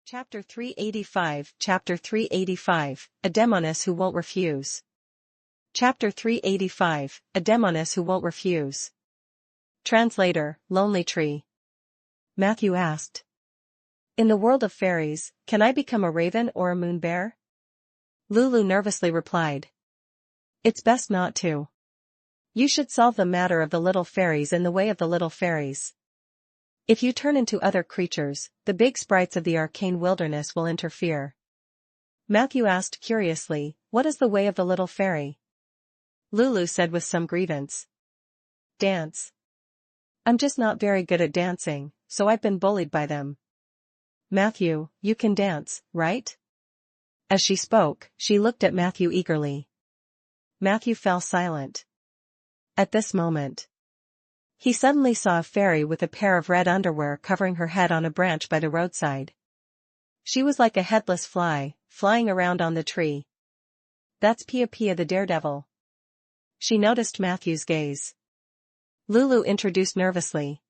Chapter 385 Chapter 385, A Demoness Who Won't Refuse. Chapter 385, A Demoness Who Won't Refuse. Translator, Lonely Tree. Matthew asked. In the world of fairies, can I become a raven or a moon bear? Lulu nervously replied. It's best not to. You should solve the matter of the little fairies in the way of the little fairies. If you turn into other creatures, the big sprites of the arcane wilderness will interfere. Matthew asked curiously, what is the way of the little fairy? Lulu said with some grievance. Dance. I'm just not very good at dancing, so I've been bullied by them. Matthew, you can dance, right? As she spoke, she looked at Matthew eagerly. Matthew fell silent. At this moment, he suddenly saw a fairy with a pair of red underwear covering her head on a branch by the roadside. She was like a headless fly, flying around on the tree. That's Pia Pia the daredevil. She noticed Matthew's gaze. Lulu introduced nervously.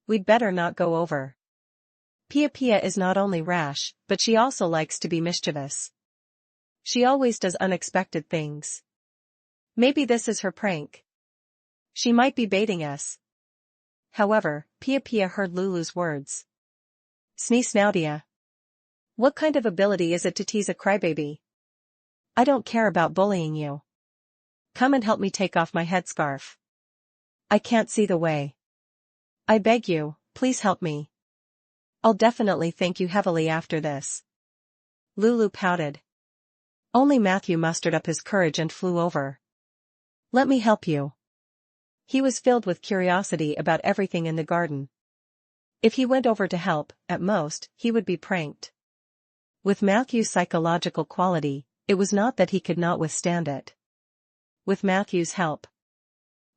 We'd better not go over. Pia Pia is not only rash, but she also likes to be mischievous. She always does unexpected things. Maybe this is her prank. She might be baiting us. However, Pia Pia heard Lulu's words. Snee-snoutia. What kind of ability is it to tease a crybaby? I don't care about bullying you. Come and help me take off my headscarf. I can't see the way. I beg you, please help me. I'll definitely thank you heavily after this. Lulu pouted. Only Matthew mustered up his courage and flew over. Let me help you. He was filled with curiosity about everything in the garden. If he went over to help, at most, he would be pranked. With Matthew's psychological quality, it was not that he could not withstand it. With Matthew's help,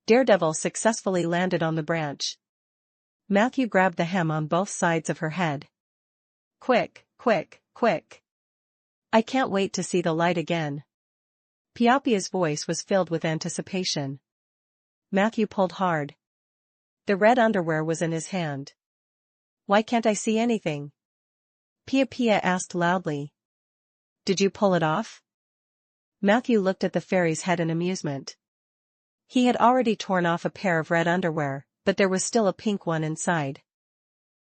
Daredevil successfully landed on the branch. Matthew grabbed the hem on both sides of her head. Quick, quick, quick. I can't wait to see the light again. Pia Pia's voice was filled with anticipation. Matthew pulled hard. The red underwear was in his hand. Why can't I see anything? Pia Pia asked loudly. Did you pull it off? Matthew looked at the fairy's head in amusement. He had already torn off a pair of red underwear, but there was still a pink one inside.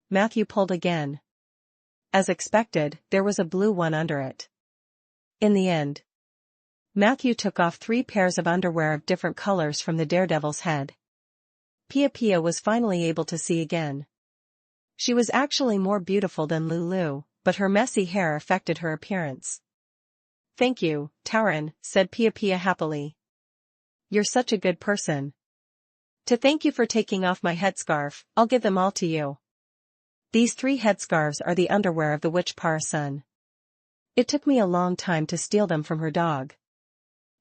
Matthew pulled again. As expected, there was a blue one under it. In the end, Matthew took off 3 pairs of underwear of different colors from the daredevil's head. Pia Pia was finally able to see again. She was actually more beautiful than Lulu, but her messy hair affected her appearance. Thank you, Tauren, said Pia Pia happily. You're such a good person. To thank you for taking off my headscarf, I'll give them all to you. These 3 headscarves are the underwear of the witch Parasun. It took me a long time to steal them from her dog.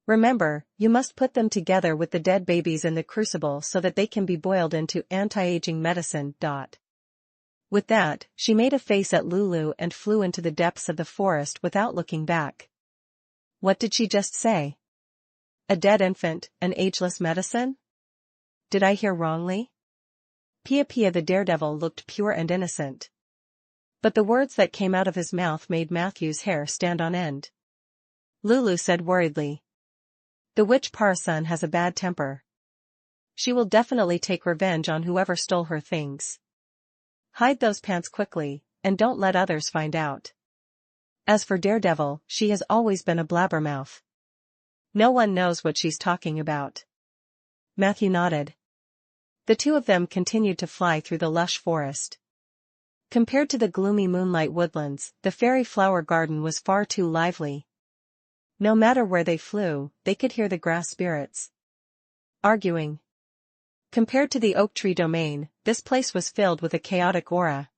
Remember, you must put them together with the dead babies in the crucible so that they can be boiled into anti-aging medicine. With that, she made a face at Lulu and flew into the depths of the forest without looking back. What did she just say? A dead infant, an ageless medicine? Did I hear wrongly? Pia Pia the daredevil looked pure and innocent. But the words that came out of his mouth made Matthew's hair stand on end. Lulu said worriedly. The witch Parasun has a bad temper. She will definitely take revenge on whoever stole her things. Hide those pants quickly, and don't let others find out. As for Daredevil, she has always been a blabbermouth. No one knows what she's talking about. Matthew nodded. The 2 of them continued to fly through the lush forest. Compared to the gloomy moonlight woodlands, the fairy flower garden was far too lively. No matter where they flew, they could hear the grass spirits arguing. Compared to the oak tree domain, this place was filled with a chaotic aura.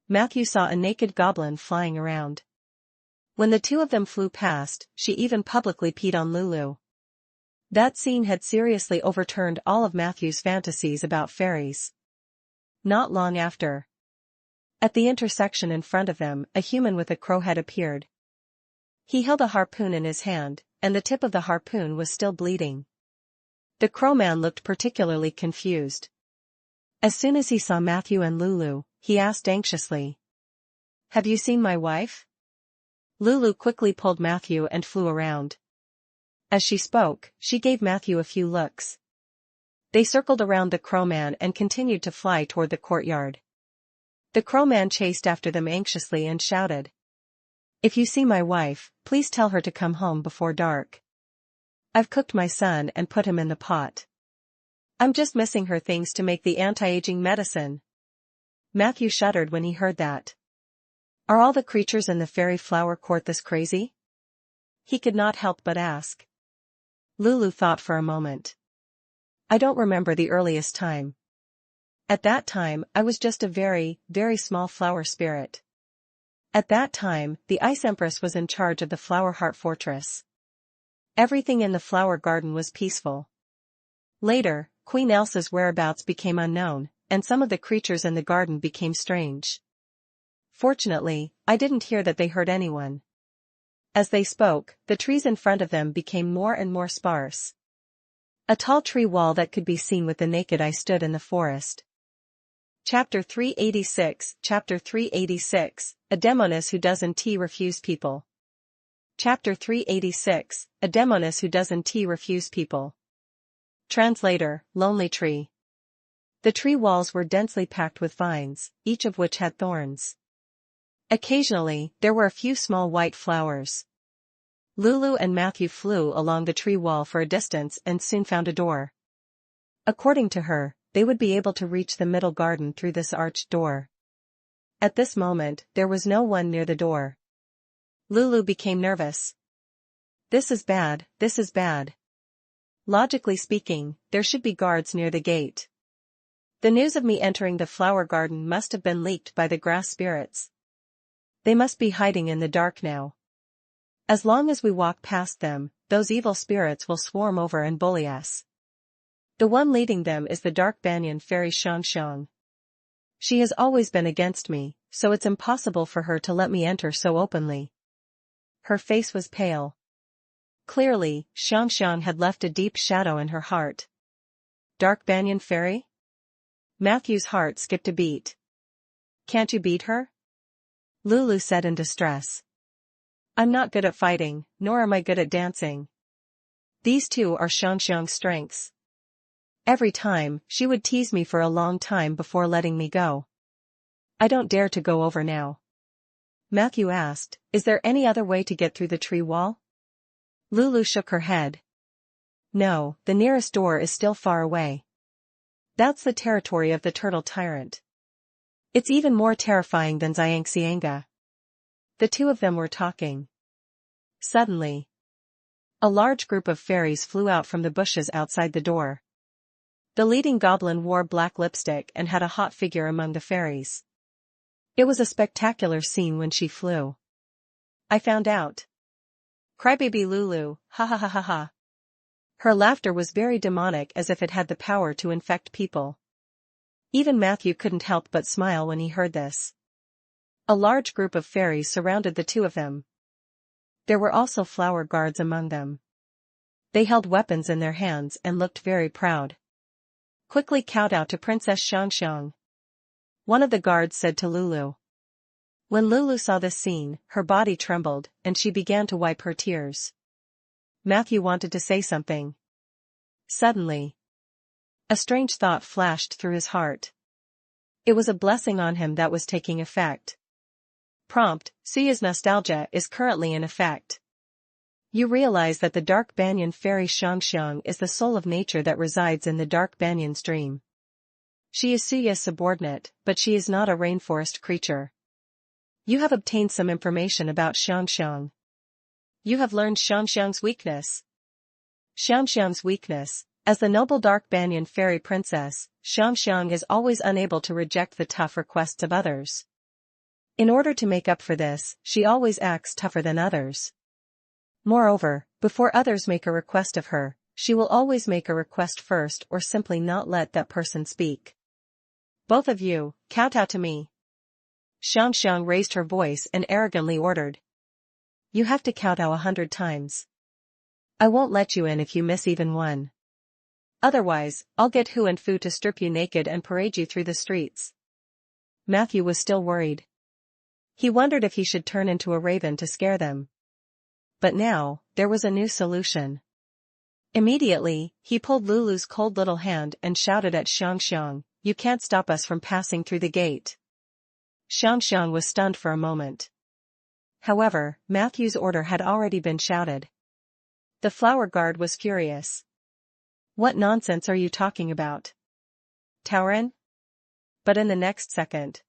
Matthew saw a naked goblin flying around. When the 2 of them flew past, she even publicly peed on Lulu. That scene had seriously overturned all of Matthew's fantasies about fairies. Not long after, at the intersection in front of them, a human with a crow head appeared. He held a harpoon in his hand, and the tip of the harpoon was still bleeding. The crowman looked particularly confused. As soon as he saw Matthew and Lulu, he asked anxiously. Have you seen my wife? Lulu quickly pulled Matthew and flew around. As she spoke, she gave Matthew a few looks. They circled around the crowman and continued to fly toward the courtyard. The crowman chased after them anxiously and shouted, "If you see my wife, please tell her to come home before dark. I've cooked my son and put him in the pot. I'm just missing her things to make the anti-aging medicine." Matthew shuddered when he heard that. Are all the creatures in the fairy flower court this crazy? He could not help but ask. Lulu thought for a moment. I don't remember the earliest time. At that time, I was just a very, very small flower spirit. At that time, the Ice Empress was in charge of the Flower Heart Fortress. Everything in the flower garden was peaceful. Later, Queen Elsa's whereabouts became unknown, and some of the creatures in the garden became strange. Fortunately, I didn't hear that they hurt anyone. As they spoke, the trees in front of them became more and more sparse. A tall tree wall that could be seen with the naked eye stood in the forest. Chapter 386 Chapter 386, A Demoness Who Doesn't Refuse People. Chapter 386, A Demoness Who Doesn't Refuse People. Translator, Lonely Tree. The tree walls were densely packed with vines, each of which had thorns. Occasionally, there were a few small white flowers. Lulu and Matthew flew along the tree wall for a distance and soon found a door. According to her, they would be able to reach the middle garden through this arched door. At this moment, there was no one near the door. Lulu became nervous. This is bad, this is bad. Logically speaking, there should be guards near the gate. The news of me entering the flower garden must have been leaked by the grass spirits. They must be hiding in the dark now. As long as we walk past them, those evil spirits will swarm over and bully us. The one leading them is the dark banyan fairy Xiang. She has always been against me, so it's impossible for her to let me enter so openly. Her face was pale. Clearly, Xiang had left a deep shadow in her heart. Dark banyan fairy? Matthew's heart skipped a beat. Can't you beat her? Lulu said in distress. I'm not good at fighting, nor am I good at dancing. These two are Xiang's strengths. Every time, she would tease me for a long time before letting me go. I don't dare to go over now. Matthew asked, is there any other way to get through the tree wall? Lulu shook her head. No, the nearest door is still far away. That's the territory of the turtle tyrant. It's even more terrifying than Xiangxianga. The two of them were talking. Suddenly, a large group of fairies flew out from the bushes outside the door. The leading goblin wore black lipstick and had a hot figure among the fairies. It was a spectacular scene when she flew. I found out. Crybaby Lulu, ha ha ha ha ha. Her laughter was very demonic, as if it had the power to infect people. Even Matthew couldn't help but smile when he heard this. A large group of fairies surrounded the two of them. There were also flower guards among them. They held weapons in their hands and looked very proud. Quickly kowtow to Princess Xiang. One of the guards said to Lulu. When Lulu saw this scene, her body trembled, and she began to wipe her tears. Matthew wanted to say something. Suddenly, a strange thought flashed through his heart. It was a blessing on him that was taking effect. Prompt, Suya's nostalgia is currently in effect. You realize that the dark banyan fairy Xiang is the soul of nature that resides in the dark banyan stream. She is Suya's subordinate, but she is not a rainforest creature. You have obtained some information about Xiang. You have learned Xiang's weakness. Xiang's weakness. As the noble dark banyan fairy princess, Xiang is always unable to reject the tough requests of others. In order to make up for this, she always acts tougher than others. Moreover, before others make a request of her, she will always make a request first or simply not let that person speak. Both of you, kowtow to me. Xiang raised her voice and arrogantly ordered. You have to kowtow 100 times. I won't let you in if you miss even one. Otherwise, I'll get Hu and Fu to strip you naked and parade you through the streets. Matthew was still worried. He wondered if he should turn into a raven to scare them. But now, there was a new solution. Immediately, he pulled Lulu's cold little hand and shouted at Xiangxiang, "You can't stop us from passing through the gate." Xiangxiang was stunned for a moment. However, Matthew's order had already been shouted. The flower guard was furious. "What nonsense are you talking about, Tauren?" But in the next second,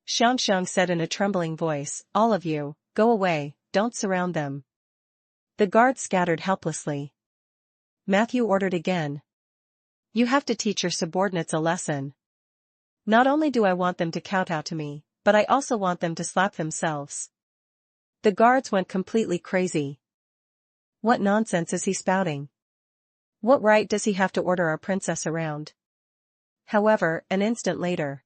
Xiangxiang said in a trembling voice, "All of you, go away, don't surround them." The guards scattered helplessly. Matthew ordered again. "You have to teach your subordinates a lesson. Not only do I want them to kowtow to me, but I also want them to slap themselves." The guards went completely crazy. What nonsense is he spouting? What right does he have to order our princess around? However, an instant later,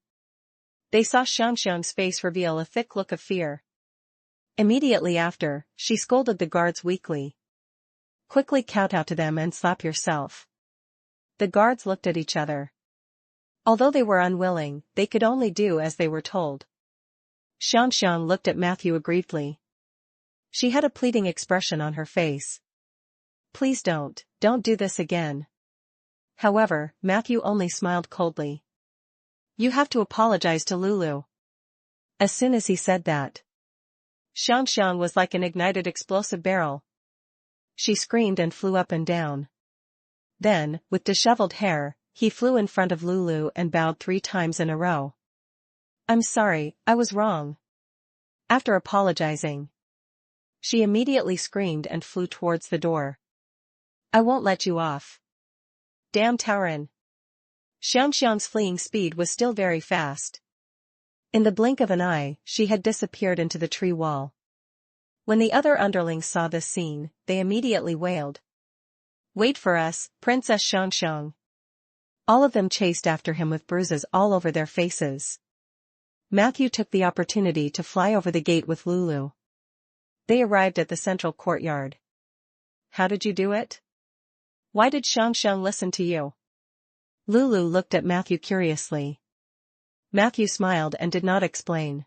they saw Xiangxiang's face reveal a thick look of fear. Immediately after, she scolded the guards weakly. "Quickly kowtow to them and slap yourself." The guards looked at each other. Although they were unwilling, they could only do as they were told. Xiangxiang looked at Matthew aggrievedly. She had a pleading expression on her face. "Please don't do this again." However, Matthew only smiled coldly. "You have to apologize to Lulu." As soon as he said that, Xiangxiang was like an ignited explosive barrel. She screamed and flew up and down. Then, with disheveled hair, he flew in front of Lulu and bowed 3 times in a row. "I'm sorry, I was wrong." After apologizing, she immediately screamed and flew towards the door. "I won't let you off. Damn Tauren." Xiangxiang's fleeing speed was still very fast. In the blink of an eye, she had disappeared into the tree wall. When the other underlings saw this scene, they immediately wailed, "Wait for us, Princess Xiangxiang." All of them chased after him with bruises all over their faces. Matthew took the opportunity to fly over the gate with Lulu. They arrived at the central courtyard. "How did you do it? Why did Xiangxiang listen to you?" Lulu looked at Matthew curiously. Matthew smiled and did not explain.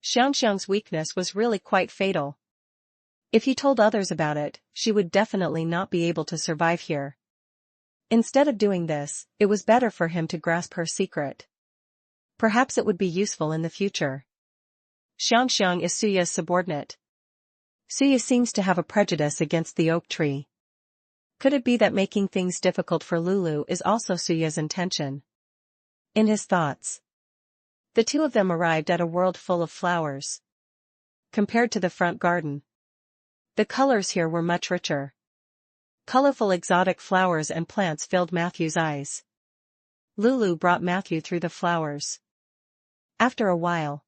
Xiangxiang's weakness was really quite fatal. If he told others about it, she would definitely not be able to survive here. Instead of doing this, it was better for him to grasp her secret. Perhaps it would be useful in the future. Xiangxiang is Suya's subordinate. Suya seems to have a prejudice against the oak tree. Could it be that making things difficult for Lulu is also Suya's intention? In his thoughts, the two of them arrived at a world full of flowers. Compared to the front garden, the colors here were much richer. Colorful exotic flowers and plants filled Matthew's eyes. Lulu brought Matthew through the flowers. After a while,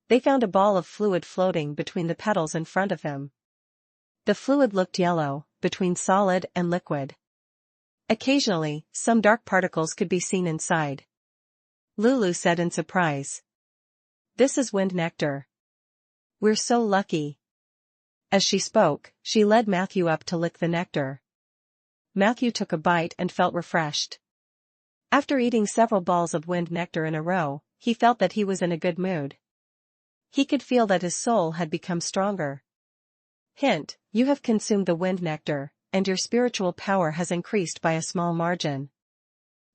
they found a ball of fluid floating between the petals in front of him. The fluid looked yellow, between solid and liquid. Occasionally, some dark particles could be seen inside. Lulu said in surprise, "This is wind nectar. We're so lucky." As she spoke, she led Matthew up to lick the nectar. Matthew took a bite and felt refreshed. After eating several balls of wind nectar in a row, he felt that he was in a good mood. He could feel that his soul had become stronger. Hint: you have consumed the wind nectar, and your spiritual power has increased by a small margin.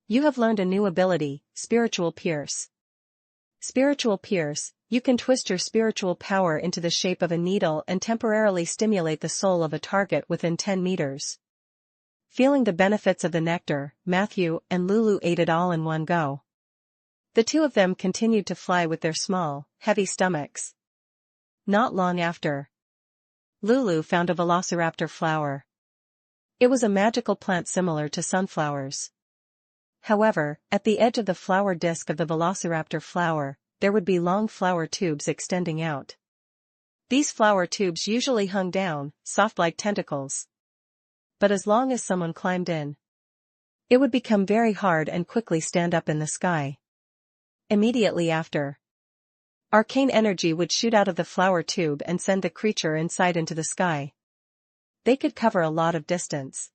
You have learned a new ability, Spiritual Pierce. Spiritual Pierce: you can twist your spiritual power into the shape of a needle and temporarily stimulate the soul of a target within 10 meters. Feeling the benefits of the nectar, Matthew and Lulu ate it all in one go. The two of them continued to fly with their small, heavy stomachs. Not long after, Lulu found a velociraptor flower. It was a magical plant similar to sunflowers. However, at the edge of the flower disc of the velociraptor flower, there would be long flower tubes extending out. These flower tubes usually hung down, soft like tentacles. But as long as someone climbed in, it would become very hard and quickly stand up in the sky. Immediately after, arcane energy would shoot out of the flower tube and send the creature inside into the sky. They could cover a lot of distance.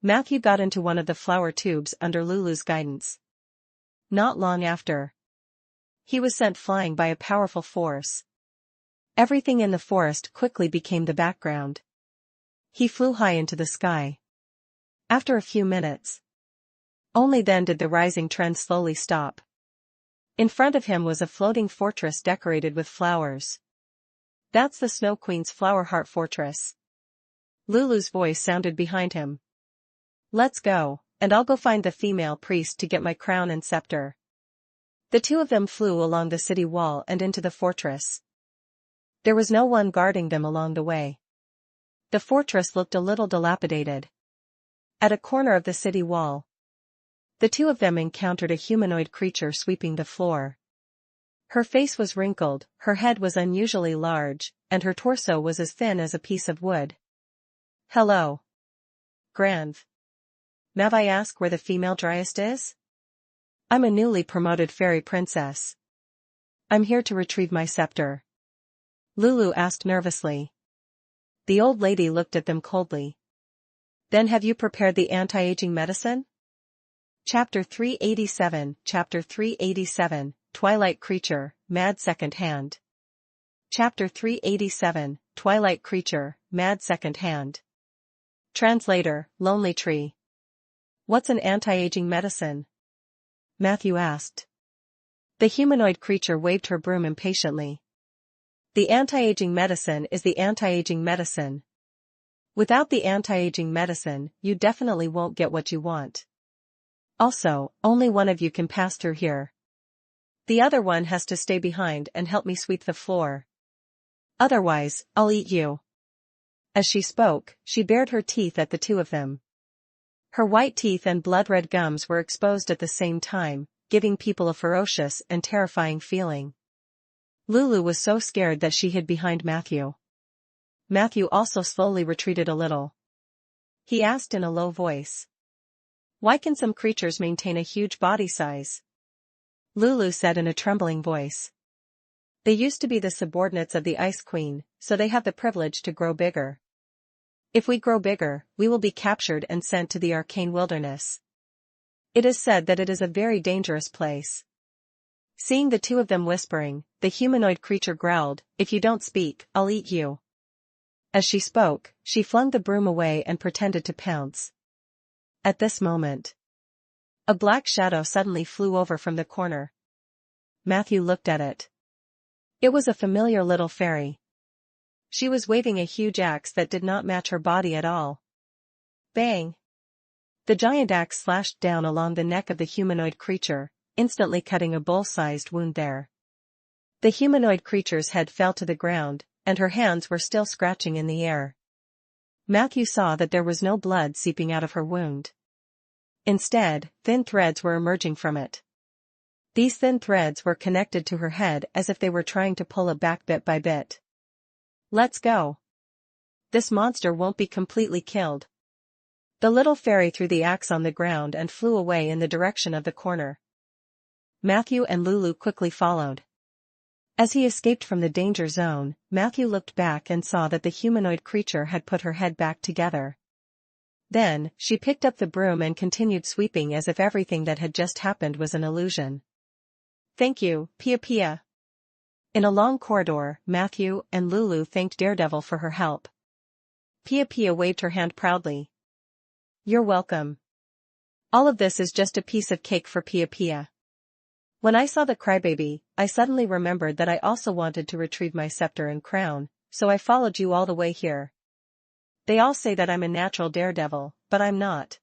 Matthew got into one of the flower tubes under Lulu's guidance. Not long after, He was sent flying by a powerful force. Everything in the forest quickly became the background. He flew high into the sky. After a few minutes, only then did the rising trend slowly stop. In front of him was a floating fortress decorated with flowers. That's the Snow Queen's Flower Heart Fortress. Lulu's voice sounded behind him. Let's go, and I'll go find the female priest to get my crown and scepter. The two of them flew along the city wall and into the fortress. There was no one guarding them along the way. The fortress looked a little dilapidated. At a corner of the city wall, the two of them encountered a humanoid creature sweeping the floor. Her face was wrinkled, her head was unusually large, and her torso was as thin as a piece of wood. Hello. Granv. May I ask where the female dryast is? I'm a newly promoted fairy princess. I'm here to retrieve my scepter. Lulu asked nervously. The old lady looked at them coldly. Then have you prepared the anti-aging medicine? Chapter 387, Chapter 387, Twilight Creature, Mad Second Hand. Chapter 387, Twilight Creature, Mad Second Hand. Translator, Lonely Tree. What's an anti-aging medicine? Matthew asked. The humanoid creature waved her broom impatiently. The anti-aging medicine is the anti-aging medicine. Without the anti-aging medicine, you definitely won't get what you want. Also, only one of you can pass through here. The other one has to stay behind and help me sweep the floor. Otherwise, I'll eat you. As she spoke, she bared her teeth at the two of them. Her white teeth and blood-red gums were exposed at the same time, giving people a ferocious and terrifying feeling. Lulu was so scared that she hid behind Matthew. Matthew also slowly retreated a little. He asked in a low voice. Why can some creatures maintain a huge body size? Lulu said in a trembling voice. They used to be the subordinates of the Ice Queen, so they have the privilege to grow bigger. If we grow bigger, we will be captured and sent to the arcane wilderness. It is said that it is a very dangerous place. Seeing the two of them whispering, the humanoid creature growled, If you don't speak, I'll eat you. As she spoke, she flung the broom away and pretended to pounce. At this moment, a black shadow suddenly flew over from the corner. Matthew looked at it. It was a familiar little fairy. She was waving a huge axe that did not match her body at all. Bang! The giant axe slashed down along the neck of the humanoid creature, instantly cutting a bull-sized wound there. The humanoid creature's head fell to the ground, and her hands were still scratching in the air. Matthew saw that there was no blood seeping out of her wound. Instead, thin threads were emerging from it. These thin threads were connected to her head as if they were trying to pull it back bit by bit. Let's go. This monster won't be completely killed. The little fairy threw the axe on the ground and flew away in the direction of the corner. Matthew and Lulu quickly followed. As he escaped from the danger zone, Matthew looked back and saw that the humanoid creature had put her head back together. Then, she picked up the broom and continued sweeping as if everything that had just happened was an illusion. Thank you, Pia Pia. In a long corridor, Matthew and Lulu thanked Daredevil for her help. Pia Pia waved her hand proudly. You're welcome. All of this is just a piece of cake for Pia Pia. When I saw the crybaby, I suddenly remembered that I also wanted to retrieve my scepter and crown, so I followed you all the way here. They all say that I'm a natural daredevil, but I'm not.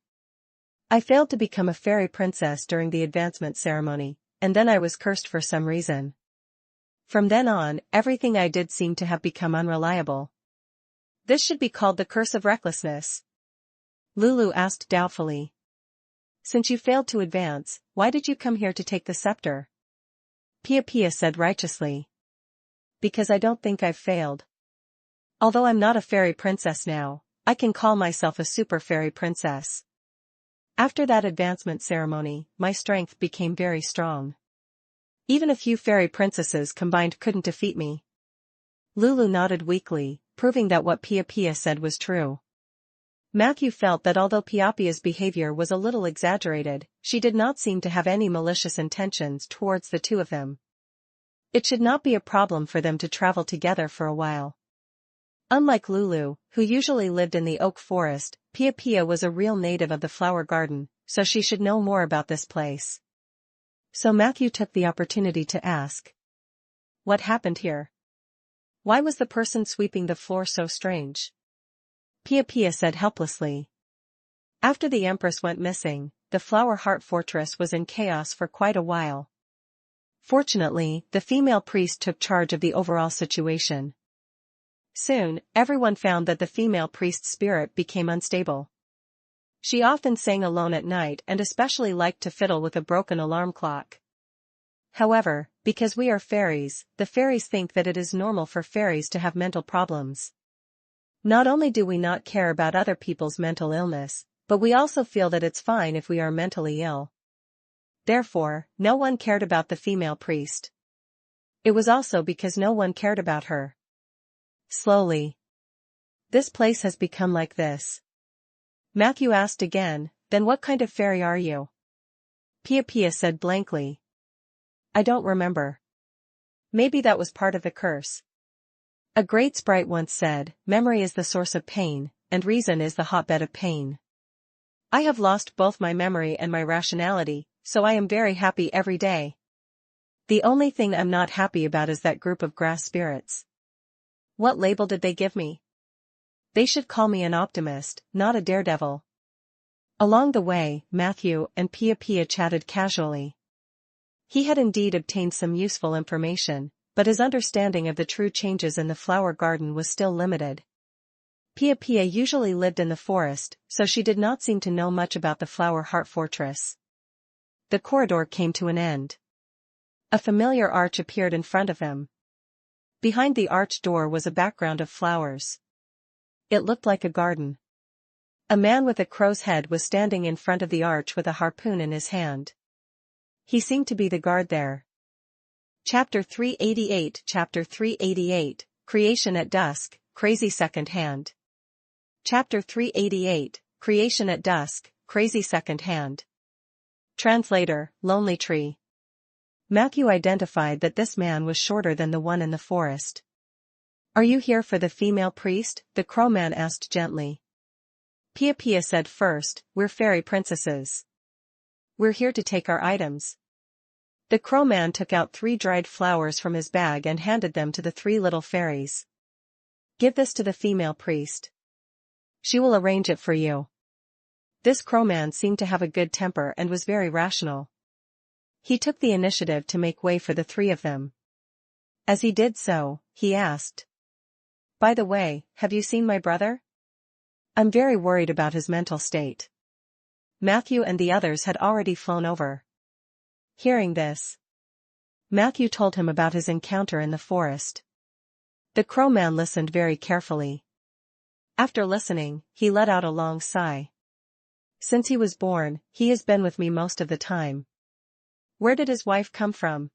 I failed to become a fairy princess during the advancement ceremony, and then I was cursed for some reason. From then on, everything I did seemed to have become unreliable. This should be called the curse of recklessness. Lulu asked doubtfully. Since you failed to advance, why did you come here to take the scepter? Pia Pia said righteously. Because I don't think I've failed. Although I'm not a fairy princess now, I can call myself a super fairy princess. After that advancement ceremony, my strength became very strong. Even a few fairy princesses combined couldn't defeat me. Lulu nodded weakly, proving that what Pia Pia said was true. Matthew felt that although Pia Pia's behavior was a little exaggerated, she did not seem to have any malicious intentions towards the two of them. It should not be a problem for them to travel together for a while. Unlike Lulu, who usually lived in the oak forest, Pia Pia was a real native of the flower garden, so she should know more about this place. So Matthew took the opportunity to ask. What happened here? Why was the person sweeping the floor so strange? Pia Pia said helplessly. After the Empress went missing, the Flower Heart Fortress was in chaos for quite a while. Fortunately, the female priest took charge of the overall situation. Soon, everyone found that the female priest's spirit became unstable. She often sang alone at night and especially liked to fiddle with a broken alarm clock. However, because we are fairies, the fairies think that it is normal for fairies to have mental problems. Not only do we not care about other people's mental illness, but we also feel that it's fine if we are mentally ill. Therefore, no one cared about the female priest. It was also because no one cared about her. Slowly. This place has become like this. Matthew asked again, then what kind of fairy are you? Pia Pia said blankly. I don't remember. Maybe that was part of the curse. A great sprite once said, memory is the source of pain, and reason is the hotbed of pain. I have lost both my memory and my rationality, so I am very happy every day. The only thing I'm not happy about is that group of grass spirits. What label did they give me? They should call me an optimist, not a daredevil. Along the way, Matthew and Pia Pia chatted casually. He had indeed obtained some useful information, but his understanding of the true changes in the flower garden was still limited. Pia Pia usually lived in the forest, so she did not seem to know much about the Flower Heart Fortress. The corridor came to an end. A familiar arch appeared in front of him. Behind the arch door was a background of flowers. It looked like a garden. A man with a crow's head was standing in front of the arch with a harpoon in his hand. He seemed to be the guard there. Chapter 388 Chapter 388, Creation at Dusk, Crazy Second Hand. Chapter 388, Creation at Dusk, Crazy Second Hand. Translator, Lonely Tree. Matthew identified that this man was shorter than the one in the forest. Are you here for the female priest? The crow man asked gently. Pia Pia said first, we're fairy princesses. We're here to take our items. The crow man took out 3 dried flowers from his bag and handed them to the 3 little fairies. Give this to the female priest. She will arrange it for you. This crowman seemed to have a good temper and was very rational. He took the initiative to make way for the 3 of them. As he did so, he asked. By the way, have you seen my brother? I'm very worried about his mental state. Matthew and the others had already flown over. Hearing this, Matthew told him about his encounter in the forest. The crowman listened very carefully. After listening, he let out a long sigh. Since he was born, he has been with me most of the time. Where did his wife come from?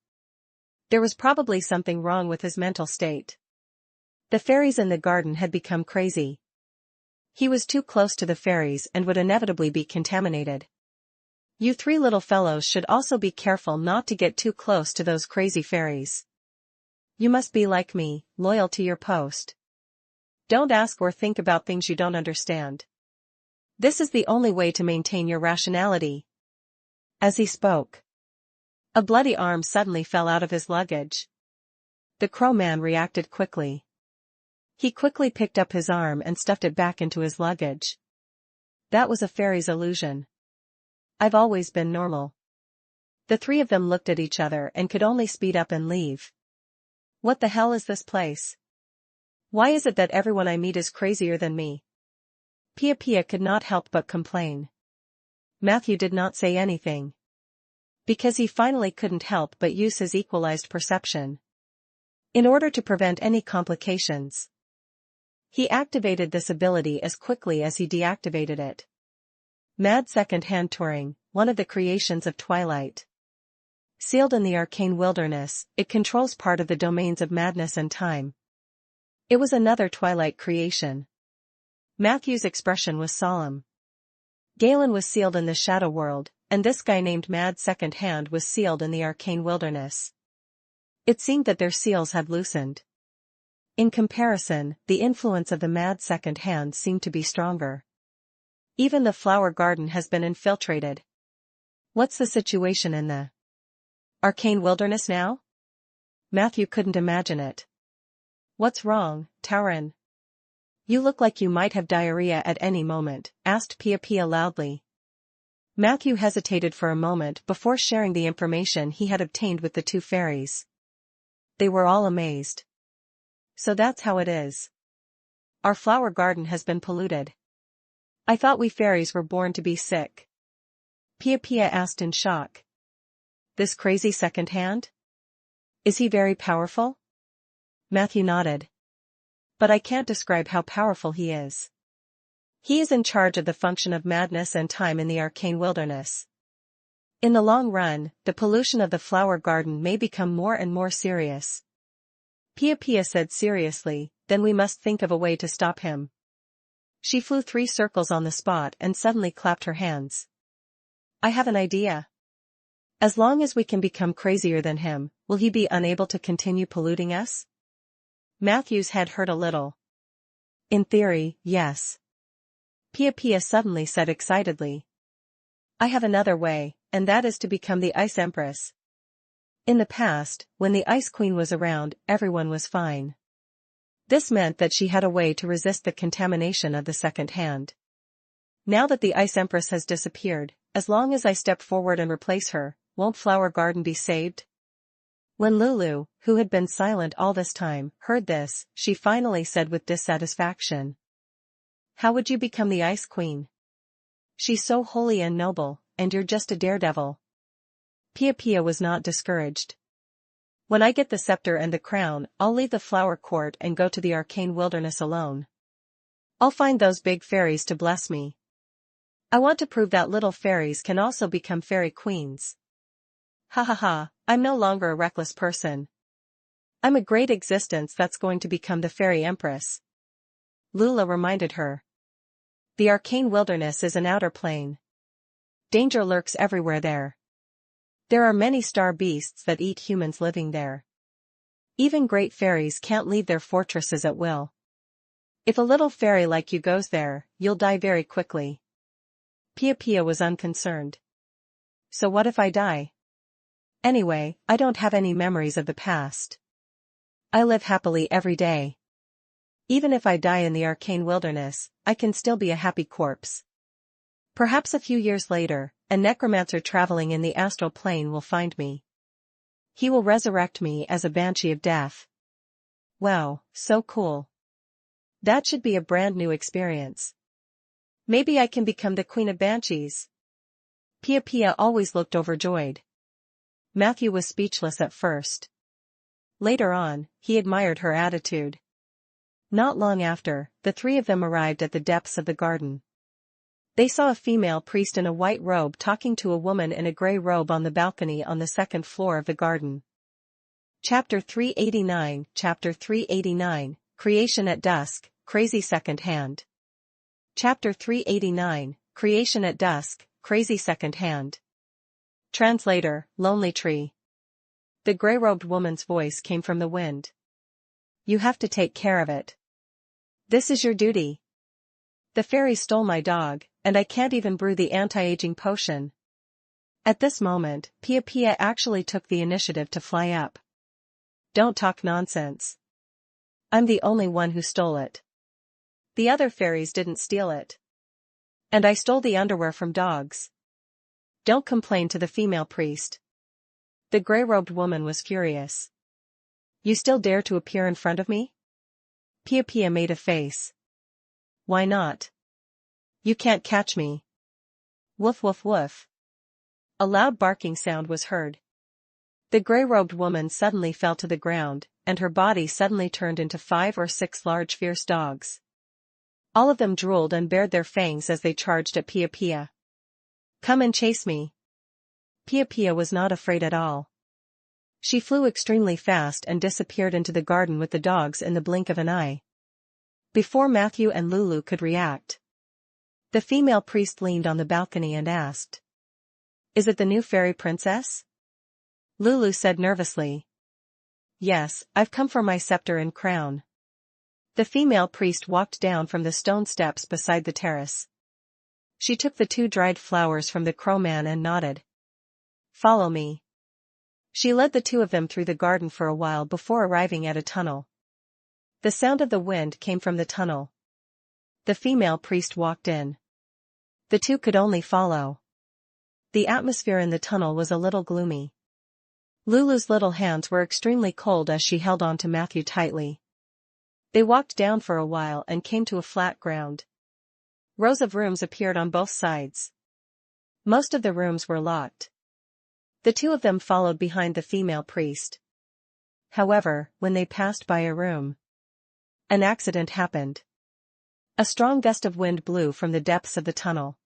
There was probably something wrong with his mental state. The fairies in the garden had become crazy. He was too close to the fairies and would inevitably be contaminated. You 3 little fellows should also be careful not to get too close to those crazy fairies. You must be like me, loyal to your post. Don't ask or think about things you don't understand. This is the only way to maintain your rationality. As he spoke, a bloody arm suddenly fell out of his luggage. The crowman reacted quickly. He quickly picked up his arm and stuffed it back into his luggage. That was a fairy's illusion. I've always been normal. The 3 of them looked at each other and could only speed up and leave. What the hell is this place? Why is it that everyone I meet is crazier than me? Pia Pia could not help but complain. Matthew did not say anything. Because he finally couldn't help but use his equalized perception. In order to prevent any complications, he activated this ability as quickly as he deactivated it. Mad Second-Hand Touring, one of the creations of Twilight. Sealed in the arcane wilderness, it controls part of the domains of madness and time. It was another Twilight creation. Matthew's expression was solemn. Galen was sealed in the Shadow World, and this guy named Mad Second Hand was sealed in the arcane wilderness. It seemed that their seals had loosened. In comparison, the influence of the mad second hand seemed to be stronger. Even the flower garden has been infiltrated. What's the situation in the arcane wilderness now? Matthew couldn't imagine it. What's wrong, Tauren? You look like you might have diarrhea at any moment, asked Pia Pia loudly. Matthew hesitated for a moment before sharing the information he had obtained with the two fairies. They were all amazed. So that's how it is. Our flower garden has been polluted. I thought we fairies were born to be sick. Pia Pia asked in shock. This crazy second hand? Is he very powerful? Matthew nodded. But I can't describe how powerful he is. He is in charge of the function of madness and time in the arcane wilderness. In the long run, the pollution of the flower garden may become more and more serious. Pia Pia said seriously, then we must think of a way to stop him. She flew 3 circles on the spot and suddenly clapped her hands. I have an idea. As long as we can become crazier than him, will he be unable to continue polluting us? Matthew's head hurt a little. In theory, yes. Pia Pia suddenly said excitedly. I have another way, and that is to become the Ice Empress. In the past, when the Ice Queen was around, everyone was fine. This meant that she had a way to resist the contamination of the second hand. Now that the Ice Empress has disappeared, as long as I step forward and replace her, won't Flower Garden be saved? When Lulu, who had been silent all this time, heard this, she finally said with dissatisfaction. How would you become the Ice Queen? She's so holy and noble, and you're just a daredevil. Pia Pia was not discouraged. When I get the scepter and the crown, I'll leave the flower court and go to the arcane wilderness alone. I'll find those big fairies to bless me. I want to prove that little fairies can also become fairy queens. Ha ha ha, I'm no longer a reckless person. I'm a great existence that's going to become the fairy empress. Lula reminded her. The arcane wilderness is an outer plane. Danger lurks everywhere there. There are many star beasts that eat humans living there. Even great fairies can't leave their fortresses at will. If a little fairy like you goes there, you'll die very quickly. Pia Pia was unconcerned. So what if I die? Anyway, I don't have any memories of the past. I live happily every day. Even if I die in the arcane wilderness, I can still be a happy corpse. Perhaps a few years later, a necromancer traveling in the astral plane will find me. He will resurrect me as a banshee of death. Wow, so cool. That should be a brand new experience. Maybe I can become the queen of banshees. Pia Pia always looked overjoyed. Matthew was speechless at first. Later on, he admired her attitude. Not long after, the 3 of them arrived at the depths of the garden. They saw a female priest in a white robe talking to a woman in a gray robe on the balcony on the 2nd floor of the garden. Chapter 389, Chapter 389, Creation at Dusk, Crazy Second Hand. Chapter 389, Creation at Dusk, Crazy Second Hand. Translator, Lonely Tree. The gray-robed woman's voice came from the wind. You have to take care of it. This is your duty. The fairies stole my dog, and I can't even brew the anti-aging potion. At this moment, Pia Pia actually took the initiative to fly up. Don't talk nonsense. I'm the only one who stole it. The other fairies didn't steal it. And I stole the underwear from dogs. Don't complain to the female priest. The gray-robed woman was furious. You still dare to appear in front of me? Pia Pia made a face. Why not? You can't catch me. Woof woof woof. A loud barking sound was heard. The gray-robed woman suddenly fell to the ground, and her body suddenly turned into 5 or 6 large fierce dogs. All of them drooled and bared their fangs as they charged at Pia Pia. Come and chase me. Pia Pia was not afraid at all. She flew extremely fast and disappeared into the garden with the dogs in the blink of an eye. Before Matthew and Lulu could react, the female priest leaned on the balcony and asked, Is it the new fairy princess? Lulu said nervously. Yes, I've come for my scepter and crown. The female priest walked down from the stone steps beside the terrace. She took the 2 dried flowers from the crowman and nodded. Follow me. She led the 2 of them through the garden for a while before arriving at a tunnel. The sound of the wind came from the tunnel. The female priest walked in. The 2 could only follow. The atmosphere in the tunnel was a little gloomy. Lulu's little hands were extremely cold as she held on to Matthew tightly. They walked down for a while and came to a flat ground. Rows of rooms appeared on both sides. Most of the rooms were locked. The 2 of them followed behind the female priest. However, when they passed by a room, an accident happened. A strong gust of wind blew from the depths of the tunnel.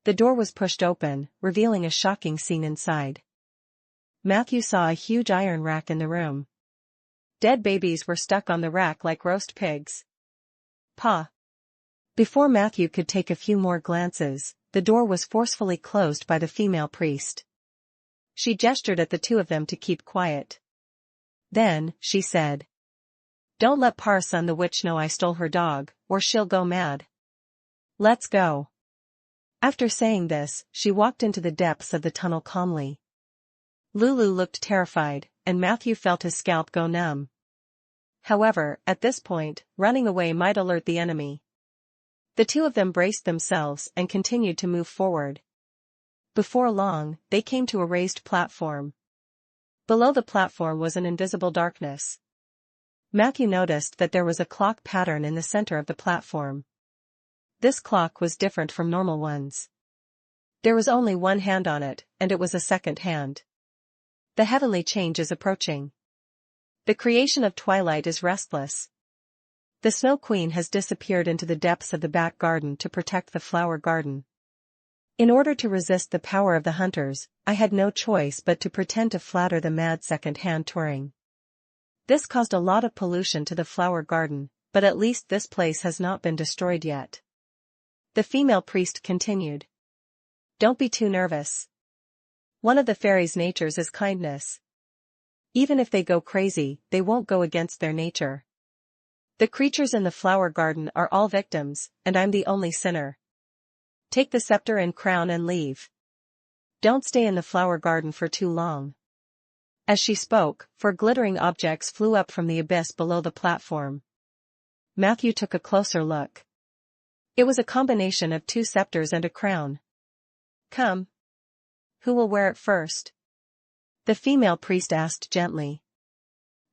The door was pushed open, revealing a shocking scene inside. Matthew saw a huge iron rack in the room. Dead babies were stuck on the rack like roast pigs. Pa! Before Matthew could take a few more glances, the door was forcefully closed by the female priest. She gestured at the 2 of them to keep quiet. Then, she said, "Don't let Parson the witch know I stole her dog, or she'll go mad. Let's go." After saying this, she walked into the depths of the tunnel calmly. Lulu looked terrified, and Matthew felt his scalp go numb. However, at this point, running away might alert the enemy. The 2 of them braced themselves and continued to move forward. Before long, they came to a raised platform. Below the platform was an invisible darkness. Matthew noticed that there was a clock pattern in the center of the platform. This clock was different from normal ones. There was only one hand on it, and it was a second hand. The heavenly change is approaching. The creation of twilight is restless. The Snow Queen has disappeared into the depths of the back garden to protect the flower garden. In order to resist the power of the hunters, I had no choice but to pretend to flatter the mad second-hand touring. This caused a lot of pollution to the flower garden, but at least this place has not been destroyed yet. The female priest continued. Don't be too nervous. One of the fairies' natures is kindness. Even if they go crazy, they won't go against their nature. The creatures in the flower garden are all victims, and I'm the only sinner. Take the scepter and crown and leave. Don't stay in the flower garden for too long. As she spoke, 4 glittering objects flew up from the abyss below the platform. Matthew took a closer look. It was a combination of 2 scepters and a crown. Come. Who will wear it first? The female priest asked gently.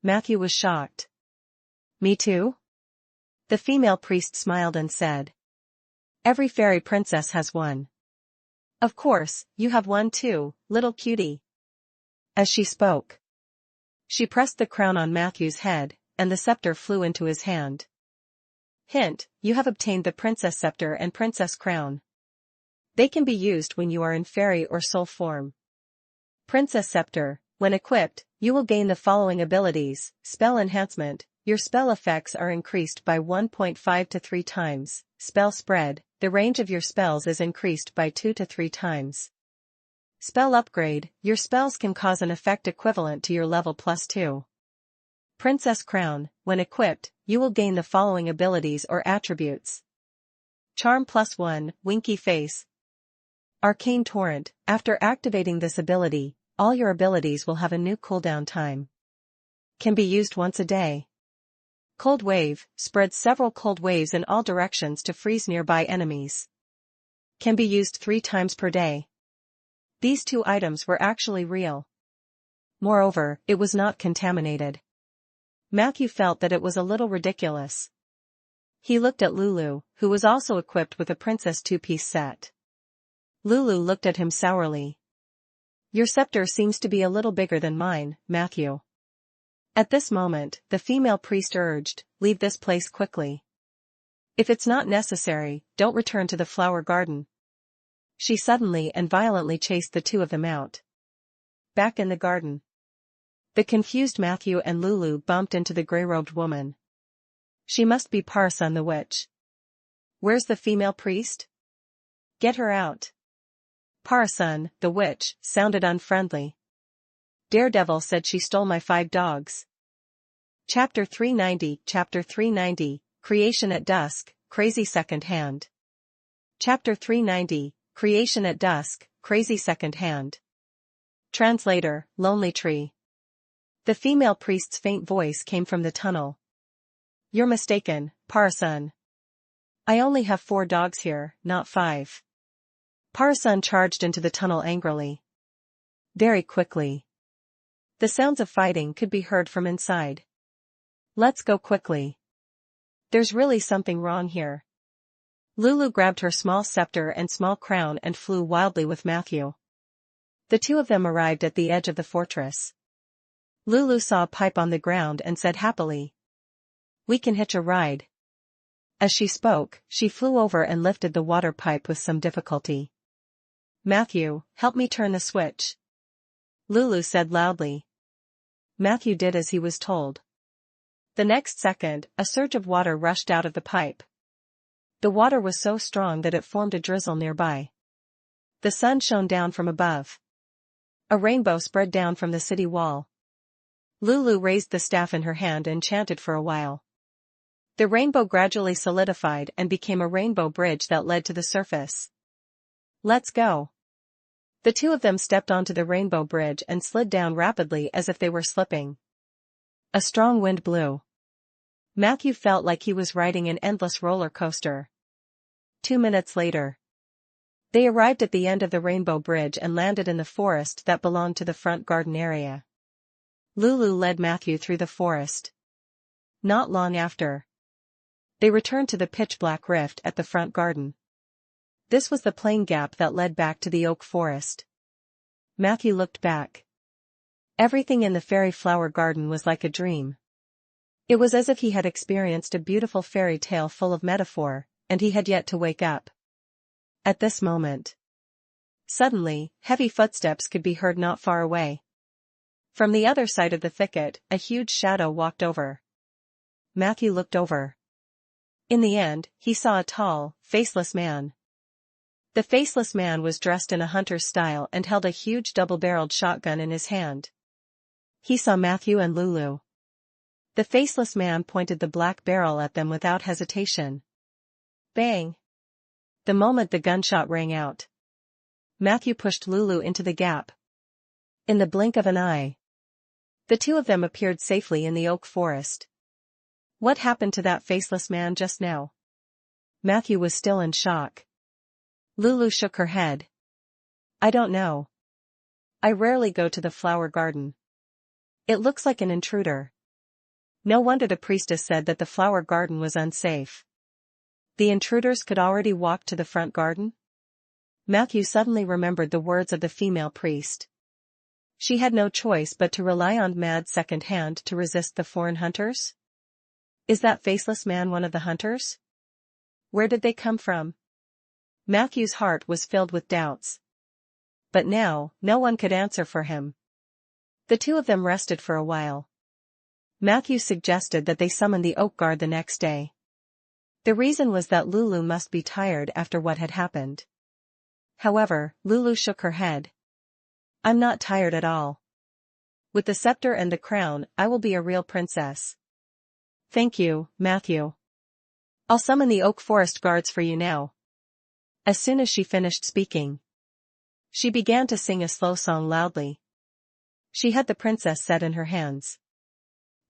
Matthew was shocked. Me too? The female priest smiled and said. Every fairy princess has one. Of course, you have one too, little cutie. As she spoke, she pressed the crown on Matthew's head, and the scepter flew into his hand. Hint, you have obtained the princess scepter and princess crown. They can be used when you are in fairy or soul form. Princess scepter, when equipped, you will gain the following abilities: spell enhancement, your spell effects are increased by 1.5 to 3 times, spell spread, the range of your spells is increased by 2 to 3 times. Spell upgrade, your spells can cause an effect equivalent to your level +2. Princess crown, when equipped, you will gain the following abilities or attributes. Charm +1, winky face. Arcane torrent, after activating this ability, all your abilities will have a new cooldown time. Can be used once a day. Cold wave, spreads several cold waves in all directions to freeze nearby enemies. Can be used 3 times per day. These 2 items were actually real. Moreover, it was not contaminated. Matthew felt that it was a little ridiculous. He looked at Lulu, who was also equipped with a princess 2-piece set. Lulu looked at him sourly. Your scepter seems to be a little bigger than mine, Matthew. At this moment, the female priest urged, leave this place quickly. If it's not necessary, don't return to the flower garden. She suddenly and violently chased the 2 of them out. Back in the garden. The confused Matthew and Lulu bumped into the gray-robed woman. She must be Parson the witch. Where's the female priest? Get her out. Parson, the witch, sounded unfriendly. Daredevil said she stole my 5 dogs. Chapter 390, Creation at Dusk, Crazy Second Hand. Chapter 390, Creation at Dusk, Crazy Second Hand. Translator, Lonely Tree. The female priest's faint voice came from the tunnel. You're mistaken, Parasun. I only have 4 dogs here, not 5. Parasun charged into the tunnel angrily. Very quickly. The sounds of fighting could be heard from inside. Let's go quickly. There's really something wrong here. Lulu grabbed her small scepter and small crown and flew wildly with Matthew. The two of them arrived at the edge of the fortress. Lulu saw a pipe on the ground and said happily, "We can hitch a ride." As she spoke, she flew over and lifted the water pipe with some difficulty. "Matthew, help me turn the switch," Lulu said loudly. Matthew did as he was told. The next second, a surge of water rushed out of the pipe. The water was so strong that it formed a drizzle nearby. The sun shone down from above. A rainbow spread down from the city wall. Lulu raised the staff in her hand and chanted for a while. The rainbow gradually solidified and became a rainbow bridge that led to the surface. "Let's go." The two of them stepped onto the rainbow bridge and slid down rapidly as if they were slipping. A strong wind blew. Matthew felt like he was riding an endless roller coaster. 2 minutes later, they arrived at the end of the rainbow bridge and landed in the forest that belonged to the front garden area. Lulu led Matthew through the forest. Not long after, they returned to the pitch-black rift at the front garden. This was the plain gap that led back to the oak forest. Matthew looked back. Everything in the fairy flower garden was like a dream. It was as if he had experienced a beautiful fairy tale full of metaphor, and he had yet to wake up. At this moment, suddenly, heavy footsteps could be heard not far away. From the other side of the thicket, a huge shadow walked over. Matthew looked over. In the end, he saw a tall, faceless man. The faceless man was dressed in a hunter's style and held a huge double-barreled shotgun in his hand. He saw Matthew and Lulu. The faceless man pointed the black barrel at them without hesitation. Bang! The moment the gunshot rang out, Matthew pushed Lulu into the gap. In the blink of an eye, the two of them appeared safely in the oak forest. What happened to that faceless man just now? Matthew was still in shock. Lulu shook her head. I don't know. I rarely go to the flower garden. It looks like an intruder. No wonder the priestess said that the flower garden was unsafe. The intruders could already walk to the front garden? Matthew suddenly remembered the words of the female priest. She had no choice but to rely on mad second hand to resist the foreign hunters? Is that faceless man one of the hunters? Where did they come from? Matthew's heart was filled with doubts. But now, no one could answer for him. The two of them rested for a while. Matthew suggested that they summon the oak guard the next day. The reason was that Lulu must be tired after what had happened. However, Lulu shook her head. I'm not tired at all. With the scepter and the crown, I will be a real princess. Thank you, Matthew. I'll summon the oak forest guards for you now. As soon as she finished speaking, she began to sing a slow song loudly. She had the princess set in her hands.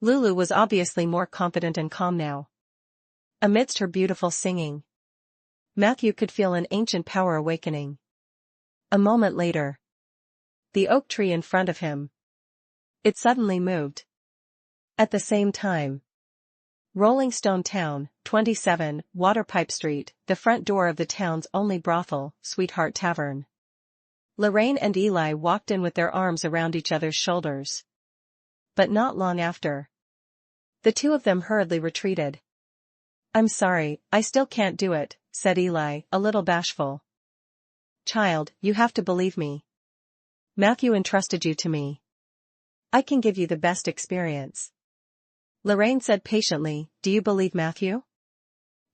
Lulu was obviously more confident and calm now. Amidst her beautiful singing, Matthew could feel an ancient power awakening. A moment later, the oak tree in front of him, it suddenly moved. At the same time, Rolling Stone Town, 27, Waterpipe Street, the front door of the town's only brothel, Sweetheart Tavern. Lorraine and Eli walked in with their arms around each other's shoulders. But not long after, the two of them hurriedly retreated. I'm sorry, I still can't do it, said Eli, a little bashful. Child, you have to believe me. Matthew entrusted you to me. I can give you the best experience. Lorraine said patiently, do you believe Matthew?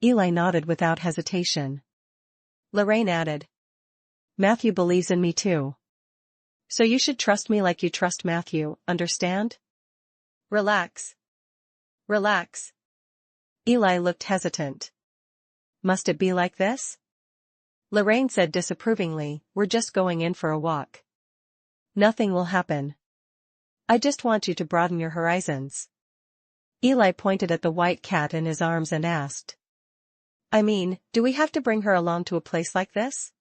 Eli nodded without hesitation. Lorraine added, Matthew believes in me too. So you should trust me like you trust Matthew, understand? Relax. Relax. Eli looked hesitant. Must it be like this? Lorraine said disapprovingly, we're just going in for a walk. Nothing will happen. I just want you to broaden your horizons. Eli pointed at the white cat in his arms and asked. I mean, do we have to bring her along to a place like this?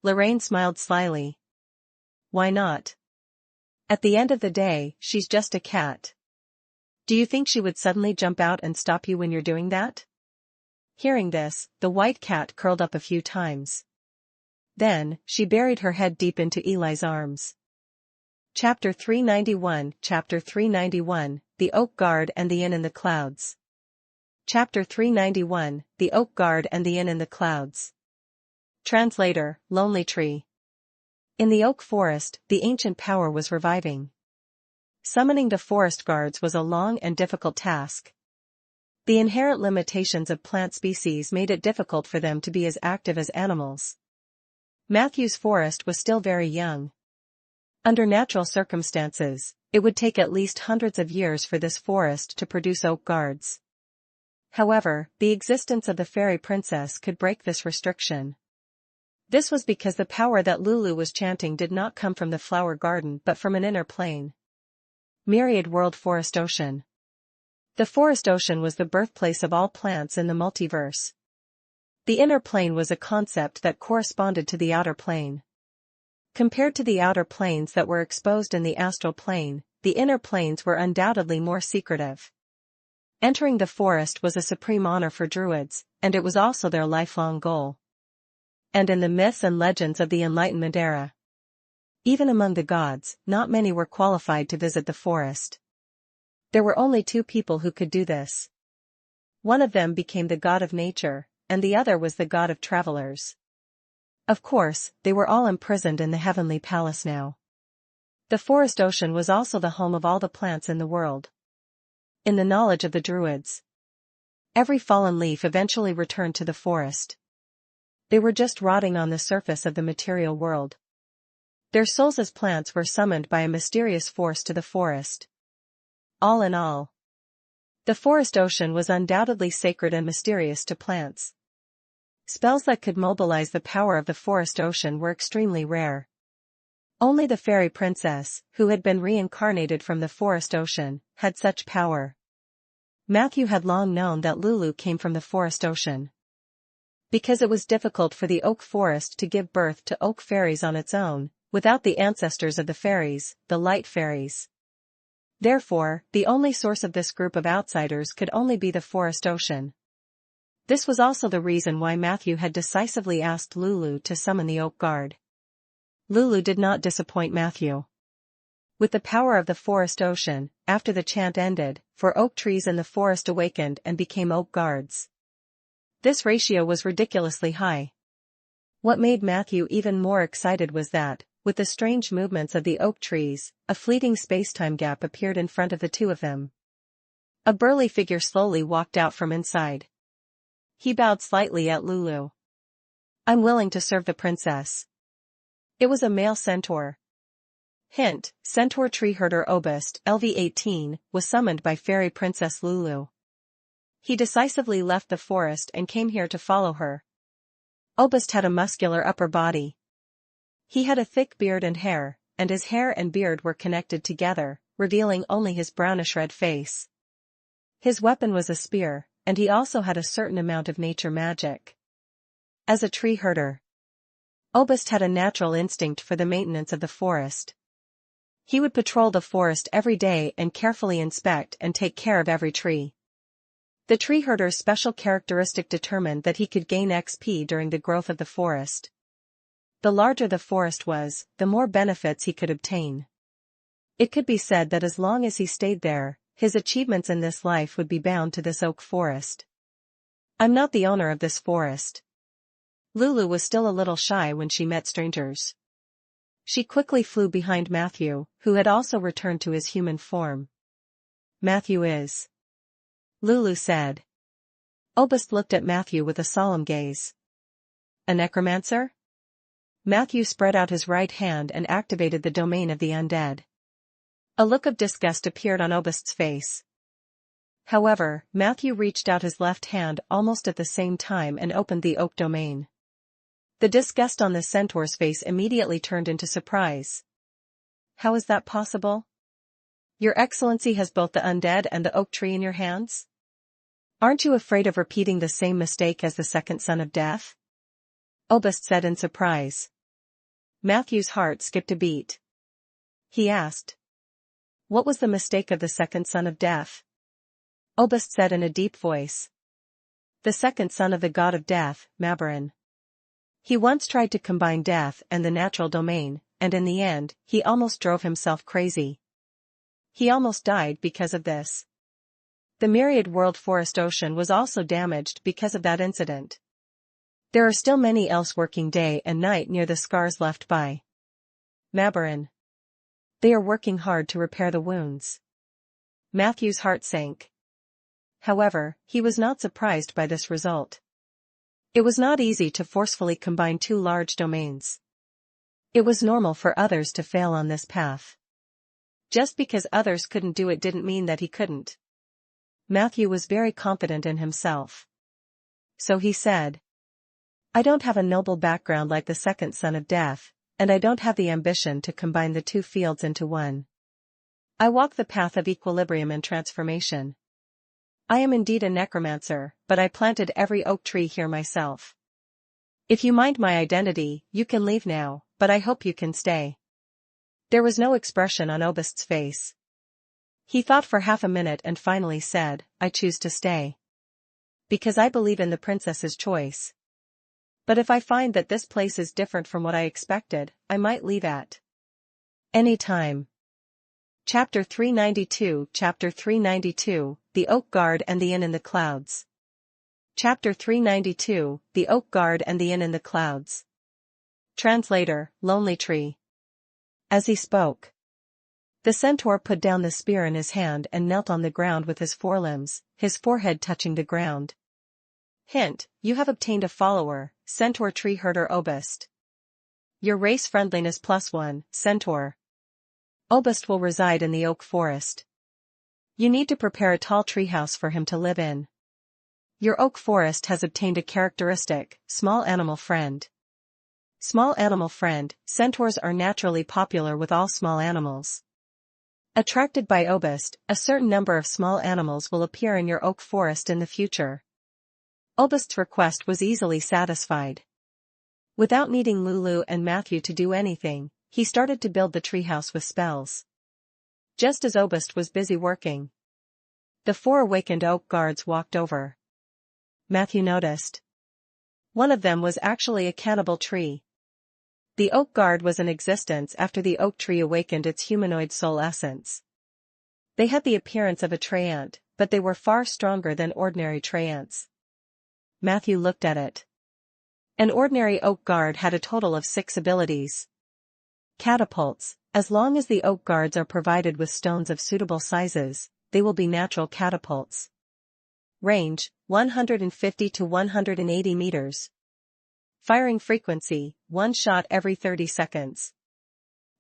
Lorraine smiled slyly. Why not? At the end of the day, she's just a cat. Do you think she would suddenly jump out and stop you when you're doing that? Hearing this, the white cat curled up a few times. Then, she buried her head deep into Eli's arms. Chapter 391 Chapter 391, The Oak Guard and the Inn in the Clouds. Chapter 391, The Oak Guard and the Inn in the Clouds. Translator, Lonely Tree. In the oak forest, the ancient power was reviving. Summoning the forest guards was a long and difficult task. The inherent limitations of plant species made it difficult for them to be as active as animals. Matthew's forest was still very young. Under natural circumstances, it would take at least hundreds of years for this forest to produce oak guards. However, the existence of the fairy princess could break this restriction. This was because the power that Lulu was chanting did not come from the flower garden but from an inner plane. Myriad World Forest Ocean. The forest ocean was the birthplace of all plants in the multiverse. The inner plane was a concept that corresponded to the outer plane. Compared to the outer planes that were exposed in the astral plane, the inner planes were undoubtedly more secretive. Entering the forest was a supreme honor for druids, and it was also their lifelong goal. And in the myths and legends of the Enlightenment era, even among the gods, not many were qualified to visit the forest. There were only two people who could do this. One of them became the god of nature, and the other was the god of travelers. Of course, they were all imprisoned in the heavenly palace now. The forest ocean was also the home of all the plants in the world. In the knowledge of the druids, every fallen leaf eventually returned to the forest. They were just rotting on the surface of the material world. Their souls as plants were summoned by a mysterious force to the forest. All in all, the forest ocean was undoubtedly sacred and mysterious to plants. Spells that could mobilize the power of the forest ocean were extremely rare. Only the fairy princess, who had been reincarnated from the forest ocean, had such power. Matthew had long known that Lulu came from the forest ocean. Because it was difficult for the oak forest to give birth to oak fairies on its own, without the ancestors of the fairies, the light fairies. Therefore, the only source of this group of outsiders could only be the forest ocean. This was also the reason why Matthew had decisively asked Lulu to summon the oak guard. Lulu did not disappoint Matthew. With the power of the forest ocean, after the chant ended, 4 oak trees in the forest awakened and became oak guards. This ratio was ridiculously high. What made Matthew even more excited was that, with the strange movements of the oak trees, a fleeting space-time gap appeared in front of the two of them. A burly figure slowly walked out from inside. He bowed slightly at Lulu. I'm willing to serve the princess. It was a male centaur. Hint, centaur tree herder Obist, LV-18, was summoned by fairy princess Lulu. He decisively left the forest and came here to follow her. Obist had a muscular upper body. He had a thick beard and his hair and beard were connected together, revealing only his brownish-red face. His weapon was a spear, and he also had a certain amount of nature magic. As a tree herder, Obist had a natural instinct for the maintenance of the forest. He would patrol the forest every day and carefully inspect and take care of every tree. The tree herder's special characteristic determined that he could gain XP during the growth of the forest. The larger the forest was, the more benefits he could obtain. It could be said that as long as he stayed there, his achievements in this life would be bound to this oak forest. I'm not the owner of this forest. Lulu was still a little shy when she met strangers. She quickly flew behind Matthew, who had also returned to his human form. Matthew is. Lulu said. Obist looked at Matthew with a solemn gaze. A necromancer? Matthew spread out his right hand and activated the domain of the undead. A look of disgust appeared on Obist's face. However, Matthew reached out his left hand almost at the same time and opened the oak domain. The disgust on the centaur's face immediately turned into surprise. How is that possible? Your Excellency has both the undead and the oak tree in your hands? Aren't you afraid of repeating the same mistake as the second son of death? Obist said in surprise. Matthew's heart skipped a beat. He asked. What was the mistake of the second son of death? Obist said in a deep voice. The second son of the god of death, Mabarin. He once tried to combine death and the natural domain, and in the end, he almost drove himself crazy. He almost died because of this. The myriad world forest ocean was also damaged because of that incident. There are still many elves working day and night near the scars left by Mabarin. They are working hard to repair the wounds. Matthew's heart sank. However, he was not surprised by this result. It was not easy to forcefully combine two large domains. It was normal for others to fail on this path. Just because others couldn't do it didn't mean that he couldn't. Matthew was very confident in himself. So he said, I don't have a noble background like the second son of death, and I don't have the ambition to combine the two fields into one. I walk the path of equilibrium and transformation. I am indeed a necromancer, but I planted every oak tree here myself. If you mind my identity, you can leave now, but I hope you can stay. There was no expression on Obist's face. He thought for half a minute and finally said, I choose to stay. Because I believe in the princess's choice. But if I find that this place is different from what I expected, I might leave at any time. Chapter 392 Chapter 392, The Oak Guard and the Inn in the Clouds. Chapter 392, The Oak Guard and the Inn in the Clouds. Translator, Lonely Tree. As he spoke, the centaur put down the spear in his hand and knelt on the ground with his forelimbs, his forehead touching the ground. Hint, you have obtained a follower, Centaur Tree Herder Obist. Your race friendliness +1, Centaur. Obist will reside in the oak forest. You need to prepare a tall treehouse for him to live in. Your oak forest has obtained a characteristic, small animal friend. Small animal friend, centaurs are naturally popular with all small animals. Attracted by Obist, a certain number of small animals will appear in your oak forest in the future. Obist's request was easily satisfied. Without needing Lulu and Matthew to do anything, he started to build the treehouse with spells. Just as Obist was busy working, the 4 awakened oak guards walked over. Matthew noticed. One of them was actually a cannibal tree. The oak guard was in existence after the oak tree awakened its humanoid soul essence. They had the appearance of a treant, but they were far stronger than ordinary treants. Matthew looked at it. An ordinary oak guard had a total of 6 abilities. Catapults, as long as the oak guards are provided with stones of suitable sizes, they will be natural catapults. Range, 150 to 180 meters. Firing frequency, 1 shot every 30 seconds.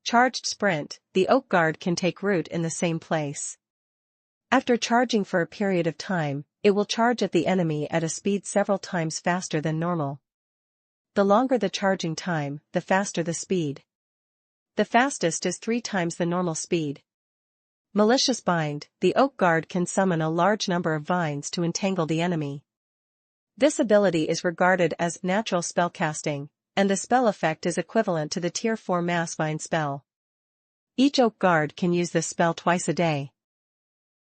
Charged sprint, the oak guard can take root in the same place. After charging for a period of time, it will charge at the enemy at a speed several times faster than normal. The longer the charging time, the faster the speed. The fastest is 3 times the normal speed. Malicious bind, the oak guard can summon a large number of vines to entangle the enemy. This ability is regarded as natural spellcasting, and the spell effect is equivalent to the Tier 4 mass vine spell. Each oak guard can use this spell twice a day.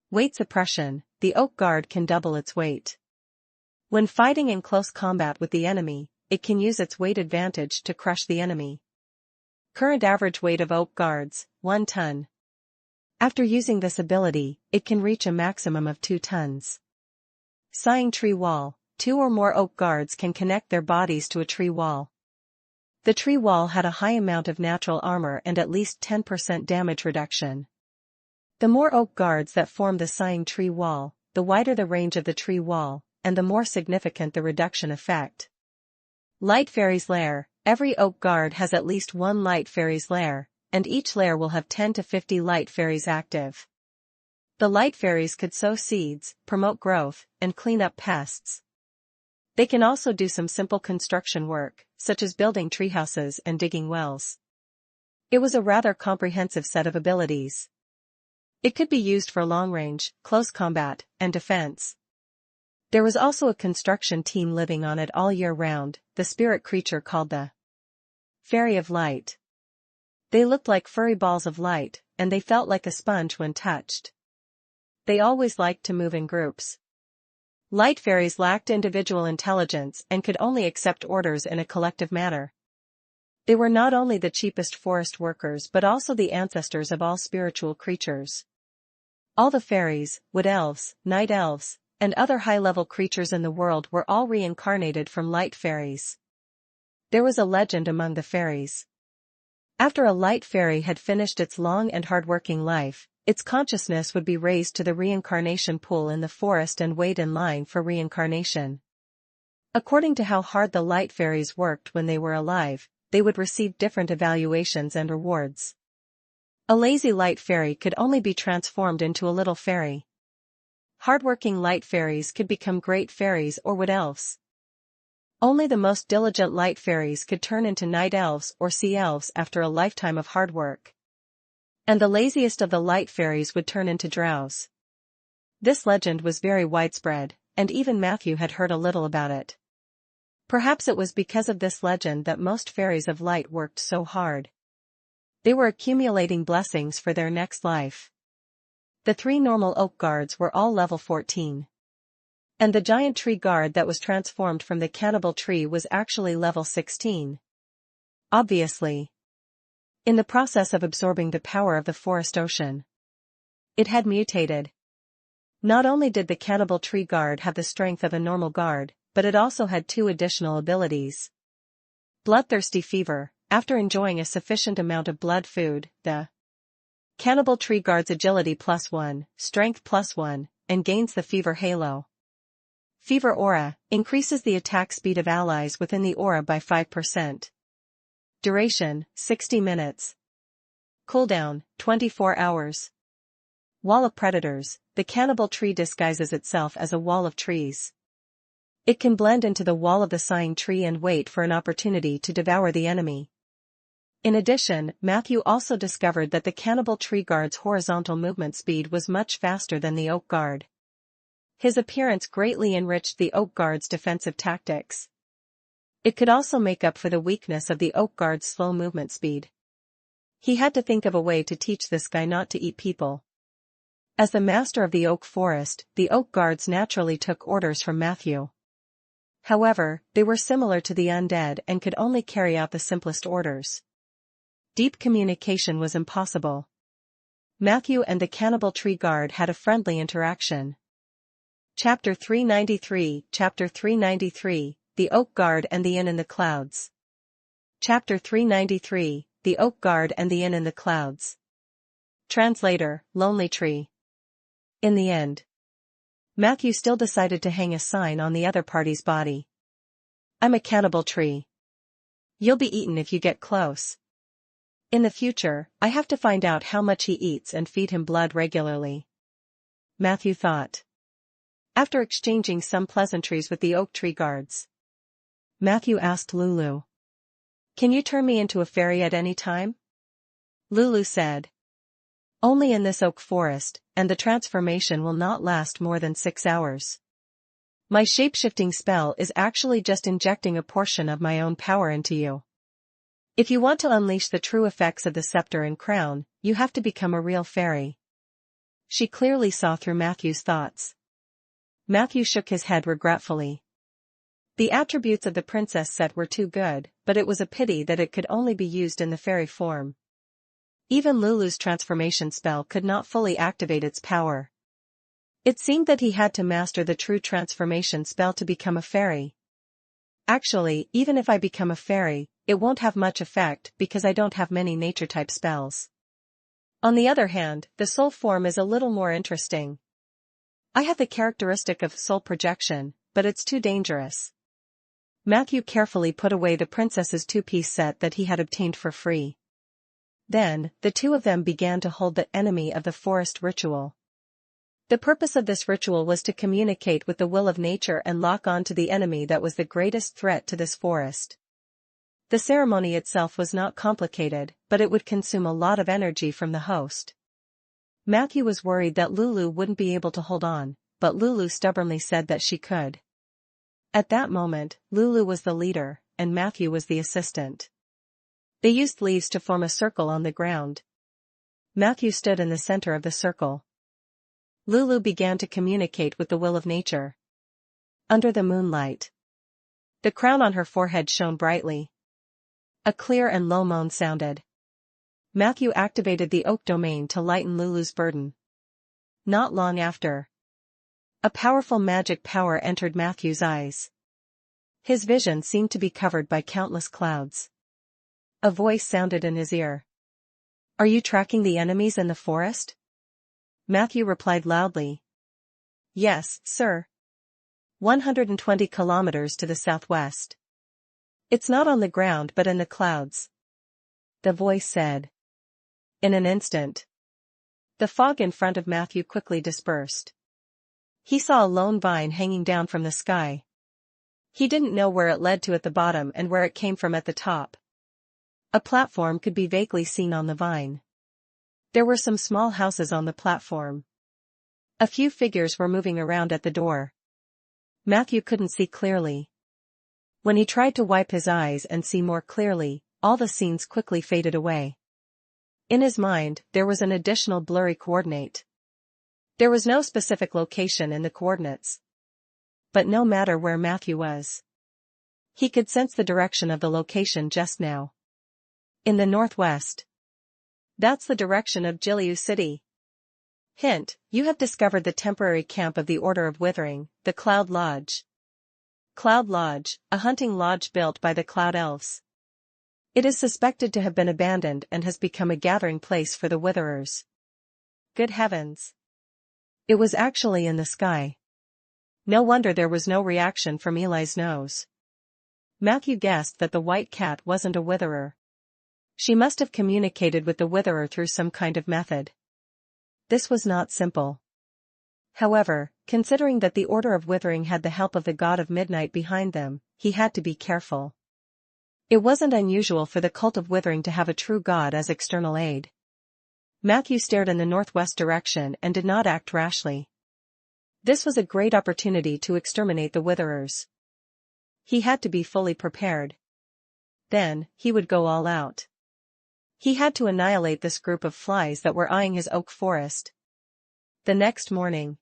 Weight suppression, the oak guard can double its weight. When fighting in close combat with the enemy, it can use its weight advantage to crush the enemy. Current average weight of oak guards, 1 ton. After using this ability, it can reach a maximum of 2 tons. Sighing tree wall, 2 or more oak guards can connect their bodies to a tree wall. The tree wall had a high amount of natural armor and at least 10% damage reduction. The more oak guards that form the sighing tree wall, the wider the range of the tree wall, and the more significant the reduction effect. Light Fairy's Lair, every oak guard has at least 1 Light Fairy's Lair, and each lair will have 10 to 50 Light Fairies active. The light fairies could sow seeds, promote growth, and clean up pests. They can also do some simple construction work, such as building treehouses and digging wells. It was a rather comprehensive set of abilities. It could be used for long-range, close combat, and defense. There was also a construction team living on it all year round, the spirit creature called the Fairy of Light. They looked like furry balls of light, and they felt like a sponge when touched. They always liked to move in groups. Light fairies lacked individual intelligence and could only accept orders in a collective manner. They were not only the cheapest forest workers but also the ancestors of all spiritual creatures. All the fairies, wood elves, night elves, and other high-level creatures in the world were all reincarnated from light fairies. There was a legend among the fairies. After a light fairy had finished its long and hard-working life, its consciousness would be raised to the reincarnation pool in the forest and wait in line for reincarnation. According to how hard the light fairies worked when they were alive, they would receive different evaluations and rewards. A lazy light fairy could only be transformed into a little fairy. Hardworking light fairies could become great fairies or wood elves. Only the most diligent light fairies could turn into night elves or sea elves after a lifetime of hard work. And the laziest of the light fairies would turn into drows. This legend was very widespread, and even Matthew had heard a little about it. Perhaps it was because of this legend that most fairies of light worked so hard. They were accumulating blessings for their next life. The 3 normal oak guards were all level 14. And the giant tree guard that was transformed from the cannibal tree was actually level 16. Obviously. In the process of absorbing the power of the forest ocean, it had mutated. Not only did the cannibal tree guard have the strength of a normal guard, but it also had 2 additional abilities. Bloodthirsty fever. After enjoying a sufficient amount of blood food, the cannibal tree guard's agility +1, strength +1, and gains the fever halo. Fever aura increases the attack speed of allies within the aura by 5%. Duration, 60 minutes. Cooldown, 24 hours. Wall of predators. The cannibal tree disguises itself as a wall of trees. It can blend into the wall of the sighing tree and wait for an opportunity to devour the enemy. In addition, Matthew also discovered that the cannibal tree guard's horizontal movement speed was much faster than the oak guard. His appearance greatly enriched the oak guard's defensive tactics. It could also make up for the weakness of the oak guard's slow movement speed. He had to think of a way to teach this guy not to eat people. As the master of the oak forest, the oak guards naturally took orders from Matthew. However, they were similar to the undead and could only carry out the simplest orders. Deep communication was impossible. Matthew and the cannibal tree guard had a friendly interaction. Chapter 393, Chapter 393, The Oak Guard and the Inn in the Clouds. Chapter 393, The Oak Guard and the Inn in the Clouds. Translator, Lonely Tree. In the end, Matthew still decided to hang a sign on the other party's body. I'm a cannibal tree. You'll be eaten if you get close. In the future, I have to find out how much he eats and feed him blood regularly. Matthew thought. After exchanging some pleasantries with the oak tree guards, Matthew asked Lulu. Can you turn me into a fairy at any time? Lulu said. Only in this oak forest, and the transformation will not last more than 6 hours. My shape-shifting spell is actually just injecting a portion of my own power into you. If you want to unleash the true effects of the scepter and crown, you have to become a real fairy. She clearly saw through Matthew's thoughts. Matthew shook his head regretfully. The attributes of the princess set were too good, but it was a pity that it could only be used in the fairy form. Even Lulu's transformation spell could not fully activate its power. It seemed that he had to master the true transformation spell to become a fairy. Actually, even if I become a fairy, it won't have much effect because I don't have many nature-type spells. On the other hand, the soul form is a little more interesting. I have the characteristic of soul projection, but it's too dangerous. Matthew carefully put away the princess's 2-piece set that he had obtained for free. Then, the two of them began to hold the enemy of the forest ritual. The purpose of this ritual was to communicate with the will of nature and lock on to the enemy that was the greatest threat to this forest. The ceremony itself was not complicated, but it would consume a lot of energy from the host. Matthew was worried that Lulu wouldn't be able to hold on, but Lulu stubbornly said that she could. At that moment, Lulu was the leader, and Matthew was the assistant. They used leaves to form a circle on the ground. Matthew stood in the center of the circle. Lulu began to communicate with the will of nature. Under the moonlight, the crown on her forehead shone brightly. A clear and low moan sounded. Matthew activated the oak domain to lighten Lulu's burden. Not long after, a powerful magic power entered Matthew's eyes. His vision seemed to be covered by countless clouds. A voice sounded in his ear. "Are you tracking the enemies in the forest?" Matthew replied loudly. "Yes, sir. 120 kilometers to the southwest. It's not on the ground but in the clouds," the voice said. In an instant, the fog in front of Matthew quickly dispersed. He saw a lone vine hanging down from the sky. He didn't know where it led to at the bottom and where it came from at the top. A platform could be vaguely seen on the vine. There were some small houses on the platform. A few figures were moving around at the door. Matthew couldn't see clearly. When he tried to wipe his eyes and see more clearly, all the scenes quickly faded away. In his mind, there was an additional blurry coordinate. There was no specific location in the coordinates. But no matter where Matthew was, he could sense the direction of the location just now. In the northwest. That's the direction of Jiliu City. Hint, you have discovered the temporary camp of the Order of Withering, the Cloud Lodge. Cloud Lodge, a hunting lodge built by the Cloud Elves. It is suspected to have been abandoned and has become a gathering place for the Witherers. Good heavens. It was actually in the sky. No wonder there was no reaction from Eli's nose. Matthew guessed that the white cat wasn't a Witherer. She must have communicated with the Witherer through some kind of method. This was not simple. However, considering that the Order of Withering had the help of the God of Midnight behind them, he had to be careful. It wasn't unusual for the cult of Withering to have a true god as external aid. Matthew stared in the northwest direction and did not act rashly. This was a great opportunity to exterminate the Witherers. He had to be fully prepared. Then, he would go all out. He had to annihilate this group of flies that were eyeing his oak forest. The next morning,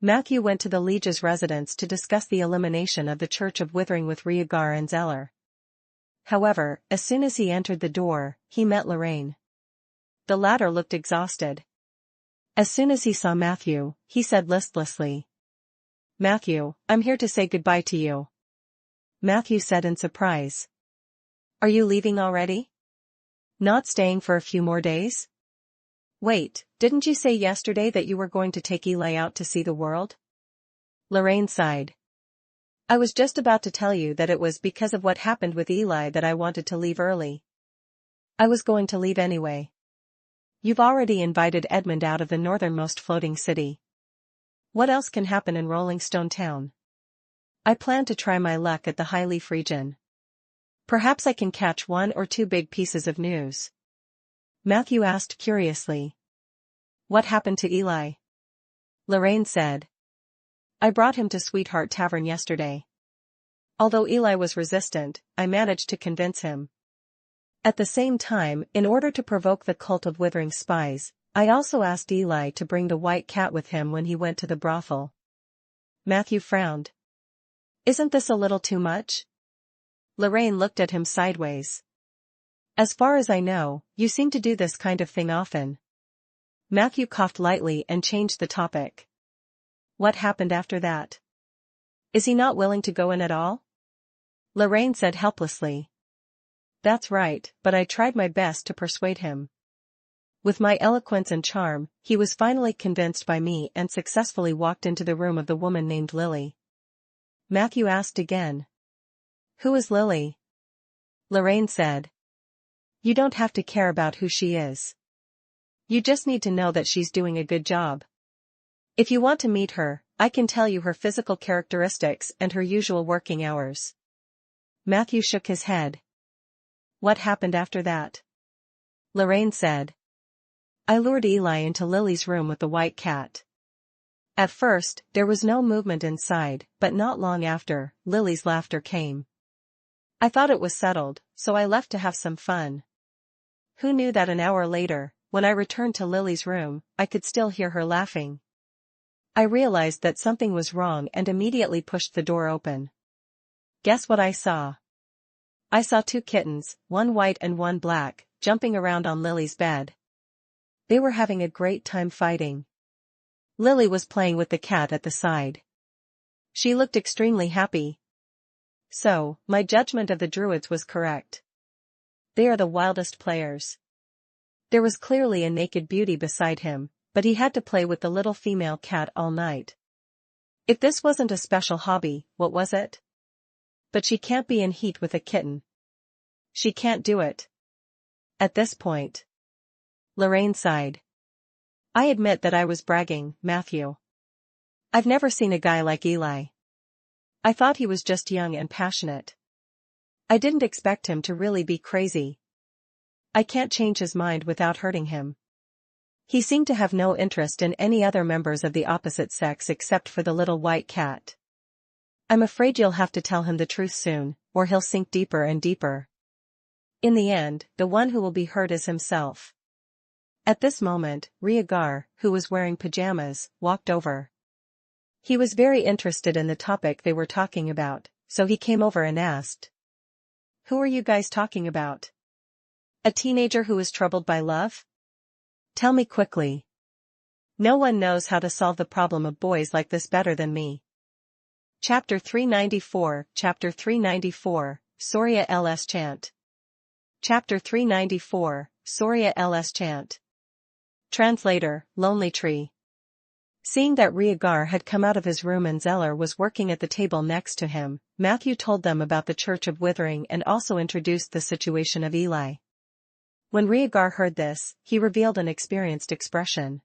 Matthew went to the Liege's residence to discuss the elimination of the Church of Withering with Rhaegar and Zeller. However, as soon as he entered the door, he met Lorraine. The latter looked exhausted. As soon as he saw Matthew, he said listlessly, "Matthew, I'm here to say goodbye to you." Matthew said in surprise, "Are you leaving already? Not staying for a few more days?" "Wait, didn't you say yesterday that you were going to take Eli out to see the world?" Lorraine sighed. "I was just about to tell you that it was because of what happened with Eli that I wanted to leave early. I was going to leave anyway. You've already invited Edmund out of the northernmost floating city. What else can happen in Rolling Stone Town? I plan to try my luck at the High Leaf region. Perhaps I can catch 1 or 2 big pieces of news." Matthew asked curiously. "What happened to Eli?" Lorraine said, "I brought him to Sweetheart Tavern yesterday. Although Eli was resistant, I managed to convince him. At the same time, in order to provoke the cult of Withering spies, I also asked Eli to bring the white cat with him when he went to the brothel." Matthew frowned. "Isn't this a little too much?" Lorraine looked at him sideways. "As far as I know, you seem to do this kind of thing often." Matthew coughed lightly and changed the topic. "What happened after that? Is he not willing to go in at all?" Lorraine said helplessly. "That's right, but I tried my best to persuade him. With my eloquence and charm, he was finally convinced by me and successfully walked into the room of the woman named Lily." Matthew asked again. "Who is Lily?" Lorraine said. "You don't have to care about who she is. You just need to know that she's doing a good job. If you want to meet her, I can tell you her physical characteristics and her usual working hours. Matthew shook his head. What happened after that? Lorraine said. I lured Eli into Lily's room with the white cat. At first, there was no movement inside, but not long after, Lily's laughter came. I thought it was settled, so I left to have some fun. Who knew that an hour later, when I returned to Lily's room, I could still hear her laughing. I realized that something was wrong and immediately pushed the door open. Guess what I saw? I saw two kittens, one white and one black, jumping around on Lily's bed. They were having a great time fighting. Lily was playing with the cat at the side. She looked extremely happy. So, my judgment of the druids was correct. They are the wildest players. There was clearly a naked beauty beside him, but he had to play with the little female cat all night. If this wasn't a special hobby, what was it? But she can't be in heat with a kitten. She can't do it. At this point. Lorraine sighed. I admit that I was bragging, Matthew. I've never seen a guy like Eli. I thought he was just young and passionate. I didn't expect him to really be crazy. I can't change his mind without hurting him. He seemed to have no interest in any other members of the opposite sex except for the little white cat. I'm afraid you'll have to tell him the truth soon, or he'll sink deeper and deeper. In the end, the one who will be hurt is himself. At this moment, Rhaegar, who was wearing pajamas, walked over. He was very interested in the topic they were talking about, so he came over and asked. Who are you guys talking about? A teenager who is troubled by love? Tell me quickly. No one knows how to solve the problem of boys like this better than me. Chapter 394, Chapter 394, Soria LS Chant. Chapter 394, Soria LS Chant. Translator, Lonely Tree. Seeing that Rhaegar had come out of his room and Zeller was working at the table next to him, Matthew told them about the Church of Withering and also introduced the situation of Eli. When Rhaegar heard this, he revealed an experienced expression.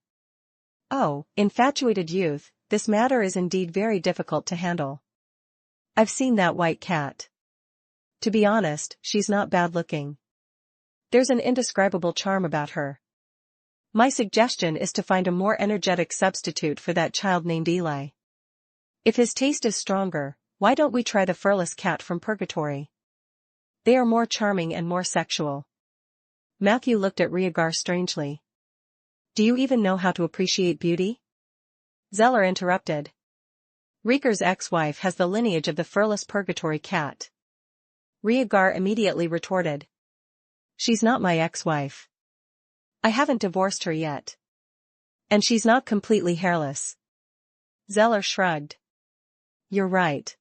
Oh, infatuated youth, this matter is indeed very difficult to handle. I've seen that white cat. To be honest, she's not bad looking. There's an indescribable charm about her. My suggestion is to find a more energetic substitute for that child named Eli. If his taste is stronger, why don't we try the furless cat from Purgatory? They are more charming and more sexual. Matthew looked at Rhaegar strangely. Do you even know how to appreciate beauty? Zeller interrupted. Rhaegar's ex-wife has the lineage of the furless Purgatory cat. Rhaegar immediately retorted. She's not my ex-wife. I haven't divorced her yet. And she's not completely hairless. Zeller shrugged. You're right.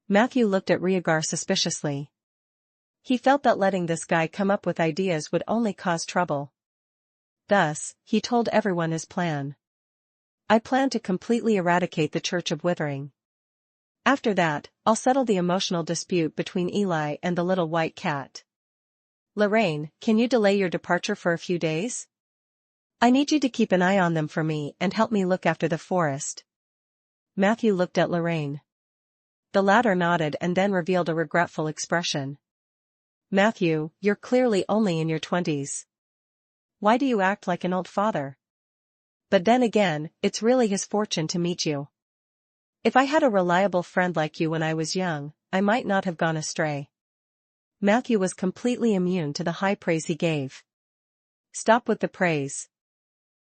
Matthew looked at Rhaegar suspiciously. He felt that letting this guy come up with ideas would only cause trouble. Thus, he told everyone his plan. I plan to completely eradicate the Church of Withering. After that, I'll settle the emotional dispute between Eli and the little white cat. Lorraine, can you delay your departure for a few days? I need you to keep an eye on them for me and help me look after the forest. Matthew looked at Lorraine. The latter nodded and then revealed a regretful expression. Matthew, you're clearly only in your 20s. Why do you act like an old father? But then again, it's really his fortune to meet you. If I had a reliable friend like you when I was young, I might not have gone astray. Matthew was completely immune to the high praise he gave. Stop with the praise.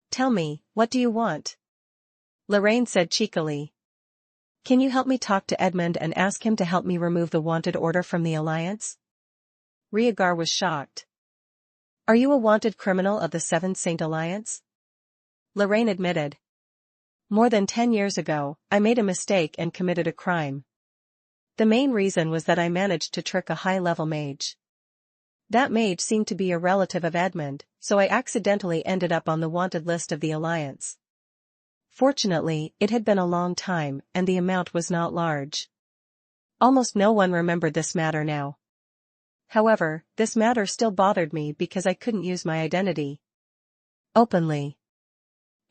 Tell me, what do you want? Lorraine said cheekily. Can you help me talk to Edmund and ask him to help me remove the wanted order from the Alliance? Rhaegar was shocked. Are you a wanted criminal of the Seventh Saint Alliance? Lorraine admitted. More than 10 years ago, I made a mistake and committed a crime. The main reason was that I managed to trick a high-level mage. That mage seemed to be a relative of Edmund, so I accidentally ended up on the wanted list of the Alliance. Fortunately, it had been a long time, and the amount was not large. Almost no one remembered this matter now. However, this matter still bothered me because I couldn't use my identity openly.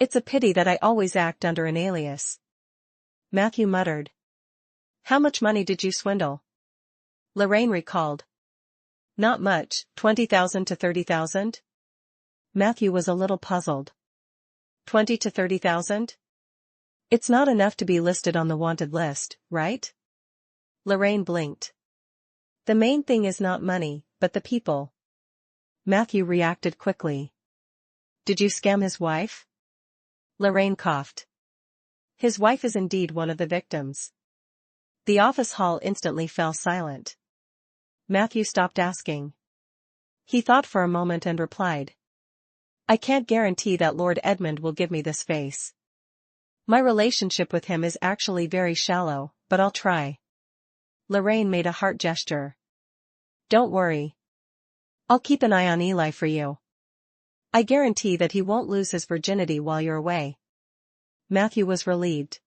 It's a pity that I always act under an alias. Matthew muttered. How much money did you swindle? Lorraine recalled. Not much, 20,000 to 30,000? Matthew was a little puzzled. 20 to 30,000? It's not enough to be listed on the wanted list, right? Lorraine blinked. The main thing is not money, but the people. Matthew reacted quickly. Did you scam his wife? Lorraine coughed. His wife is indeed one of the victims. The office hall instantly fell silent. Matthew stopped asking. He thought for a moment and replied. I can't guarantee that Lord Edmund will give me this face. My relationship with him is actually very shallow, but I'll try. Lorraine made a heart gesture. Don't worry. I'll keep an eye on Eli for you. I guarantee that he won't lose his virginity while you're away. Matthew was relieved.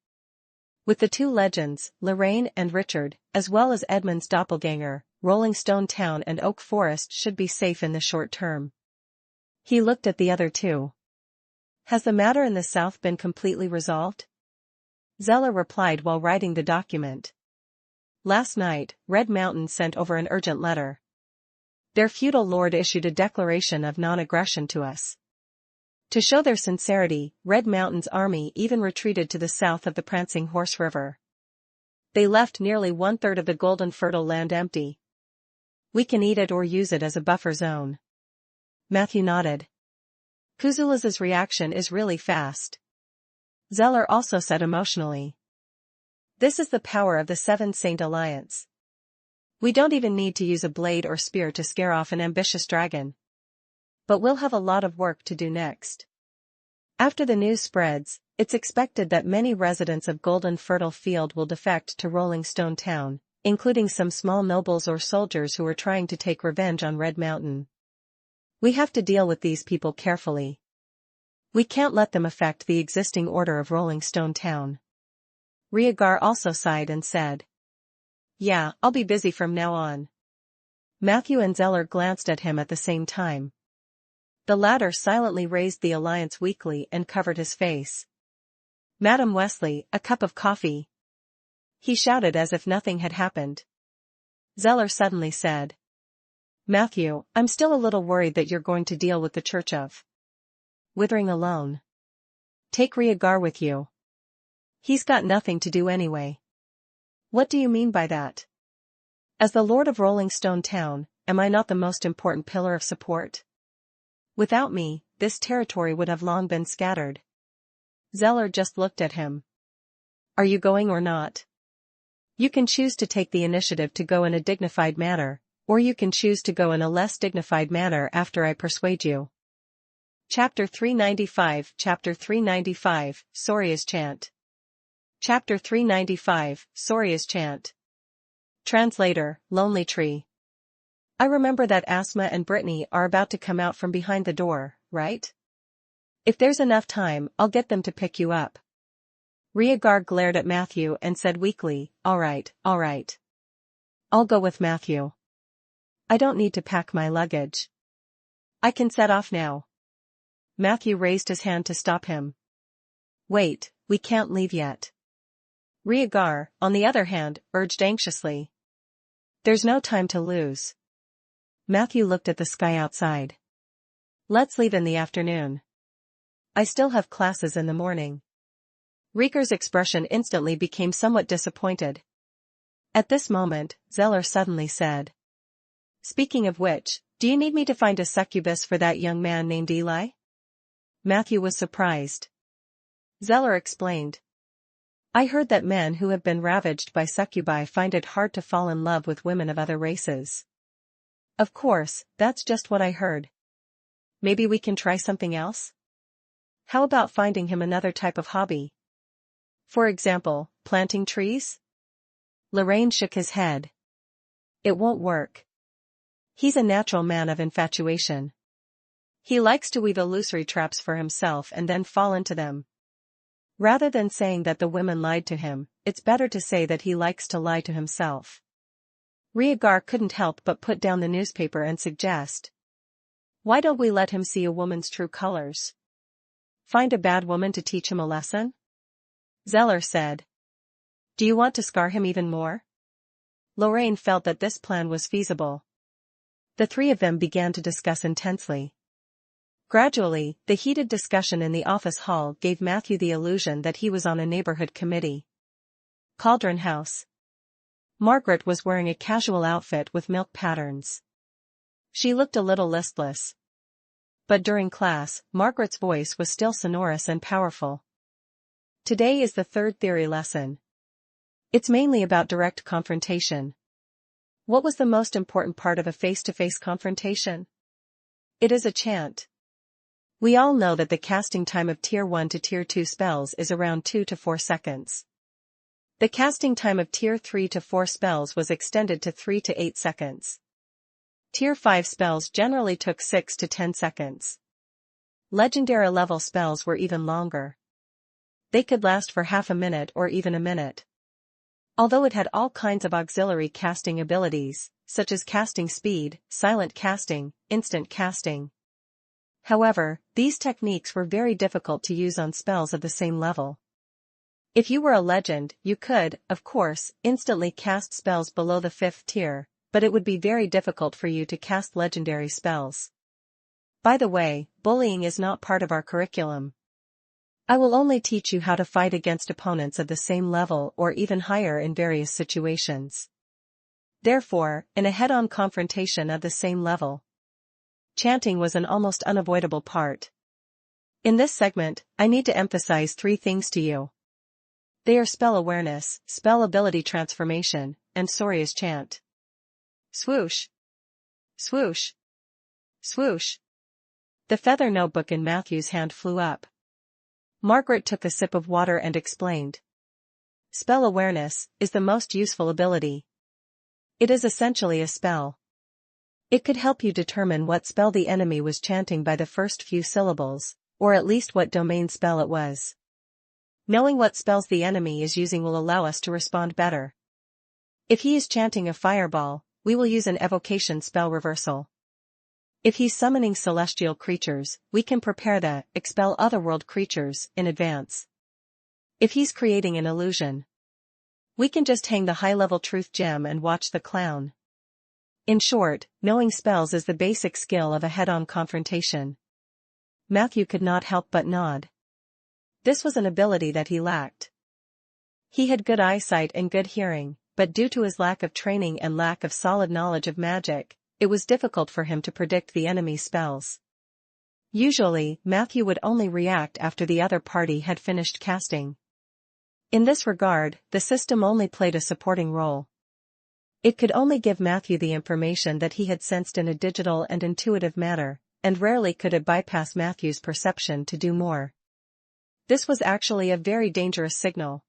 With the two legends, Lorraine and Richard, as well as Edmund's doppelganger, Rolling Stone Town and Oak Forest should be safe in the short term. He looked at the other two. Has the matter in the south been completely resolved? Zeller replied while writing the document. Last night, Red Mountain sent over an urgent letter. Their feudal lord issued a declaration of non-aggression to us. To show their sincerity, Red Mountain's army even retreated to the south of the Prancing Horse River. They left nearly one-third of the golden fertile land empty. We can eat it or use it as a buffer zone. Matthew nodded. Kuzula's reaction is really fast. Zeller also said emotionally. This is the power of the Seven Saint Alliance. We don't even need to use a blade or spear to scare off an ambitious dragon. But we'll have a lot of work to do next. After the news spreads, it's expected that many residents of Golden Fertile Field will defect to Rolling Stone Town, including some small nobles or soldiers who are trying to take revenge on Red Mountain. We have to deal with these people carefully. We can't let them affect the existing order of Rolling Stone Town. Rhaegar also sighed and said. Yeah, I'll be busy from now on. Matthew and Zeller glanced at him at the same time. The latter silently raised the alliance weakly and covered his face. Madam Wesley, a cup of coffee. He shouted as if nothing had happened. Zeller suddenly said. Matthew, I'm still a little worried that you're going to deal with the Church of Withering alone. Take Rhaegar with you. He's got nothing to do anyway. What do you mean by that? As the Lord of Rolling Stone Town, am I not the most important pillar of support? Without me, this territory would have long been scattered. Zeller just looked at him. Are you going or not? You can choose to take the initiative to go in a dignified manner, or you can choose to go in a less dignified manner after I persuade you. Chapter 395 Chapter 395, Soria's Chant. Chapter 395, Soria's Chant. Translator, Lonely Tree. I remember that Asma and Brittany are about to come out from behind the door, right? If there's enough time, I'll get them to pick you up. Rhaegar glared at Matthew and said weakly, all right. I'll go with Matthew. I don't need to pack my luggage. I can set off now. Matthew raised his hand to stop him. Wait, we can't leave yet. Rhaegar, on the other hand, urged anxiously. There's no time to lose. Matthew looked at the sky outside. Let's leave in the afternoon. I still have classes in the morning. Rhaegar's expression instantly became somewhat disappointed. At this moment, Zeller suddenly said. Speaking of which, do you need me to find a succubus for that young man named Eli? Matthew was surprised. Zeller explained. I heard that men who have been ravaged by succubi find it hard to fall in love with women of other races. Of course, that's just what I heard. Maybe we can try something else? How about finding him another type of hobby? For example, planting trees? Lorraine shook his head. It won't work. He's a natural man of infatuation. He likes to weave illusory traps for himself and then fall into them. Rather than saying that the women lied to him, it's better to say that he likes to lie to himself. Rhaegar couldn't help but put down the newspaper and suggest. Why don't we let him see a woman's true colors? Find a bad woman to teach him a lesson? Zeller said. Do you want to scar him even more? Lorraine felt that this plan was feasible. The three of them began to discuss intensely. Gradually, the heated discussion in the office hall gave Matthew the illusion that he was on a neighborhood committee. Cauldron House. Margaret was wearing a casual outfit with milk patterns. She looked a little listless. But during class, Margaret's voice was still sonorous and powerful. Today is the third theory lesson. It's mainly about direct confrontation. What was the most important part of a face-to-face confrontation? It is a chant. We all know that the casting time of Tier 1 to Tier 2 spells is around 2 to 4 seconds. The casting time of Tier 3 to 4 spells was extended to 3 to 8 seconds. Tier 5 spells generally took 6 to 10 seconds. Legendary level spells were even longer. They could last for half a minute or even a minute. Although it had all kinds of auxiliary casting abilities, such as casting speed, silent casting, instant casting. However, these techniques were very difficult to use on spells of the same level. If you were a legend, you could, of course, instantly cast spells below the 5th tier, but it would be very difficult for you to cast legendary spells. By the way, bullying is not part of our curriculum. I will only teach you how to fight against opponents of the same level or even higher in various situations. Therefore, in a head-on confrontation of the same level, chanting was an almost unavoidable part. In this segment, I need to emphasize 3 things to you. They are spell awareness, spell ability transformation, and Soria's chant. Swoosh. Swoosh. Swoosh. The feather notebook in Matthew's hand flew up. Margaret took a sip of water and explained. Spell awareness is the most useful ability. It is essentially a spell. It could help you determine what spell the enemy was chanting by the first few syllables, or at least what domain spell it was. Knowing what spells the enemy is using will allow us to respond better. If he is chanting a fireball, we will use an evocation spell reversal. If he's summoning celestial creatures, we can prepare the expel otherworld creatures in advance. If he's creating an illusion, we can just hang the high-level truth gem and watch the clown. In short, knowing spells is the basic skill of a head-on confrontation. Matthew could not help but nod. This was an ability that he lacked. He had good eyesight and good hearing, but due to his lack of training and lack of solid knowledge of magic, it was difficult for him to predict the enemy's spells. Usually, Matthew would only react after the other party had finished casting. In this regard, the system only played a supporting role. It could only give Matthew the information that he had sensed in a digital and intuitive manner, and rarely could it bypass Matthew's perception to do more. This was actually a very dangerous signal.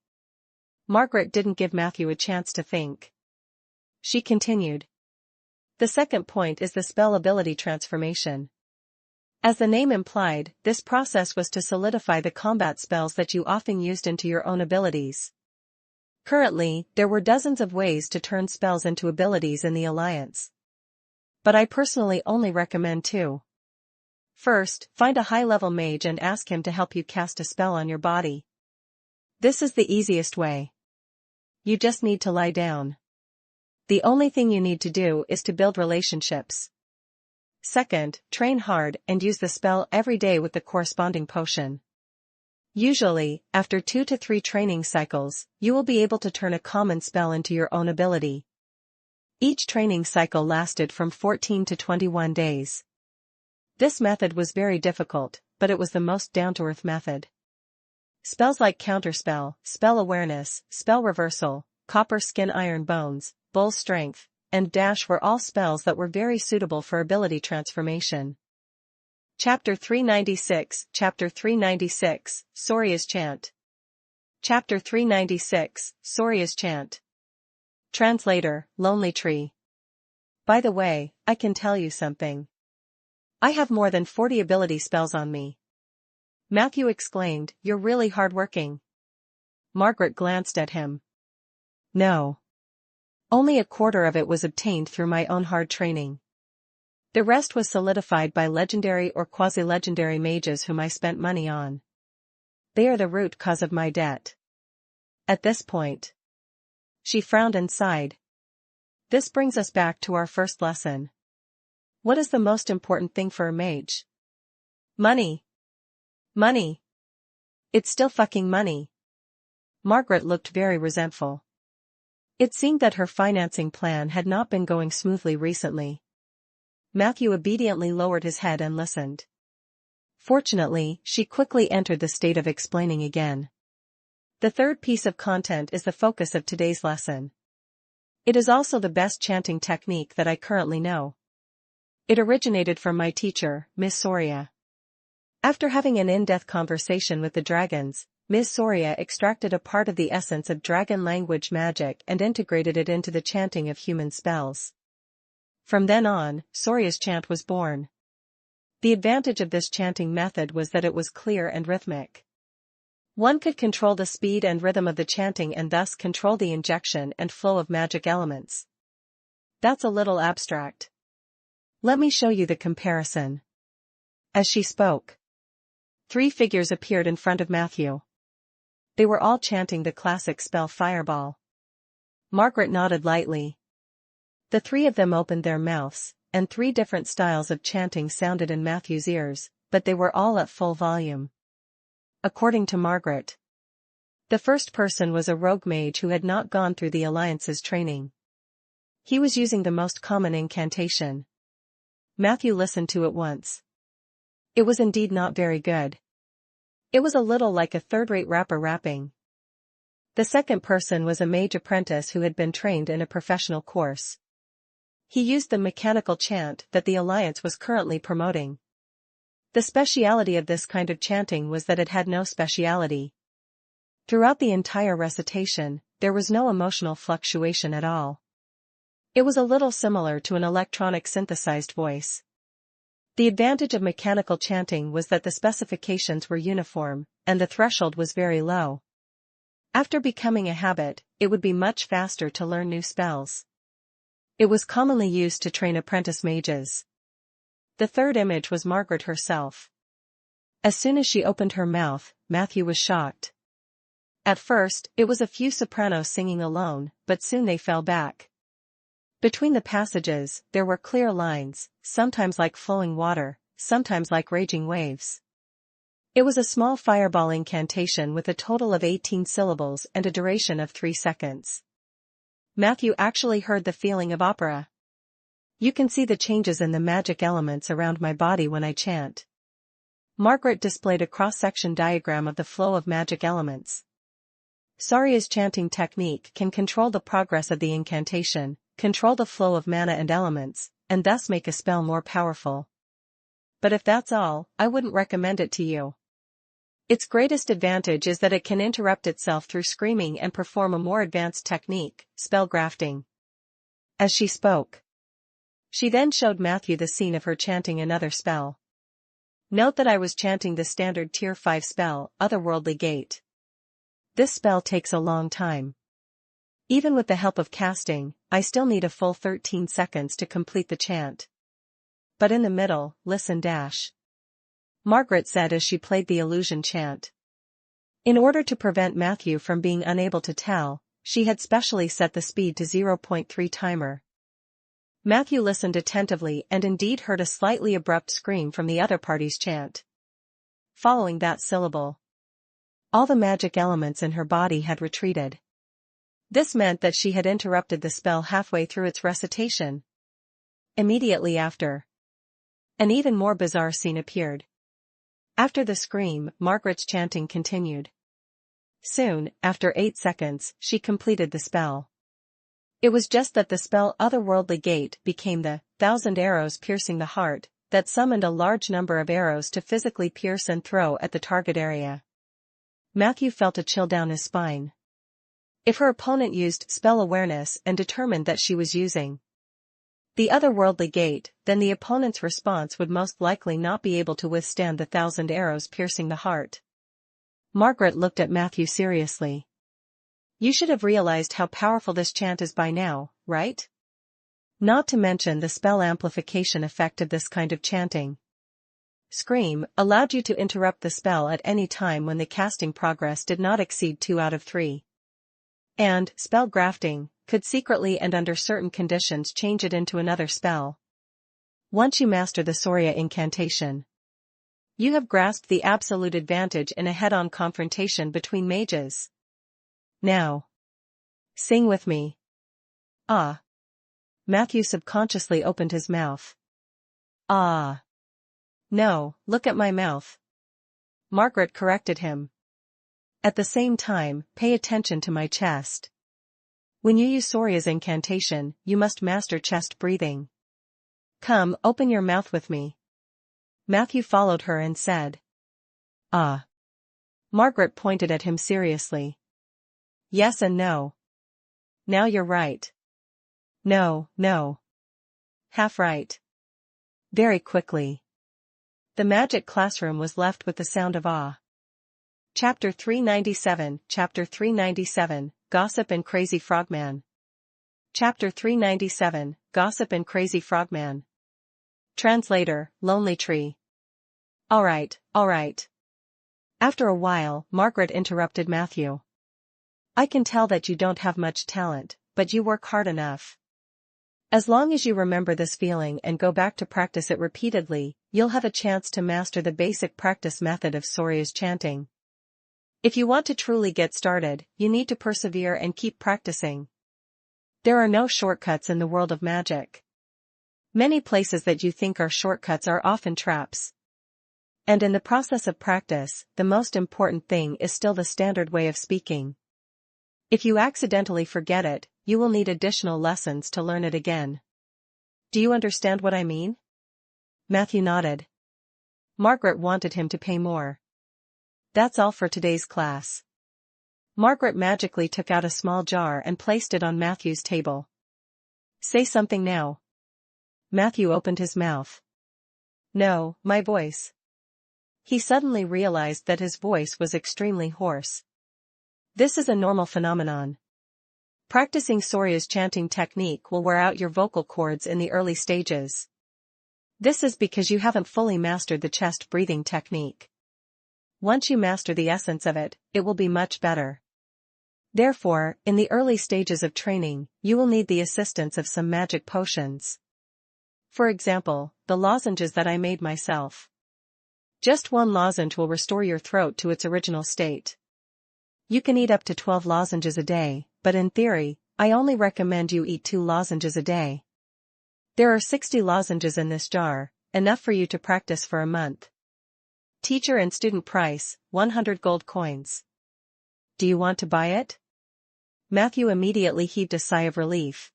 Margaret didn't give Matthew a chance to think. She continued. The second point is the spell ability transformation. As the name implied, this process was to solidify the combat spells that you often used into your own abilities. Currently, there were dozens of ways to turn spells into abilities in the Alliance. But I personally only recommend 2. First, find a high-level mage and ask him to help you cast a spell on your body. This is the easiest way. You just need to lie down. The only thing you need to do is to build relationships. Second, train hard and use the spell every day with the corresponding potion. Usually, after 2 to 3 training cycles, you will be able to turn a common spell into your own ability. Each training cycle lasted from 14 to 21 days. This method was very difficult, but it was the most down-to-earth method. Spells like Counterspell, Spell Awareness, Spell Reversal, Copper Skin Iron Bones, Bull Strength, and Dash were all spells that were very suitable for ability transformation. Chapter 396, Chapter 396, Soria's Chant. Chapter 396, Soria's Chant. Translator, Lonely Tree. By the way, I can tell you something. I have more than 40 ability spells on me. Matthew exclaimed, You're really hardworking. Margaret glanced at him. No. Only a quarter of it was obtained through my own hard training. The rest was solidified by legendary or quasi-legendary mages whom I spent money on. They are the root cause of my debt. At this point, she frowned and sighed. This brings us back to our first lesson. What is the most important thing for a mage? Money. Money. It's still fucking money. Margaret looked very resentful. It seemed that her financing plan had not been going smoothly recently. Matthew obediently lowered his head and listened. Fortunately, she quickly entered the state of explaining again. The third piece of content is the focus of today's lesson. It is also the best chanting technique that I currently know. It originated from my teacher, Miss Soria. After having an in-depth conversation with the dragons, Ms. Soria extracted a part of the essence of dragon language magic and integrated it into the chanting of human spells. From then on, Soria's chant was born. The advantage of this chanting method was that it was clear and rhythmic. One could control the speed and rhythm of the chanting and thus control the injection and flow of magic elements. That's a little abstract. Let me show you the comparison. As she spoke, 3 figures appeared in front of Matthew. They were all chanting the classic spell Fireball. Margaret nodded lightly. The 3 of them opened their mouths, and 3 different styles of chanting sounded in Matthew's ears, but they were all at full volume. According to Margaret, the first person was a rogue mage who had not gone through the Alliance's training. He was using the most common incantation. Matthew listened to it once. It was indeed not very good. It was a little like a third-rate rapper rapping. The second person was a mage apprentice who had been trained in a professional course. He used the mechanical chant that the Alliance was currently promoting. The speciality of this kind of chanting was that it had no speciality. Throughout the entire recitation, there was no emotional fluctuation at all. It was a little similar to an electronic synthesized voice. The advantage of mechanical chanting was that the specifications were uniform, and the threshold was very low. After becoming a habit, it would be much faster to learn new spells. It was commonly used to train apprentice mages. The third image was Margaret herself. As soon as she opened her mouth, Matthew was shocked. At first, it was a few sopranos singing alone, but soon they fell back. Between the passages, there were clear lines, sometimes like flowing water, sometimes like raging waves. It was a small fireball incantation with a total of 18 syllables and a duration of 3 seconds. Matthew actually heard the feeling of opera. You can see the changes in the magic elements around my body when I chant. Margaret displayed a cross-section diagram of the flow of magic elements. Soria's chanting technique can control the progress of the incantation, control the flow of mana and elements, and thus make a spell more powerful. But if that's all, I wouldn't recommend it to you. Its greatest advantage is that it can interrupt itself through screaming and perform a more advanced technique, spell grafting. As she spoke, she then showed Matthew the scene of her chanting another spell. Note that I was chanting the standard Tier 5 spell, Otherworldly Gate. This spell takes a long time. Even with the help of casting, I still need a full 13 seconds to complete the chant. But in the middle, listen dash. Margaret said as she played the illusion chant. In order to prevent Matthew from being unable to tell, she had specially set the speed to 0.3 timer. Matthew listened attentively and indeed heard a slightly abrupt scream from the other party's chant. Following that syllable, all the magic elements in her body had retreated. This meant that she had interrupted the spell halfway through its recitation. Immediately after, an even more bizarre scene appeared. After the scream, Margaret's chanting continued. Soon, after 8 seconds, she completed the spell. It was just that the spell Otherworldly Gate became the 1,000 arrows piercing the heart, that summoned a large number of arrows to physically pierce and throw at the target area. Matthew felt a chill down his spine. If her opponent used spell awareness and determined that she was using the Otherworldly Gate, then the opponent's response would most likely not be able to withstand the 1,000 arrows piercing the heart. Margaret looked at Matthew seriously. You should have realized how powerful this chant is by now, right? Not to mention the spell amplification effect of this kind of chanting. Scream allowed you to interrupt the spell at any time when the casting progress did not exceed 2 out of 3. And spell grafting could secretly and under certain conditions change it into another spell. Once you master the Soria incantation, you have grasped the absolute advantage in a head-on confrontation between mages. Now, sing with me. Ah. Matthew subconsciously opened his mouth. Ah. No, look at my mouth. Margaret corrected him. At the same time, pay attention to my chest. When you use Soria's incantation, you must master chest breathing. Come, open your mouth with me. Matthew followed her and said. Ah. Margaret pointed at him seriously. Yes and no. Now you're right. No, no. Half right. Very quickly. The magic classroom was left with the sound of awe. Chapter 397, Chapter 397, Gossip and Crazy Frogman. Chapter 397, Gossip and Crazy Frogman. Translator, Lonely Tree. Alright. After a while, Margaret interrupted Matthew. I can tell that you don't have much talent, but you work hard enough. As long as you remember this feeling and go back to practice it repeatedly, you'll have a chance to master the basic practice method of Soria's chanting. If you want to truly get started, you need to persevere and keep practicing. There are no shortcuts in the world of magic. Many places that you think are shortcuts are often traps. And in the process of practice, the most important thing is still the standard way of speaking. If you accidentally forget it, you will need additional lessons to learn it again. Do you understand what I mean? Matthew nodded. Margaret wanted him to pay more. That's all for today's class. Margaret magically took out a small jar and placed it on Matthew's table. Say something now. Matthew opened his mouth. No, my voice. He suddenly realized that his voice was extremely hoarse. This is a normal phenomenon. Practicing Soria's chanting technique will wear out your vocal cords in the early stages. This is because you haven't fully mastered the chest breathing technique. Once you master the essence of it, it will be much better. Therefore, in the early stages of training, you will need the assistance of some magic potions. For example, the lozenges that I made myself. Just one lozenge will restore your throat to its original state. You can eat up to 12 lozenges a day, but in theory, I only recommend you eat 2 lozenges a day. There are 60 lozenges in this jar, enough for you to practice for a month. Teacher and student price, 100 gold coins. Do you want to buy it? Matthew immediately heaved a sigh of relief.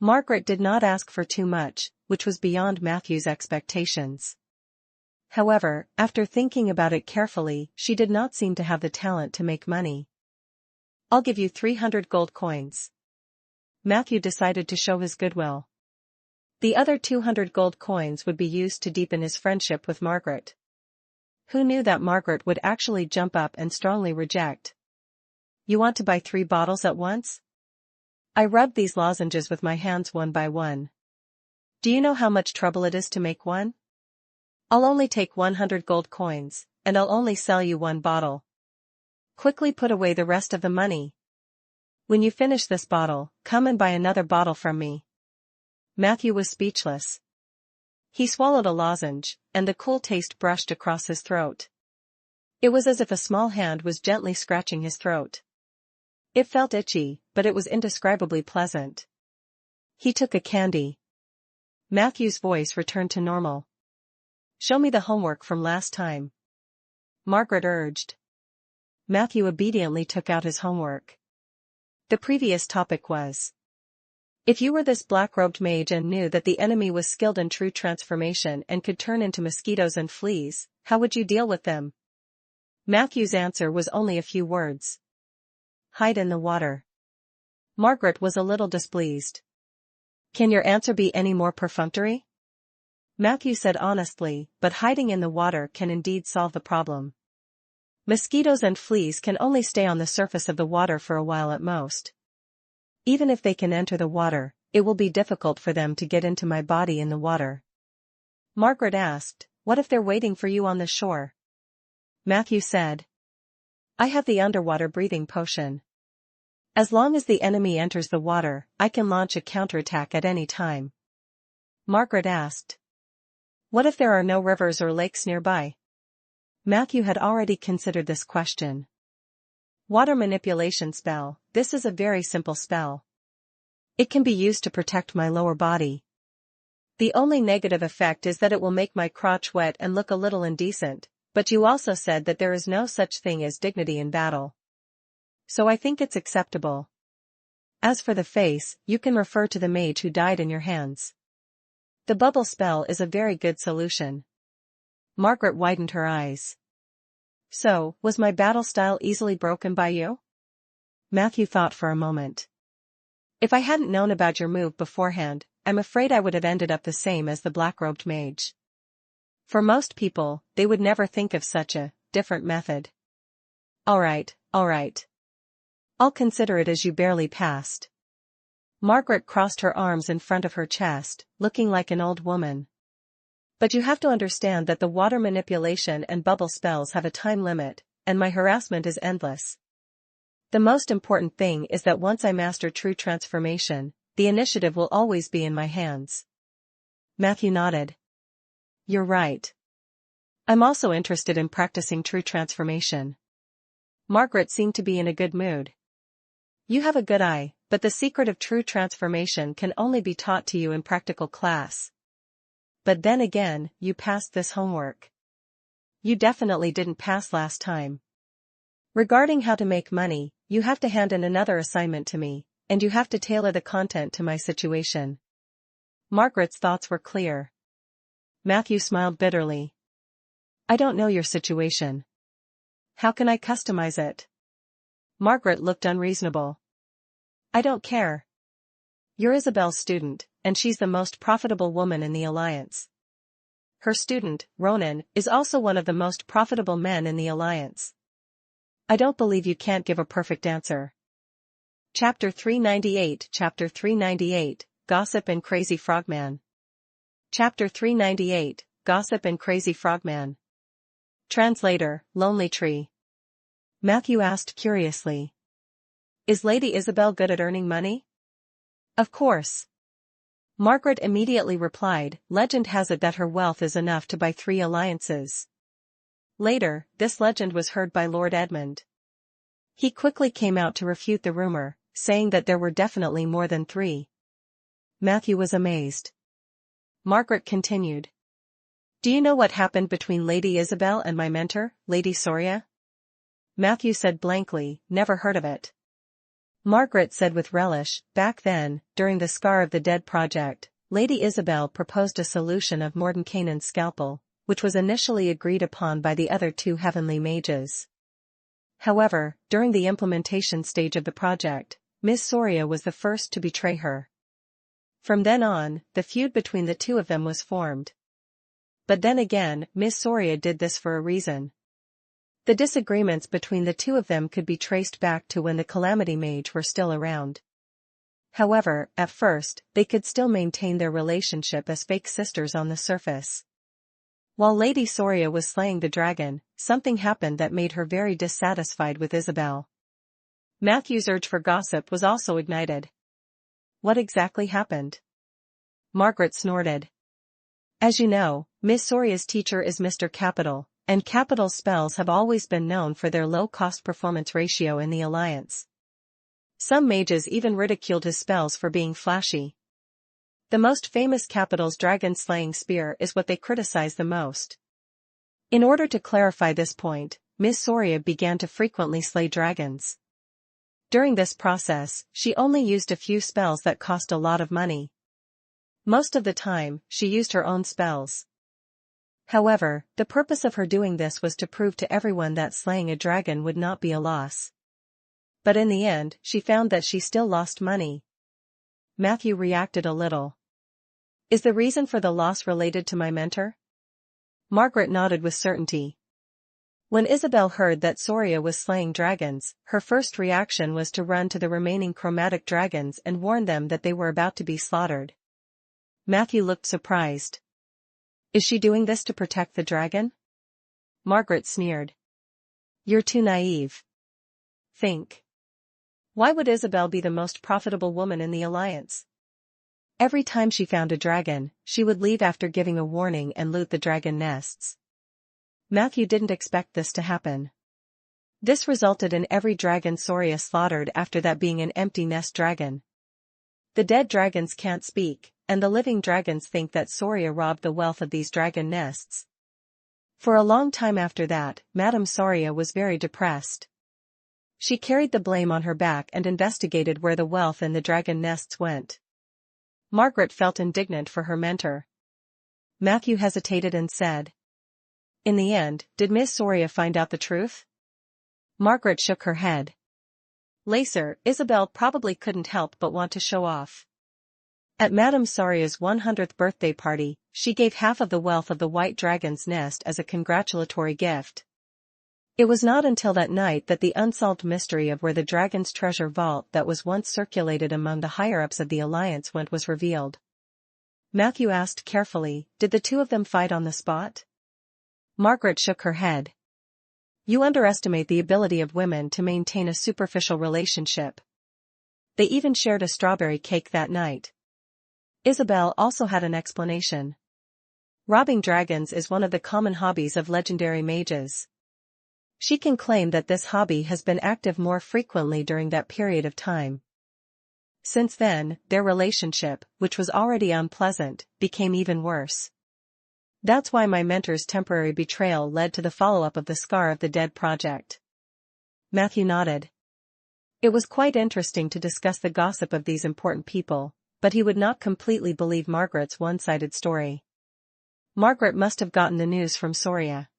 Margaret did not ask for too much, which was beyond Matthew's expectations. However, after thinking about it carefully, she did not seem to have the talent to make money. I'll give you 300 gold coins. Matthew decided to show his goodwill. The other 200 gold coins would be used to deepen his friendship with Margaret. Who knew that Margaret would actually jump up and strongly reject? You want to buy 3 bottles at once? I rubbed these lozenges with my hands one by one. Do you know how much trouble it is to make one? I'll only take 100 gold coins, and I'll only sell you 1 bottle. Quickly put away the rest of the money. When you finish this bottle, come and buy another bottle from me. Matthew was speechless. He swallowed a lozenge, and the cool taste brushed across his throat. It was as if a small hand was gently scratching his throat. It felt itchy, but it was indescribably pleasant. He took a candy. Matthew's voice returned to normal. Show me the homework from last time. Margaret urged. Matthew obediently took out his homework. The previous topic was: if you were this black-robed mage and knew that the enemy was skilled in true transformation and could turn into mosquitoes and fleas, how would you deal with them? Matthew's answer was only a few words. Hide in the water. Margaret was a little displeased. Can your answer be any more perfunctory? Matthew said honestly, but hiding in the water can indeed solve the problem. Mosquitoes and fleas can only stay on the surface of the water for a while at most. Even if they can enter the water, it will be difficult for them to get into my body in the water. Margaret asked, what if they're waiting for you on the shore? Matthew said. I have the underwater breathing potion. As long as the enemy enters the water, I can launch a counterattack at any time. Margaret asked. What if there are no rivers or lakes nearby? Matthew had already considered this question. Water manipulation spell. This is a very simple spell. It can be used to protect my lower body. The only negative effect is that it will make my crotch wet and look a little indecent, but you also said that there is no such thing as dignity in battle. So I think it's acceptable. As for the face, you can refer to the mage who died in your hands. The bubble spell is a very good solution. Margaret widened her eyes. So, was my battle style easily broken by you? Matthew thought for a moment. If I hadn't known about your move beforehand, I'm afraid I would have ended up the same as the black-robed mage. For most people, they would never think of such a different method. Alright. I'll consider it as you barely passed. Margaret crossed her arms in front of her chest, looking like an old woman. But you have to understand that the water manipulation and bubble spells have a time limit, and my harassment is endless. The most important thing is that once I master true transformation, the initiative will always be in my hands. Matthew nodded. You're right. I'm also interested in practicing true transformation. Margaret seemed to be in a good mood. You have a good eye, but the secret of true transformation can only be taught to you in practical class. But then again, you passed this homework. You definitely didn't pass last time. Regarding how to make money, you have to hand in another assignment to me, and you have to tailor the content to my situation. Margaret's thoughts were clear. Matthew smiled bitterly. I don't know your situation. How can I customize it? Margaret looked unreasonable. I don't care. You're Isabel's student, and she's the most profitable woman in the Alliance. Her student, Ronan, is also one of the most profitable men in the Alliance. I don't believe you can't give a perfect answer. Chapter 398, Gossip and Crazy Frogman. Chapter 398, Gossip and Crazy Frogman. Translator, Lonely Tree. Matthew asked curiously. Is Lady Isabel good at earning money? Of course. Margaret immediately replied, legend has it that her wealth is enough to buy 3 alliances. Later, this legend was heard by Lord Edmund. He quickly came out to refute the rumor, saying that there were definitely more than 3. Matthew was amazed. Margaret continued. Do you know what happened between Lady Isabel and my mentor, Lady Soria? Matthew said blankly, never heard of it. Margaret said with relish, back then, during the Scar of the Dead project, Lady Isabel proposed a solution of Mordenkainen's scalpel, which was initially agreed upon by the other 2 heavenly mages. However, during the implementation stage of the project, Miss Soria was the first to betray her. From then on, the feud between the 2 of them was formed. But then again, Miss Soria did this for a reason. The disagreements between the 2 of them could be traced back to when the Calamity Mage were still around. However, at first, they could still maintain their relationship as fake sisters on the surface. While Lady Soria was slaying the dragon, something happened that made her very dissatisfied with Isabel. Matthew's urge for gossip was also ignited. What exactly happened? Margaret snorted. As you know, Miss Soria's teacher is Mr. Capital, and Capital spells have always been known for their low cost-performance ratio in the Alliance. Some mages even ridiculed his spells for being flashy. The most famous Capital's dragon-slaying spear is what they criticize the most. In order to clarify this point, Miss Soria began to frequently slay dragons. During this process, she only used a few spells that cost a lot of money. Most of the time, she used her own spells. However, the purpose of her doing this was to prove to everyone that slaying a dragon would not be a loss. But in the end, she found that she still lost money. Matthew reacted a little. Is the reason for the loss related to my mentor? Margaret nodded with certainty. When Isabel heard that Soria was slaying dragons, her first reaction was to run to the remaining chromatic dragons and warn them that they were about to be slaughtered. Matthew looked surprised. Is she doing this to protect the dragon? Margaret sneered. You're too naive. Think. Why would Isabel be the most profitable woman in the Alliance? Every time she found a dragon, she would leave after giving a warning and loot the dragon nests. Matthew didn't expect this to happen. This resulted in every dragon Soria slaughtered after that being an empty nest dragon. The dead dragons can't speak, and the living dragons think that Soria robbed the wealth of these dragon nests. For a long time after that, Madame Soria was very depressed. She carried the blame on her back and investigated where the wealth in the dragon nests went. Margaret felt indignant for her mentor. Matthew hesitated and said, "In the end, did Miss Soria find out the truth?" Margaret shook her head. Later, Isabel probably couldn't help but want to show off. At Madame Soria's 100th birthday party, she gave half of the wealth of the white dragon's nest as a congratulatory gift. It was not until that night that the unsolved mystery of where the dragon's treasure vault that was once circulated among the higher-ups of the Alliance went was revealed. Matthew asked carefully, "Did the two of them fight on the spot?" Margaret shook her head. "You underestimate the ability of women to maintain a superficial relationship. They even shared a strawberry cake that night." Isabel also had an explanation. Robbing dragons is one of the common hobbies of legendary mages. She can claim that this hobby has been active more frequently during that period of time. Since then, their relationship, which was already unpleasant, became even worse. That's why my mentor's temporary betrayal led to the follow-up of the Scar of the Dead project. Matthew nodded. It was quite interesting to discuss the gossip of these important people, but he would not completely believe Margaret's one-sided story. Margaret must have gotten the news from Soria.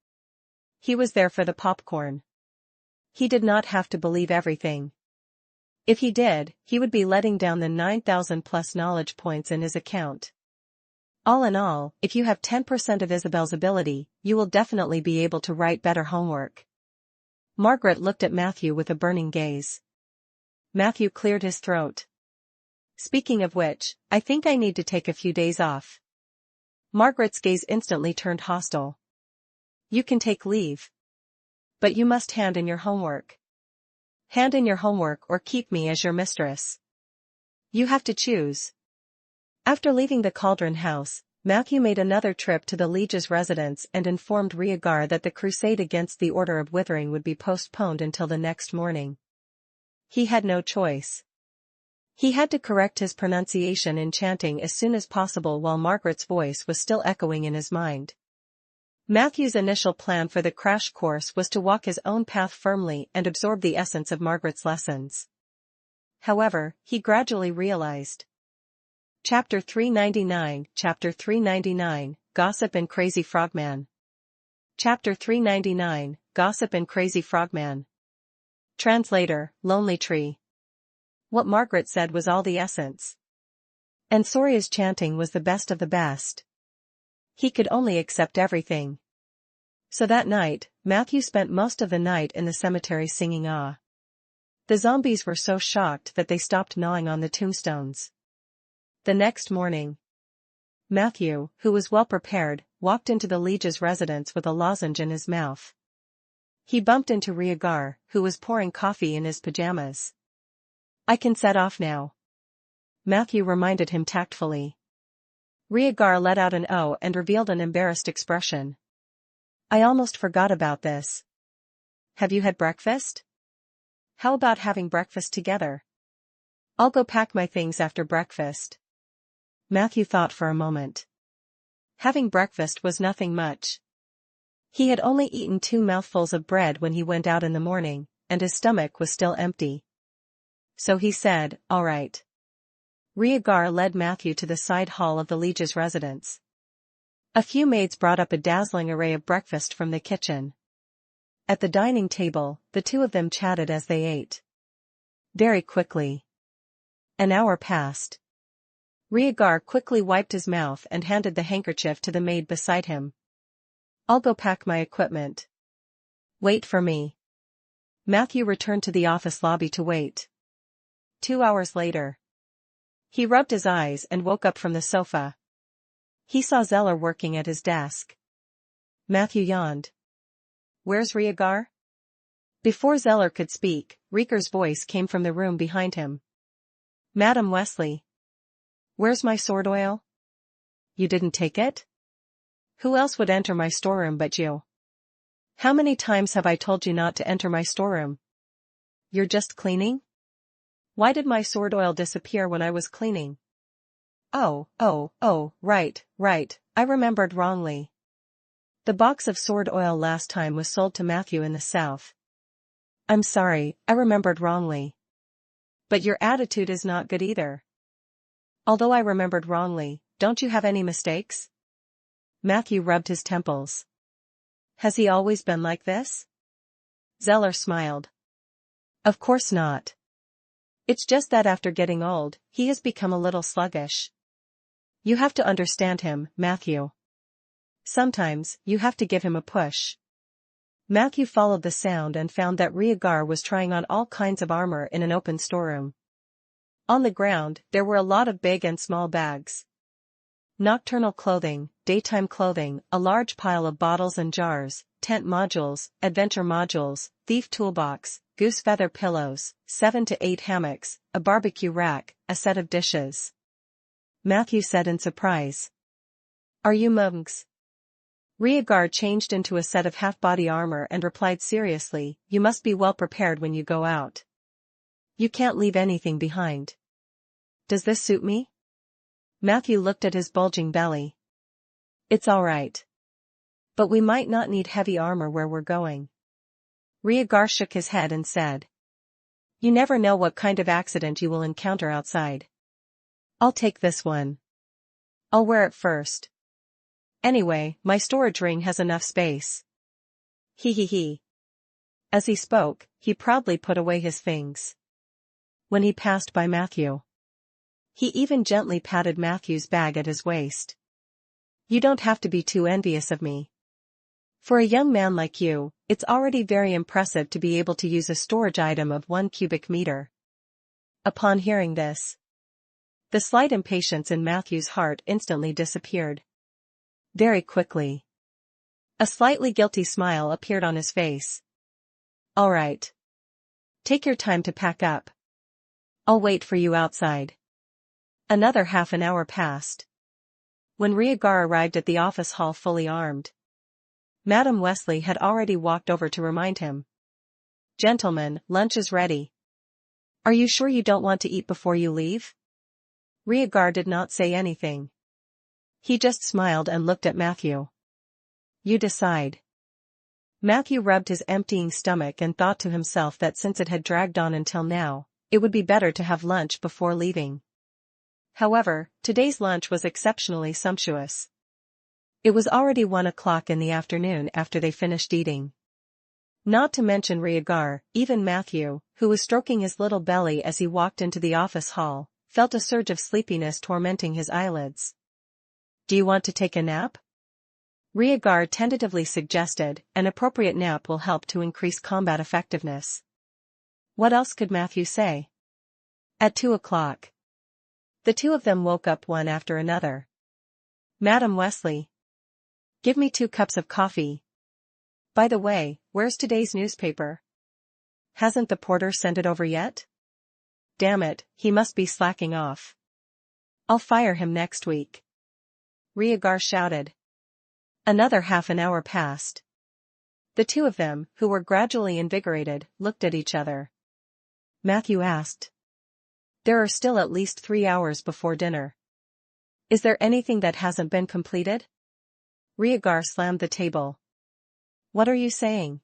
He was there for the popcorn. He did not have to believe everything. If he did, he would be letting down the 9,000+ knowledge points in his account. All in all, if you have 10% of Isabel's ability, you will definitely be able to write better homework. Margaret looked at Matthew with a burning gaze. Matthew cleared his throat. Speaking of which, I think I need to take a few days off. Margaret's gaze instantly turned hostile. You can take leave. But you must hand in your homework. Hand in your homework or keep me as your mistress. You have to choose. After leaving the Cauldron House, Matthew made another trip to the Liege's residence and informed Riegar that the crusade against the Order of Withering would be postponed until the next morning. He had no choice. He had to correct his pronunciation in chanting as soon as possible while Margaret's voice was still echoing in his mind. Matthew's initial plan for the crash course was to walk his own path firmly and absorb the essence of Margaret's lessons. However, he gradually realized. Chapter 399, Gossip and Crazy Frogman. Chapter 399, Gossip and Crazy Frogman. Translator, Lonely Tree. What Margaret said was all the essence. And Soria's chanting was the best of the best. He could only accept everything. So that night, Matthew spent most of the night in the cemetery singing Ah. The zombies were so shocked that they stopped gnawing on the tombstones. The next morning, Matthew, who was well prepared, walked into the Liege's residence with a lozenge in his mouth. He bumped into Riegar, who was pouring coffee in his pajamas. I can set off now. Matthew reminded him tactfully. Riegar let out an "oh" and revealed an embarrassed expression. I almost forgot about this. Have you had breakfast? How about having breakfast together? I'll go pack my things after breakfast. Matthew thought for a moment. Having breakfast was nothing much. He had only eaten 2 mouthfuls of bread when he went out in the morning, and his stomach was still empty. So he said, all right. Riegar led Matthew to the side hall of the Liege's residence. A few maids brought up a dazzling array of breakfast from the kitchen. At the dining table, the two of them chatted as they ate. Very quickly. An hour passed. Riegar quickly wiped his mouth and handed the handkerchief to the maid beside him. I'll go pack my equipment. Wait for me. Matthew returned to the office lobby to wait. 2 hours later. He rubbed his eyes and woke up from the sofa. He saw Zeller working at his desk. Matthew yawned. Where's Rhaegar? Before Zeller could speak, Rhaegar's voice came from the room behind him. Madam Wesley. Where's my sword oil? You didn't take it? Who else would enter my storeroom but you? How many times have I told you not to enter my storeroom? You're just cleaning? Why did my sword oil disappear when I was cleaning? Oh, right, I remembered wrongly. The box of sword oil last time was sold to Matthew in the south. I'm sorry, I remembered wrongly. But your attitude is not good either. Although I remembered wrongly, don't you have any mistakes? Matthew rubbed his temples. Has he always been like this? Zeller smiled. Of course not. It's just that after getting old, he has become a little sluggish. You have to understand him, Matthew. Sometimes, you have to give him a push. Matthew followed the sound and found that Rhaegar was trying on all kinds of armor in an open storeroom. On the ground, there were a lot of big and small bags. Nocturnal clothing, daytime clothing, a large pile of bottles and jars, tent modules, adventure modules, thief toolbox, goose feather pillows, 7 to 8 hammocks, a barbecue rack, a set of dishes. Matthew said in surprise. Are you monks? Rhaegar changed into a set of half-body armor and replied seriously, you must be well prepared when you go out. You can't leave anything behind. Does this suit me? Matthew looked at his bulging belly. It's all right. But we might not need heavy armor where we're going. Rhaegar shook his head and said. You never know what kind of accident you will encounter outside. I'll take this one. I'll wear it first. Anyway, my storage ring has enough space. He. As he spoke, he proudly put away his things. When he passed by Matthew, he even gently patted Matthew's bag at his waist. You don't have to be too envious of me. For a young man like you, it's already very impressive to be able to use a storage item of 1 cubic meter. Upon hearing this, the slight impatience in Matthew's heart instantly disappeared. Very quickly. A slightly guilty smile appeared on his face. All right. Take your time to pack up. I'll wait for you outside. Another half an hour passed. When Rhaegar arrived at the office hall fully armed, Madam Wesley had already walked over to remind him. Gentlemen, lunch is ready. Are you sure you don't want to eat before you leave? Rhaegar did not say anything. He just smiled and looked at Matthew. You decide. Matthew rubbed his emptying stomach and thought to himself that since it had dragged on until now, it would be better to have lunch before leaving. However, today's lunch was exceptionally sumptuous. It was already 1 o'clock in the afternoon after they finished eating. Not to mention Rhaegar, even Matthew, who was stroking his little belly as he walked into the office hall, felt a surge of sleepiness tormenting his eyelids. Do you want to take a nap? Rhaegar tentatively suggested, an appropriate nap will help to increase combat effectiveness. What else could Matthew say? At 2 o'clock. The two of them woke up one after another. Madam Wesley. Give me 2 cups of coffee. By the way, where's today's newspaper? Hasn't the porter sent it over yet? Damn it, he must be slacking off. I'll fire him next week. Rhaegar shouted. Another half an hour passed. The two of them, who were gradually invigorated, looked at each other. Matthew asked. There are still at least 3 hours before dinner. Is there anything that hasn't been completed? Rhaegar slammed the table. What are you saying?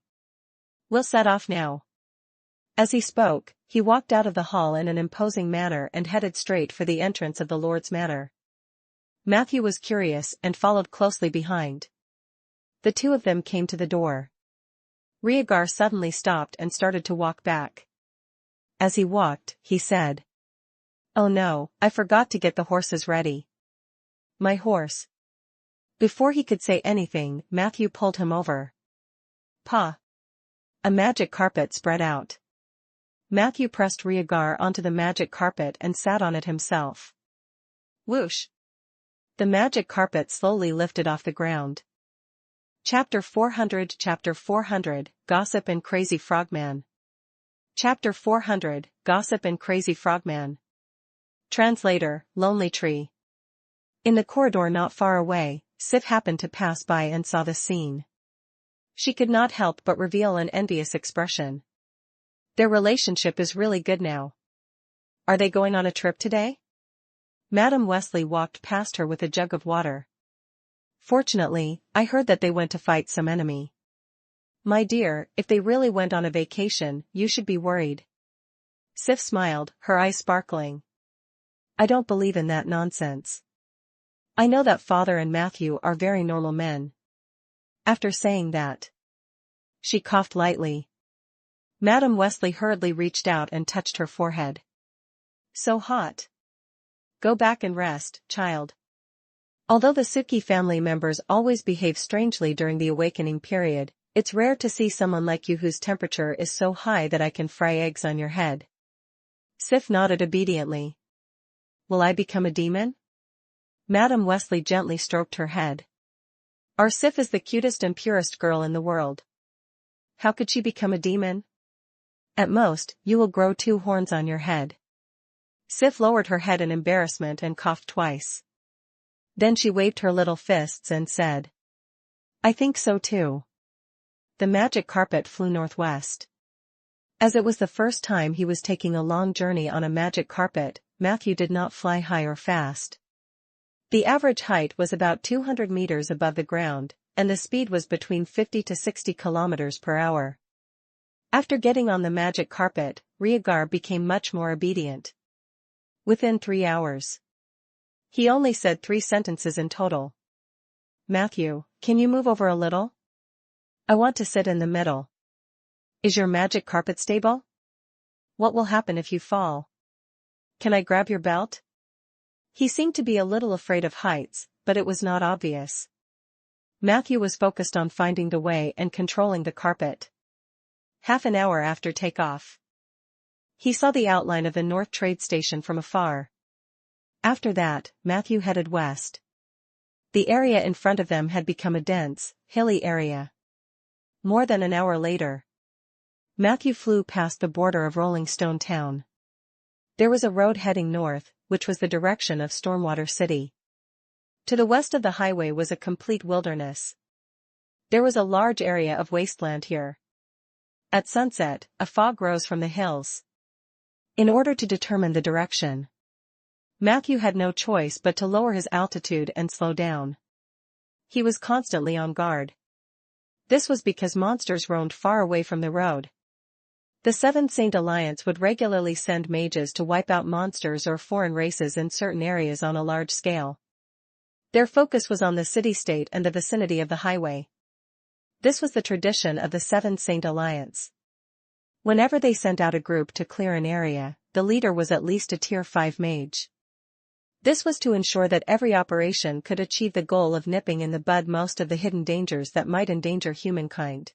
We'll set off now. As he spoke, he walked out of the hall in an imposing manner and headed straight for the entrance of the Lord's Manor. Matthew was curious and followed closely behind. The two of them came to the door. Rhaegar suddenly stopped and started to walk back. As he walked, he said. Oh no, I forgot to get the horses ready. My horse. Before he could say anything, Matthew pulled him over. Pa. A magic carpet spread out. Matthew pressed Rhaegar onto the magic carpet and sat on it himself. Whoosh. The magic carpet slowly lifted off the ground. Chapter 400 Gossip and Crazy Frogman. Chapter 400 Gossip and Crazy Frogman. Translator, Lonely Tree. In the corridor not far away, Sif happened to pass by and saw the scene. She could not help but reveal an envious expression. Their relationship is really good now. Are they going on a trip today? Madam Wesley walked past her with a jug of water. Fortunately, I heard that they went to fight some enemy. My dear, if they really went on a vacation, you should be worried. Sif smiled, her eyes sparkling. I don't believe in that nonsense. I know that Father and Matthew are very normal men. After saying that, she coughed lightly. Madam Wesley hurriedly reached out and touched her forehead. So hot. Go back and rest, child. Although the Suki family members always behave strangely during the awakening period, it's rare to see someone like you whose temperature is so high that I can fry eggs on your head. Sif nodded obediently. Will I become a demon? Madam Wesley gently stroked her head. Our Sif is the cutest and purest girl in the world. How could she become a demon? At most, you will grow 2 horns on your head. Sif lowered her head in embarrassment and coughed twice. Then she waved her little fists and said, I think so too. The magic carpet flew northwest. As it was the first time he was taking a long journey on a magic carpet, Matthew did not fly high or fast. The average height was about 200 meters above the ground, and the speed was between 50 to 60 kilometers per hour. After getting on the magic carpet, Rhaegar became much more obedient. Within 3 hours. He only said 3 sentences in total. Matthew, can you move over a little? I want to sit in the middle. Is your magic carpet stable? What will happen if you fall? Can I grab your belt? He seemed to be a little afraid of heights, but it was not obvious. Matthew was focused on finding the way and controlling the carpet. Half an hour after takeoff, he saw the outline of the North Trade Station from afar. After that, Matthew headed west. The area in front of them had become a dense, hilly area. More than an hour later, Matthew flew past the border of Rolling Stone Town. There was a road heading north, which was the direction of Stormwater City. To the west of the highway was a complete wilderness. There was a large area of wasteland here. At sunset, a fog rose from the hills. In order to determine the direction, Matthew had no choice but to lower his altitude and slow down. He was constantly on guard. This was because monsters roamed far away from the road. The Seventh Saint Alliance would regularly send mages to wipe out monsters or foreign races in certain areas on a large scale. Their focus was on the city-state and the vicinity of the highway. This was the tradition of the Seventh Saint Alliance. Whenever they sent out a group to clear an area, the leader was at least a Tier 5 mage. This was to ensure that every operation could achieve the goal of nipping in the bud most of the hidden dangers that might endanger humankind.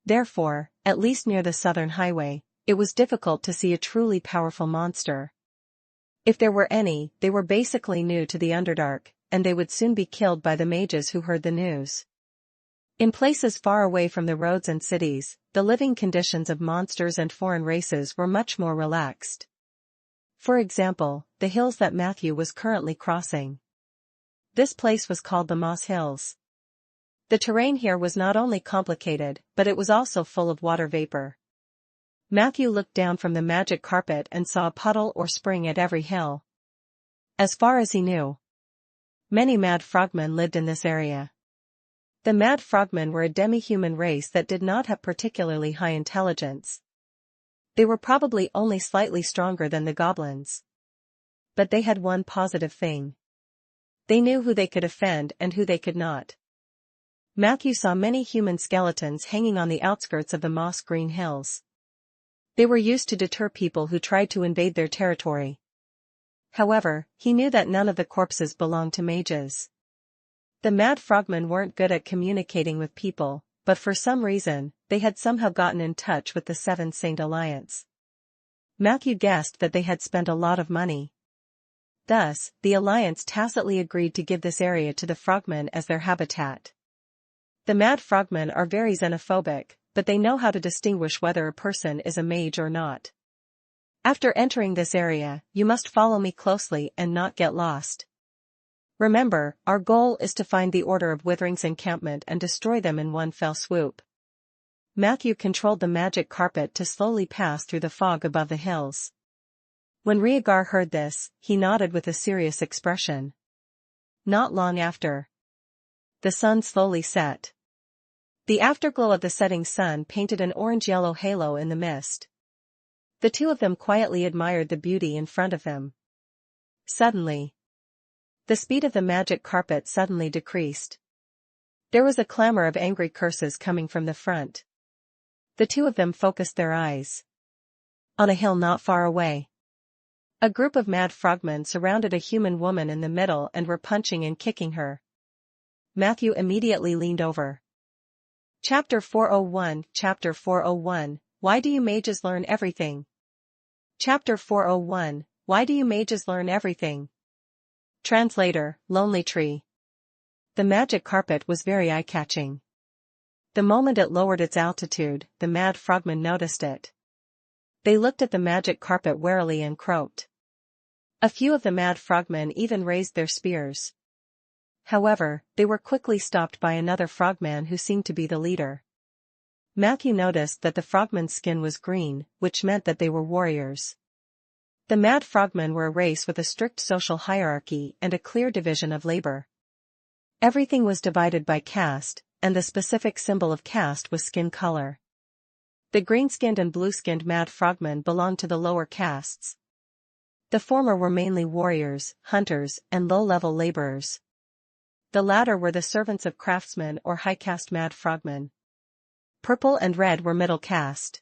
Therefore, at least near the southern highway, it was difficult to see a truly powerful monster. If there were any, they were basically new to the Underdark, and they would soon be killed by the mages who heard the news. In places far away from the roads and cities, the living conditions of monsters and foreign races were much more relaxed. For example, the hills that Matthew was currently crossing. This place was called the Moss Hills. The terrain here was not only complicated, but it was also full of water vapor. Matthew looked down from the magic carpet and saw a puddle or spring at every hill. As far as he knew, many mad frogmen lived in this area. The mad frogmen were a demi-human race that did not have particularly high intelligence. They were probably only slightly stronger than the goblins. But they had one positive thing. They knew who they could offend and who they could not. Matthew saw many human skeletons hanging on the outskirts of the moss-green hills. They were used to deter people who tried to invade their territory. However, he knew that none of the corpses belonged to mages. The mad frogmen weren't good at communicating with people, but for some reason, they had somehow gotten in touch with the Seventh Saint Alliance. Matthew guessed that they had spent a lot of money. Thus, the Alliance tacitly agreed to give this area to the frogmen as their habitat. The mad frogmen are very xenophobic, but they know how to distinguish whether a person is a mage or not. After entering this area, you must follow me closely and not get lost. Remember, our goal is to find the Order of Withering's encampment and destroy them in one fell swoop. Matthew controlled the magic carpet to slowly pass through the fog above the hills. When Rhaegar heard this, he nodded with a serious expression. Not long after, the sun slowly set. The afterglow of the setting sun painted an orange-yellow halo in the mist. The two of them quietly admired the beauty in front of them. Suddenly, the speed of the magic carpet suddenly decreased. There was a clamor of angry curses coming from the front. The two of them focused their eyes. On a hill not far away, a group of mad frogmen surrounded a human woman in the middle and were punching and kicking her. Matthew immediately leaned over. Chapter 401 Chapter 401, Why do you mages learn everything? Chapter 401, Why do you mages learn everything? Translator, Lonely Tree. The magic carpet was very eye-catching. The moment it lowered its altitude, the mad frogmen noticed it. They looked at the magic carpet warily and croaked. A few of the mad frogmen even raised their spears. However, they were quickly stopped by another frogman who seemed to be the leader. Matthew noticed that the frogman's skin was green, which meant that they were warriors. The mad frogmen were a race with a strict social hierarchy and a clear division of labor. Everything was divided by caste, and the specific symbol of caste was skin color. The green-skinned and blue-skinned mad frogmen belonged to the lower castes. The former were mainly warriors, hunters, and low-level laborers. The latter were the servants of craftsmen or high-caste mad frogmen. Purple and red were middle caste.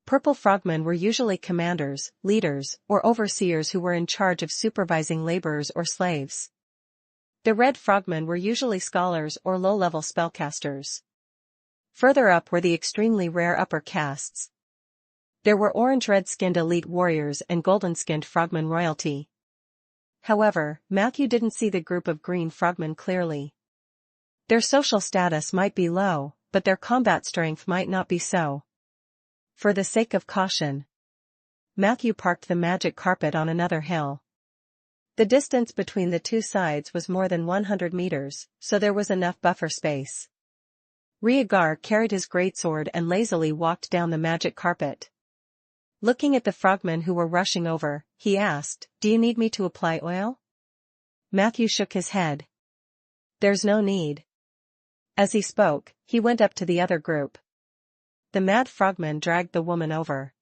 Purple frogmen were usually commanders, leaders, or overseers who were in charge of supervising laborers or slaves. The red frogmen were usually scholars or low-level spellcasters. Further up were the extremely rare upper castes. There were orange-red-skinned elite warriors and golden-skinned frogmen royalty. However, Matthew didn't see the group of green frogmen clearly. Their social status might be low, but their combat strength might not be so. For the sake of caution, Matthew parked the magic carpet on another hill. The distance between the two sides was more than 100 meters, so there was enough buffer space. Rhaegar carried his greatsword and lazily walked down the magic carpet. Looking at the frogmen who were rushing over, he asked, "Do you need me to apply oil?" Matthew shook his head. "There's no need." As he spoke, he went up to the other group. The mad frogmen dragged the woman over.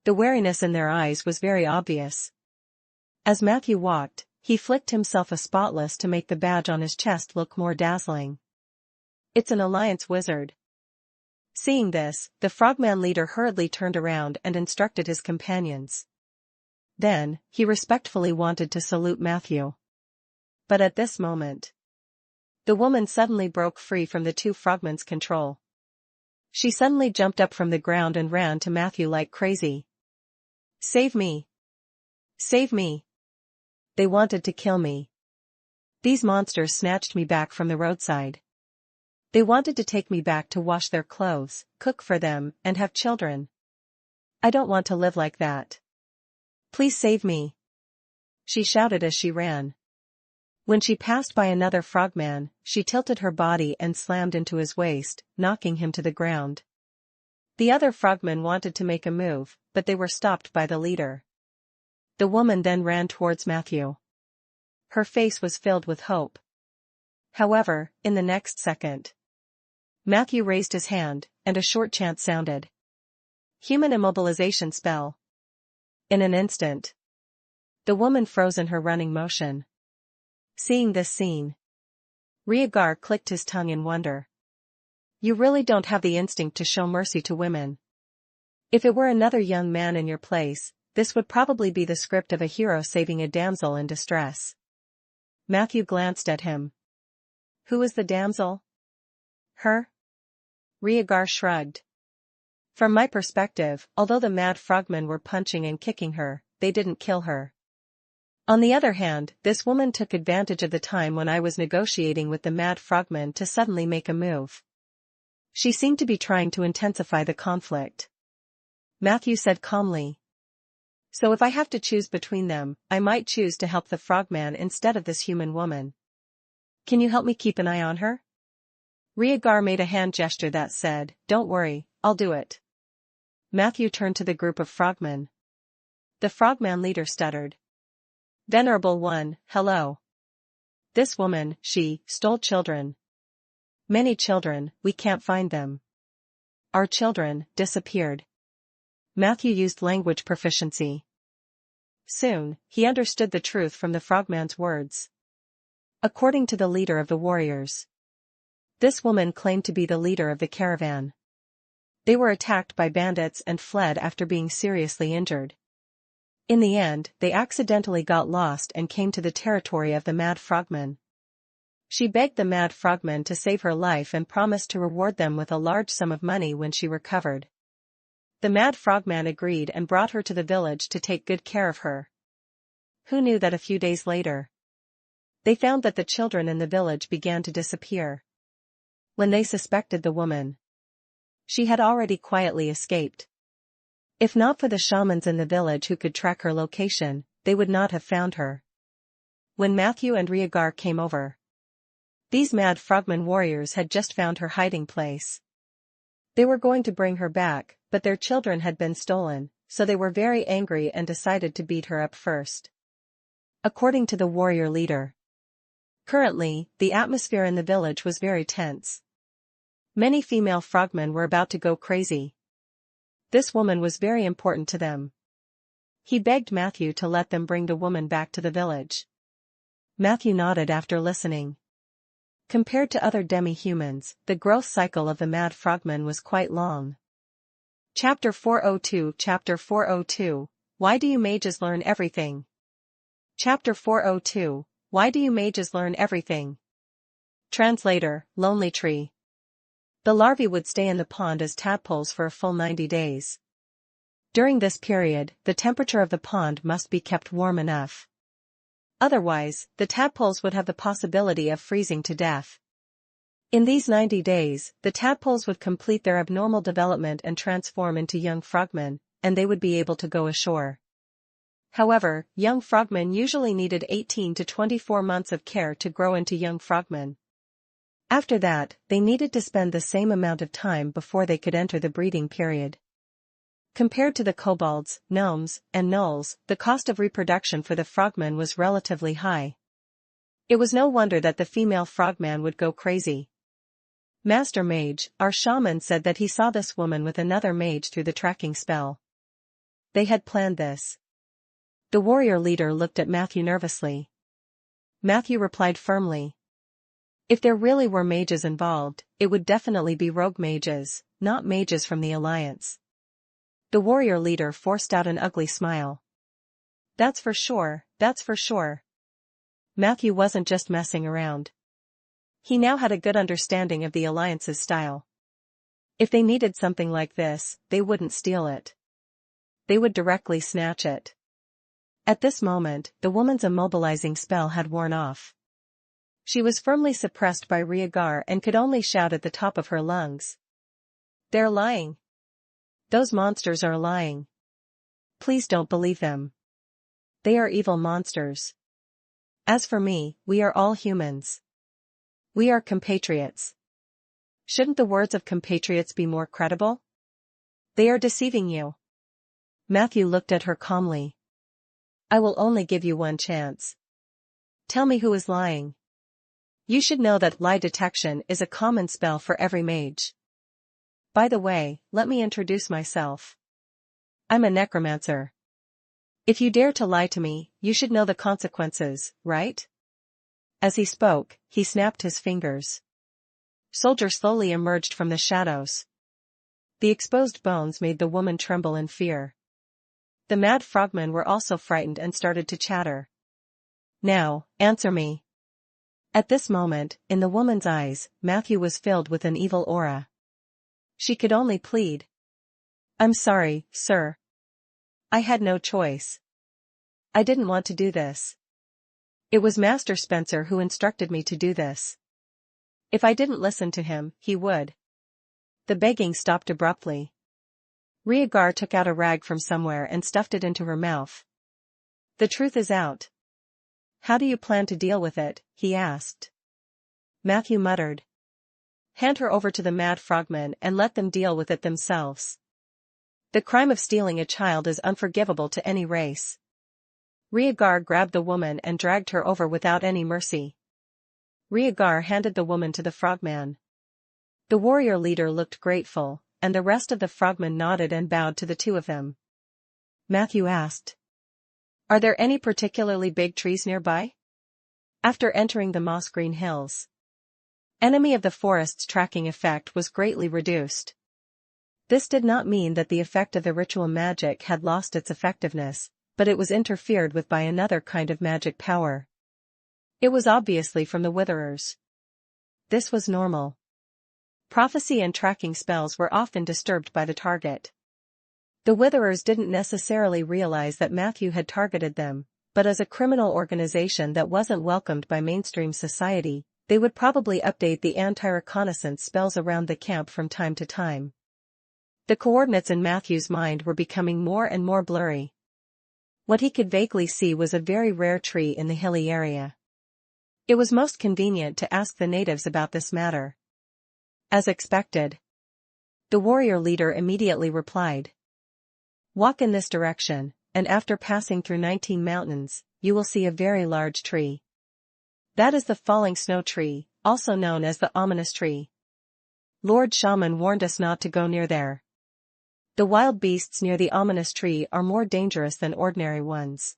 The wariness in their eyes was very obvious. As Matthew walked, he flicked himself a spotless to make the badge on his chest look more dazzling. "It's an Alliance wizard." Seeing this, the frogman leader hurriedly turned around and instructed his companions. Then, he respectfully wanted to salute Matthew. But at this moment, the woman suddenly broke free from the two frogmen's control. She suddenly jumped up from the ground and ran to Matthew like crazy. "Save me! Save me! They wanted to kill me. These monsters snatched me back from the roadside. They wanted to take me back to wash their clothes, cook for them, and have children. I don't want to live like that. Please save me!" she shouted as she ran. When she passed by another frogman, she tilted her body and slammed into his waist, knocking him to the ground. The other frogmen wanted to make a move, but they were stopped by the leader. The woman then ran towards Matthew. Her face was filled with hope. However, in the next second, Matthew raised his hand, and a short chant sounded. Human immobilization spell. In an instant, the woman froze in her running motion. Seeing this scene, Rhaegar clicked his tongue in wonder. "You really don't have the instinct to show mercy to women. If it were another young man in your place, this would probably be the script of a hero saving a damsel in distress." Matthew glanced at him. "Who is the damsel?" "Her?" Rhaegar shrugged. "From my perspective, although the mad frogmen were punching and kicking her, they didn't kill her. On the other hand, this woman took advantage of the time when I was negotiating with the mad frogman to suddenly make a move. She seemed to be trying to intensify the conflict. Matthew said calmly. So if I have to choose between them, I might choose to help the frogman instead of this human woman. Can you help me keep an eye on her? Rhaegar made a hand gesture that said, "Don't worry, I'll do it." Matthew turned to the group of frogmen. The frogman leader stuttered. "Venerable one, hello. This woman, she, stole children. Many children, we can't find them. Our children, disappeared." Matthew used language proficiency. Soon, he understood the truth from the frogman's words. According to the leader of the warriors, this woman claimed to be the leader of the caravan. They were attacked by bandits and fled after being seriously injured. In the end, they accidentally got lost and came to the territory of the mad frogman. She begged the mad frogman to save her life and promised to reward them with a large sum of money when she recovered. The mad frogman agreed and brought her to the village to take good care of her. Who knew that a few days later, they found that the children in the village began to disappear. When they suspected the woman, she had already quietly escaped. If not for the shamans in the village who could track her location, they would not have found her. When Matthew and Rhaegar came over, these mad frogman warriors had just found her hiding place. They were going to bring her back, but their children had been stolen, so they were very angry and decided to beat her up first. According to the warrior leader, currently, the atmosphere in the village was very tense. Many female frogmen were about to go crazy. This woman was very important to them. He begged Matthew to let them bring the woman back to the village. Matthew nodded after listening. Compared to other demi-humans, the growth cycle of the mad frogman was quite long. Chapter 402 Chapter 402, Why do you mages learn everything? Chapter 402, Why do you mages learn everything? Translator, Lonely Tree. The larvae would stay in the pond as tadpoles for a full 90 days. During this period, the temperature of the pond must be kept warm enough. Otherwise, the tadpoles would have the possibility of freezing to death. In these 90 days, the tadpoles would complete their abnormal development and transform into young frogmen, and they would be able to go ashore. However, young frogmen usually needed 18 to 24 months of care to grow into young frogmen. After that, they needed to spend the same amount of time before they could enter the breeding period. Compared to the kobolds, gnomes, and gnolls, the cost of reproduction for the frogmen was relatively high. It was no wonder that the female frogman would go crazy. Master Mage, our shaman, said that he saw this woman with another mage through the tracking spell. They had planned this. The warrior leader looked at Matthew nervously. Matthew replied firmly. If there really were mages involved, it would definitely be rogue mages, not mages from the Alliance. The warrior leader forced out an ugly smile. That's for sure, that's for sure. Matthew wasn't just messing around. He now had a good understanding of the Alliance's style. If they needed something like this, they wouldn't steal it. They would directly snatch it. At this moment, the woman's immobilizing spell had worn off. She was firmly suppressed by Rhaegar and could only shout at the top of her lungs. They're lying. Those monsters are lying. Please don't believe them. They are evil monsters. As for me, we are all humans. We are compatriots. Shouldn't the words of compatriots be more credible? They are deceiving you. Matthew looked at her calmly. I will only give you one chance. Tell me who is lying. You should know that lie detection is a common spell for every mage. By the way, let me introduce myself. I'm a necromancer. If you dare to lie to me, you should know the consequences, right? As he spoke, he snapped his fingers. Soldier slowly emerged from the shadows. The exposed bones made the woman tremble in fear. The mad frogmen were also frightened and started to chatter. Now, answer me. At this moment, in the woman's eyes, Matthew was filled with an evil aura. She could only plead. I'm sorry, sir. I had no choice. I didn't want to do this. It was Master Spencer who instructed me to do this. If I didn't listen to him, he would. The begging stopped abruptly. Rhaegar took out a rag from somewhere and stuffed it into her mouth. The truth is out. How do you plan to deal with it? He asked. Matthew muttered. Hand her over to the mad frogmen and let them deal with it themselves. The crime of stealing a child is unforgivable to any race. Rhaegar grabbed the woman and dragged her over without any mercy. Rhaegar handed the woman to the frogman. The warrior leader looked grateful, and the rest of the frogmen nodded and bowed to the two of them. Matthew asked. Are there any particularly big trees nearby? After entering the moss-green hills. Enemy of the forest's tracking effect was greatly reduced. This did not mean that the effect of the ritual magic had lost its effectiveness, but it was interfered with by another kind of magic power. It was obviously from the Witherers. This was normal. Prophecy and tracking spells were often disturbed by the target. The Witherers didn't necessarily realize that Matthew had targeted them, but as a criminal organization that wasn't welcomed by mainstream society, they would probably update the anti-reconnaissance spells around the camp from time to time. The coordinates in Matthew's mind were becoming more and more blurry. What he could vaguely see was a very rare tree in the hilly area. It was most convenient to ask the natives about this matter. As expected. The warrior leader immediately replied. Walk in this direction, and after passing through 19 mountains, you will see a very large tree. That is the falling snow tree, also known as the ominous tree. Lord Shaman warned us not to go near there. The wild beasts near the ominous tree are more dangerous than ordinary ones.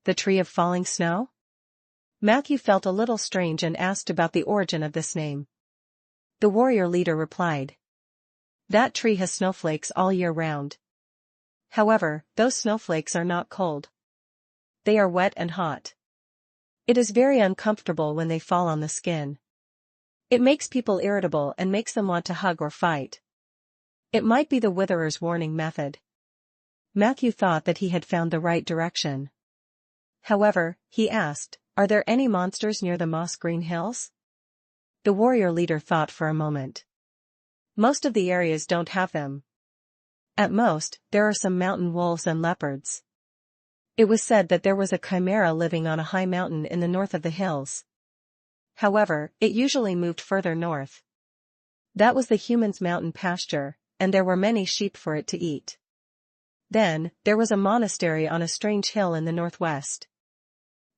The tree of falling snow? Matthew felt a little strange and asked about the origin of this name. The warrior leader replied. That tree has snowflakes all year round. However, those snowflakes are not cold. They are wet and hot. It is very uncomfortable when they fall on the skin. It makes people irritable and makes them want to hug or fight. It might be the Witherer's warning method. Matthew thought that he had found the right direction. However, he asked, are there any monsters near the moss-green hills? The warrior leader thought for a moment. Most of the areas don't have them. At most, there are some mountain wolves and leopards. It was said that there was a chimera living on a high mountain in the north of the hills. However, it usually moved further north. That was the humans' mountain pasture, and there were many sheep for it to eat. Then, there was a monastery on a strange hill in the northwest.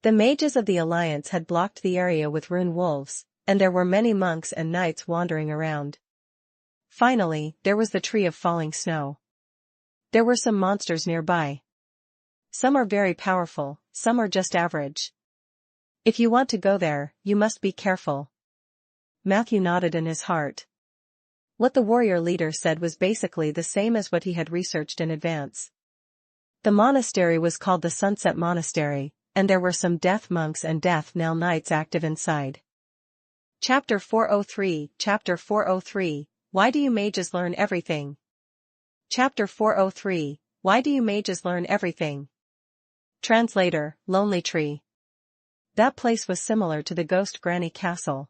The mages of the Alliance had blocked the area with rune wolves, and there were many monks and knights wandering around. Finally, there was the tree of falling snow. There were some monsters nearby. Some are very powerful, some are just average. If you want to go there, you must be careful. Matthew nodded in his heart. What the warrior leader said was basically the same as what he had researched in advance. The monastery was called the Sunset Monastery, and there were some death monks and death knell knights active inside. Chapter 403, Chapter 403, Why do you mages learn everything? Chapter 403, Why do you mages learn everything? Translator, Lonely Tree. That place was similar to the Ghost Granny Castle.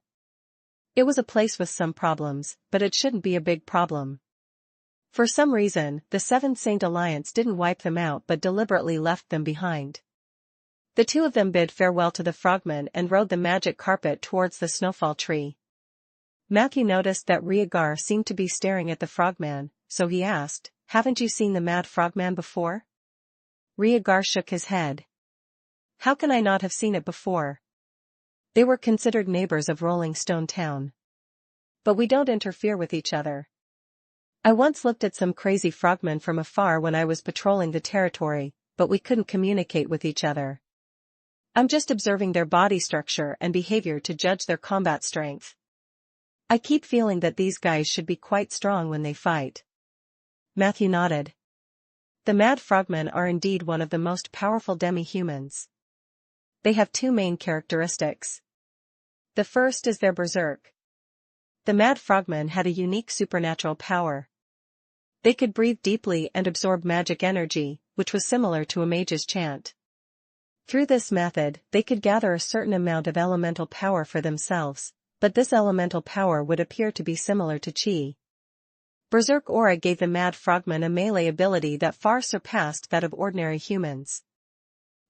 It was a place with some problems, but it shouldn't be a big problem. For some reason, the Seven Saint Alliance didn't wipe them out but deliberately left them behind. The two of them bid farewell to the frogmen and rode the magic carpet towards the snowfall tree. Matthew noticed that Rhaegar seemed to be staring at the frogman, so he asked, Haven't you seen the mad frogman before? Rhaegar shook his head. How can I not have seen it before? They were considered neighbors of Rolling Stone Town. But we don't interfere with each other. I once looked at some crazy frogmen from afar when I was patrolling the territory, but we couldn't communicate with each other. I'm just observing their body structure and behavior to judge their combat strength. I keep feeling that these guys should be quite strong when they fight. Matthew nodded. The mad frogmen are indeed one of the most powerful demi-humans. They have two main characteristics. The first is their berserk. The mad frogmen had a unique supernatural power. They could breathe deeply and absorb magic energy, which was similar to a mage's chant. Through this method, they could gather a certain amount of elemental power for themselves, but this elemental power would appear to be similar to chi. Berserk aura gave the Mad Frogmen a melee ability that far surpassed that of ordinary humans.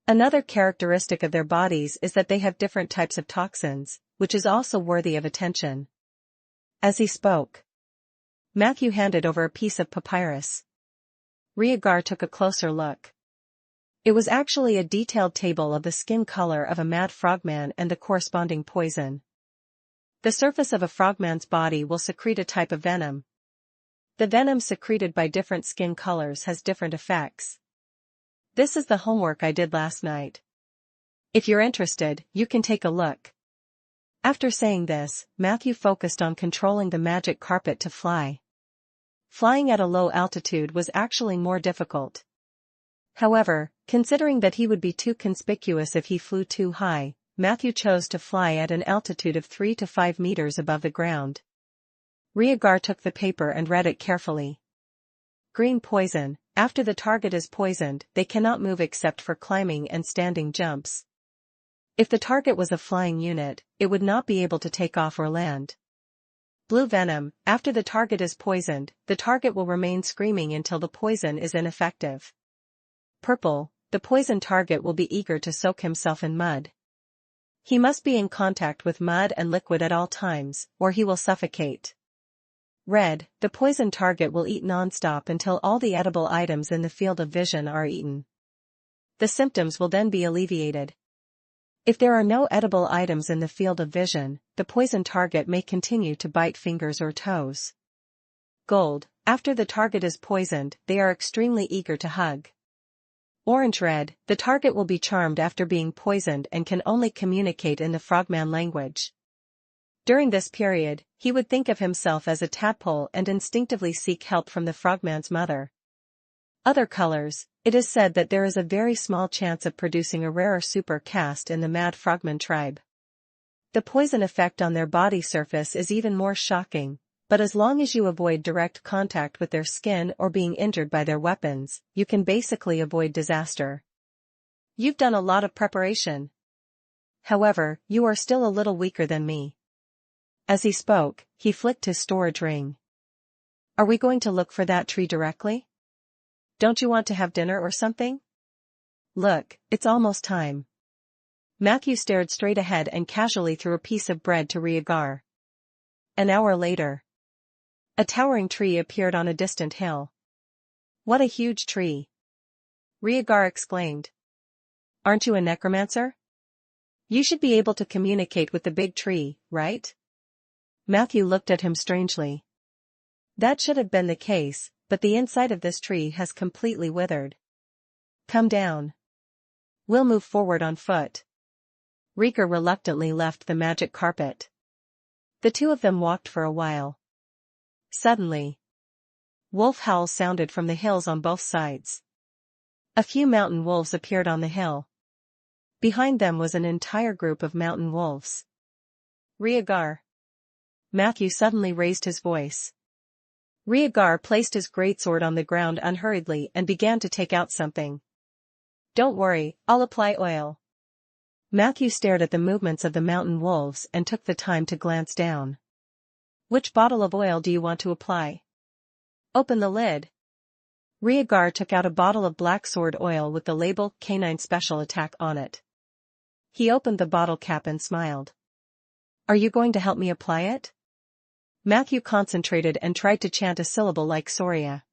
Another characteristic of their bodies is that they have different types of toxins, which is also worthy of attention. As he spoke, Matthew handed over a piece of papyrus. Rhaegar took a closer look. It was actually a detailed table of the skin color of a mad frogman and the corresponding poison. The surface of a frogman's body will secrete a type of venom. The venom secreted by different skin colors has different effects. This is the homework I did last night. If you're interested, you can take a look. After saying this, Matthew focused on controlling the magic carpet to fly. Flying at a low altitude was actually more difficult. However, considering that he would be too conspicuous if he flew too high, Matthew chose to fly at an altitude of 3 to 5 meters above the ground. Rhaegar took the paper and read it carefully. Green poison. After the target is poisoned, they cannot move except for climbing and standing jumps. If the target was a flying unit, it would not be able to take off or land. Blue venom. After the target is poisoned, the target will remain screaming until the poison is ineffective. Purple. The poisoned target will be eager to soak himself in mud. He must be in contact with mud and liquid at all times, or he will suffocate. Red. The poisoned target will eat non-stop until all the edible items in the field of vision are eaten. The symptoms will then be alleviated. If there are no edible items in the field of vision, the poisoned target may continue to bite fingers or toes. Gold. After the target is poisoned, they are extremely eager to hug. Orange-red. The target will be charmed after being poisoned and can only communicate in the frogman language. During this period, he would think of himself as a tadpole and instinctively seek help from the frogman's mother. Other colors. It is said that there is a very small chance of producing a rarer super caste in the Mad Frogman tribe. The poison effect on their body surface is even more shocking, but as long as you avoid direct contact with their skin or being injured by their weapons, you can basically avoid disaster. You've done a lot of preparation. However, you are still a little weaker than me. As he spoke, he flicked his storage ring. Are we going to look for that tree directly? Don't you want to have dinner or something? Look, it's almost time. Matthew stared straight ahead and casually threw a piece of bread to Rhaegar. An hour later, a towering tree appeared on a distant hill. What a huge tree! Rhaegar exclaimed. Aren't you a necromancer? You should be able to communicate with the big tree, right? Matthew looked at him strangely. That should have been the case, but the inside of this tree has completely withered. Come down. We'll move forward on foot. Rhaegar reluctantly left the magic carpet. The two of them walked for a while. Suddenly, wolf howls sounded from the hills on both sides. A few mountain wolves appeared on the hill. Behind them was an entire group of mountain wolves. Rhaegar. Matthew suddenly raised his voice. Rhaegar placed his greatsword on the ground unhurriedly and began to take out something. Don't worry, I'll apply oil. Matthew stared at the movements of the mountain wolves and took the time to glance down. Which bottle of oil do you want to apply? Open the lid. Rhaegar took out a bottle of black sword oil with the label Canine Special Attack on it. He opened the bottle cap and smiled. Are you going to help me apply it? Matthew concentrated and tried to chant a syllable like Soria.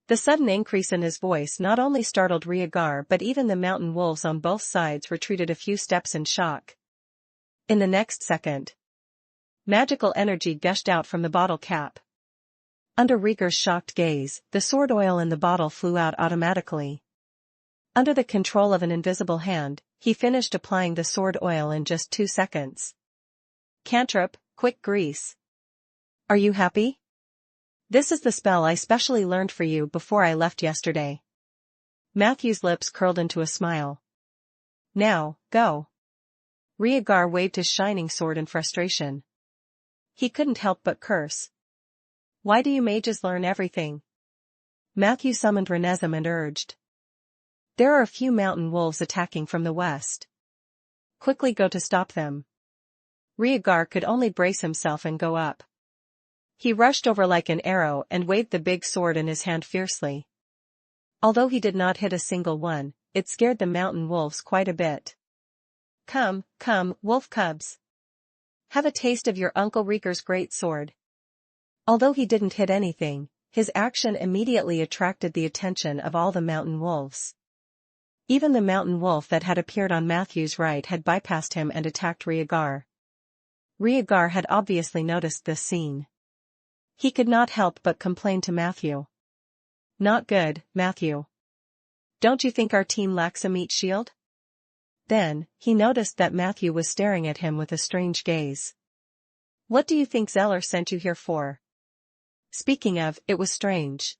The sudden increase in his voice not only startled Rhaegar but even the mountain wolves on both sides retreated a few steps in shock. In the next second, magical energy gushed out from the bottle cap. Under Rhaegar's shocked gaze, the sword oil in the bottle flew out automatically. Under the control of an invisible hand, he finished applying the sword oil in just 2 seconds. Cantrip, quick grease. Are you happy? This is the spell I specially learned for you before I left yesterday. Matthew's lips curled into a smile. Now, go. Rhaegar waved his shining sword in frustration. He couldn't help but curse. Why do you mages learn everything? Matthew summoned Renesmee and urged. There are a few mountain wolves attacking from the west. Quickly go to stop them. Rhaegar could only brace himself and go up. He rushed over like an arrow and waved the big sword in his hand fiercely. Although he did not hit a single one, it scared the mountain wolves quite a bit. Come, come, wolf cubs. Have a taste of your Uncle Rhaegar's great sword. Although he didn't hit anything, his action immediately attracted the attention of all the mountain wolves. Even the mountain wolf that had appeared on Matthew's right had bypassed him and attacked Rhaegar. Rhaegar had obviously noticed this scene. He could not help but complain to Matthew. Not good, Matthew. Don't you think our team lacks a meat shield? Then, he noticed that Matthew was staring at him with a strange gaze. What do you think Zeller sent you here for? Speaking of, it was strange.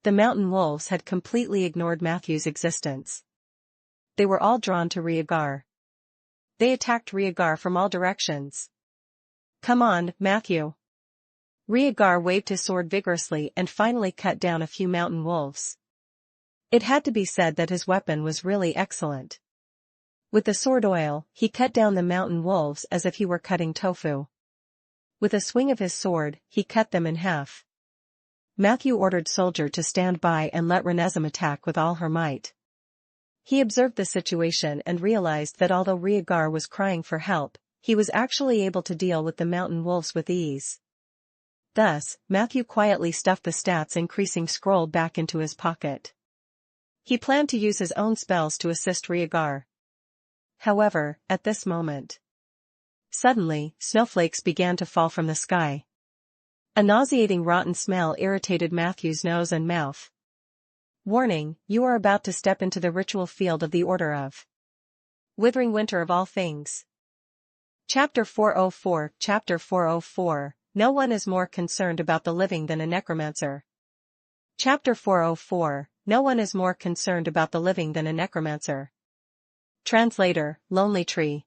The mountain wolves had completely ignored Matthew's existence. They were all drawn to Rhaegar. They attacked Rhaegar from all directions. Come on, Matthew. Rhaegar waved his sword vigorously and finally cut down a few mountain wolves. It had to be said that his weapon was really excellent. With the sword oil, he cut down the mountain wolves as if he were cutting tofu. With a swing of his sword, he cut them in half. Matthew ordered Soldier to stand by and let Renezem attack with all her might. He observed the situation and realized that although Rhaegar was crying for help, he was actually able to deal with the mountain wolves with ease. Thus, Matthew quietly stuffed the stats increasing scroll back into his pocket. He planned to use his own spells to assist Rhaegar. However, at this moment, suddenly, snowflakes began to fall from the sky. A nauseating rotten smell irritated Matthew's nose and mouth. Warning, you are about to step into the ritual field of the Order of Withering Winter of all things. Chapter 404 Chapter 404 No one is more concerned about the living than a necromancer. Chapter 404 No one is more concerned about the living than a necromancer. Translator, Lonely Tree.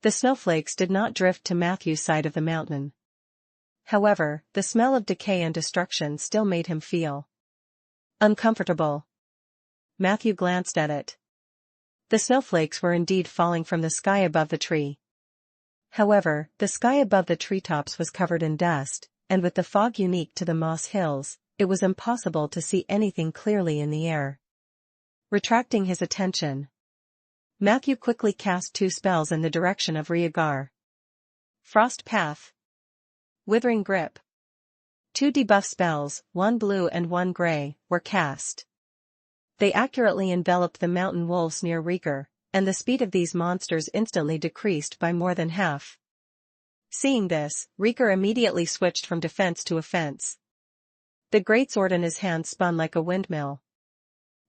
The snowflakes did not drift to Matthew's side of the mountain. However, the smell of decay and destruction still made him feel uncomfortable. Matthew glanced at it. The snowflakes were indeed falling from the sky above the tree. However, the sky above the treetops was covered in dust, and with the fog unique to the Moss Hills, it was impossible to see anything clearly in the air. Retracting his attention, Matthew quickly cast 2 spells in the direction of Rhaegar. Frost Path. Withering Grip. 2 debuff spells, 1 blue and 1 gray, were cast. They accurately enveloped the mountain wolves near Rhaegar, and the speed of these monsters instantly decreased by more than half. Seeing this, Rhaegar immediately switched from defense to offense. The greatsword in his hand spun like a windmill.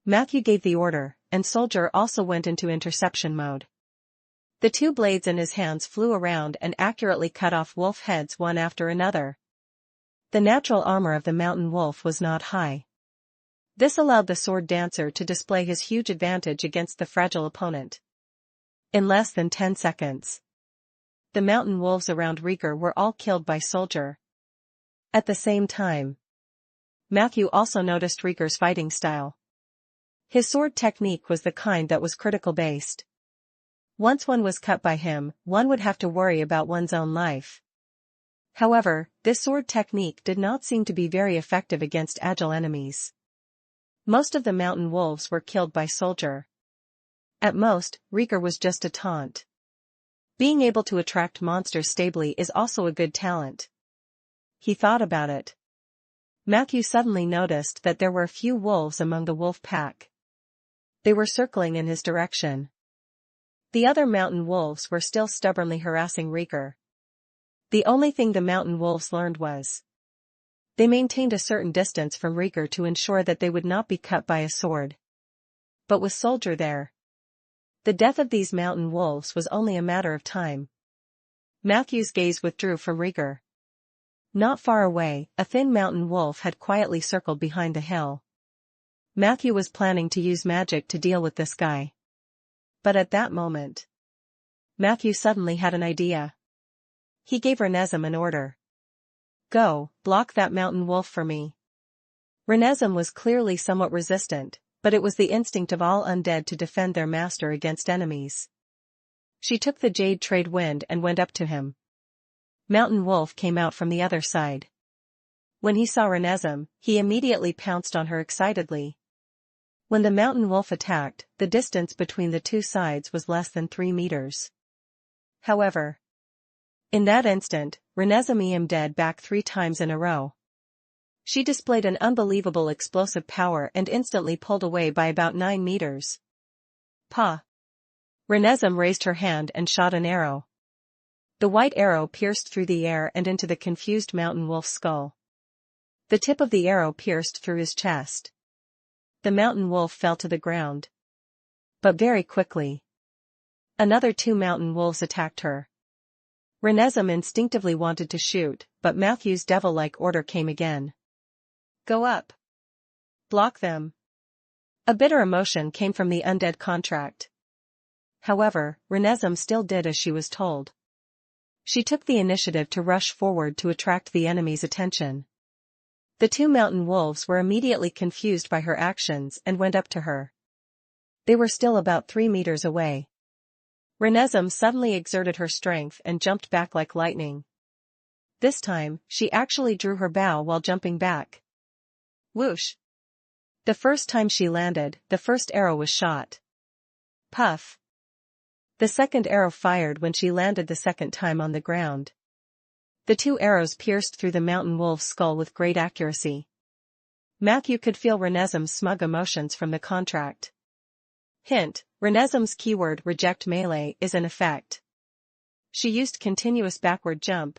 Matthew gave the order, and Soldier also went into interception mode. The 2 blades in his hands flew around and accurately cut off wolf heads one after another. The natural armor of the mountain wolf was not high. This allowed the sword dancer to display his huge advantage against the fragile opponent. In less than 10 seconds, the mountain wolves around Rhaegar were all killed by Soldier. At the same time, Matthew also noticed Rhaegar's fighting style. His sword technique was the kind that was critical-based. Once one was cut by him, one would have to worry about one's own life. However, this sword technique did not seem to be very effective against agile enemies. Most of the mountain wolves were killed by Soldier. At most, Rhaegar was just a taunt. Being able to attract monsters stably is also a good talent. He thought about it. Matthew suddenly noticed that there were a few wolves among the wolf pack. They were circling in his direction. The other mountain wolves were still stubbornly harassing Rhaegar. The only thing the mountain wolves learned was they maintained a certain distance from Rhaegar to ensure that they would not be cut by a sword. But with Soldier there, the death of these mountain wolves was only a matter of time. Matthew's gaze withdrew from Rhaegar. Not far away, a thin mountain wolf had quietly circled behind the hill. Matthew was planning to use magic to deal with this guy. But at that moment, Matthew suddenly had an idea. He gave Renezem an order. Go, block that mountain wolf for me. Renezem was clearly somewhat resistant, but it was the instinct of all undead to defend their master against enemies. She took the jade trade wind and went up to him. Mountain Wolf came out from the other side. When he saw Renesm, he immediately pounced on her excitedly. When the Mountain Wolf attacked, the distance between the two sides was less than 3 meters. However, in that instant, Renesm aimed dead back 3 times in a row. She displayed an unbelievable explosive power and instantly pulled away by about 9 meters. Pa! Renesm raised her hand and shot an arrow. The white arrow pierced through the air and into the confused Mountain Wolf's skull. The tip of the arrow pierced through his chest. The Mountain Wolf fell to the ground. But very quickly, another 2 Mountain Wolves attacked her. Renesm instinctively wanted to shoot, but Matthew's devil-like order came again. Go up. Block them. A bitter emotion came from the undead contract. However, Renesm still did as she was told. She took the initiative to rush forward to attract the enemy's attention. The 2 Mountain Wolves were immediately confused by her actions and went up to her. They were still about 3 meters away. Renesm suddenly exerted her strength and jumped back like lightning. This time, she actually drew her bow while jumping back. Whoosh! The first time she landed, the first arrow was shot. Puff! The second arrow fired when she landed the second time on the ground. The 2 arrows pierced through the Mountain Wolf's skull with great accuracy. Matthew could feel Renesm's smug emotions from the contract. Hint: Renesm's keyword reject melee is in effect. She used continuous backward jump.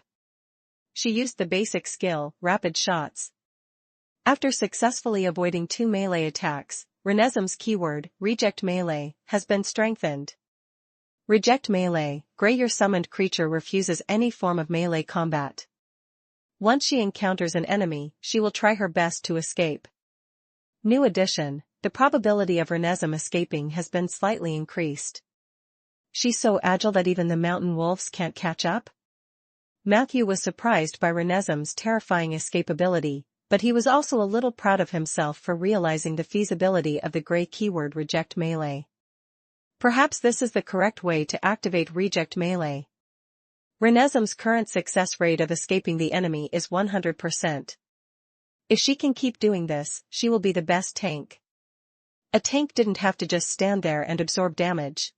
She used the basic skill, rapid shots. After successfully avoiding 2 melee attacks, Renesm's keyword, reject melee, has been strengthened. Reject melee, your summoned creature refuses any form of melee combat. Once she encounters an enemy, she will try her best to escape. New addition: the probability of Renesm escaping has been slightly increased. She's so agile that even the Mountain Wolves can't catch up? Matthew was surprised by Renesm's terrifying escapability, but he was also a little proud of himself for realizing the feasibility of the gray keyword reject melee. Perhaps this is the correct way to activate reject melee. Renesm's current success rate of escaping the enemy is 100%. If she can keep doing this, she will be the best tank. A tank didn't have to just stand there and absorb damage.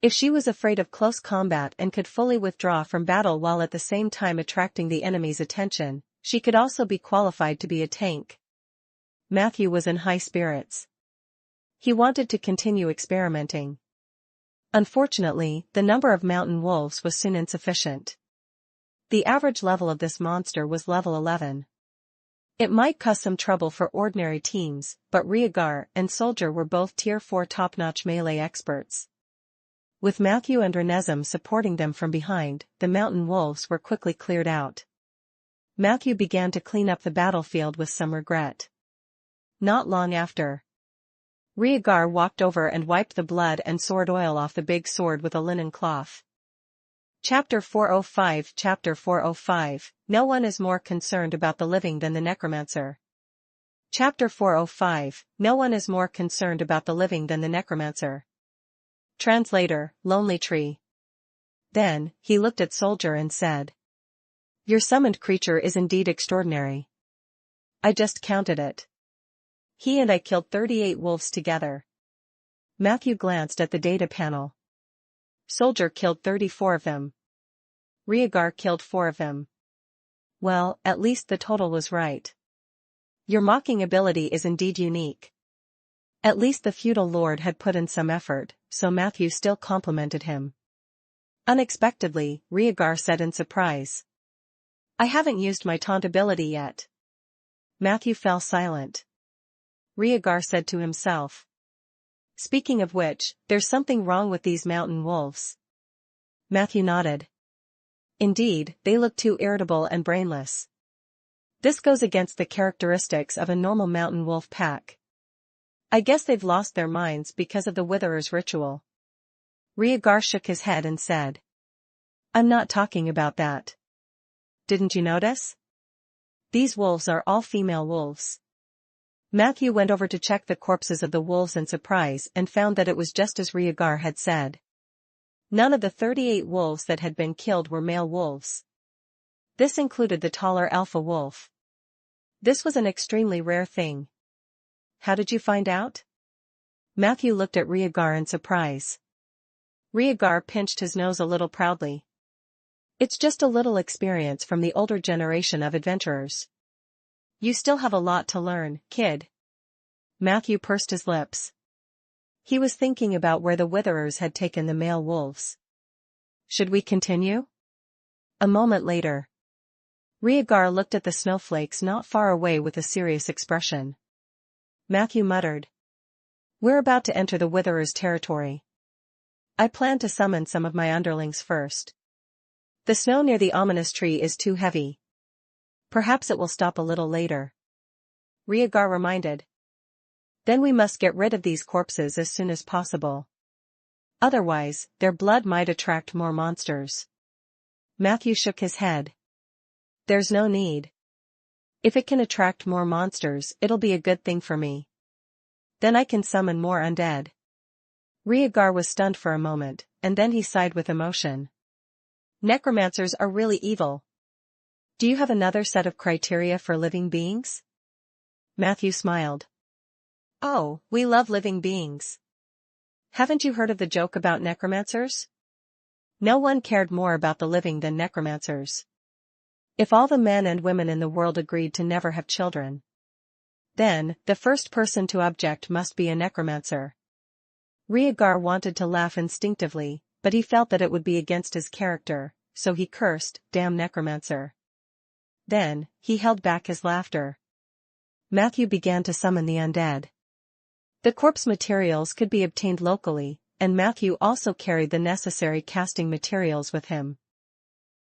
If she was afraid of close combat and could fully withdraw from battle while at the same time attracting the enemy's attention, she could also be qualified to be a tank. Matthew was in high spirits. He wanted to continue experimenting. Unfortunately, the number of Mountain Wolves was soon insufficient. The average level of this monster was level 11. It might cause some trouble for ordinary teams, but Rhaegar and Soldier were both Tier 4 top-notch melee experts. With Matthew and Renesm supporting them from behind, the Mountain Wolves were quickly cleared out. Matthew began to clean up the battlefield with some regret. Not long after, Rhaegar walked over and wiped the blood and sword oil off the big sword with a linen cloth. Chapter 405 Chapter 405 No one is more concerned about the living than the Necromancer. Chapter 405 No one is more concerned about the living than the Necromancer. Translator, Lonely Tree. Then, he looked at Soldier and said, "Your summoned creature is indeed extraordinary. I just counted it. He and I killed 38 wolves together." Matthew glanced at the data panel. Soldier killed 34 of them. Rhaegar killed 4 of them. Well, at least the total was right. Your mocking ability is indeed unique. At least the feudal lord had put in some effort, so Matthew still complimented him. Unexpectedly, Rhaegar said in surprise, "I haven't used my taunt ability yet." Matthew fell silent. Rhaegar said to himself, "Speaking of which, there's something wrong with these Mountain Wolves." Matthew nodded. Indeed, they look too irritable and brainless. This goes against the characteristics of a normal Mountain Wolf pack. I guess they've lost their minds because of the Witherer's ritual. Rhaegar shook his head and said, "I'm not talking about that. Didn't you notice? These wolves are all female wolves." Matthew went over to check the corpses of the wolves in surprise and found that it was just as Rhaegar had said. None of the 38 wolves that had been killed were male wolves. This included the taller alpha wolf. This was an extremely rare thing. How did you find out? Matthew looked at Rhaegar in surprise. Rhaegar pinched his nose a little proudly. It's just a little experience from the older generation of adventurers. You still have a lot to learn, kid. Matthew pursed his lips. He was thinking about where the Witherers had taken the male wolves. Should we continue? A moment later. Rhaegar looked at the snowflakes not far away with a serious expression. Matthew muttered. We're about to enter the Witherers' territory. I plan to summon some of my underlings first. The snow near the ominous tree is too heavy. Perhaps it will stop a little later. Rhaegar reminded. Then we must get rid of these corpses as soon as possible. Otherwise, their blood might attract more monsters. Matthew shook his head. There's no need. If it can attract more monsters, it'll be a good thing for me. Then I can summon more undead. Rhaegar was stunned for a moment, and then he sighed with emotion. Necromancers are really evil. Do you have another set of criteria for living beings? Matthew smiled. Oh, we love living beings. Haven't you heard of the joke about necromancers? No one cared more about the living than necromancers. If all the men and women in the world agreed to never have children, then, the first person to object must be a necromancer. Rhaegar wanted to laugh instinctively, but he felt that it would be against his character, so he cursed, damn necromancer. Then, he held back his laughter. Matthew began to summon the undead. The corpse materials could be obtained locally, and Matthew also carried the necessary casting materials with him.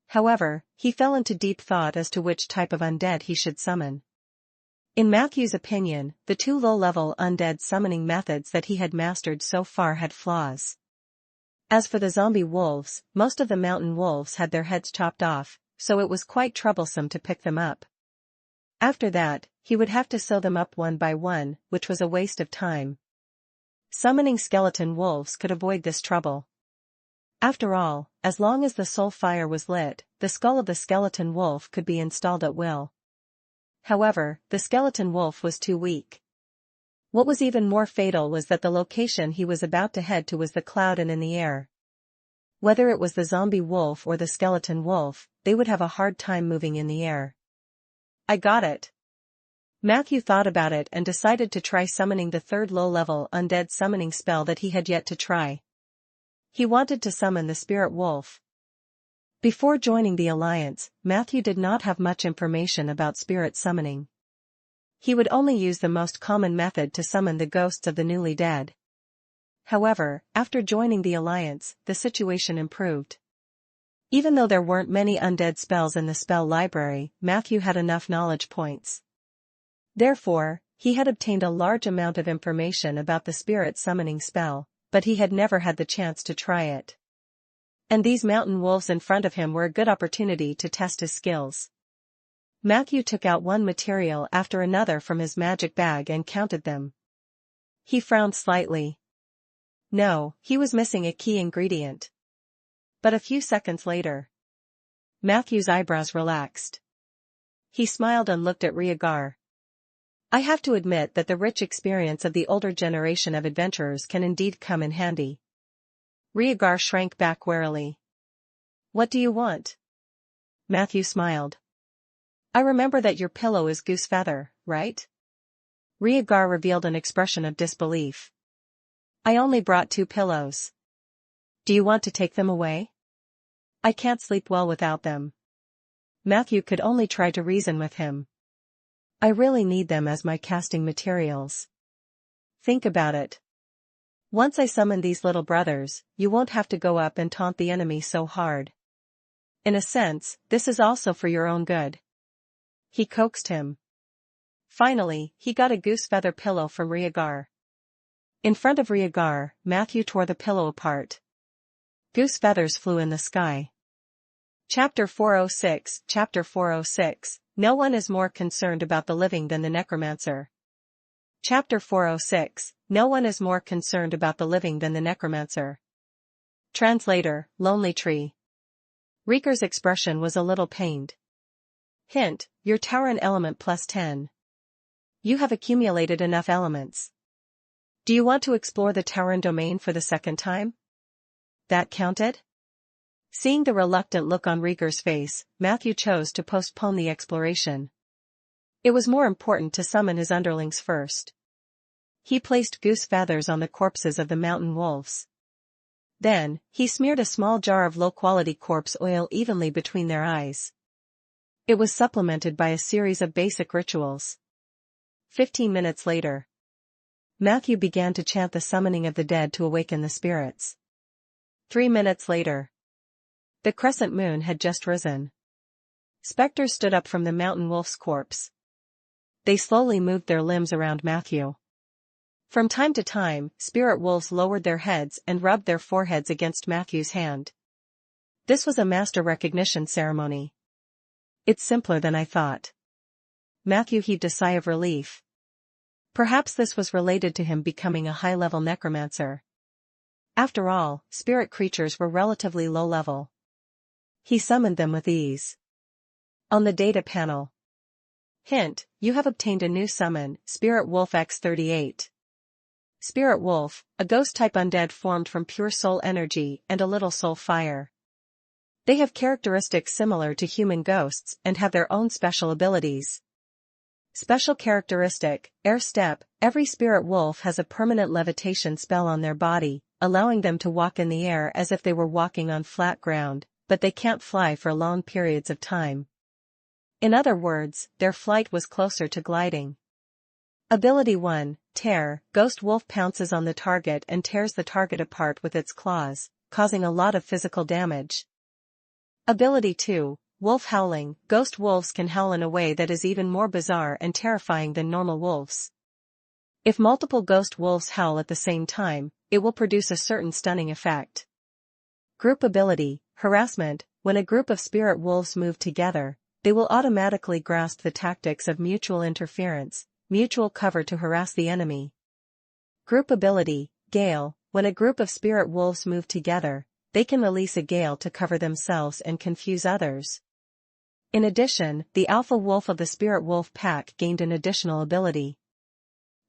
However, he fell into deep thought as to which type of undead he should summon. In Matthew's opinion, the 2 low-level undead summoning methods that he had mastered so far had flaws. As for the zombie wolves, most of the mountain wolves had their heads chopped off, so it was quite troublesome to pick them up. After that, he would have to sew them up one by one, which was a waste of time. Summoning skeleton wolves could avoid this trouble. After all, as long as the soul fire was lit, the skull of the skeleton wolf could be installed at will. However, the skeleton wolf was too weak. What was even more fatal was that the location he was about to head to was the cloud and in the air. Whether it was the zombie wolf or the skeleton wolf, they would have a hard time moving in the air. I got it. Matthew thought about it and decided to try summoning the 3rd low-level undead summoning spell that he had yet to try. He wanted to summon the spirit wolf. Before joining the alliance, Matthew did not have much information about spirit summoning. He would only use the most common method to summon the ghosts of the newly dead. However, after joining the alliance, the situation improved. Even though there weren't many undead spells in the spell library, Matthew had enough knowledge points. Therefore, he had obtained a large amount of information about the spirit summoning spell, but he had never had the chance to try it. And these mountain wolves in front of him were a good opportunity to test his skills. Matthew took out one material after another from his magic bag and counted them. He frowned slightly. No, he was missing a key ingredient. But a few seconds later, Matthew's eyebrows relaxed. He smiled and looked at Rhaegar. I have to admit that the rich experience of the older generation of adventurers can indeed come in handy. Rhaegar shrank back warily. What do you want? Matthew smiled. I remember that your pillow is goose feather, right? Rhaegar revealed an expression of disbelief. I only brought 2 pillows. Do you want to take them away? I can't sleep well without them. Matthew could only try to reason with him. I really need them as my casting materials. Think about it. Once I summon these little brothers, you won't have to go up and taunt the enemy so hard. In a sense, this is also for your own good. He coaxed him. Finally, he got a goose feather pillow from Rhaegar. In front of Rhaegar, Matthew tore the pillow apart. Goose feathers flew in the sky. Chapter 406. Chapter 406. No one is more concerned about the living than the necromancer. Chapter 406, No one is more concerned about the living than the Necromancer. Translator, Lonely Tree. Riker's expression was a little pained. Hint, your Tauran element +10. You have accumulated enough elements. Do you want to explore the Tauran domain for the second time? That counted? Seeing the reluctant look on Riker's face, Matthew chose to postpone the exploration. It was more important to summon his underlings first. He placed goose feathers on the corpses of the mountain wolves. Then, he smeared a small jar of low-quality corpse oil evenly between their eyes. It was supplemented by a series of basic rituals. 15 minutes later, Matthew began to chant the summoning of the dead to awaken the spirits. 3 minutes later, the crescent moon had just risen. Specters stood up from the mountain wolf's corpse. They slowly moved their limbs around Matthew. From time to time, spirit wolves lowered their heads and rubbed their foreheads against Matthew's hand. This was a master recognition ceremony. It's simpler than I thought. Matthew heaved a sigh of relief. Perhaps this was related to him becoming a high-level necromancer. After all, spirit creatures were relatively low-level. He summoned them with ease. On the data panel. Hint, you have obtained a new summon, Spirit Wolf X38. Spirit Wolf, a ghost-type undead formed from pure soul energy and a little soul fire. They have characteristics similar to human ghosts and have their own special abilities. Special characteristic, Air Step, every spirit wolf has a permanent levitation spell on their body, allowing them to walk in the air as if they were walking on flat ground, but they can't fly for long periods of time. In other words, their flight was closer to gliding. Ability 1, Tear, Ghost Wolf pounces on the target and tears the target apart with its claws, causing a lot of physical damage. Ability 2, Wolf Howling, Ghost Wolves can howl in a way that is even more bizarre and terrifying than normal wolves. If multiple ghost wolves howl at the same time, it will produce a certain stunning effect. Group Ability, Harassment, when a group of spirit wolves move together, they will automatically grasp the tactics of mutual interference, mutual cover to harass the enemy. Group Ability, Gale, when a group of spirit wolves move together, they can release a gale to cover themselves and confuse others. In addition, the alpha wolf of the spirit wolf pack gained an additional ability.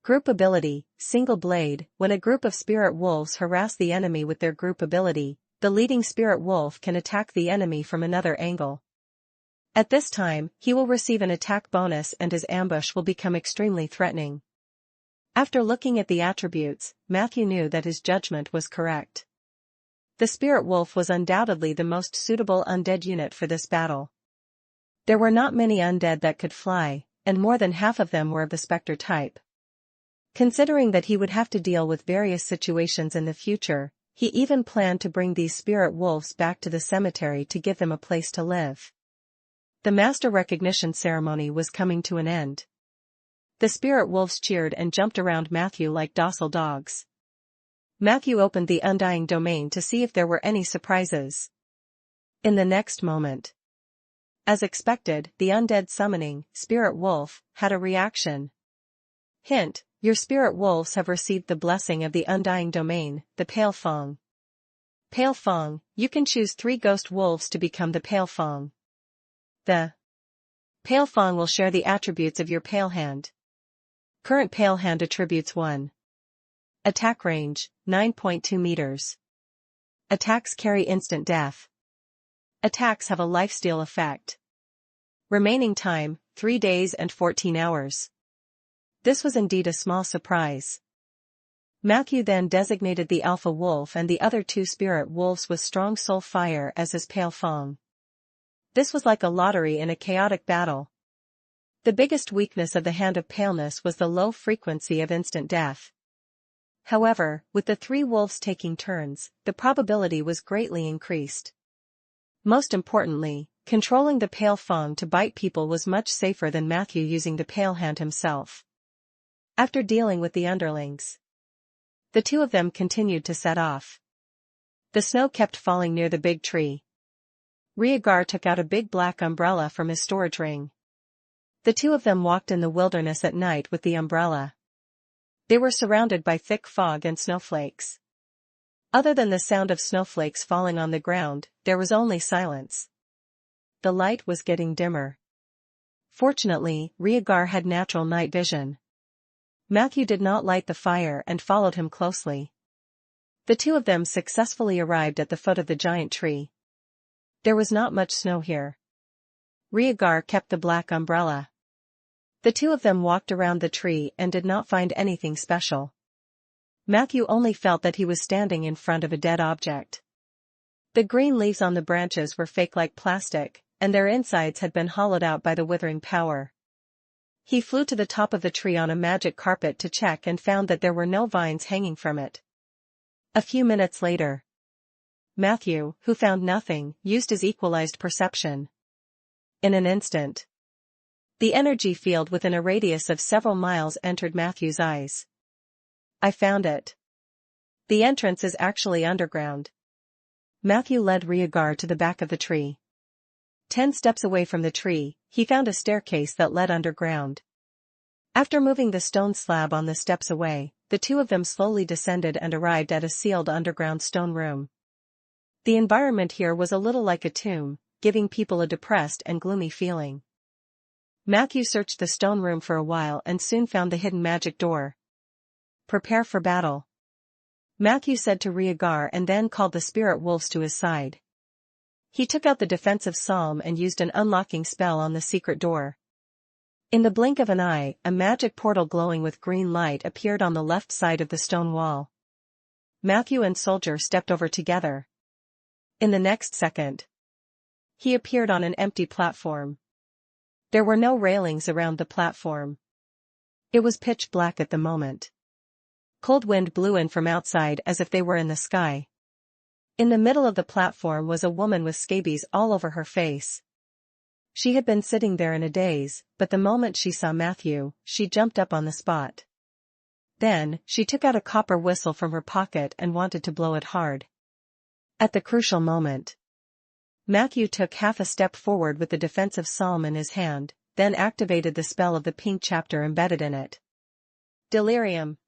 Group Ability, Single Blade, when a group of spirit wolves harass the enemy with their group ability, the leading spirit wolf can attack the enemy from another angle. At this time, he will receive an attack bonus and his ambush will become extremely threatening. After looking at the attributes, Matthew knew that his judgment was correct. The spirit wolf was undoubtedly the most suitable undead unit for this battle. There were not many undead that could fly, and more than half of them were of the specter type. Considering that he would have to deal with various situations in the future, he even planned to bring these spirit wolves back to the cemetery to give them a place to live. The master recognition ceremony was coming to an end. The spirit wolves cheered and jumped around Matthew like docile dogs. Matthew opened the Undying domain to see if there were any surprises. In the next moment, as expected, the undead summoning, Spirit Wolf, had a reaction. Hint, your spirit wolves have received the blessing of the Undying domain, the Pale Fong. Pale Fong, you can choose 3 ghost wolves to become the Pale Fong. The Pale Fong will share the attributes of your Pale Hand. Current Pale Hand attributes 1. Attack range, 9.2 meters. Attacks carry instant death. Attacks have a lifesteal effect. Remaining time, 3 days and 14 hours. This was indeed a small surprise. Matthew then designated the Alpha Wolf and the other 2 Spirit Wolves with strong soul fire as his Pale Fong. This was like a lottery in a chaotic battle. The biggest weakness of the Hand of Paleness was the low frequency of instant death. However, with the 3 wolves taking turns, the probability was greatly increased. Most importantly, controlling the Pale Fong to bite people was much safer than Matthew using the Pale Hand himself. After dealing with the underlings, the 2 of them continued to set off. The snow kept falling near the big tree. Rhaegar took out a big black umbrella from his storage ring. The 2 of them walked in the wilderness at night with the umbrella. They were surrounded by thick fog and snowflakes. Other than the sound of snowflakes falling on the ground, there was only silence. The light was getting dimmer. Fortunately, Rhaegar had natural night vision. Matthew did not light the fire and followed him closely. The two of them successfully arrived at the foot of the giant tree. There was not much snow here. Rhaegar kept the black umbrella. The two of them walked around the tree and did not find anything special. Matthew only felt that he was standing in front of a dead object. The green leaves on the branches were fake like plastic, and their insides had been hollowed out by the withering power. He flew to the top of the tree on a magic carpet to check and found that there were no vines hanging from it. A few minutes later, Matthew, who found nothing, used his equalized perception. In an instant, the energy field within a radius of several miles entered Matthew's eyes. I found it. The entrance is actually underground. Matthew led Rhaegar to the back of the tree. 10 steps away from the tree, he found a staircase that led underground. After moving the stone slab on the steps away, the two of them slowly descended and arrived at a sealed underground stone room. The environment here was a little like a tomb, giving people a depressed and gloomy feeling. Matthew searched the stone room for a while and soon found the hidden magic door. Prepare for battle, Matthew said to Rhaegar, and then called the spirit wolves to his side. He took out the defensive psalm and used an unlocking spell on the secret door. In the blink of an eye, a magic portal glowing with green light appeared on the left side of the stone wall. Matthew and Soldier stepped over together. In the next second, he appeared on an empty platform. There were no railings around the platform. It was pitch black at the moment. Cold wind blew in from outside as if they were in the sky. In the middle of the platform was a woman with scabies all over her face. She had been sitting there in a daze, but the moment she saw Matthew, she jumped up on the spot. Then, she took out a copper whistle from her pocket and wanted to blow it hard. At the crucial moment, Matthew took half a step forward with the defensive psalm in his hand, then activated the spell of the pink chapter embedded in it. Delirium.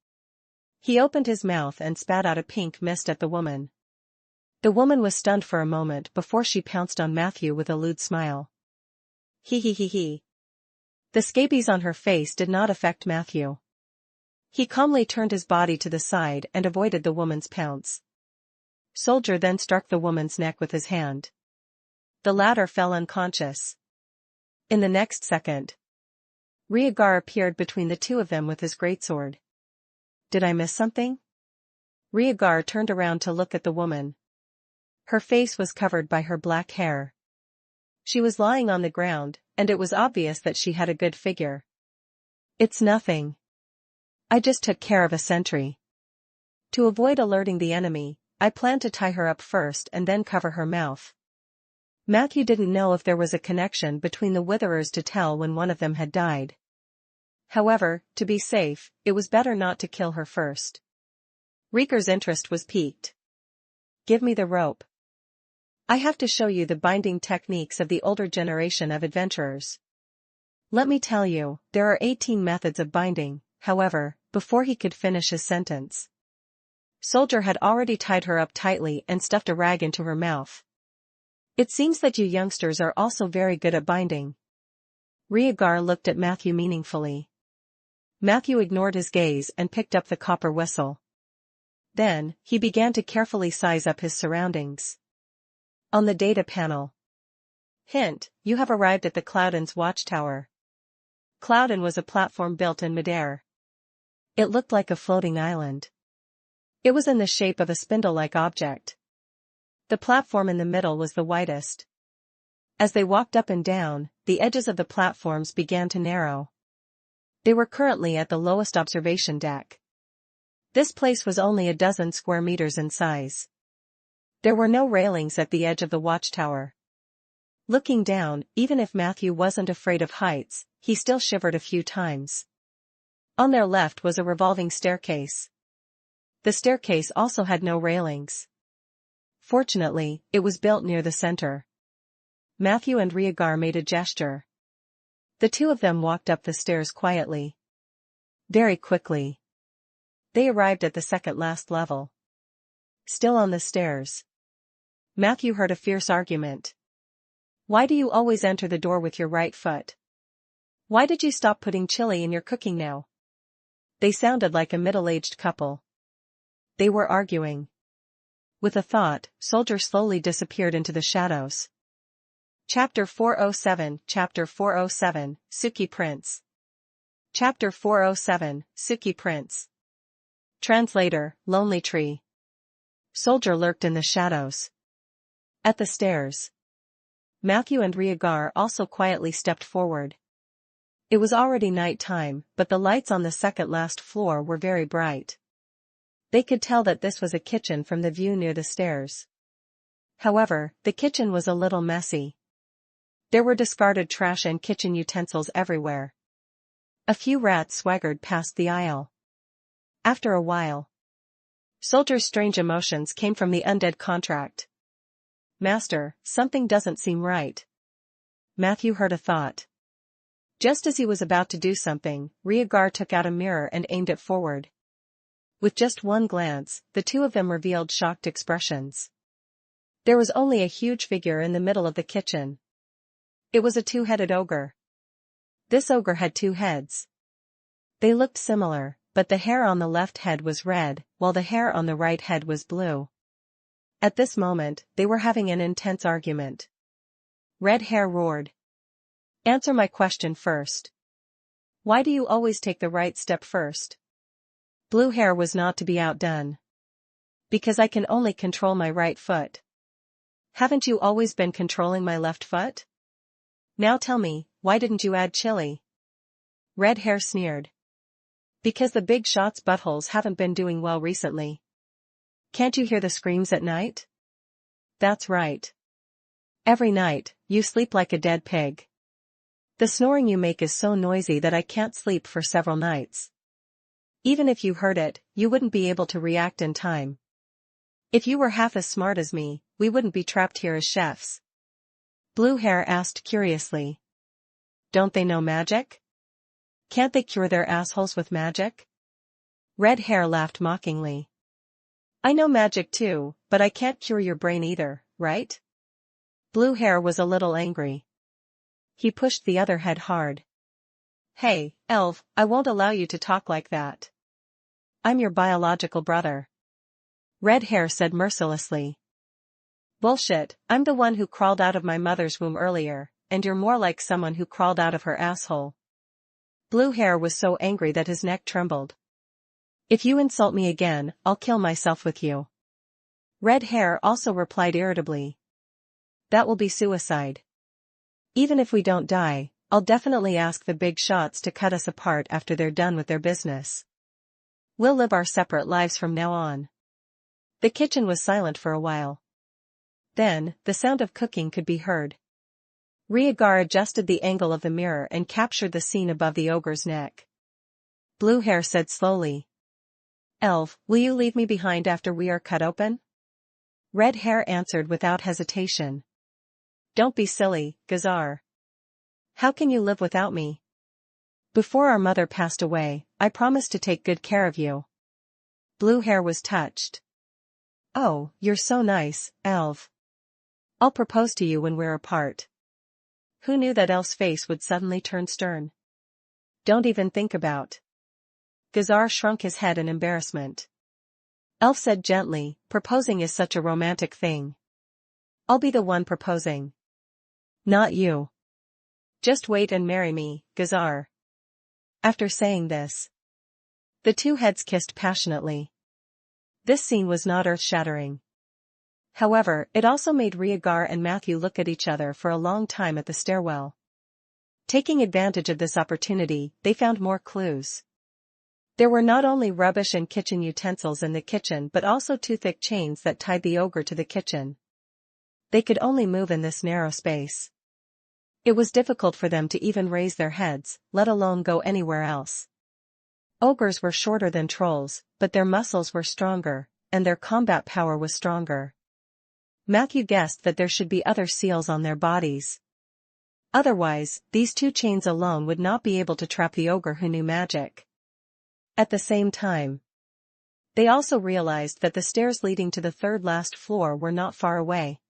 He opened his mouth and spat out a pink mist at the woman. The woman was stunned for a moment before she pounced on Matthew with a lewd smile. He. The scabies on her face did not affect Matthew. He calmly turned his body to the side and avoided the woman's pounce. Soldier then struck the woman's neck with his hand. The latter fell unconscious. In the next second, Rhaegar appeared between the two of them with his greatsword. Did I miss something? Rhaegar turned around to look at the woman. Her face was covered by her black hair. She was lying on the ground, and it was obvious that she had a good figure. It's nothing. I just took care of a sentry. To avoid alerting the enemy, I planned to tie her up first and then cover her mouth. Matthew didn't know if there was a connection between the Witherers to tell when one of them had died. However, to be safe, it was better not to kill her first. Rhaegar's interest was piqued. Give me the rope. I have to show you the binding techniques of the older generation of adventurers. Let me tell you, there are 18 methods of binding. However, before he could finish his sentence, Soldier had already tied her up tightly and stuffed a rag into her mouth. It seems that you youngsters are also very good at binding. Rhaegar looked at Matthew meaningfully. Matthew ignored his gaze and picked up the copper whistle. Then, he began to carefully size up his surroundings. On the data panel. Hint, you have arrived at the Cloudon's watchtower. Cloudon was a platform built in midair. It looked like a floating island. It was in the shape of a spindle-like object. The platform in the middle was the widest. As they walked up and down, the edges of the platforms began to narrow. They were currently at the lowest observation deck. This place was only a dozen square meters in size. There were no railings at the edge of the watchtower. Looking down, even if Matthew wasn't afraid of heights, he still shivered a few times. On their left was a revolving staircase. The staircase also had no railings. Fortunately, it was built near the center. Matthew and Rhaegar made a gesture. The two of them walked up the stairs quietly. Very quickly. They arrived at the second last level. Still on the stairs, Matthew heard a fierce argument. Why do you always enter the door with your right foot? Why did you stop putting chili in your cooking now? They sounded like a middle-aged couple. They were arguing. With a thought, Soldier slowly disappeared into the shadows. Chapter 407, Suki Prince. Chapter 407, Suki Prince. Translator, Lonely Tree. Soldier lurked in the shadows. At the stairs, Matthew and Rhaegar also quietly stepped forward. It was already night time, but the lights on the second last floor were very bright. They could tell that this was a kitchen from the view near the stairs. However, the kitchen was a little messy. There were discarded trash and kitchen utensils everywhere. A few rats swaggered past the aisle. After a while, Soldier's strange emotions came from the undead contract. Master, something doesn't seem right. Matthew heard a thought. Just as he was about to do something, Rhaegar took out a mirror and aimed it forward. With just one glance, the two of them revealed shocked expressions. There was only a huge figure in the middle of the kitchen. It was a two-headed ogre. This ogre had two heads. They looked similar, but the hair on the left head was red, while the hair on the right head was blue. At this moment, they were having an intense argument. Red Hair roared. Answer my question first. Why do you always take the right step first? Blue Hair was not to be outdone. Because I can only control my right foot. Haven't you always been controlling my left foot? Now tell me, why didn't you add chili? Red Hair sneered. Because the big shot's buttholes haven't been doing well recently. Can't you hear the screams at night? That's right. Every night, you sleep like a dead pig. The snoring you make is so noisy that I can't sleep for several nights. Even if you heard it, you wouldn't be able to react in time. If you were half as smart as me, we wouldn't be trapped here as chefs. Blue Hair asked curiously. Don't they know magic? Can't they cure their assholes with magic? Red Hair laughed mockingly. I know magic too, but I can't cure your brain either, right? Blue Hair was a little angry. He pushed the other head hard. Hey, elf, I won't allow you to talk like that. I'm your biological brother. Red Hair said mercilessly. Bullshit, I'm the one who crawled out of my mother's womb earlier, and you're more like someone who crawled out of her asshole. Blue Hair was so angry that his neck trembled. If you insult me again, I'll kill myself with you. Red Hair also replied irritably. That will be suicide. Even if we don't die, I'll definitely ask the big shots to cut us apart after they're done with their business. We'll live our separate lives from now on. The kitchen was silent for a while. Then, the sound of cooking could be heard. Rhaegar adjusted the angle of the mirror and captured the scene above the ogre's neck. Blue Hair said slowly. Elf, will you leave me behind after we are cut open? Red Hair answered without hesitation. Don't be silly, Gazar. How can you live without me? Before our mother passed away, I promised to take good care of you. Blue Hair was touched. Oh, you're so nice, Elf. I'll propose to you when we're apart. Who knew that Elf's face would suddenly turn stern? Don't even think about. Gazar shrunk his head in embarrassment. Elf said gently, proposing is such a romantic thing. I'll be the one proposing. Not you. Just wait and marry me, Gazar. After saying this, the two heads kissed passionately. This scene was not earth-shattering. However, it also made Rhaegar and Matthew look at each other for a long time at the stairwell. Taking advantage of this opportunity, they found more clues. There were not only rubbish and kitchen utensils in the kitchen but also two thick chains that tied the ogre to the kitchen. They could only move in this narrow space. It was difficult for them to even raise their heads, let alone go anywhere else. Ogres were shorter than trolls, but their muscles were stronger, and their combat power was stronger. Matthew guessed that there should be other seals on their bodies. Otherwise, these two chains alone would not be able to trap the ogre who knew magic. At the same time, They also realized that the stairs leading to the third last floor were not far away.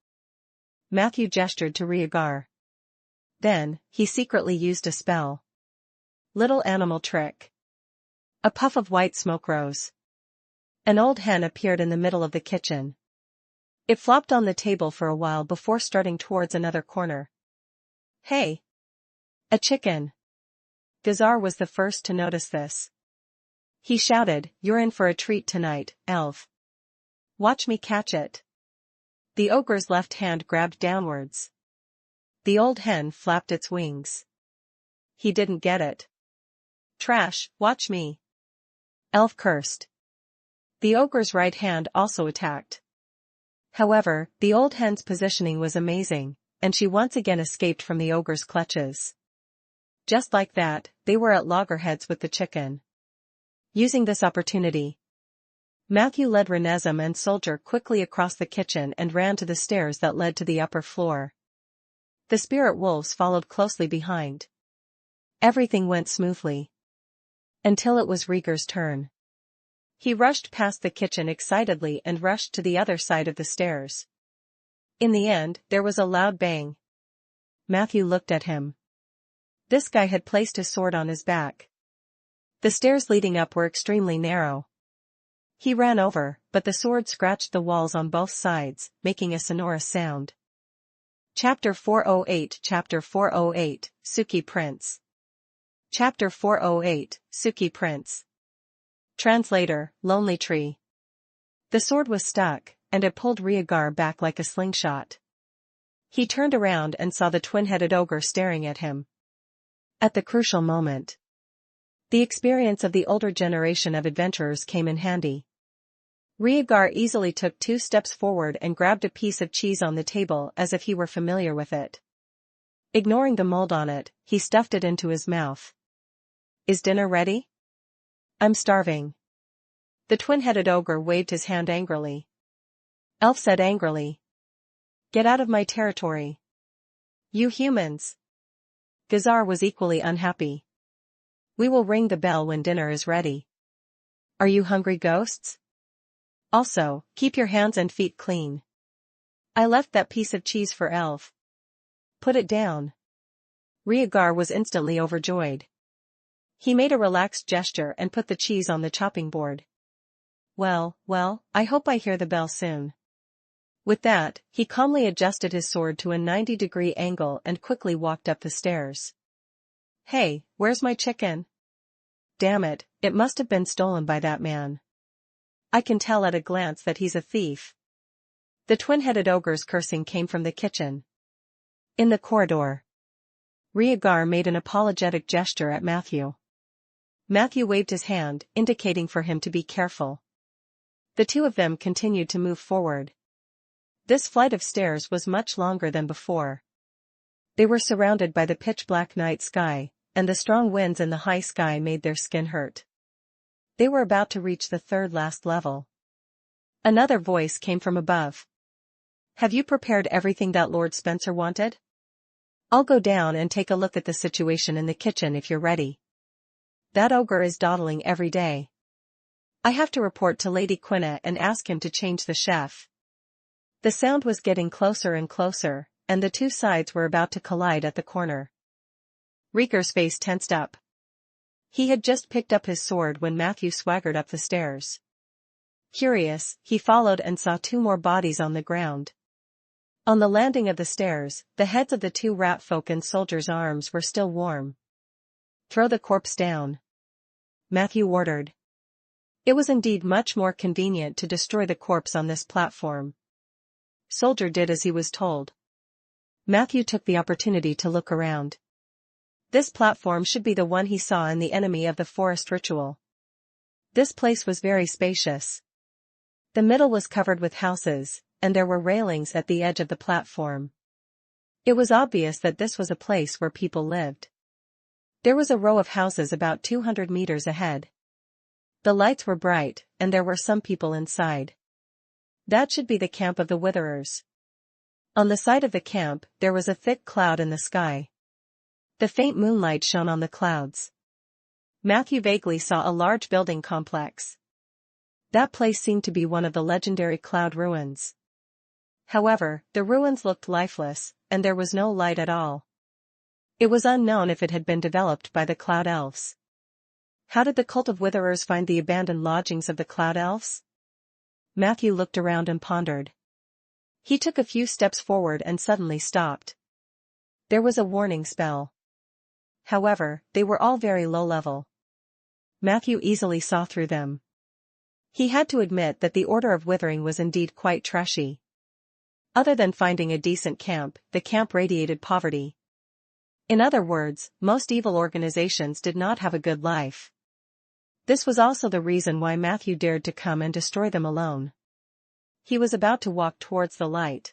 Matthew gestured to Rhaegar. Then, he secretly used a spell. Little animal trick. A puff of white smoke rose. An old hen appeared in the middle of the kitchen. It flopped on the table for a while before starting towards another corner. Hey! A chicken! Gazar was the first to notice this. He shouted, "You're in for a treat tonight, elf. Watch me catch it." The ogre's left hand grabbed downwards. The old hen flapped its wings. He didn't get it. "Trash, watch me." Elf cursed. The ogre's right hand also attacked. However, the old hen's positioning was amazing, and she once again escaped from the ogre's clutches. Just like that, they were at loggerheads with the chicken. Using this opportunity, Matthew led Renezem and Soldier quickly across the kitchen and ran to the stairs that led to the upper floor. The spirit wolves followed closely behind. Everything went smoothly. Until it was Rhaegar's turn. He rushed past the kitchen excitedly and rushed to the other side of the stairs. In the end, there was a loud bang. Matthew looked at him. This guy had placed his sword on his back. The stairs leading up were extremely narrow. He ran over, but the sword scratched the walls on both sides, making a sonorous sound. Chapter 408 Chapter 408, Suki Prince. Chapter 408, Suki Prince. Translator, Lonely Tree. The sword was stuck, and it pulled Rhaegar back like a slingshot. He turned around and saw the twin-headed ogre staring at him. At the crucial moment, the experience of the older generation of adventurers came in handy. Rhaegar easily took 2 steps forward and grabbed a piece of cheese on the table as if he were familiar with it. Ignoring the mold on it, he stuffed it into his mouth. "Is dinner ready?" "I'm starving." The twin-headed ogre waved his hand angrily. Elf said angrily, "Get out of my territory. You humans." Gazar was equally unhappy. "We will ring the bell when dinner is ready. Are you hungry ghosts? Also, keep your hands and feet clean. I left that piece of cheese for Elf. Put it down." Rhaegar was instantly overjoyed. He made a relaxed gesture and put the cheese on the chopping board. Well, I hope I hear the bell soon." With that, he calmly adjusted his sword to a 90-degree angle and quickly walked up the stairs. "Hey, where's my chicken? Damn it, it must have been stolen by that man. I can tell at a glance that he's a thief." The twin-headed ogre's cursing came from the kitchen. In the corridor, Rhaegar made an apologetic gesture at Matthew. Matthew waved his hand, indicating for him to be careful. The two of them continued to move forward. This flight of stairs was much longer than before. They were surrounded by the pitch-black night sky, and the strong winds in the high sky made their skin hurt. They were about to reach the third last level. Another voice came from above. "Have you prepared everything that Lord Spencer wanted? I'll go down and take a look at the situation in the kitchen if you're ready. That ogre is dawdling every day. I have to report to Lady Quina and ask him to change the chef." The sound was getting closer and closer, and the two sides were about to collide at the corner. Rhaegar's face tensed up. He had just picked up his sword when Matthew swaggered up the stairs. Curious, he followed and saw 2 more bodies on the ground. On the landing of the stairs, the heads of the 2 rat folk and Soldier's arms were still warm. "Throw the corpse down," Matthew ordered. It was indeed much more convenient to destroy the corpse on this platform. Soldier did as he was told. Matthew took the opportunity to look around. This platform should be the one he saw in the Enemy of the Forest ritual. This place was very spacious. The middle was covered with houses, and there were railings at the edge of the platform. It was obvious that this was a place where people lived. There was a row of houses about 200 meters ahead. The lights were bright, and there were some people inside. That should be the camp of the Witherers. On the side of the camp, there was a thick cloud in the sky. The faint moonlight shone on the clouds. Matthew vaguely saw a large building complex. That place seemed to be one of the legendary cloud ruins. However, the ruins looked lifeless, and there was no light at all. It was unknown if it had been developed by the Cloud Elves. How did the cult of Witherers find the abandoned lodgings of the Cloud Elves? Matthew looked around and pondered. He took a few steps forward and suddenly stopped. There was a warning spell. However, they were all very low level. Matthew easily saw through them. He had to admit that the Order of Withering was indeed quite trashy. Other than finding a decent camp, the camp radiated poverty. In other words, most evil organizations did not have a good life. This was also the reason why Matthew dared to come and destroy them alone. He was about to walk towards the light.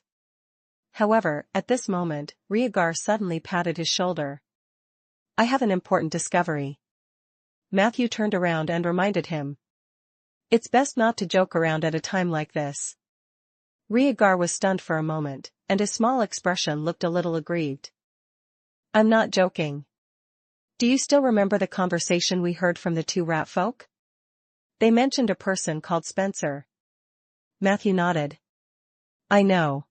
However, at this moment, Rhaegar suddenly patted his shoulder. "I have an important discovery." Matthew turned around and reminded him. "It's best not to joke around at a time like this." Rhaegar was stunned for a moment, and his small expression looked a little aggrieved. "I'm not joking. Do you still remember the conversation we heard from the two rat folk? They mentioned a person called Spencer." Matthew nodded. "I know.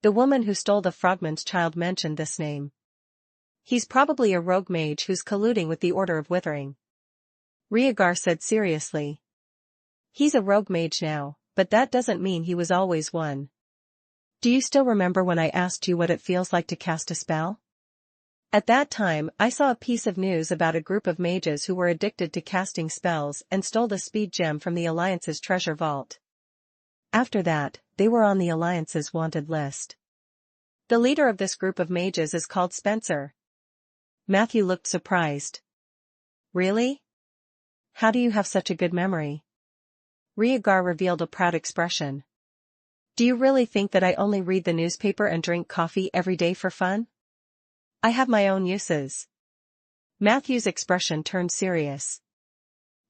The woman who stole the frogman's child mentioned this name. He's probably a rogue mage who's colluding with the Order of Withering." Rhaegar said seriously. "He's a rogue mage now, but that doesn't mean he was always one. Do you still remember when I asked you what it feels like to cast a spell? At that time, I saw a piece of news about a group of mages who were addicted to casting spells and stole the speed gem from the Alliance's treasure vault. After that, they were on the Alliance's wanted list. The leader of this group of mages is called Spencer." Matthew looked surprised. "Really? How do you have such a good memory?" Rhaegar revealed a proud expression. "Do you really think that I only read the newspaper and drink coffee every day for fun? I have my own uses." Matthew's expression turned serious.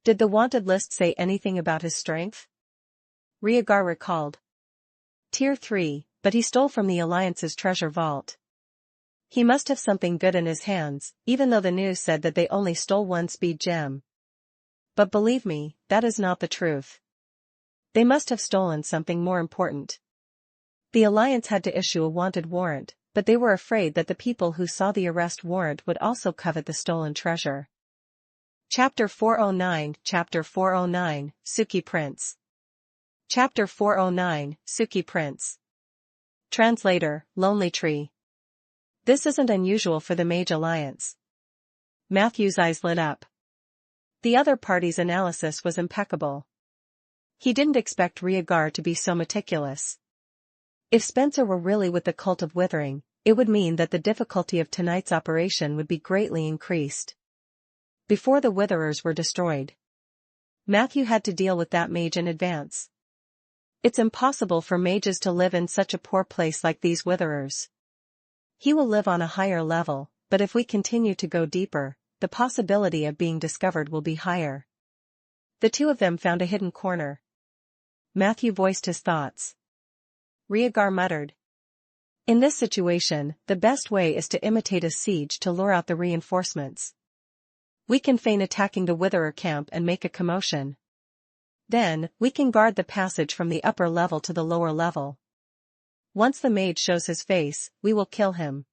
"Did the wanted list say anything about his strength?" Rhaegar recalled. "Tier 3, but he stole from the Alliance's treasure vault. He must have something good in his hands, even though the news said that they only stole one speed gem. But believe me, that is not the truth. They must have stolen something more important. The Alliance had to issue a wanted warrant, but they were afraid that the people who saw the arrest warrant would also covet the stolen treasure." Chapter 409 Chapter 409, Suki Prince. Chapter 409, Suki Prince. Translator, Lonely Tree. This isn't unusual for the Mage Alliance. Matthew's eyes lit up. The other party's analysis was impeccable. He didn't expect Rhaegar to be so meticulous. If Spencer were really with the Cult of Withering, it would mean that the difficulty of tonight's operation would be greatly increased. Before the Witherers were destroyed, Matthew had to deal with that mage in advance. It's impossible for mages to live in such a poor place like these Witherers. He will live on a higher level, but if we continue to go deeper, the possibility of being discovered will be higher. The two of them found a hidden corner. Matthew voiced his thoughts. Rhaegar muttered. "In this situation, the best way is to imitate a siege to lure out the reinforcements. We can feign attacking the Witherer camp and make a commotion. Then, we can guard the passage from the upper level to the lower level. Once the mage shows his face, we will kill him.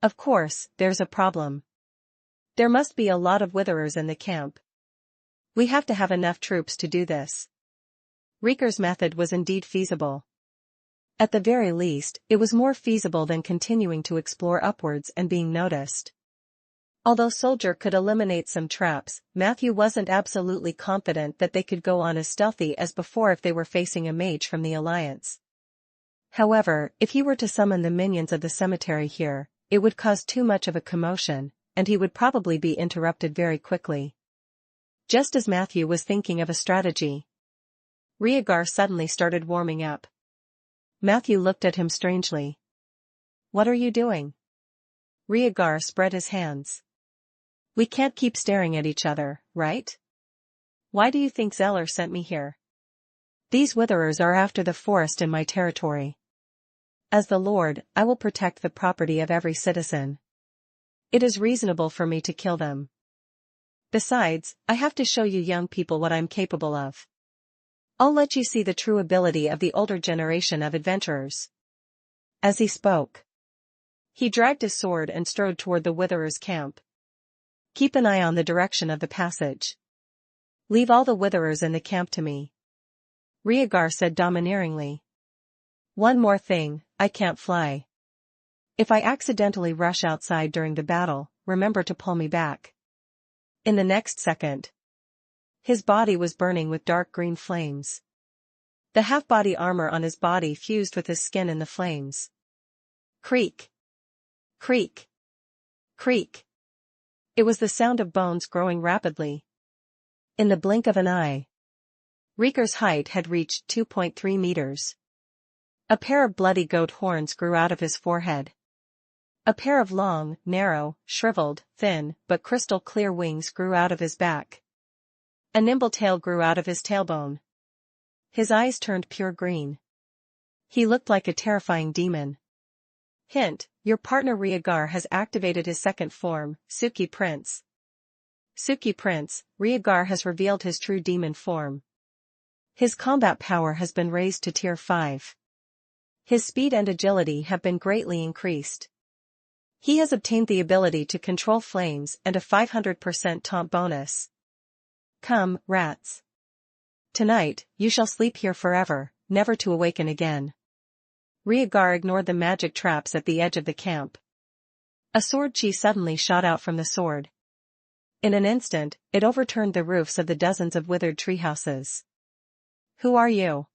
Of course, there's a problem. There must be a lot of Witherers in the camp. We have to have enough troops to do this." Rhaegar's method was indeed feasible. At the very least, it was more feasible than continuing to explore upwards and being noticed. Although Soldier could eliminate some traps, Matthew wasn't absolutely confident that they could go on as stealthy as before if they were facing a mage from the Alliance. However, if he were to summon the minions of the cemetery here, it would cause too much of a commotion, and he would probably be interrupted very quickly. Just as Matthew was thinking of a strategy, Rhaegar suddenly started warming up. Matthew looked at him strangely. "What are you doing?" Rhaegar spread his hands. "We can't keep staring at each other, right? Why do you think Zeller sent me here? These Witherers are after the forest in my territory. As the Lord, I will protect the property of every citizen. It is reasonable for me to kill them. Besides, I have to show you young people what I'm capable of. I'll let you see the true ability of the older generation of adventurers. As he spoke, he dragged his sword and strode toward the Witherers' camp. Keep an eye on the direction of the passage. Leave all the Witherers in the camp to me, Rhaegar said domineeringly. One more thing, I can't fly. If I accidentally rush outside during the battle, remember to pull me back. In the next second, his body was burning with dark green flames. The half-body armor on his body fused with his skin in the flames. Creak. Creak. Creak. It was the sound of bones growing rapidly. In the blink of an eye, Rhaegar's height had reached 2.3 meters. A pair of bloody goat horns grew out of his forehead. A pair of long, narrow, shriveled, thin, but crystal-clear wings grew out of his back. A nimble tail grew out of his tailbone. His eyes turned pure green. He looked like a terrifying demon. Hint, your partner Rhaegar has activated his second form, Suki Prince. Suki Prince, Rhaegar has revealed his true demon form. His combat power has been raised to tier 5. His speed and agility have been greatly increased. He has obtained the ability to control flames and a 500% taunt bonus. Come, rats. Tonight, you shall sleep here forever, never to awaken again. Rhaegar ignored the magic traps at the edge of the camp. A sword chi suddenly shot out from the sword. In an instant, it overturned the roofs of the dozens of withered treehouses. Who are you?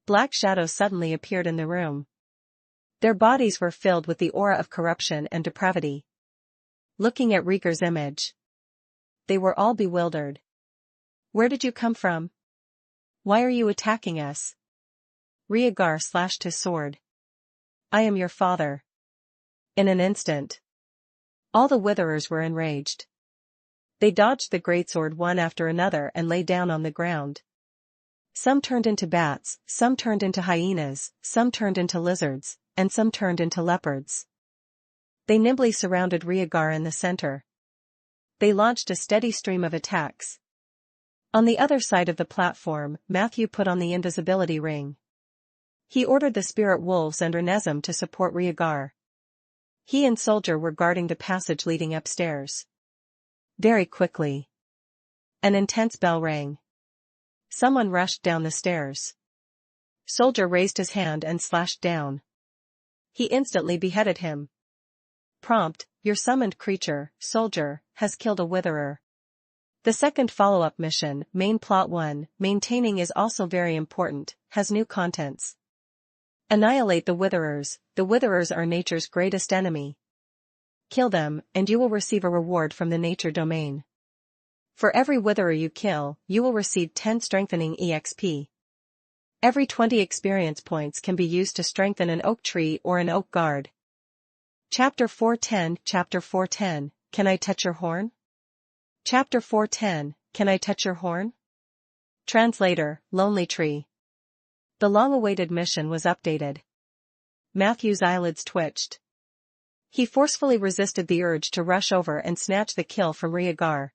Black shadows suddenly appeared in the room. Their bodies were filled with the aura of corruption and depravity. Looking at Rhaegar's image, they were all bewildered. Where did you come from? Why are you attacking us? Rhaegar slashed his sword. I am your father. In an instant, all the Witherers were enraged. They dodged the greatsword one after another and lay down on the ground. Some turned into bats, some turned into hyenas, some turned into lizards, and some turned into leopards. They nimbly surrounded Rhaegar in the center. They launched a steady stream of attacks. On the other side of the platform, Matthew put on the invisibility ring. He ordered the spirit wolves and Renezim to support Rhaegar. He and Soldier were guarding the passage leading upstairs. Very quickly, an intense bell rang. Someone rushed down the stairs. Soldier raised his hand and slashed down. He instantly beheaded him. Prompt, your summoned creature, Soldier, has killed a Witherer. The second follow-up mission, Main Plot 1, Maintaining is also very important, has new contents. Annihilate the Witherers. The Witherers are nature's greatest enemy. Kill them, and you will receive a reward from the nature domain. For every Witherer you kill, you will receive 10 strengthening EXP. Every 20 experience points can be used to strengthen an oak tree or an oak guard. Chapter 410 Chapter 410, Can I touch your horn? Chapter 410, Can I touch your horn? Translator, Lonely Tree. The long-awaited mission was updated. Matthew's eyelids twitched. He forcefully resisted the urge to rush over and snatch the kill from Rhaegar.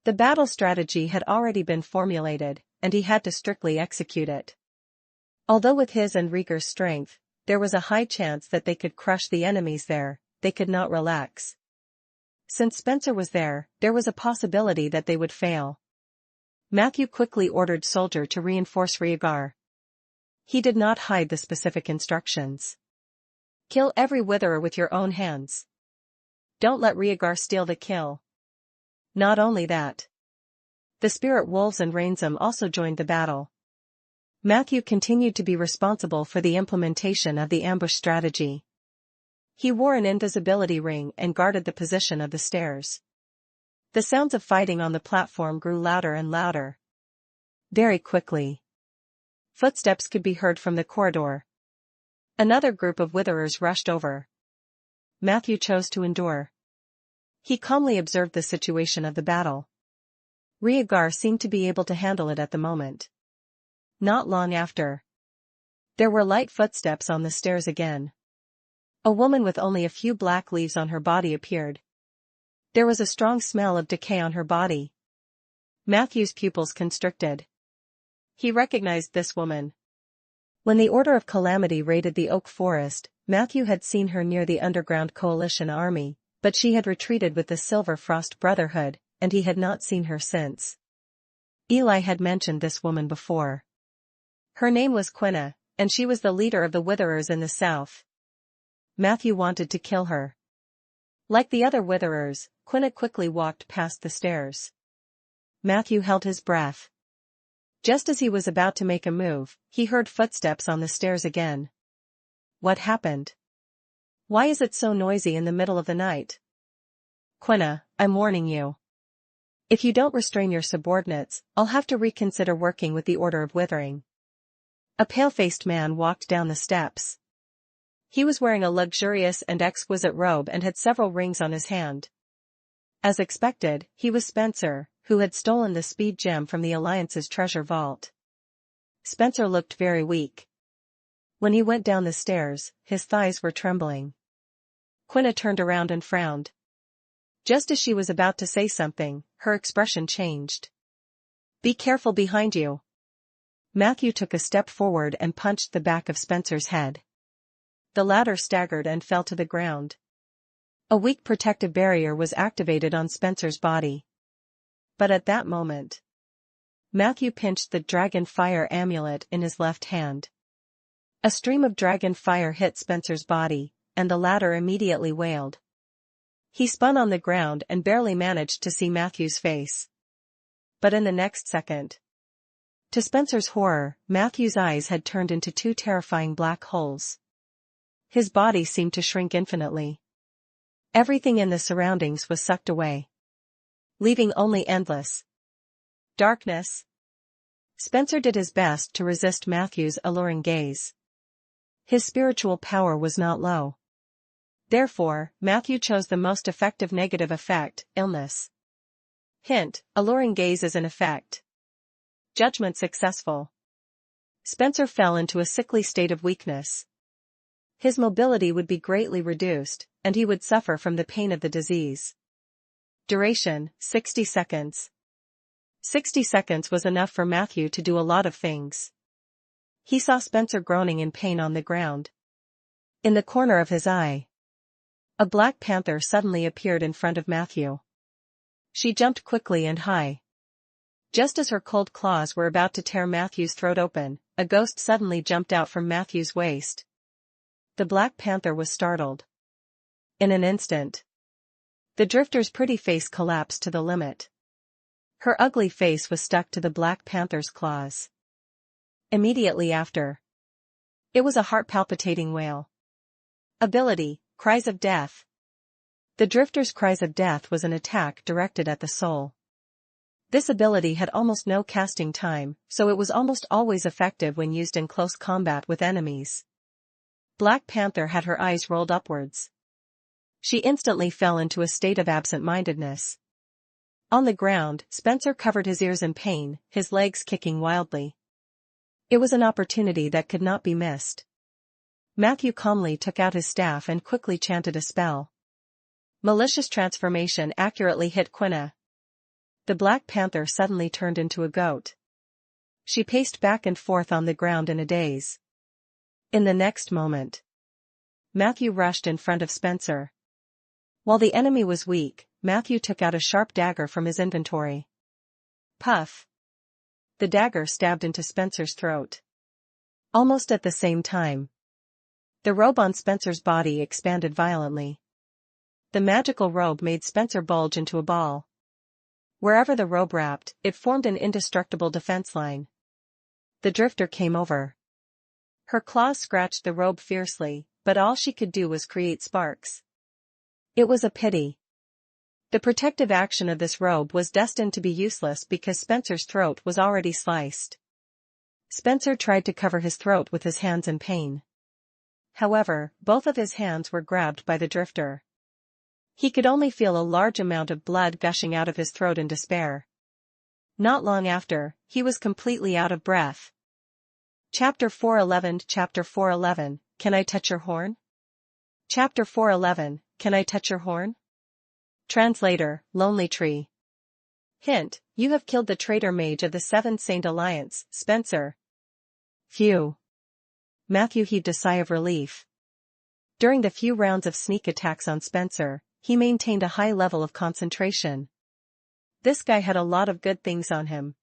The battle strategy had already been formulated, and he had to strictly execute it. Although with his and Rhaegar's strength, there was a high chance that they could crush the enemies there, they could not relax. Since Spencer was there was a possibility that they would fail. Matthew quickly ordered Soldier to reinforce Rhaegar. He did not hide the specific instructions. Kill every Witherer with your own hands. Don't let Rhaegar steal the kill. Not only that. The spirit wolves and Renezim also joined the battle. Matthew continued to be responsible for the implementation of the ambush strategy. He wore an invisibility ring and guarded the position of the stairs. The sounds of fighting on the platform grew louder and louder. Very quickly, footsteps could be heard from the corridor. Another group of Witherers rushed over. Matthew chose to endure. He calmly observed the situation of the battle. Rhaegar seemed to be able to handle it at the moment. Not long after, there were light footsteps on the stairs again. A woman with only a few black leaves on her body appeared. There was a strong smell of decay on her body. Matthew's pupils constricted. He recognized this woman. When the Order of Calamity raided the Oak Forest, Matthew had seen her near the Underground Coalition army, but she had retreated with the Silver Frost Brotherhood, and he had not seen her since. Eli had mentioned this woman before. Her name was Quina, and she was the leader of the Witherers in the south. Matthew wanted to kill her. Like the other Witherers, Quina quickly walked past the stairs. Matthew held his breath. Just as he was about to make a move, he heard footsteps on the stairs again. What happened? Why is it so noisy in the middle of the night? Quina, I'm warning you. If you don't restrain your subordinates, I'll have to reconsider working with the Order of Withering. A pale-faced man walked down the steps. He was wearing a luxurious and exquisite robe and had several rings on his hand. As expected, he was Spencer, who had stolen the speed gem from the Alliance's treasure vault. Spencer looked very weak. When he went down the stairs, his thighs were trembling. Quina turned around and frowned. Just as she was about to say something, her expression changed. Be careful behind you. Matthew took a step forward and punched the back of Spencer's head. The latter staggered and fell to the ground. A weak protective barrier was activated on Spencer's body. But at that moment, Matthew pinched the dragon fire amulet in his left hand. A stream of dragon fire hit Spencer's body, and the latter immediately wailed. He spun on the ground and barely managed to see Matthew's face. But in the next second, to Spencer's horror, Matthew's eyes had turned into two terrifying black holes. His body seemed to shrink infinitely. Everything in the surroundings was sucked away, leaving only endless darkness. Spencer did his best to resist Matthew's alluring gaze. His spiritual power was not low. Therefore, Matthew chose the most effective negative effect, illness. Hint, alluring gaze is an effect. Judgment successful. Spencer fell into a sickly state of weakness. His mobility would be greatly reduced, and he would suffer from the pain of the disease. Duration, 60 seconds. 60 seconds was enough for Matthew to do a lot of things. He saw Spencer groaning in pain on the ground. In the corner of his eye, a black panther suddenly appeared in front of Matthew. She jumped quickly and high. Just as her cold claws were about to tear Matthew's throat open, a ghost suddenly jumped out from Matthew's waist. The black panther was startled. In an instant, the drifter's pretty face collapsed to the limit. Her ugly face was stuck to the black panther's claws. Immediately after, it was a heart-palpitating wail. Ability, Cries of Death. The drifter's Cries of Death was an attack directed at the soul. This ability had almost no casting time, so it was almost always effective when used in close combat with enemies. Black Panther had her eyes rolled upwards. She instantly fell into a state of absent-mindedness. On the ground, Spencer covered his ears in pain, his legs kicking wildly. It was an opportunity that could not be missed. Matthew calmly took out his staff and quickly chanted a spell. Malicious transformation accurately hit Quina. The Black Panther suddenly turned into a goat. She paced back and forth on the ground in a daze. In the next moment, Matthew rushed in front of Spencer. While the enemy was weak, Matthew took out a sharp dagger from his inventory. Puff! The dagger stabbed into Spencer's throat. Almost at the same time, the robe on Spencer's body expanded violently. The magical robe made Spencer bulge into a ball. Wherever the robe wrapped, it formed an indestructible defense line. The drifter came over. Her claws scratched the robe fiercely, but all she could do was create sparks. It was a pity. The protective action of this robe was destined to be useless because Spencer's throat was already sliced. Spencer tried to cover his throat with his hands in pain. However, both of his hands were grabbed by the drifter. He could only feel a large amount of blood gushing out of his throat in despair. Not long after, he was completely out of breath. Chapter 411, Can I touch your horn? Chapter 411, Can I touch your horn? Translator, Lonely Tree. Hint, you have killed the traitor mage of the Seven Saint Alliance, Spencer. Phew. Matthew heaved a sigh of relief. During the few rounds of sneak attacks on Spencer, he maintained a high level of concentration. This guy had a lot of good things on him.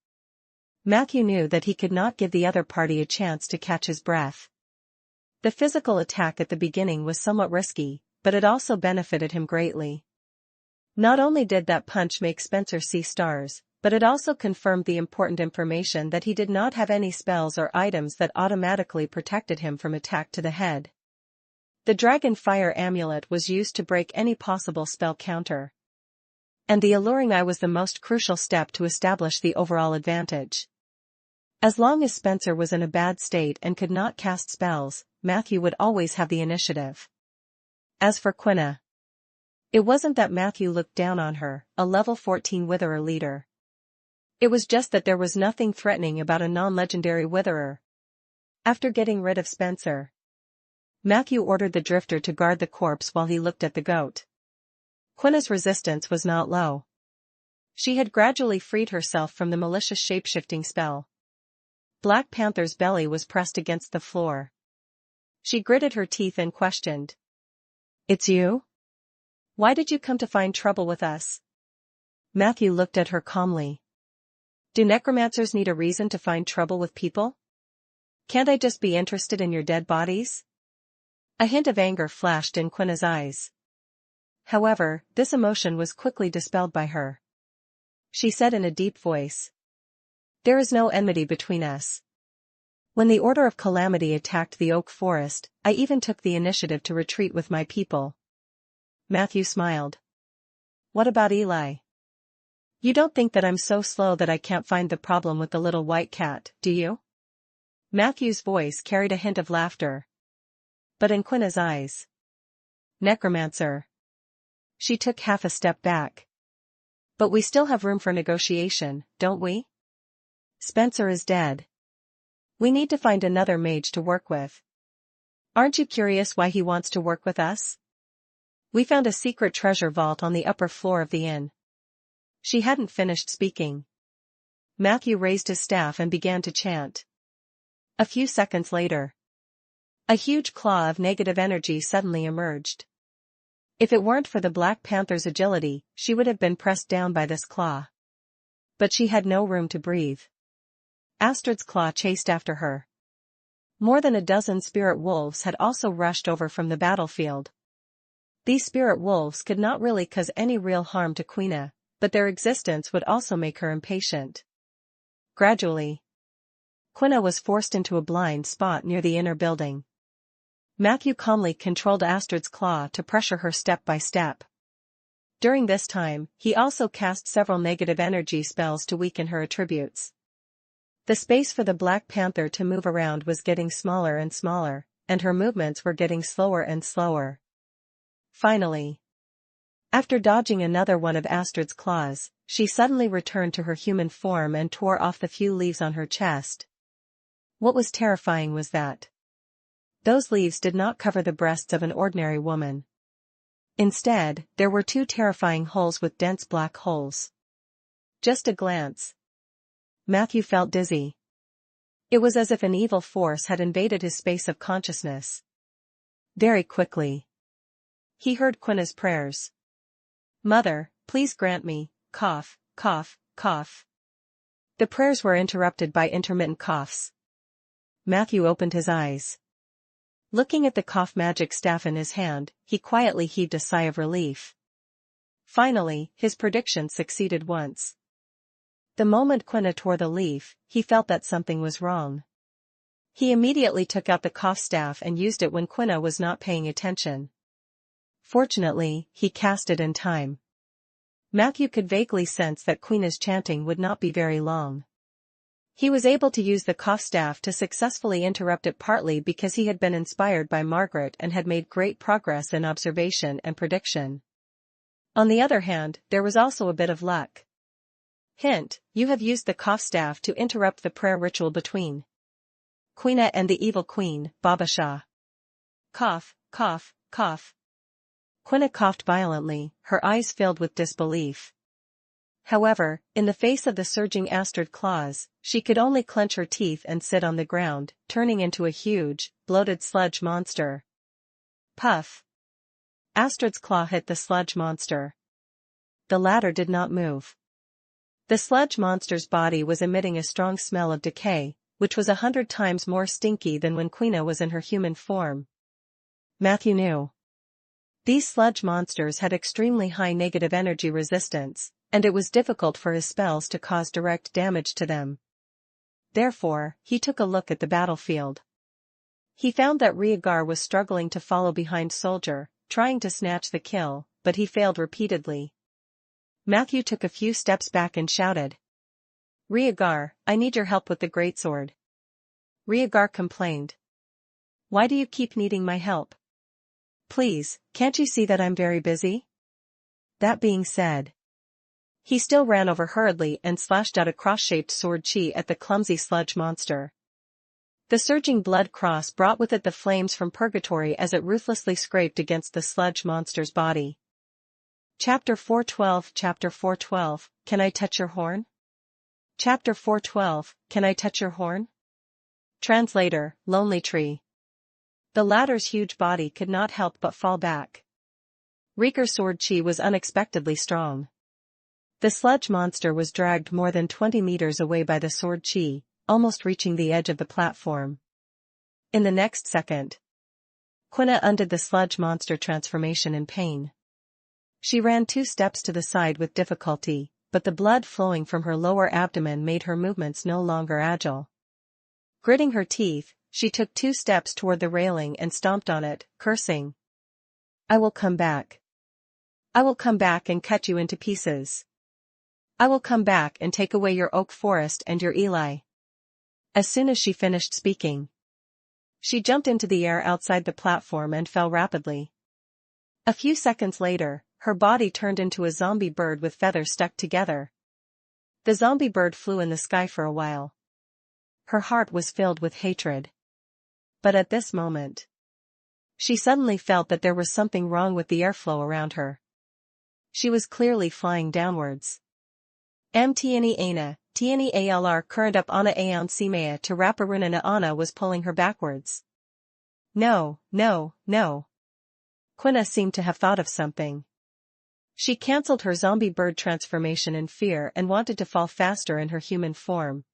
Matthew knew that he could not give the other party a chance to catch his breath. The physical attack at the beginning was somewhat risky, but it also benefited him greatly. Not only did that punch make Spencer see stars, but it also confirmed the important information that he did not have any spells or items that automatically protected him from attack to the head. The Dragon Fire Amulet was used to break any possible spell counter. And the alluring eye was the most crucial step to establish the overall advantage. As long as Spencer was in a bad state and could not cast spells, Matthew would always have the initiative. As for Quina, it wasn't that Matthew looked down on her, a level 14 Witherer leader. It was just that there was nothing threatening about a non-legendary Witherer. After getting rid of Spencer, Matthew ordered the Drifter to guard the corpse while he looked at the goat. Quina's resistance was not low. She had gradually freed herself from the malicious shape-shifting spell. Black Panther's belly was pressed against the floor. She gritted her teeth and questioned. "It's you? Why did you come to find trouble with us?" Matthew looked at her calmly. "Do necromancers need a reason to find trouble with people? Can't I just be interested in your dead bodies?" A hint of anger flashed in Quina's eyes. However, this emotion was quickly dispelled by her. She said in a deep voice, "There is no enmity between us. When the Order of Calamity attacked the Oak Forest, I even took the initiative to retreat with my people." Matthew smiled. "What about Eli? You don't think that I'm so slow that I can't find the problem with the little white cat, do you?" Matthew's voice carried a hint of laughter. But in Quina's eyes, "Necromancer." She took half a step back. "But we still have room for negotiation, don't we? Spencer is dead. We need to find another mage to work with. Aren't you curious why he wants to work with us? We found a secret treasure vault on the upper floor of the inn." She hadn't finished speaking. Matthew raised his staff and began to chant. A few seconds later, a huge claw of negative energy suddenly emerged. If it weren't for the Black Panther's agility, she would have been pressed down by this claw. But she had no room to breathe. Astrid's claw chased after her. More than a dozen spirit wolves had also rushed over from the battlefield. These spirit wolves could not really cause any real harm to Quina, but their existence would also make her impatient. Gradually, Quina was forced into a blind spot near the inner building. Matthew calmly controlled Astrid's claw to pressure her step by step. During this time, he also cast several negative energy spells to weaken her attributes. The space for the Black Panther to move around was getting smaller and smaller, and her movements were getting slower and slower. Finally, after dodging another one of Astrid's claws, she suddenly returned to her human form and tore off the few leaves on her chest. What was terrifying was that those leaves did not cover the breasts of an ordinary woman. Instead, there were two terrifying holes with dense black holes. Just a glance, Matthew felt dizzy. It was as if an evil force had invaded his space of consciousness. Very quickly, he heard Quina's prayers. "Mother, please grant me," cough, cough, cough. The prayers were interrupted by intermittent coughs. Matthew opened his eyes. Looking at the cough magic staff in his hand, he quietly heaved a sigh of relief. Finally, his prediction succeeded once. The moment Quina tore the leaf, he felt that something was wrong. He immediately took out the cough staff and used it when Quina was not paying attention. Fortunately, he cast it in time. Matthew could vaguely sense that Quina's chanting would not be very long. He was able to use the cough staff to successfully interrupt it, partly because he had been inspired by Margaret and had made great progress in observation and prediction. On the other hand, there was also a bit of luck. Hint, you have used the cough staff to interrupt the prayer ritual between Quina and the evil queen, Babasha. Cough, cough, cough. Quina coughed violently, her eyes filled with disbelief. However, in the face of the surging Astrid claws, she could only clench her teeth and sit on the ground, turning into a huge, bloated sludge monster. Puff! Astrid's claw hit the sludge monster. The latter did not move. The sludge monster's body was emitting a strong smell of decay, which was 100 times more stinky than when Quina was in her human form. Matthew knew. These sludge monsters had extremely high negative energy resistance, and it was difficult for his spells to cause direct damage to them. Therefore, he took a look at the battlefield. He found that Rhaegar was struggling to follow behind Soldier, trying to snatch the kill, but he failed repeatedly. Matthew took a few steps back and shouted. Rhaegar, I need your help with the greatsword. Rhaegar complained. Why do you keep needing my help? Please, can't you see that I'm very busy? That being said, he still ran over hurriedly and slashed out a cross-shaped sword chi at the clumsy sludge monster. The surging blood cross brought with it the flames from purgatory as it ruthlessly scraped against the sludge monster's body. Chapter 412 Chapter 412, Can I touch your horn? Chapter 412, Can I touch your horn? Translator, Lonely Tree. The latter's huge body could not help but fall back. Rhaegar's sword chi was unexpectedly strong. The sludge monster was dragged more than 20 meters away by the sword chi, almost reaching the edge of the platform. In the next second, Quina undid the sludge monster transformation in pain. She ran 2 steps to the side with difficulty, but the blood flowing from her lower abdomen made her movements no longer agile. Gritting her teeth, she took 2 steps toward the railing and stomped on it, cursing. I will come back. I will come back and cut you into pieces. I will come back and take away your oak forest and your Eli. As soon as she finished speaking, she jumped into the air outside the platform and fell rapidly. A few seconds later, her body turned into a zombie bird with feathers stuck together. The zombie bird flew in the sky for a while. Her heart was filled with hatred. But at this moment, she suddenly felt that there was something wrong with the airflow around her. She was clearly flying downwards. Mtne Ana, Tne Alr current up Ana Aon Simea to Raparuna na Ana was pulling her backwards. No, no, no. Quina seemed to have thought of something. She cancelled her zombie bird transformation in fear and wanted to fall faster in her human form.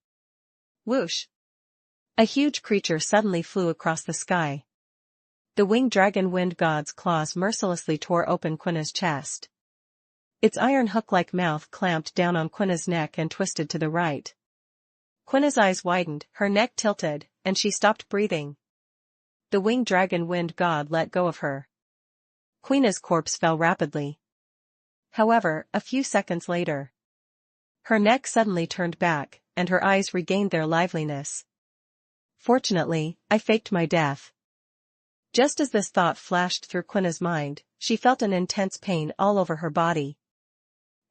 Whoosh! A huge creature suddenly flew across the sky. The winged dragon wind god's claws mercilessly tore open Quina's chest. Its iron hook-like mouth clamped down on Quina's neck and twisted to the right. Quina's eyes widened, her neck tilted, and she stopped breathing. The winged dragon wind god let go of her. Quina's corpse fell rapidly. However, a few seconds later, her neck suddenly turned back, and her eyes regained their liveliness. Fortunately, I faked my death. Just as this thought flashed through Quina's mind, she felt an intense pain all over her body.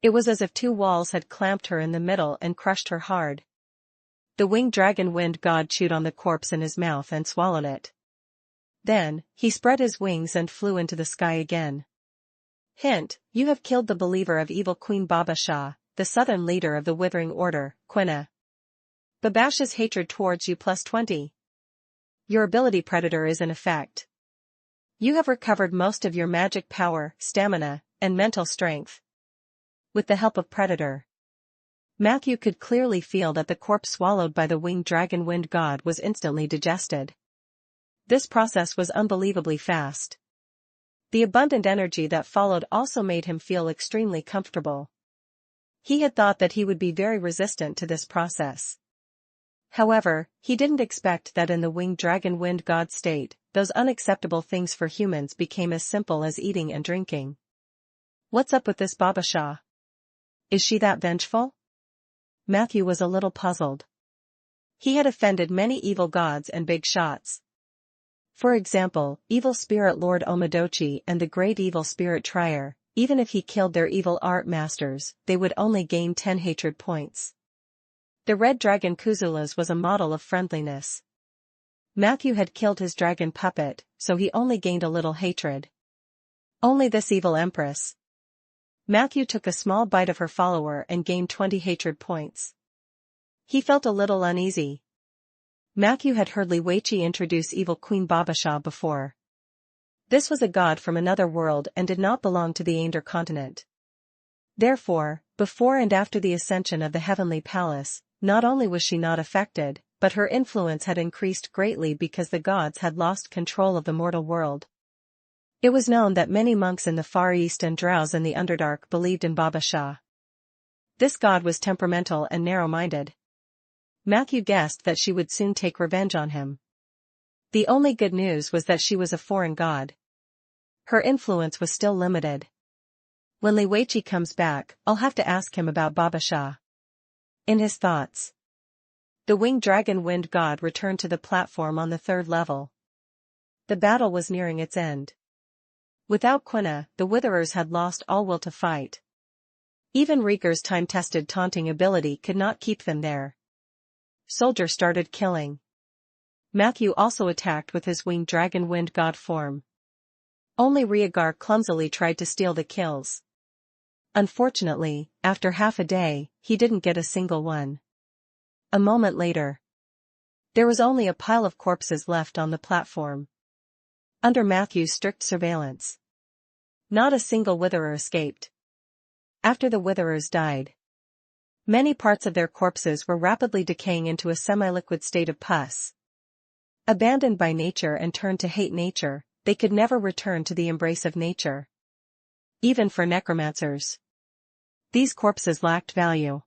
It was as if 2 walls had clamped her in the middle and crushed her hard. The winged dragon wind god chewed on the corpse in his mouth and swallowed it. Then, he spread his wings and flew into the sky again. Hint, you have killed the believer of evil Queen Baba Shah, the southern leader of the Withering Order, Quina. Babasha's hatred towards you +20. Your ability Predator is in effect. You have recovered most of your magic power, stamina, and mental strength. With the help of Predator, Matthew could clearly feel that the corpse swallowed by the winged dragon wind god was instantly digested. This process was unbelievably fast. The abundant energy that followed also made him feel extremely comfortable. He had thought that he would be very resistant to this process. However, he didn't expect that in the winged dragon wind god state, those unacceptable things for humans became as simple as eating and drinking. What's up with this Baba Shah? Is she that vengeful? Matthew was a little puzzled. He had offended many evil gods and big shots. For example, evil spirit Lord Omidochi and the great evil spirit Trier. Even if he killed their evil art masters, they would only gain 10 hatred points. The red dragon Kuzulas was a model of friendliness. Matthew had killed his dragon puppet, so he only gained a little hatred. Only this evil empress. Matthew took a small bite of her follower and gained 20 hatred points. He felt a little uneasy. Matthew had heard Li Weiqi introduce evil Queen Babasha before. This was a god from another world and did not belong to the Ander continent. Therefore, before and after the ascension of the heavenly palace, not only was she not affected, but her influence had increased greatly because the gods had lost control of the mortal world. It was known that many monks in the Far East and drows in the Underdark believed in Babasha. This god was temperamental and narrow-minded. Matthew guessed that she would soon take revenge on him. The only good news was that she was a foreign god. Her influence was still limited. When Li Weiqi comes back, I'll have to ask him about Babasha. In his thoughts, the winged dragon wind god returned to the platform on the 3rd level. The battle was nearing its end. Without Quina, the Witherers had lost all will to fight. Even Rieger's time-tested taunting ability could not keep them there. Soldier started killing. Matthew also attacked with his winged dragon wind god form. Only Rieger clumsily tried to steal the kills. Unfortunately, after half a day, he didn't get a single one. A moment later, there was only a pile of corpses left on the platform. Under Matthew's strict surveillance, not a single Witherer escaped. After the Witherers died, many parts of their corpses were rapidly decaying into a semi-liquid state of pus. Abandoned by nature and turned to hate nature, they could never return to the embrace of nature. Even for necromancers, these corpses lacked value.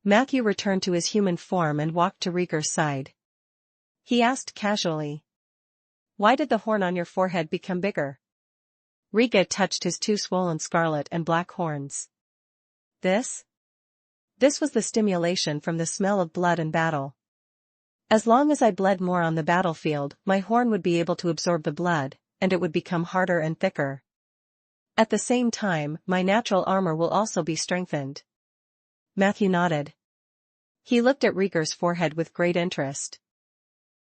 Matthew returned to his human form and walked to Rieger's side. He asked casually, "Why did the horn on your forehead become bigger?" Rieger touched his 2 swollen scarlet and black horns. This was the stimulation from the smell of blood and battle. As long as I bled more on the battlefield, my horn would be able to absorb the blood, and it would become harder and thicker. At the same time, my natural armor will also be strengthened. Matthew nodded. He looked at Rieger's forehead with great interest.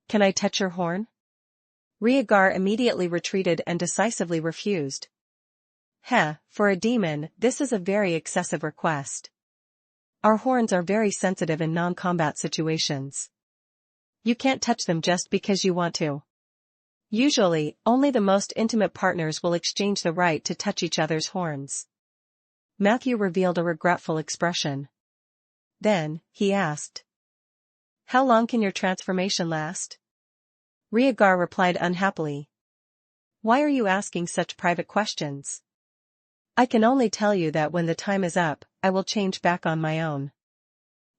"Can I touch your horn?" Rieger immediately retreated and decisively refused. For a demon, this is a very excessive request. Our horns are very sensitive in non-combat situations. You can't touch them just because you want to. Usually, only the most intimate partners will exchange the right to touch each other's horns. Matthew revealed a regretful expression. Then, he asked, "How long can your transformation last?" Rieger replied unhappily. "Why are you asking such private questions? I can only tell you that when the time is up, I will change back on my own."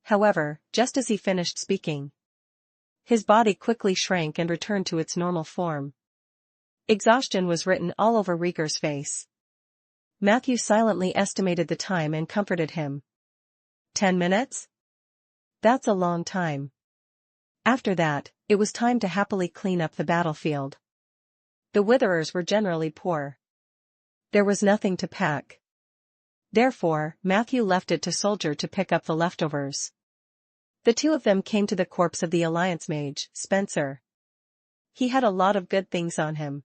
However, just as he finished speaking, his body quickly shrank and returned to its normal form. Exhaustion was written all over Rieger's face. Matthew silently estimated the time and comforted him. 10 minutes? That's a long time. After that, it was time to happily clean up the battlefield. The Witherers were generally poor. There was nothing to pack. Therefore, Matthew left it to Soldier to pick up the leftovers. The 2 of them came to the corpse of the Alliance mage, Spencer. He had a lot of good things on him.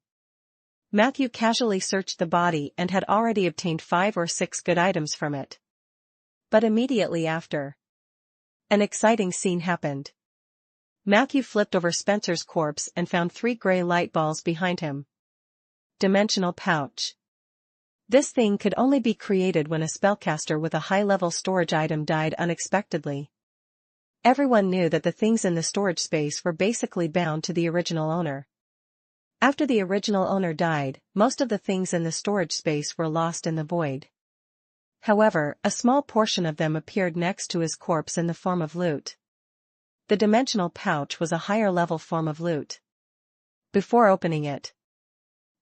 Matthew casually searched the body and had already obtained 5 or 6 good items from it. But immediately after, an exciting scene happened. Matthew flipped over Spencer's corpse and found 3 gray light balls behind him. Dimensional pouch. This thing could only be created when a spellcaster with a high-level storage item died unexpectedly. Everyone knew that the things in the storage space were basically bound to the original owner. After the original owner died, most of the things in the storage space were lost in the void. However, a small portion of them appeared next to his corpse in the form of loot. The dimensional pouch was a higher-level form of loot. Before opening it,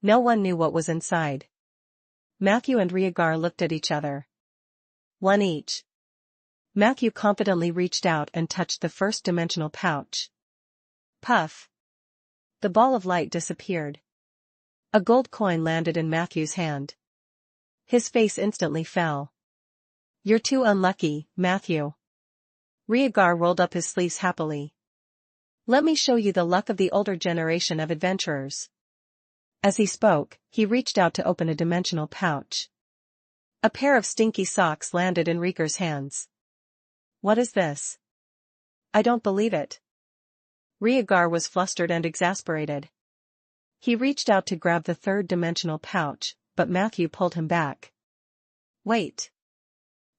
no one knew what was inside. Matthew and Rieger looked at each other. One each. Matthew confidently reached out and touched the first dimensional pouch. Puff. The ball of light disappeared. A gold coin landed in Matthew's hand. His face instantly fell. "You're too unlucky, Matthew." Rieger rolled up his sleeves happily. "Let me show you the luck of the older generation of adventurers." As he spoke, he reached out to open a dimensional pouch. A pair of stinky socks landed in Rieger's hands. What is this? I don't believe it. Rieger was flustered and exasperated. He reached out to grab the third-dimensional pouch, but Matthew pulled him back. Wait.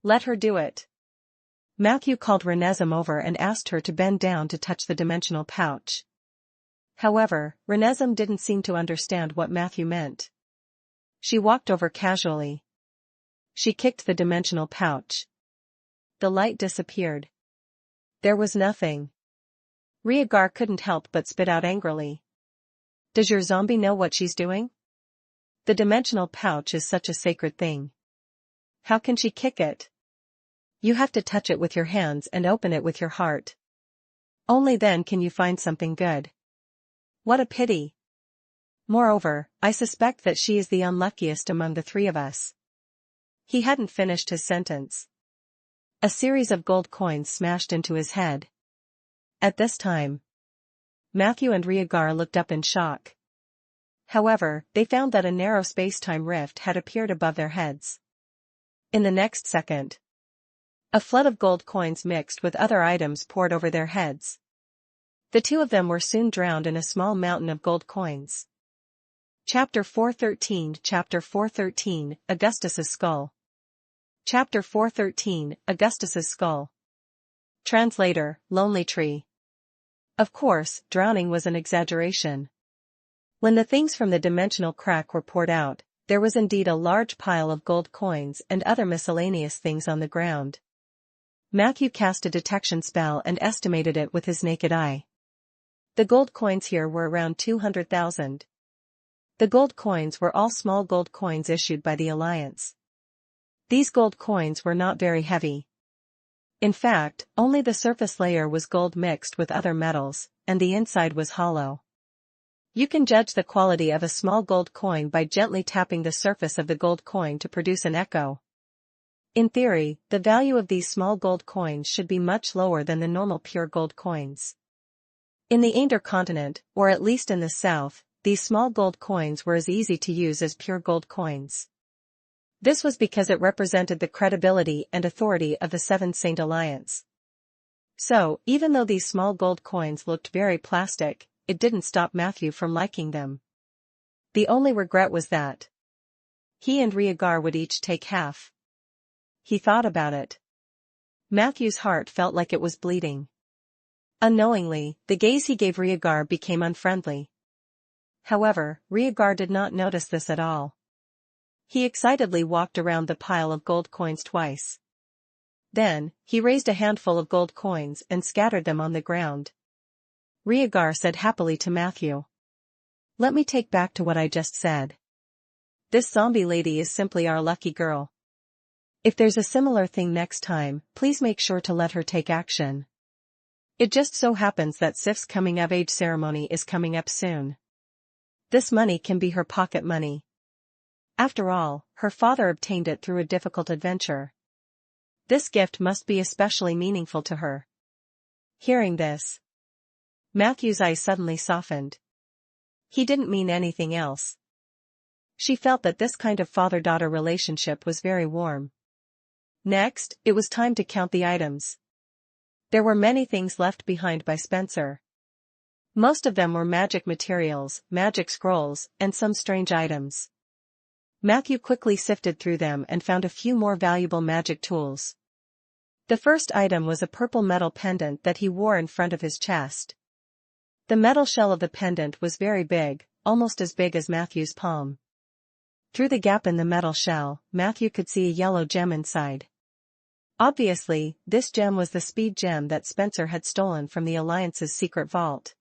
Let her do it. Matthew called Renesmee over and asked her to bend down to touch the dimensional pouch. However, Renesmee didn't seem to understand what Matthew meant. She walked over casually. She kicked the dimensional pouch. The light disappeared. There was nothing. Rieger couldn't help but spit out angrily. Does your zombie know what she's doing? The dimensional pouch is such a sacred thing. How can she kick it? You have to touch it with your hands and open it with your heart. Only then can you find something good. What a pity. Moreover, I suspect that she is the unluckiest among the three of us. He hadn't finished his sentence. A series of gold coins smashed into his head. At this time, Matthew and Rieger looked up in shock. However, they found that a narrow space-time rift had appeared above their heads. In the next second, a flood of gold coins mixed with other items poured over their heads. The two of them were soon drowned in a small mountain of gold coins. Chapter 413 Chapter 413, Augustus's Skull. Chapter 413, Augustus's Skull. Translator, Lonely Tree. Of course, drowning was an exaggeration. When the things from the dimensional crack were poured out, there was indeed a large pile of gold coins and other miscellaneous things on the ground. Matthew cast a detection spell and estimated it with his naked eye. The gold coins here were around 200,000. The gold coins were all small gold coins issued by the Alliance. These gold coins were not very heavy. In fact, only the surface layer was gold mixed with other metals, and the inside was hollow. You can judge the quality of a small gold coin by gently tapping the surface of the gold coin to produce an echo. In theory, the value of these small gold coins should be much lower than the normal pure gold coins. In the Ander continent, or at least in the south, these small gold coins were as easy to use as pure gold coins. This was because it represented the credibility and authority of the Seven Saint Alliance. So, even though these small gold coins looked very plastic, it didn't stop Matthew from liking them. The only regret was that he and Rieger would each take half. He thought about it. Matthew's heart felt like it was bleeding. Unknowingly, the gaze he gave Rieger became unfriendly. However, Rieger did not notice this at all. He excitedly walked around the pile of gold coins twice. Then, he raised a handful of gold coins and scattered them on the ground. Rieger said happily to Matthew. Let me take back to what I just said. This zombie lady is simply our lucky girl. If there's a similar thing next time, please make sure to let her take action. It just so happens that Sif's coming-of-age ceremony is coming up soon. This money can be her pocket money. After all, her father obtained it through a difficult adventure. This gift must be especially meaningful to her. Hearing this, Matthew's eyes suddenly softened. He didn't mean anything else. She felt that this kind of father-daughter relationship was very warm. Next, it was time to count the items. There were many things left behind by Spencer. Most of them were magic materials, magic scrolls, and some strange items. Matthew quickly sifted through them and found a few more valuable magic tools. The first item was a purple metal pendant that he wore in front of his chest. The metal shell of the pendant was very big, almost as big as Matthew's palm. Through the gap in the metal shell, Matthew could see a yellow gem inside. Obviously, this gem was the speed gem that Spencer had stolen from the Alliance's secret vault.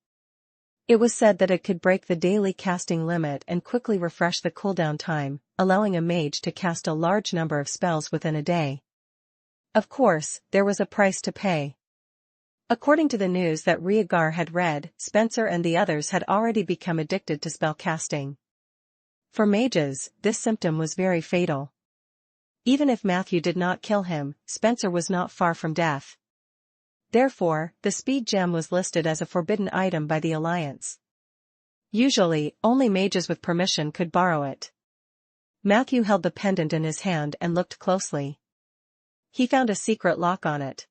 It was said that it could break the daily casting limit and quickly refresh the cooldown time, allowing a mage to cast a large number of spells within a day. Of course, there was a price to pay. According to the news that Rieger had read, Spencer and the others had already become addicted to spell casting. For mages, this symptom was very fatal. Even if Matthew did not kill him, Spencer was not far from death. Therefore, the speed gem was listed as a forbidden item by the Alliance. Usually, only mages with permission could borrow it. Matthew held the pendant in his hand and looked closely. He found a secret lock on it.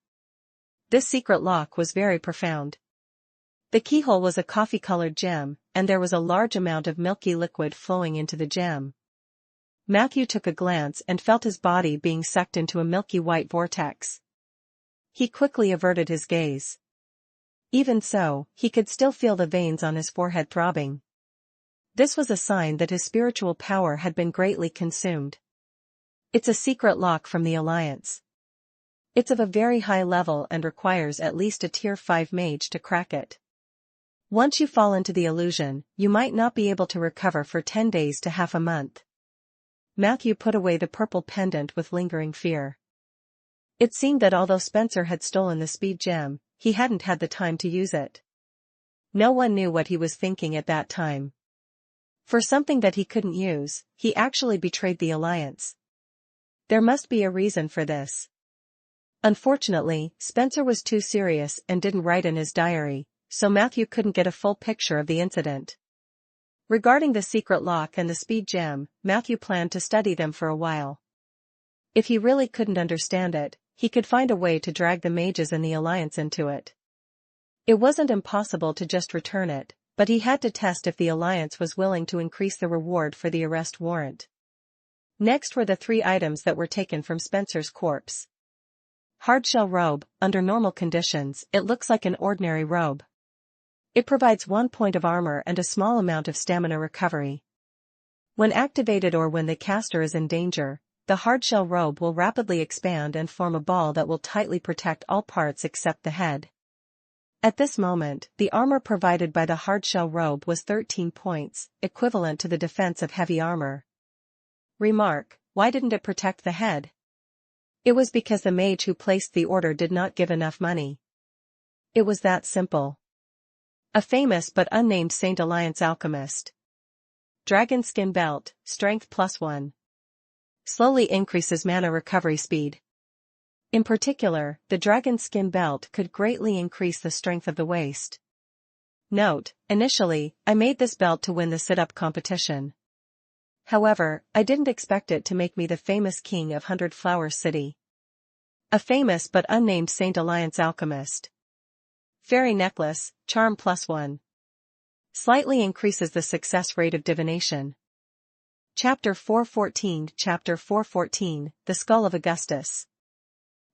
This secret lock was very profound. The keyhole was a coffee-colored gem, and there was a large amount of milky liquid flowing into the gem. Matthew took a glance and felt his body being sucked into a milky white vortex. He quickly averted his gaze. Even so, he could still feel the veins on his forehead throbbing. This was a sign that his spiritual power had been greatly consumed. It's a secret lock from the Alliance. It's of a very high level and requires at least a tier 5 mage to crack it. Once you fall into the illusion, you might not be able to recover for 10 days to half a month. Matthew put away the purple pendant with lingering fear. It seemed that although Spencer had stolen the speed gem, he hadn't had the time to use it. No one knew what he was thinking at that time. For something that he couldn't use, he actually betrayed the Alliance. There must be a reason for this. Unfortunately, Spencer was too serious and didn't write in his diary, so Matthew couldn't get a full picture of the incident. Regarding the secret lock and the speed gem, Matthew planned to study them for a while. If he really couldn't understand it, he could find a way to drag the mages and the Alliance into it. It wasn't impossible to just return it, but he had to test if the Alliance was willing to increase the reward for the arrest warrant. Next were the 3 items that were taken from Spencer's corpse. Hardshell robe. Under normal conditions, it looks like an ordinary robe. It provides 1 point of armor and a small amount of stamina recovery. When activated or when the caster is in danger, the hardshell robe will rapidly expand and form a ball that will tightly protect all parts except the head. At this moment, the armor provided by the hardshell robe was 13 points, equivalent to the defense of heavy armor. Remark: why didn't it protect the head? It was because the mage who placed the order did not give enough money. It was that simple. A famous but unnamed Saint Alliance alchemist. Dragon skin belt, strength +1. Slowly increases mana recovery speed. In particular, the dragon skin belt could greatly increase the strength of the waist. Note: initially, I made this belt to win the sit-up competition. However, I didn't expect it to make me the famous king of 100 Flower City. A famous but unnamed Saint Alliance alchemist. Fairy necklace, charm +1. Slightly increases the success rate of divination. Chapter 414. Chapter 414, The Skull of Augustus.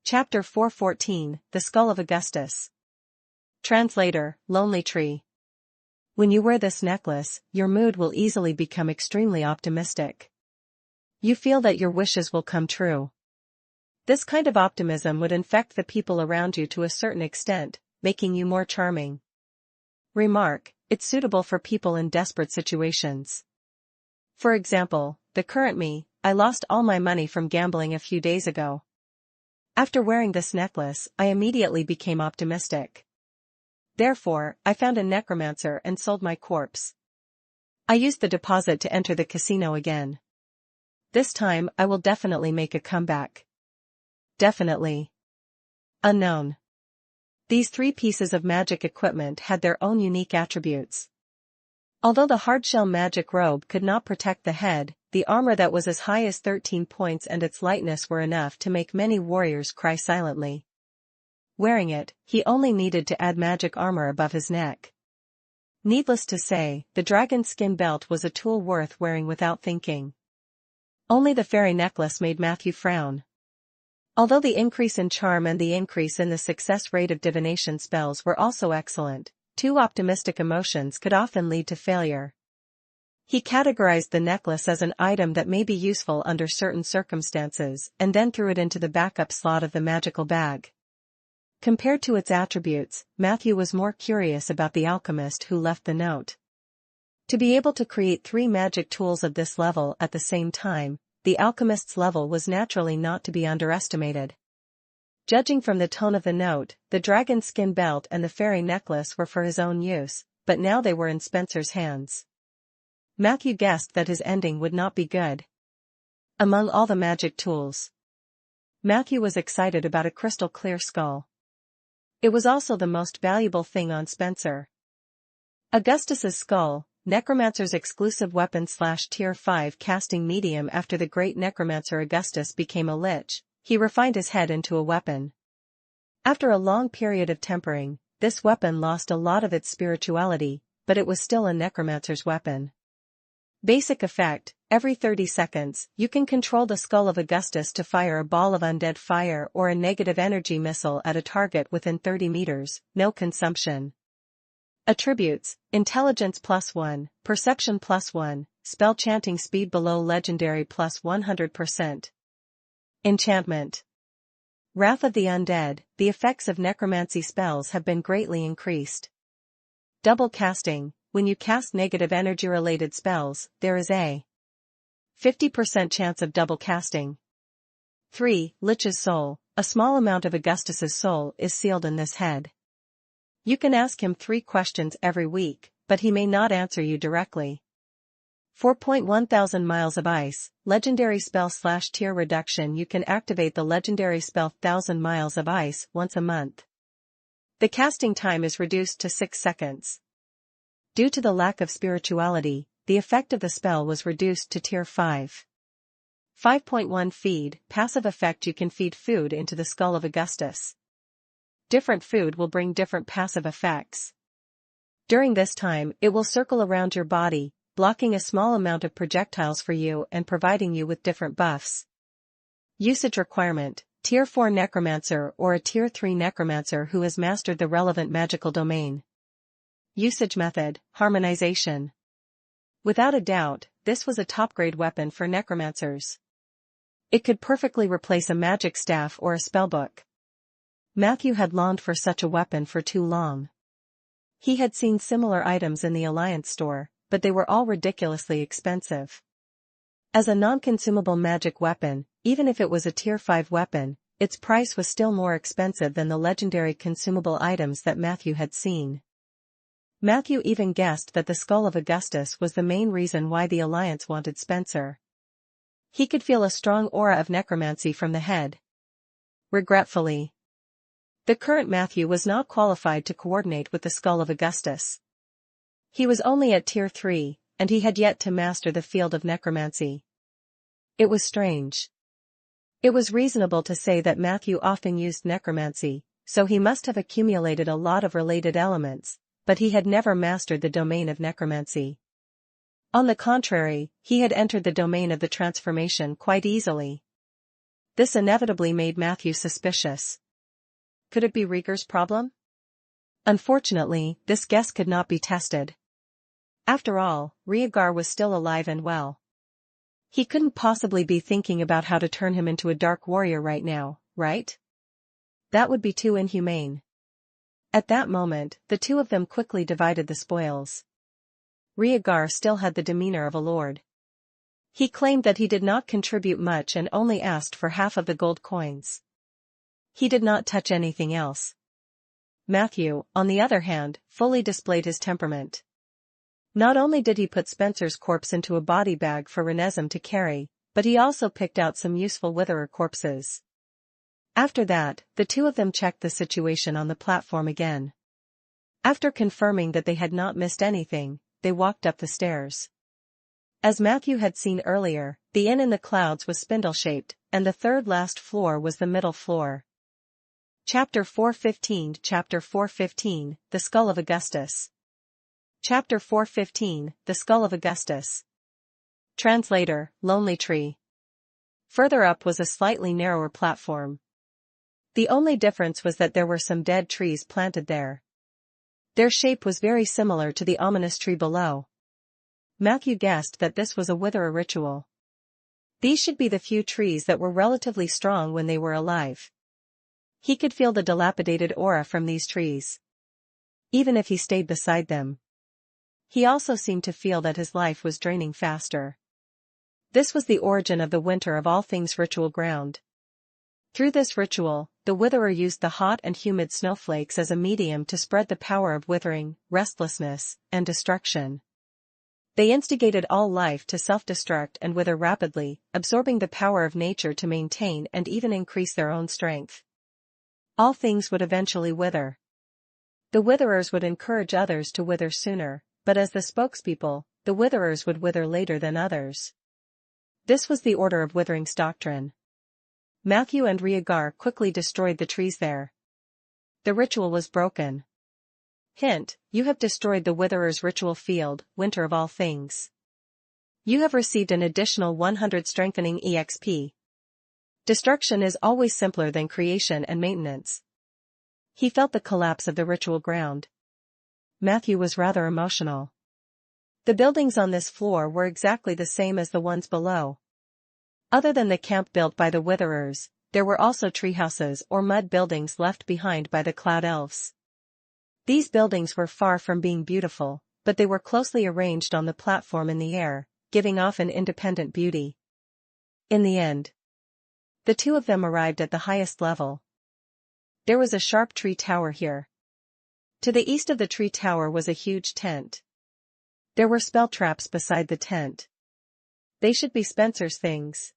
Chapter 414, The Skull of Augustus. Translator: Lonely Tree. When you wear this necklace, your mood will easily become extremely optimistic. You feel that your wishes will come true. This kind of optimism would infect the people around you to a certain extent, making you more charming. Remark: it's suitable for people in desperate situations. For example, the current me: I lost all my money from gambling a few days ago. After wearing this necklace, I immediately became optimistic. Therefore, I found a necromancer and sold my corpse. I used the deposit to enter the casino again. This time I will definitely make a comeback. Definitely. Unknown. These 3 pieces of magic equipment had their own unique attributes. Although the hardshell magic robe could not protect the head, the armor that was as high as 13 points and its lightness were enough to make many warriors cry silently. Wearing it, he only needed to add magic armor above his neck. Needless to say, the dragon skin belt was a tool worth wearing without thinking. Only the fairy necklace made Matthew frown. Although the increase in charm and the increase in the success rate of divination spells were also excellent, 2 optimistic emotions could often lead to failure. He categorized the necklace as an item that may be useful under certain circumstances and then threw it into the backup slot of the magical bag. Compared to its attributes, Matthew was more curious about the alchemist who left the note. To be able to create 3 magic tools of this level at the same time, the alchemist's level was naturally not to be underestimated. Judging from the tone of the note, the dragon skin belt and the fairy necklace were for his own use, but now they were in Spencer's hands. Matthew guessed that his ending would not be good. Among all the magic tools, Matthew was excited about a crystal-clear skull. It was also the most valuable thing on Spencer. Augustus's skull, Necromancer's exclusive weapon / tier 5 casting medium. After the great Necromancer Augustus became a lich, he refined his head into a weapon. After a long period of tempering, this weapon lost a lot of its spirituality, but it was still a Necromancer's weapon. Basic effect: every 30 seconds, you can control the skull of Augustus to fire a ball of undead fire or a negative energy missile at a target within 30 meters, no consumption. Attributes: Intelligence +1, Perception +1, Spell chanting speed below legendary +100%. Enchantment. Wrath of the Undead. The effects of necromancy spells have been greatly increased. Double casting. When you cast negative energy-related spells, there is a 50% chance of double casting. 3. Lich's Soul. A small amount of Augustus's soul is sealed in this head. You can ask him 3 questions every week, but he may not answer you directly. 4.1000 miles of ice. Legendary spell / tier reduction. You can activate the legendary spell 1000 miles of ice once a month. The casting time is reduced to 6 seconds. Due to the lack of spirituality, the effect of the spell was reduced to tier 5. 5.1 Feed. Passive effect: you can feed food into the skull of Augustus. Different food will bring different passive effects. During this time, it will circle around your body, blocking a small amount of projectiles for you and providing you with different buffs. Usage requirement: Tier 4 Necromancer or a Tier 3 Necromancer who has mastered the relevant magical domain. Usage method: harmonization. Without a doubt, this was a top-grade weapon for necromancers. It could perfectly replace a magic staff or a spellbook. Matthew had longed for such a weapon for too long. He had seen similar items in the Alliance store, but they were all ridiculously expensive. As a non-consumable magic weapon, even if it was a Tier 5 weapon, its price was still more expensive than the legendary consumable items that Matthew had seen. Matthew even guessed that the skull of Augustus was the main reason why the Alliance wanted Spencer. He could feel a strong aura of necromancy from the head. Regretfully, the current Matthew was not qualified to coordinate with the skull of Augustus. He was only at Tier 3, and he had yet to master the field of necromancy. It was strange. It was reasonable to say that Matthew often used necromancy, so he must have accumulated a lot of related elements, but he had never mastered the domain of necromancy. On the contrary, he had entered the domain of the transformation quite easily. This inevitably made Matthew suspicious. Could it be Rieger's problem? Unfortunately, this guess could not be tested. After all, Rieger was still alive and well. He couldn't possibly be thinking about how to turn him into a dark warrior right now, right? That would be too inhumane. At that moment, the two of them quickly divided the spoils. Rieger still had the demeanor of a lord. He claimed that he did not contribute much and only asked for half of the gold coins. He did not touch anything else. Matthew, on the other hand, fully displayed his temperament. Not only did he put Spencer's corpse into a body bag for Renesm to carry, but he also picked out some useful witherer corpses. After that, the two of them checked the situation on the platform again. After confirming that they had not missed anything, they walked up the stairs. As Matthew had seen earlier, the inn in the clouds was spindle-shaped, and the third last floor was the middle floor. Chapter 415 Chapter 415, The Skull of Augustus. Chapter 415, The Skull of Augustus. Translator, Lonely Tree. Further up was a slightly narrower platform. The only difference was that there were some dead trees planted there. Their shape was very similar to the ominous tree below. Matthew guessed that this was a witherer ritual. These should be the few trees that were relatively strong when they were alive. He could feel the dilapidated aura from these trees, even if he stayed beside them. He also seemed to feel that his life was draining faster. This was the origin of the winter of all things ritual ground. Through this ritual, the witherer used the hot and humid snowflakes as a medium to spread the power of withering, restlessness, and destruction. They instigated all life to self-destruct and wither rapidly, absorbing the power of nature to maintain and even increase their own strength. All things would eventually wither. The witherers would encourage others to wither sooner, but as the spokespeople, the witherers would wither later than others. This was the Order of Withering's doctrine. Matthew and Rhaegar quickly destroyed the trees there. The ritual was broken. Hint, you have destroyed the Witherer's ritual field, winter of all things. You have received an additional 100 strengthening EXP. Destruction is always simpler than creation and maintenance. He felt the collapse of the ritual ground. Matthew was rather emotional. The buildings on this floor were exactly the same as the ones below. Other than the camp built by the Witherers, there were also treehouses or mud buildings left behind by the Cloud Elves. These buildings were far from being beautiful, but they were closely arranged on the platform in the air, giving off an independent beauty. In the end, the two of them arrived at the highest level. There was a sharp tree tower here. To the east of the tree tower was a huge tent. There were spell traps beside the tent. They should be Spencer's things.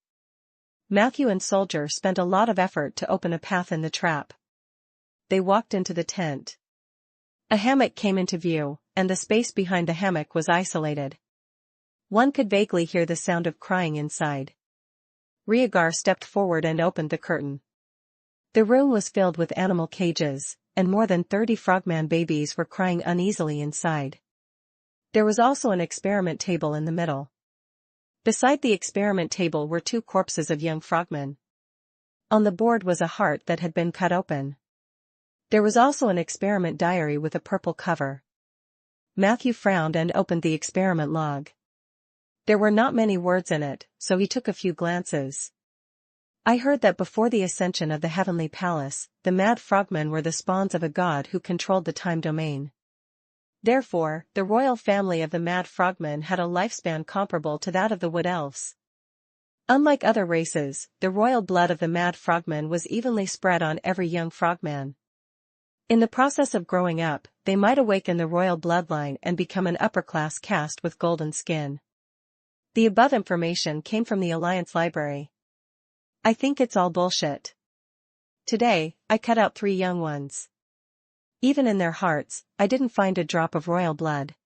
Matthew and Soldier spent a lot of effort to open a path in the trap. They walked into the tent. A hammock came into view, and the space behind the hammock was isolated. One could vaguely hear the sound of crying inside. Rhaegar stepped forward and opened the curtain. The room was filled with animal cages, and more than 30 frogman babies were crying uneasily inside. There was also an experiment table in the middle. Beside the experiment table were 2 corpses of young frogmen. On the board was a heart that had been cut open. There was also an experiment diary with a purple cover. Matthew frowned and opened the experiment log. There were not many words in it, so he took a few glances. I heard that before the ascension of the Heavenly Palace, the Mad Frogmen were the spawns of a god who controlled the time domain. Therefore, the royal family of the Mad Frogmen had a lifespan comparable to that of the Wood Elves. Unlike other races, the royal blood of the Mad Frogmen was evenly spread on every young frogman. In the process of growing up, they might awaken the royal bloodline and become an upper-class caste with golden skin. The above information came from the Alliance Library. I think it's all bullshit. Today, I cut out 3 young ones. Even in their hearts, I didn't find a drop of royal blood.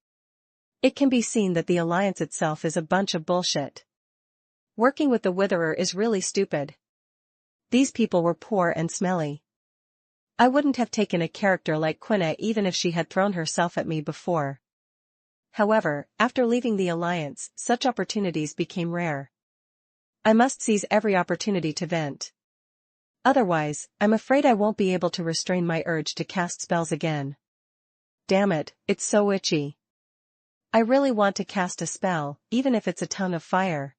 It can be seen that the Alliance itself is a bunch of bullshit. Working with the Witherer is really stupid. These people were poor and smelly. I wouldn't have taken a character like Quina even if she had thrown herself at me before. However, after leaving the Alliance, such opportunities became rare. I must seize every opportunity to vent. Otherwise, I'm afraid I won't be able to restrain my urge to cast spells again. Damn it, it's so itchy. I really want to cast a spell, even if it's a tongue of fire.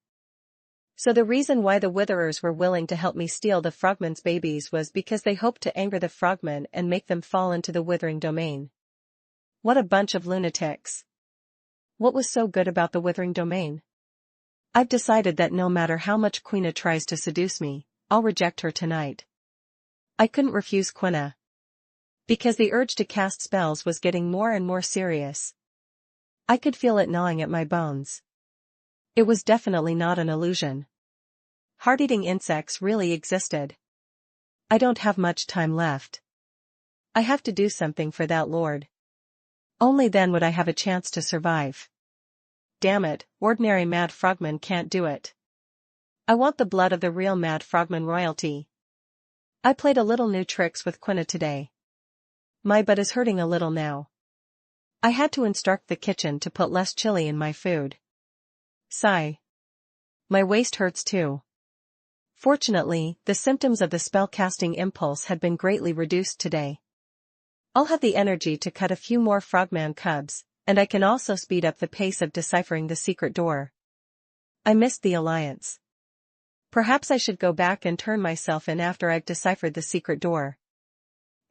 So the reason why the Witherers were willing to help me steal the frogmen's babies was because they hoped to anger the frogmen and make them fall into the withering domain. What a bunch of lunatics. What was so good about the withering domain? I've decided that no matter how much Quina tries to seduce me, I'll reject her tonight. I couldn't refuse Quina. Because the urge to cast spells was getting more and more serious. I could feel it gnawing at my bones. It was definitely not an illusion. Heart-eating insects really existed. I don't have much time left. I have to do something for that lord. Only then would I have a chance to survive. Damn it, ordinary Mad Frogmen can't do it. I want the blood of the real Mad Frogman royalty. I played a little new tricks with Quina today. My butt is hurting a little now. I had to instruct the kitchen to put less chili in my food. Sigh. My waist hurts too. Fortunately, the symptoms of the spell-casting impulse had been greatly reduced today. I'll have the energy to cut a few more frogman cubs, and I can also speed up the pace of deciphering the secret door. I missed the Alliance. Perhaps I should go back and turn myself in after I've deciphered the secret door.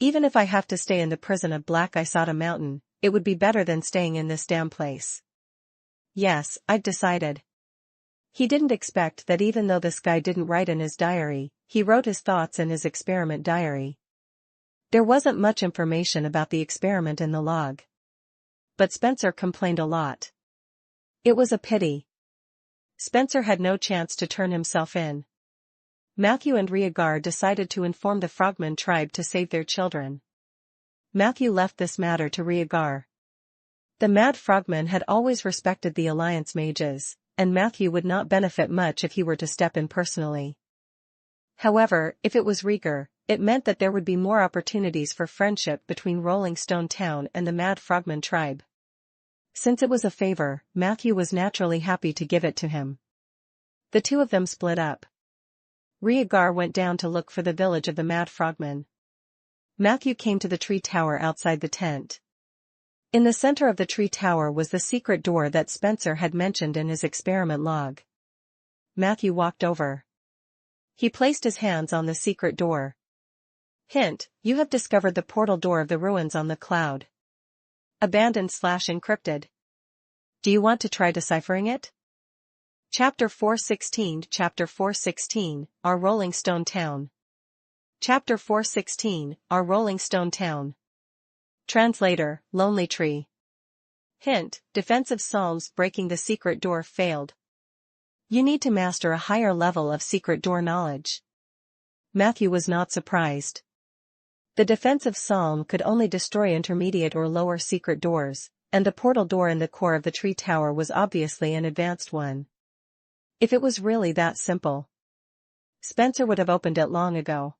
Even if I have to stay in the prison of Black Isata Mountain, it would be better than staying in this damn place. Yes, I've decided. He didn't expect that even though this guy didn't write in his diary, he wrote his thoughts in his experiment diary. There wasn't much information about the experiment in the log. But Spencer complained a lot. It was a pity. Spencer had no chance to turn himself in. Matthew and Rhaegar decided to inform the Frogman tribe to save their children. Matthew left this matter to Rhaegar. The Mad Frogman had always respected the Alliance mages, and Matthew would not benefit much if he were to step in personally. However, if it was Rieger, it meant that there would be more opportunities for friendship between Rolling Stone Town and the Mad Frogman tribe. Since it was a favor, Matthew was naturally happy to give it to him. The two of them split up. Rieger went down to look for the village of the Mad Frogman. Matthew came to the tree tower outside the tent. In the center of the tree tower was the secret door that Spencer had mentioned in his experiment log. Matthew walked over. He placed his hands on the secret door. Hint, you have discovered the portal door of the ruins on the cloud. Abandoned/encrypted. Do you want to try deciphering it? Chapter 416 Our Rolling Stone Town. Chapter 416 Our Rolling Stone Town. Translator, Lonely Tree. Hint, defensive psalms breaking the secret door failed. You need to master a higher level of secret door knowledge. Matthew was not surprised. The defensive psalm could only destroy intermediate or lower secret doors, and the portal door in the core of the tree tower was obviously an advanced one. If it was really that simple, Spencer would have opened it long ago.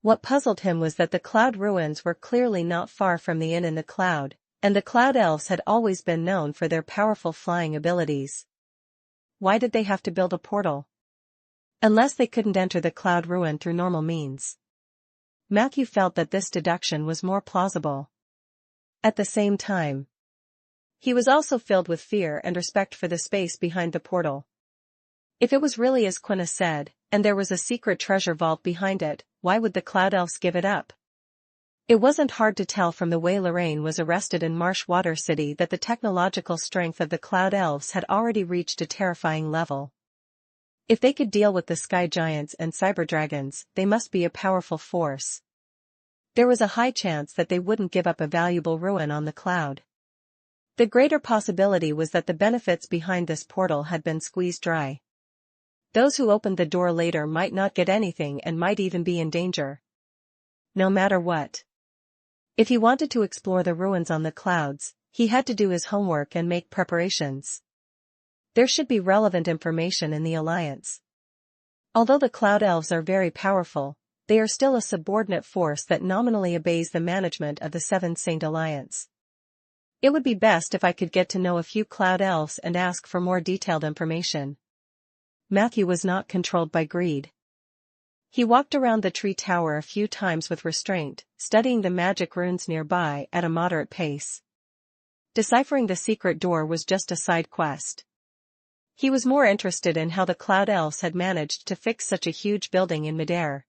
What puzzled him was that the cloud ruins were clearly not far from the inn in the cloud, and the cloud elves had always been known for their powerful flying abilities. Why did they have to build a portal? Unless they couldn't enter the cloud ruin through normal means. Matthew felt that this deduction was more plausible. At the same time, he was also filled with fear and respect for the space behind the portal. If it was really as Quina said, and there was a secret treasure vault behind it, why would the cloud elves give it up? It wasn't hard to tell from the way Lorraine was arrested in Marshwater City that the technological strength of the cloud elves had already reached a terrifying level. If they could deal with the sky giants and cyber dragons, they must be a powerful force. There was a high chance that they wouldn't give up a valuable ruin on the cloud. The greater possibility was that the benefits behind this portal had been squeezed dry. Those who opened the door later might not get anything and might even be in danger. No matter what. If he wanted to explore the ruins on the clouds, he had to do his homework and make preparations. There should be relevant information in the Alliance. Although the Cloud Elves are very powerful, they are still a subordinate force that nominally obeys the management of the Seven Saint Alliance. It would be best if I could get to know a few Cloud Elves and ask for more detailed information. Matthew was not controlled by greed. He walked around the tree tower a few times with restraint, studying the magic runes nearby at a moderate pace. Deciphering the secret door was just a side quest. He was more interested in how the Cloud Elves had managed to fix such a huge building in midair.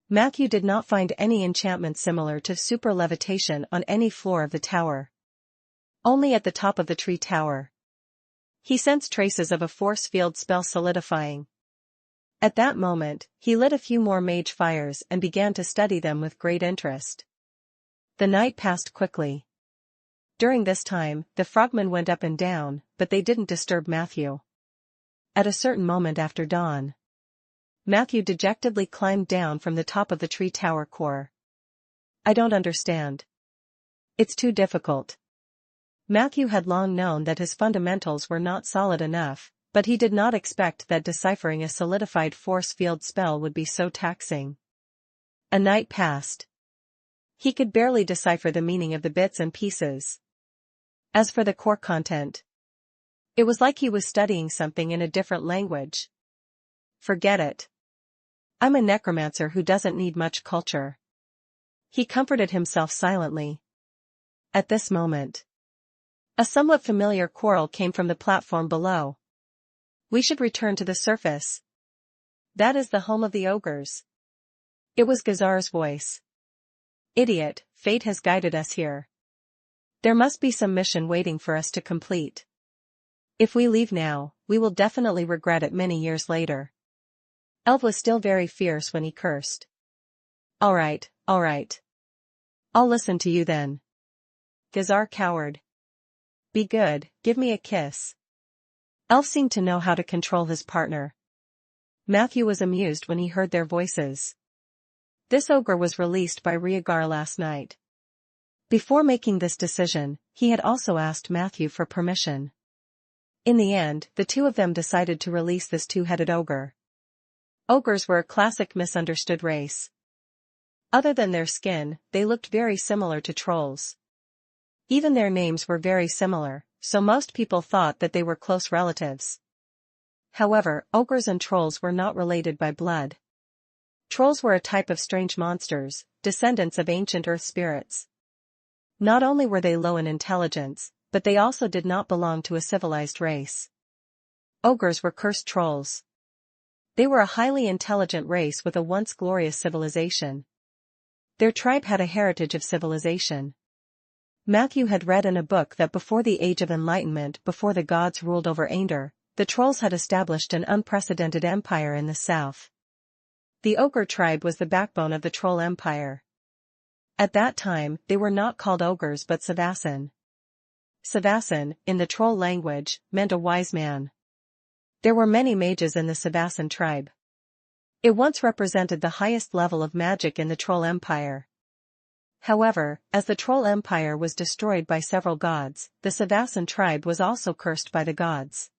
Matthew did not find any enchantment similar to super levitation on any floor of the tower. Only at the top of the tree tower. He sensed traces of a force field spell solidifying. At that moment, he lit a few more mage fires and began to study them with great interest. The night passed quickly. During this time, the frogmen went up and down, but they didn't disturb Matthew. At a certain moment after dawn, Matthew dejectedly climbed down from the top of the tree tower core. I don't understand. It's too difficult. Matthew had long known that his fundamentals were not solid enough, but he did not expect that deciphering a solidified force field spell would be so taxing. A night passed. He could barely decipher the meaning of the bits and pieces. As for the core content, it was like he was studying something in a different language. Forget it. I'm a necromancer who doesn't need much culture. He comforted himself silently. At this moment, a somewhat familiar quarrel came from the platform below. We should return to the surface. That is the home of the ogres. It was Gazar's voice. Idiot, fate has guided us here. There must be some mission waiting for us to complete. If we leave now, we will definitely regret it many years later. Elv was still very fierce when he cursed. All right. I'll listen to you then. Gazar cowered. Be good, give me a kiss. Elf seemed to know how to control his partner. Matthew was amused when he heard their voices. This ogre was released by Riegar last night. Before making this decision, he had also asked Matthew for permission. In the end, the two of them decided to release this two-headed ogre. Ogres were a classic misunderstood race. Other than their skin, they looked very similar to trolls. Even their names were very similar, so most people thought that they were close relatives. However, ogres and trolls were not related by blood. Trolls were a type of strange monsters, descendants of ancient earth spirits. Not only were they low in intelligence, but they also did not belong to a civilized race. Ogres were cursed trolls. They were a highly intelligent race with a once glorious civilization. Their tribe had a heritage of civilization. Matthew had read in a book that before the Age of Enlightenment, before the gods ruled over Aender, the trolls had established an unprecedented empire in the south. The ogre tribe was the backbone of the troll empire. At that time, they were not called ogres but Savassin. Savassin, in the troll language, meant a wise man. There were many mages in the Savassin tribe. It once represented the highest level of magic in the troll empire. However, as the troll empire was destroyed by several gods, the Savassin tribe was also cursed by the gods.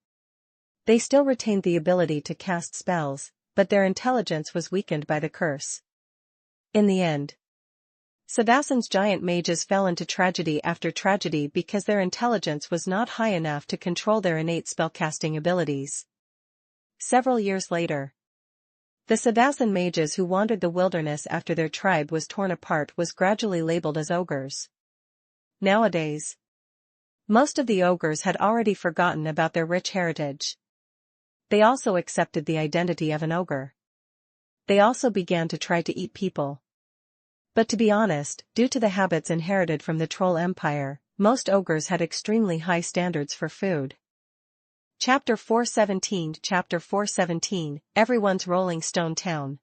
They still retained the ability to cast spells, but their intelligence was weakened by the curse. In the end, Savassin's giant mages fell into tragedy after tragedy because their intelligence was not high enough to control their innate spellcasting abilities. Several years later, the Savassin mages who wandered the wilderness after their tribe was torn apart was gradually labeled as ogres. Nowadays, most of the ogres had already forgotten about their rich heritage. They also accepted the identity of an ogre. They also began to try to eat people. But to be honest, due to the habits inherited from the troll empire, most ogres had extremely high standards for food. Chapter 417 Chapter 417, Everyone's Rolling Stone Town.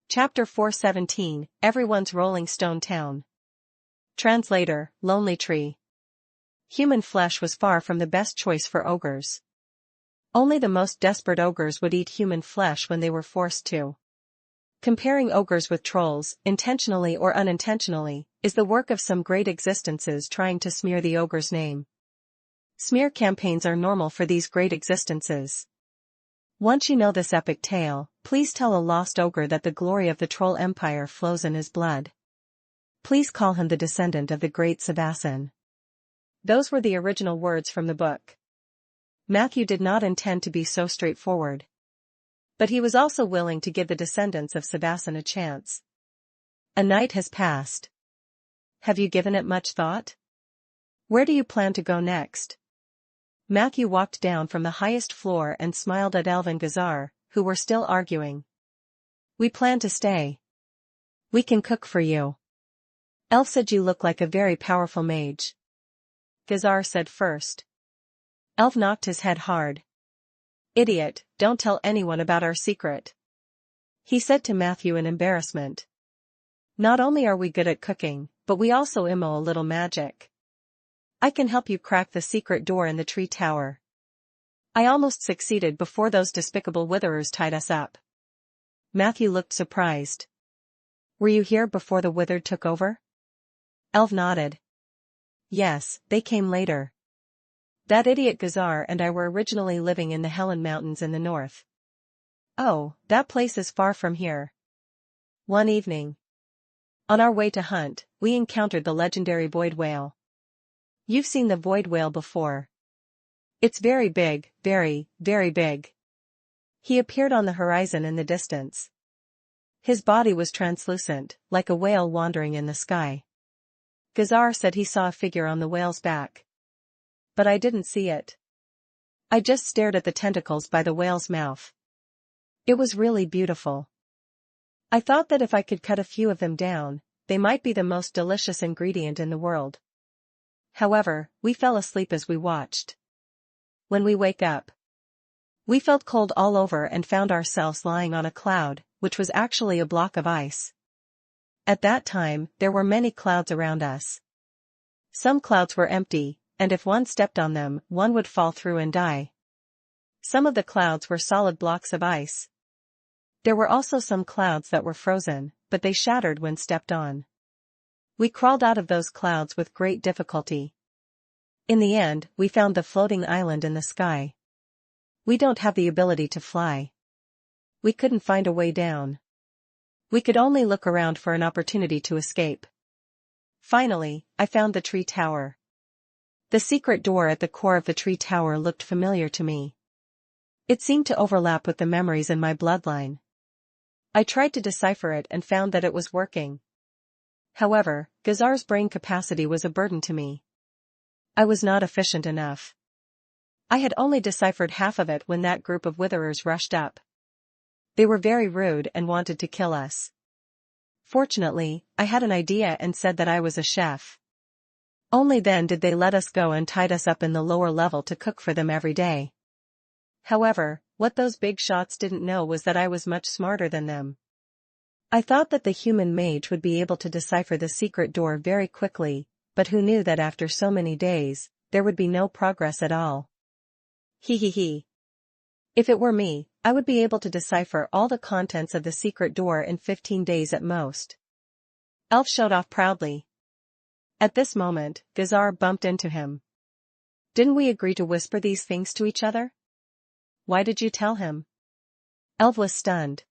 Chapter 417, Everyone's Rolling Stone Town. Translator, Lonely Tree. Human flesh was far from the best choice for ogres. Only the most desperate ogres would eat human flesh when they were forced to. Comparing ogres with trolls, intentionally or unintentionally, is the work of some great existences trying to smear the ogre's name. Smear campaigns are normal for these great existences. Once you know this epic tale, please tell a lost ogre that the glory of the troll empire flows in his blood. Please call him the descendant of the great Savassin. Those were the original words from the book. Matthew did not intend to be so straightforward. But he was also willing to give the descendants of Savassin a chance. A night has passed. Have you given it much thought? Where do you plan to go next? Matthew walked down from the highest floor and smiled at Elv and Gazar, who were still arguing. We plan to stay. We can cook for you. Elf said you look like a very powerful mage. Gazar said first. Elf knocked his head hard. Idiot, don't tell anyone about our secret. He said to Matthew in embarrassment. Not only are we good at cooking, but we also know a little magic. I can help you crack the secret door in the tree tower. I almost succeeded before those despicable witherers tied us up. Matthew looked surprised. Were you here before the withered took over? Elf nodded. Yes, they came later. That idiot Gazar and I were originally living in the Helen Mountains in the north. Oh, that place is far from here. One evening, on our way to hunt, we encountered the legendary void whale. You've seen the void whale before. It's very big, very, very big. He appeared on the horizon in the distance. His body was translucent, like a whale wandering in the sky. Gazar said he saw a figure on the whale's back. But I didn't see it. I just stared at the tentacles by the whale's mouth. It was really beautiful. I thought that if I could cut a few of them down, they might be the most delicious ingredient in the world. However, we fell asleep as we watched. When we wake up, we felt cold all over and found ourselves lying on a cloud, which was actually a block of ice. At that time, there were many clouds around us. Some clouds were empty, and if one stepped on them, one would fall through and die. Some of the clouds were solid blocks of ice. There were also some clouds that were frozen, but they shattered when stepped on. We crawled out of those clouds with great difficulty. In the end, we found the floating island in the sky. We don't have the ability to fly. We couldn't find a way down. We could only look around for an opportunity to escape. Finally, I found the tree tower. The secret door at the core of the tree tower looked familiar to me. It seemed to overlap with the memories in my bloodline. I tried to decipher it and found that it was working. However, Gazar's brain capacity was a burden to me. I was not efficient enough. I had only deciphered half of it when that group of witherers rushed up. They were very rude and wanted to kill us. Fortunately, I had an idea and said that I was a chef. Only then did they let us go and tied us up in the lower level to cook for them every day. However, what those big shots didn't know was that I was much smarter than them. I thought that the human mage would be able to decipher the secret door very quickly, but who knew that after so many days, there would be no progress at all. He. If it were me, I would be able to decipher all the contents of the secret door in 15 days at most. Elf showed off proudly. At this moment, Gazar bumped into him. Didn't we agree to whisper these things to each other? Why did you tell him? Elf was stunned.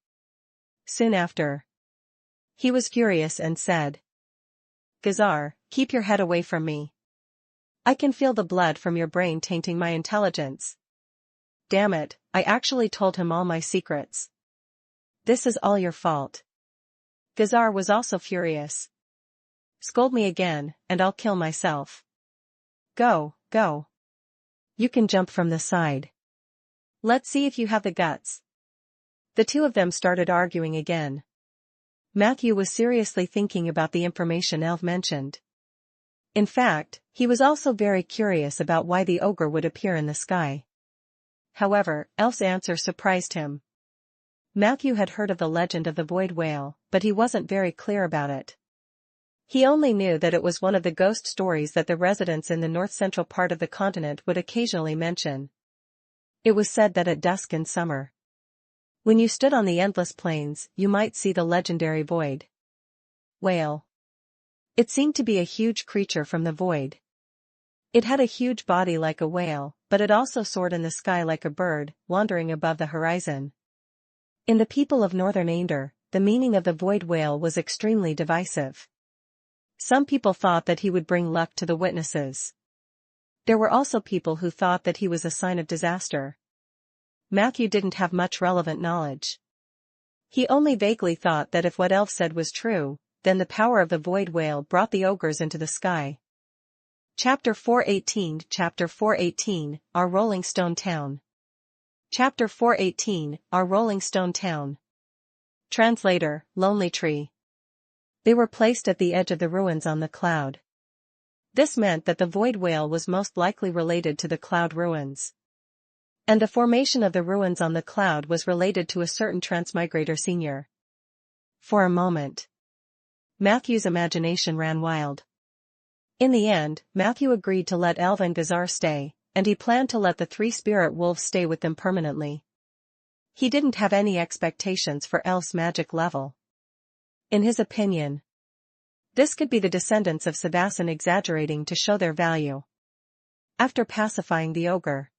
Soon after, he was furious and said, Gazar, keep your head away from me. I can feel the blood from your brain tainting my intelligence. Damn it, I actually told him all my secrets. This is all your fault. Gazar was also furious. Scold me again, and I'll kill myself. Go. You can jump from the side. Let's see if you have the guts. The two of them started arguing again. Matthew was seriously thinking about the information Elf mentioned. In fact, he was also very curious about why the ogre would appear in the sky. However, Elf's answer surprised him. Matthew had heard of the legend of the void whale, but he wasn't very clear about it. He only knew that it was one of the ghost stories that the residents in the north-central part of the continent would occasionally mention. It was said that at dusk in summer, when you stood on the endless plains, you might see the legendary void whale. It seemed to be a huge creature from the void. It had a huge body like a whale, but it also soared in the sky like a bird, wandering above the horizon. In the people of northern Ander, the meaning of the void whale was extremely divisive. Some people thought that he would bring luck to the witnesses. There were also people who thought that he was a sign of disaster. Matthew didn't have much relevant knowledge. He only vaguely thought that if what Elf said was true, then the power of the void whale brought the ogres into the sky. Chapter 418 Our Rolling Stone Town. Chapter 418 Our Rolling Stone Town. Translator, Lonely Tree. They were placed at the edge of the ruins on the cloud. This meant that the void whale was most likely related to the cloud ruins. And the formation of the ruins on the cloud was related to a certain transmigrator senior. For a moment, Matthew's imagination ran wild. In the end, Matthew agreed to let Elf and Gazar stay, and he planned to let the 3 spirit wolves stay with them permanently. He didn't have any expectations for Elf's magic level. In his opinion, this could be the descendants of Sebastian exaggerating to show their value. After pacifying the ogre,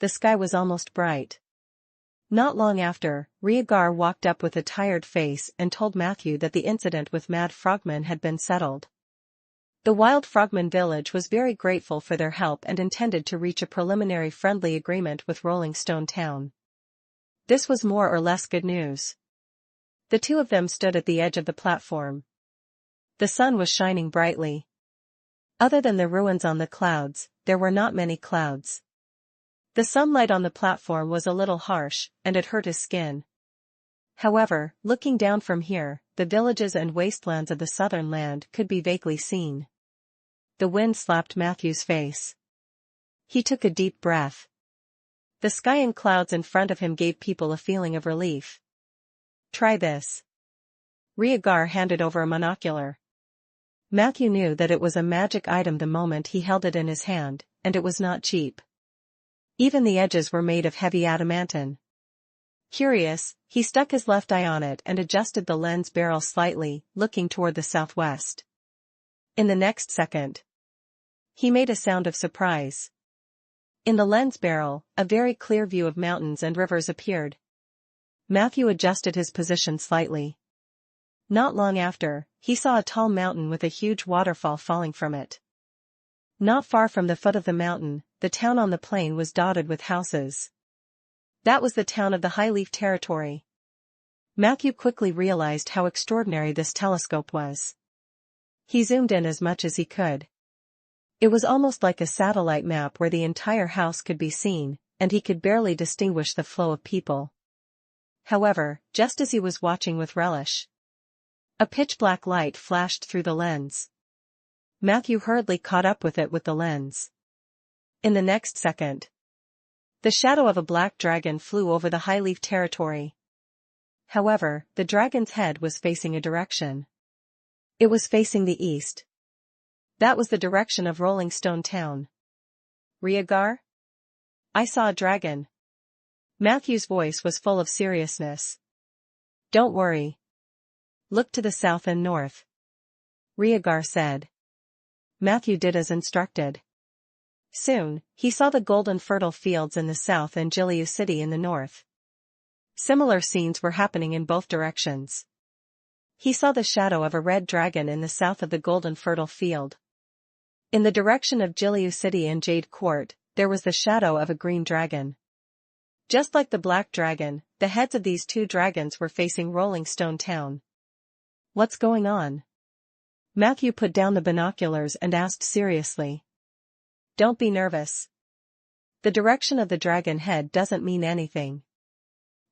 the sky was almost bright. Not long after, Rhaegar walked up with a tired face and told Matthew that the incident with Mad Frogman had been settled. The Wild Frogman village was very grateful for their help and intended to reach a preliminary friendly agreement with Rolling Stone Town. This was more or less good news. The two of them stood at the edge of the platform. The sun was shining brightly. Other than the ruins on the clouds, there were not many clouds. The sunlight on the platform was a little harsh, and it hurt his skin. However, looking down from here, the villages and wastelands of the southern land could be vaguely seen. The wind slapped Matthew's face. He took a deep breath. The sky and clouds in front of him gave people a feeling of relief. Try this. Rhaegar handed over a monocular. Matthew knew that it was a magic item the moment he held it in his hand, and it was not cheap. Even the edges were made of heavy adamantine. Curious, he stuck his left eye on it and adjusted the lens barrel slightly, looking toward the southwest. In the next second, he made a sound of surprise. In the lens barrel, a very clear view of mountains and rivers appeared. Matthew adjusted his position slightly. Not long after, he saw a tall mountain with a huge waterfall falling from it. Not far from the foot of the mountain, the town on the plain was dotted with houses. That was the town of the Highleaf territory. Matthew quickly realized how extraordinary this telescope was. He zoomed in as much as he could. It was almost like a satellite map where the entire house could be seen, and he could barely distinguish the flow of people. However, just as he was watching with relish, a pitch-black light flashed through the lens. Matthew hurriedly caught up with it with the lens. In the next second, the shadow of a black dragon flew over the Highleaf territory. However, the dragon's head was facing a direction. It was facing the east. That was the direction of Rolling Stone Town. Rhaegar? I saw a dragon. Matthew's voice was full of seriousness. Don't worry. Look to the south and north, Rhaegar said. Matthew did as instructed. Soon, he saw the golden fertile fields in the south and Gilead City in the north. Similar scenes were happening in both directions. He saw the shadow of a red dragon in the south of the golden fertile field. In the direction of Gilead City and Jade Court, there was the shadow of a green dragon. Just like the black dragon, the heads of these two dragons were facing Rolling Stone Town. What's going on? Matthew put down the binoculars and asked seriously. Don't be nervous. The direction of the dragon head doesn't mean anything.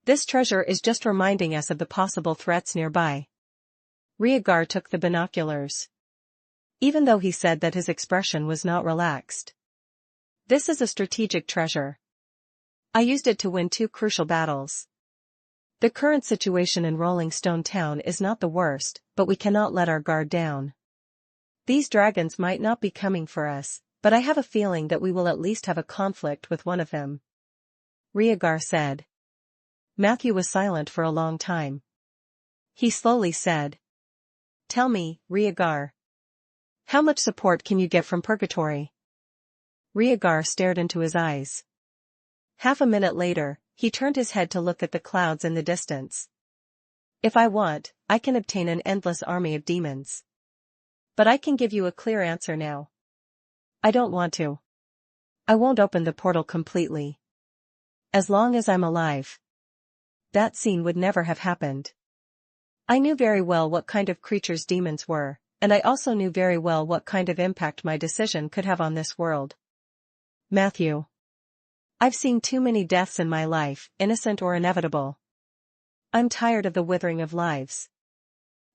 This treasure is just reminding us of the possible threats nearby. Rhaegar took the binoculars. Even though he said that his expression was not relaxed. This is a strategic treasure. I used it to win 2 crucial battles. The current situation in Rolling Stone Town is not the worst, but we cannot let our guard down. These dragons might not be coming for us, but I have a feeling that we will at least have a conflict with one of them. Rhaegar said. Matthew was silent for a long time. He slowly said. Tell me, Rhaegar. How much support can you get from purgatory? Rhaegar stared into his eyes. Half a minute later, he turned his head to look at the clouds in the distance. If I want, I can obtain an endless army of demons. But I can give you a clear answer now. I don't want to. I won't open the portal completely. As long as I'm alive. That scene would never have happened. I knew very well what kind of creatures demons were, and I also knew very well what kind of impact my decision could have on this world. Matthew. I've seen too many deaths in my life, innocent or inevitable. I'm tired of the withering of lives.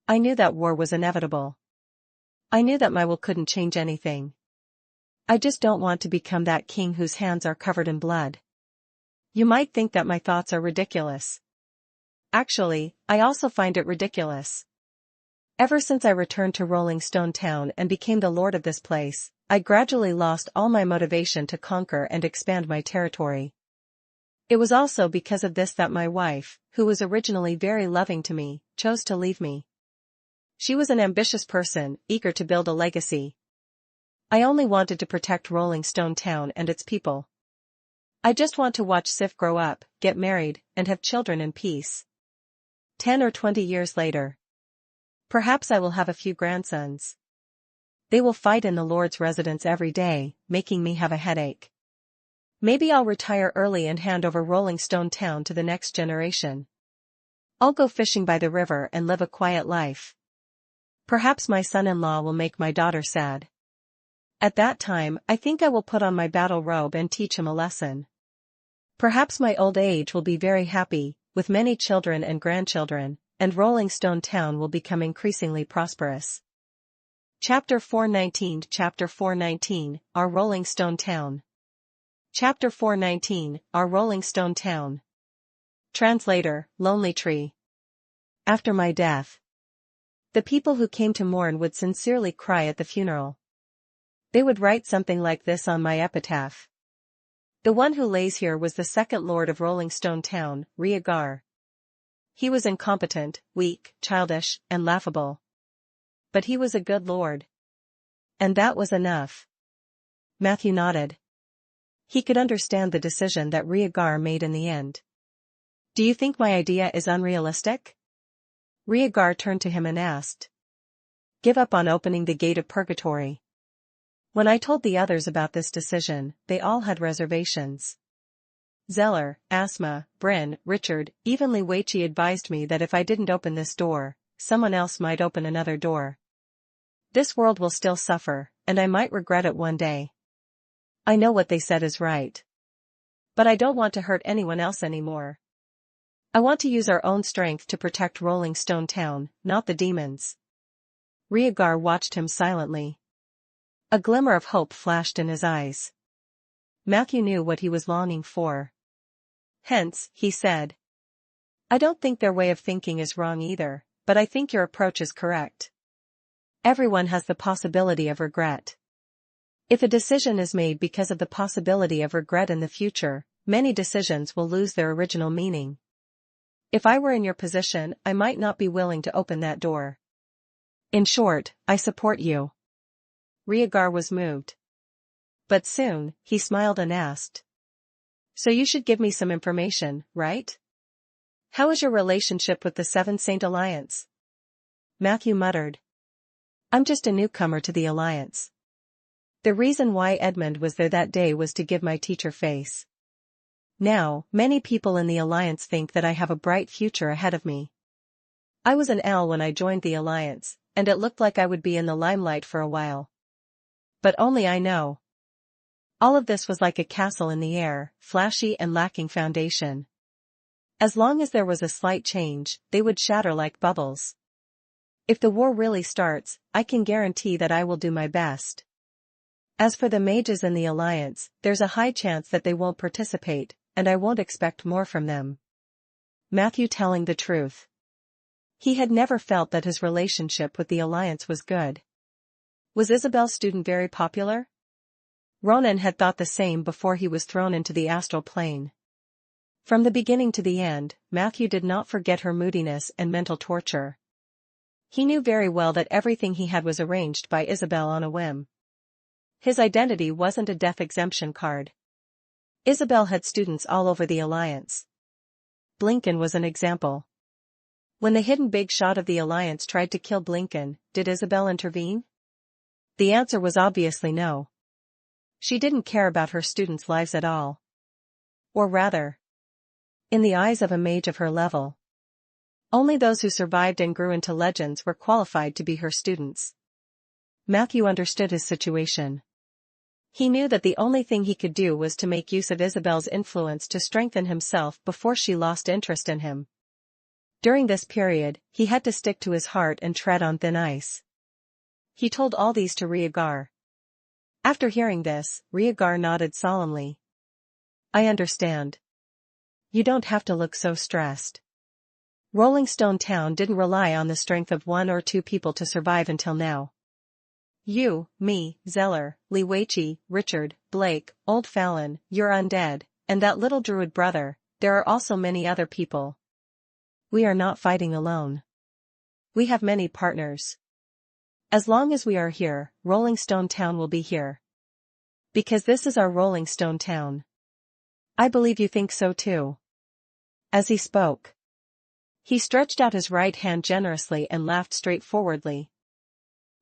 I knew that war was inevitable. I knew that my will couldn't change anything. I just don't want to become that king whose hands are covered in blood. You might think that my thoughts are ridiculous. Actually, I also find it ridiculous. Ever since I returned to Rolling Stone Town and became the lord of this place, I gradually lost all my motivation to conquer and expand my territory. It was also because of this that my wife, who was originally very loving to me, chose to leave me. She was an ambitious person, eager to build a legacy. I only wanted to protect Rolling Stone Town and its people. I just want to watch Sif grow up, get married, and have children in peace. 10 or 20 years later. Perhaps I will have a few grandsons. They will fight in the Lord's residence every day, making me have a headache. Maybe I'll retire early and hand over Rolling Stone Town to the next generation. I'll go fishing by the river and live a quiet life. Perhaps my son-in-law will make my daughter sad. At that time, I think I will put on my battle robe and teach him a lesson. Perhaps my old age will be very happy, with many children and grandchildren, and Rolling Stone Town will become increasingly prosperous. Chapter 419 Chapter 419, Our Rolling Stone Town. Chapter 419, Our Rolling Stone Town. Translator, Lonely Tree. After my death, the people who came to mourn would sincerely cry at the funeral. They would write something like this on my epitaph. The one who lays here was the second lord of Rolling Stone Town, Rhaegar. He was incompetent, weak, childish, and laughable. But he was a good lord. And that was enough. Matthew nodded. He could understand the decision that Rhaegar made in the end. Do you think my idea is unrealistic? Rhaegar turned to him and asked. Give up on opening the gate of purgatory. When I told the others about this decision, they all had reservations. Zeller, Asma, Bryn, Richard, even Liwaichi advised me that if I didn't open this door, someone else might open another door. This world will still suffer, and I might regret it one day. I know what they said is right. But I don't want to hurt anyone else anymore. I want to use our own strength to protect Rolling Stone Town, not the demons. Rhaegar watched him silently. A glimmer of hope flashed in his eyes. Matthew knew what he was longing for. Hence, he said. I don't think their way of thinking is wrong either, but I think your approach is correct. Everyone has the possibility of regret. If a decision is made because of the possibility of regret in the future, many decisions will lose their original meaning. If I were in your position, I might not be willing to open that door. In short, I support you. Rhaegar was moved. But soon, he smiled and asked. So you should give me some information, right? How is your relationship with the Seven Saint Alliance? Matthew muttered. I'm just a newcomer to the Alliance. The reason why Edmund was there that day was to give my teacher face. Now, many people in the Alliance think that I have a bright future ahead of me. I was an L when I joined the Alliance, and it looked like I would be in the limelight for a while. But only I know. All of this was like a castle in the air, flashy and lacking foundation. As long as there was a slight change, they would shatter like bubbles. If the war really starts, I can guarantee that I will do my best. As for the mages in the Alliance, there's a high chance that they won't participate, and I won't expect more from them. Matthew telling the truth. He had never felt that his relationship with the Alliance was good. Was Isabel's student very popular? Ronan had thought the same before he was thrown into the astral plane. From the beginning to the end, Matthew did not forget her moodiness and mental torture. He knew very well that everything he had was arranged by Isabel on a whim. His identity wasn't a death exemption card. Isabel had students all over the Alliance. Blinken was an example. When the hidden big shot of the Alliance tried to kill Blinken, did Isabel intervene? The answer was obviously no. She didn't care about her students' lives at all. Or rather, in the eyes of a mage of her level, only those who survived and grew into legends were qualified to be her students. Matthew understood his situation. He knew that the only thing he could do was to make use of Isabel's influence to strengthen himself before she lost interest in him. During this period, he had to stick to his heart and tread on thin ice. He told all these to Rhaegar. After hearing this, Rhaegar nodded solemnly. I understand. You don't have to look so stressed. Rolling Stone Town didn't rely on the strength of one or two people to survive until now. You, me, Zeller, Liwaichi, Richard, Blake, Old Fallon, your Undead, and that little druid brother, there are also many other people. We are not fighting alone. We have many partners. As long as we are here, Rolling Stone Town will be here. Because this is our Rolling Stone Town. I believe you think so too. As he spoke, he stretched out his right hand generously and laughed straightforwardly.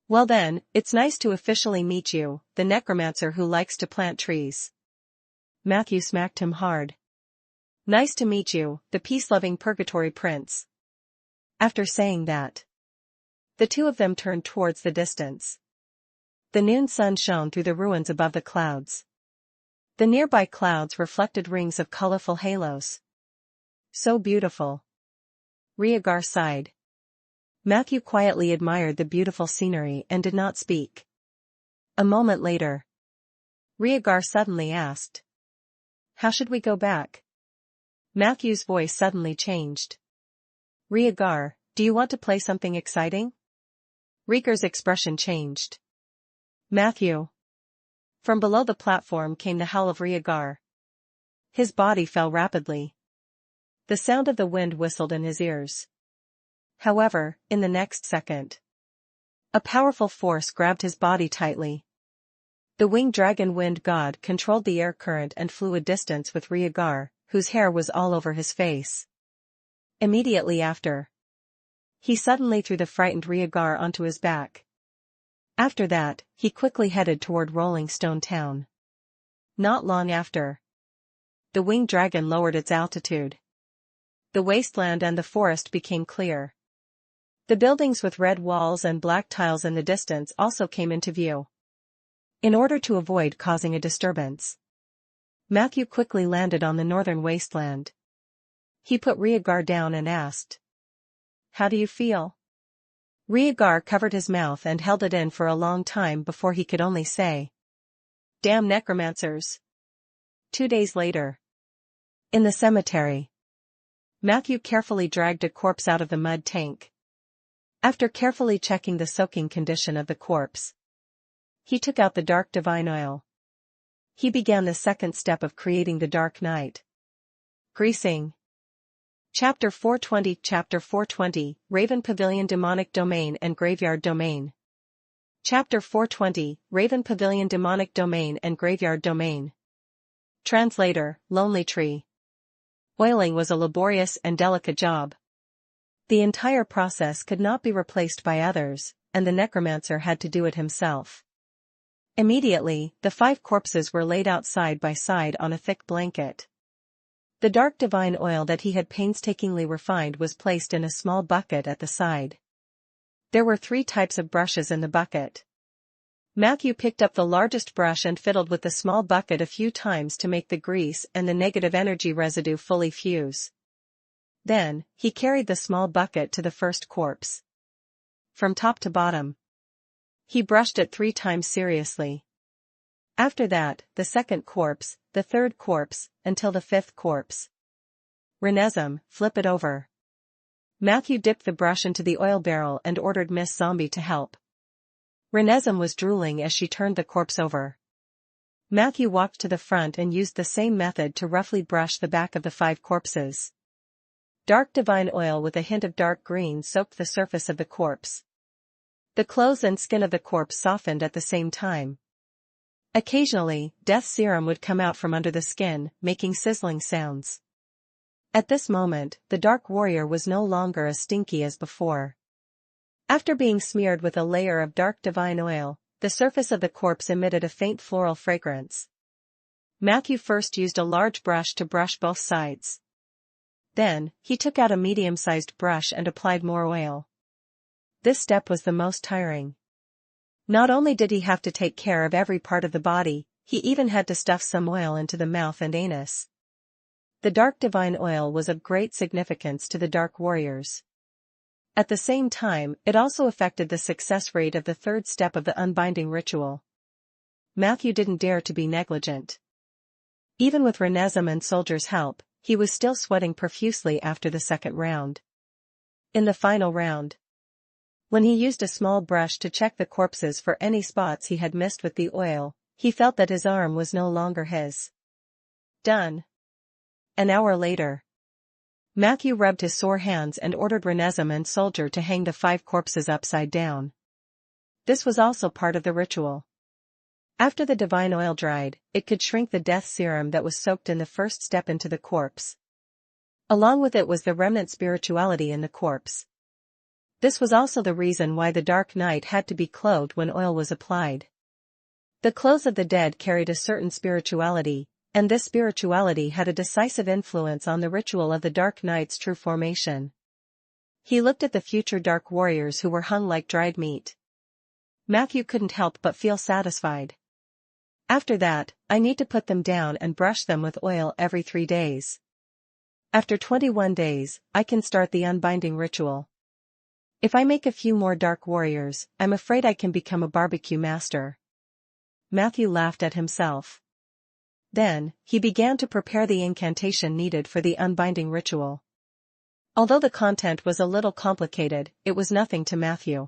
Well then, it's nice to officially meet you, the necromancer who likes to plant trees. Matthew smacked him hard. Nice to meet you, the peace-loving purgatory prince. After saying that, the two of them turned towards the distance. The noon sun shone through the ruins above the clouds. The nearby clouds reflected rings of colorful halos. So beautiful. Rhaegar sighed. Matthew quietly admired the beautiful scenery and did not speak. A moment later, Rhaegar suddenly asked. How should we go back? Matthew's voice suddenly changed. Rhaegar, do you want to play something exciting? Rhaegar's expression changed. Matthew. From below the platform came the howl of Rhaegar. His body fell rapidly. The sound of the wind whistled in his ears. However, in the next second, A powerful force grabbed his body tightly. The winged dragon wind god controlled the air current and flew a distance with Rhaegar, whose hair was all over his face. Immediately after, he suddenly threw the frightened Rhaegar onto his back. After that, he quickly headed toward Rolling Stone Town. Not long after, the winged dragon lowered its altitude. The wasteland and the forest became clear. The buildings with red walls and black tiles in the distance also came into view. In order to avoid causing a disturbance, Matthew quickly landed on the northern wasteland. He put Rhaegar down and asked, "How do you feel?" Rhaegar covered his mouth and held it in for a long time before he could only say, "Damn necromancers." 2 days later, in the cemetery, Matthew carefully dragged a corpse out of the mud tank. After carefully checking the soaking condition of the corpse, he took out the dark divine oil. He began the second step of creating the Dark Night. Greasing. Chapter 420 Raven Pavilion Demonic Domain and Graveyard Domain. Chapter 420 Raven Pavilion Demonic Domain and Graveyard Domain. Translator, Lonely Tree. Oiling was a laborious and delicate job. The entire process could not be replaced by others, and the necromancer had to do it himself. Immediately, the 5 corpses were laid out side by side on a thick blanket. The dark divine oil that he had painstakingly refined was placed in a small bucket at the side. There were 3 types of brushes in the bucket. Matthew picked up the largest brush and fiddled with the small bucket a few times to make the grease and the negative energy residue fully fuse. Then, he carried the small bucket to the first corpse. From top to bottom, he brushed it 3 times seriously. After that, the second corpse, the third corpse, until the 5th corpse. Renesm, flip it over. Matthew dipped the brush into the oil barrel and ordered Miss Zombie to help. Renesm was drooling as she turned the corpse over. Matthew walked to the front and used the same method to roughly brush the back of the 5 corpses. Dark divine oil with a hint of dark green soaked the surface of the corpse. The clothes and skin of the corpse softened at the same time. Occasionally, death serum would come out from under the skin, making sizzling sounds. At this moment, the Dark Warrior was no longer as stinky as before. After being smeared with a layer of dark divine oil, the surface of the corpse emitted a faint floral fragrance. Matthew first used a large brush to brush both sides. Then, he took out a medium-sized brush and applied more oil. This step was the most tiring. Not only did he have to take care of every part of the body, he even had to stuff some oil into the mouth and anus. The dark divine oil was of great significance to the Dark Warriors. At the same time, it also affected the success rate of the 3rd step of the unbinding ritual. Matthew didn't dare to be negligent. Even with Renesm and Soldier's help, he was still sweating profusely after the 2nd round. In the final round, when he used a small brush to check the corpses for any spots he had missed with the oil, he felt that his arm was no longer his. Done. An hour later, Matthew rubbed his sore hands and ordered Renesm and Soldier to hang the 5 corpses upside down. This was also part of the ritual. After the divine oil dried, it could shrink the death serum that was soaked in the 1st step into the corpse. Along with it was the remnant spirituality in the corpse. This was also the reason why the Dark Knight had to be clothed when oil was applied. The clothes of the dead carried a certain spirituality, and this spirituality had a decisive influence on the ritual of the Dark Knight's true formation. He looked at the future Dark Warriors who were hung like dried meat. Matthew couldn't help but feel satisfied. After that, I need to put them down and brush them with oil every 3 days. After 21 days, I can start the unbinding ritual. If I make a few more Dark Warriors, I'm afraid I can become a barbecue master. Matthew laughed at himself. Then, he began to prepare the incantation needed for the unbinding ritual. Although the content was a little complicated, it was nothing to Matthew.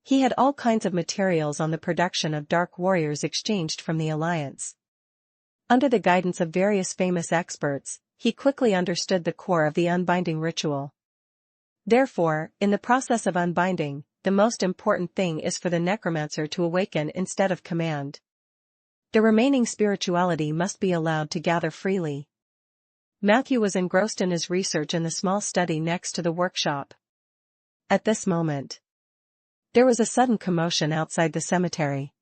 He had all kinds of materials on the production of Dark Warriors exchanged from the Alliance. Under the guidance of various famous experts, he quickly understood the core of the unbinding ritual. Therefore, in the process of unbinding, the most important thing is for the necromancer to awaken instead of command. The remaining spirituality must be allowed to gather freely. Matthew was engrossed in his research in the small study next to the workshop. At this moment, there was a sudden commotion outside the cemetery.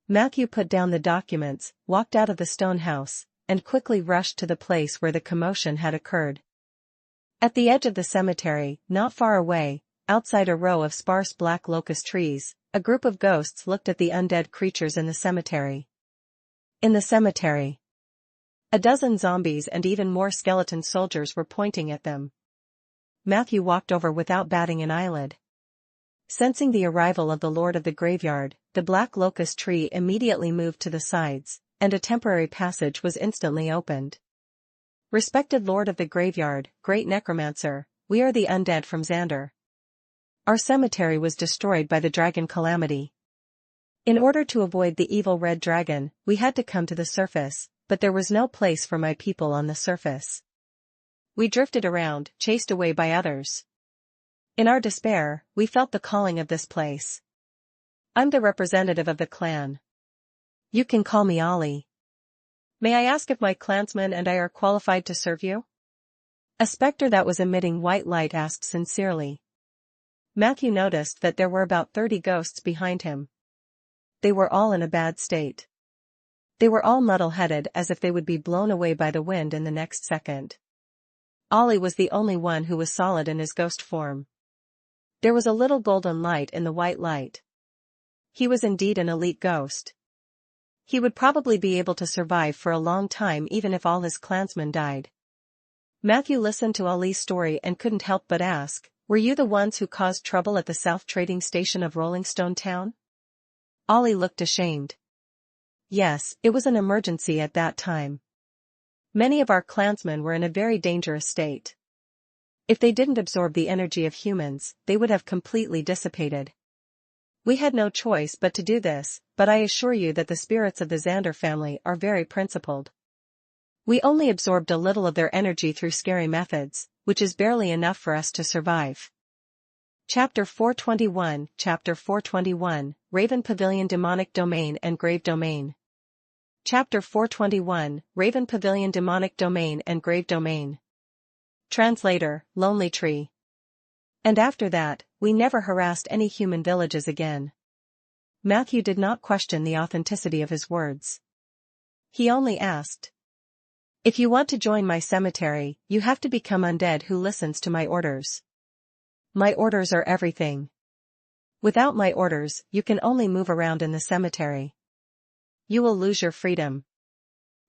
Matthew put down the documents, walked out of the stone house, and quickly rushed to the place where the commotion had occurred. At the edge of the cemetery, not far away, outside a row of sparse black locust trees, a group of ghosts looked at the undead creatures in the cemetery. In the cemetery, a dozen zombies and even more skeleton soldiers were pointing at them. Matthew walked over without batting an eyelid. Sensing the arrival of the Lord of the Graveyard, the black locust tree immediately moved to the sides, and a temporary passage was instantly opened. Respected Lord of the Graveyard, Great Necromancer, we are the undead from Xander. Our cemetery was destroyed by the dragon calamity. In order to avoid the evil red dragon, we had to come to the surface, but there was no place for my people on the surface. We drifted around, chased away by others. In our despair, we felt the calling of this place. I'm the representative of the clan. You can call me Ollie. May I ask if my clansmen and I are qualified to serve you? A specter that was emitting white light asked sincerely. Matthew noticed that there were about 30 ghosts behind him. They were all in a bad state. They were all muddle-headed as if they would be blown away by the wind in the next second. Ollie was the only one who was solid in his ghost form. There was a little golden light in the white light. He was indeed an elite ghost. He would probably be able to survive for a long time even if all his clansmen died. Matthew listened to Ollie's story and couldn't help but ask, were you the ones who caused trouble at the South Trading Station of Rolling Stone Town? Ollie looked ashamed. Yes, it was an emergency at that time. Many of our clansmen were in a very dangerous state. If they didn't absorb the energy of humans, they would have completely dissipated. We had no choice but to do this, but I assure you that the spirits of the Xander family are very principled. We only absorbed a little of their energy through scary methods, which is barely enough for us to survive. Chapter 421, Chapter 421, Raven Pavilion Demonic Domain and Grave Domain. Chapter 421, Raven Pavilion Demonic Domain and Grave Domain. Translator, Lonely Tree. And after that, we never harassed any human villages again. Matthew did not question the authenticity of his words. He only asked, if you want to join my cemetery, you have to become undead who listens to my orders. My orders are everything. Without my orders, you can only move around in the cemetery. You will lose your freedom.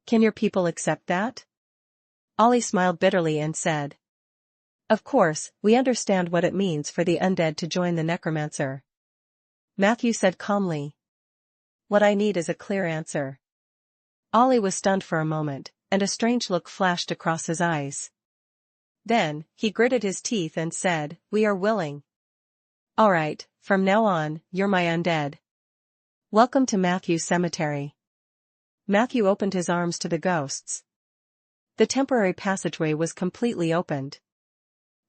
Can your people accept that? Ollie smiled bitterly and said, of course, we understand what it means for the undead to join the Necromancer. Matthew said calmly, what I need is a clear answer. Ollie was stunned for a moment, and a strange look flashed across his eyes. Then, he gritted his teeth and said, we are willing. All right, from now on, you're my undead. Welcome to Matthew's cemetery. Matthew opened his arms to the ghosts. The temporary passageway was completely opened.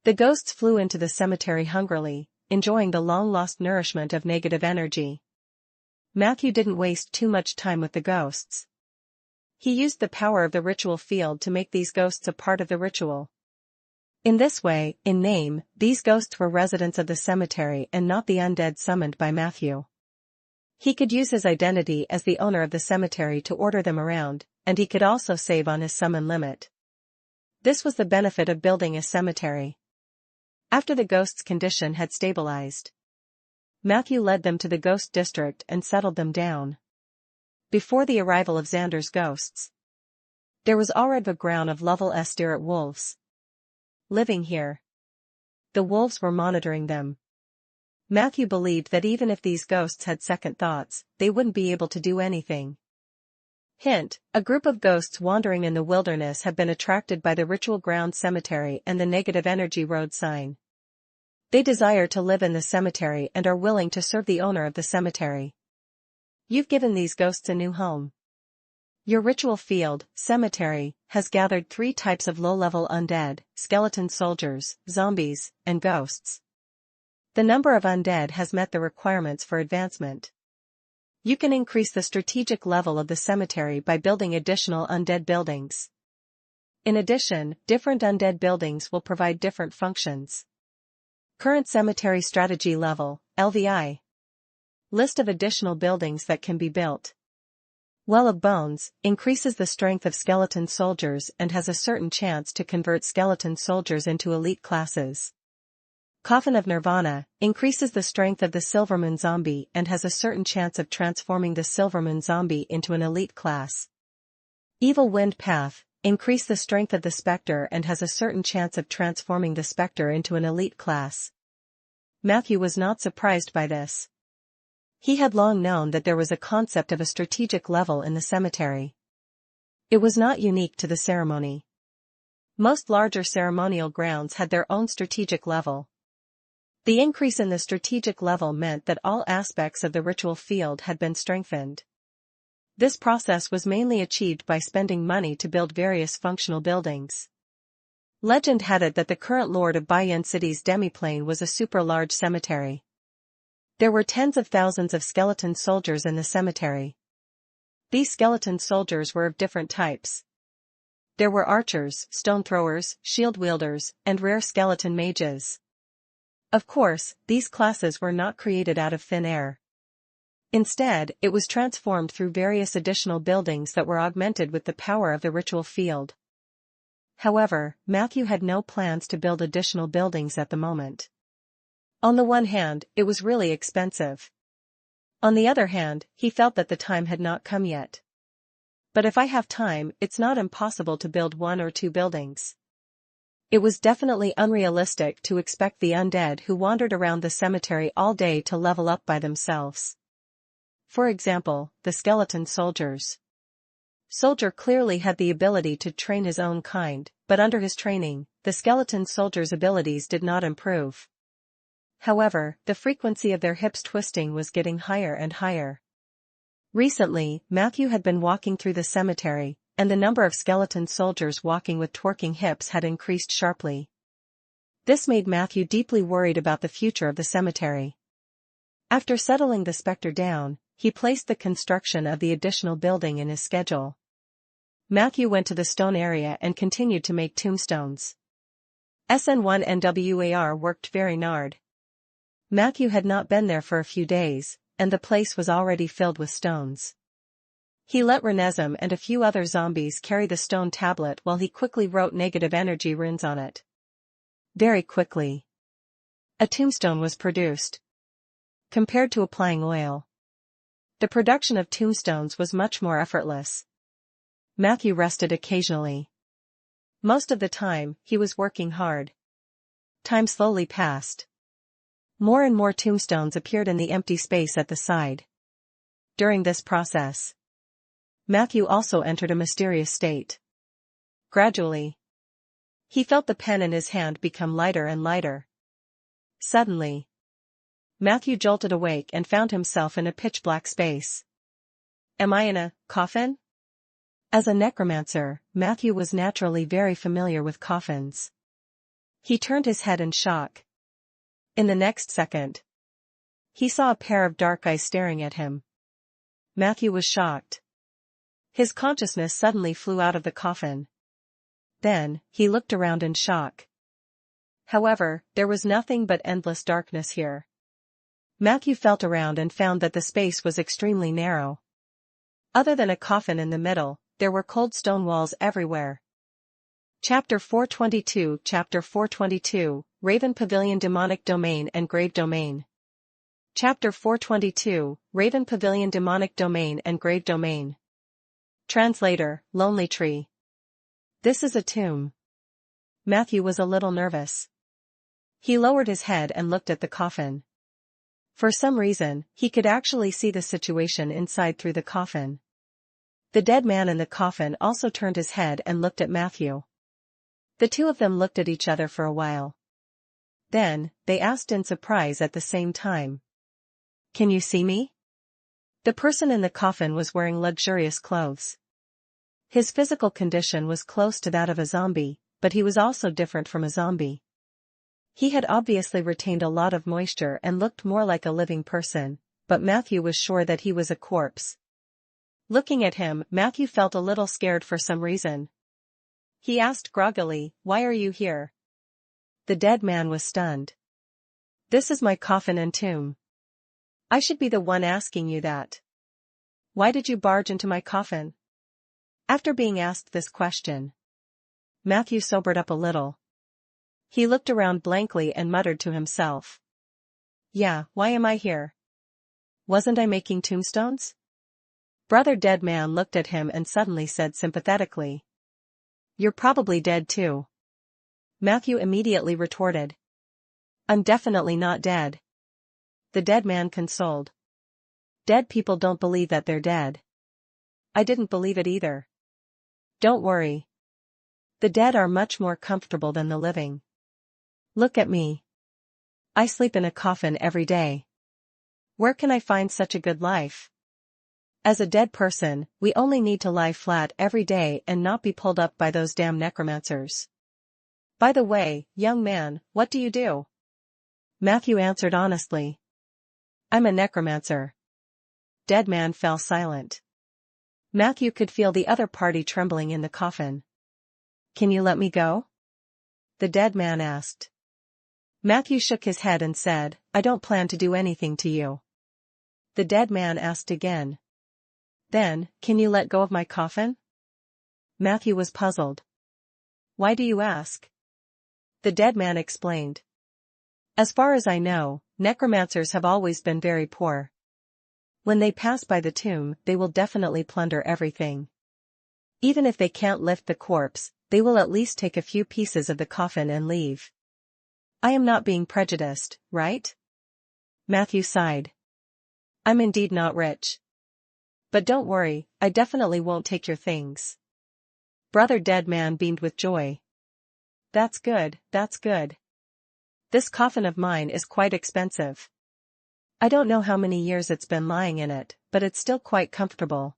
The ghosts flew into the cemetery hungrily, enjoying the long-lost nourishment of negative energy. Matthew didn't waste too much time with the ghosts. He used the power of the ritual field to make these ghosts a part of the ritual. In this way, in name, these ghosts were residents of the cemetery and not the undead summoned by Matthew. He could use his identity as the owner of the cemetery to order them around, and he could also save on his summon limit. This was the benefit of building a cemetery. After the ghosts' condition had stabilized, Matthew led them to the ghost district and settled them down. Before the arrival of Xander's ghosts, there was already a ground of level S spirit wolves living here. The wolves were monitoring them. Matthew believed that even if these ghosts had second thoughts, they wouldn't be able to do anything. Hint, a group of ghosts wandering in the wilderness have been attracted by the ritual ground cemetery and the negative energy road sign. They desire to live in the cemetery and are willing to serve the owner of the cemetery. You've given these ghosts a new home. Your ritual field, cemetery, has gathered 3 types of low-level undead, skeleton soldiers, zombies, and ghosts. The number of undead has met the requirements for advancement. You can increase the strategic level of the cemetery by building additional undead buildings. In addition, different undead buildings will provide different functions. Current cemetery strategy level, LVI. List of additional buildings that can be built. Well of Bones increases the strength of skeleton soldiers and has a certain chance to convert skeleton soldiers into elite classes. Coffin of Nirvana increases the strength of the Silvermoon zombie and has a certain chance of transforming the Silvermoon zombie into an elite class. Evil Wind Path increase the strength of the Spectre and has a certain chance of transforming the Spectre into an elite class. Matthew was not surprised by this. He had long known that there was a concept of a strategic level in the cemetery. It was not unique to the ceremony. Most larger ceremonial grounds had their own strategic level. The increase in the strategic level meant that all aspects of the ritual field had been strengthened. This process was mainly achieved by spending money to build various functional buildings. Legend had it that the current lord of Bayan City's demiplane was a super-large cemetery. There were tens of thousands of skeleton soldiers in the cemetery. These skeleton soldiers were of different types. There were archers, stone throwers, shield wielders, and rare skeleton mages. Of course, these classes were not created out of thin air. Instead, it was transformed through various additional buildings that were augmented with the power of the ritual field. However, Matthew had no plans to build additional buildings at the moment. On the one hand, it was really expensive. On the other hand, he felt that the time had not come yet. But if I have time, it's not impossible to build 1 or 2 buildings. It was definitely unrealistic to expect the undead who wandered around the cemetery all day to level up by themselves. For example, the skeleton soldiers. Soldier clearly had the ability to train his own kind, but under his training, the skeleton soldier's abilities did not improve. However, the frequency of their hips twisting was getting higher and higher. Recently, Matthew had been walking through the cemetery, and the number of skeleton soldiers walking with twerking hips had increased sharply. This made Matthew deeply worried about the future of the cemetery. After settling the Spectre down, he placed the construction of the additional building in his schedule. Matthew went to the stone area and continued to make tombstones. SN1 NWAR worked very hard. Matthew had not been there for a few days, and the place was already filled with stones. He let Renesm and a few other zombies carry the stone tablet while he quickly wrote negative energy runes on it. Very quickly, a tombstone was produced. Compared to applying oil, the production of tombstones was much more effortless. Matthew rested occasionally. Most of the time, he was working hard. Time slowly passed. More and more tombstones appeared in the empty space at the side. During this process, Matthew also entered a mysterious state. Gradually, he felt the pen in his hand become lighter and lighter. Suddenly, Matthew jolted awake and found himself in a pitch-black space. Am I in a coffin? As a necromancer, Matthew was naturally very familiar with coffins. He turned his head in shock. In the next second, he saw a pair of dark eyes staring at him. Matthew was shocked. His consciousness suddenly flew out of the coffin. Then, he looked around in shock. However, there was nothing but endless darkness here. Matthew felt around and found that the space was extremely narrow. Other than a coffin in the middle, there were cold stone walls everywhere. Chapter 422 Chapter 422, Raven Pavilion Demonic Domain and Grave Domain. Chapter 422, Raven Pavilion Demonic Domain and Grave Domain. Translator, Lonely Tree. This is a tomb. Matthew was a little nervous. He lowered his head and looked at the coffin. For some reason, he could actually see the situation inside through the coffin. The dead man in the coffin also turned his head and looked at Matthew. The two of them looked at each other for a while. Then, they asked in surprise at the same time. Can you see me? The person in the coffin was wearing luxurious clothes. His physical condition was close to that of a zombie, but he was also different from a zombie. He had obviously retained a lot of moisture and looked more like a living person, but Matthew was sure that he was a corpse. Looking at him, Matthew felt a little scared for some reason. He asked groggily, "Why are you here?" The dead man was stunned. "This is my coffin and tomb." "I should be the one asking you that. Why did you barge into my coffin?" After being asked this question, Matthew sobered up a little. He looked around blankly and muttered to himself. "Yeah, why am I here? Wasn't I making tombstones?" Brother Dead Man looked at him and suddenly said sympathetically, "You're probably dead too." Matthew immediately retorted, "I'm definitely not dead." The dead man consoled. "Dead people don't believe that they're dead." "I didn't believe it either." "Don't worry. The dead are much more comfortable than the living. Look at me. I sleep in a coffin every day. Where can I find such a good life? As a dead person, we only need to lie flat every day and not be pulled up by those damn necromancers. By the way, young man, what do you do?" Matthew answered honestly. "I'm a necromancer." Dead man fell silent. Matthew could feel the other party trembling in the coffin. "Can you let me go?" the dead man asked. Matthew shook his head and said, "I don't plan to do anything to you." The dead man asked again. "Then, can you let go of my coffin?" Matthew was puzzled. "Why do you ask?" The dead man explained. "As far as I know, necromancers have always been very poor. When they pass by the tomb, they will definitely plunder everything. Even if they can't lift the corpse, they will at least take a few pieces of the coffin and leave. I am not being prejudiced, right?" Matthew sighed. "I'm indeed not rich. But don't worry, I definitely won't take your things." Brother Dead Man beamed with joy. That's good, that's good. This coffin of mine is quite expensive. I don't know how many years it's been lying in it, but it's still quite comfortable.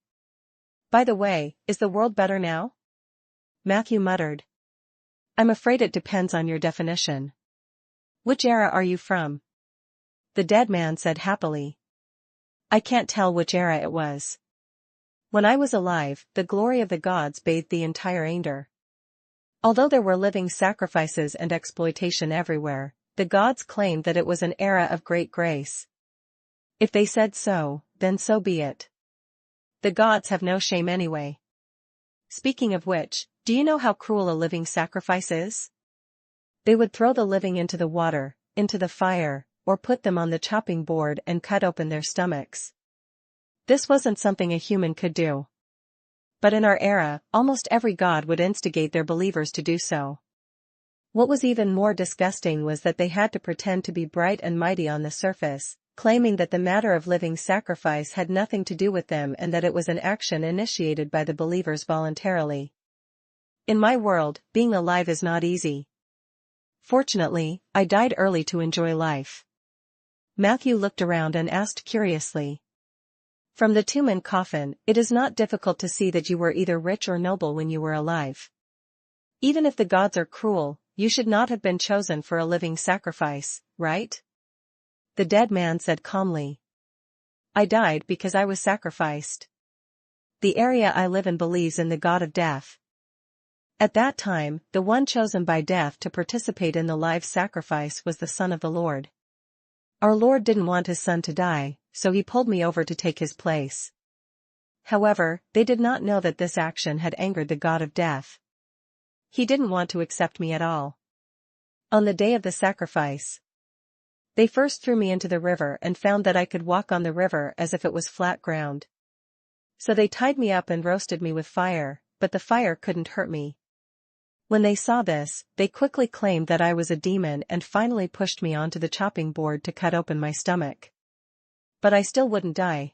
By the way, is the world better now?" Matthew muttered. "I'm afraid it depends on your definition. Which era are you from?" The dead man said happily. "I can't tell which era it was. When I was alive, the glory of the gods bathed the entire Ander. Although there were living sacrifices and exploitation everywhere, the gods claimed that it was an era of great grace. If they said so, then so be it. The gods have no shame anyway. Speaking of which, do you know how cruel a living sacrifice is? They would throw the living into the water, into the fire, or put them on the chopping board and cut open their stomachs. This wasn't something a human could do. But in our era, almost every god would instigate their believers to do so. What was even more disgusting was that they had to pretend to be bright and mighty on the surface, claiming that the matter of living sacrifice had nothing to do with them and that it was an action initiated by the believers voluntarily. In my world, being alive is not easy. Fortunately, I died early to enjoy life." Matthew looked around and asked curiously. "From the tomb and coffin, it is not difficult to see that you were either rich or noble when you were alive. Even if the gods are cruel, you should not have been chosen for a living sacrifice, right?" The dead man said calmly. "I died because I was sacrificed. The area I live in believes in the god of death. At that time, the one chosen by death to participate in the live sacrifice was the Son of the Lord. Our Lord didn't want his son to die, so he pulled me over to take his place. However, they did not know that this action had angered the god of death. He didn't want to accept me at all. On the day of the sacrifice, they first threw me into the river and found that I could walk on the river as if it was flat ground. So they tied me up and roasted me with fire, but the fire couldn't hurt me. When they saw this, they quickly claimed that I was a demon and finally pushed me onto the chopping board to cut open my stomach. But I still wouldn't die.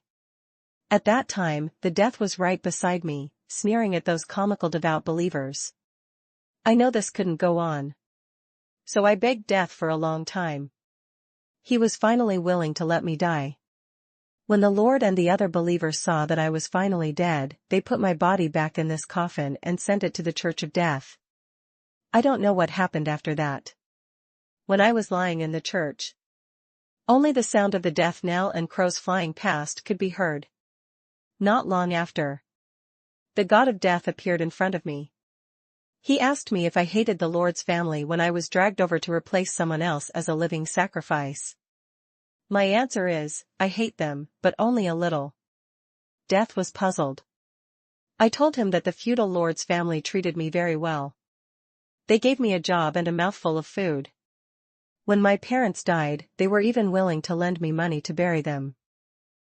At that time, the death was right beside me, sneering at those comical devout believers. I know this couldn't go on. So I begged death for a long time. He was finally willing to let me die. When the Lord and the other believers saw that I was finally dead, they put my body back in this coffin and sent it to the Church of Death. I don't know what happened after that. when I was lying in the church. Only the sound of the death knell and crows flying past could be heard. Not long after, the god of death appeared in front of me. He asked me if I hated the Lord's family when I was dragged over to replace someone else as a living sacrifice. My answer is, I hate them, but only a little. Death was puzzled. I told him that the feudal lord's family treated me very well. They gave me a job and a mouthful of food. When my parents died, they were even willing to lend me money to bury them.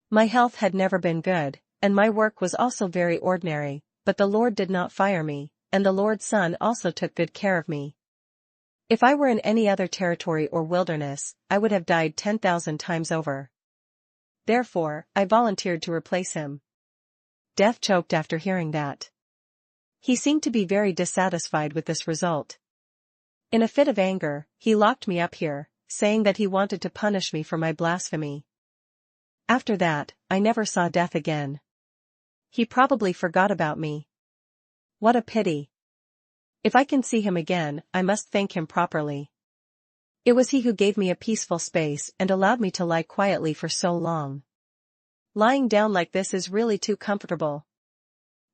My health had never been good, and my work was also very ordinary, but the Lord did not fire me, and the Lord's Son also took good care of me. If I were in any other territory or wilderness, I would have died 10,000 times over. Therefore, I volunteered to replace him. Death choked after hearing that. He seemed to be very dissatisfied with this result. In a fit of anger, he locked me up here, saying that he wanted to punish me for my blasphemy. After that, I never saw Death again. He probably forgot about me. What a pity. If I can see him again, I must thank him properly. It was he who gave me a peaceful space and allowed me to lie quietly for so long. Lying down like this is really too comfortable.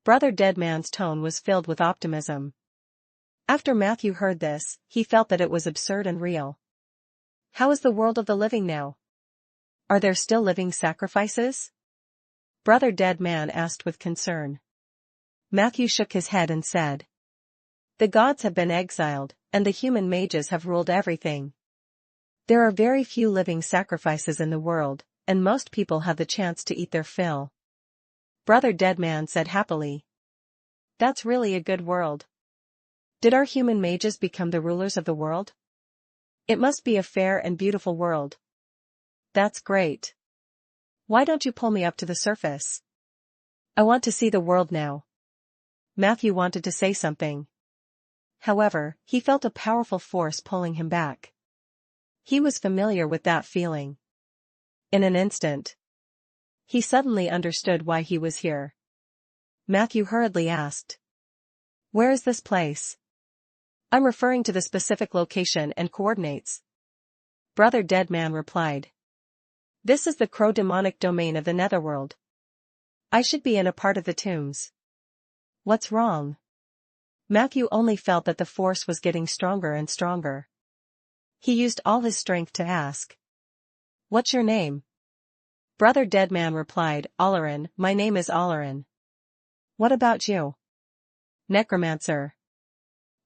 Brother Deadman's tone was filled with optimism. After Matthew heard this, he felt that it was absurd and real. How is the world of the living now? Are there still living sacrifices? Brother Deadman asked with concern. Matthew shook his head and said, the gods have been exiled, and the human mages have ruled everything. There are very few living sacrifices in the world, and most people have the chance to eat their fill. Brother Deadman said happily. That's really a good world. Did our human mages become the rulers of the world? It must be a fair and beautiful world. That's great. Why don't you pull me up to the surface? I want to see the world now. Matthew wanted to say something. However, he felt a powerful force pulling him back. He was familiar with that feeling. In an instant, he suddenly understood why he was here. Matthew hurriedly asked, where is this place? I'm referring to the specific location and coordinates. Brother Deadman replied, this is the crow-demonic domain of the netherworld. I should be in a part of the tombs. What's wrong? Matthew only felt that the force was getting stronger and stronger. He used all his strength to ask, what's your name? Brother Deadman replied, Olarin, my name is Olarin. What about you? Necromancer.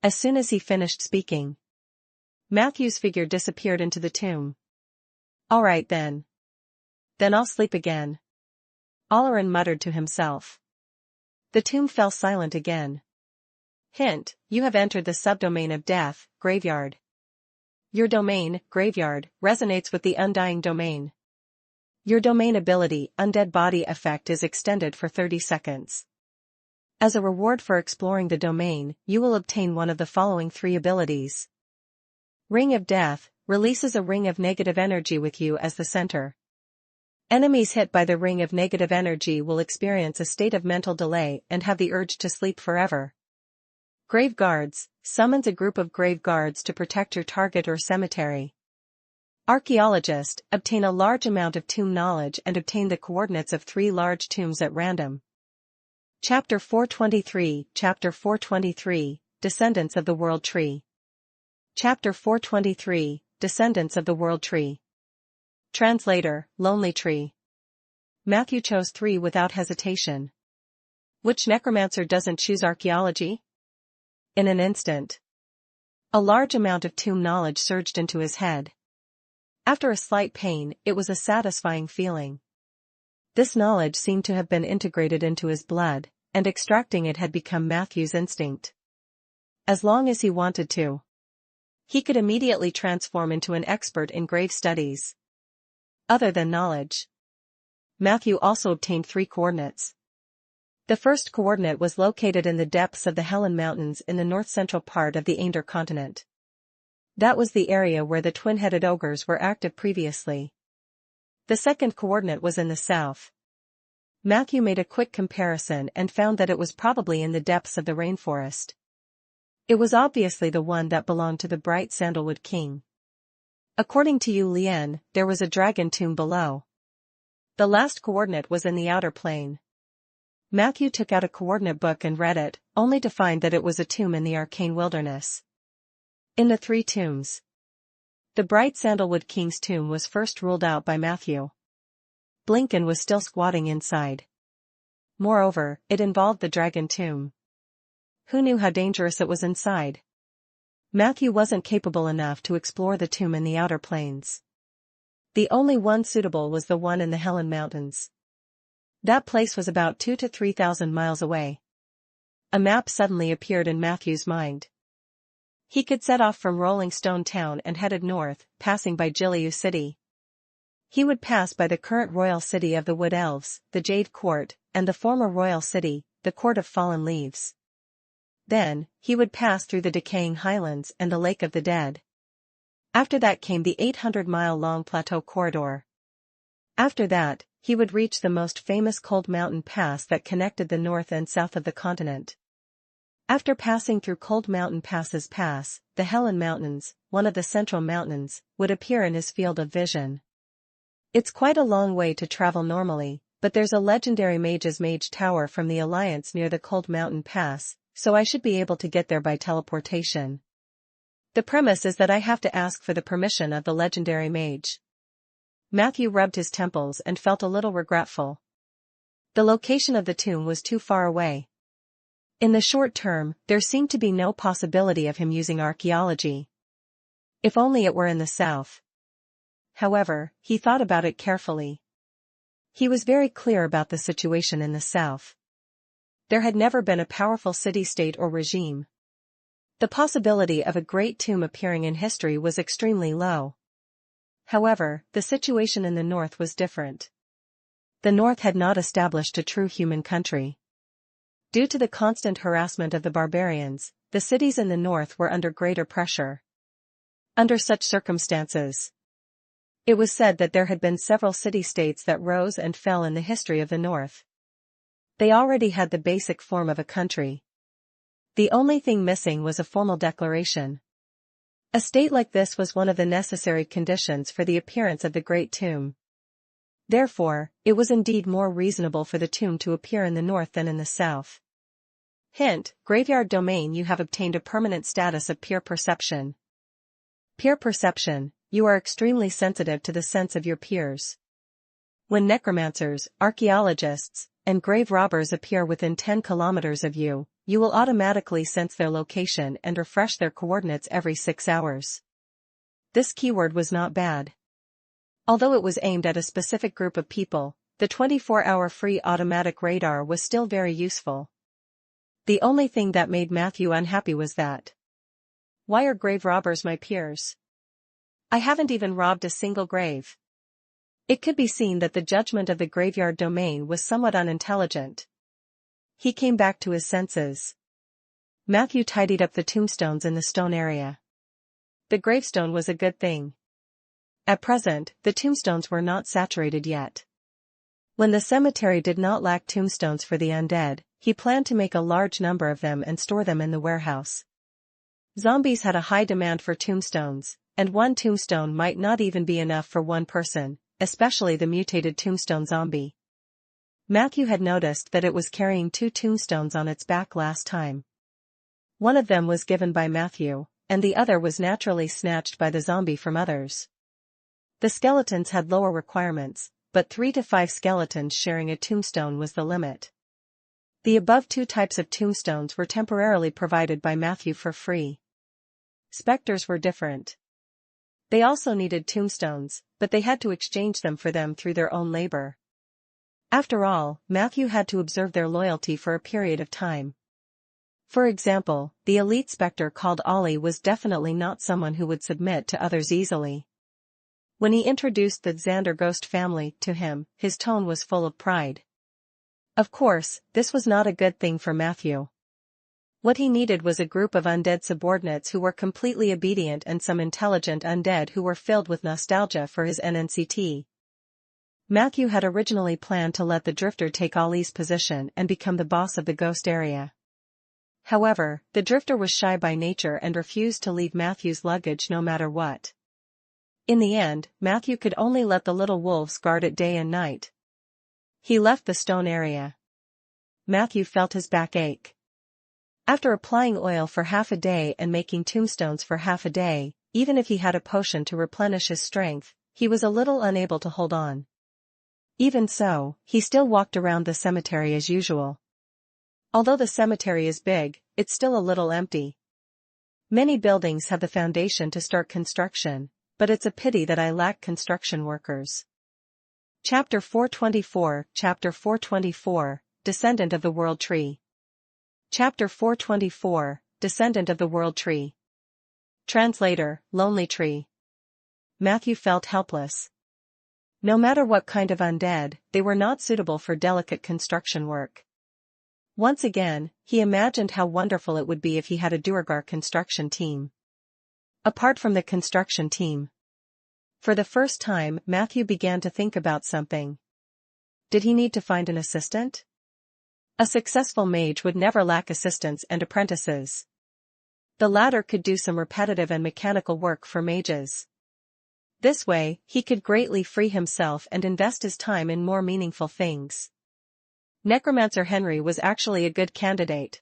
As soon as he finished speaking, Matthew's figure disappeared into the tomb. All right then. Then I'll sleep again. Olarin muttered to himself. The tomb fell silent again. Hint, you have entered the subdomain of death, graveyard. Your domain, graveyard, resonates with the undying domain. Your domain ability, undead body effect is extended for 30 seconds. As a reward for exploring the domain, you will obtain one of the following 3 abilities. Ring of Death, releases a ring of negative energy with you as the center. Enemies hit by the ring of negative energy will experience a state of mental delay and have the urge to sleep forever. Grave Guards, summons a group of grave guards to protect your target or cemetery. Archaeologist, obtain a large amount of tomb knowledge and obtain the coordinates of 3 large tombs at random. Chapter 423, Chapter 423, Descendants of the World Tree. Chapter 423, Descendants of the World Tree. Translator, Lonely Tree. Matthew chose 3 without hesitation. Which necromancer doesn't choose archaeology? In an instant, a large amount of tomb knowledge surged into his head. After a slight pain, it was a satisfying feeling. This knowledge seemed to have been integrated into his blood, and extracting it had become Matthew's instinct. As long as he wanted to, he could immediately transform into an expert in grave studies. Other than knowledge, Matthew also obtained 3 coordinates. The first coordinate was located in the depths of the Helen Mountains in the north-central part of the Aender continent. That was the area where the twin-headed ogres were active previously. The second coordinate was in the south. Matthew made a quick comparison and found that it was probably in the depths of the rainforest. It was obviously the one that belonged to the bright sandalwood king. According to Yu Lian, there was a dragon tomb below. The last coordinate was in the outer plane. Matthew took out a coordinate book and read it, only to find that it was a tomb in the arcane wilderness. In the 3 tombs. The bright sandalwood king's tomb was first ruled out by Matthew. Blinken was still squatting inside. Moreover, it involved the dragon tomb. Who knew how dangerous it was inside? Matthew wasn't capable enough to explore the tomb in the outer plains. The only one suitable was the one in the Helen Mountains. That place was about 2,000 to 3,000 miles away. A map suddenly appeared in Matthew's mind. He could set off from Rolling Stone Town and headed north, passing by Jiliu City. He would pass by the current royal city of the Wood Elves, the Jade Court, and the former royal city, the Court of Fallen Leaves. Then, he would pass through the decaying highlands and the Lake of the Dead. After that came the 800-mile-long Plateau Corridor. After that, he would reach the most famous Cold Mountain Pass that connected the north and south of the continent. After passing through Cold Mountain Pass's pass, the Helen Mountains, one of the central mountains, would appear in his field of vision. It's quite a long way to travel normally, but there's a legendary Mage's Mage Tower from the Alliance near the Cold Mountain Pass, so I should be able to get there by teleportation. The premise is that I have to ask for the permission of the legendary mage. Matthew rubbed his temples and felt a little regretful. The location of the tomb was too far away. In the short term, there seemed to be no possibility of him using archaeology. If only it were in the south. However, he thought about it carefully. He was very clear about the situation in the south. There had never been a powerful city-state or regime. The possibility of a great tomb appearing in history was extremely low. However, the situation in the north was different. The north had not established a true human country. Due to the constant harassment of the barbarians, the cities in the north were under greater pressure. Under such circumstances, it was said that there had been several city-states that rose and fell in the history of the north. They already had the basic form of a country. The only thing missing was a formal declaration. A state like this was one of the necessary conditions for the appearance of the Great Tomb. Therefore, it was indeed more reasonable for the tomb to appear in the north than in the south. Hint: Graveyard Domain. You have obtained a permanent status of peer perception. Peer perception: you are extremely sensitive to the sense of your peers. When necromancers, archaeologists, and grave robbers appear within 10 kilometers of you, you will automatically sense their location and refresh their coordinates every 6 hours. This keyword was not bad. Although it was aimed at a specific group of people, the 24-hour free automatic radar was still very useful. The only thing that made Matthew unhappy was that. Why are grave robbers my peers? I haven't even robbed a single grave. It could be seen that the judgment of the Graveyard Domain was somewhat unintelligent. He came back to his senses. Matthew tidied up the tombstones in the stone area. The gravestone was a good thing. At present, the tombstones were not saturated yet. When the cemetery did not lack tombstones for the undead, he planned to make a large number of them and store them in the warehouse. Zombies had a high demand for tombstones, and one tombstone might not even be enough for one person, especially the mutated tombstone zombie. Matthew had noticed that it was carrying 2 tombstones on its back last time. One of them was given by Matthew, and the other was naturally snatched by the zombie from others. The skeletons had lower requirements, but 3 to 5 skeletons sharing a tombstone was the limit. The above 2 types of tombstones were temporarily provided by Matthew for free. Spectres were different. They also needed tombstones, but they had to exchange them for them through their own labor. After all, Matthew had to observe their loyalty for a period of time. For example, the elite spectre called Ollie was definitely not someone who would submit to others easily. When he introduced the Xander ghost family to him, his tone was full of pride. Of course, this was not a good thing for Matthew. What he needed was a group of undead subordinates who were completely obedient and some intelligent undead who were filled with nostalgia for his NNCT. Matthew had originally planned to let the Drifter take Ollie's position and become the boss of the ghost area. However, the Drifter was shy by nature and refused to leave Matthew's luggage no matter what. In the end, Matthew could only let the little wolves guard it day and night. He left the stone area. Matthew felt his back ache. After applying oil for half a day and making tombstones for half a day, even if he had a potion to replenish his strength, he was a little unable to hold on. Even so, he still walked around the cemetery as usual. Although the cemetery is big, it's still a little empty. Many buildings have the foundation to start construction, but it's a pity that I lack construction workers. Chapter 424, Chapter 424, Descendant of the World Tree. Chapter 424, Descendant of the World Tree. Translator, Lonely Tree. Matthew felt helpless. No matter what kind of undead, they were not suitable for delicate construction work. Once again, he imagined how wonderful it would be if he had a Duergar construction team. Apart from the construction team. For the first time, Matthew began to think about something. Did he need to find an assistant? A successful mage would never lack assistants and apprentices. The latter could do some repetitive and mechanical work for mages. This way, he could greatly free himself and invest his time in more meaningful things. Necromancer Henry was actually a good candidate.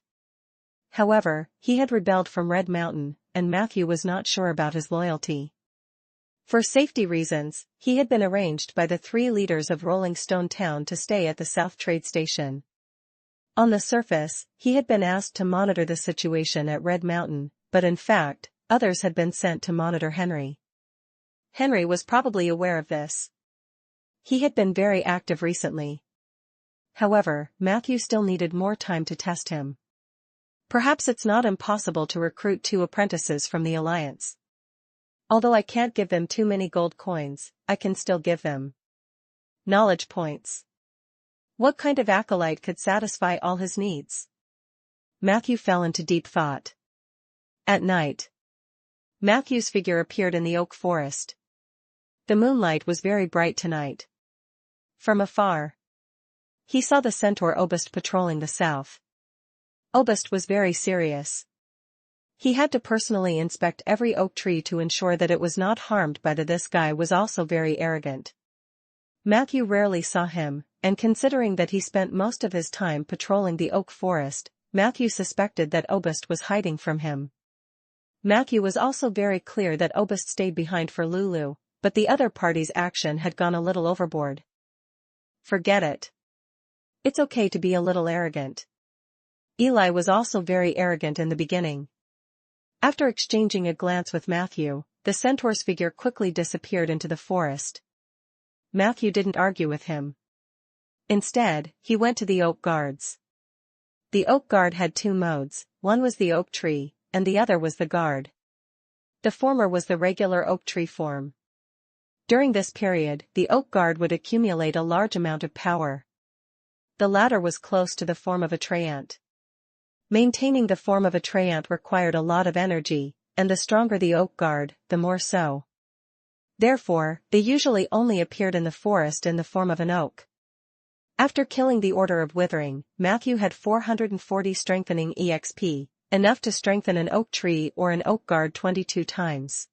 However, he had rebelled from Red Mountain, and Matthew was not sure about his loyalty. For safety reasons, he had been arranged by the 3 leaders of Rolling Stone Town to stay at the South Trade Station. On the surface, he had been asked to monitor the situation at Red Mountain, but in fact, others had been sent to monitor Henry. Henry was probably aware of this. He had been very active recently. However, Matthew still needed more time to test him. Perhaps it's not impossible to recruit 2 apprentices from the Alliance. Although I can't give them too many gold coins, I can still give them knowledge points. What kind of acolyte could satisfy all his needs? Matthew fell into deep thought. At night, Matthew's figure appeared in the oak forest. The moonlight was very bright tonight. From afar, he saw the centaur Obist patrolling the south. Obist was very serious. He had to personally inspect every oak tree to ensure that it was not harmed by this guy was also very arrogant. Matthew rarely saw him, and considering that he spent most of his time patrolling the oak forest, Matthew suspected that Obist was hiding from him. Matthew was also very clear that Obist stayed behind for Lulu, but the other party's action had gone a little overboard. Forget it. It's okay to be a little arrogant. Eli was also very arrogant in the beginning. After exchanging a glance with Matthew, the centaur's figure quickly disappeared into the forest. Matthew didn't argue with him. Instead, he went to the oak guards. The oak guard had 2 modes, one was the oak tree, and the other was the guard. The former was the regular oak tree form. During this period, the oak guard would accumulate a large amount of power. The latter was close to the form of a treant. Maintaining the form of a treant required a lot of energy, and the stronger the oak guard, the more so. Therefore, they usually only appeared in the forest in the form of an oak. After killing the Order of Withering, Matthew had 440 strengthening EXP, enough to strengthen an oak tree or an oak guard 22 times.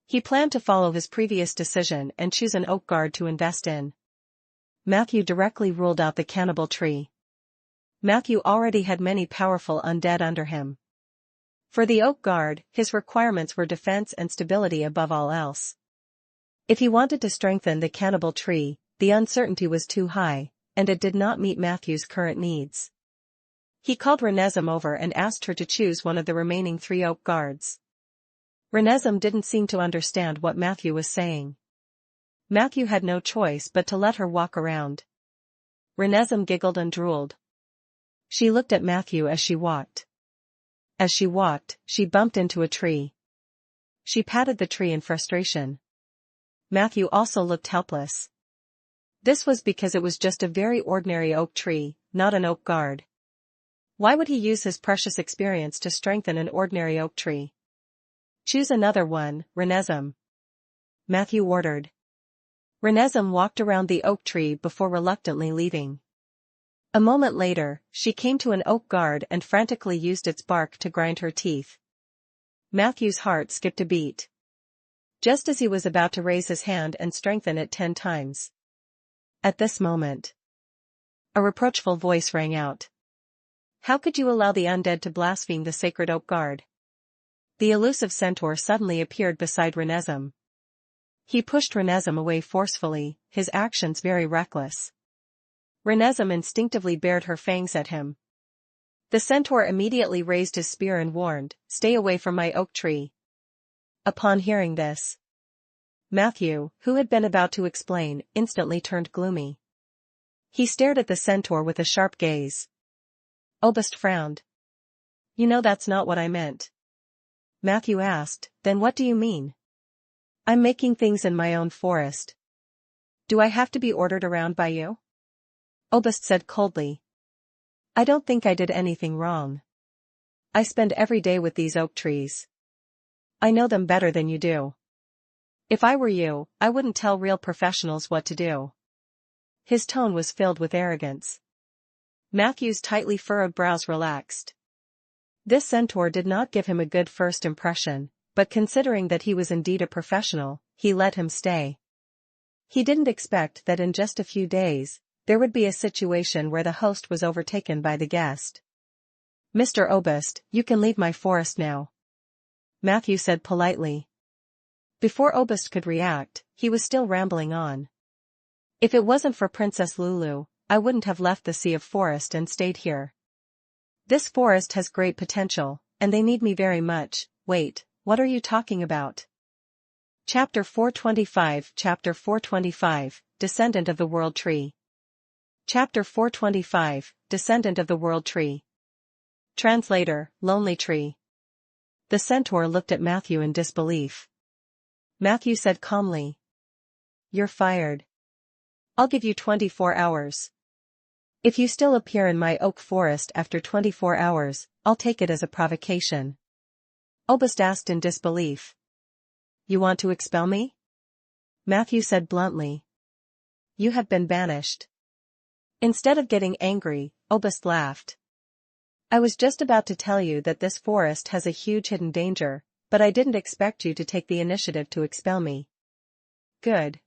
He planned to follow his previous decision and choose an oak guard to invest in. Matthew directly ruled out the cannibal tree. Matthew already had many powerful undead under him. For the oak guard, his requirements were defense and stability above all else. If he wanted to strengthen the cannibal tree, the uncertainty was too high, and it did not meet Matthew's current needs. He called Renezem over and asked her to choose one of the remaining 3 oak guards. Renezem didn't seem to understand what Matthew was saying. Matthew had no choice but to let her walk around. Renezem giggled and drooled. She looked at Matthew as she walked. As she walked, she bumped into a tree. She patted the tree in frustration. Matthew also looked helpless. This was because it was just a very ordinary oak tree, not an oak guard. Why would he use his precious experience to strengthen an ordinary oak tree? Choose another one, Renezem. Matthew ordered. Renezem walked around the oak tree before reluctantly leaving. A moment later, she came to an oak guard and frantically used its bark to grind her teeth. Matthew's heart skipped a beat. just as he was about to raise his hand and strengthen it 10 times. At this moment, a reproachful voice rang out. How could you allow the undead to blaspheme the sacred oak guard? The elusive centaur suddenly appeared beside Renezum. He pushed Renezum away forcefully, his actions very reckless. Renezum instinctively bared her fangs at him. The centaur immediately raised his spear and warned, "Stay away from my oak tree." Upon hearing this, Matthew, who had been about to explain, instantly turned gloomy. He stared at the centaur with a sharp gaze. Obist frowned. "You know that's not what I meant." Matthew asked, "Then what do you mean?" "I'm making things in my own forest. Do I have to be ordered around by you?" Obist said coldly. "I don't think I did anything wrong. I spend every day with these oak trees. I know them better than you do. If I were you, I wouldn't tell real professionals what to do." His tone was filled with arrogance. Matthew's tightly furrowed brows relaxed. This centaur did not give him a good first impression, but considering that he was indeed a professional, he let him stay. He didn't expect that in just a few days, there would be a situation where the host was overtaken by the guest. "Mr. Obist, you can leave my forest now," Matthew said politely. Before Obist could react, he was still rambling on. "If it wasn't for Princess Lulu, I wouldn't have left the Sea of Forest and stayed here. This forest has great potential, and they need me very much." Wait, what are you talking about? Chapter 425, Descendant of the World Tree. Chapter 425, Descendant of the World Tree. Translator, Lonely Tree. The centaur looked at Matthew in disbelief. Matthew said calmly, "You're fired. I'll give you 24 hours. If you still appear in my oak forest after 24 hours, I'll take it as a provocation." Obist asked in disbelief. "You want to expel me?" Matthew said bluntly. "You have been banished." Instead of getting angry, Obist laughed. "I was just about to tell you that this forest has a huge hidden danger, but I didn't expect you to take the initiative to expel me." Good,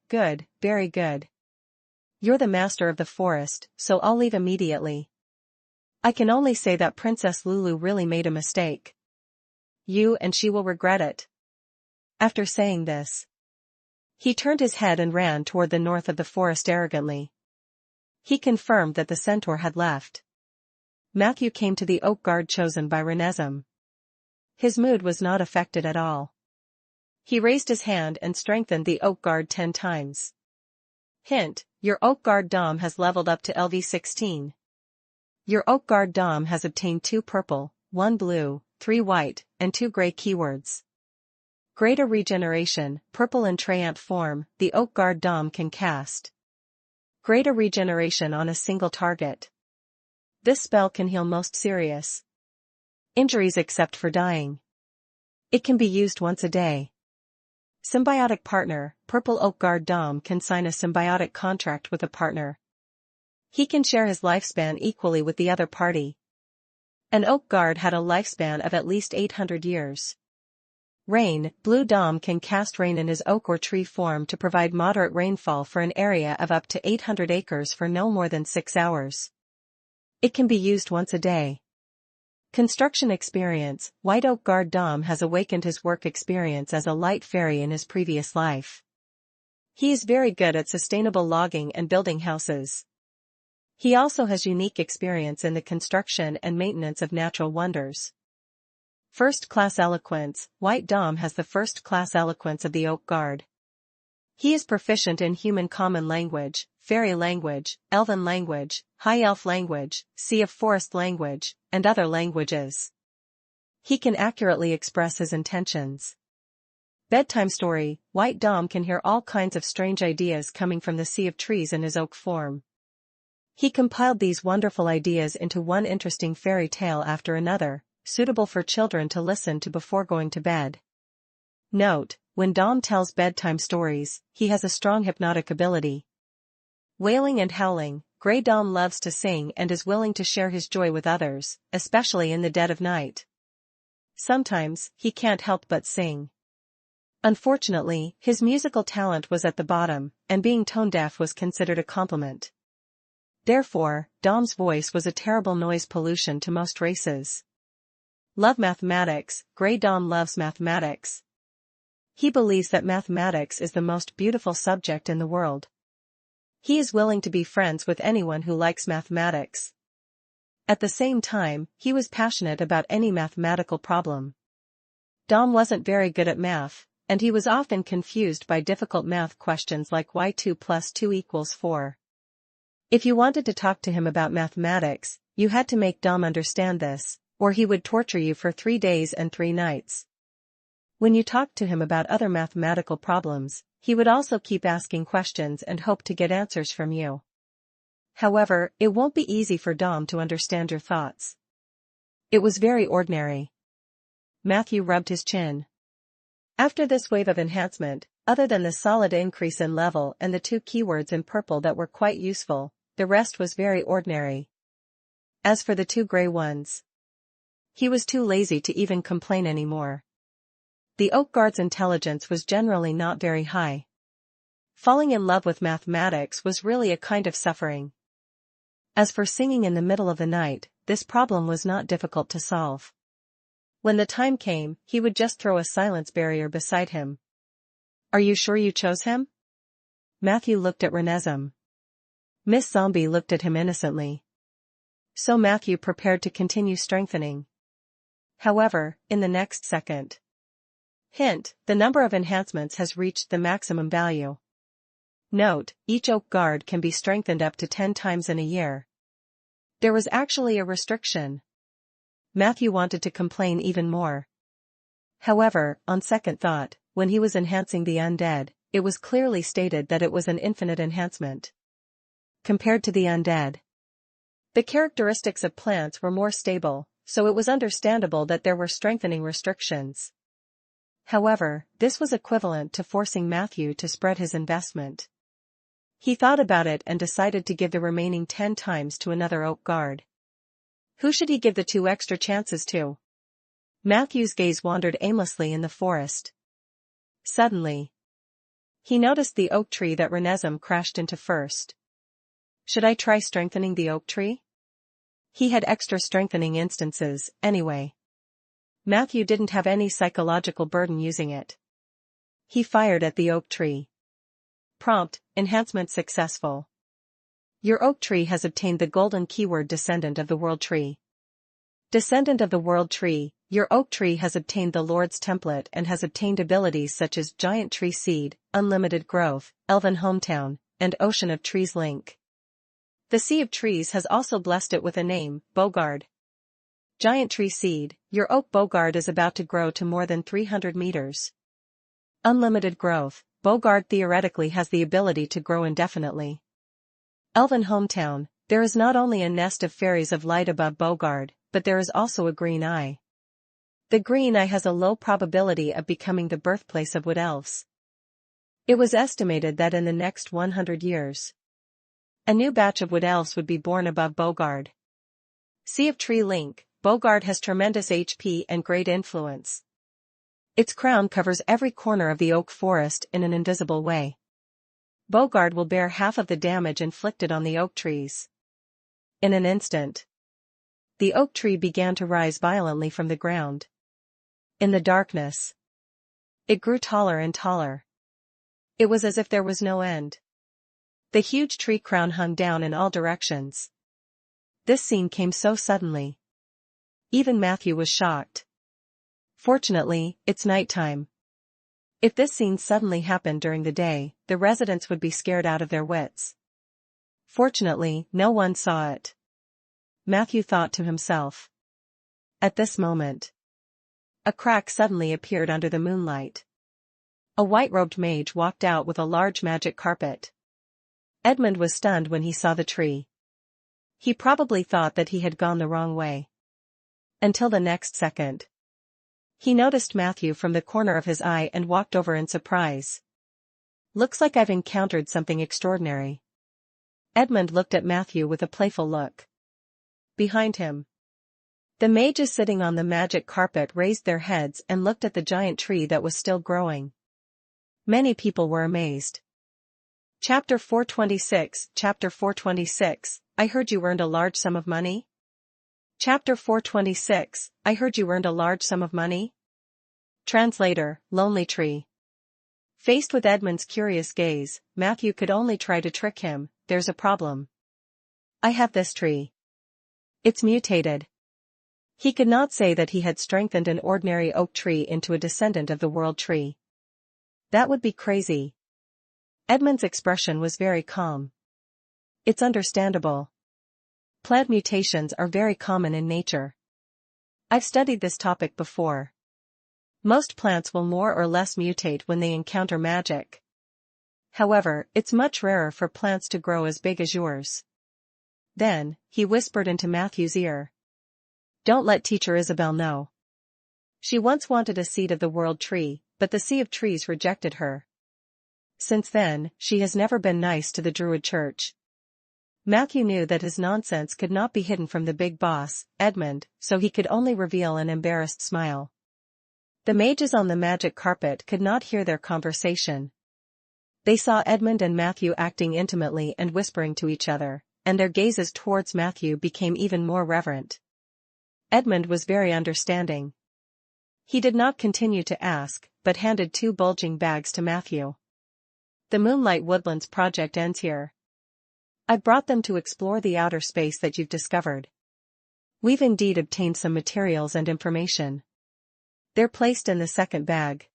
very good. You're the master of the forest, so I'll leave immediately. I can only say that Princess Lulu really made a mistake. You and she will regret it." After saying this, he turned his head and ran toward the north of the forest arrogantly. He confirmed that the centaur had left. Matthew came to the oak guard chosen by Renezum. His mood was not affected at all. He raised his hand and strengthened the oak guard 10 times. Hint, your oak guard dom has leveled up to LV16. Your oak guard dom has obtained 2 purple, 1 blue, 3 white, and 2 gray keywords. Greater regeneration, purple in Treant form, the oak guard dom can cast. Greater regeneration on a single target. This spell can heal most serious injuries except for dying. It can be used once a day. Symbiotic partner, purple oak guard dom can sign a symbiotic contract with a partner. He can share his lifespan equally with the other party. An oak guard had a lifespan of at least 800 years. Rain, blue dom can cast rain in his oak or tree form to provide moderate rainfall for an area of up to 800 acres for no more than 6 hours. It can be used once a day. Construction experience, white oak guard dom has awakened his work experience as a light fairy in his previous life. He is very good at sustainable logging and building houses. He also has unique experience in the construction and maintenance of natural wonders. First-class eloquence, white dom has the first-class eloquence of the oak guard. He is proficient in human common language, fairy language, elven language, high elf language, sea of forest language, and other languages. He can accurately express his intentions. Bedtime story, white dom can hear all kinds of strange ideas coming from the sea of trees in his oak form. He compiled these wonderful ideas into one interesting fairy tale after another, suitable for children to listen to before going to bed. Note, when Dom tells bedtime stories, he has a strong hypnotic ability. Wailing and howling, Grey Dom loves to sing and is willing to share his joy with others, especially in the dead of night. Sometimes, he can't help but sing. Unfortunately, his musical talent was at the bottom, and being tone-deaf was considered a compliment. Therefore, Dom's voice was a terrible noise pollution to most races. Love mathematics, Grey Dom loves mathematics. He believes that mathematics is the most beautiful subject in the world. He is willing to be friends with anyone who likes mathematics. At the same time, he was passionate about any mathematical problem. Dom wasn't very good at math, and he was often confused by difficult math questions like why 2 plus 2 equals 4. If you wanted to talk to him about mathematics, you had to make Dom understand this, or he would torture you for 3 days and 3 nights. When you talked to him about other mathematical problems, he would also keep asking questions and hope to get answers from you. However, it won't be easy for Dom to understand your thoughts. It was very ordinary. Matthew rubbed his chin. After this wave of enhancement, other than the solid increase in level and the 2 keywords in purple that were quite useful, the rest was very ordinary. As for the 2 gray ones, he was too lazy to even complain anymore. The Oak Guard's intelligence was generally not very high. Falling in love with mathematics was really a kind of suffering. As for singing in the middle of the night, this problem was not difficult to solve. When the time came, he would just throw a silence barrier beside him. Are you sure you chose him? Matthew looked at Renesmee. Miss Zombie looked at him innocently. So Matthew prepared to continue strengthening. However, in the next second. Hint, the number of enhancements has reached the maximum value. Note, each Oak Guard can be strengthened up to 10 times in a year. There was actually a restriction. Matthew wanted to complain even more. However, on second thought, when he was enhancing the Undead, it was clearly stated that it was an infinite enhancement. Compared to the Undead, the characteristics of plants were more stable, so it was understandable that there were strengthening restrictions. However, this was equivalent to forcing Matthew to spread his investment. He thought about it and decided to give the remaining 10 times to another Oak Guard. Who should he give the 2 extra chances to? Matthew's gaze wandered aimlessly in the forest. Suddenly, he noticed the oak tree that Renesmee crashed into first. Should I try strengthening the oak tree? He had extra strengthening instances, anyway. Matthew didn't have any psychological burden using it. He fired at the oak tree. Prompt, enhancement successful. Your oak tree has obtained the golden keyword Descendant of the World Tree. Descendant of the World Tree, your oak tree has obtained the Lord's Template and has obtained abilities such as Giant Tree Seed, Unlimited Growth, Elven Hometown, and Ocean of Trees Link. The Sea of Trees has also blessed it with a name, Bogard. Giant Tree Seed, your oak Bogard is about to grow to more than 300 meters. Unlimited Growth, Bogard theoretically has the ability to grow indefinitely. Elven Hometown, there is not only a nest of fairies of light above Bogard, but there is also a green eye. The green eye has a low probability of becoming the birthplace of wood elves. It was estimated that in the next 100 years, a new batch of wood elves would be born above Bogard. Sea of Tree Link, Bogard has tremendous HP and great influence. Its crown covers every corner of the oak forest in an invisible way. Bogard will bear half of the damage inflicted on the oak trees. In an instant, the oak tree began to rise violently from the ground. In the darkness, it grew taller and taller. It was as if there was no end. The huge tree crown hung down in all directions. This scene came so suddenly. Even Matthew was shocked. Fortunately, it's nighttime. If this scene suddenly happened during the day, the residents would be scared out of their wits. Fortunately, no one saw it. Matthew thought to himself. At this moment, a crack suddenly appeared under the moonlight. A white-robed mage walked out with a large magic carpet. Edmund was stunned when he saw the tree. He probably thought that he had gone the wrong way. Until the next second. He noticed Matthew from the corner of his eye and walked over in surprise. Looks like I've encountered something extraordinary. Edmund looked at Matthew with a playful look. Behind him, the mages sitting on the magic carpet raised their heads and looked at the giant tree that was still growing. Many people were amazed. Chapter 426, Chapter 426, I heard you earned a large sum of money? Chapter 426, I heard you earned a large sum of money? Translator, Lonely Tree. Faced with Edmund's curious gaze, Matthew could only try to trick him. There's a problem. I have this tree. It's mutated. He could not say that he had strengthened an ordinary oak tree into a descendant of the world tree. That would be crazy. Edmund's expression was very calm. It's understandable. Plant mutations are very common in nature. I've studied this topic before. Most plants will more or less mutate when they encounter magic. However, it's much rarer for plants to grow as big as yours. Then, he whispered into Matthew's ear. Don't let Teacher Isabel know. She once wanted a seed of the world tree, but the Sea of Trees rejected her. Since then, she has never been nice to the Druid Church. Matthew knew that his nonsense could not be hidden from the big boss, Edmund, so he could only reveal an embarrassed smile. The mages on the magic carpet could not hear their conversation. They saw Edmund and Matthew acting intimately and whispering to each other, and their gazes towards Matthew became even more reverent. Edmund was very understanding. He did not continue to ask, but handed 2 bulging bags to Matthew. The Moonlight Woodlands project ends here. I brought them to explore the outer space that you've discovered. We've indeed obtained some materials and information. They're placed in the second bag.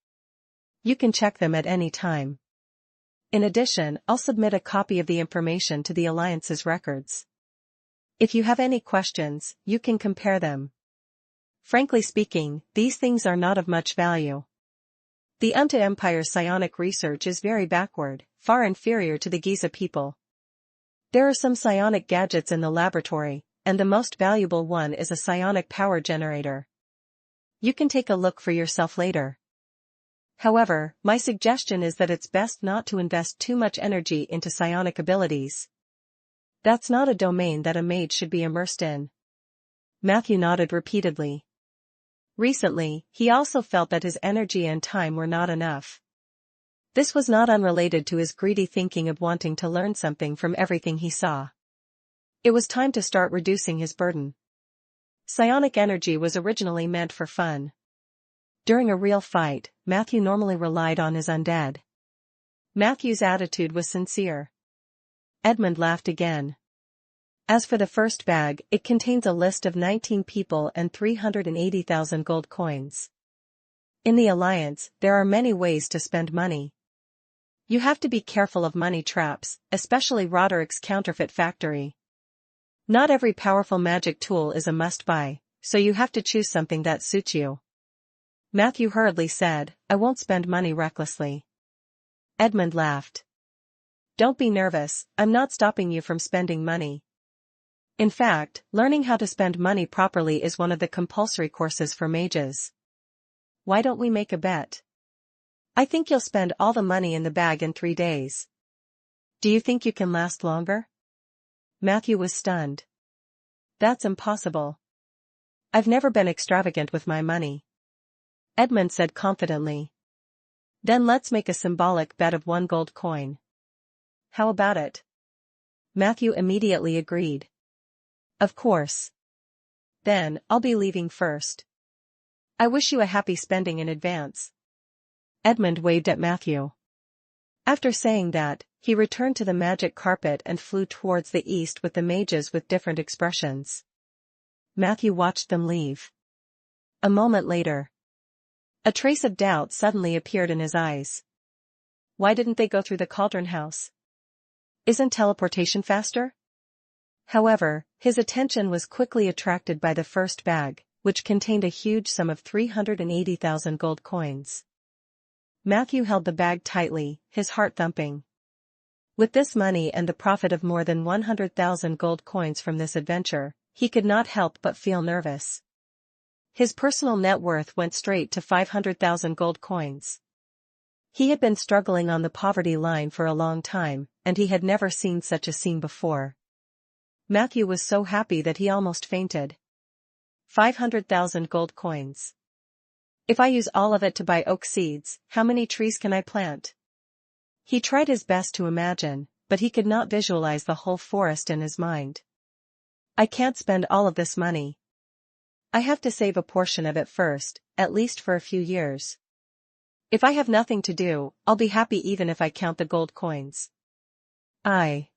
You can check them at any time. In addition, I'll submit a copy of the information to the Alliance's records. If you have any questions, you can compare them. Frankly speaking, these things are not of much value. The Undead Empire's psionic research is very backward, far inferior to the Giza people. There are some psionic gadgets in the laboratory, and the most valuable one is a psionic power generator. You can take a look for yourself later. However, my suggestion is that it's best not to invest too much energy into psionic abilities. That's not a domain that a mage should be immersed in. Matthew nodded repeatedly. Recently, he also felt that his energy and time were not enough. This was not unrelated to his greedy thinking of wanting to learn something from everything he saw. It was time to start reducing his burden. Psionic energy was originally meant for fun. During a real fight, Matthew normally relied on his undead. Matthew's attitude was sincere. Edmund laughed again. As for the first bag, it contains a list of 19 people and 380,000 gold coins. In the Alliance, there are many ways to spend money. You have to be careful of money traps, especially Roderick's counterfeit factory. Not every powerful magic tool is a must-buy, so you have to choose something that suits you. Matthew hurriedly said, I won't spend money recklessly. Edmund laughed. Don't be nervous, I'm not stopping you from spending money. In fact, learning how to spend money properly is one of the compulsory courses for mages. Why don't we make a bet? I think you'll spend all the money in the bag in 3 days. Do you think you can last longer? Matthew was stunned. That's impossible. I've never been extravagant with my money. Edmund said confidently. Then let's make a symbolic bet of 1 gold coin. How about it? Matthew immediately agreed. Of course. Then, I'll be leaving first. I wish you a happy spending in advance. Edmund waved at Matthew. After saying that, he returned to the magic carpet and flew towards the east with the mages with different expressions. Matthew watched them leave. A moment later, a trace of doubt suddenly appeared in his eyes. Why didn't they go through the cauldron house? Isn't teleportation faster? However, his attention was quickly attracted by the first bag, which contained a huge sum of 380,000 gold coins. Matthew held the bag tightly, his heart thumping. With this money and the profit of more than 100,000 gold coins from this adventure, he could not help but feel nervous. His personal net worth went straight to 500,000 gold coins. He had been struggling on the poverty line for a long time, and he had never seen such a scene before. Matthew was so happy that he almost fainted. 500,000 gold coins. If I use all of it to buy oak seeds, how many trees can I plant? He tried his best to imagine, but he could not visualize the whole forest in his mind. I can't spend all of this money. I have to save a portion of it first, at least for a few years. If I have nothing to do, I'll be happy even if I count the gold coins. I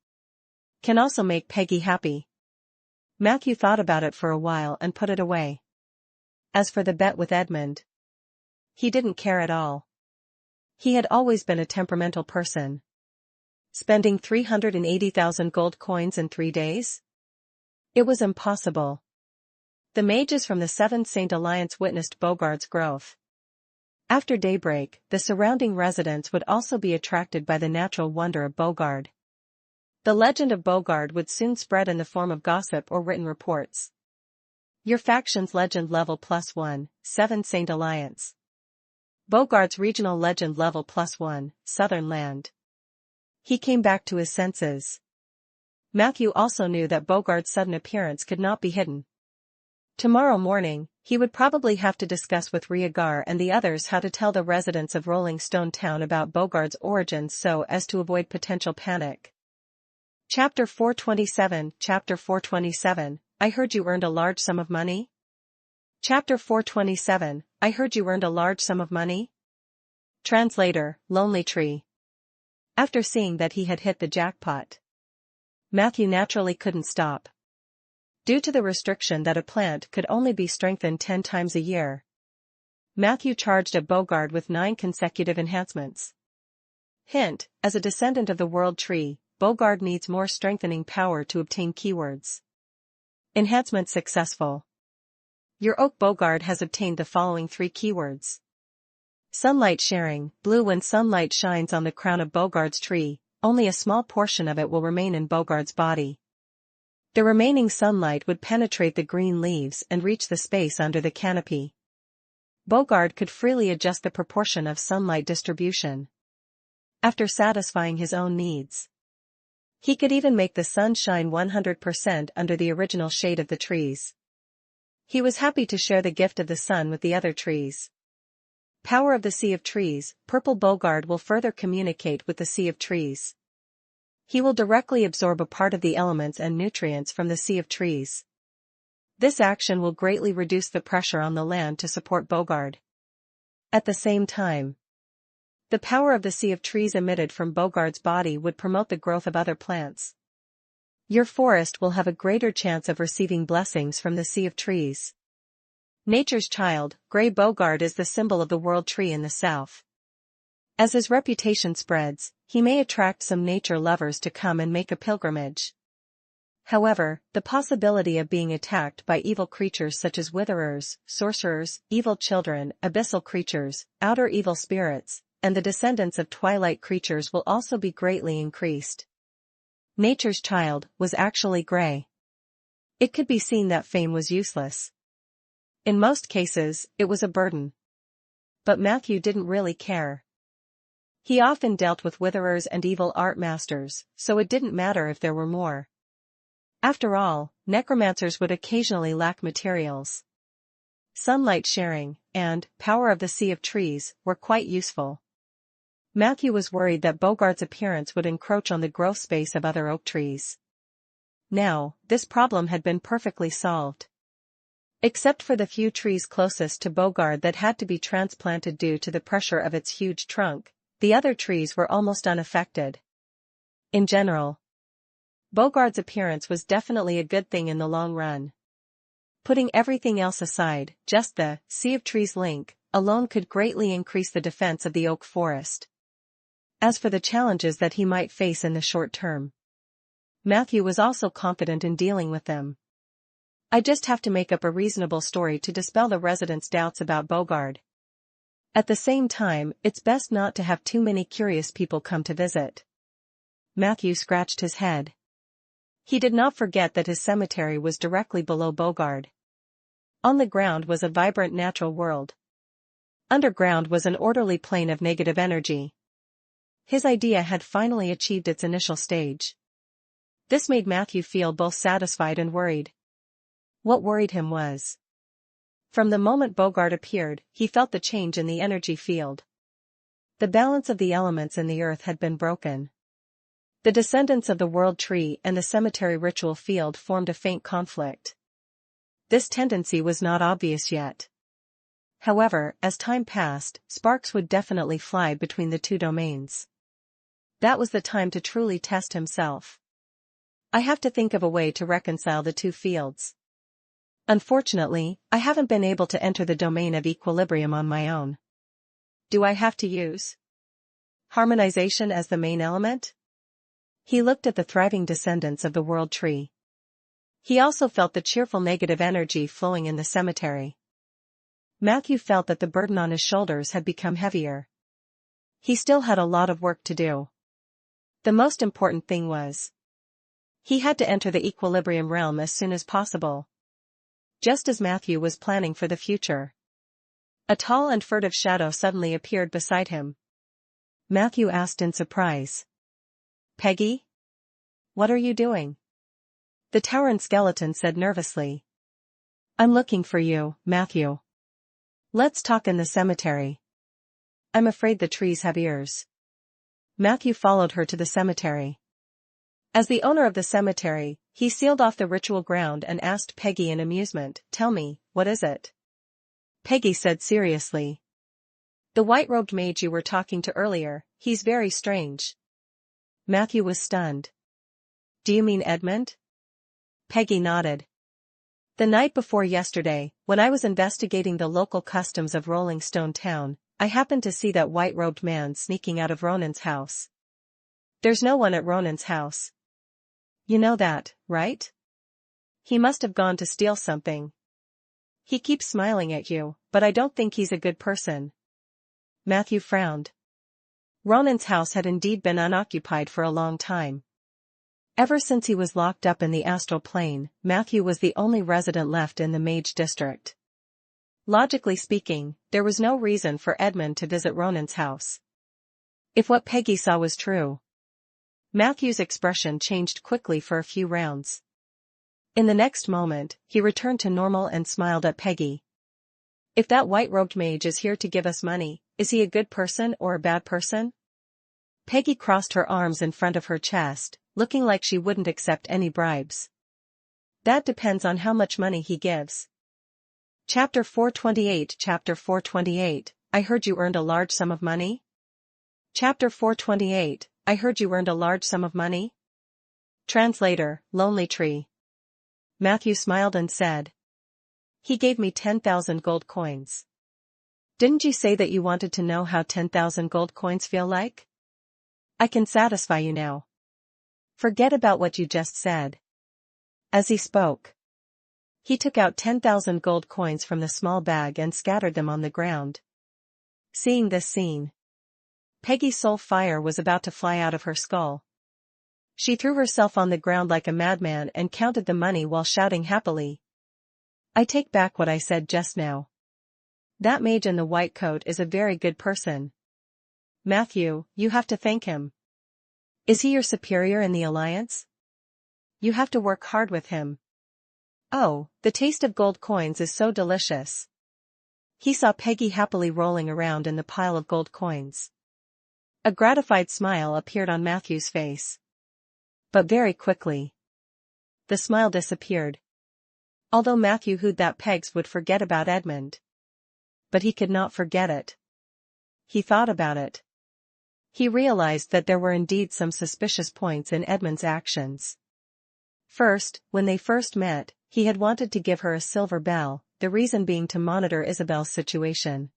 can also make Peggy happy. Matthew thought about it for a while and put it away. As for the bet with Edmund, he didn't care at all. He had always been a temperamental person. Spending 380,000 gold coins in 3 days? It was impossible. The mages from the Seventh Saint Alliance witnessed Bogard's growth. After daybreak, the surrounding residents would also be attracted by the natural wonder of Bogard. The legend of Bogard would soon spread in the form of gossip or written reports. Your faction's legend level +1, Seventh Saint Alliance. Bogard's regional legend level +1, Southern Land. He came back to his senses. Matthew also knew that Bogard's sudden appearance could not be hidden. Tomorrow morning, he would probably have to discuss with Rhaegar and the others how to tell the residents of Rolling Stone Town about Bogard's origins so as to avoid potential panic. Chapter 427 Chapter 427, I heard you earned a large sum of money? Chapter 427, I heard you earned a large sum of money? Translator, Lonely Tree. After seeing that he had hit the jackpot, Matthew naturally couldn't stop. Due to the restriction that a plant could only be strengthened 10 times a year, Matthew charged at Bogard with 9 consecutive enhancements. Hint, as a descendant of the World Tree, Bogard needs more strengthening power to obtain keywords. Enhancement successful. Your Oak Bogard has obtained the following 3 keywords. Sunlight sharing, blue. When sunlight shines on the crown of Bogard's tree, only a small portion of it will remain in Bogard's body. The remaining sunlight would penetrate the green leaves and reach the space under the canopy. Bogard could freely adjust the proportion of sunlight distribution after satisfying his own needs. He could even make the sun shine 100% under the original shade of the trees. He was happy to share the gift of the sun with the other trees. Power of the Sea of Trees, Purple Bogard will further communicate with the Sea of Trees. He will directly absorb a part of the elements and nutrients from the Sea of Trees. This action will greatly reduce the pressure on the land to support Bogard. At the same time, the power of the Sea of Trees emitted from Bogard's body would promote the growth of other plants. Your forest will have a greater chance of receiving blessings from the Sea of Trees. Nature's child, Grey Bogard is the symbol of the World Tree in the south. As his reputation spreads, he may attract some nature lovers to come and make a pilgrimage. However, the possibility of being attacked by evil creatures such as witherers, sorcerers, evil children, abyssal creatures, outer evil spirits, and the descendants of twilight creatures will also be greatly increased. Nature's child was actually gray. It could be seen that fame was useless. In most cases, it was a burden. But Matthew didn't really care. He often dealt with witherers and evil art masters, so it didn't matter if there were more. After all, necromancers would occasionally lack materials. Sunlight sharing, and power of the Sea of Trees, were quite useful. Matthew was worried that Bogard's appearance would encroach on the growth space of other oak trees. Now, this problem had been perfectly solved. Except for the few trees closest to Bogard that had to be transplanted due to the pressure of its huge trunk, the other trees were almost unaffected. In general, Bogard's appearance was definitely a good thing in the long run. Putting everything else aside, just the Sea of Trees link alone could greatly increase the defense of the oak forest. As for the challenges that he might face in the short term, Matthew was also confident in dealing with them. I just have to make up a reasonable story to dispel the residents' doubts about Bogard. At the same time, it's best not to have too many curious people come to visit. Matthew scratched his head. He did not forget that his cemetery was directly below Bogard. On the ground was a vibrant natural world. Underground was an orderly plane of negative energy. His idea had finally achieved its initial stage. This made Matthew feel both satisfied and worried. What worried him was, from the moment Bogard appeared, he felt the change in the energy field. The balance of the elements in the earth had been broken. The descendants of the world tree and the cemetery ritual field formed a faint conflict. This tendency was not obvious yet. However, as time passed, sparks would definitely fly between the two domains. That was the time to truly test himself. I have to think of a way to reconcile the two fields. Unfortunately, I haven't been able to enter the domain of equilibrium on my own. Do I have to use harmonization as the main element? He looked at the thriving descendants of the world tree. He also felt the cheerful negative energy flowing in the cemetery. Matthew felt that the burden on his shoulders had become heavier. He still had a lot of work to do. The most important thing was he had to enter the equilibrium realm as soon as possible. Just as Matthew was planning for the future, a tall and furtive shadow suddenly appeared beside him. Matthew asked in surprise. "Peggy? What are you doing?" The towering skeleton said nervously. "I'm looking for you, Matthew. Let's talk in the cemetery. I'm afraid the trees have ears." Matthew followed her to the cemetery. As the owner of the cemetery, he sealed off the ritual ground and asked Peggy in amusement, "Tell me, what is it?" Peggy said seriously. "The white-robed mage you were talking to earlier, he's very strange." Matthew was stunned. "Do you mean Edmund?" Peggy nodded. "The night before yesterday, when I was investigating the local customs of Rolling Stone Town, I happened to see that white-robed man sneaking out of Ronan's house." "There's no one at Ronan's house. You know that, right? He must have gone to steal something. He keeps smiling at you, but I don't think he's a good person." Matthew frowned. Ronan's house had indeed been unoccupied for a long time. Ever since he was locked up in the astral plane, Matthew was the only resident left in the Mage District. Logically speaking, there was no reason for Edmund to visit Ronan's house. If what Peggy saw was true, Matthew's expression changed quickly for a few rounds. In the next moment, he returned to normal and smiled at Peggy. "If that white-robed mage is here to give us money, is he a good person or a bad person?" Peggy crossed her arms in front of her chest, looking like she wouldn't accept any bribes. "That depends on how much money he gives." Chapter 428 Chapter 428, I heard you earned a large sum of money? Chapter 428, I heard you earned a large sum of money? Translator, Lonely Tree. Matthew smiled and said. "He gave me 10,000 gold coins. Didn't you say that you wanted to know how 10,000 gold coins feel like? I can satisfy you now. Forget about what you just said." As he spoke, he took out 10,000 gold coins from the small bag and scattered them on the ground. Seeing this scene, Peggy's soul fire was about to fly out of her skull. She threw herself on the ground like a madman and counted the money while shouting happily. "I take back what I said just now. That mage in the white coat is a very good person. Matthew, you have to thank him. Is he your superior in the Alliance? You have to work hard with him. Oh, the taste of gold coins is so delicious." He saw Peggy happily rolling around in the pile of gold coins. A gratified smile appeared on Matthew's face. But very quickly, the smile disappeared. Although Matthew hoped that Pegs would forget about Edmund. But he could not forget it. He thought about it. He realized that there were indeed some suspicious points in Edmund's actions. First, when they first met, he had wanted to give her a silver bell, the reason being to monitor Isabel's situation.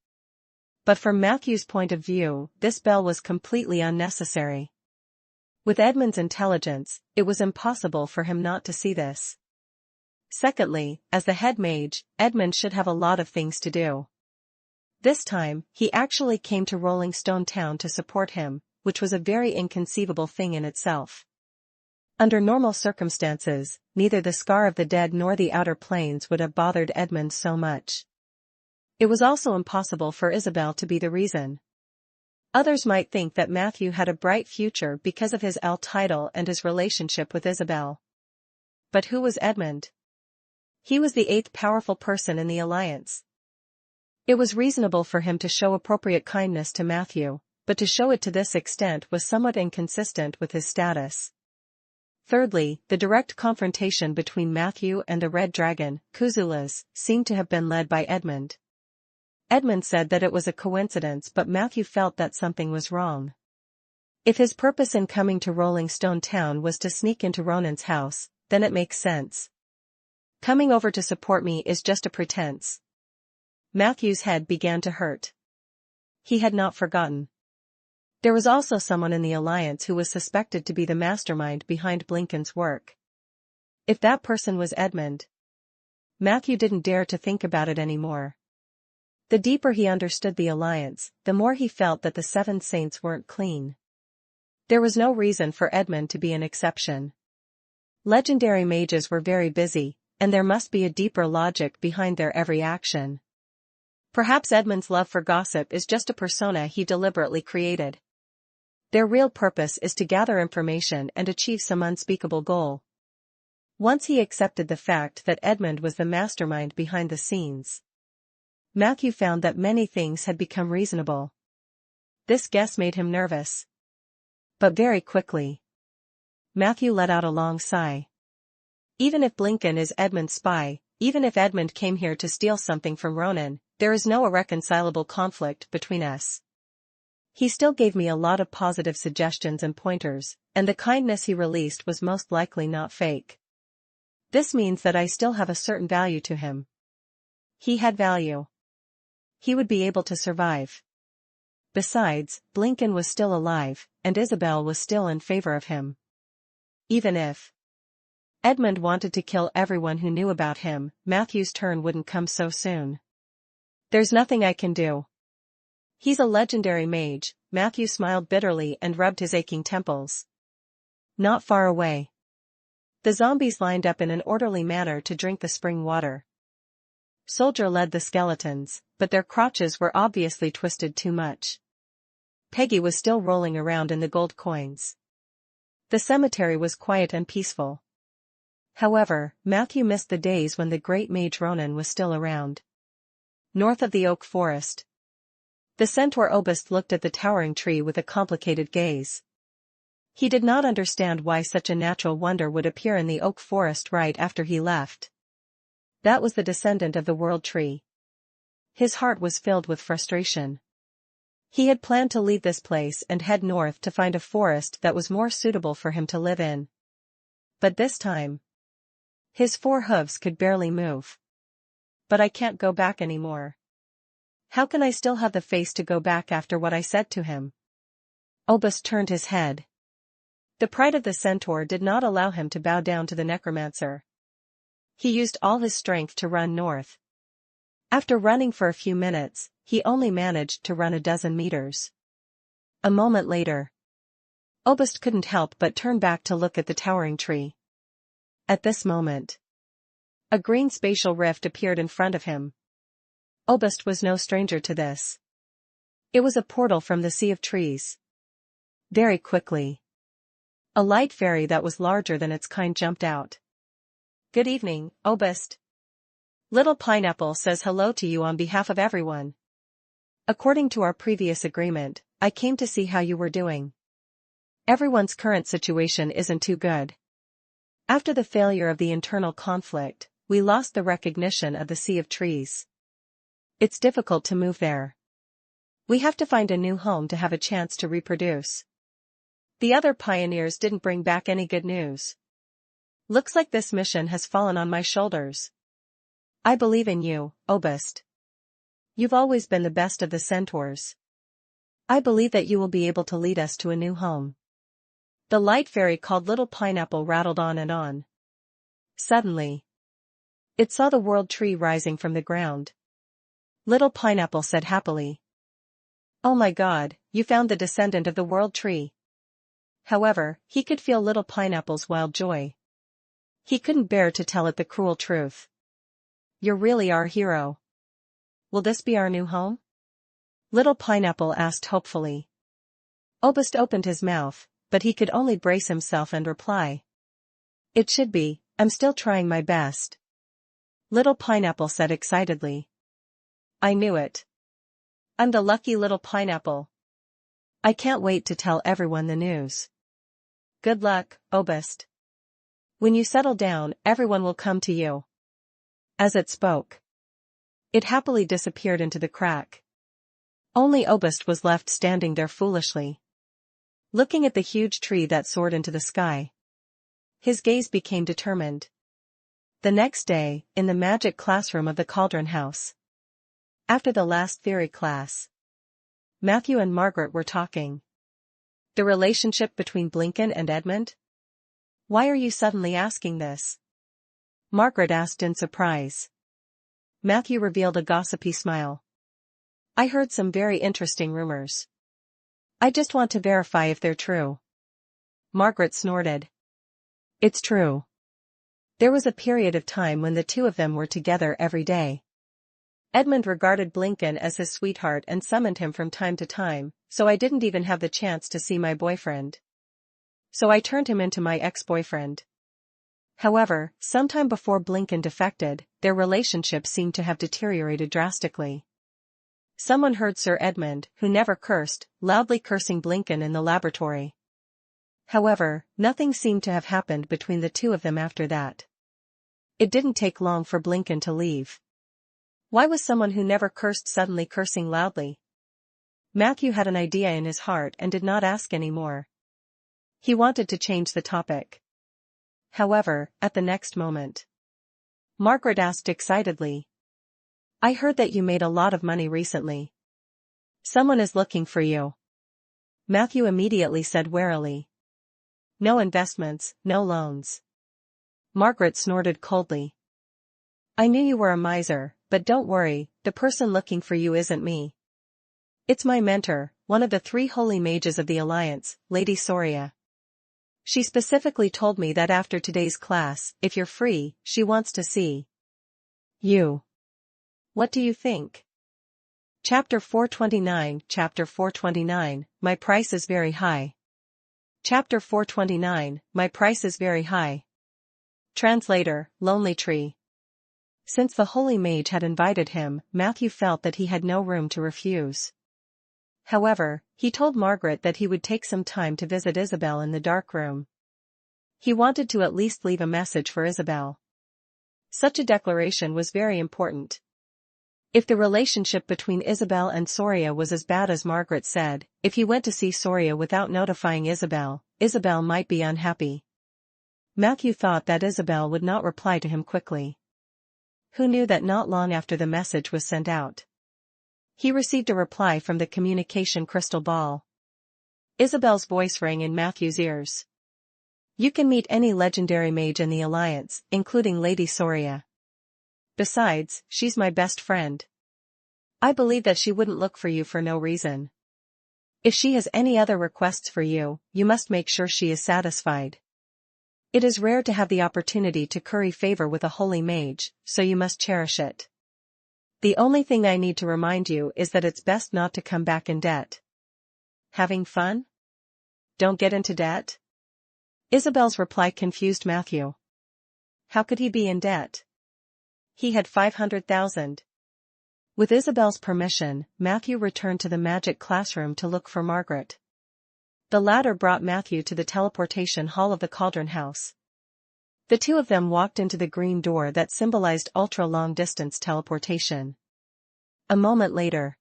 But from Matthew's point of view, this bell was completely unnecessary. With Edmund's intelligence, it was impossible for him not to see this. Secondly, as the head mage, Edmund should have a lot of things to do. This time, he actually came to Rolling Stone Town to support him, which was a very inconceivable thing in itself. Under normal circumstances, neither the scar of the dead nor the outer planes would have bothered Edmund so much. It was also impossible for Isabel to be the reason. Others might think that Matthew had a bright future because of his L title and his relationship with Isabel. But who was Edmund? He was the 8th powerful person in the Alliance. It was reasonable for him to show appropriate kindness to Matthew, but to show it to this extent was somewhat inconsistent with his status. Thirdly, the direct confrontation between Matthew and the Red Dragon, Kuzula's, seemed to have been led by Edmund. Edmund said that it was a coincidence, but Matthew felt that something was wrong. If his purpose in coming to Rolling Stone Town was to sneak into Ronan's house, then it makes sense. Coming over to support me is just a pretense. Matthew's head began to hurt. He had not forgotten. There was also someone in the Alliance who was suspected to be the mastermind behind Blinken's work. If that person was Edmund, Matthew didn't dare to think about it anymore. The deeper he understood the Alliance, the more he felt that the Seven Saints weren't clean. There was no reason for Edmund to be an exception. Legendary mages were very busy, and there must be a deeper logic behind their every action. Perhaps Edmund's love for gossip is just a persona he deliberately created. Their real purpose is to gather information and achieve some unspeakable goal. Once he accepted the fact that Edmund was the mastermind behind the scenes, Matthew found that many things had become reasonable. This guess made him nervous. But very quickly, Matthew let out a long sigh. Even if Blinken is Edmund's spy, even if Edmund came here to steal something from Ronan, there is no irreconcilable conflict between us. He still gave me a lot of positive suggestions and pointers, and the kindness he released was most likely not fake. This means that I still have a certain value to him. He had value. He would be able to survive. Besides, Blinken was still alive, and Isabel was still in favor of him. Even if Edmund wanted to kill everyone who knew about him, Matthew's turn wouldn't come so soon. There's nothing I can do. He's a legendary mage. Matthew smiled bitterly and rubbed his aching temples. Not far away, the zombies lined up in an orderly manner to drink the spring water. Soldier led the skeletons, but their crotches were obviously twisted too much. Peggy was still rolling around in the gold coins. The cemetery was quiet and peaceful. However, Matthew missed the days when the great mage Ronan was still around. North of the oak forest, the centaur Obist looked at the towering tree with a complicated gaze. He did not understand why such a natural wonder would appear in the oak forest right after he left. That was the descendant of the world tree. His heart was filled with frustration. He had planned to leave this place and head north to find a forest that was more suitable for him to live in. But this time, his 4 hooves could barely move. But I can't go back anymore. How can I still have the face to go back after what I said to him? Obist turned his head. The pride of the centaur did not allow him to bow down to the necromancer. He used all his strength to run north. After running for a few minutes, he only managed to run a dozen meters. A moment later, Obist couldn't help but turn back to look at the towering tree. At this moment, a green spatial rift appeared in front of him. Obist was no stranger to this. It was a portal from the sea of trees. Very quickly, a light fairy that was larger than its kind jumped out. Good evening, Obist. Little Pineapple says hello to you on behalf of everyone. According to our previous agreement, I came to see how you were doing. Everyone's current situation isn't too good. After the failure of the internal conflict, we lost the recognition of the sea of trees. It's difficult to move there. We have to find a new home to have a chance to reproduce. The other pioneers didn't bring back any good news. Looks like this mission has fallen on my shoulders. I believe in you, Obist. You've always been the best of the centaurs. I believe that you will be able to lead us to a new home. The light fairy called Little Pineapple rattled on and on. Suddenly, it saw the world tree rising from the ground. Little Pineapple said happily, "Oh my God, you found the descendant of the world tree." However, he could feel Little Pineapple's wild joy. He couldn't bear to tell it the cruel truth. "You're really our hero. Will this be our new home?" Little Pineapple asked hopefully. Obist opened his mouth, but he could only brace himself and reply, "It should be. I'm still trying my best." Little Pineapple said excitedly, "I knew it. I'm the lucky little pineapple." I can't wait to tell everyone the news. Good luck, Obist. When you settle down, everyone will come to you. As it spoke, it happily disappeared into the crack. Only Obist was left standing there foolishly, looking at the huge tree that soared into the sky. His gaze became determined. The next day, in the magic classroom of the Cauldron House, after the last theory class, Matthew and Margaret were talking. The relationship between Blinken and Edmund? Why are you suddenly asking this? Margaret asked in surprise. Matthew revealed a gossipy smile. I heard some very interesting rumors. I just want to verify if they're true. Margaret snorted. It's true. There was a period of time when the two of them were together every day. Edmund regarded Blinken as his sweetheart and summoned him from time to time, so I didn't even have the chance to see my boyfriend. So I turned him into my ex-boyfriend. However, sometime before Blinken defected, their relationship seemed to have deteriorated drastically. Someone heard Sir Edmund, who never cursed, loudly cursing Blinken in the laboratory. However, nothing seemed to have happened between the two of them after that. It didn't take long for Blinken to leave. Why was someone who never cursed suddenly cursing loudly? Matthew had an idea in his heart and did not ask any more. He wanted to change the topic. However, at the next moment, Margaret asked excitedly, I heard that you made a lot of money recently. Someone is looking for you. Matthew immediately said warily. No investments, no loans. Margaret snorted coldly. I knew you were a miser, but don't worry, the person looking for you isn't me. It's my mentor, one of the 3 holy mages of the Alliance, Lady Soria. She specifically told me that after today's class, if you're free, she wants to see you. What do you think? Chapter 429, Chapter 429, My price is very high. Chapter 429, My price is very high. Translator, Lonely Tree. Since the holy mage had invited him, Matthew felt that he had no room to refuse. However, he told Margaret that he would take some time to visit Isabel in the dark room. He wanted to at least leave a message for Isabel. Such a declaration was very important. If the relationship between Isabel and Soria was as bad as Margaret said, if he went to see Soria without notifying Isabel, Isabel might be unhappy. Matthew thought that Isabel would not reply to him quickly. Who knew that not long after the message was sent out, he received a reply from the communication crystal ball. Isabel's voice rang in Matthew's ears. You can meet any legendary mage in the Alliance, including Lady Soria. Besides, she's my best friend. I believe that she wouldn't look for you for no reason. If she has any other requests for you, you must make sure she is satisfied. It is rare to have the opportunity to curry favor with a holy mage, so you must cherish it. The only thing I need to remind you is that it's best not to come back in debt. Having fun? Don't get into debt? Isabel's reply confused Matthew. How could he be in debt? He had 500,000. With Isabel's permission, Matthew returned to the magic classroom to look for Margaret. The latter brought Matthew to the teleportation hall of the Cauldron House. The two of them walked into the green door that symbolized ultra-long-distance teleportation. A moment later,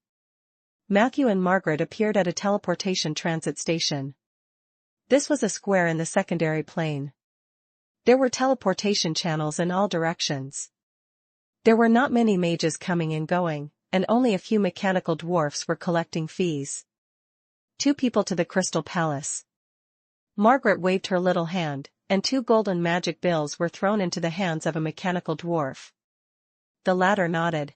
Matthew and Margaret appeared at a teleportation transit station. This was a square in the secondary plane. There were teleportation channels in all directions. There were not many mages coming and going, and only a few mechanical dwarfs were collecting fees. 2 people to the Crystal Palace. Margaret waved her little hand, and 2 golden magic bills were thrown into the hands of a mechanical dwarf. The latter nodded.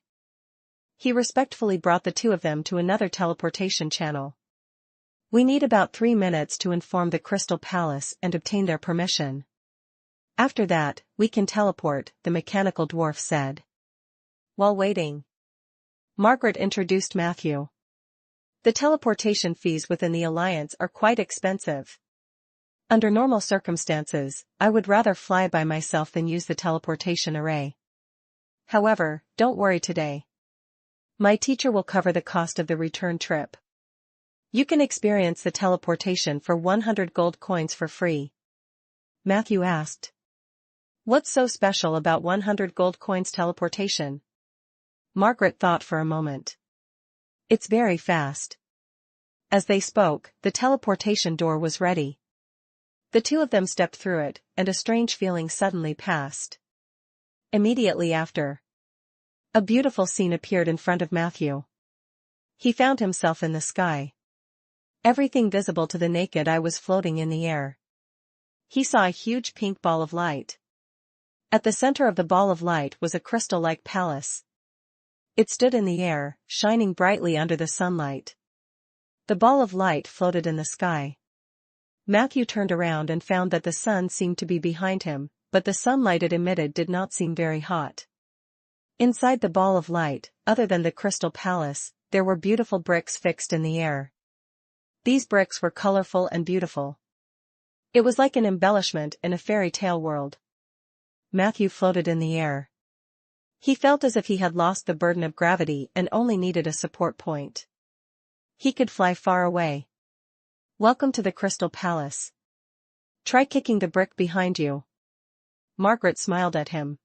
He respectfully brought the 2 of them to another teleportation channel. We need about 3 minutes to inform the Crystal Palace and obtain their permission. After that, we can teleport, the mechanical dwarf said. While waiting, Margaret introduced Matthew. The teleportation fees within the Alliance are quite expensive. Under normal circumstances, I would rather fly by myself than use the teleportation array. However, don't worry today. My teacher will cover the cost of the return trip. You can experience the teleportation for 100 gold coins for free. Matthew asked. What's so special about 100 gold coins teleportation? Margaret thought for a moment. It's very fast. As they spoke, the teleportation door was ready. The two of them stepped through it, and a strange feeling suddenly passed. Immediately after, a beautiful scene appeared in front of Matthew. He found himself in the sky. Everything visible to the naked eye was floating in the air. He saw a huge pink ball of light. At the center of the ball of light was a crystal-like palace. It stood in the air, shining brightly under the sunlight. The ball of light floated in the sky. Matthew turned around and found that the sun seemed to be behind him, but the sunlight it emitted did not seem very hot. Inside the ball of light, other than the crystal palace, there were beautiful bricks fixed in the air. These bricks were colorful and beautiful. It was like an embellishment in a fairy tale world. Matthew floated in the air. He felt as if he had lost the burden of gravity and only needed a support point. He could fly far away. Welcome to the Crystal Palace. Try kicking the brick behind you. Margaret smiled at him.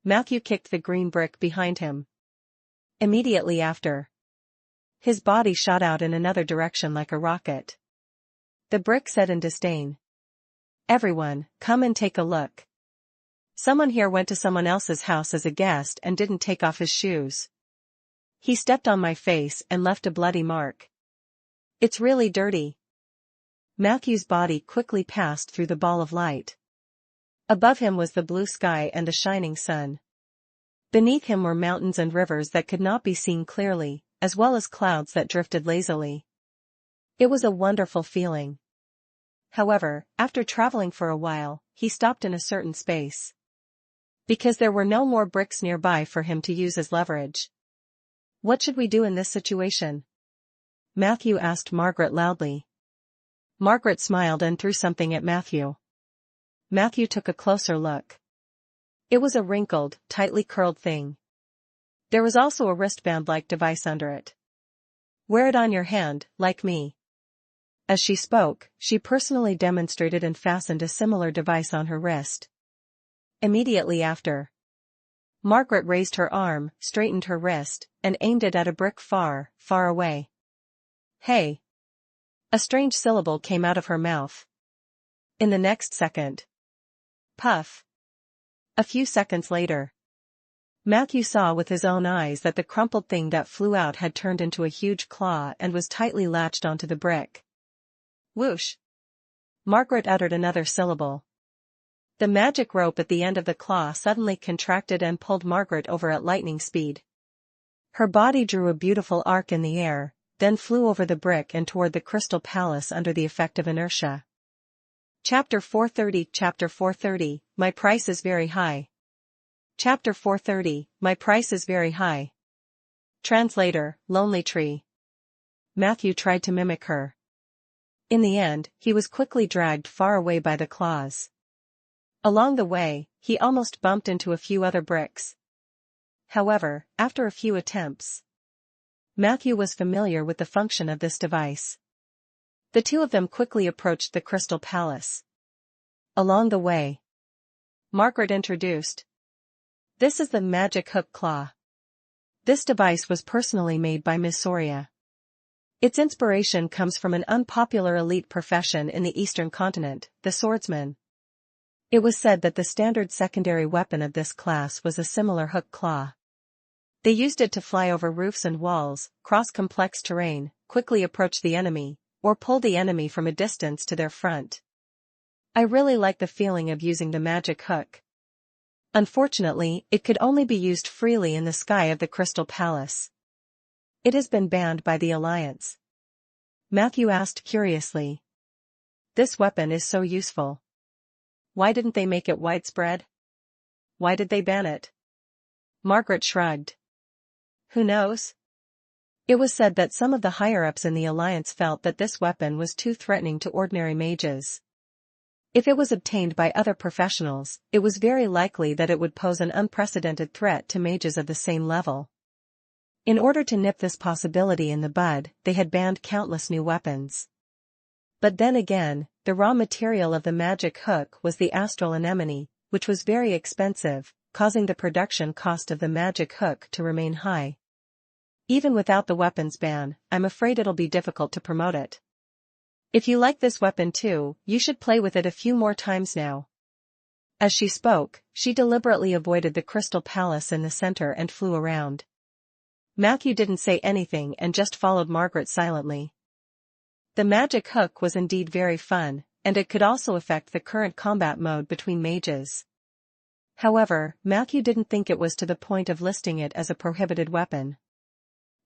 Matthew kicked the green brick behind him. Immediately after, his body shot out in another direction like a rocket. The brick said in disdain, "Everyone, come and take a look. Someone here went to someone else's house as a guest and didn't take off his shoes. He stepped on my face and left a bloody mark. It's really dirty." Matthew's body quickly passed through the ball of light. Above him was the blue sky and the shining sun. Beneath him were mountains and rivers that could not be seen clearly, as well as clouds that drifted lazily. It was a wonderful feeling. However, after traveling for a while, he stopped in a certain space. Because there were no more bricks nearby for him to use as leverage. What should we do in this situation? Matthew asked Margaret loudly. Margaret smiled and threw something at Matthew. Matthew took a closer look. It was a wrinkled, tightly curled thing. There was also a wristband-like device under it. Wear it on your hand, like me. As she spoke, she personally demonstrated and fastened a similar device on her wrist. Immediately after, Margaret raised her arm, straightened her wrist, and aimed it at a brick far, far away. Hey! A strange syllable came out of her mouth. In the next second. Puff. A few seconds later, Matthew saw with his own eyes that the crumpled thing that flew out had turned into a huge claw and was tightly latched onto the brick. Whoosh! Margaret uttered another syllable. The magic rope at the end of the claw suddenly contracted and pulled Margaret over at lightning speed. Her body drew a beautiful arc in the air, then flew over the brick and toward the Crystal Palace under the effect of inertia. Chapter 430, My price is very high. Chapter 430, My price is very high. Translator, Lonely Tree. Matthew tried to mimic her. In the end, he was quickly dragged far away by the claws. Along the way, he almost bumped into a few other bricks. However, after a few attempts, Matthew was familiar with the function of this device. The two of them quickly approached the Crystal Palace. Along the way, Margaret introduced, "This is the magic hook claw. This device was personally made by Miss Soria. Its inspiration comes from an unpopular elite profession in the Eastern continent, the swordsman. It was said that the standard secondary weapon of this class was a similar hook claw. They used it to fly over roofs and walls, cross complex terrain, quickly approach the enemy, or pull the enemy from a distance to their front. I really like the feeling of using the magic hook. Unfortunately, it could only be used freely in the sky of the Crystal Palace. It has been banned by the Alliance." Matthew asked curiously. "This weapon is so useful. Why didn't they make it widespread? Why did they ban it?" Margaret shrugged. "Who knows? It was said that some of the higher-ups in the Alliance felt that this weapon was too threatening to ordinary mages. If it was obtained by other professionals, it was very likely that it would pose an unprecedented threat to mages of the same level. In order to nip this possibility in the bud, they had banned countless new weapons. But then again, the raw material of the magic hook was the astral anemone, which was very expensive, causing the production cost of the magic hook to remain high. Even without the weapons ban, I'm afraid it'll be difficult to promote it. If you like this weapon too, you should play with it a few more times now. As she spoke, she deliberately avoided the crystal palace in the center and flew around. Matthew didn't say anything and just followed Margaret silently. The magic hook was indeed very fun, and it could also affect the current combat mode between mages. However, Matthew didn't think it was to the point of listing it as a prohibited weapon.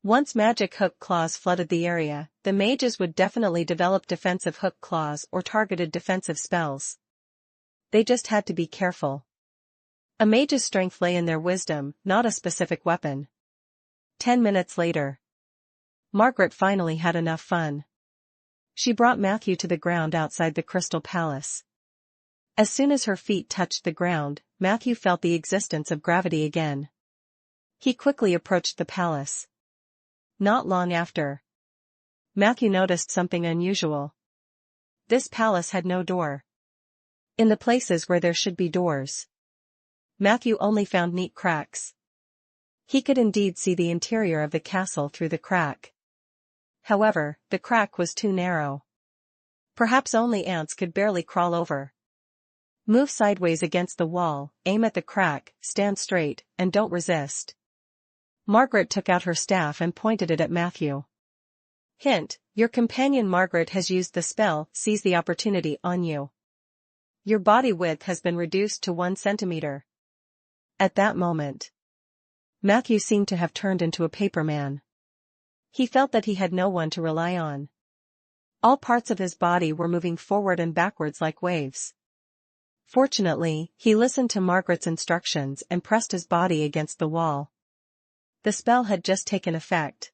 Once magic hook claws flooded the area, the mages would definitely develop defensive hook claws or targeted defensive spells. They just had to be careful. A mage's strength lay in their wisdom, not a specific weapon. 10 minutes later. Margaret finally had enough fun. She brought Matthew to the ground outside the Crystal Palace. As soon as her feet touched the ground, Matthew felt the existence of gravity again. He quickly approached the palace. Not long after, Matthew noticed something unusual. This palace had no door. In the places where there should be doors, Matthew only found neat cracks. He could indeed see the interior of the castle through the crack. However, the crack was too narrow. Perhaps only ants could barely crawl over. Move sideways against the wall, aim at the crack, stand straight, and don't resist. Margaret took out her staff and pointed it at Matthew. Hint, your companion Margaret has used the spell, Seize the Opportunity, on you. Your body width has been reduced to 1 centimeter. At that moment, Matthew seemed to have turned into a paper man. He felt that he had no one to rely on. All parts of his body were moving forward and backwards like waves. Fortunately, he listened to Margaret's instructions and pressed his body against the wall. The spell had just taken effect.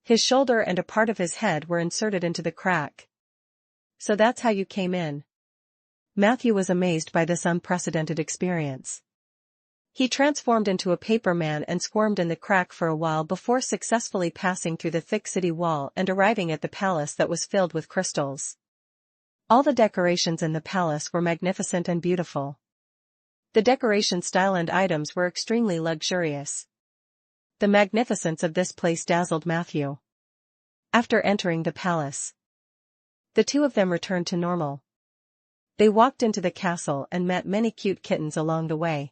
His shoulder and a part of his head were inserted into the crack. So that's how you came in. Matthew was amazed by this unprecedented experience. He transformed into a paper man and squirmed in the crack for a while before successfully passing through the thick city wall and arriving at the palace that was filled with crystals. All the decorations in the palace were magnificent and beautiful. The decoration style and items were extremely luxurious. The magnificence of this place dazzled Matthew. After entering the palace, the two of them returned to normal. They walked into the castle and met many cute kittens along the way.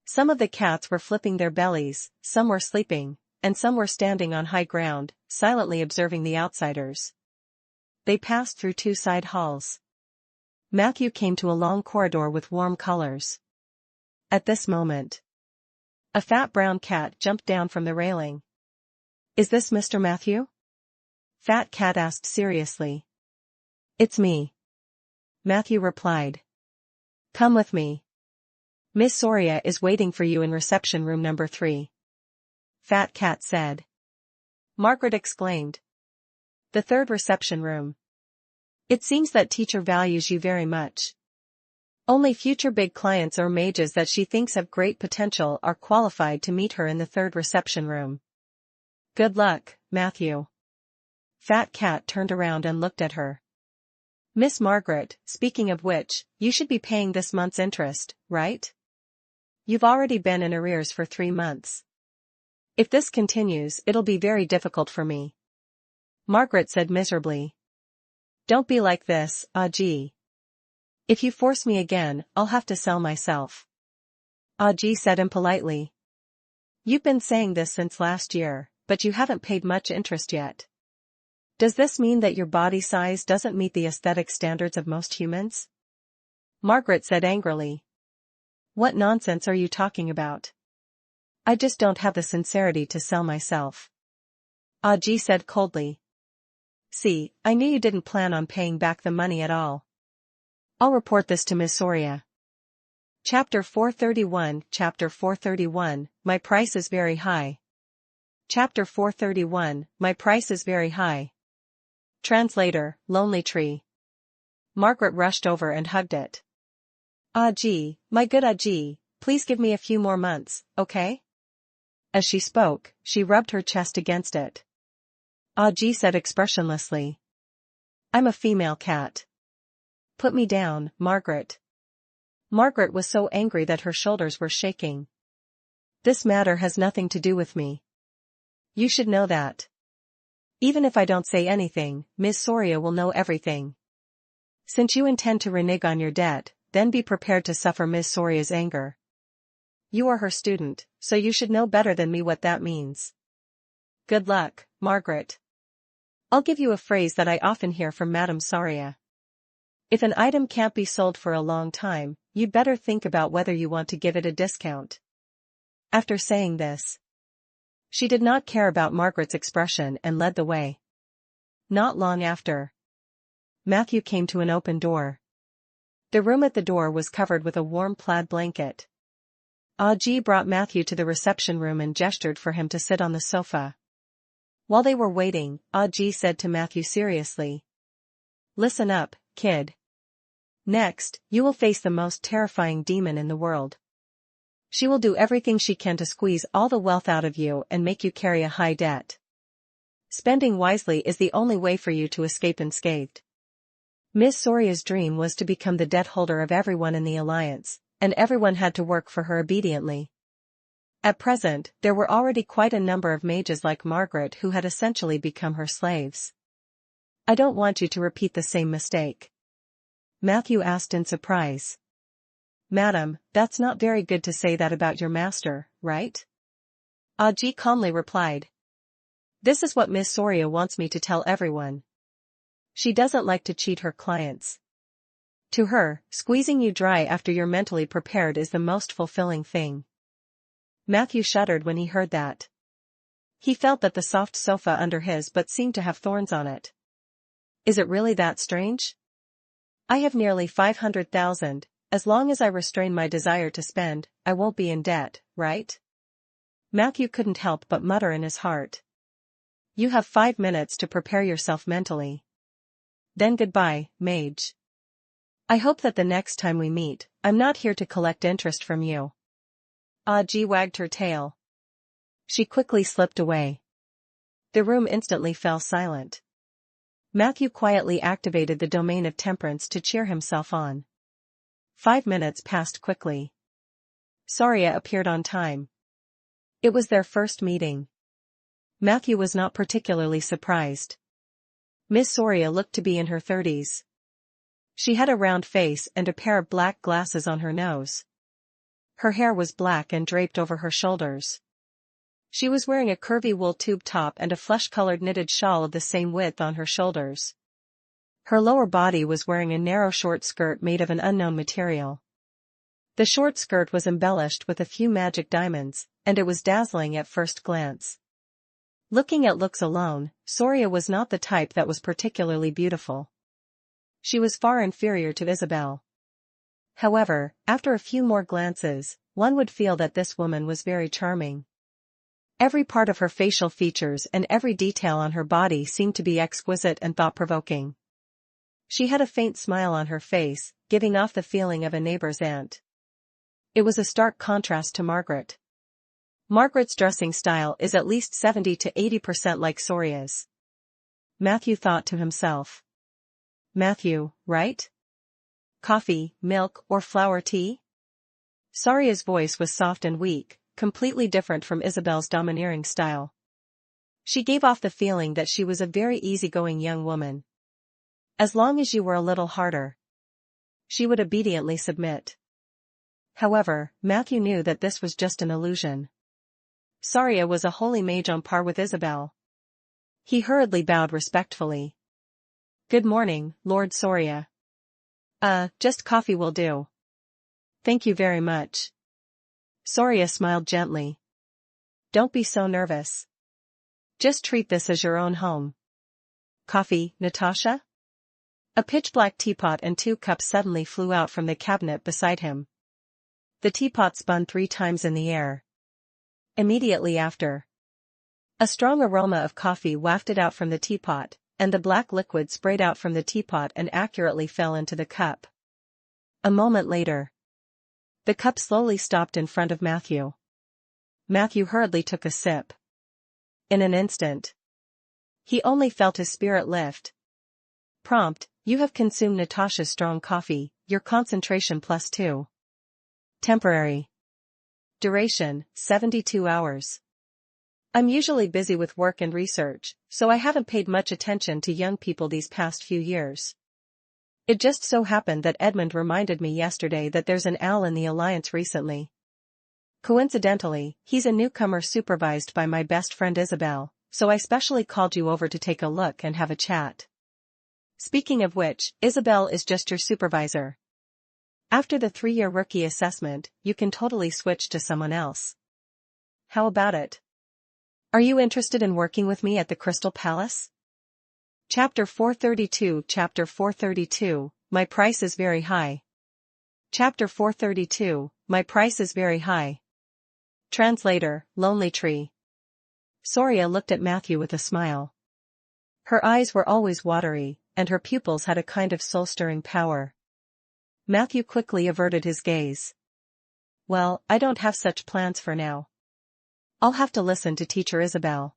Some of the cats were flipping their bellies, some were sleeping, and some were standing on high ground, silently observing the outsiders. They passed through 2 side halls. Matthew came to a long corridor with warm colors. At this moment, a fat brown cat jumped down from the railing. Is this Mr. Matthew? Fat cat asked seriously. It's me. Matthew replied. Come with me. Miss Soria is waiting for you in reception room number 3. Fat cat said. Margaret exclaimed. The 3rd reception room. It seems that teacher values you very much. Only future big clients or mages that she thinks have great potential are qualified to meet her in the 3rd reception room. Good luck, Matthew. Fat cat turned around and looked at her. Miss Margaret, speaking of which, you should be paying this month's interest, right? You've already been in arrears for 3 months. If this continues, it'll be very difficult for me. Margaret said miserably. Don't be like this, gee. If you force me again, I'll have to sell myself. Gee said impolitely. You've been saying this since last year, but you haven't paid much interest yet. Does this mean that your body size doesn't meet the aesthetic standards of most humans? Margaret said angrily. What nonsense are you talking about? I just don't have the sincerity to sell myself. Gee said coldly. See, I knew you didn't plan on paying back the money at all. I'll report this to Miss Soria. Chapter 431, Chapter 431, My price is very high. Chapter 431, My price is very high. Translator, Lonely Tree. Margaret rushed over and hugged it. Gee, my good Gee, please give me a few more months, okay? As she spoke, she rubbed her chest against it. Aji said expressionlessly. I'm a female cat. Put me down, Margaret. Margaret was so angry that her shoulders were shaking. This matter has nothing to do with me. You should know that. Even if I don't say anything, Ms. Soria will know everything. Since you intend to renege on your debt, then be prepared to suffer Ms. Soria's anger. You are her student, so you should know better than me what that means. Good luck, Margaret. I'll give you a phrase that I often hear from Madame Soria. If an item can't be sold for a long time, you'd better think about whether you want to give it a discount. After saying this, she did not care about Margaret's expression and led the way. Not long after, Matthew came to an open door. The room at the door was covered with a warm plaid blanket. Aji brought Matthew to the reception room and gestured for him to sit on the sofa. While they were waiting, Aji said to Matthew seriously. Listen up, kid. Next, you will face the most terrifying demon in the world. She will do everything she can to squeeze all the wealth out of you and make you carry a high debt. Spending wisely is the only way for you to escape unscathed. Ms. Soria's dream was to become the debt holder of everyone in the Alliance, and everyone had to work for her obediently. At present, there were already quite a number of mages like Margaret who had essentially become her slaves. I don't want you to repeat the same mistake. Matthew asked in surprise. Madam, that's not very good to say that about your master, right? Aji calmly replied. This is what Ms. Soria wants me to tell everyone. She doesn't like to cheat her clients. To her, squeezing you dry after you're mentally prepared is the most fulfilling thing. Matthew shuddered when he heard that. He felt that the soft sofa under his but seemed to have thorns on it. Is it really that strange? I have nearly 500,000. As long as I restrain my desire to spend, I won't be in debt, right? Matthew couldn't help but mutter in his heart. You have 5 minutes to prepare yourself mentally. Then goodbye, mage. I hope that the next time we meet, I'm not here to collect interest from you. Aji wagged her tail. She quickly slipped away. The room instantly fell silent. Matthew quietly activated the domain of temperance to cheer himself on. 5 minutes passed quickly. Soria appeared on time. It was their first meeting. Matthew was not particularly surprised. Miss Soria looked to be in her 30s. She had a round face and a pair of black glasses on her nose. Her hair was black and draped over her shoulders. She was wearing a curvy wool tube top and a flesh-colored knitted shawl of the same width on her shoulders. Her lower body was wearing a narrow short skirt made of an unknown material. The short skirt was embellished with a few magic diamonds, and it was dazzling at first glance. Looking at looks alone, Soria was not the type that was particularly beautiful. She was far inferior to Isabel. However, after a few more glances, one would feel that this woman was very charming. Every part of her facial features and every detail on her body seemed to be exquisite and thought-provoking. She had a faint smile on her face, giving off the feeling of a neighbor's aunt. It was a stark contrast to Margaret. Margaret's dressing style is at least 70 to 80% like Soria's. Matthew thought to himself. Matthew, right? Coffee, milk, or flower tea? Soria's voice was soft and weak, completely different from Isabel's domineering style. She gave off the feeling that she was a very easygoing young woman. As long as you were a little harder, she would obediently submit. However, Matthew knew that this was just an illusion. Soria was a holy mage on par with Isabel. He hurriedly bowed respectfully. Good morning, Lord Soria. Just coffee will do. Thank you very much. Soria smiled gently. Don't be so nervous. Just treat this as your own home. Coffee, Natasha? A pitch-black teapot and 2 cups suddenly flew out from the cabinet beside him. The teapot spun 3 times in the air. Immediately after, a strong aroma of coffee wafted out from the teapot, and the black liquid sprayed out from the teapot and accurately fell into the cup. A moment later, the cup slowly stopped in front of Matthew. Matthew hurriedly took a sip. In an instant, he only felt his spirit lift. Prompt: you have consumed Natasha's strong coffee, your concentration +2. Temporary. Duration, 72 hours. I'm usually busy with work and research, so I haven't paid much attention to young people these past few years. It just so happened that Edmund reminded me yesterday that there's an owl in the Alliance recently. Coincidentally, he's a newcomer supervised by my best friend Isabel, so I specially called you over to take a look and have a chat. Speaking of which, Isabel is just your supervisor. After the 3-year rookie assessment, you can totally switch to someone else. How about it? Are you interested in working with me at the Crystal Palace? Chapter 432 Chapter 432, My price is very high. Chapter 432, My price is very high. Translator, Lonely Tree. Soria looked at Matthew with a smile. Her eyes were always watery, and her pupils had a kind of soul-stirring power. Matthew quickly averted his gaze. Well, I don't have such plans for now. I'll have to listen to Teacher Isabel.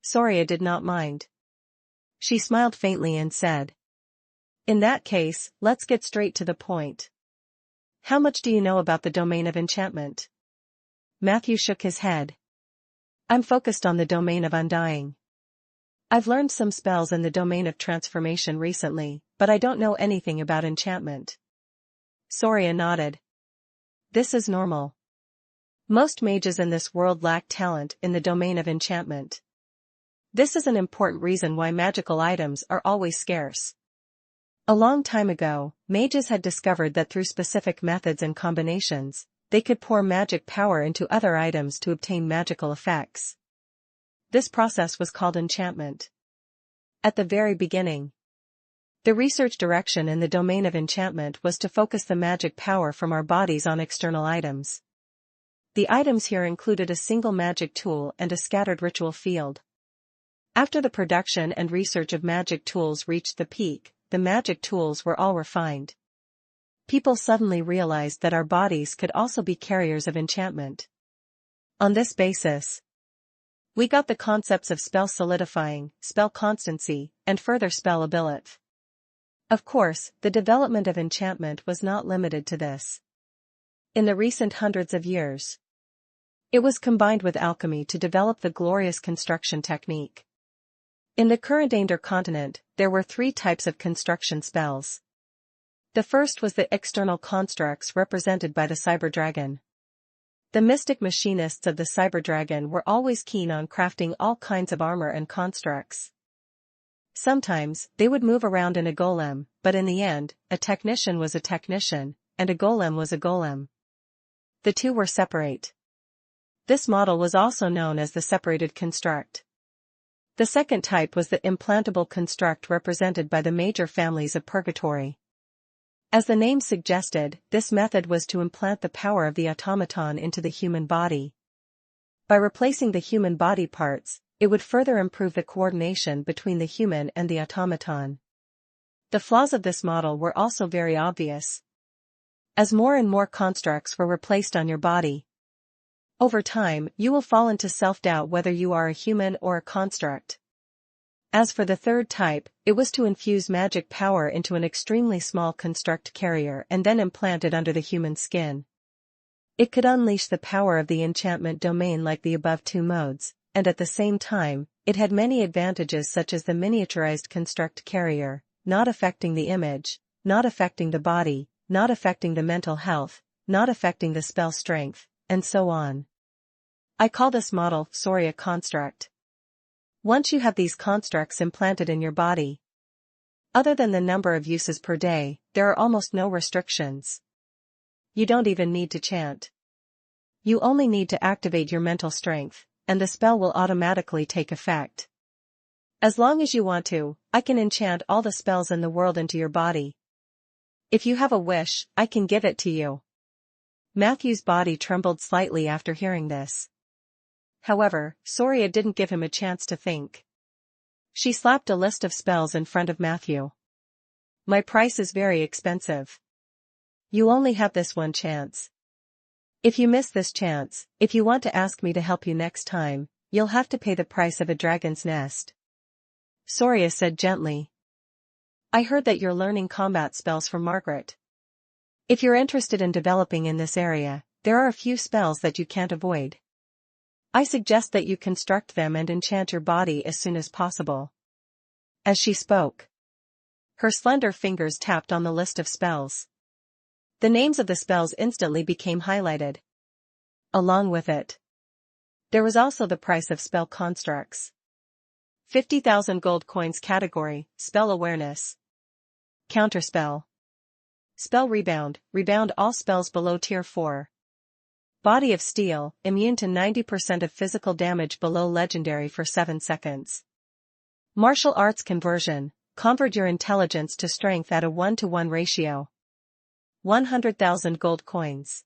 Soria did not mind. She smiled faintly and said, in that case, let's get straight to the point. How much do you know about the domain of enchantment? Matthew shook his head. I'm focused on the domain of undying. I've learned some spells in the domain of transformation recently, but I don't know anything about enchantment. Soria nodded. This is normal. Most mages in this world lack talent in the domain of enchantment. This is an important reason why magical items are always scarce. A long time ago, mages had discovered that through specific methods and combinations, they could pour magic power into other items to obtain magical effects. This process was called enchantment. At the very beginning, the research direction in the domain of enchantment was to focus the magic power from our bodies on external items. The items here included a single magic tool and a scattered ritual field. After the production and research of magic tools reached the peak, the magic tools were all refined. People suddenly realized that our bodies could also be carriers of enchantment. On this basis, we got the concepts of spell solidifying, spell constancy, and further spell ability. Of course, the development of enchantment was not limited to this. In the recent hundreds of years, it was combined with alchemy to develop the glorious construction technique. In the current Ander continent, there were 3 types of construction spells. The first was the external constructs represented by the cyber dragon. The mystic machinists of the cyber dragon were always keen on crafting all kinds of armor and constructs. Sometimes, they would move around in a golem, but in the end, a technician was a technician, and a golem was a golem. The two were separate. This model was also known as the separated construct. The second type was the implantable construct represented by the major families of purgatory. As the name suggested, this method was to implant the power of the automaton into the human body. By replacing the human body parts, it would further improve the coordination between the human and the automaton. The flaws of this model were also very obvious. As more and more constructs were replaced on your body, over time, you will fall into self-doubt whether you are a human or a construct. As for the third type, it was to infuse magic power into an extremely small construct carrier and then implant it under the human skin. It could unleash the power of the enchantment domain like the above 2 modes, and at the same time, it had many advantages such as the miniaturized construct carrier, not affecting the image, not affecting the body, not affecting the mental health, not affecting the spell strength, and so on. I call this model Soria construct. Once you have these constructs implanted in your body, other than the number of uses per day, there are almost no restrictions. You don't even need to chant. You only need to activate your mental strength, and the spell will automatically take effect. As long as you want to, I can enchant all the spells in the world into your body. If you have a wish, I can give it to you. Matthew's body trembled slightly after hearing this. However, Soria didn't give him a chance to think. She slapped a list of spells in front of Matthew. My price is very expensive. You only have this one chance. If you miss this chance, if you want to ask me to help you next time, you'll have to pay the price of a dragon's nest. Soria said gently. I heard that you're learning combat spells from Margaret. If you're interested in developing in this area, there are a few spells that you can't avoid. I suggest that you construct them and enchant your body as soon as possible. As she spoke, her slender fingers tapped on the list of spells. The names of the spells instantly became highlighted. Along with it, there was also the price of spell constructs. 50,000 gold coins category, spell awareness. Counterspell. Spell rebound, rebound all spells below tier 4. Body of steel, immune to 90% of physical damage below legendary for 7 seconds. Martial arts conversion, convert your intelligence to strength at a 1-to-1 ratio. 100,000 gold coins.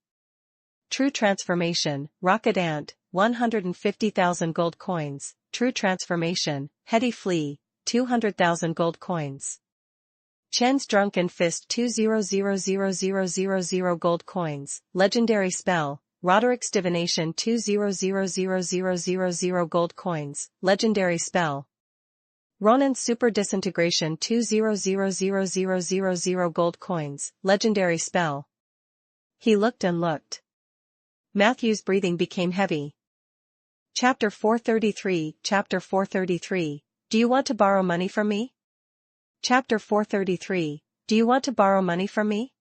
True transformation, rocket ant, 150,000 gold coins. True transformation, heady flea, 200,000 gold coins. Chen's drunken fist 200,000 gold coins. Legendary spell, Roderick's divination 200,000 gold coins. Legendary spell. Ronan's super disintegration 200,000 gold coins. Legendary spell. He looked and looked. Matthew's breathing became heavy. Chapter 433, Chapter 433, Do you want to borrow money from me? Chapter 433, Do you want to borrow money from me?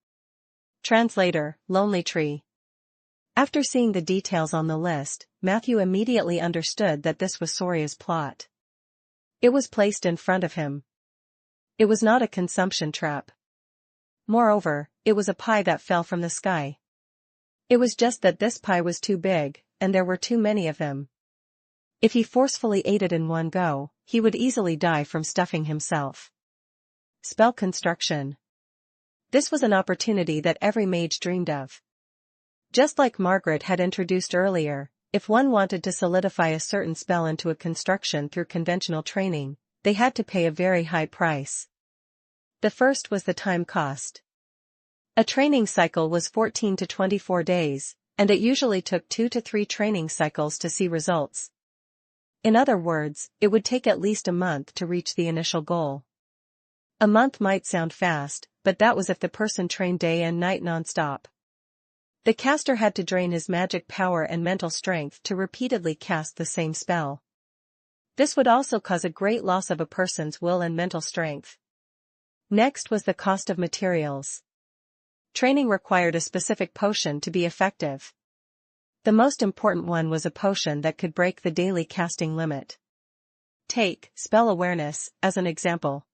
Translator, Lonely Tree. After seeing the details on the list, Matthew immediately understood that this was Soria's plot. It was placed in front of him. It was not a consumption trap. Moreover, it was a pie that fell from the sky. It was just that this pie was too big, and there were too many of them. If he forcefully ate it in one go, he would easily die from stuffing himself. Spell construction. This was an opportunity that every mage dreamed of. Just like Margaret had introduced earlier, if one wanted to solidify a certain spell into a construction through conventional training, they had to pay a very high price. The first was the time cost. A training cycle was 14 to 24 days, and it usually took 2 to 3 training cycles to see results. In other words, it would take at least a month to reach the initial goal. A month might sound fast, but that was if the person trained day and night non-stop. The caster had to drain his magic power and mental strength to repeatedly cast the same spell. This would also cause a great loss of a person's will and mental strength. Next was the cost of materials. Training required a specific potion to be effective. The most important one was a potion that could break the daily casting limit. Take spell awareness as an example.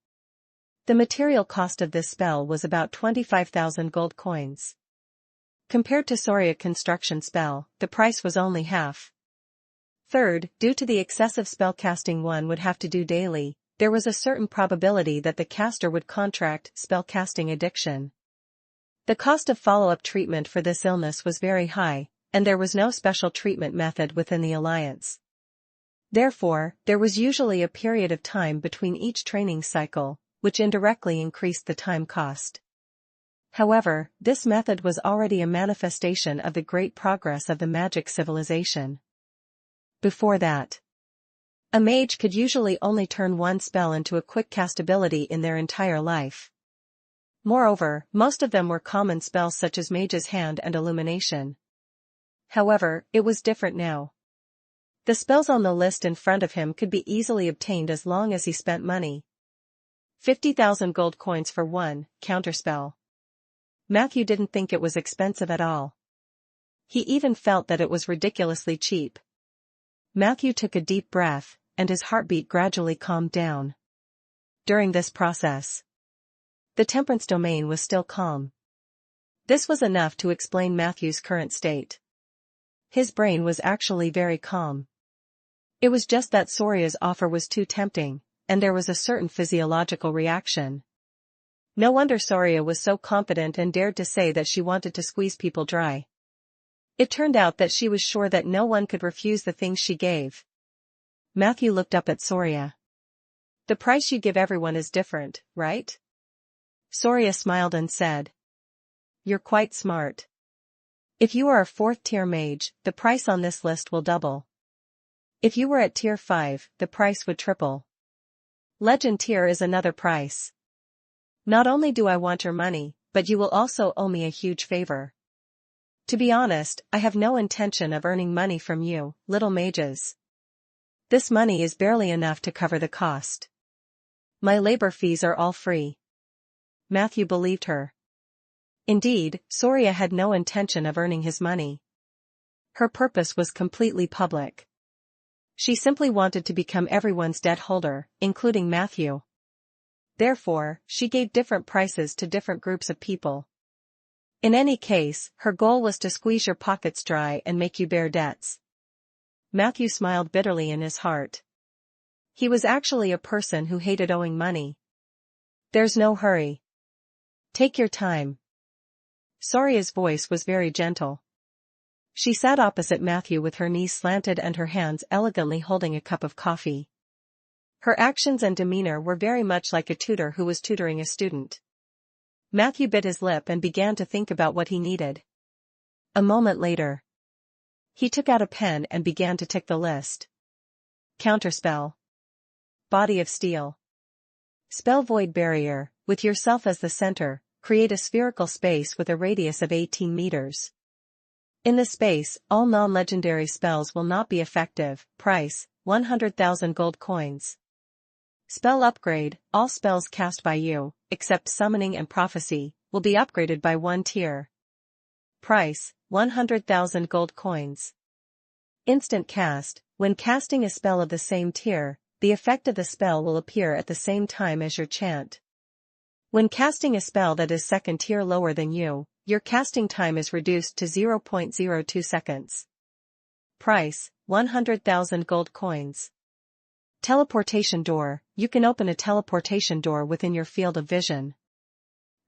The material cost of this spell was about 25,000 gold coins. Compared to Soria construction spell, the price was only half. Third, due to the excessive spellcasting one would have to do daily, there was a certain probability that the caster would contract spellcasting addiction. The cost of follow-up treatment for this illness was very high, and there was no special treatment method within the Alliance. Therefore, there was usually a period of time between each training cycle, which indirectly increased the time cost. However, this method was already a manifestation of the great progress of the magic civilization. Before that, a mage could usually only turn one spell into a quick cast ability in their entire life. Moreover, most of them were common spells such as Mage's Hand and Illumination. However, it was different now. The spells on the list in front of him could be easily obtained as long as he spent money. 50,000 gold coins for one counterspell. Matthew didn't think it was expensive at all. He even felt that it was ridiculously cheap. Matthew took a deep breath, and his heartbeat gradually calmed down. During this process, the temperance domain was still calm. This was enough to explain Matthew's current state. His brain was actually very calm. It was just that Soria's offer was too tempting, and there was a certain physiological reaction. No wonder Soria was so confident and dared to say that she wanted to squeeze people dry. It turned out that she was sure that no one could refuse the things she gave. Matthew looked up at Soria. The price you give everyone is different, right? Soria smiled and said. You're quite smart. If you are a 4th tier mage, the price on this list will double. If you were at tier 5, the price would triple. Legend tier is another price. Not only do I want your money, but you will also owe me a huge favor. To be honest, I have no intention of earning money from you, little mages. This money is barely enough to cover the cost. My labor fees are all free. Matthew believed her. Indeed, Soria had no intention of earning his money. Her purpose was completely public. She simply wanted to become everyone's debt holder, including Matthew. Therefore, she gave different prices to different groups of people. In any case, her goal was to squeeze your pockets dry and make you bear debts. Matthew smiled bitterly in his heart. He was actually a person who hated owing money. There's no hurry. Take your time. Soria's voice was very gentle. She sat opposite Matthew with her knees slanted and her hands elegantly holding a cup of coffee. Her actions and demeanor were very much like a tutor who was tutoring a student. Matthew bit his lip and began to think about what he needed. A moment later, he took out a pen and began to tick the list. Counterspell. Body of Steel. Spell Void Barrier, with yourself as the center, create a spherical space with a radius of 18 meters. In the space, all non-legendary spells will not be effective. Price, 100,000 gold coins. Spell Upgrade, all spells cast by you, except Summoning and Prophecy, will be upgraded by 1 tier. Price, 100,000 gold coins. Instant Cast, when casting a spell of the same tier, the effect of the spell will appear at the same time as your chant. When casting a spell that is 2nd tier lower than you, your casting time is reduced to 0.02 seconds. Price, 100,000 gold coins. Teleportation Door, you can open a teleportation door within your field of vision.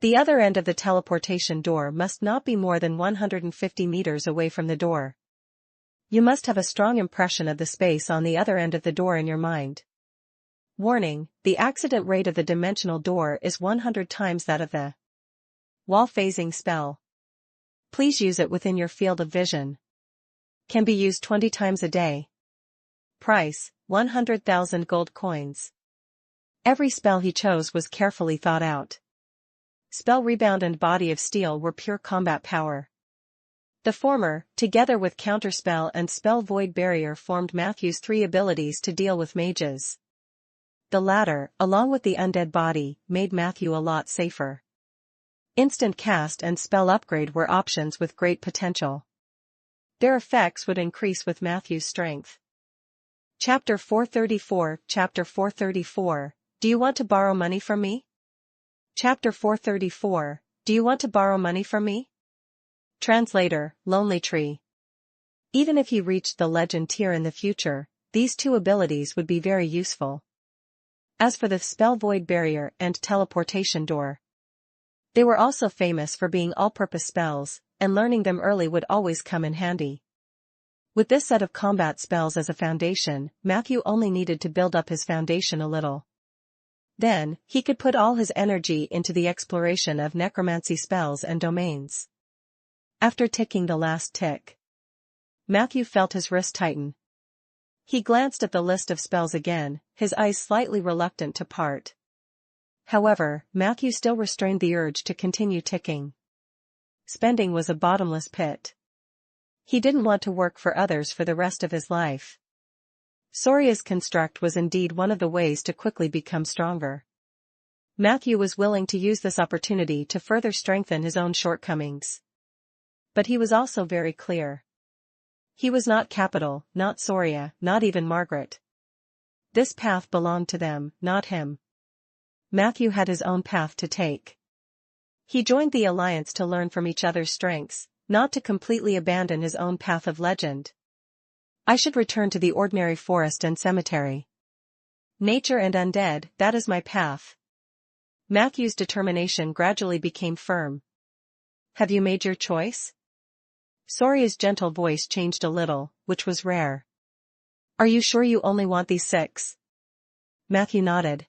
The other end of the teleportation door must not be more than 150 meters away from the door. You must have a strong impression of the space on the other end of the door in your mind. Warning, the accident rate of the dimensional door is 100 times that of the wall phasing spell. Please use it within your field of vision. Can be used 20 times a day. Price, 100,000 gold coins. Every spell he chose was carefully thought out. Spell Rebound and Body of Steel were pure combat power. The former, together with Counterspell and Spell Void Barrier, formed Matthew's 3 abilities to deal with mages. The latter, along with the Undead Body, made Matthew a lot safer. Instant Cast and Spell Upgrade were options with great potential. Their effects would increase with Matthew's strength. Chapter 434. Chapter 434, Do you want to borrow money from me? Chapter 434, Do you want to borrow money from me? Translator, Lonely Tree. Even if he reached the legend tier in the future, these 2 abilities would be very useful. As for the Spell Void Barrier and Teleportation Door, they were also famous for being all-purpose spells, and learning them early would always come in handy. With this set of combat spells as a foundation, Matthew only needed to build up his foundation a little. Then, he could put all his energy into the exploration of necromancy spells and domains. After ticking the last tick, Matthew felt his wrist tighten. He glanced at the list of spells again, his eyes slightly reluctant to part. However, Matthew still restrained the urge to continue ticking. Spending was a bottomless pit. He didn't want to work for others for the rest of his life. Soria's construct was indeed one of the ways to quickly become stronger. Matthew was willing to use this opportunity to further strengthen his own shortcomings. But he was also very clear. He was not Capital, not Soria, not even Margaret. This path belonged to them, not him. Matthew had his own path to take. He joined the alliance to learn from each other's strengths, not to completely abandon his own path of legend. I should return to the ordinary forest and cemetery. Nature and undead, that is my path. Matthew's determination gradually became firm. Have you made your choice? Soria's gentle voice changed a little, which was rare. Are you sure you only want these 6? Matthew nodded.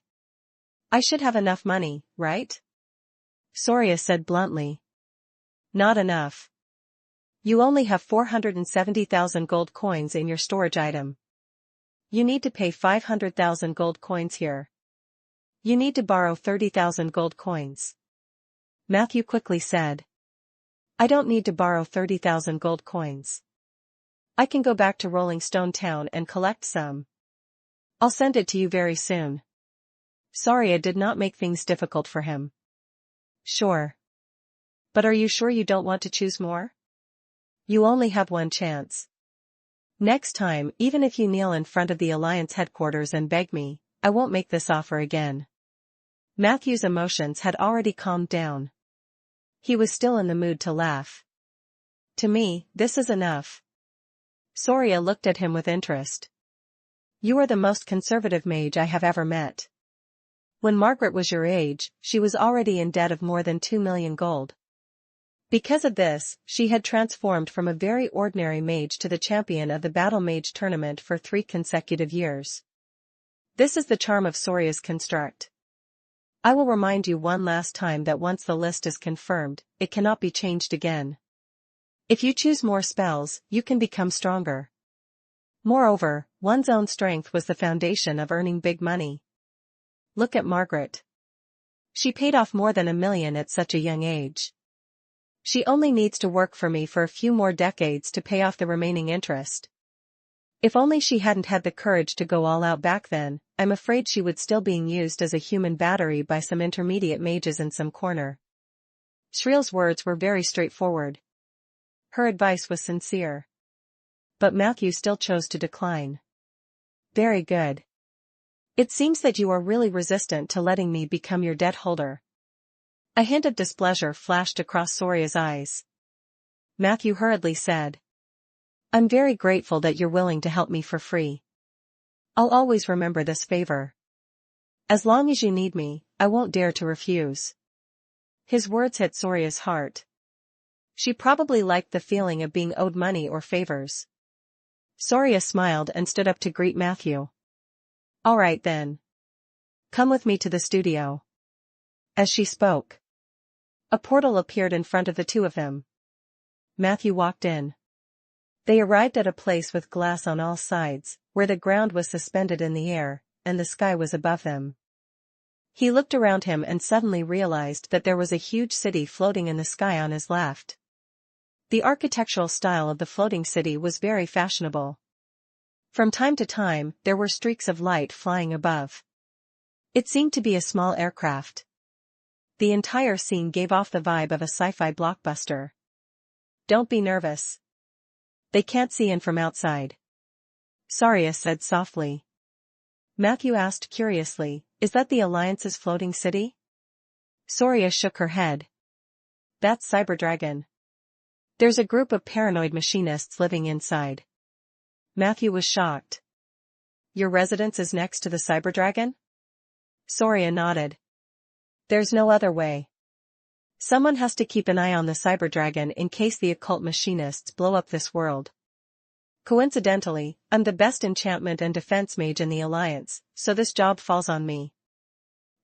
I should have enough money, right? Soria said bluntly. Not enough. You only have 470,000 gold coins in your storage item. You need to pay 500,000 gold coins here. You need to borrow 30,000 gold coins. Matthew quickly said. I don't need to borrow 30,000 gold coins. I can go back to Rolling Stone Town and collect some. I'll send it to you very soon. Soria did not make things difficult for him. Sure. But are you sure you don't want to choose more? You only have one chance. Next time, even if you kneel in front of the Alliance headquarters and beg me, I won't make this offer again. Matthew's emotions had already calmed down. He was still in the mood to laugh. To me, this is enough. Soria looked at him with interest. You are the most conservative mage I have ever met. When Margaret was your age, she was already in debt of more than 2 million gold. Because of this, she had transformed from a very ordinary mage to the champion of the Battle Mage tournament for 3 consecutive years. This is the charm of Soria's construct. I will remind you one last time that once the list is confirmed, it cannot be changed again. If you choose more spells, you can become stronger. Moreover, one's own strength was the foundation of earning big money. Look at Margaret. She paid off more than 1 million at such a young age. She only needs to work for me for a few more decades to pay off the remaining interest. If only she hadn't had the courage to go all out back then, I'm afraid she would still being used as a human battery by some intermediate mages in some corner. Shriel's words were very straightforward. Her advice was sincere. But Matthew still chose to decline. Very good. It seems that you are really resistant to letting me become your debt holder. A hint of displeasure flashed across Soria's eyes. Matthew hurriedly said. I'm very grateful that you're willing to help me for free. I'll always remember this favor. As long as you need me, I won't dare to refuse. His words hit Soria's heart. She probably liked the feeling of being owed money or favors. Soria smiled and stood up to greet Matthew. All right then. Come with me to the studio. As she spoke, a portal appeared in front of the two of them. Matthew walked in. They arrived at a place with glass on all sides, where the ground was suspended in the air, and the sky was above them. He looked around him and suddenly realized that there was a huge city floating in the sky on his left. The architectural style of the floating city was very fashionable. From time to time, there were streaks of light flying above. It seemed to be a small aircraft. The entire scene gave off the vibe of a sci-fi blockbuster. Don't be nervous. They can't see in from outside. Soria said softly. Matthew asked curiously, is that the Alliance's floating city? Soria shook her head. That's Cyberdragon. There's a group of paranoid machinists living inside. Matthew was shocked. Your residence is next to the Cyberdragon? Soria nodded. There's no other way. Someone has to keep an eye on the Cyberdragon in case the occult machinists blow up this world. Coincidentally, I'm the best enchantment and defense mage in the Alliance, so this job falls on me.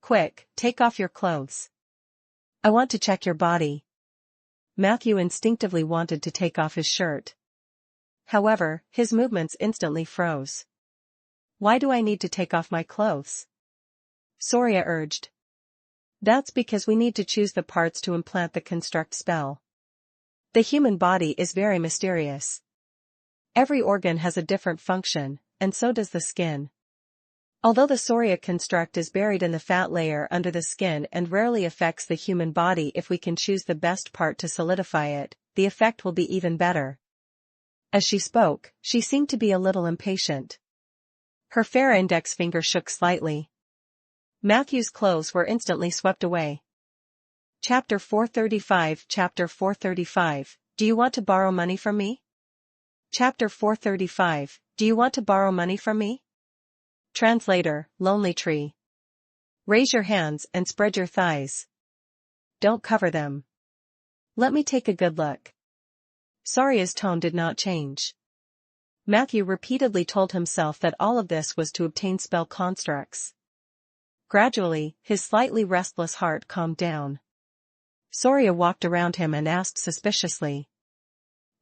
Quick, take off your clothes. I want to check your body. Matthew instinctively wanted to take off his shirt. However, his movements instantly froze. Why do I need to take off my clothes? Soria urged. That's because we need to choose the parts to implant the construct spell. The human body is very mysterious. Every organ has a different function, and so does the skin. Although the Soria construct is buried in the fat layer under the skin and rarely affects the human body, if we can choose the best part to solidify it, the effect will be even better. As she spoke, she seemed to be a little impatient. Her fair index finger shook slightly. Matthew's clothes were instantly swept away. Chapter 435. Chapter 435, Do you want to borrow money from me? Chapter 435, Do you want to borrow money from me? Translator, Lonely Tree. Raise your hands and spread your thighs. Don't cover them. Let me take a good look. Soria's tone did not change. Matthew repeatedly told himself that all of this was to obtain spell constructs. Gradually, his slightly restless heart calmed down. Soria walked around him and asked suspiciously.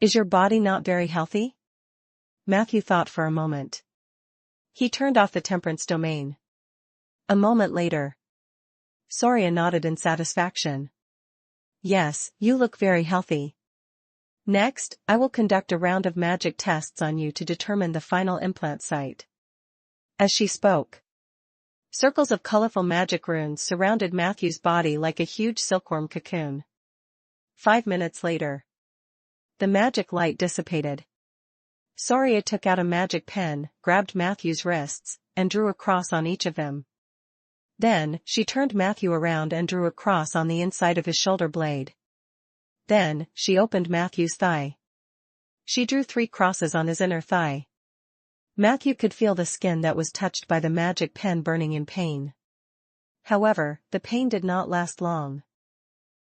Is your body not very healthy? Matthew thought for a moment. He turned off the temperance domain. A moment later, Soria nodded in satisfaction. Yes, you look very healthy. Next, I will conduct a round of magic tests on you to determine the final implant site. As she spoke, circles of colorful magic runes surrounded Matthew's body like a huge silkworm cocoon. 5 minutes later, the magic light dissipated. Soria took out a magic pen, grabbed Matthew's wrists, and drew a cross on each of them. Then, she turned Matthew around and drew a cross on the inside of his shoulder blade. Then, she opened Matthew's thigh. She drew 3 crosses on his inner thigh. Matthew could feel the skin that was touched by the magic pen burning in pain. However, the pain did not last long.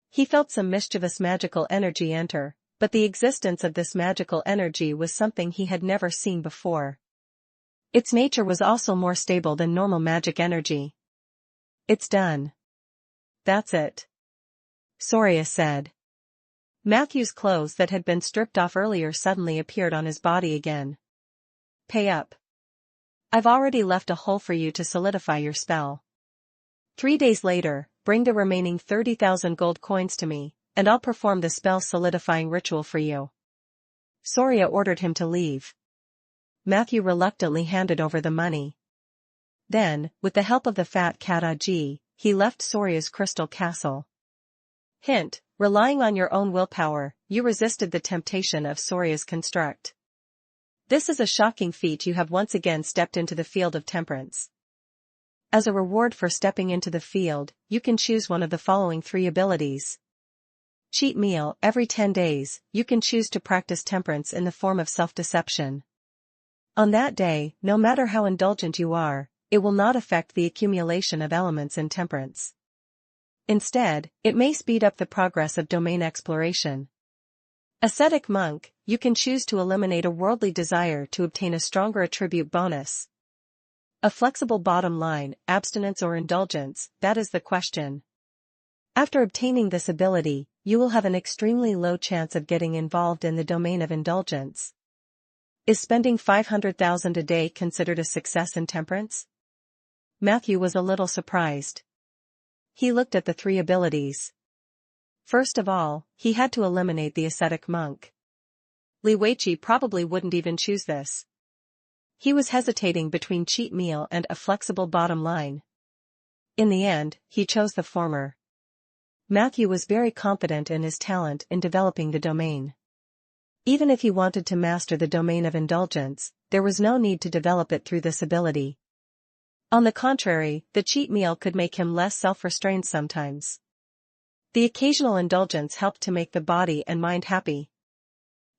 He felt some mischievous magical energy enter, but the existence of this magical energy was something he had never seen before. Its nature was also more stable than normal magic energy. It's done. That's it, Soria said. Matthew's clothes that had been stripped off earlier suddenly appeared on his body again. Pay up. I've already left a hole for you to solidify your spell. 3 days later, bring the remaining 30,000 gold coins to me, and I'll perform the spell solidifying ritual for you. Soria ordered him to leave. Matthew reluctantly handed over the money. Then, with the help of the fat cat Aji, he left Soria's crystal castle. Hint, relying on your own willpower, you resisted the temptation of Soria's construct. This is a shocking feat. You have once again stepped into the field of temperance. As a reward for stepping into the field, you can choose one of the following 3 abilities. Cheat meal. Every 10 days, you can choose to practice temperance in the form of self-deception. On that day, no matter how indulgent you are, it will not affect the accumulation of elements in temperance. Instead, it may speed up the progress of domain exploration. Ascetic monk, you can choose to eliminate a worldly desire to obtain a stronger attribute bonus. A flexible bottom line, abstinence or indulgence, that is the question. After obtaining this ability, you will have an extremely low chance of getting involved in the domain of indulgence. Is spending 500,000 a day considered a success in temperance? Matthew was a little surprised. He looked at the 3 abilities. First of all, he had to eliminate the ascetic monk. Li Weiqi probably wouldn't even choose this. He was hesitating between cheat meal and a flexible bottom line. In the end, he chose the former. Matthew was very confident in his talent in developing the domain. Even if he wanted to master the domain of indulgence, there was no need to develop it through this ability. On the contrary, the cheat meal could make him less self-restrained sometimes. The occasional indulgence helped to make the body and mind happy.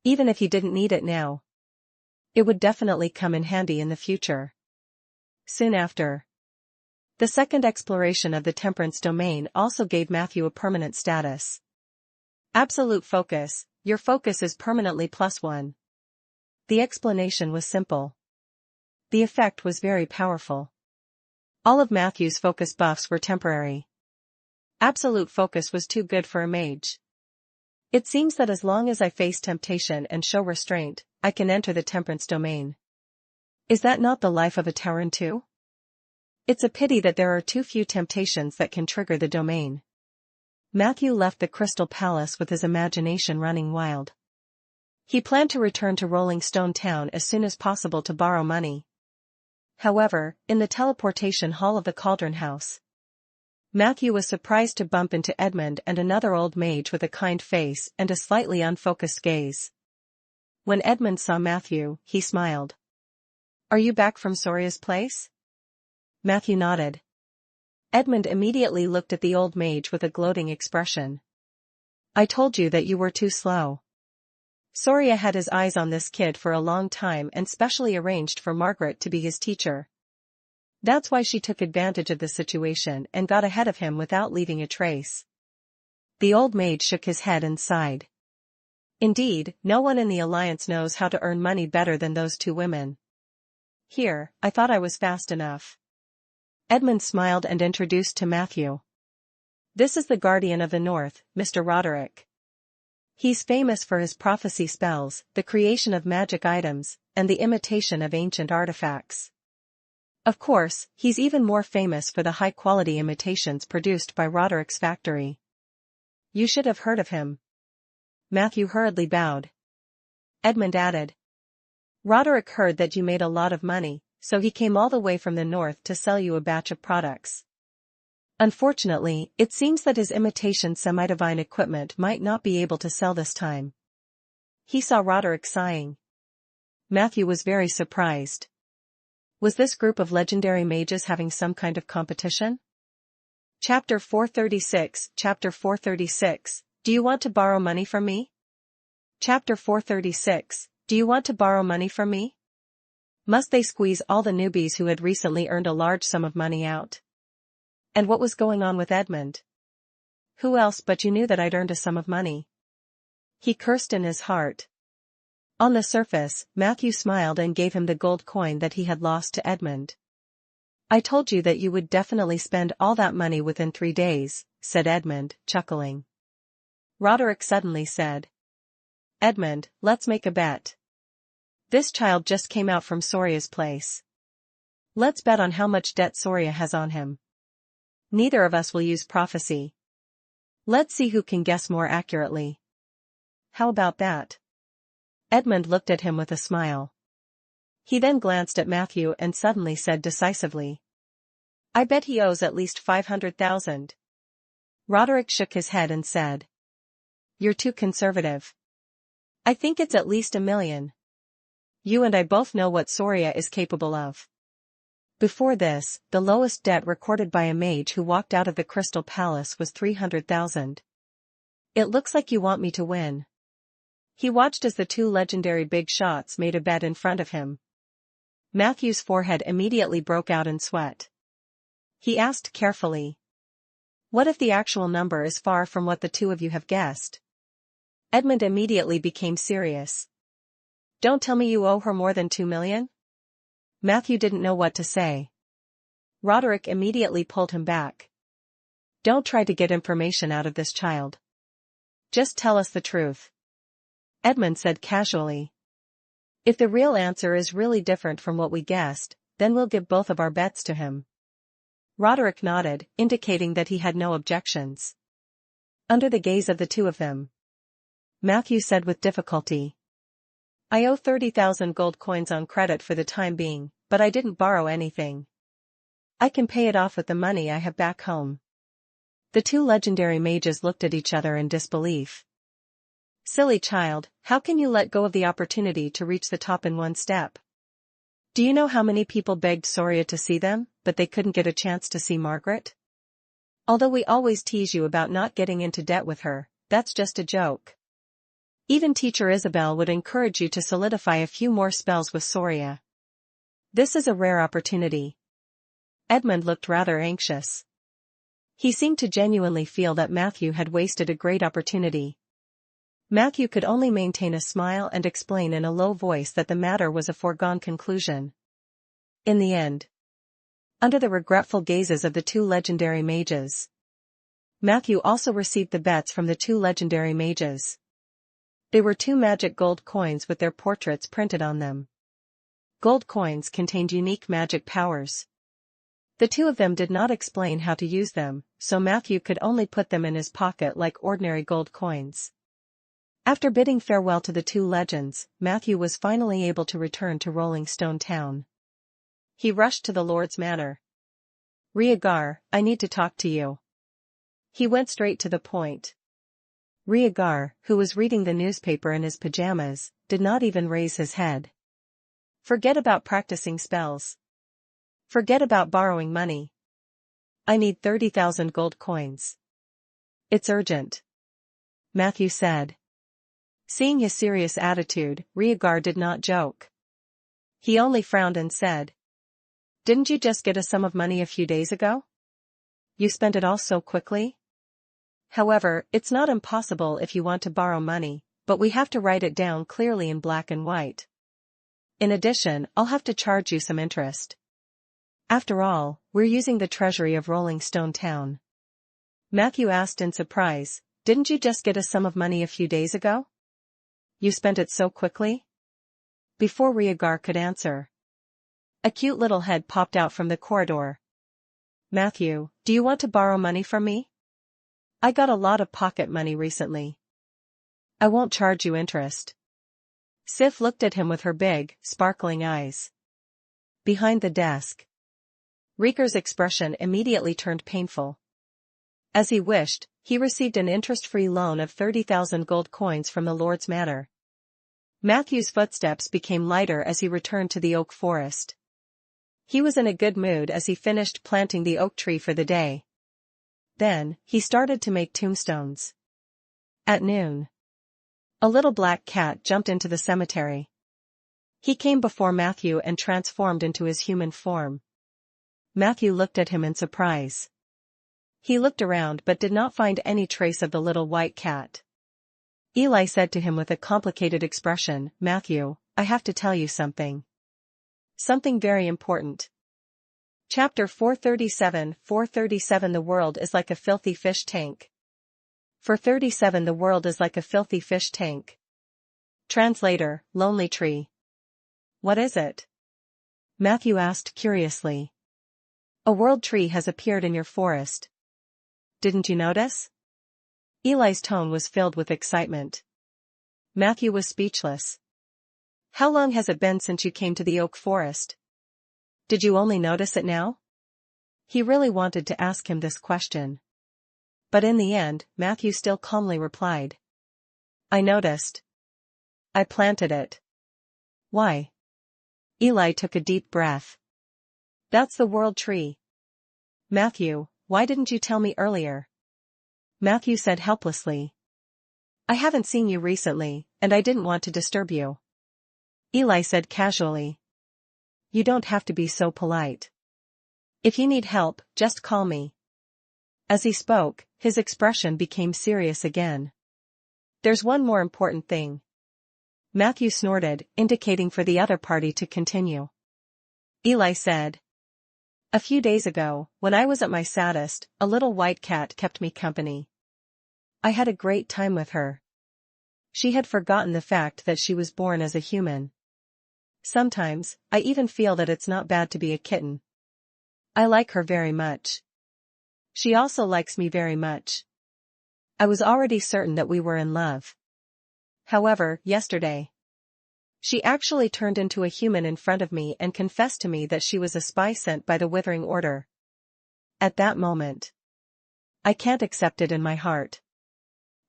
Even if he didn't need it now, it would definitely come in handy in the future. Soon after, the second exploration of the temperance domain also gave Matthew a permanent status. Absolute focus. Your focus is permanently +1. The explanation was simple. The effect was very powerful. All of Matthew's focus buffs were temporary. Absolute focus was too good for a mage. It seems that as long as I face temptation and show restraint, I can enter the temperance domain. Is that not the life of a Tauren too? It's a pity that there are too few temptations that can trigger the domain. Matthew left the Crystal Palace with his imagination running wild. He planned to return to Rolling Stone Town as soon as possible to borrow money. However, in the teleportation hall of the Cauldron House, Matthew was surprised to bump into Edmund and another old mage with a kind face and a slightly unfocused gaze. When Edmund saw Matthew, he smiled. "Are you back from Soria's place?" Matthew nodded. Edmund immediately looked at the old mage with a gloating expression. "I told you that you were too slow." Soria had his eyes on this kid for a long time and specially arranged for Margaret to be his teacher. That's why she took advantage of the situation and got ahead of him without leaving a trace. The old mage shook his head and sighed. Indeed, no one in the Alliance knows how to earn money better than those 2 women. Here, I thought I was fast enough. Edmund smiled and introduced to Matthew. "This is the Guardian of the North, Mr. Roderick." He's famous for his prophecy spells, the creation of magic items, and the imitation of ancient artifacts. Of course, he's even more famous for the high-quality imitations produced by Roderick's factory. You should have heard of him. Matthew hurriedly bowed. Edmund added. Roderick heard that you made a lot of money, so he came all the way from the north to sell you a batch of products. Unfortunately, it seems that his imitation semi-divine equipment might not be able to sell this time. He saw Roderick sighing. Matthew was very surprised. Was this group of legendary mages having some kind of competition? Chapter 436. Chapter 436. Do you want to borrow money from me? Chapter 436. Do you want to borrow money from me? Must they squeeze all the newbies who had recently earned a large sum of money out? And what was going on with Edmund? Who else but you knew that I'd earned a sum of money? He cursed in his heart. On the surface, Matthew smiled and gave him the gold coin that he had lost to Edmund. I told you that you would definitely spend all that money within 3 days, said Edmund, chuckling. Roderick suddenly said. Edmund, let's make a bet. This child just came out from Soria's place. Let's bet on how much debt Soria has on him. Neither of us will use prophecy. Let's see who can guess more accurately. How about that? Edmund looked at him with a smile. He then glanced at Matthew and suddenly said decisively. I bet he owes at least 500,000. Roderick shook his head and said. You're too conservative. I think it's at least 1 million. You and I both know what Soria is capable of. Before this, the lowest debt recorded by a mage who walked out of the Crystal Palace was 300,000. It looks like you want me to win. He watched as the 2 legendary big shots made a bet in front of him. Matthew's forehead immediately broke out in sweat. He asked carefully. What if the actual number is far from what the 2 of you have guessed? Edmund immediately became serious. Don't tell me you owe her more than 2 million? Matthew didn't know what to say. Roderick immediately pulled him back. Don't try to get information out of this child. Just tell us the truth. Edmund said casually. If the real answer is really different from what we guessed, then we'll give both of our bets to him. Roderick nodded, indicating that he had no objections. Under the gaze of the 2 of them, Matthew said with difficulty. I owe 30,000 gold coins on credit for the time being, but I didn't borrow anything. I can pay it off with the money I have back home. The 2 legendary mages looked at each other in disbelief. Silly child, how can you let go of the opportunity to reach the top in 1 step? Do you know how many people begged Soria to see them, but they couldn't get a chance to see Margaret? Although we always tease you about not getting into debt with her, that's just a joke. Even Teacher Isabel would encourage you to solidify a few more spells with Soria. This is a rare opportunity. Edmund looked rather anxious. He seemed to genuinely feel that Matthew had wasted a great opportunity. Matthew could only maintain a smile and explain in a low voice that the matter was a foregone conclusion. In the end, under the regretful gazes of the 2 legendary mages, Matthew also received the bets from the 2 legendary mages. They were 2 magic gold coins with their portraits printed on them. Gold coins contained unique magic powers. The 2 of them did not explain how to use them, so Matthew could only put them in his pocket like ordinary gold coins. After bidding farewell to the 2 legends, Matthew was finally able to return to Rolling Stone Town. He rushed to the Lord's Manor. Rhaegar, I need to talk to you. He went straight to the point. Rhaegar, who was reading the newspaper in his pajamas, did not even raise his head. Forget about practicing spells. Forget about borrowing money. I need 30,000 gold coins. It's urgent. Matthew said. Seeing his serious attitude, Rhaegar did not joke. He only frowned and said. Didn't you just get a sum of money a few days ago? You spent it all so quickly? However, it's not impossible if you want to borrow money, but we have to write it down clearly in black and white. In addition, I'll have to charge you some interest. After all, we're using the treasury of Rolling Stone Town. Matthew asked in surprise, didn't you just get a sum of money a few days ago? You spent it so quickly? Before Rhaegar could answer, a cute little head popped out from the corridor. Matthew, do you want to borrow money from me? I got a lot of pocket money recently. I won't charge you interest. Sif looked at him with her big, sparkling eyes. Behind the desk, Rhaegar's expression immediately turned painful. As he wished, he received an interest-free loan of 30,000 gold coins from the Lord's Manor. Matthew's footsteps became lighter as he returned to the oak forest. He was in a good mood as he finished planting the oak tree for the day. Then, he started to make tombstones. At noon, a little black cat jumped into the cemetery. He came before Matthew and transformed into his human form. Matthew looked at him in surprise. He looked around but did not find any trace of the little white cat. Eli said to him with a complicated expression, Matthew, I have to tell you something. Something very important. Chapter 437 437 The world is like a filthy fish tank. 437 The world is like a filthy fish tank. Translator, Lonely Tree. What is it? Matthew asked curiously. A world tree has appeared in your forest. Didn't you notice? Eli's tone was filled with excitement. Matthew was speechless. How long has it been since you came to the oak forest? Did you only notice it now? He really wanted to ask him this question. But in the end, Matthew still calmly replied. I noticed. I planted it. Why? Eli took a deep breath. That's the world tree. Matthew, why didn't you tell me earlier? Matthew said helplessly. I haven't seen you recently, and I didn't want to disturb you. Eli said casually. You don't have to be so polite. If you need help, just call me. As he spoke, his expression became serious again. There's one more important thing. Matthew snorted, indicating for the other party to continue. Eli said. A few days ago, when I was at my saddest, a little white cat kept me company. I had a great time with her. She had forgotten the fact that she was born as a human. Sometimes, I even feel that it's not bad to be a kitten. I like her very much. She also likes me very much. I was already certain that we were in love. However, yesterday, she actually turned into a human in front of me and confessed to me that she was a spy sent by the Withering Order. At that moment, I can't accept it in my heart.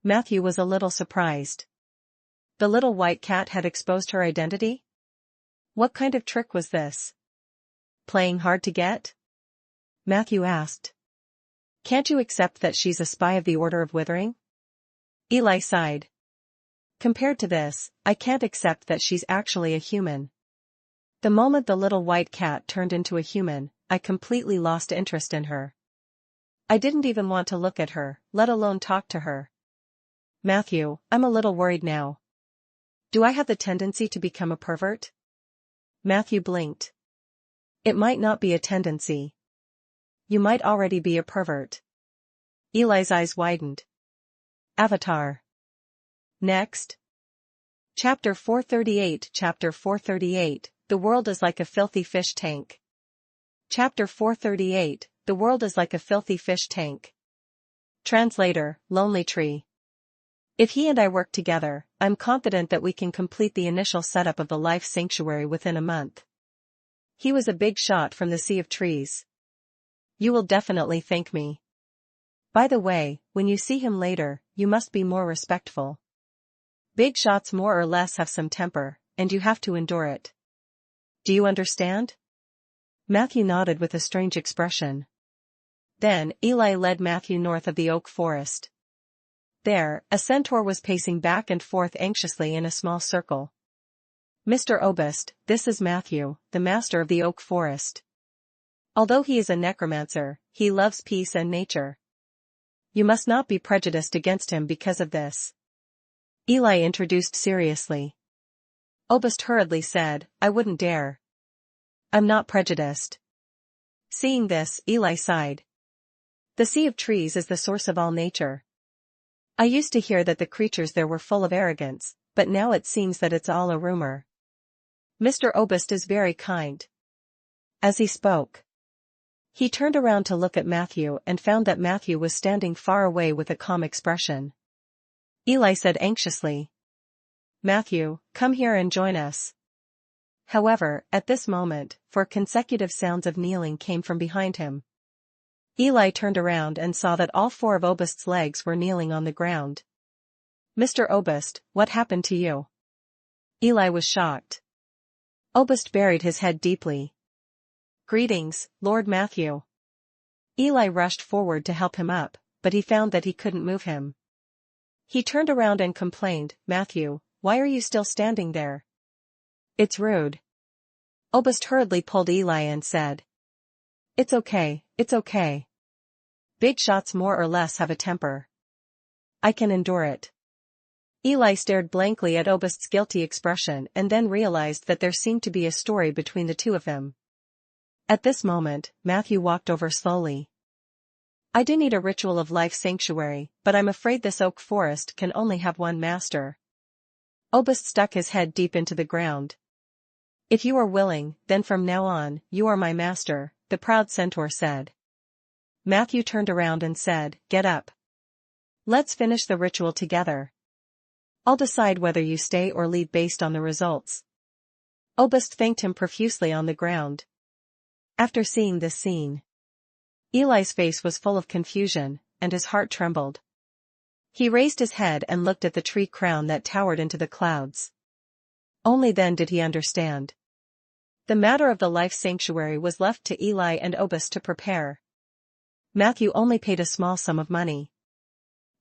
Matthew was a little surprised. The little white cat had exposed her identity? What kind of trick was this? Playing hard to get? Matthew asked. Can't you accept that she's a spy of the Order of Withering? Eli sighed. Compared to this, I can't accept that she's actually a human. The moment the little white cat turned into a human, I completely lost interest in her. I didn't even want to look at her, let alone talk to her. Matthew, I'm a little worried now. Do I have the tendency to become a pervert? Matthew blinked. It might not be a tendency. You might already be a pervert. Eli's eyes widened. Avatar. Next. Chapter 438 Chapter 438, The world is like a filthy fish tank. Chapter 438, The world is like a filthy fish tank. Translator, Lonely Tree. If he and I work together, I'm confident that we can complete the initial setup of the life sanctuary within a month. He was a big shot from the sea of trees. You will definitely thank me. By the way, when you see him later, you must be more respectful. Big shots more or less have some temper, and you have to endure it. Do you understand? Matthew nodded with a strange expression. Then, Eli led Matthew north of the oak forest. There, a centaur was pacing back and forth anxiously in a small circle. Mr. Obist, this is Matthew, the master of the oak forest. Although he is a necromancer, he loves peace and nature. You must not be prejudiced against him because of this. Eli introduced seriously. Obist hurriedly said, I wouldn't dare. I'm not prejudiced. Seeing this, Eli sighed. The sea of trees is the source of all nature. I used to hear that the creatures there were full of arrogance, but now it seems that it's all a rumor. Mr. Obist is very kind. As he spoke, he turned around to look at Matthew and found that Matthew was standing far away with a calm expression. Eli said anxiously, "Matthew, come here and join us." However, at this moment, 4 consecutive sounds of kneeling came from behind him. Eli turned around and saw that all 4 of Obist's legs were kneeling on the ground. "Mr. Obist, what happened to you?" Eli was shocked. Obist buried his head deeply. "Greetings, Lord Matthew." Eli rushed forward to help him up, but he found that he couldn't move him. He turned around and complained, "Matthew, why are you still standing there? It's rude." Obist hurriedly pulled Eli and said, It's okay. Big shots more or less have a temper. I can endure it." Eli stared blankly at Obist's guilty expression and then realized that there seemed to be a story between the two of them. At this moment, Matthew walked over slowly. "I do need a ritual of life sanctuary, but I'm afraid this oak forest can only have one master." Obist stuck his head deep into the ground. "If you are willing, then from now on, you are my master," the proud centaur said. Matthew turned around and said, "Get up. Let's finish the ritual together. I'll decide whether you stay or leave based on the results." Obist thanked him profusely on the ground. After seeing this scene, Eli's face was full of confusion, and his heart trembled. He raised his head and looked at the tree crown that towered into the clouds. Only then did he understand. The matter of the life sanctuary was left to Eli and Obist to prepare. Matthew only paid a small sum of money.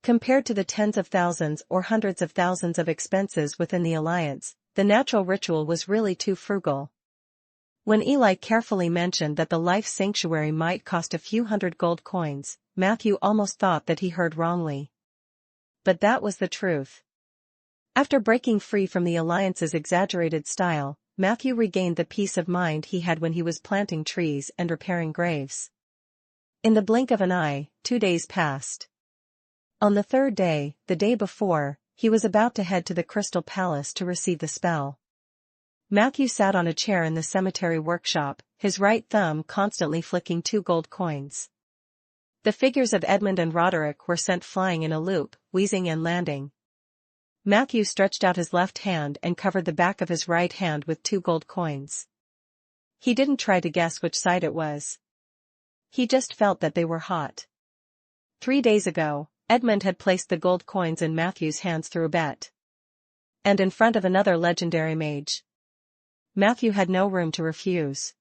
Compared to the tens of thousands or hundreds of thousands of expenses within the alliance, the natural ritual was really too frugal. When Eli carefully mentioned that the life sanctuary might cost a few hundred gold coins, Matthew almost thought that he heard wrongly. But that was the truth. After breaking free from the alliance's exaggerated style, Matthew regained the peace of mind he had when he was planting trees and repairing graves. In the blink of an eye, 2 days passed. On the 3rd day, the day before, he was about to head to the Crystal Palace to receive the spell. Matthew sat on a chair in the cemetery workshop, his right thumb constantly flicking 2 gold coins. The figures of Edmund and Roderick were sent flying in a loop, wheezing and landing. Matthew stretched out his left hand and covered the back of his right hand with 2 gold coins. He didn't try to guess which side it was. He just felt that they were hot. 3 days ago, Edmund had placed the gold coins in Matthew's hands through a bet. And in front of another legendary mage. Matthew had no room to refuse.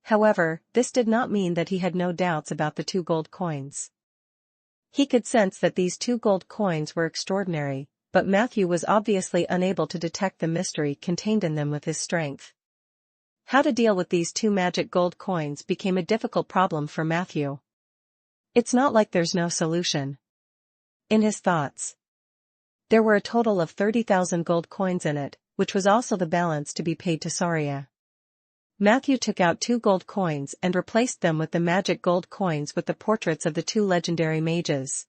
However, this did not mean that he had no doubts about the 2 gold coins. He could sense that these 2 gold coins were extraordinary, but Matthew was obviously unable to detect the mystery contained in them with his strength. How to deal with these 2 magic gold coins became a difficult problem for Matthew. It's not like there's no solution. In his thoughts, there were a total of 30,000 gold coins in it, which was also the balance to be paid to Saria. Matthew took out 2 gold coins and replaced them with the magic gold coins with the portraits of the 2 legendary mages.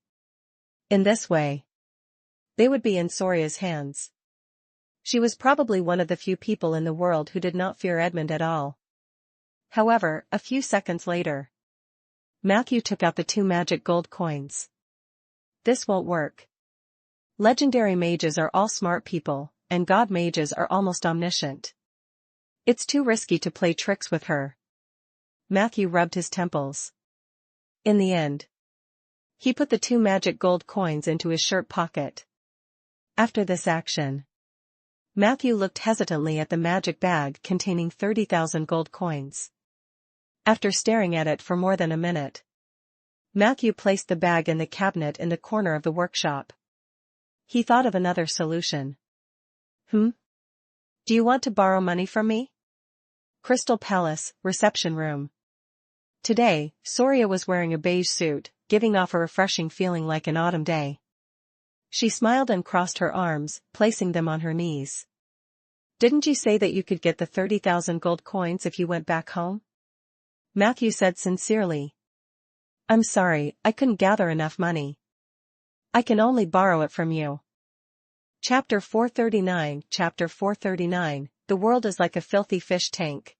In this way, they would be in Soria's hands. She was probably one of the few people in the world who did not fear Edmund at all. However, a few seconds later, Matthew took out the 2 magic gold coins. This won't work. Legendary mages are all smart people, and god mages are almost omniscient. It's too risky to play tricks with her. Matthew rubbed his temples. In the end, he put the 2 magic gold coins into his shirt pocket. After this action, Matthew looked hesitantly at the magic bag containing 30,000 gold coins. After staring at it for more than a minute, Matthew placed the bag in the cabinet in the corner of the workshop. He thought of another solution. Do you want to borrow money from me? Crystal Palace, reception room. Today, Soria was wearing a beige suit, giving off a refreshing feeling like an autumn day. She smiled and crossed her arms, placing them on her knees. Didn't you say that you could get the 30,000 gold coins if you went back home? Matthew said sincerely. I'm sorry, I couldn't gather enough money. I can only borrow it from you. Chapter 439 Chapter 439, The world is like a filthy fish tank.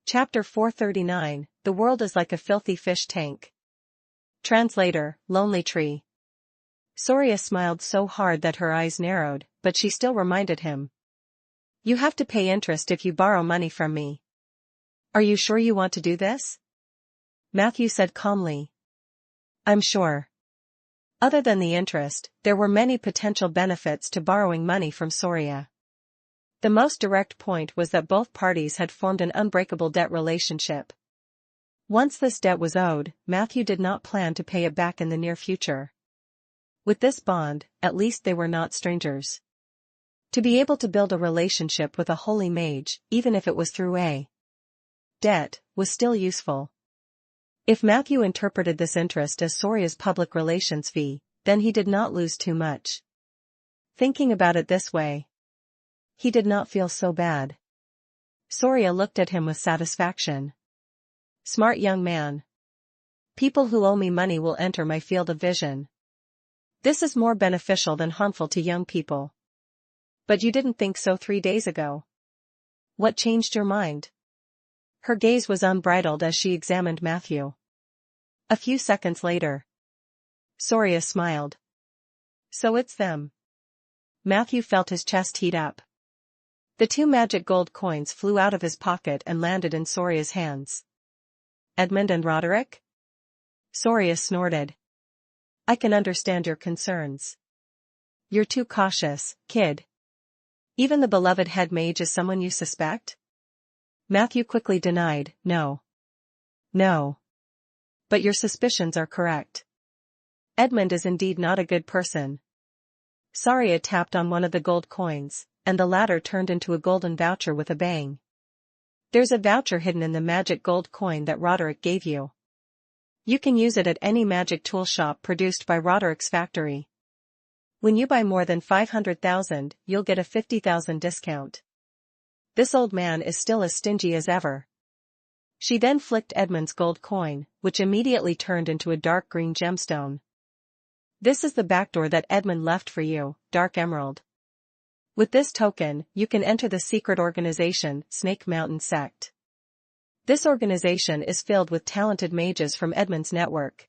Chapter 439, The world is like a filthy fish tank. Translator, Lonely Tree. Soria smiled so hard that her eyes narrowed, but she still reminded him. You have to pay interest if you borrow money from me. Are you sure you want to do this? Matthew said calmly. I'm sure. Other than the interest, there were many potential benefits to borrowing money from Soria. The most direct point was that both parties had formed an unbreakable debt relationship. Once this debt was owed, Matthew did not plan to pay it back in the near future. With this bond, at least they were not strangers. To be able to build a relationship with a holy mage, even if it was through a debt, was still useful. If Matthew interpreted this interest as Soria's public relations fee, then he did not lose too much. Thinking about it this way, he did not feel so bad. Soria looked at him with satisfaction. Smart young man. People who owe me money will enter my field of vision. This is more beneficial than harmful to young people. But you didn't think so 3 days ago. What changed your mind? Her gaze was unbridled as she examined Matthew. A few seconds later, Soria smiled. So it's them. Matthew felt his chest heat up. The 2 magic gold coins flew out of his pocket and landed in Soria's hands. Edmund and Roderick? Soria snorted. I can understand your concerns. You're too cautious, kid. Even the beloved head mage is someone you suspect? Matthew quickly denied, No. No. But your suspicions are correct. Edmund is indeed not a good person. Soria tapped on one of the gold coins, and the latter turned into a golden voucher with a bang. There's a voucher hidden in the magic gold coin that Roderick gave you. You can use it at any magic tool shop produced by Roderick's factory. When you buy more than 500,000, you'll get a 50,000 discount. This old man is still as stingy as ever. She then flicked Edmund's gold coin, which immediately turned into a dark green gemstone. This is the back door that Edmund left for you, Dark Emerald. With this token, you can enter the secret organization, Snake Mountain Sect. This organization is filled with talented mages from Edmund's network.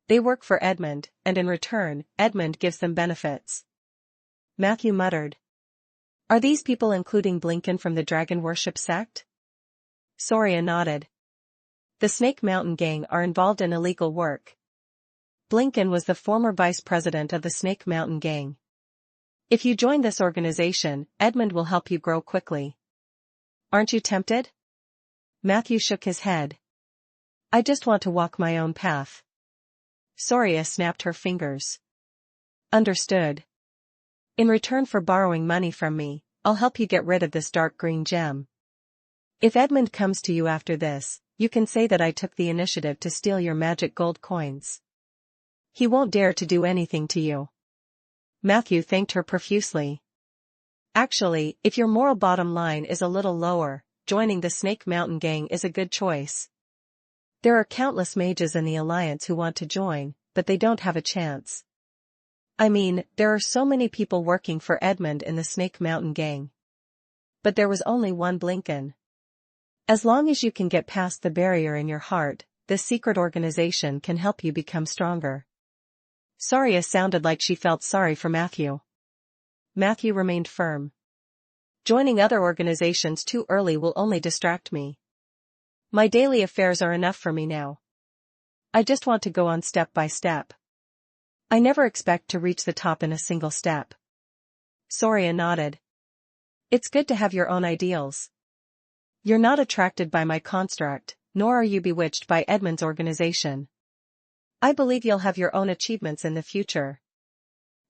They work for Edmund, and in return, Edmund gives them benefits. Matthew muttered. Are these people including Blinken from the Dragon Worship sect? Soria nodded. The Snake Mountain Gang are involved in illegal work. Blinken was the former vice president of the Snake Mountain Gang. If you join this organization, Edmund will help you grow quickly. Aren't you tempted? Matthew shook his head. I just want to walk my own path. Soria snapped her fingers. Understood. In return for borrowing money from me, I'll help you get rid of this dark green gem. If Edmund comes to you after this, you can say that I took the initiative to steal your magic gold coins. He won't dare to do anything to you. Matthew thanked her profusely. Actually, if your moral bottom line is a little lower, joining the Snake Mountain Gang is a good choice. There are countless mages in the Alliance who want to join, but they don't have a chance. I mean, there are so many people working for Edmund in the Snake Mountain Gang. But there was only one Blinken. As long as you can get past the barrier in your heart, this secret organization can help you become stronger. Soria sounded like she felt sorry for Matthew. Matthew remained firm. Joining other organizations too early will only distract me. My daily affairs are enough for me now. I just want to go on step by step. I never expect to reach the top in a single step. Soria nodded. It's good to have your own ideals. You're not attracted by my construct, nor are you bewitched by Edmund's organization. I believe you'll have your own achievements in the future.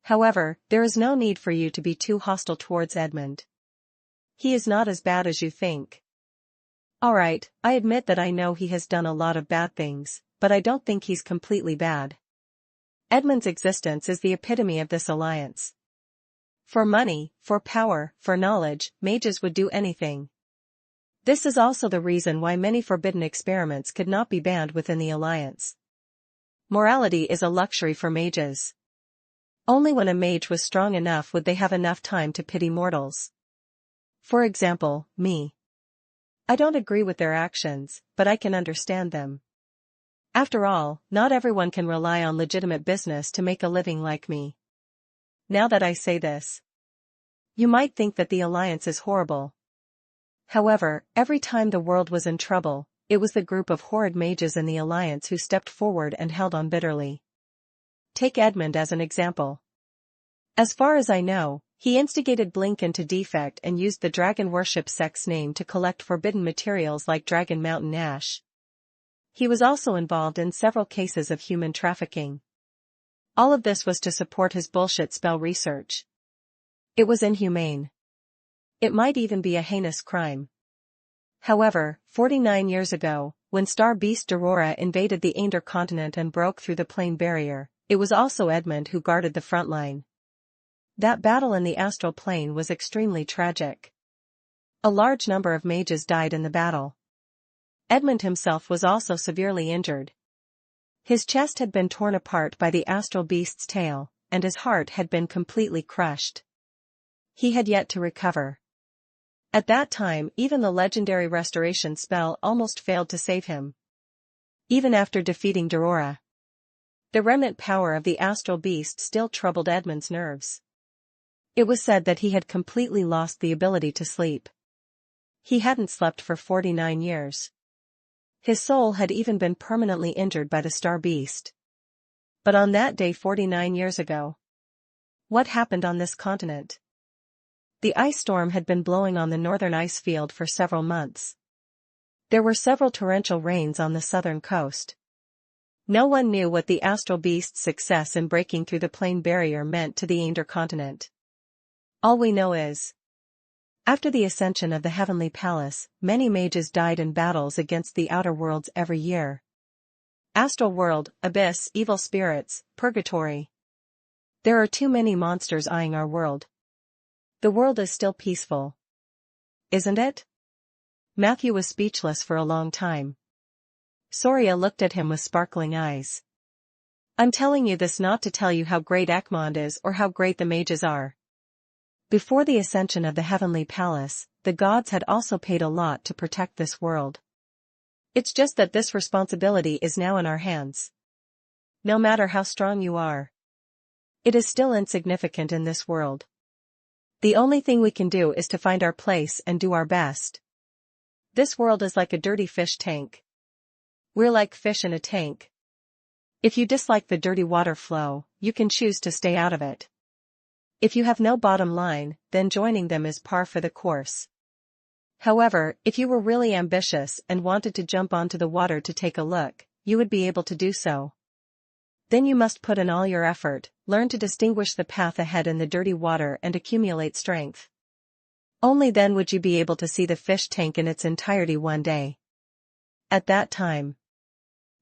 However, there is no need for you to be too hostile towards Edmund. He is not as bad as you think. Alright, I admit that I know he has done a lot of bad things, but I don't think he's completely bad. Edmund's existence is the epitome of this alliance. For money, for power, for knowledge, mages would do anything. This is also the reason why many forbidden experiments could not be banned within the alliance. Morality is a luxury for mages. Only when a mage was strong enough would they have enough time to pity mortals. For example, me. I don't agree with their actions, but I can understand them. After all, not everyone can rely on legitimate business to make a living like me. Now that I say this, you might think that the alliance is horrible. However, every time the world was in trouble, it was the group of horrid mages in the alliance who stepped forward and held on bitterly. Take Edmund as an example. As far as I know, he instigated Blink into defect and used the dragon worship sect's name to collect forbidden materials like Dragon Mountain Ash. He was also involved in several cases of human trafficking. All of this was to support his bullshit spell research. It was inhumane. It might even be a heinous crime. However, 49 years ago, when Star Beast Aurora invaded the Ander continent and broke through the plane barrier, it was also Edmund who guarded the front line. That battle in the astral plane was extremely tragic. A large number of mages died in the battle. Edmund himself was also severely injured. His chest had been torn apart by the astral beast's tail, and his heart had been completely crushed. He had yet to recover. At that time, even the legendary restoration spell almost failed to save him. Even after defeating Dorora, the remnant power of the astral beast still troubled Edmund's nerves. It was said that he had completely lost the ability to sleep. He hadn't slept for 49 years. His soul had even been permanently injured by the Star Beast. But on that day 49 years ago, what happened on this continent? The ice storm had been blowing on the northern ice field for several months. There were several torrential rains on the southern coast. No one knew what the astral beast's success in breaking through the plane barrier meant to the Ander continent. All we know is, after the ascension of the Heavenly Palace, many mages died in battles against the outer worlds every year. Astral world, abyss, evil spirits, purgatory. There are too many monsters eyeing our world. The world is still peaceful. Isn't it? Matthew was speechless for a long time. Soria looked at him with sparkling eyes. I'm telling you this not to tell you how great Ekmond is or how great the mages are. Before the ascension of the Heavenly Palace, the gods had also paid a lot to protect this world. It's just that this responsibility is now in our hands. No matter how strong you are, it is still insignificant in this world. The only thing we can do is to find our place and do our best. This world is like a dirty fish tank. We're like fish in a tank. If you dislike the dirty water flow, you can choose to stay out of it. If you have no bottom line, then joining them is par for the course. However, if you were really ambitious and wanted to jump onto the water to take a look, you would be able to do so. Then you must put in all your effort, learn to distinguish the path ahead in the dirty water and accumulate strength. Only then would you be able to see the fish tank in its entirety one day. At that time,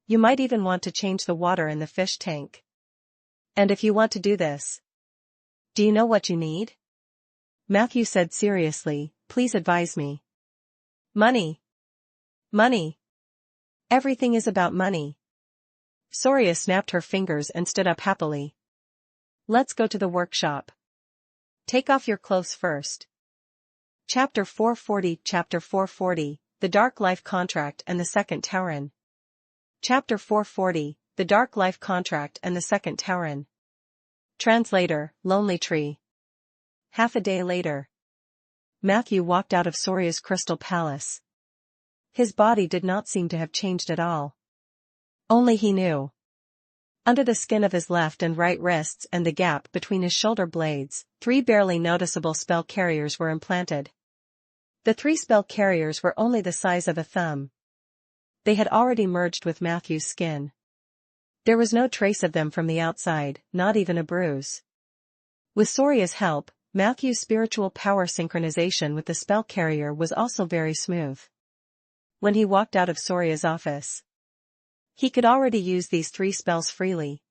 you might even want to change the water in the fish tank. And if you want to do this, do you know what you need? Matthew said seriously, please advise me. Money. Money. Everything is about money. Soria snapped her fingers and stood up happily. Let's go to the workshop. Take off your clothes first. Chapter 440, The Dark Life Contract and the Second Tauren. Chapter 440, The Dark Life Contract and the Second Tauren. Translator, Lonely Tree. Half a day later, Matthew walked out of Soria's crystal palace. His body did not seem to have changed at all. Only he knew. Under the skin of his left and right wrists and the gap between his shoulder blades, 3 barely noticeable spell carriers were implanted. The 3 spell carriers were only the size of a thumb. They had already merged with Matthew's skin. There was no trace of them from the outside, not even a bruise. With Soria's help, Matthew's spiritual power synchronization with the spell carrier was also very smooth. When he walked out of Soria's office, he could already use these 3 spells freely.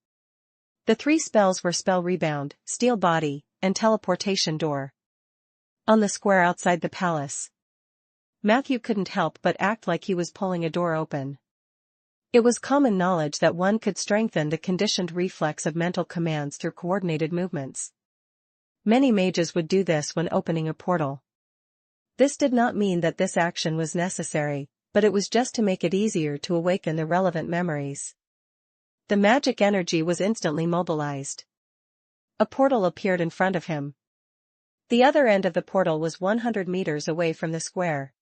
The 3 spells were Spell Rebound, Steel Body, and Teleportation Door. On the square outside the palace, Matthew couldn't help but act like he was pulling a door open. It was common knowledge that one could strengthen the conditioned reflex of mental commands through coordinated movements. Many mages would do this when opening a portal. This did not mean that this action was necessary, but it was just to make it easier to awaken the relevant memories. The magic energy was instantly mobilized. A portal appeared in front of him. The other end of the portal was 100 meters away from the square.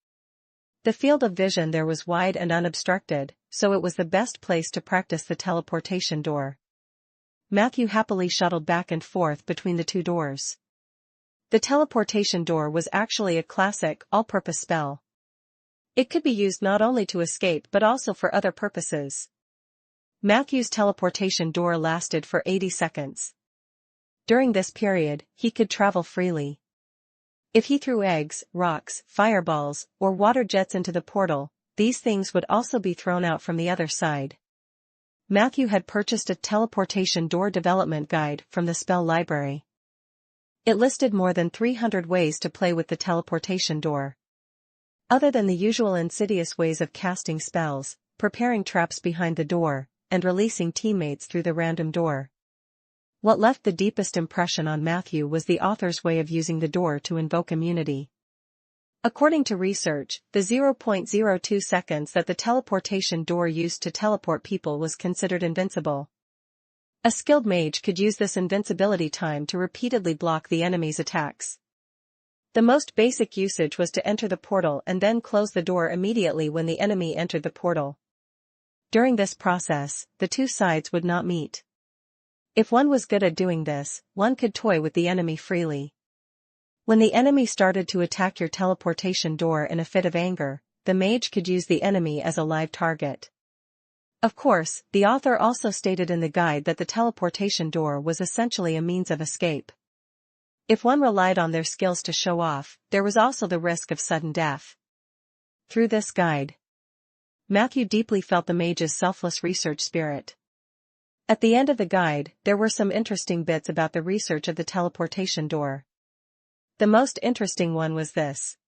The field of vision there was wide and unobstructed, so it was the best place to practice the teleportation door. Matthew happily shuttled back and forth between the two doors. The teleportation door was actually a classic, all-purpose spell. It could be used not only to escape but also for other purposes. Matthew's teleportation door lasted for 80 seconds. During this period, he could travel freely. If he threw eggs, rocks, fireballs, or water jets into the portal, these things would also be thrown out from the other side. Matthew had purchased a teleportation door development guide from the spell library. It listed more than 300 ways to play with the teleportation door. Other than the usual insidious ways of casting spells, preparing traps behind the door, and releasing teammates through the random door. What left the deepest impression on Matthew was the author's way of using the door to invoke immunity. According to research, the 0.02 seconds that the teleportation door used to teleport people was considered invincible. A skilled mage could use this invincibility time to repeatedly block the enemy's attacks. The most basic usage was to enter the portal and then close the door immediately when the enemy entered the portal. During this process, the two sides would not meet. If one was good at doing this, one could toy with the enemy freely. When the enemy started to attack your teleportation door in a fit of anger, the mage could use the enemy as a live target. Of course, the author also stated in the guide that the teleportation door was essentially a means of escape. If one relied on their skills to show off, there was also the risk of sudden death. Through this guide, Matthew deeply felt the mage's selfless research spirit. At the end of the guide, there were some interesting bits about the research of the teleportation door. The most interesting one was this.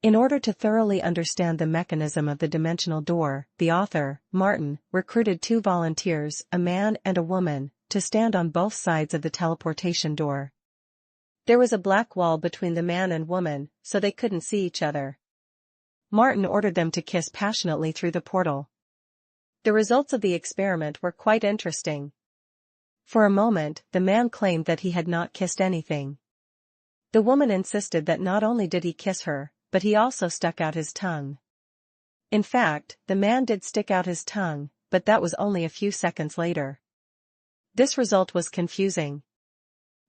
In order to thoroughly understand the mechanism of the dimensional door, the author, Martin, recruited 2 volunteers, a man and a woman, to stand on both sides of the teleportation door. There was a black wall between the man and woman, so they couldn't see each other. Martin ordered them to kiss passionately through the portal. The results of the experiment were quite interesting. For a moment, the man claimed that he had not kissed anything. The woman insisted that not only did he kiss her, but he also stuck out his tongue. In fact, the man did stick out his tongue, but that was only a few seconds later. This result was confusing.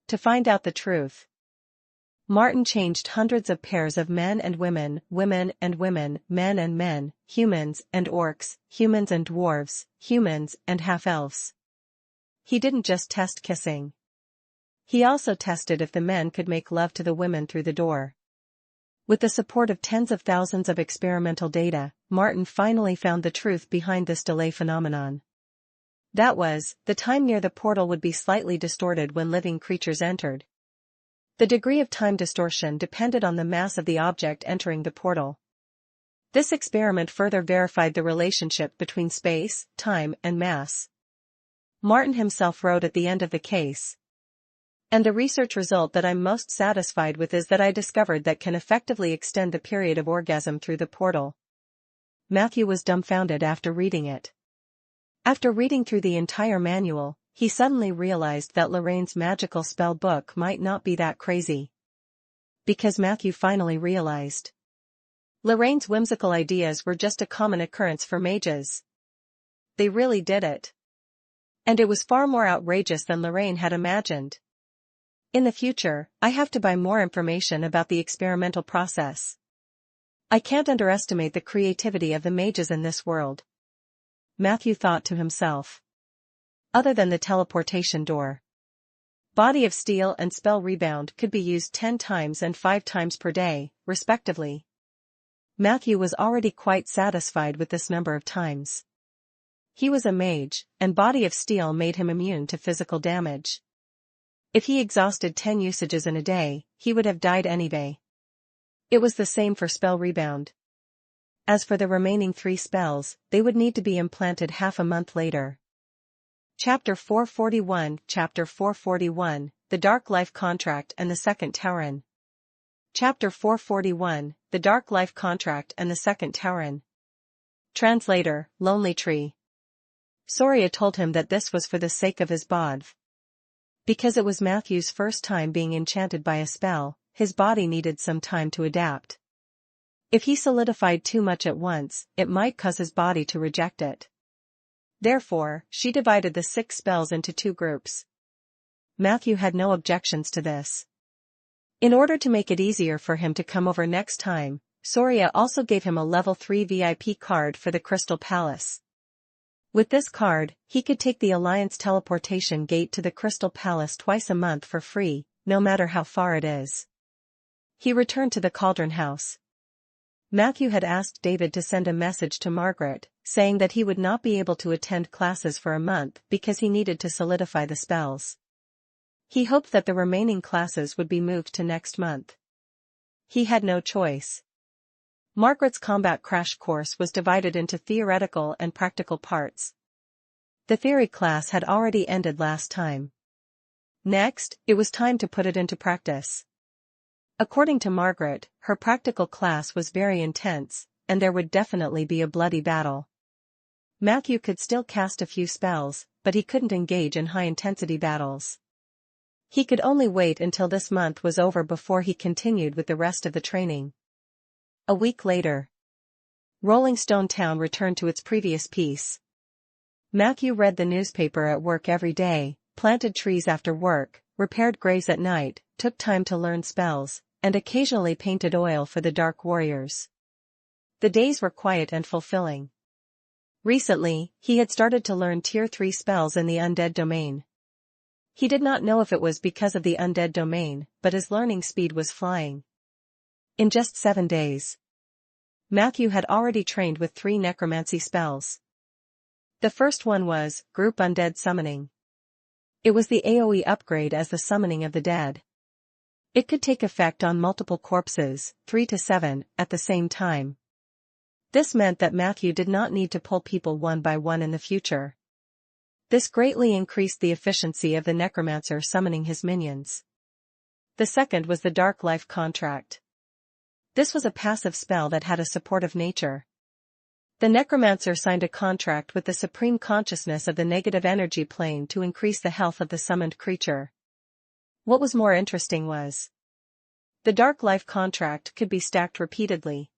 To find out the truth, Martin changed hundreds of pairs of men and women, women and women, men and men, humans and orcs, humans and dwarves, humans and half-elves. He didn't just test kissing. He also tested if the men could make love to the women through the door. With the support of tens of thousands of experimental data, Martin finally found the truth behind this delay phenomenon. That was, the time near the portal would be slightly distorted when living creatures entered. The degree of time distortion depended on the mass of the object entering the portal. This experiment further verified the relationship between space, time, and mass. Martin himself wrote at the end of the case, "And the research result that I'm most satisfied with is that I discovered that can effectively extend the period of orgasm through the portal." Matthew was dumbfounded after reading it. After reading through the entire manual, he suddenly realized that Lorraine's magical spell book might not be that crazy. Because Matthew finally realized Lorraine's whimsical ideas were just a common occurrence for mages. They really did it. And it was far more outrageous than Lorraine had imagined. In the future, I have to buy more information about the experimental process. I can't underestimate the creativity of the mages in this world. Matthew thought to himself. Other than the teleportation door, Body of Steel and Spell Rebound could be used 10 times and 5 times per day, respectively. Matthew was already quite satisfied with this number of times. He was a mage, and Body of Steel made him immune to physical damage. If he exhausted 10 usages in a day, he would have died anyway. It was the same for Spell Rebound. As for the remaining 3 spells, they would need to be implanted half a month later. Chapter 441 Chapter 441, The Dark Life Contract and the Second Tauren. Chapter 441, The Dark Life Contract and the Second Tauren. Translator, Lonely Tree. Soria told him that this was for the sake of his bodv. Because it was Matthew's first time being enchanted by a spell, his body needed some time to adapt. If he solidified too much at once, it might cause his body to reject it. Therefore, she divided the 6 spells into 2 groups. Matthew had no objections to this. In order to make it easier for him to come over next time, Soria also gave him a level 3 VIP card for the Crystal Palace. With this card, he could take the Alliance teleportation gate to the Crystal Palace twice a month for free, no matter how far it is. He returned to the Cauldron House. Matthew had asked David to send a message to Margaret, saying that he would not be able to attend classes for a month because he needed to solidify the spells. He hoped that the remaining classes would be moved to next month. He had no choice. Margaret's combat crash course was divided into theoretical and practical parts. The theory class had already ended last time. Next, it was time to put it into practice. According to Margaret, her practical class was very intense, and there would definitely be a bloody battle. Matthew could still cast a few spells, but he couldn't engage in high-intensity battles. He could only wait until this month was over before he continued with the rest of the training. A week later, Rolling Stone Town returned to its previous peace. Matthew read the newspaper at work every day, planted trees after work, repaired graves at night, took time to learn spells, and occasionally painted oil for the Dark Warriors. The days were quiet and fulfilling. Recently, he had started to learn Tier 3 spells in the Undead domain. He did not know if it was because of the Undead domain, but his learning speed was flying. In just 7 days, Matthew had already trained with 3 necromancy spells. The first one was Group Undead Summoning. It was the AoE upgrade as the Summoning of the Dead. It could take effect on multiple corpses, 3 to 7, at the same time. This meant that Matthew did not need to pull people one by one in the future. This greatly increased the efficiency of the Necromancer summoning his minions. The second was the Dark Life Contract. This was a passive spell that had a supportive nature. The Necromancer signed a contract with the Supreme Consciousness of the negative energy plane to increase the health of the summoned creature. What was more interesting was the Dark Life Contract could be stacked repeatedly.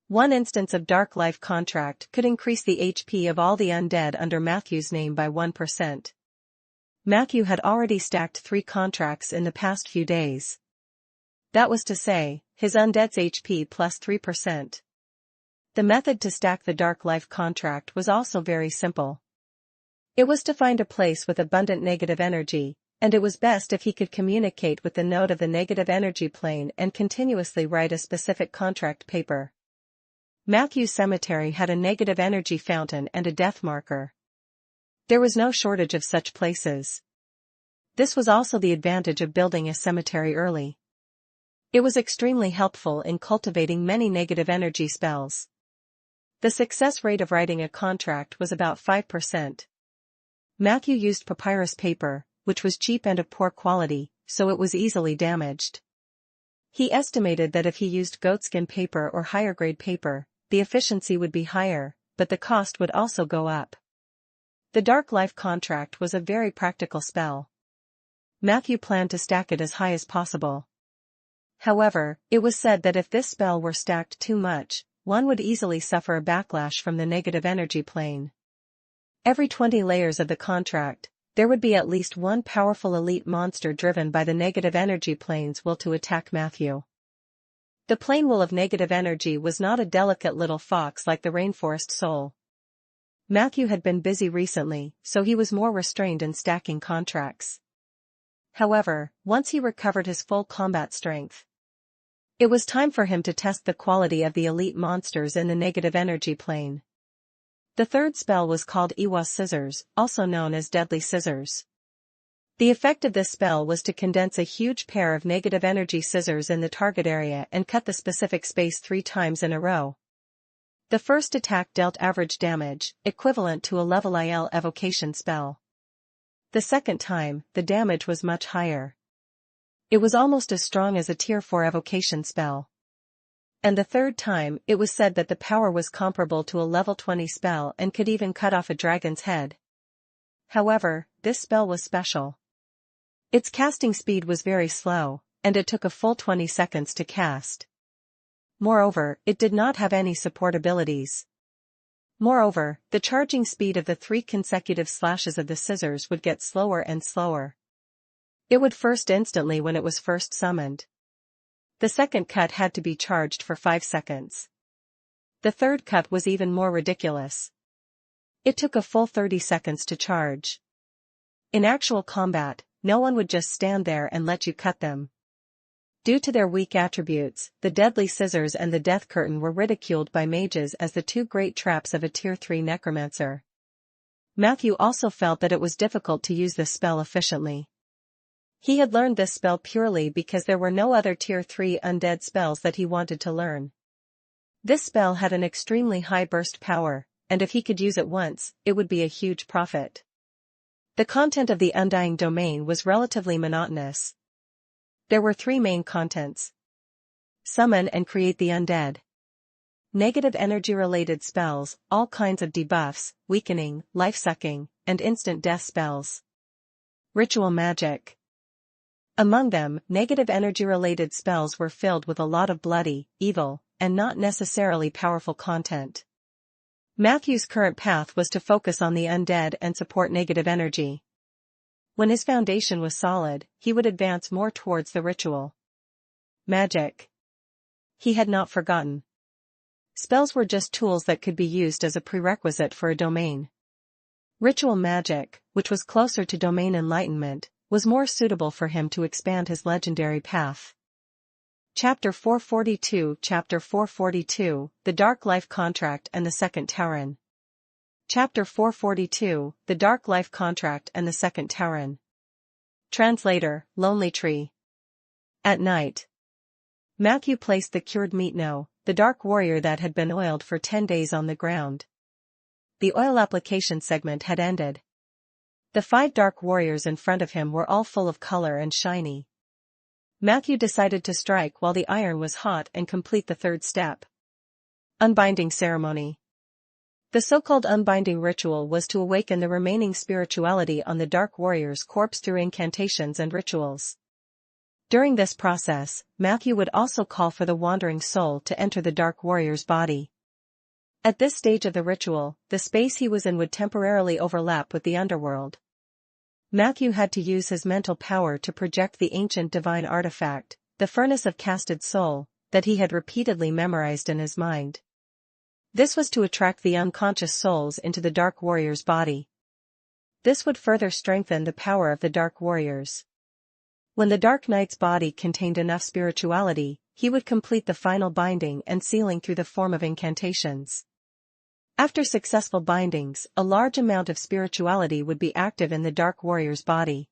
One instance of Dark Life Contract could increase the HP of all the undead under Matthew's name by 1%. Matthew had already stacked 3 contracts in the past few days. That was to say, his undead's HP plus 3%. The method to stack the Dark Life Contract was also very simple. It was to find a place with abundant negative energy, and it was best if he could communicate with the node of the negative energy plane and continuously write a specific contract paper. Matthew's cemetery had a negative energy fountain and a death marker. There was no shortage of such places. This was also the advantage of building a cemetery early. It was extremely helpful in cultivating many negative energy spells. The success rate of writing a contract was about 5%. Matthew used papyrus paper, which was cheap and of poor quality, so it was easily damaged. He estimated that if he used goatskin paper or higher-grade paper, the efficiency would be higher, but the cost would also go up. The Dark Life Contract was a very practical spell. Matthew planned to stack it as high as possible. However, it was said that if this spell were stacked too much, one would easily suffer a backlash from the negative energy plane. Every 20 layers of the contract, there would be at least one powerful elite monster driven by the negative energy plane's will to attack Matthew. The plane will of negative energy was not a delicate little fox like the rainforest soul. Matthew had been busy recently, so he was more restrained in stacking contracts. However, once he recovered his full combat strength, it was time for him to test the quality of the elite monsters in the negative energy plane. The third spell was called Iwa's Scissors, also known as Deadly Scissors. The effect of this spell was to condense a huge pair of negative energy scissors in the target area and cut the specific space 3 times in a row. The first attack dealt average damage, equivalent to a level IL evocation spell. The second time, the damage was much higher. It was almost as strong as a tier 4 evocation spell. And the third time, it was said that the power was comparable to a level 20 spell and could even cut off a dragon's head. However, this spell was special. Its casting speed was very slow, and it took a full 20 seconds to cast. Moreover, it did not have any support abilities. Moreover, the charging speed of the 3 consecutive slashes of the scissors would get slower and slower. It would first instantly when it was first summoned. The second cut had to be charged for 5 seconds. The third cut was even more ridiculous. It took a full 30 seconds to charge. In actual combat, no one would just stand there and let you cut them. Due to their weak attributes, the deadly scissors and the death curtain were ridiculed by mages as the 2 great traps of a tier 3 necromancer. Matthew also felt that it was difficult to use this spell efficiently. He had learned this spell purely because there were no other tier 3 undead spells that he wanted to learn. This spell had an extremely high burst power, and if he could use it once, it would be a huge profit. The content of the Undying domain was relatively monotonous. There were 3 main contents. Summon and create the undead. Negative energy-related spells, all kinds of debuffs, weakening, life-sucking, and instant death spells. Ritual magic. Among them, negative energy-related spells were filled with a lot of bloody, evil, and not necessarily powerful content. Matthew's current path was to focus on the undead and support negative energy. When his foundation was solid, he would advance more towards the ritual magic. He had not forgotten. Spells were just tools that could be used as a prerequisite for a domain. Ritual magic, which was closer to domain enlightenment, was more suitable for him to expand his legendary path. Chapter 442 Chapter 442, The Dark Life Contract and the Second Tauren. Chapter 442, The Dark Life Contract and the Second Tauren. Translator, Lonely Tree. At night, Matthew placed the cured meatno, the dark warrior that had been oiled for 10 days on the ground. The oil application segment had ended. The 5 dark warriors in front of him were all full of color and shiny. Matthew decided to strike while the iron was hot and complete the third step. Unbinding ceremony. The so-called unbinding ritual was to awaken the remaining spirituality on the dark warrior's corpse through incantations and rituals. During this process, Matthew would also call for the wandering soul to enter the dark warrior's body. At this stage of the ritual, the space he was in would temporarily overlap with the underworld. Matthew had to use his mental power to project the ancient divine artifact, the furnace of casted soul, that he had repeatedly memorized in his mind. This was to attract the unconscious souls into the dark warrior's body. This would further strengthen the power of the dark warriors. When the Dark Knight's body contained enough spirituality, he would complete the final binding and sealing through the form of incantations. After successful bindings, a large amount of spirituality would be active in the dark warrior's body.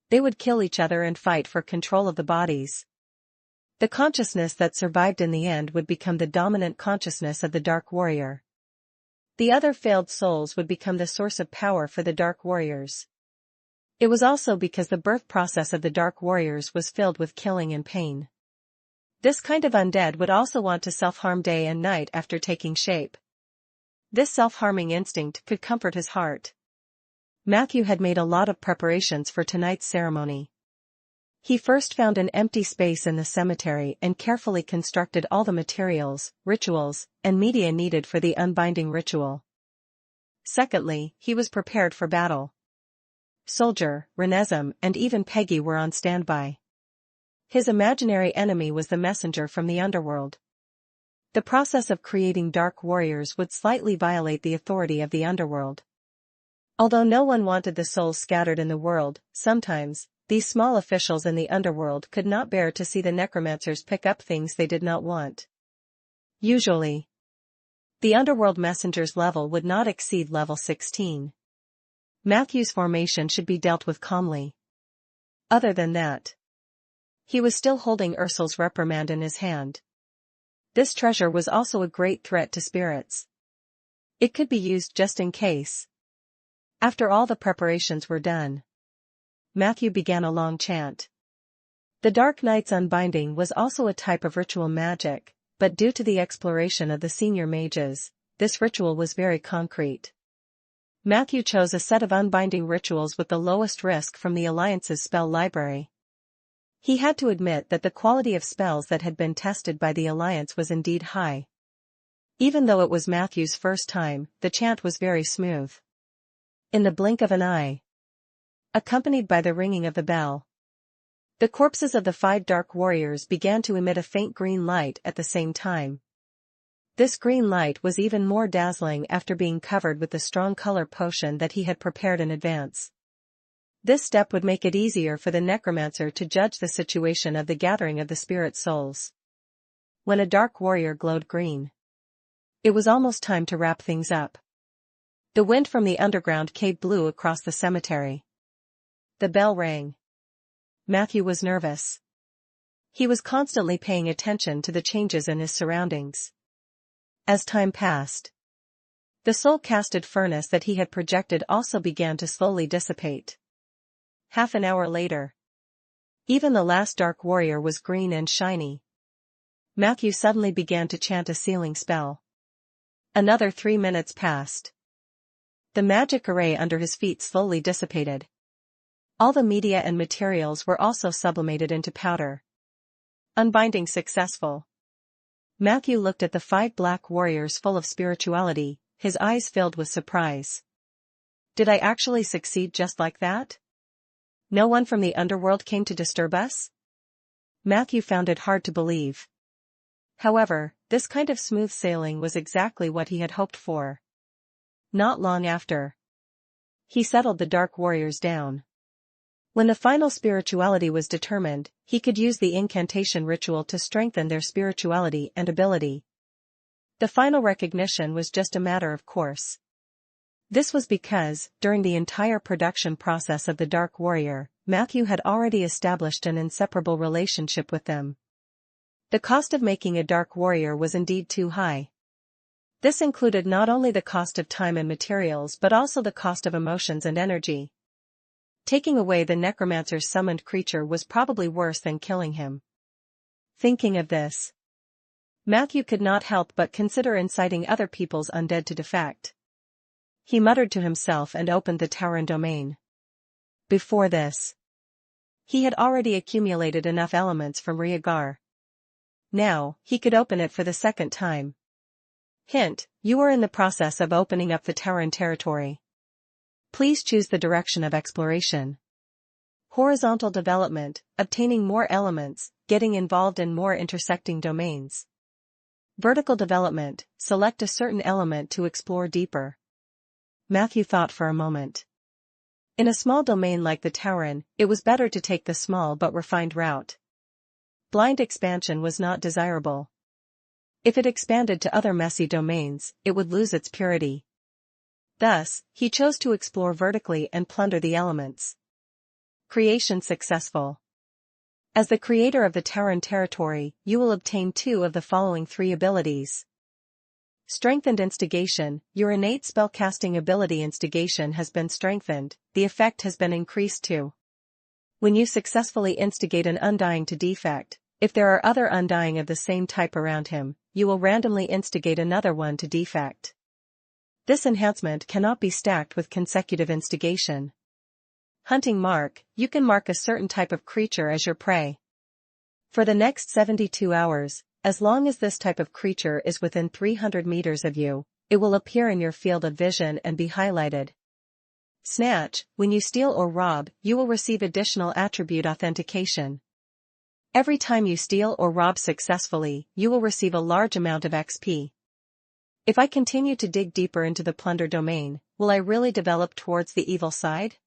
They would kill each other and fight for control of the bodies. The consciousness that survived in the end would become the dominant consciousness of the dark warrior. The other failed souls would become the source of power for the dark warriors. It was also because the birth process of the dark warriors was filled with killing and pain. This kind of undead would also want to self-harm day and night after taking shape. This self-harming instinct could comfort his heart. Matthew had made a lot of preparations for tonight's ceremony. He first found an empty space in the cemetery and carefully constructed all the materials, rituals, and media needed for the unbinding ritual. Secondly, he was prepared for battle. Soldier, Renesm, and even Peggy were on standby. His imaginary enemy was the messenger from the underworld. The process of creating dark warriors would slightly violate the authority of the underworld. Although no one wanted the souls scattered in the world, sometimes, these small officials in the underworld could not bear to see the necromancers pick up things they did not want. Usually, the underworld messenger's level would not exceed level 16. Matthew's formation should be dealt with calmly. Other than that, he was still holding Ursul's reprimand in his hand. This treasure was also a great threat to spirits. It could be used just in case. After all the preparations were done, Matthew began a long chant. The Dark Knight's unbinding was also a type of ritual magic, but due to the exploration of the senior mages, this ritual was very concrete. Matthew chose a set of unbinding rituals with the lowest risk from the Alliance's spell library. He had to admit that the quality of spells that had been tested by the Alliance was indeed high. Even though it was Matthew's first time, the chant was very smooth. In the blink of an eye, accompanied by the ringing of the bell, the corpses of the 5 dark warriors began to emit a faint green light at the same time. This green light was even more dazzling after being covered with the strong color potion that he had prepared in advance. This step would make it easier for the Necromancer to judge the situation of the gathering of the spirit souls. When a dark warrior glowed green, it was almost time to wrap things up. The wind from the underground cave blew across the cemetery. The bell rang. Matthew was nervous. He was constantly paying attention to the changes in his surroundings. As time passed, the soul-casted furnace that he had projected also began to slowly dissipate. Half an hour later, even the last dark warrior was green and shiny. Matthew suddenly began to chant a sealing spell. Another 3 minutes passed. The magic array under his feet slowly dissipated. All the media and materials were also sublimated into powder. Unbinding successful. Matthew looked at the 5 black warriors full of spirituality, his eyes filled with surprise. Did I actually succeed just like that? No one from the underworld came to disturb us? Matthew found it hard to believe. However, this kind of smooth sailing was exactly what he had hoped for. Not long after, he settled the dark warriors down. When the final spirituality was determined, he could use the incantation ritual to strengthen their spirituality and ability. The final recognition was just a matter of course. This was because, during the entire production process of the Dark Warrior, Matthew had already established an inseparable relationship with them. The cost of making a Dark Warrior was indeed too high. This included not only the cost of time and materials but also the cost of emotions and energy. Taking away the Necromancer's summoned creature was probably worse than killing him. Thinking of this, Matthew could not help but consider inciting other people's undead to defect. He muttered to himself and opened the Tauren domain. Before this, he had already accumulated enough elements from Rhaegar. Now, he could open it for the second time. Hint: you are in the process of opening up the Tauren territory. Please choose the direction of exploration. Horizontal development, obtaining more elements, getting involved in more intersecting domains. Vertical development, select a certain element to explore deeper. Matthew thought for a moment. In a small domain like the Tauren, it was better to take the small but refined route. Blind expansion was not desirable. If it expanded to other messy domains, it would lose its purity. Thus, he chose to explore vertically and plunder the elements. Creation successful. As the creator of the Tauren territory, you will obtain 2 of the following 3 abilities. Strengthened Instigation. Your innate spellcasting ability Instigation has been strengthened, the effect has been increased to. When you successfully instigate an Undying to defect, if there are other Undying of the same type around him, you will randomly instigate another one to defect. This enhancement cannot be stacked with consecutive instigation. Hunting Mark. You can mark a certain type of creature as your prey. For the next 72 hours, as long as this type of creature is within 300 meters of you, it will appear in your field of vision and be highlighted. Snatch. When you steal or rob, you will receive additional attribute authentication. Every time you steal or rob successfully, you will receive a large amount of XP. If I continue to dig deeper into the plunder domain, will I really develop towards the evil side?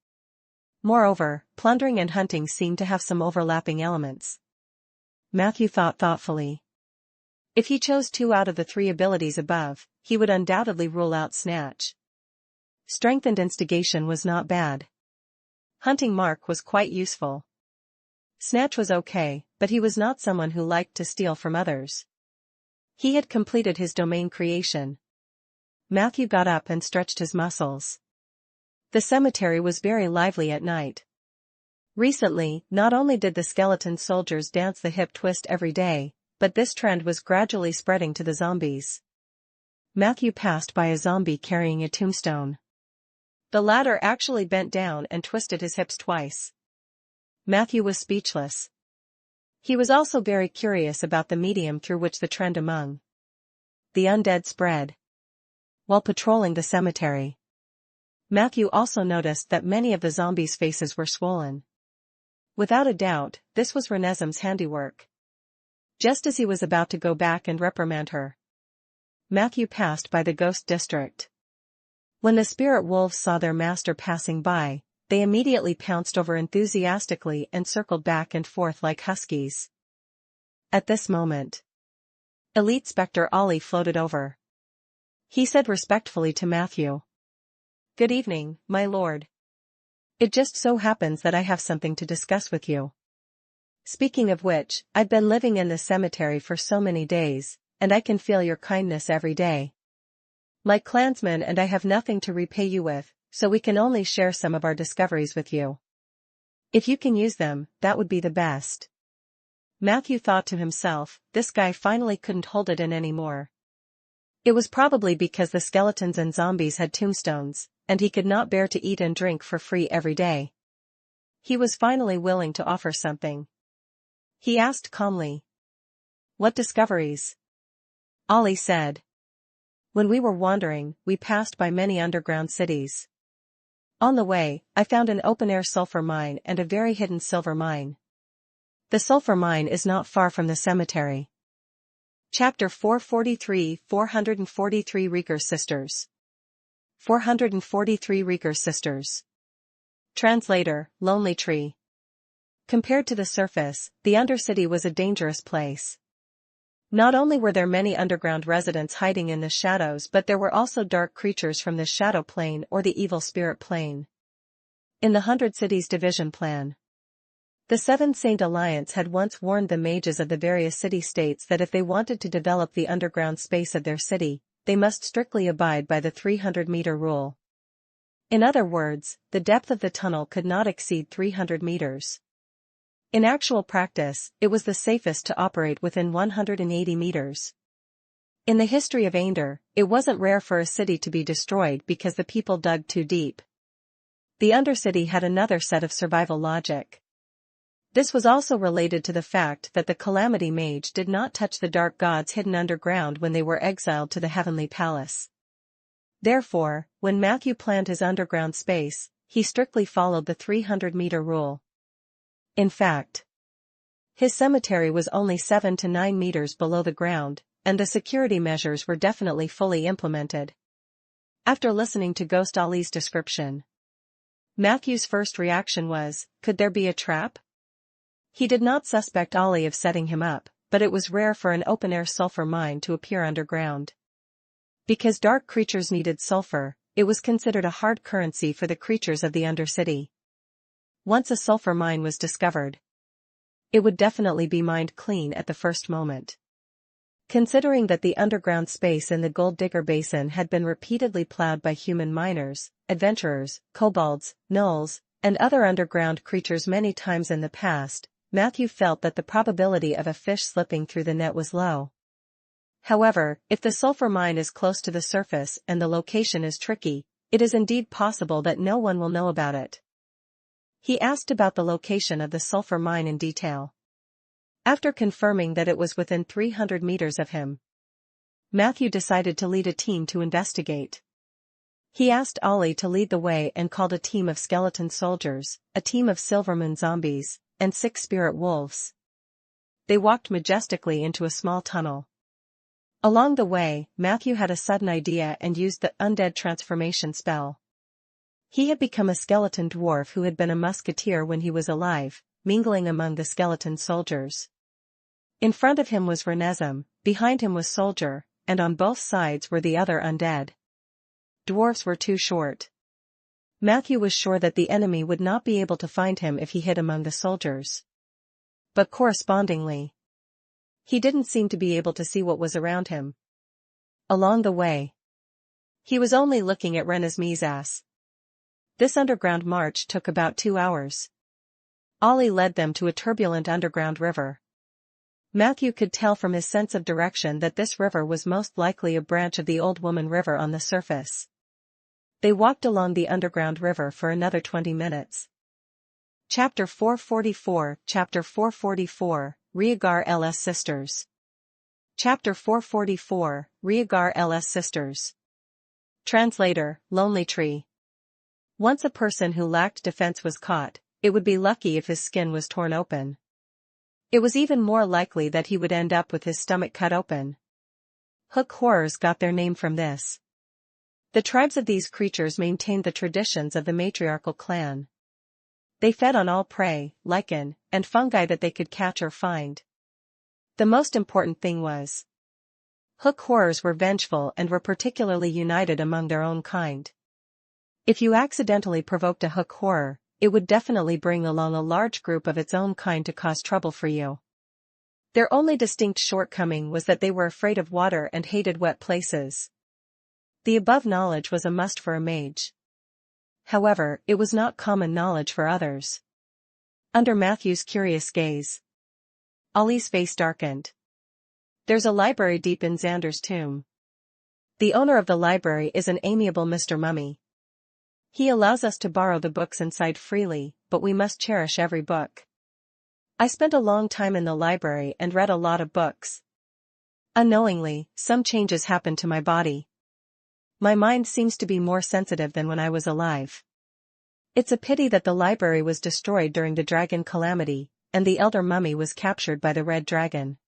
Moreover, plundering and hunting seem to have some overlapping elements. Matthew thought thoughtfully. If he chose 2 out of the 3 abilities above, he would undoubtedly rule out Snatch. Strengthened Instigation was not bad. Hunting Mark was quite useful. Snatch was okay, but he was not someone who liked to steal from others. He had completed his domain creation. Matthew got up and stretched his muscles. The cemetery was very lively at night. Recently, not only did the skeleton soldiers dance the hip twist every day, but this trend was gradually spreading to the zombies. Matthew passed by a zombie carrying a tombstone. The latter actually bent down and twisted his hips twice. Matthew was speechless. He was also very curious about the medium through which the trend among the undead spread. While patrolling the cemetery, Matthew also noticed that many of the zombies' faces were swollen. Without a doubt, this was Renesim's handiwork. Just as he was about to go back and reprimand her, Matthew passed by the ghost district. When the spirit wolves saw their master passing by, they immediately pounced over enthusiastically and circled back and forth like huskies. At this moment, Elite Spectre Ollie floated over. He said respectfully to Matthew, "Good evening, my lord. It just so happens that I have something to discuss with you. Speaking of which, I've been living in the cemetery for so many days, and I can feel your kindness every day. My clansman and I have nothing to repay you with, so we can only share some of our discoveries with you. If you can use them, that would be the best." Matthew thought to himself, this guy finally couldn't hold it in anymore. It was probably because the skeletons and zombies had tombstones, and he could not bear to eat and drink for free every day. He was finally willing to offer something. He asked calmly, "What discoveries?" Ollie said, "When we were wandering, we passed by many underground cities. On the way, I found an open-air sulfur mine and a very hidden silver mine. The sulfur mine is not far from the cemetery." Chapter 443 443 Reeker Sisters. 443 Reeker Sisters. Translator, Lonely Tree. Compared to the surface, the Undercity was a dangerous place. Not only were there many underground residents hiding in the shadows, but there were also dark creatures from the Shadow Plane or the Evil Spirit Plane. In the 100 Cities Division Plan, the Seven Saint Alliance had once warned the mages of the various city-states that if they wanted to develop the underground space of their city, they must strictly abide by the 300-meter rule. In other words, the depth of the tunnel could not exceed 300 meters. In actual practice, it was the safest to operate within 180 meters. In the history of Aender, it wasn't rare for a city to be destroyed because the people dug too deep. The Undercity had another set of survival logic. This was also related to the fact that the Calamity Mage did not touch the dark gods hidden underground when they were exiled to the Heavenly Palace. Therefore, when Matthew planned his underground space, he strictly followed the 300-meter rule. In fact, his cemetery was only 7 to 9 meters below the ground, and the security measures were definitely fully implemented. After listening to Ghost Ali's description, Matthew's first reaction was, could there be a trap? He did not suspect Ali of setting him up, but it was rare for an open-air sulfur mine to appear underground. Because dark creatures needed sulfur, it was considered a hard currency for the creatures of the Undercity. Once a sulfur mine was discovered, it would definitely be mined clean at the first moment. Considering that the underground space in the Gold Digger Basin had been repeatedly plowed by human miners, adventurers, kobolds, gnolls, and other underground creatures many times in the past, Matthew felt that the probability of a fish slipping through the net was low. However, if the sulfur mine is close to the surface and the location is tricky, it is indeed possible that no one will know about it. He asked about the location of the sulfur mine in detail. After confirming that it was within 300 meters of him, Matthew decided to lead a team to investigate. He asked Ollie to lead the way and called a team of skeleton soldiers, a team of Silvermoon zombies, and 6 spirit wolves. They walked majestically into a small tunnel. Along the way, Matthew had a sudden idea and used the Undead transformation spell. He had become a skeleton dwarf who had been a musketeer when he was alive, mingling among the skeleton soldiers. In front of him was Renesim, behind him was Soldier, and on both sides were the other undead. Dwarfs were too short. Matthew was sure that the enemy would not be able to find him if he hid among the soldiers. But correspondingly, He didn't seem to be able to see what was around him. Along the way, he was only looking at Rena's ass. This underground march took about 2 hours. Ollie led them to a turbulent underground river. Matthew could tell from his sense of direction that this river was most likely a branch of the Old Woman River on the surface. They walked along the underground river for another 20 minutes. Chapter 444, Rhaegar LS Sisters. Chapter 444, Rhaegar LS Sisters. Translator, Lonely Tree. Once a person who lacked defense was caught, it would be lucky if his skin was torn open. It was even more likely that he would end up with his stomach cut open. Hook horrors got their name from this. The tribes of these creatures maintained the traditions of the matriarchal clan. They fed on all prey, lichen, and fungi that they could catch or find. The most important thing was, hook horrors were vengeful and were particularly united among their own kind. If you accidentally provoked a hook horror, it would definitely bring along a large group of its own kind to cause trouble for you. Their only distinct shortcoming was that they were afraid of water and hated wet places. The above knowledge was a must for a mage. However, it was not common knowledge for others. Under Matthew's curious gaze, Ollie's face darkened. There's a library deep in Xander's tomb. The owner of the library is an amiable Mr. Mummy. He allows us to borrow the books inside freely, but we must cherish every book. I spent a long time in the library and read a lot of books. Unknowingly, some changes happened to my body. My mind seems to be more sensitive than when I was alive. It's a pity that the library was destroyed during the dragon calamity, and the elder mummy was captured by the red dragon.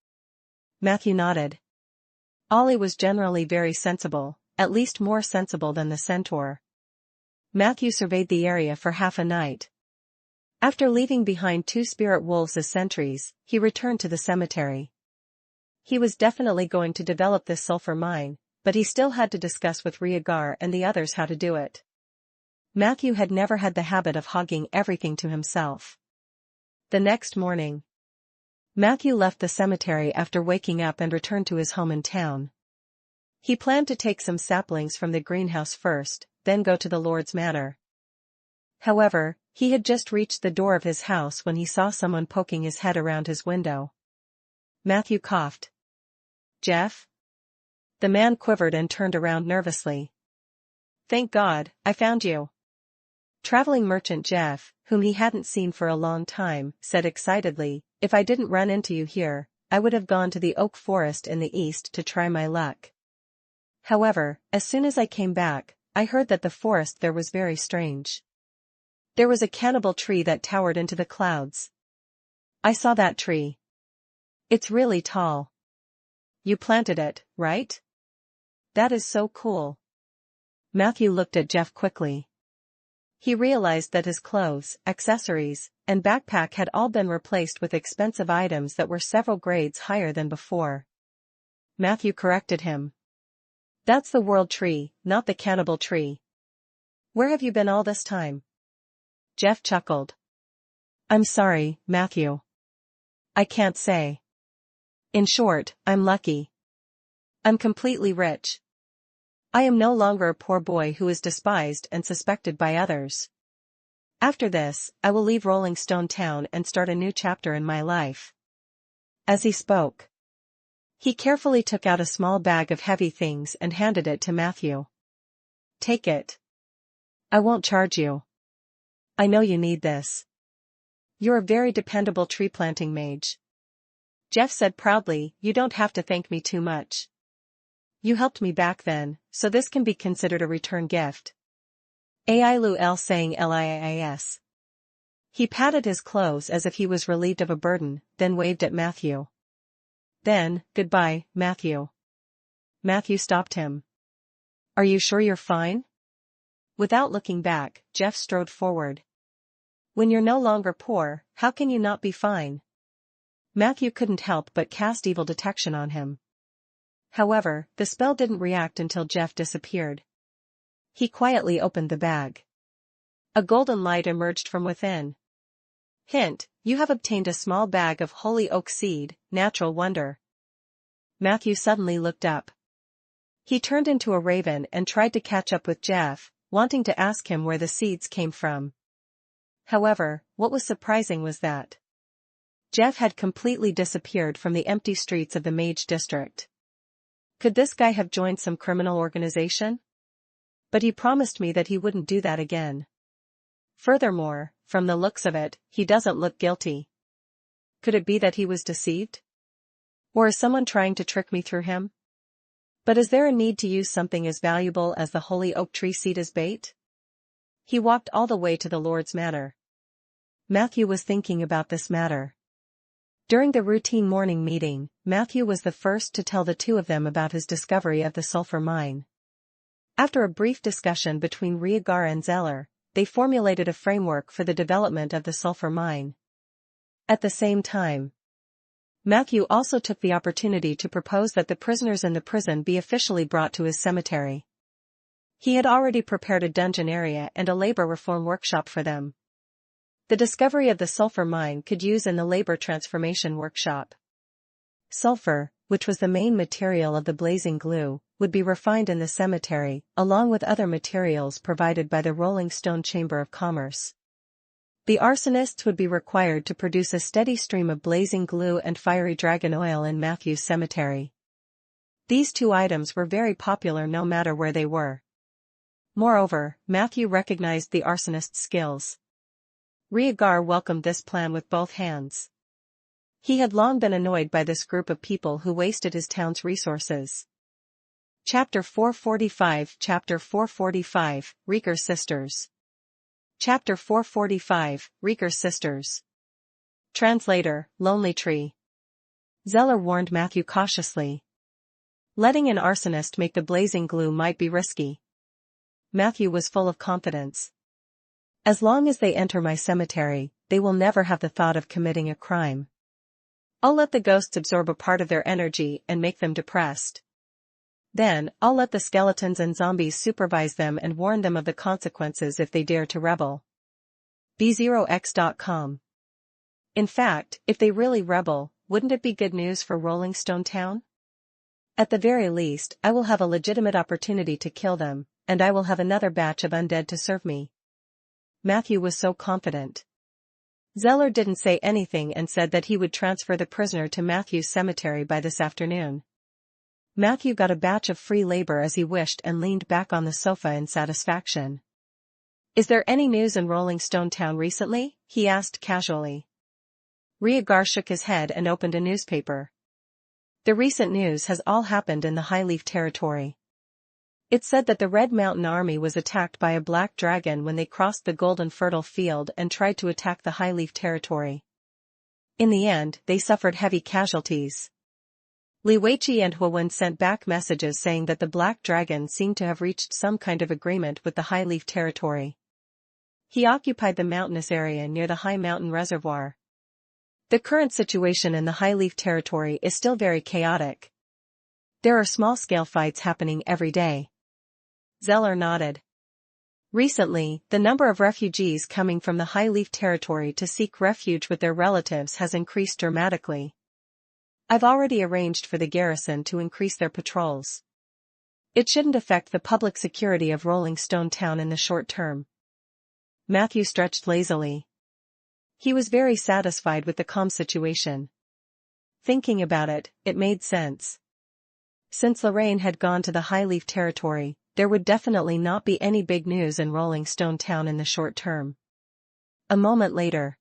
Matthew nodded. Ollie was generally very sensible, at least more sensible than the centaur. Matthew surveyed the area for half a night. After leaving behind 2 spirit wolves as sentries, he returned to the cemetery. He was definitely going to develop this sulfur mine, but he still had to discuss with Rhaegar and the others how to do it. Matthew had never had the habit of hogging everything to himself. The next morning, Matthew left the cemetery after waking up and returned to his home in town. He planned to take some saplings from the greenhouse first, then go to the Lord's manor. However, he had just reached the door of his house when he saw someone poking his head around his window. Matthew coughed. Jeff? The man quivered and turned around nervously. Thank God, I found you. Traveling merchant Jeff, whom he hadn't seen for a long time, said excitedly, if I didn't run into you here, I would have gone to the oak forest in the east to try my luck. However, as soon as I came back, I heard that the forest there was very strange. There was a cannibal tree that towered into the clouds. I saw that tree. It's really tall. You planted it, right? That is so cool. Matthew looked at Jeff quickly. He realized that his clothes, accessories, and backpack had all been replaced with expensive items that were several grades higher than before. Matthew corrected him. That's the world tree, not the cannibal tree. Where have you been all this time? Jeff chuckled. I'm sorry, Matthew. I can't say. In short, I'm lucky. I'm completely rich. I am no longer a poor boy who is despised and suspected by others. After this, I will leave Rolling Stone Town and start a new chapter in my life. As he spoke, he carefully took out a small bag of heavy things and handed it to Matthew. Take it. I won't charge you. I know you need this. You're a very dependable tree planting mage. Jeff said proudly, you don't have to thank me too much. You helped me back then, so this can be considered a return gift. Ailu el saying lias. He patted his clothes as if he was relieved of a burden, then waved at Matthew. Then, goodbye, Matthew. Matthew stopped him. Are you sure you're fine? Without looking back, Jeff strode forward. When you're no longer poor, how can you not be fine? Matthew couldn't help but cast evil detection on him. However, the spell didn't react until Jeff disappeared. He quietly opened the bag. A golden light emerged from within. Hint, you have obtained a small bag of holy oak seed, natural wonder. Matthew suddenly looked up. He turned into a raven and tried to catch up with Jeff, wanting to ask him where the seeds came from. However, what was surprising was that Jeff had completely disappeared from the empty streets of the Mage District. Could this guy have joined some criminal organization? But he promised me that he wouldn't do that again. Furthermore, from the looks of it, he doesn't look guilty. Could it be that he was deceived? Or is someone trying to trick me through him? But is there a need to use something as valuable as the holy oak tree seed as bait? He walked all the way to the Lord's Manor. Matthew was thinking about this matter. During the routine morning meeting, Matthew was the first to tell the two of them about his discovery of the sulfur mine. After a brief discussion between Rhaegar and Zeller, they formulated a framework for the development of the sulfur mine. At the same time, Matthew also took the opportunity to propose that the prisoners in the prison be officially brought to his cemetery. He had already prepared a dungeon area and a labor reform workshop for them. The discovery of the sulfur mine could use in the labor transformation workshop. Sulfur, which was the main material of the blazing glue, would be refined in the cemetery, along with other materials provided by the Rolling Stone Chamber of Commerce. The arsonists would be required to produce a steady stream of blazing glue and fiery dragon oil in Matthew's cemetery. These two items were very popular no matter where they were. Moreover, Matthew recognized the arsonist's skills. Rhaegar welcomed this plan with both hands. He had long been annoyed by this group of people who wasted his town's resources. Chapter 445 Chapter 445, Rhaegar's Sisters. Chapter 445, Rhaegar's Sisters. Translator, Lonely Tree. Zeller warned Matthew cautiously. Letting an arsonist make the blazing glue might be risky. Matthew was full of confidence. As long as they enter my cemetery, they will never have the thought of committing a crime. I'll let the ghosts absorb a part of their energy and make them depressed. Then, I'll let the skeletons and zombies supervise them and warn them of the consequences if they dare to rebel. B0x.com. In fact, if they really rebel, wouldn't it be good news for Rolling Stone Town? At the very least, I will have a legitimate opportunity to kill them, and I will have another batch of undead to serve me. Matthew was so confident. Zeller didn't say anything and said that he would transfer the prisoner to Matthew's cemetery by this afternoon. Matthew got a batch of free labor as he wished and leaned back on the sofa in satisfaction. Is there any news in Rolling Stone Town recently? He asked casually. Rhaegar shook his head and opened a newspaper. The recent news has all happened in the Highleaf territory. It said that the Red Mountain Army was attacked by a black dragon when they crossed the Golden Fertile Field and tried to attack the Highleaf territory. In the end, they suffered heavy casualties. Li Weiqi and Huwen sent back messages saying that the black dragon seemed to have reached some kind of agreement with the Highleaf territory. He occupied the mountainous area near the High Mountain Reservoir. The current situation in the Highleaf territory is still very chaotic. There are small-scale fights happening every day. Zeller nodded. Recently, the number of refugees coming from the Highleaf territory to seek refuge with their relatives has increased dramatically. I've already arranged for the garrison to increase their patrols. It shouldn't affect the public security of Rolling Stone Town in the short term. Matthew stretched lazily. He was very satisfied with the calm situation. Thinking about it, it made sense. Since Lorraine had gone to the Highleaf territory, there would definitely not be any big news in Rolling Stone Town in the short term. A moment later,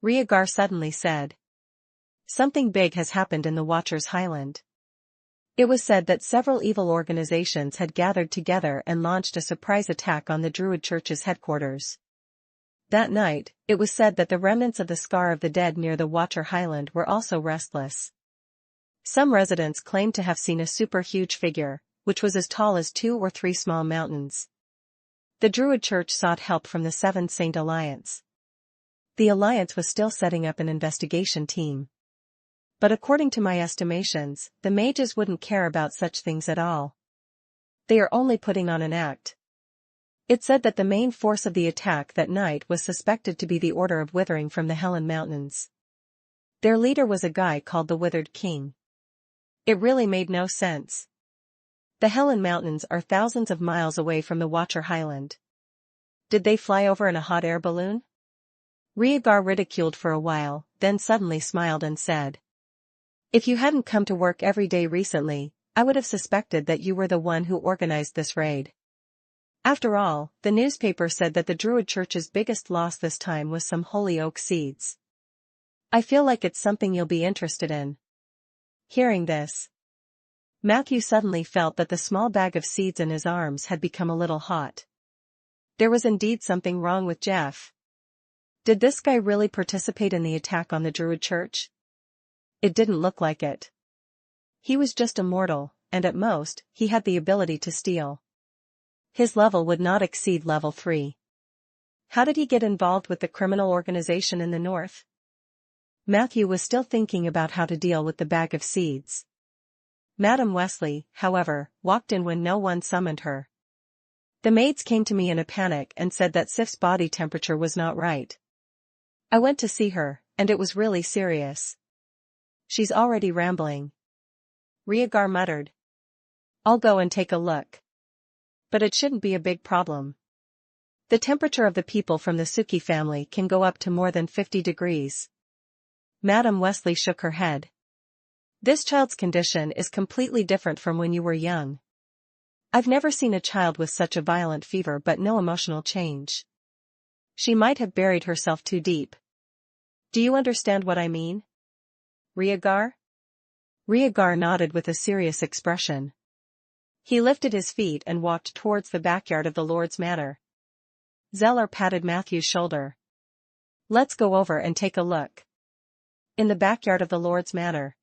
Rhaegar suddenly said, "Something big has happened in the Watcher's Highland." It was said that several evil organizations had gathered together and launched a surprise attack on the Druid Church's headquarters. That night, it was said that the remnants of the Scar of the Dead near the Watcher Highland were also restless. Some residents claimed to have seen a super-huge figure, which was as tall as 2 or 3 small mountains. The Druid Church sought help from the Seven Saint Alliance. The Alliance was still setting up an investigation team. But according to my estimations, the mages wouldn't care about such things at all. They are only putting on an act. It said that the main force of the attack that night was suspected to be the Order of Withering from the Helen Mountains. Their leader was a guy called the Withered King. It really made no sense. The Helen Mountains are thousands of miles away from the Watcher Highland. Did they fly over in a hot air balloon? Rhaegar ridiculed for a while, then suddenly smiled and said. If you hadn't come to work every day recently, I would have suspected that you were the one who organized this raid. After all, the newspaper said that the Druid Church's biggest loss this time was some holy oak seeds. I feel like it's something you'll be interested in. Hearing this, Matthew suddenly felt that the small bag of seeds in his arms had become a little hot. There was indeed something wrong with Jeff. Did this guy really participate in the attack on the Druid Church? It didn't look like it. He was just a mortal, and at most, he had the ability to steal. His level would not exceed level 3. How did he get involved with the criminal organization in the north? Matthew was still thinking about how to deal with the bag of seeds. Madam Wesley, however, walked in when no one summoned her. The maids came to me in a panic and said that Sif's body temperature was not right. I went to see her, and it was really serious. She's already rambling. Rhaegar muttered. I'll go and take a look. But it shouldn't be a big problem. The temperature of the people from the Suki family can go up to more than 50 degrees. Madam Wesley shook her head. This child's condition is completely different from when you were young. I've never seen a child with such a violent fever but no emotional change. She might have buried herself too deep. Do you understand what I mean? Rhaegar? Rhaegar nodded with a serious expression. He lifted his feet and walked towards the backyard of the Lord's manor. Zeller patted Matthew's shoulder. Let's go over and take a look. In the backyard of the Lord's manor.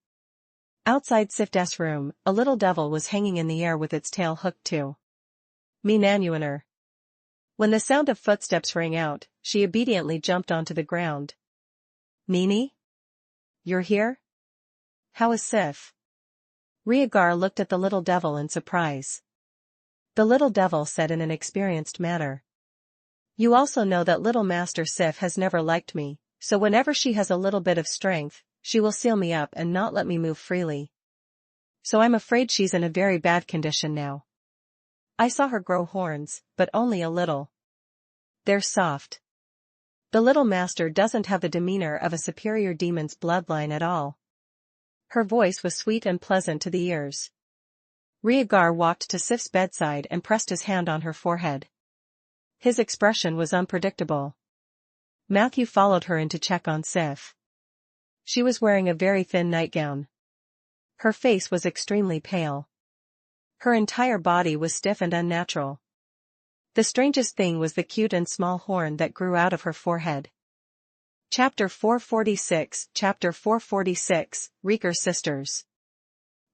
Outside Sif's room, a little devil was hanging in the air with its tail hooked to Minanuaner. When the sound of footsteps rang out, she obediently jumped onto the ground. Nini? You're here? How is Sif? Rhaegar looked at the little devil in surprise. The little devil said in an experienced manner. You also know that little Master Sif has never liked me, so whenever she has a little bit of strength, she will seal me up and not let me move freely. So I'm afraid she's in a very bad condition now. I saw her grow horns, but only a little. They're soft. The little master doesn't have the demeanor of a superior demon's bloodline at all. Her voice was sweet and pleasant to the ears. Rhaegar walked to Sif's bedside and pressed his hand on her forehead. His expression was unpredictable. Matthew followed her in to check on Sif. She was wearing a very thin nightgown. Her face was extremely pale. Her entire body was stiff and unnatural. The strangest thing was the cute and small horn that grew out of her forehead. Chapter 446, Rhaegar Sisters.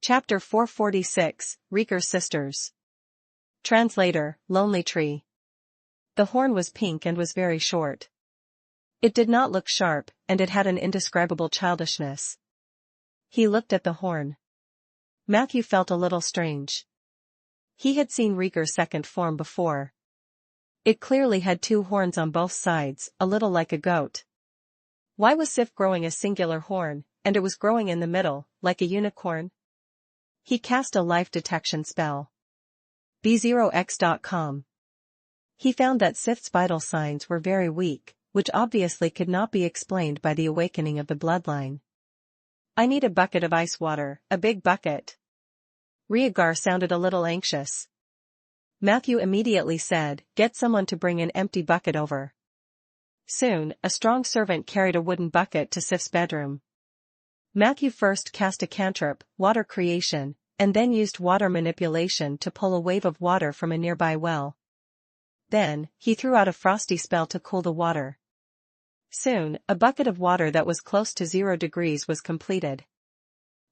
Chapter 446, Rhaegar Sisters. Translator, Lonely Tree. The horn was pink and was very short. It did not look sharp, and it had an indescribable childishness. He looked at the horn. Matthew felt a little strange. He had seen Rhaegar's second form before. It clearly had two horns on both sides, a little like a goat. Why was Sif growing a singular horn, and it was growing in the middle, like a unicorn? He cast a life detection spell. B0x.com. He found that Sif's vital signs were very weak, which obviously could not be explained by the awakening of the bloodline. I need a bucket of ice water, a big bucket. Rhaegar sounded a little anxious. Matthew immediately said, get someone to bring an empty bucket over. Soon, a strong servant carried a wooden bucket to Sif's bedroom. Matthew first cast a cantrip, water creation, and then used water manipulation to pull a wave of water from a nearby well. Then, he threw out a frosty spell to cool the water. Soon, a bucket of water that was close to 0 degrees was completed.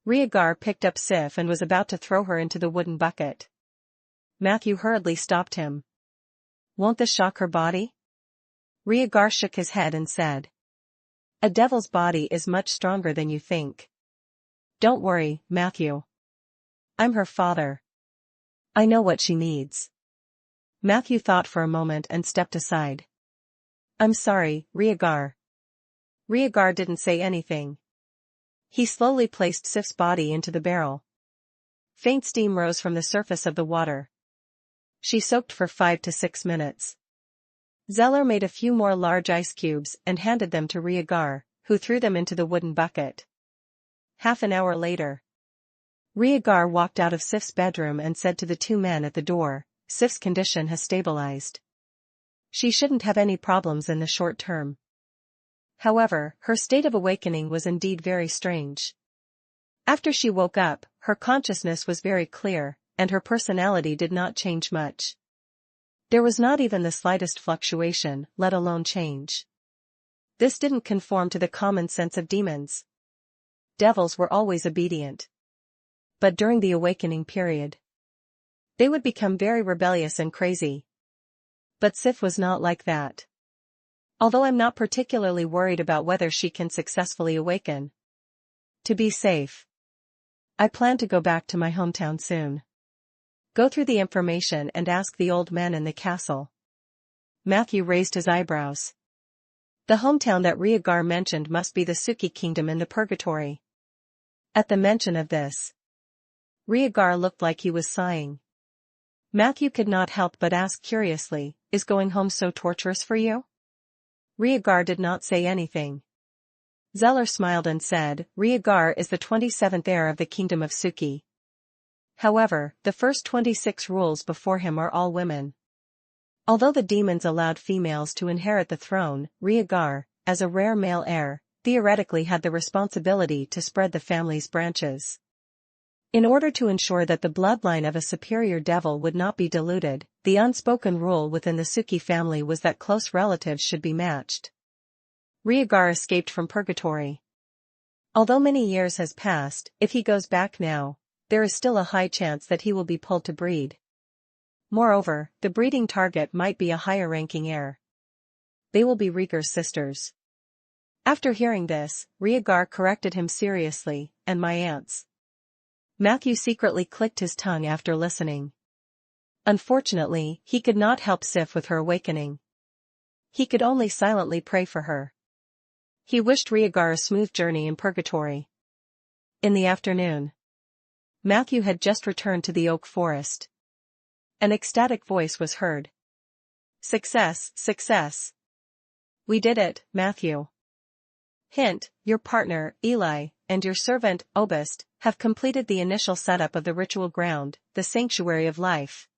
Rhaegar picked up Sif and was about to throw her into the wooden bucket. Matthew hurriedly stopped him. Won't this shock her body? Rhaegar shook his head and said. A devil's body is much stronger than you think. Don't worry, Matthew. I'm her father. I know what she needs. Matthew thought for a moment and stepped aside. I'm sorry, Rhaegar. Rhaegar didn't say anything. He slowly placed Sif's body into the barrel. Faint steam rose from the surface of the water. She soaked for 5 to 6 minutes. Zeller made a few more large ice cubes and handed them to Rhaegar, who threw them into the wooden bucket. Half an hour later, Rhaegar walked out of Sif's bedroom and said to the two men at the door, "Sif's condition has stabilized. She shouldn't have any problems in the short term." However, her state of awakening was indeed very strange. After she woke up, her consciousness was very clear, and her personality did not change much. There was not even the slightest fluctuation, let alone change. This didn't conform to the common sense of demons. Devils were always obedient. But during the awakening period, they would become very rebellious and crazy. But Sif was not like that. Although I'm not particularly worried about whether she can successfully awaken. To be safe, I plan to go back to my hometown soon. Go through the information and ask the old man in the castle. Matthew raised his eyebrows. The hometown that Rhaegar mentioned must be the Suki kingdom in the purgatory. At the mention of this, Rhaegar looked like he was sighing. Matthew could not help but ask curiously, "Is going home so torturous for you?" Rhaegar did not say anything. Zeller smiled and said, "Rhaegar is the 27th heir of the kingdom of Suki. However, the first 26 rules before him are all women." Although the demons allowed females to inherit the throne, Rhaegar, as a rare male heir, theoretically had the responsibility to spread the family's branches. In order to ensure that the bloodline of a superior devil would not be diluted, the unspoken rule within the Suki family was that close relatives should be matched. Rhaegar escaped from purgatory. Although many years has passed, if he goes back now, there is still a high chance that he will be pulled to breed. Moreover, the breeding target might be a higher-ranking heir. They will be Rhaegar's sisters. After hearing this, Rhaegar corrected him seriously, "And my aunts." Matthew secretly clicked his tongue after listening. Unfortunately, he could not help Sif with her awakening. He could only silently pray for her. He wished Rhaegar a smooth journey in purgatory. In the afternoon, Matthew had just returned to the oak forest. An ecstatic voice was heard. "Success, success! We did it, Matthew. Hint, your partner, Eli, and your servant, Obist, have completed the initial setup of the ritual ground, the Sanctuary of Life.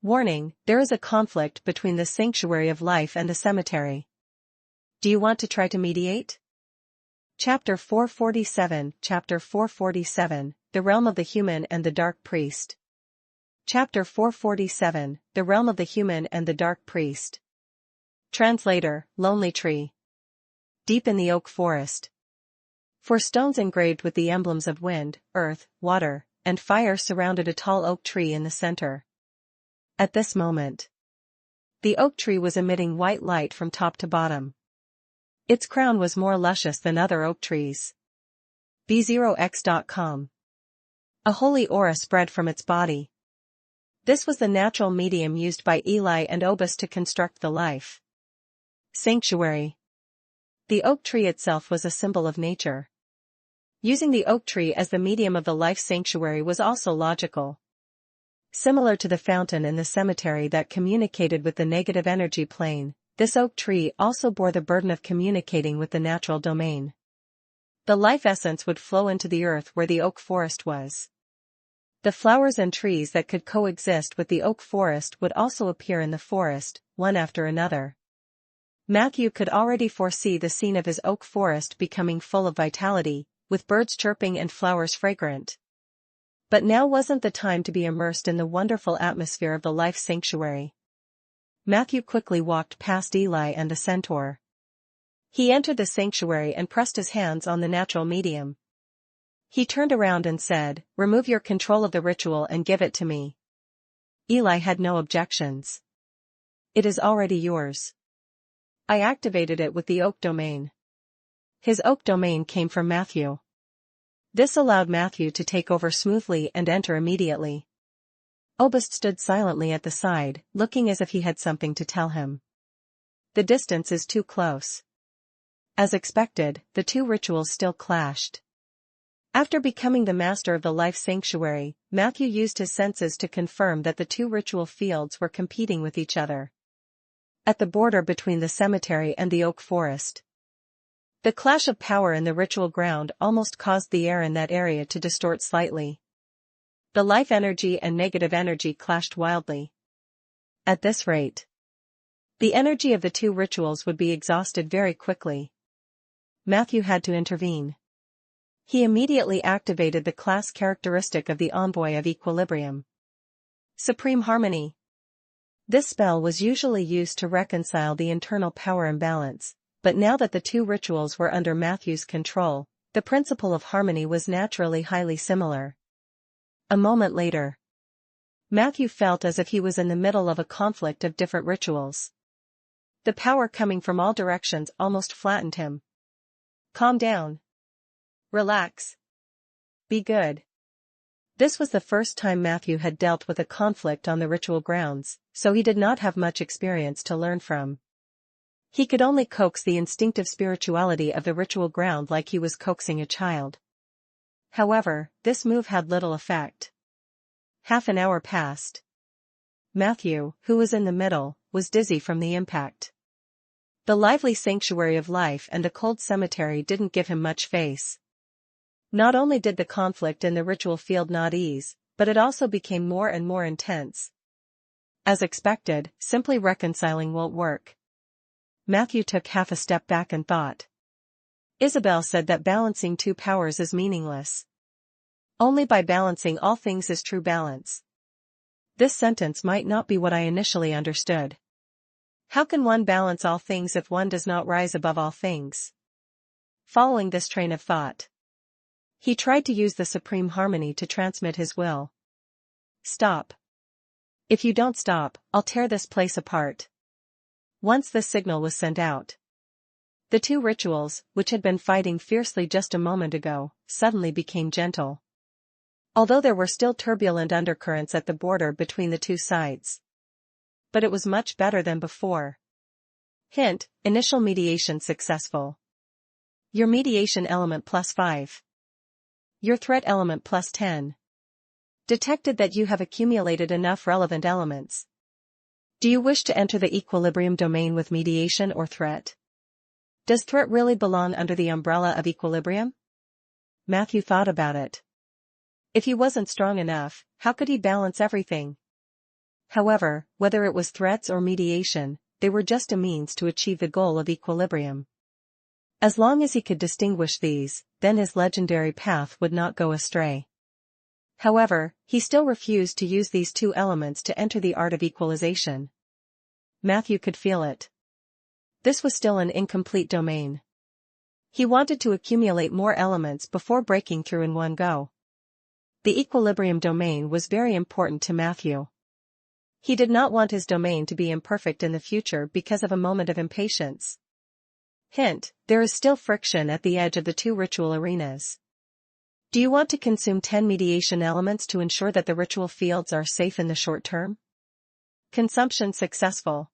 Warning, there is a conflict between the Sanctuary of Life and the cemetery. Do you want to try to mediate?" Chapter 447, The Realm of the Human and the Dark Priest. Chapter 447, The Realm of the Human and the Dark Priest. Translator, Lonely Tree. Deep in the oak forest. 4 stones engraved with the emblems of wind, earth, water, and fire surrounded a tall oak tree in the center. At this moment, the oak tree was emitting white light from top to bottom. Its crown was more luscious than other oak trees. B0x.com. A holy aura spread from its body. This was the natural medium used by Eli and Obist to construct the life sanctuary. The oak tree itself was a symbol of nature. Using the oak tree as the medium of the life sanctuary was also logical. Similar to the fountain in the cemetery that communicated with the negative energy plane, this oak tree also bore the burden of communicating with the natural domain. The life essence would flow into the earth where the oak forest was. The flowers and trees that could coexist with the oak forest would also appear in the forest, one after another. Matthew could already foresee the scene of his oak forest becoming full of vitality, with birds chirping and flowers fragrant. But now wasn't the time to be immersed in the wonderful atmosphere of the life sanctuary. Matthew quickly walked past Eli and the centaur. He entered the sanctuary and pressed his hands on the natural medium. He turned around and said, "Remove your control of the ritual and give it to me." Eli had no objections. "It is already yours. I activated it with the oak domain." His oak domain came from Matthew. This allowed Matthew to take over smoothly and enter immediately. Obist stood silently at the side, looking as if he had something to tell him. The distance is too close. As expected, the two rituals still clashed. After becoming the master of the life sanctuary, Matthew used his senses to confirm that the two ritual fields were competing with each other. At the border between the cemetery and the oak forest, the clash of power in the ritual ground almost caused the air in that area to distort slightly. The life energy and negative energy clashed wildly. At this rate, the energy of the two rituals would be exhausted very quickly. Matthew had to intervene. He immediately activated the class characteristic of the Envoy of Equilibrium. Supreme Harmony. This spell was usually used to reconcile the internal power imbalance, but now that the two rituals were under Matthew's control, the principle of harmony was naturally highly similar. A moment later, Matthew felt as if he was in the middle of a conflict of different rituals. The power coming from all directions almost flattened him. Calm down. Relax. Be good. This was the first time Matthew had dealt with a conflict on the ritual grounds, so he did not have much experience to learn from. He could only coax the instinctive spirituality of the ritual ground like he was coaxing a child. However, this move had little effect. Half an hour passed. Matthew, who was in the middle, was dizzy from the impact. The lively sanctuary of life and the cold cemetery didn't give him much face. Not only did the conflict in the ritual field not ease, but it also became more and more intense. As expected, simply reconciling won't work. Matthew took half a step back and thought. Isabel said that balancing two powers is meaningless. Only by balancing all things is true balance. This sentence might not be what I initially understood. How can one balance all things if one does not rise above all things? Following this train of thought, he tried to use the supreme harmony to transmit his will. Stop. If you don't stop, I'll tear this place apart. Once the signal was sent out, the two rituals, which had been fighting fiercely just a moment ago, suddenly became gentle. Although there were still turbulent undercurrents at the border between the two sides. But it was much better than before. Hint: initial mediation successful. Your mediation element +5. Your threat element +10. Detected that you have accumulated enough relevant elements. Do you wish to enter the equilibrium domain with mediation or threat? Does threat really belong under the umbrella of equilibrium? Matthew thought about it. If he wasn't strong enough, how could he balance everything? However, whether it was threats or mediation, they were just a means to achieve the goal of equilibrium. As long as he could distinguish these, then his legendary path would not go astray. However, he still refused to use these two elements to enter the art of equalization. Matthew could feel it. This was still an incomplete domain. He wanted to accumulate more elements before breaking through in one go. The equilibrium domain was very important to Matthew. He did not want his domain to be imperfect in the future because of a moment of impatience. Hint: there is still friction at the edge of the two ritual arenas. Do you want to consume 10 mediation elements to ensure that the ritual fields are safe in the short term? Consumption successful.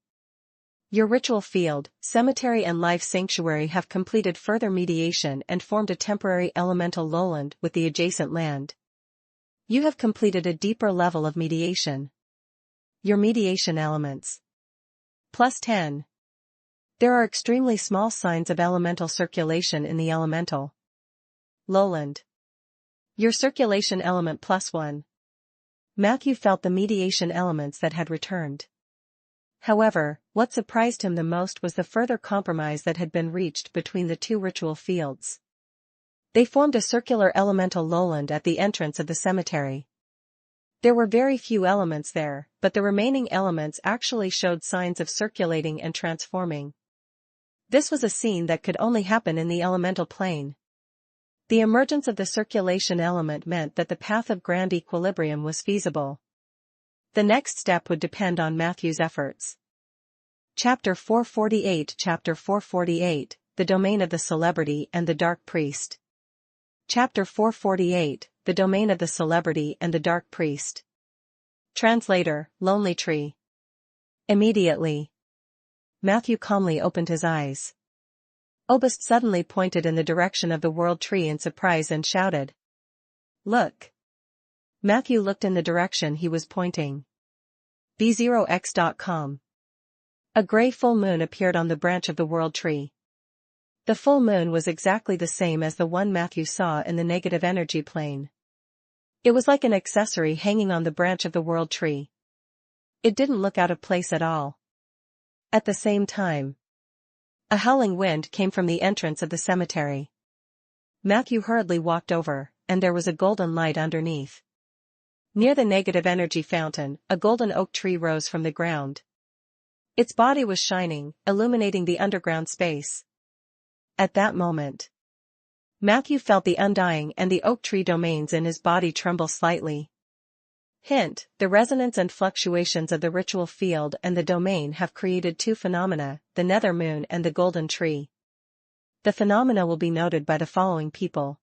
Your ritual field, cemetery and life sanctuary have completed further mediation and formed a temporary elemental lowland with the adjacent land. You have completed a deeper level of mediation. Your mediation elements. +10. There are extremely small signs of elemental circulation in the elemental lowland. Your circulation element +1. Matthew felt the mediation elements that had returned. However, what surprised him the most was the further compromise that had been reached between the two ritual fields. They formed a circular elemental lowland at the entrance of the cemetery. There were very few elements there, but the remaining elements actually showed signs of circulating and transforming. This was a scene that could only happen in the elemental plane. The emergence of the circulation element meant that the path of grand equilibrium was feasible. The next step would depend on Matthew's efforts. Chapter 448 Chapter 448, The Domain of the Celebrity and the Dark Priest. Chapter 448, The Domain of the Celebrity and the Dark Priest. Translator: Lonely Tree. Immediately, Matthew calmly opened his eyes. Obist suddenly pointed in the direction of the world tree in surprise and shouted, Look. Matthew looked in the direction he was pointing. B0x.com. A gray full moon appeared on the branch of the world tree. The full moon was exactly the same as the one Matthew saw in the negative energy plane. It was like an accessory hanging on the branch of the world tree. It didn't look out of place at all. At the same time, a howling wind came from the entrance of the cemetery. Matthew hurriedly walked over, and there was a golden light underneath. Near the negative energy fountain, a golden oak tree rose from the ground. Its body was shining, illuminating the underground space. At that moment, Matthew felt the undying and the oak tree domains in his body tremble slightly. Hint: the resonance and fluctuations of the ritual field and the domain have created two phenomena, the nether moon and the golden tree. The phenomena will be noted by the following people.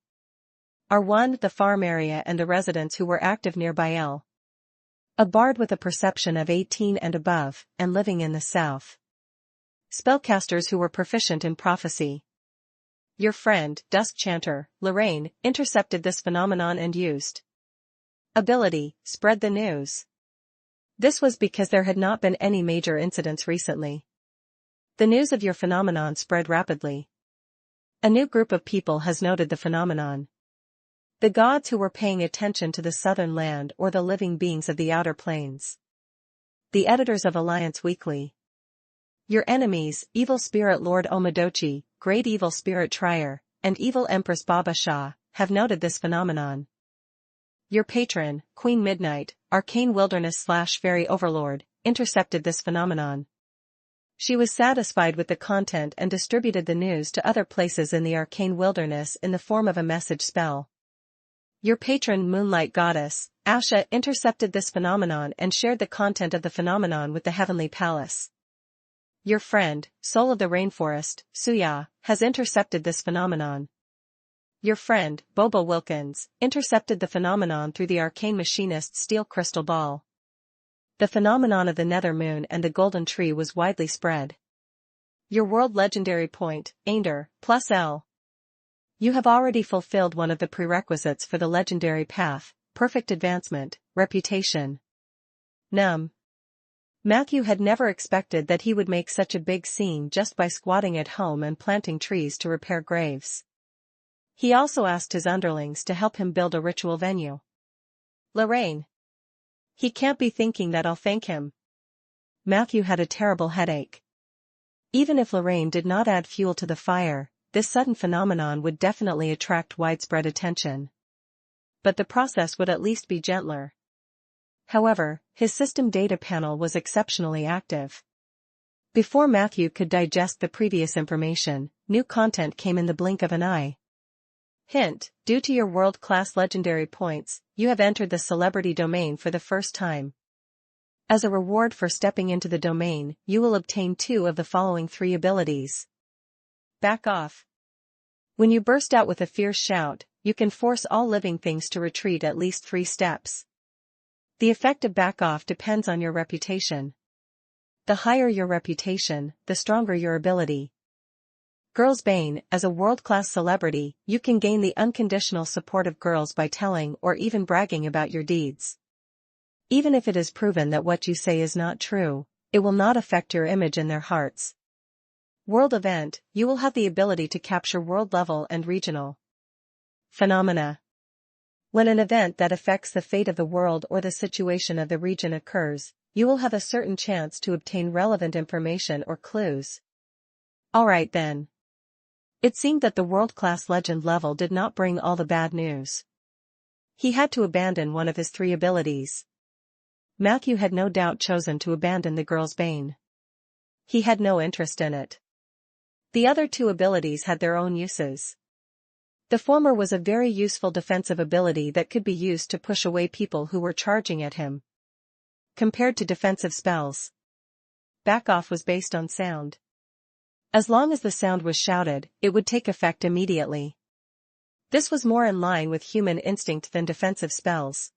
R1, the farm area and the residents who were active nearby. L. A bard with a perception of 18 and above, and living in the south. Spellcasters who were proficient in prophecy. Your friend, Dusk Chanter, Lorraine, intercepted this phenomenon and used ability, spread the news. This was because there had not been any major incidents recently. The news of your phenomenon spread rapidly. A new group of people has noted the phenomenon. The gods who were paying attention to the southern land or the living beings of the outer planes. The editors of Alliance Weekly. Your enemies, Evil Spirit Lord Omadochi, Great Evil Spirit Trier, and Evil Empress Baba Shah, have noted this phenomenon. Your patron, Queen Midnight, Arcane Wilderness/Fairy Overlord, intercepted this phenomenon. She was satisfied with the content and distributed the news to other places in the Arcane Wilderness in the form of a message spell. Your patron Moonlight Goddess, Asha, intercepted this phenomenon and shared the content of the phenomenon with the Heavenly Palace. Your friend, Soul of the Rainforest, Suya, has intercepted this phenomenon. Your friend, Boba Wilkins, intercepted the phenomenon through the Arcane Machinist's steel crystal ball. The phenomenon of the nether moon and the golden tree was widely spread. Your world legendary point, Ainder, plus L. You have already fulfilled one of the prerequisites for the legendary path, perfect advancement, reputation. Matthew had never expected that he would make such a big scene just by squatting at home and planting trees to repair graves. He also asked his underlings to help him build a ritual venue. Lorraine. He can't be thinking that I'll thank him. Matthew had a terrible headache. Even if Lorraine did not add fuel to the fire, this sudden phenomenon would definitely attract widespread attention. But the process would at least be gentler. However, his system data panel was exceptionally active. Before Matthew could digest the previous information, new content came in the blink of an eye. Hint: due to your world-class legendary points, you have entered the celebrity domain for the first time. As a reward for stepping into the domain, you will obtain 2 of the following 3 abilities. Back off. When you burst out with a fierce shout, you can force all living things to retreat at least 3 steps. The effect of back off depends on your reputation. The higher your reputation, the stronger your ability. Girls' Bane: as a world-class celebrity, you can gain the unconditional support of girls by telling or even bragging about your deeds. Even if it is proven that what you say is not true, it will not affect your image in their hearts. World Event: you will have the ability to capture world-level and regional phenomena. When an event that affects the fate of the world or the situation of the region occurs, you will have a certain chance to obtain relevant information or clues. Alright then. It seemed that the world-class legend level did not bring all the bad news. He had to abandon one of his 3 abilities. Matthew had no doubt chosen to abandon the Girl's Bane. He had no interest in it. The other 2 abilities had their own uses. The former was a very useful defensive ability that could be used to push away people who were charging at him. Compared to defensive spells, Back Off was based on sound. As long as the sound was shouted, it would take effect immediately. This was more in line with human instinct than defensive spells.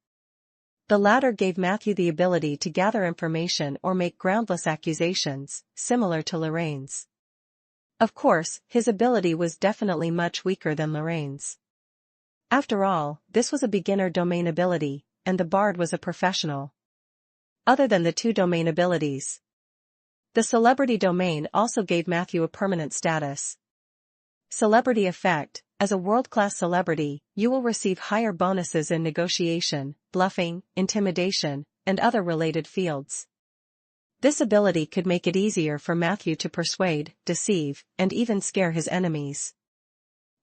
The latter gave Matthew the ability to gather information or make groundless accusations, similar to Lorraine's. Of course, his ability was definitely much weaker than Lorraine's. After all, this was a beginner domain ability, and the bard was a professional. Other than the two domain abilities, the celebrity domain also gave Matthew a permanent status. Celebrity effect: as a world-class celebrity, you will receive higher bonuses in negotiation, bluffing, intimidation, and other related fields. This ability could make it easier for Matthew to persuade, deceive, and even scare his enemies.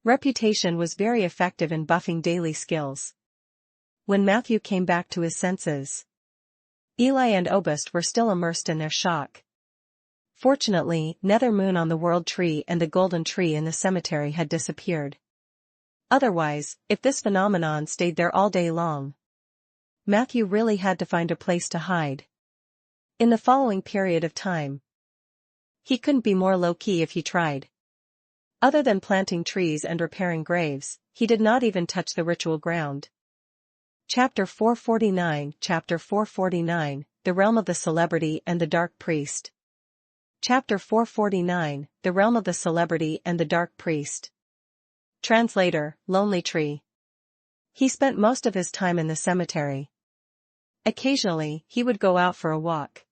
Reputation was very effective in buffing daily skills. When Matthew came back to his senses, Eli and Obist were still immersed in their shock. Fortunately, Nether Moon on the World Tree and the Golden Tree in the cemetery had disappeared. Otherwise, if this phenomenon stayed there all day long, Matthew really had to find a place to hide. In the following period of time, he couldn't be more low-key if he tried. Other than planting trees and repairing graves, he did not even touch the ritual ground. Chapter 449 Chapter 449, The Realm of the Celebrity and the Dark Priest. Chapter 449, The Realm of the Celebrity and the Dark Priest. Translator, Lonely Tree. He spent most of his time in the cemetery. Occasionally, he would go out for a walk.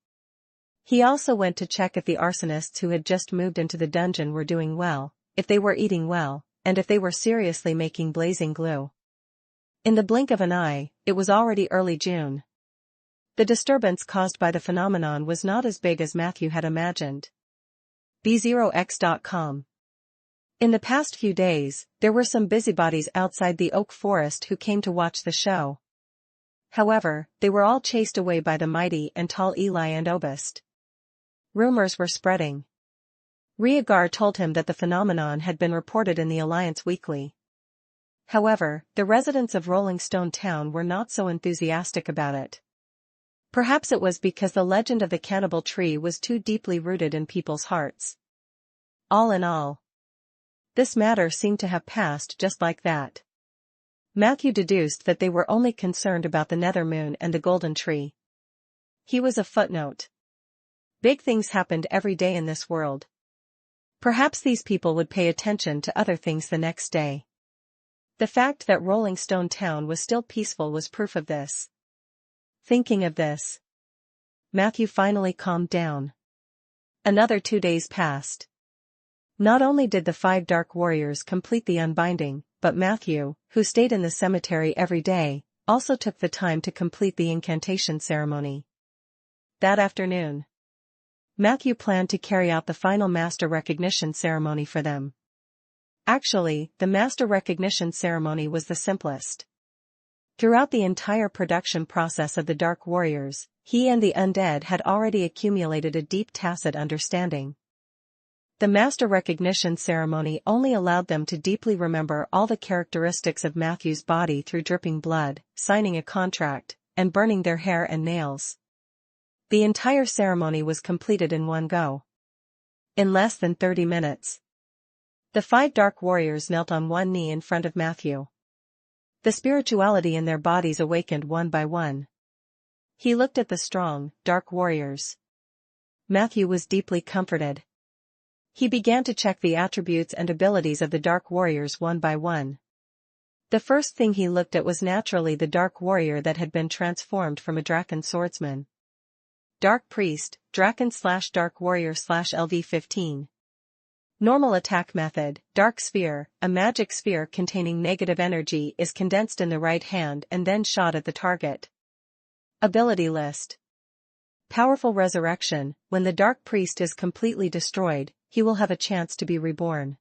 He also went to check if the arsonists who had just moved into the dungeon were doing well, if they were eating well, and if they were seriously making blazing glue. In the blink of an eye, it was already early June. The disturbance caused by the phenomenon was not as big as Matthew had imagined. B0x.com. In the past few days, there were some busybodies outside the oak forest who came to watch the show. However, they were all chased away by the mighty and tall Eli and Obist. Rumors were spreading. Rhaegar told him that the phenomenon had been reported in the Alliance Weekly. However, the residents of Rolling Stone Town were not so enthusiastic about it. Perhaps it was because the legend of the cannibal tree was too deeply rooted in people's hearts. All in all, this matter seemed to have passed just like that. Matthew deduced that they were only concerned about the Nether Moon and the Golden Tree. He was a footnote. Big things happened every day in this world. Perhaps these people would pay attention to other things the next day. The fact that Rolling Stone Town was still peaceful was proof of this. Thinking of this, Matthew finally calmed down. Another 2 days passed. Not only did the 5 Dark Warriors complete the unbinding, but Matthew, who stayed in the cemetery every day, also took the time to complete the incantation ceremony. That afternoon, Matthew planned to carry out the final master recognition ceremony for them. Actually, the master recognition ceremony was the simplest. Throughout the entire production process of the Dark Warriors, he and the Undead had already accumulated a deep tacit understanding. The master recognition ceremony only allowed them to deeply remember all the characteristics of Matthew's body through dripping blood, signing a contract, and burning their hair and nails. The entire ceremony was completed in one go. In less than 30 minutes. The 5 Dark Warriors knelt on one knee in front of Matthew. The spirituality in their bodies awakened one by one. He looked at the strong, dark warriors. Matthew was deeply comforted. He began to check the attributes and abilities of the Dark Warriors one by one. The first thing he looked at was naturally the Dark Warrior that had been transformed from a Draken swordsman. Dark Priest, Draken/Dark Warrior/LV15. Normal attack method: Dark Sphere, a magic sphere containing negative energy, is condensed in the right hand and then shot at the target. Ability list. Powerful Resurrection: when the Dark Priest is completely destroyed, he will have a chance to be reborn.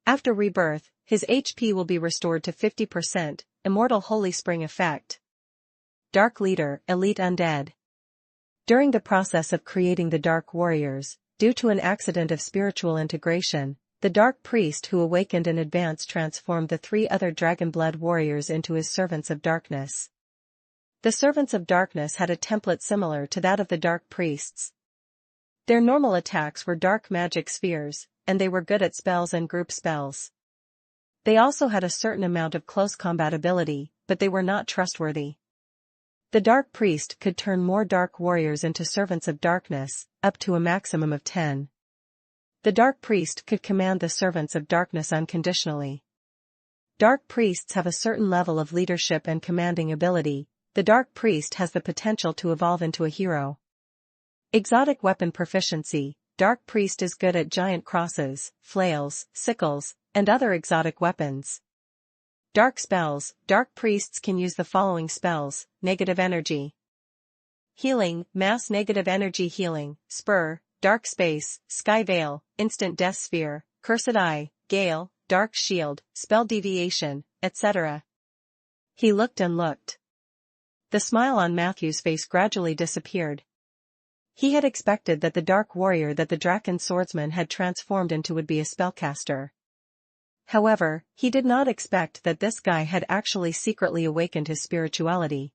After rebirth, his HP will be restored to 50%, Immortal Holy Spring effect. Dark Leader, Elite Undead. During the process of creating the Dark Warriors, due to an accident of spiritual integration, the Dark Priest who awakened in advance transformed the 3 other Dragonblood warriors into his Servants of Darkness. The Servants of Darkness had a template similar to that of the Dark Priests. Their normal attacks were dark magic spheres, and they were good at spells and group spells. They also had a certain amount of close combat ability, but they were not trustworthy. The Dark Priest could turn more Dark Warriors into Servants of Darkness, up to a maximum of 10. The Dark Priest could command the Servants of Darkness unconditionally. Dark priests have a certain level of leadership and commanding ability. The dark priest has the potential to evolve into a hero. Exotic weapon proficiency. Dark priest is good at giant crosses, flails, sickles, and other exotic weapons. Dark spells. Dark priests can use the following spells: negative energy, healing, mass negative energy healing, spur, dark space, sky veil, instant death sphere, cursed eye, gale, dark shield, spell deviation, etc. He looked and looked. The smile on Matthew's face gradually disappeared. He had expected that the dark warrior that the Draken swordsman had transformed into would be a spellcaster. However, he did not expect that this guy had actually secretly awakened his spirituality.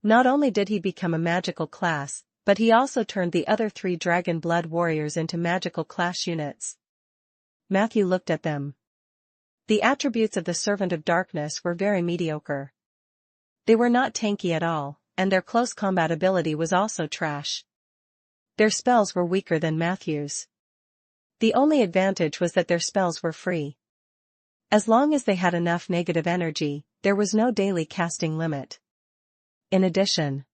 Not only did he become a magical class, but he also turned the other 3 dragon blood warriors into magical class units. Matthew looked at them. The attributes of the Servant of Darkness were very mediocre. They were not tanky at all, and their close combat ability was also trash. Their spells were weaker than Matthew's. The only advantage was that their spells were free. As long as they had enough negative energy, there was no daily casting limit. In addition,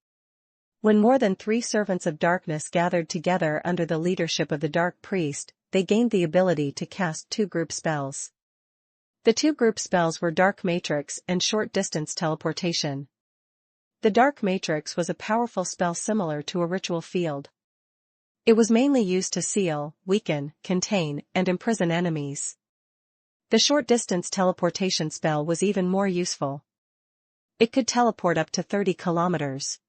when more than 3 servants of darkness gathered together under the leadership of the dark priest, they gained the ability to cast 2 group spells. The 2 group spells were Dark Matrix and Short Distance Teleportation. The Dark Matrix was a powerful spell similar to a ritual field. It was mainly used to seal, weaken, contain, and imprison enemies. The Short Distance Teleportation spell was even more useful. It could teleport up to 30 kilometers.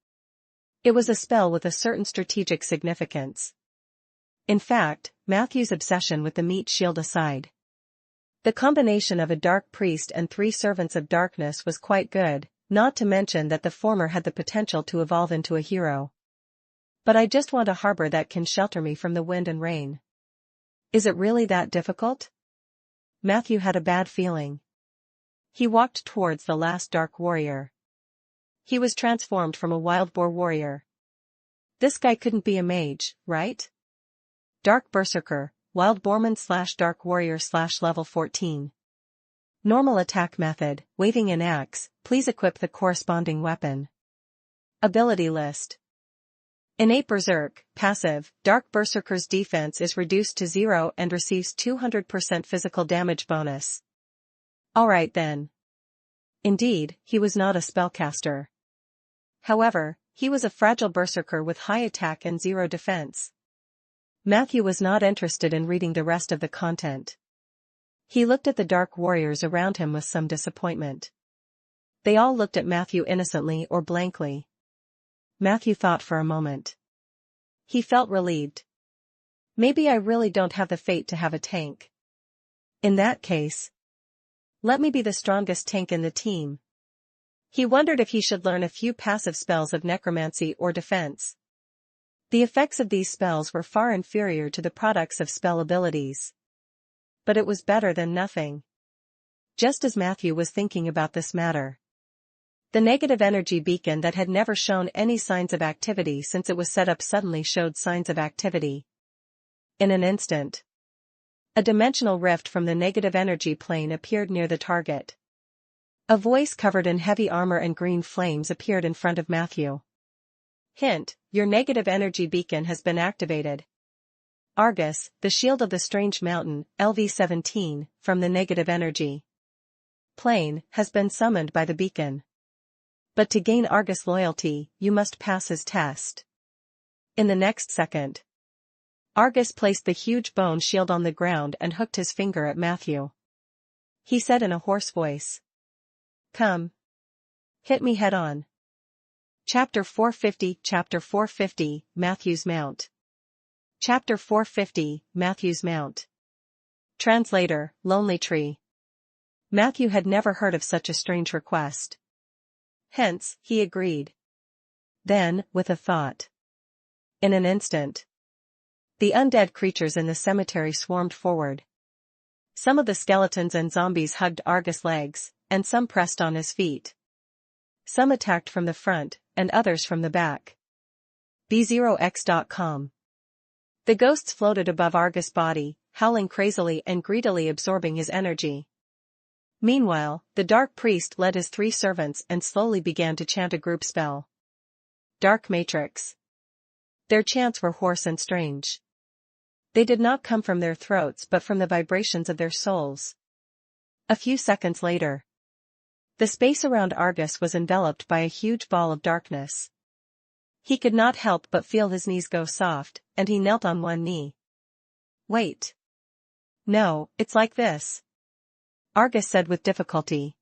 It was a spell with a certain strategic significance. In fact, Matthew's obsession with the meat shield aside, the combination of a dark priest and 3 servants of darkness was quite good, not to mention that the former had the potential to evolve into a hero. But I just want a harbor that can shelter me from the wind and rain. Is it really that difficult? Matthew had a bad feeling. He walked towards the last dark warrior. He was transformed from a wild boar warrior. This guy couldn't be a mage, right? Dark Berserker, Wild Boarman / Dark Warrior / level 14. Normal attack method, waving an axe, please equip the corresponding weapon. Ability list. Innate Berserk, passive, Dark Berserker's defense is reduced to 0 and receives 200% physical damage bonus. Alright then. Indeed, he was not a spellcaster. However, he was a fragile berserker with high attack and 0 defense. Matthew was not interested in reading the rest of the content. He looked at the dark warriors around him with some disappointment. They all looked at Matthew innocently or blankly. Matthew thought for a moment. He felt relieved. Maybe I really don't have the fate to have a tank. In that case, let me be the strongest tank in the team. He wondered if he should learn a few passive spells of necromancy or defense. The effects of these spells were far inferior to the products of spell abilities. But it was better than nothing. Just as Matthew was thinking about this matter, the negative energy beacon that had never shown any signs of activity since it was set up suddenly showed signs of activity. In an instant, a dimensional rift from the negative energy plane appeared near the target. A voice covered in heavy armor and green flames appeared in front of Matthew. Hint, your negative energy beacon has been activated. Argus, the shield of the strange mountain, LV-17, from the negative energy plane, has been summoned by the beacon. But to gain Argus loyalty, you must pass his test. In the next second, Argus placed the huge bone shield on the ground and hooked his finger at Matthew. He said in a hoarse voice, "Come. Hit me head on." Chapter 450, Matthew's Mount. Chapter 450, Matthew's Mount. Translator, Lonely Tree. Matthew had never heard of such a strange request. Hence, he agreed. Then, with a thought. In an instant, the undead creatures in the cemetery swarmed forward. Some of the skeletons and zombies hugged Argus' legs, and some pressed on his feet. Some attacked from the front, and others from the back. B0x.com. The ghosts floated above Argus' body, howling crazily and greedily absorbing his energy. Meanwhile, the dark priest led his 3 servants and slowly began to chant a group spell. Dark Matrix. Their chants were hoarse and strange. They did not come from their throats but from the vibrations of their souls. A few seconds later, the space around Argus was enveloped by a huge ball of darkness. He could not help but feel his knees go soft, and he knelt on one knee. Wait. No, it's like this. Argus said with difficulty.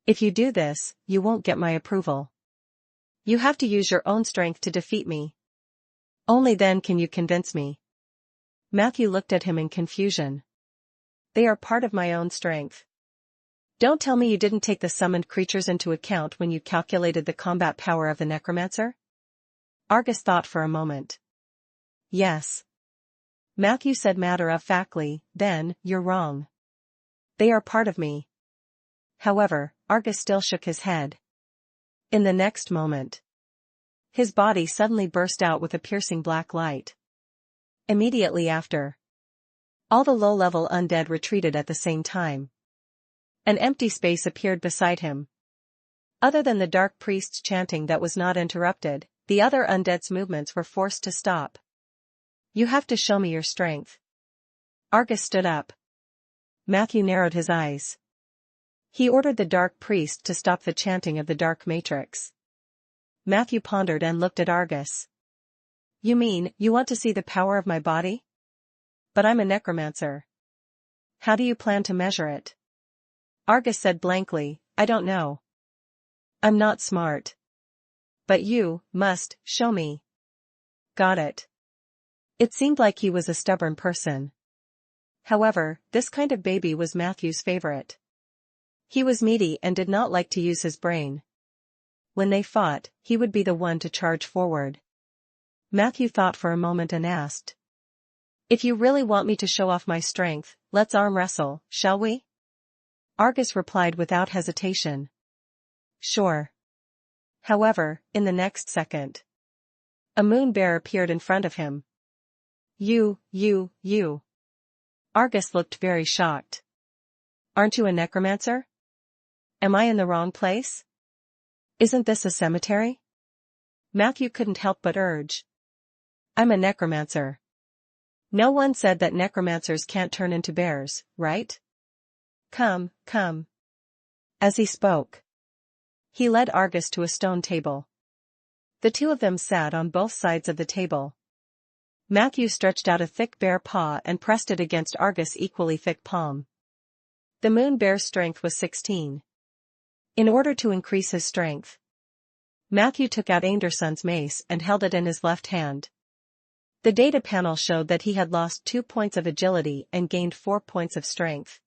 If you do this, you won't get my approval. You have to use your own strength to defeat me. Only then can you convince me. Matthew looked at him in confusion. They are part of my own strength. Don't tell me you didn't take the summoned creatures into account when you calculated the combat power of the Necromancer? Argus thought for a moment. Yes. Matthew said matter-of-factly, then, you're wrong. They are part of me. However, Argus still shook his head. In the next moment, his body suddenly burst out with a piercing black light. Immediately after, all the low-level undead retreated at the same time. An empty space appeared beside him. Other than the dark priest's chanting that was not interrupted, the other undead's movements were forced to stop. You have to show me your strength. Argus stood up. Matthew narrowed his eyes. He ordered the dark priest to stop the chanting of the dark matrix. Matthew pondered and looked at Argus. You mean, you want to see the power of my body? But I'm a necromancer. How do you plan to measure it? Argus said blankly, I don't know. I'm not smart. But you must show me. Got it. It seemed like he was a stubborn person. However, this kind of baby was Matthew's favorite. He was meaty and did not like to use his brain. When they fought, he would be the one to charge forward. Matthew thought for a moment and asked. If you really want me to show off my strength, let's arm wrestle, shall we? Argus replied without hesitation. Sure. However, in the next second, a moon bear appeared in front of him. You. Argus looked very shocked. Aren't you a necromancer? Am I in the wrong place? Isn't this a cemetery? Matthew couldn't help but urge. I'm a necromancer. No one said that necromancers can't turn into bears, right? Come. As he spoke, he led Argus to a stone table. The two of them sat on both sides of the table. Matthew stretched out a thick bare paw and pressed it against Argus' equally thick palm. The moon bear's strength was 16. In order to increase his strength, Matthew took out Anderson's mace and held it in his left hand. The data panel showed that he had lost 2 points of agility and gained 4 points of strength.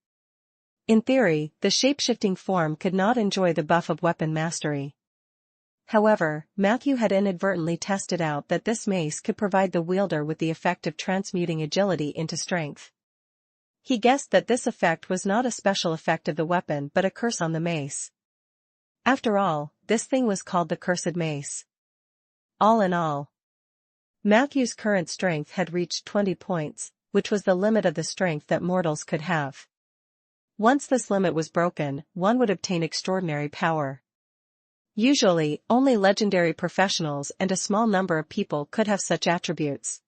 In theory, the shape-shifting form could not enjoy the buff of weapon mastery. However, Matthew had inadvertently tested out that this mace could provide the wielder with the effect of transmuting agility into strength. He guessed that this effect was not a special effect of the weapon but a curse on the mace. After all, this thing was called the Cursed Mace. All in all, Matthew's current strength had reached 20 points, which was the limit of the strength that mortals could have. Once this limit was broken, one would obtain extraordinary power. Usually, only legendary professionals and a small number of people could have such attributes.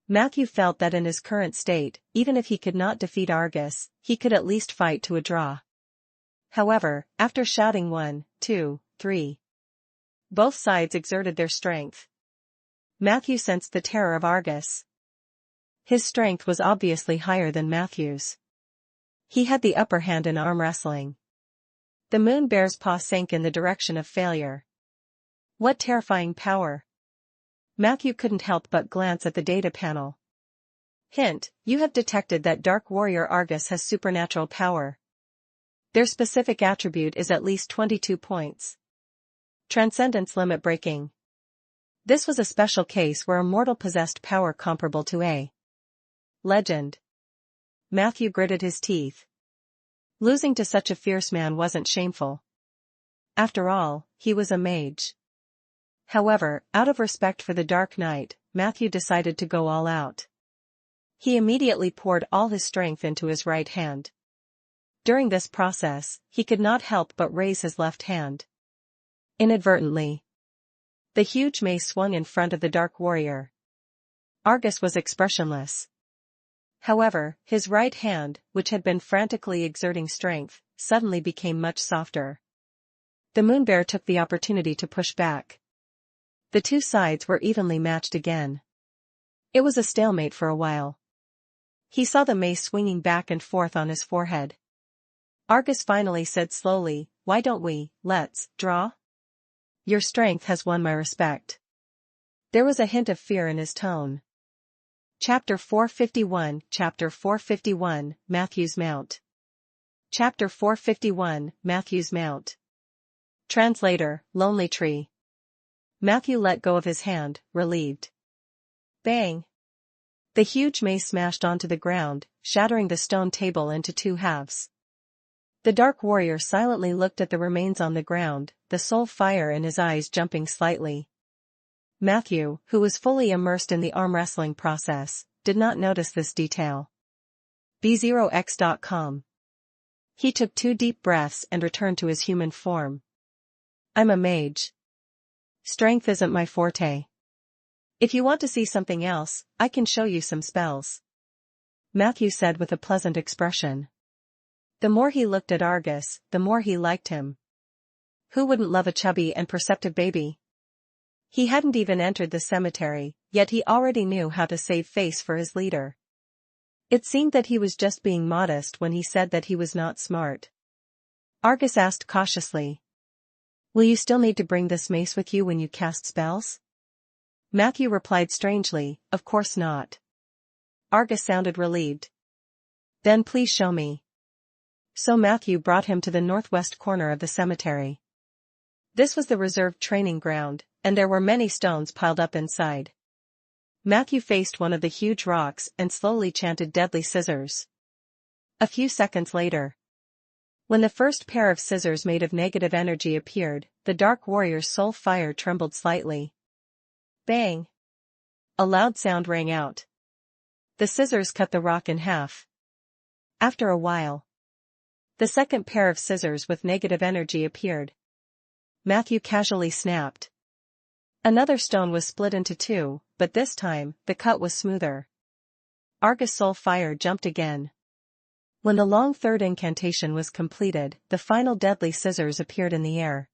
Matthew felt that in his current state, even if he could not defeat Argus, he could at least fight to a draw. However, after shouting 1, 2, 3, both sides exerted their strength. Matthew sensed the terror of Argus. His strength was obviously higher than Matthew's. He had the upper hand in arm wrestling. The moon bear's paw sank in the direction of failure. What terrifying power! Matthew couldn't help but glance at the data panel. Hint, you have detected that Dark Warrior Argus has supernatural power. Their specific attribute is at least 22 points. Transcendence limit breaking. This was a special case where a mortal possessed power comparable to a legend. Matthew gritted his teeth. Losing to such a fierce man wasn't shameful. After all, he was a mage. However, out of respect for the Dark Knight, Matthew decided to go all out. He immediately poured all his strength into his right hand. During this process, he could not help but raise his left hand. Inadvertently, the huge mace swung in front of the dark warrior. Argus was expressionless. However, his right hand, which had been frantically exerting strength, suddenly became much softer. The moonbear took the opportunity to push back. The two sides were evenly matched again. It was a stalemate for a while. He saw the mace swinging back and forth on his forehead. Argus finally said slowly, "Why don't we, let's, draw? Your strength has won my respect." There was a hint of fear in his tone. Chapter 451 Chapter 451, Matthew's Mount. Chapter 451, Matthew's Mount. Translator, Lonely Tree. Matthew let go of his hand, relieved. Bang! The huge mace smashed onto the ground, shattering the stone table into two halves. The dark warrior silently looked at the remains on the ground, the soul fire in his eyes jumping slightly. Matthew, who was fully immersed in the arm wrestling process, did not notice this detail. B0x.com. He took 2 deep breaths and returned to his human form. I'm a mage. Strength isn't my forte. If you want to see something else, I can show you some spells. Matthew said with a pleasant expression. The more he looked at Argus, the more he liked him. Who wouldn't love a chubby and perceptive baby? He hadn't even entered the cemetery, yet he already knew how to save face for his leader. It seemed that he was just being modest when he said that he was not smart. Argus asked cautiously. Will you still need to bring this mace with you when you cast spells? Matthew replied strangely, Of course not. Argus sounded relieved. Then please show me. So Matthew brought him to the northwest corner of the cemetery. This was the reserved training ground, and there were many stones piled up inside. Matthew faced one of the huge rocks and slowly chanted deadly scissors. A few seconds later, when the first pair of scissors made of negative energy appeared, the dark warrior's soul fire trembled slightly. Bang! A loud sound rang out. The scissors cut the rock in half. After a while, the second pair of scissors with negative energy appeared. Matthew casually snapped. Another stone was split into 2, but this time, the cut was smoother. Argus' soul fire jumped again. When the long third incantation was completed, the final deadly scissors appeared in the air.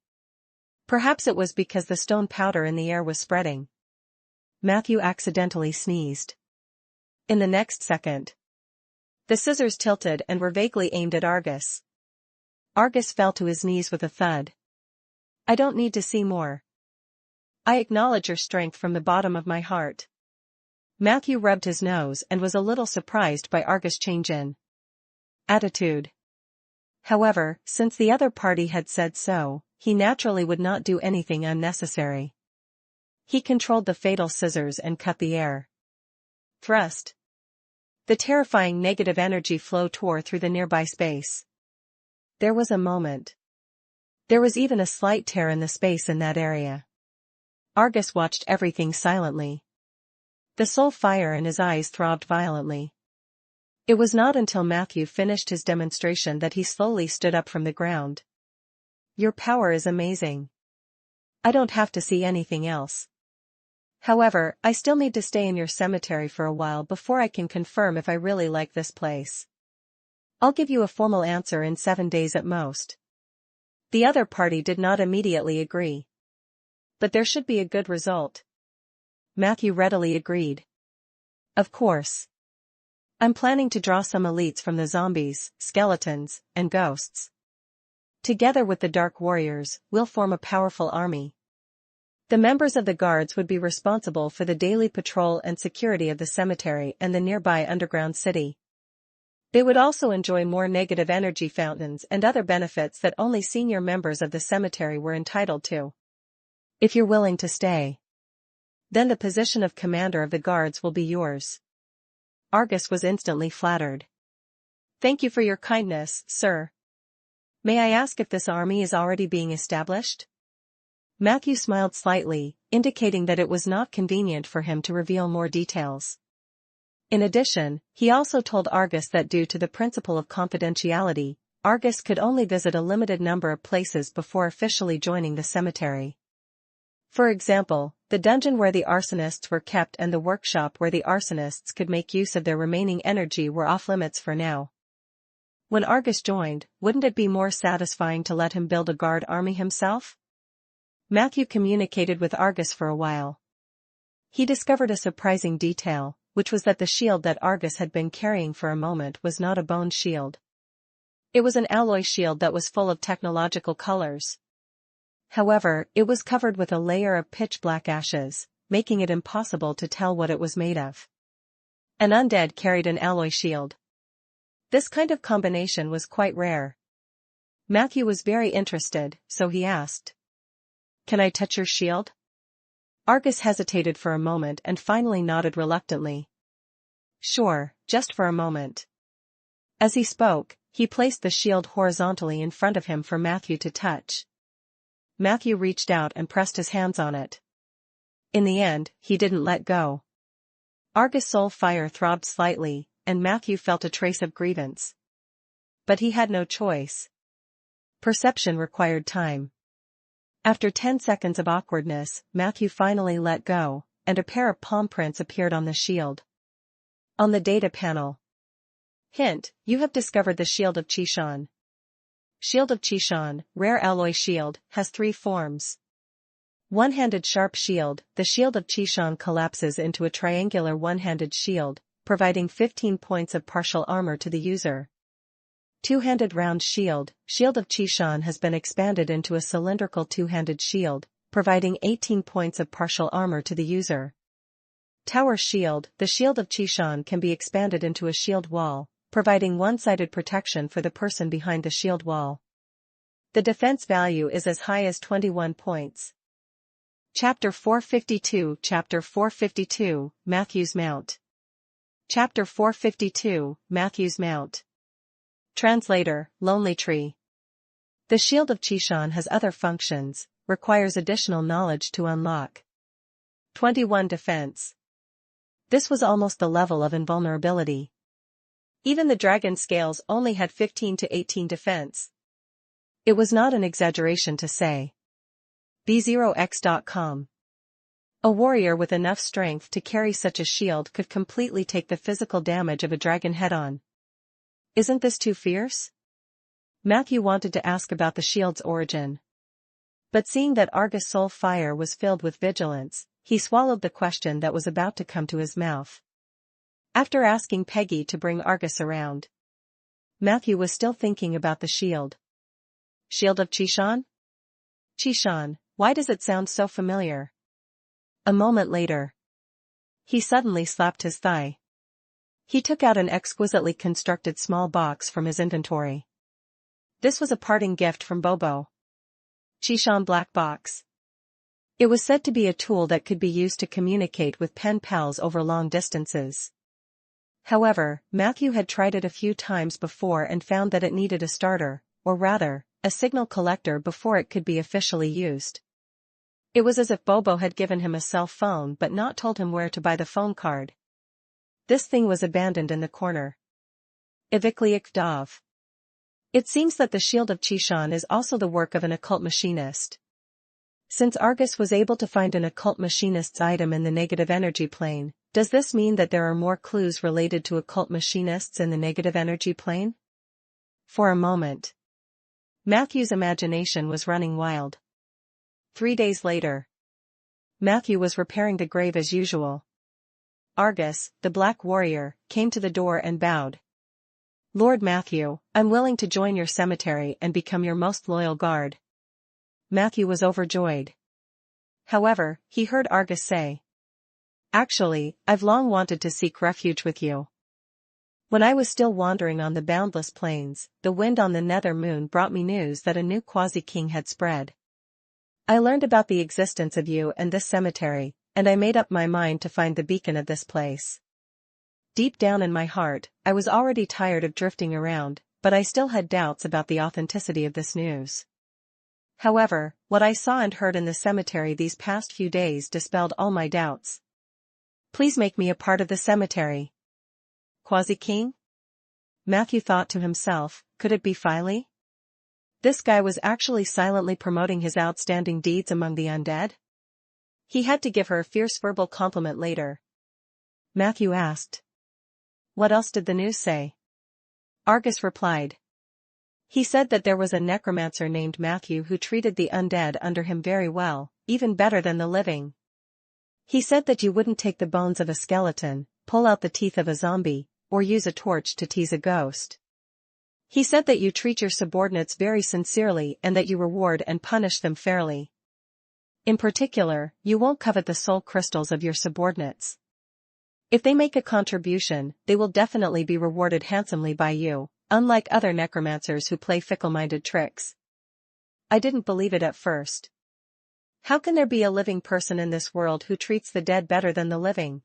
Perhaps it was because the stone powder in the air was spreading. Matthew accidentally sneezed. In the next second, the scissors tilted and were vaguely aimed at Argus. Argus fell to his knees with a thud. I don't need to see more. I acknowledge your strength from the bottom of my heart. Matthew rubbed his nose and was a little surprised by Argus' change in attitude. However, since the other party had said so, he naturally would not do anything unnecessary. He controlled the fatal scissors and cut the air. Thrust. The terrifying negative energy flow tore through the nearby space. There was a moment. There was even a slight tear in the space in that area. Argus watched everything silently. The soul fire in his eyes throbbed violently. It was not until Matthew finished his demonstration that he slowly stood up from the ground. Your power is amazing. I don't have to see anything else. However, I still need to stay in your cemetery for a while before I can confirm if I really like this place. I'll give you a formal answer in 7 days at most. The other party did not immediately agree. But there should be a good result. Matthew readily agreed. Of course. I'm planning to draw some elites from the zombies, skeletons, and ghosts. Together with the Dark Warriors, we'll form a powerful army. The members of the guards would be responsible for the daily patrol and security of the cemetery and the nearby underground city. They would also enjoy more negative energy fountains and other benefits that only senior members of the cemetery were entitled to. If you're willing to stay, then the position of commander of the guards will be yours. Argus was instantly flattered. Thank you for your kindness, sir. May I ask if this army is already being established? Matthew smiled slightly, indicating that it was not convenient for him to reveal more details. In addition, he also told Argus that due to the principle of confidentiality, Argus could only visit a limited number of places before officially joining the cemetery. For example, the dungeon where the arsonists were kept and the workshop where the arsonists could make use of their remaining energy were off-limits for now. When Argus joined, wouldn't it be more satisfying to let him build a guard army himself? Matthew communicated with Argus for a while. He discovered a surprising detail, which was that the shield that Argus had been carrying for a moment was not a bone shield. It was an alloy shield that was full of technological colors. However, it was covered with a layer of pitch-black ashes, making it impossible to tell what it was made of. An undead carried an alloy shield. This kind of combination was quite rare. Matthew was very interested, so he asked, "Can I touch your shield?" Argus hesitated for a moment and finally nodded reluctantly. "Sure, just for a moment." As he spoke, he placed the shield horizontally in front of him for Matthew to touch. Matthew reached out and pressed his hands on it. In the end, he didn't let go. Argus' soul fire throbbed slightly, and Matthew felt a trace of grievance. But he had no choice. Perception required time. After 10 seconds of awkwardness, Matthew finally let go, and a pair of palm prints appeared on the shield. On the data panel. Hint: you have discovered the Shield of Chishan. Shield of Chishan, rare alloy shield, has 3 forms. One-handed sharp shield: the Shield of Chishan collapses into a triangular one-handed shield, providing 15 points of partial armor to the user. Two-handed round shield: Shield of Chishan has been expanded into a cylindrical two-handed shield, providing 18 points of partial armor to the user. Tower shield: the Shield of Chishan can be expanded into a shield wall, providing one-sided protection for the person behind the shield wall. The defense value is as high as 21 points. Chapter 452 Chapter 452, Matthew's Mount. Chapter 452, Matthew's Mount. Translator, Lonely Tree. The Shield of Chishan has other functions, requires additional knowledge to unlock. 21 defense. This was almost the level of invulnerability. Even the dragon scales only had 15 to 18 defense. It was not an exaggeration to say. B0x.com. A warrior with enough strength to carry such a shield could completely take the physical damage of a dragon head-on. Isn't this too fierce? Matthew wanted to ask about the shield's origin. But seeing that Argus' soul fire was filled with vigilance, he swallowed the question that was about to come to his mouth. After asking Peggy to bring Argus around, Matthew was still thinking about the shield. Shield of Chishan? Chishan, why does it sound so familiar? A moment later, he suddenly slapped his thigh. He took out an exquisitely constructed small box from his inventory. This was a parting gift from Bobo. Chishan Black Box. It was said to be a tool that could be used to communicate with pen pals over long distances. However, Matthew had tried it a few times before and found that it needed a starter, or rather, a signal collector before it could be officially used. It was as if Bobo had given him a cell phone but not told him where to buy the phone card. This thing was abandoned in the corner. Ivikliik Dov. It seems that the Shield of Chishan is also the work of an occult machinist. Since Argus was able to find an occult machinist's item in the negative energy plane, does this mean that there are more clues related to occult machinists in the negative energy plane? For a moment, Matthew's imagination was running wild. 3 days later, Matthew was repairing the grave as usual. Argus, the Black Warrior, came to the door and bowed. "Lord Matthew, I'm willing to join your cemetery and become your most loyal guard." Matthew was overjoyed. However, he heard Argus say, "Actually, I've long wanted to seek refuge with you. When I was still wandering on the boundless plains, the wind on the nether moon brought me news that a new quasi-king had spread. I learned about the existence of you and this cemetery, and I made up my mind to find the beacon of this place." Deep down in my heart, I was already tired of drifting around, but I still had doubts about the authenticity of this news. However, what I saw and heard in the cemetery these past few days dispelled all my doubts. "Please make me a part of the cemetery." "Quasi-king?" Matthew thought to himself, could it be Filey? This guy was actually silently promoting his outstanding deeds among the undead? He had to give her a fierce verbal compliment later. Matthew asked. What else did the news say? Argus replied. He said that there was a necromancer named Matthew who treated the undead under him very well, even better than the living. He said that you wouldn't take the bones of a skeleton, pull out the teeth of a zombie, or use a torch to tease a ghost. He said that you treat your subordinates very sincerely and that you reward and punish them fairly. In particular, you won't covet the soul crystals of your subordinates. If they make a contribution, they will definitely be rewarded handsomely by you, unlike other necromancers who play fickle-minded tricks. I didn't believe it at first. How can there be a living person in this world who treats the dead better than the living?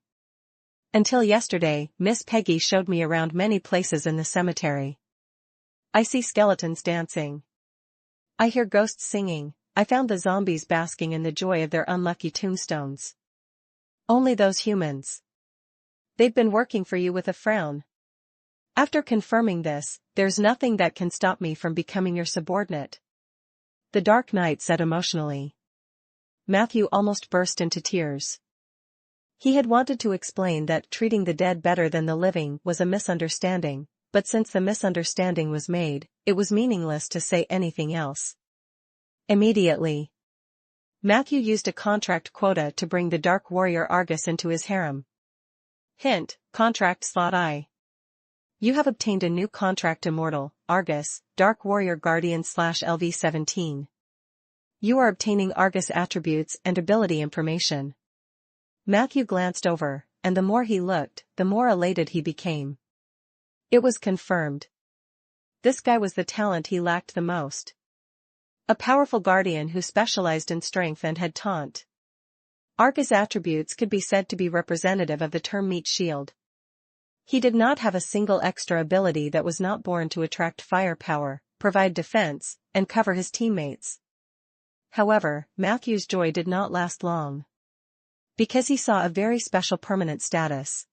Until yesterday, Miss Peggy showed me around many places in the cemetery. I see skeletons dancing. I hear ghosts singing. I found the zombies basking in the joy of their unlucky tombstones. Only those humans. They've been working for you with a frown. After confirming this, there's nothing that can stop me from becoming your subordinate. The Dark Knight said emotionally. Matthew almost burst into tears. He had wanted to explain that treating the dead better than the living was a misunderstanding, but since the misunderstanding was made, it was meaningless to say anything else. Immediately, Matthew used a contract quota to bring the Dark Warrior Argus into his harem. Hint, contract slot I. You have obtained a new contract immortal, Argus, Dark Warrior Guardian /LV17. You are obtaining Argus attributes and ability information. Matthew glanced over, and the more he looked, the more elated he became. It was confirmed. This guy was the talent he lacked the most. A powerful guardian who specialized in strength and had taunt. Argus attributes could be said to be representative of the term meat shield. He did not have a single extra ability that was not born to attract firepower, provide defense, and cover his teammates. However, Matthew's joy did not last long. Because he saw a very special permanent status.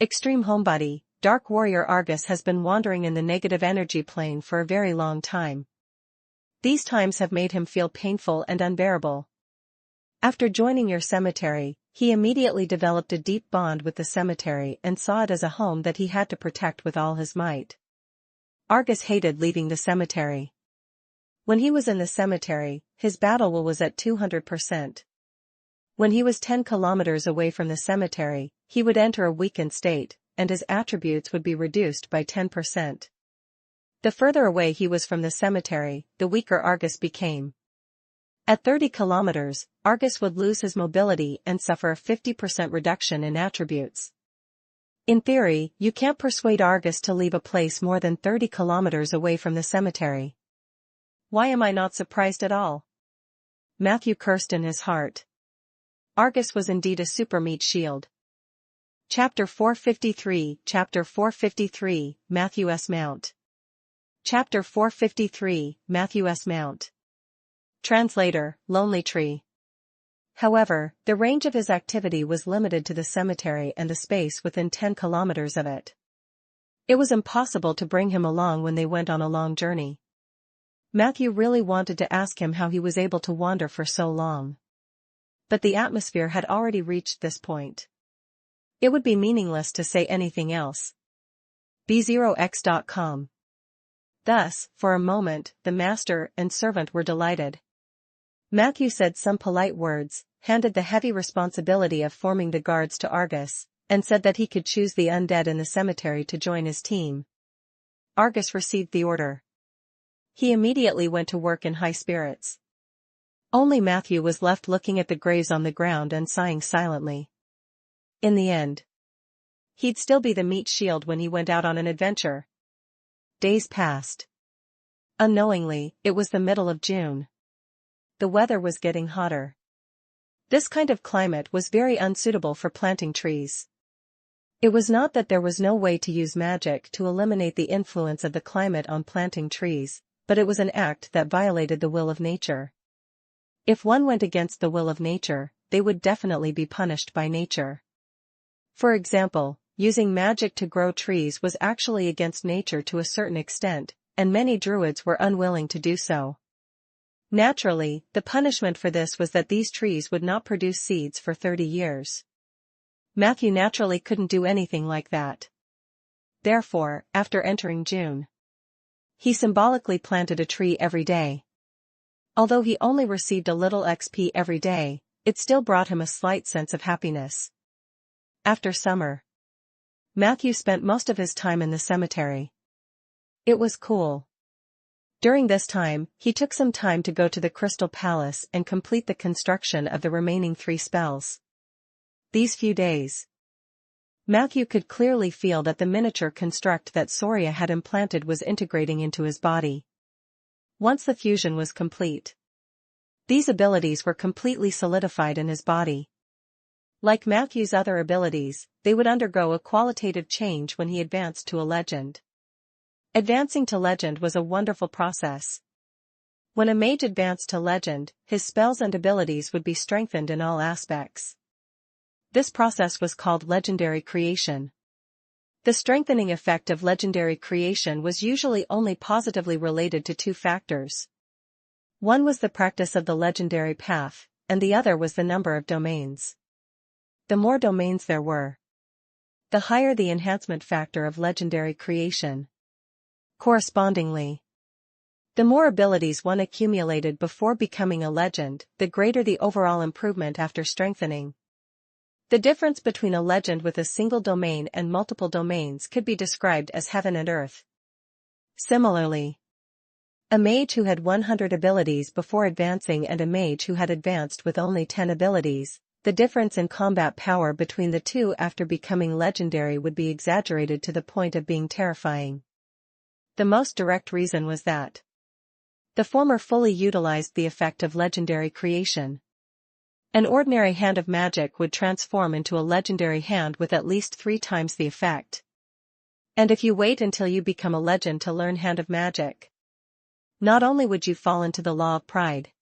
Extreme Homebody, Dark Warrior Argus has been wandering in the negative energy plane for a very long time. These times have made him feel painful and unbearable. After joining your cemetery, he immediately developed a deep bond with the cemetery and saw it as a home that he had to protect with all his might. Argus hated leaving the cemetery. When he was in the cemetery, his battle will was at 200%. When he was 10 kilometers away from the cemetery, he would enter a weakened state, and his attributes would be reduced by 10%. The further away he was from the cemetery, the weaker Argus became. At 30 kilometers, Argus would lose his mobility and suffer a 50% reduction in attributes. In theory, you can't persuade Argus to leave a place more than 30 kilometers away from the cemetery. Why am I not surprised at all? Matthew cursed in his heart. Argus was indeed a super meat shield. Chapter 453, Chapter 453, Matthew S. Mount. Chapter 453, Matthew S. Mount. Translator, Lonely Tree. However, the range of his activity was limited to the cemetery and the space within 10 kilometers of it. It was impossible to bring him along when they went on a long journey. Matthew really wanted to ask him how he was able to wander for so long. But the atmosphere had already reached this point. It would be meaningless to say anything else. B0x.com. Thus, for a moment, the master and servant were delighted. Matthew said some polite words, handed the heavy responsibility of forming the guards to Argus, and said that he could choose the undead in the cemetery to join his team. Argus received the order. He immediately went to work in high spirits. Only Matthew was left looking at the graves on the ground and sighing silently. In the end, he'd still be the meat shield when he went out on an adventure. Days passed. Unknowingly, it was the middle of June. The weather was getting hotter. This kind of climate was very unsuitable for planting trees. It was not that there was no way to use magic to eliminate the influence of the climate on planting trees, but it was an act that violated the will of nature. If one went against the will of nature, they would definitely be punished by nature. For example, using magic to grow trees was actually against nature to a certain extent, and many druids were unwilling to do so. Naturally, the punishment for this was that these trees would not produce seeds for 30 years. Matthew naturally couldn't do anything like that. Therefore, after entering June, he symbolically planted a tree every day. Although he only received a little XP every day, it still brought him a slight sense of happiness. After summer, Matthew spent most of his time in the cemetery. It was cool. During this time, he took some time to go to the Crystal Palace and complete the construction of the remaining 3 spells. These few days, Matthew could clearly feel that the miniature construct that Soria had implanted was integrating into his body. Once the fusion was complete, these abilities were completely solidified in his body. Like Matthew's other abilities, they would undergo a qualitative change when he advanced to a legend. Advancing to legend was a wonderful process. When a mage advanced to legend, his spells and abilities would be strengthened in all aspects. This process was called legendary creation. The strengthening effect of legendary creation was usually only positively related to 2 factors. One was the practice of the legendary path, and the other was the number of domains. The more domains there were, the higher the enhancement factor of legendary creation. Correspondingly, the more abilities one accumulated before becoming a legend, the greater the overall improvement after strengthening. The difference between a legend with a single domain and multiple domains could be described as heaven and earth. Similarly, a mage who had 100 abilities before advancing and a mage who had advanced with only 10 abilities, the difference in combat power between the two after becoming legendary would be exaggerated to the point of being terrifying. The most direct reason was that the former fully utilized the effect of legendary creation. An ordinary hand of magic would transform into a legendary hand with at least 3 times the effect. And if you wait until you become a legend to learn hand of magic, not only would you fall into the law of pride,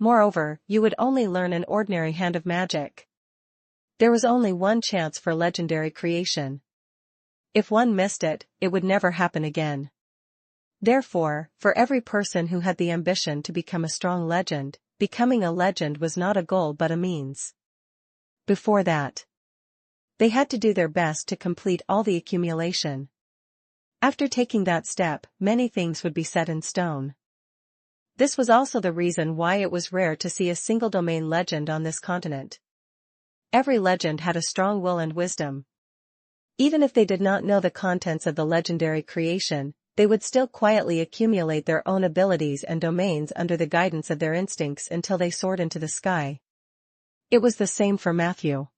moreover, you would only learn an ordinary hand of magic. There was only one chance for legendary creation. If one missed it, it would never happen again. Therefore, for every person who had the ambition to become a strong legend, becoming a legend was not a goal but a means. Before that, they had to do their best to complete all the accumulation. After taking that step, many things would be set in stone. This was also the reason why it was rare to see a single domain legend on this continent. Every legend had a strong will and wisdom. Even if they did not know the contents of the legendary creation, they would still quietly accumulate their own abilities and domains under the guidance of their instincts until they soared into the sky. It was the same for Matthew.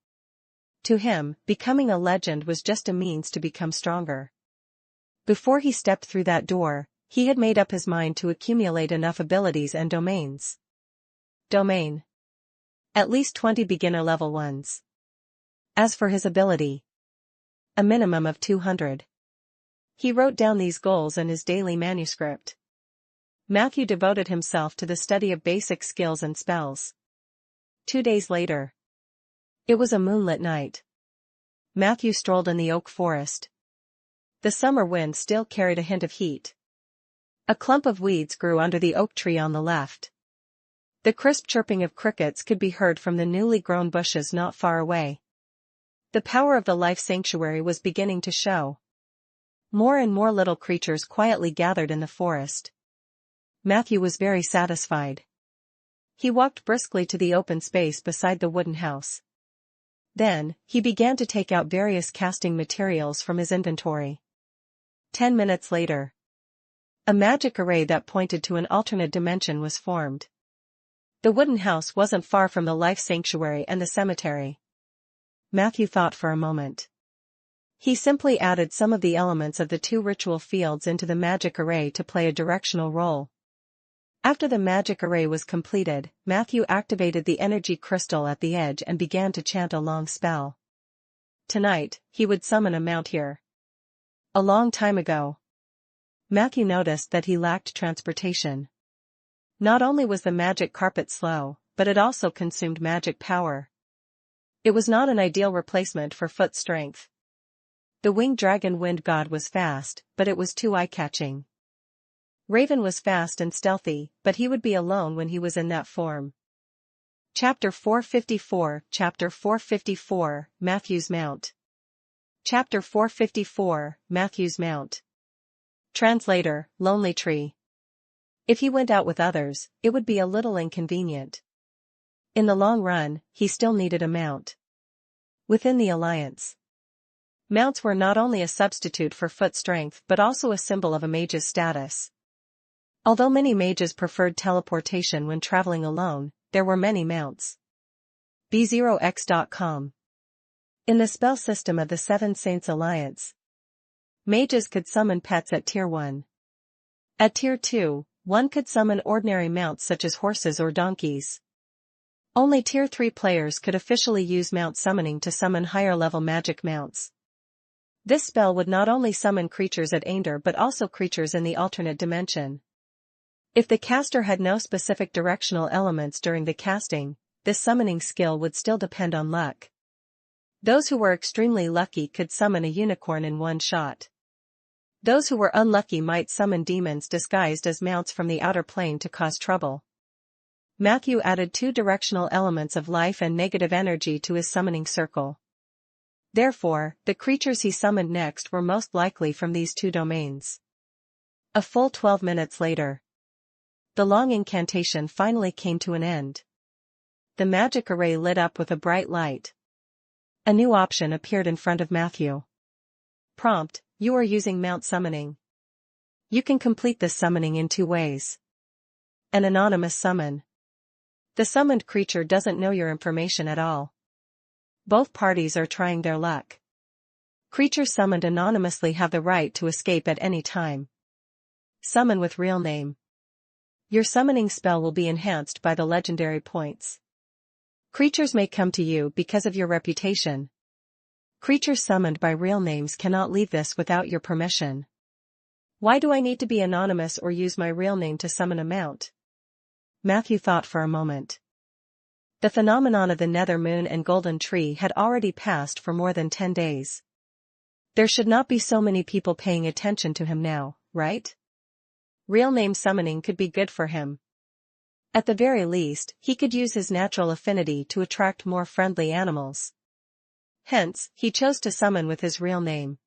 To him, becoming a legend was just a means to become stronger. Before he stepped through that door, he had made up his mind to accumulate enough abilities and domains. Domain. At least 20 beginner level ones. As for his ability, a minimum of 200. He wrote down these goals in his daily manuscript. Matthew devoted himself to the study of basic skills and spells. 2 days later. It was a moonlit night. Matthew strolled in the oak forest. The summer wind still carried a hint of heat. A clump of weeds grew under the oak tree on the left. The crisp chirping of crickets could be heard from the newly grown bushes not far away. The power of the life sanctuary was beginning to show. More and more little creatures quietly gathered in the forest. Matthew was very satisfied. He walked briskly to the open space beside the wooden house. Then, he began to take out various casting materials from his inventory. 10 minutes later, a magic array that pointed to an alternate dimension was formed. The wooden house wasn't far from the life sanctuary and the cemetery. Matthew thought for a moment. He simply added some of the elements of the 2 ritual fields into the magic array to play a directional role. After the magic array was completed, Matthew activated the energy crystal at the edge and began to chant a long spell. Tonight, he would summon a mount here. A long time ago, Matthew noticed that he lacked transportation. Not only was the magic carpet slow, but it also consumed magic power. It was not an ideal replacement for foot strength. The winged dragon wind god was fast, but it was too eye-catching. Raven was fast and stealthy, but he would be alone when he was in that form. Chapter 454 Chapter 454, Matthew's Mount. Chapter 454, Matthew's Mount. Translator, Lonely Tree. If he went out with others, it would be a little inconvenient. In the long run, he still needed a mount. Within the Alliance, mounts were not only a substitute for foot strength but also a symbol of a mage's status. Although many mages preferred teleportation when traveling alone, there were many mounts. B0x.com. In the spell system of the Seven Saints Alliance, mages could summon pets at Tier 1. At Tier 2, one could summon ordinary mounts such as horses or donkeys. Only Tier 3 players could officially use mount summoning to summon higher-level magic mounts. This spell would not only summon creatures at Ander but also creatures in the alternate dimension. If the caster had no specific directional elements during the casting, this summoning skill would still depend on luck. Those who were extremely lucky could summon a unicorn in one shot. Those who were unlucky might summon demons disguised as mounts from the outer plane to cause trouble. Matthew added 2 directional elements of life and negative energy to his summoning circle. Therefore, the creatures he summoned next were most likely from these 2 domains. A full 12 minutes later, the long incantation finally came to an end. The magic array lit up with a bright light. A new option appeared in front of Matthew. Prompt: You are using mount summoning. You can complete this summoning in 2 ways. An anonymous summon. The summoned creature doesn't know your information at all. Both parties are trying their luck. Creatures summoned anonymously have the right to escape at any time. Summon with real name. Your summoning spell will be enhanced by the legendary points. Creatures may come to you because of your reputation. Creatures summoned by real names cannot leave this without your permission. Why do I need to be anonymous or use my real name to summon a mount? Matthew thought for a moment. The phenomenon of the nether moon and golden tree had already passed for more than 10 days. There should not be so many people paying attention to him now, right? Real name summoning could be good for him. At the very least, he could use his natural affinity to attract more friendly animals. Hence, he chose to summon with his real name.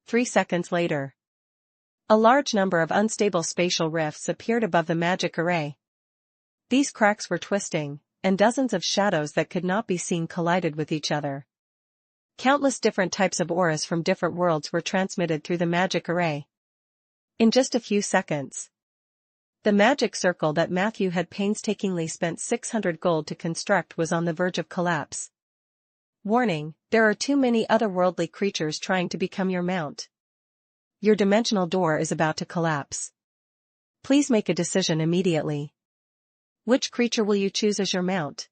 3 seconds later, a large number of unstable spatial rifts appeared above the magic array. These cracks were twisting, and dozens of shadows that could not be seen collided with each other. Countless different types of auras from different worlds were transmitted through the magic array. In just a few seconds, the magic circle that Matthew had painstakingly spent 600 gold to construct was on the verge of collapse. Warning: there are too many otherworldly creatures trying to become your mount. Your dimensional door is about to collapse. Please make a decision immediately. Which creature will you choose as your mount?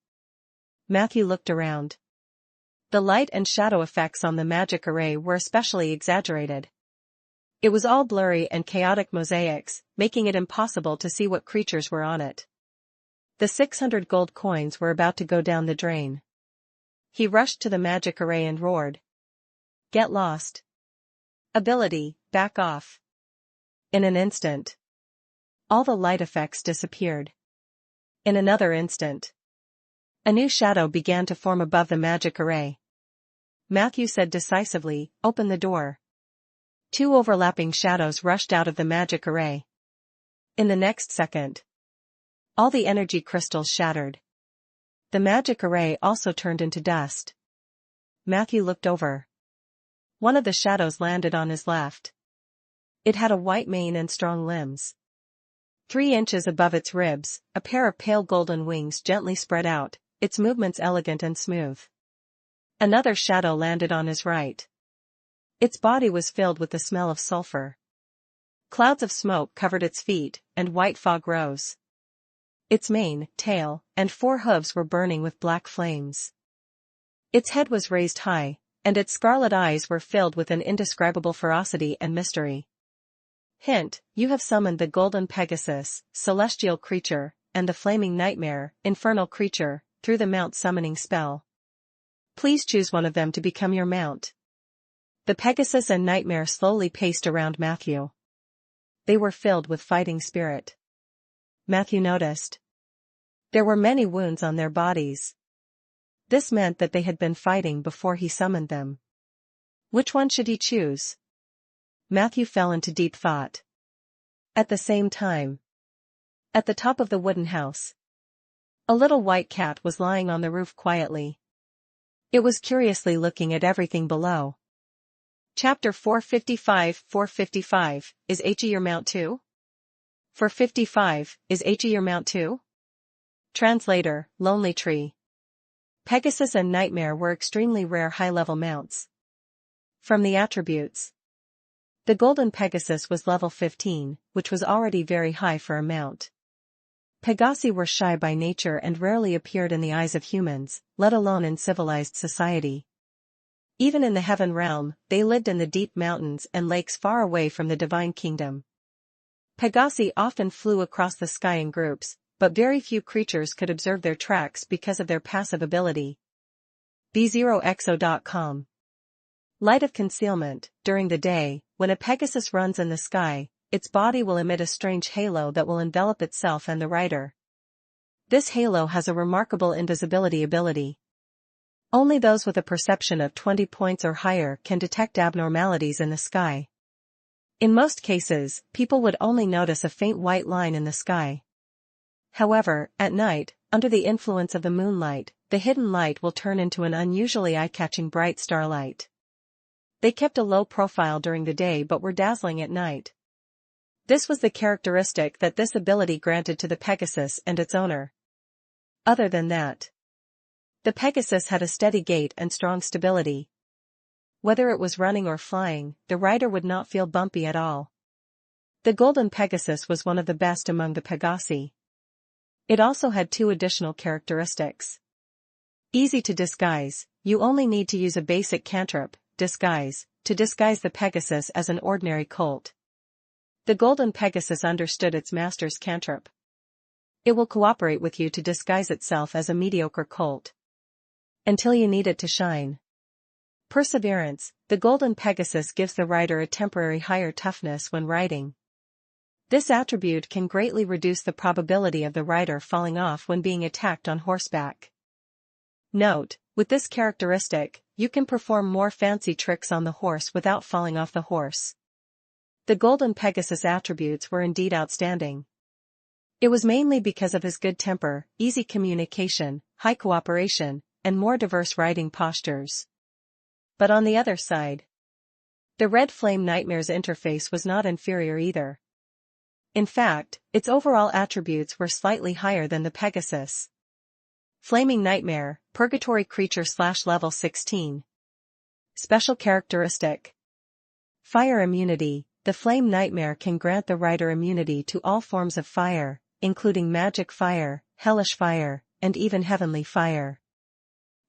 Matthew looked around. The light and shadow effects on the magic array were especially exaggerated. It was all blurry and chaotic mosaics, making it impossible to see what creatures were on it. The 600 gold coins were about to go down the drain. He rushed to the magic array and roared. Get lost. Ability: back off. In an instant, all the light effects disappeared. In another instant, a new shadow began to form above the magic array. Matthew said decisively, open the door. 2 overlapping shadows rushed out of the magic array. In the next second, all the energy crystals shattered. The magic array also turned into dust. Matthew looked over. One of the shadows landed on his left. It had a white mane and strong limbs. 3 inches above its ribs, a pair of pale golden wings gently spread out, its movements elegant and smooth. Another shadow landed on his right. Its body was filled with the smell of sulfur. Clouds of smoke covered its feet, and white fog rose. Its mane, tail, and 4 hooves were burning with black flames. Its head was raised high, and its scarlet eyes were filled with an indescribable ferocity and mystery. Hint: you have summoned the Golden Pegasus, celestial creature, and the Flaming Nightmare, infernal creature, through the mount summoning spell. Please choose one of them to become your mount. The Pegasus and Nightmare slowly paced around Matthew. They were filled with fighting spirit. Matthew noticed. There were many wounds on their bodies. This meant that they had been fighting before he summoned them. Which one should he choose? Matthew fell into deep thought. At the same time, at the top of the wooden house, a little white cat was lying on the roof quietly. It was curiously looking at everything below. Chapter 455 455, is HE your mount too? 455, is HE your mount too? Translator, Lonely Tree. Pegasus and Nightmare were extremely rare high-level mounts. From the attributes, the Golden Pegasus was level 15, which was already very high for a mount. Pegasi were shy by nature and rarely appeared in the eyes of humans, let alone in civilized society. Even in the heaven realm, they lived in the deep mountains and lakes far away from the divine kingdom. Pegasi often flew across the sky in groups, but very few creatures could observe their tracks because of their passive ability. B0exo.com. Light of concealment. During the day, when a Pegasus runs in the sky, its body will emit a strange halo that will envelop itself and the rider. This halo has a remarkable invisibility ability. Only those with a perception of 20 points or higher can detect abnormalities in the sky. In most cases, people would only notice a faint white line in the sky. However, at night, under the influence of the moonlight, the hidden light will turn into an unusually eye-catching bright starlight. They kept a low profile during the day but were dazzling at night. This was the characteristic that this ability granted to the Pegasus and its owner. Other than that, the Pegasus had a steady gait and strong stability. Whether it was running or flying, the rider would not feel bumpy at all. The Golden Pegasus was one of the best among the Pegasi. It also had two additional characteristics. Easy to disguise. You only need to use a basic cantrip, disguise, to disguise the Pegasus as an ordinary colt. The Golden Pegasus understood its master's cantrip. It will cooperate with you to disguise itself as a mediocre colt, until you need it to shine. Perseverance. The Golden Pegasus gives the rider a temporary higher toughness when riding. This attribute can greatly reduce the probability of the rider falling off when being attacked on horseback. Note, with this characteristic, you can perform more fancy tricks on the horse without falling off the horse. The Golden Pegasus attributes were indeed outstanding. It was mainly because of his good temper, easy communication, high cooperation, and more diverse riding postures. But on the other side, the Red Flame Nightmare's interface was not inferior either. In fact, its overall attributes were slightly higher than the Pegasus. Flaming Nightmare, Purgatory Creature / level 16. Special characteristic. Fire immunity. The Flame Nightmare can grant the rider immunity to all forms of fire, including magic fire, hellish fire, and even heavenly fire.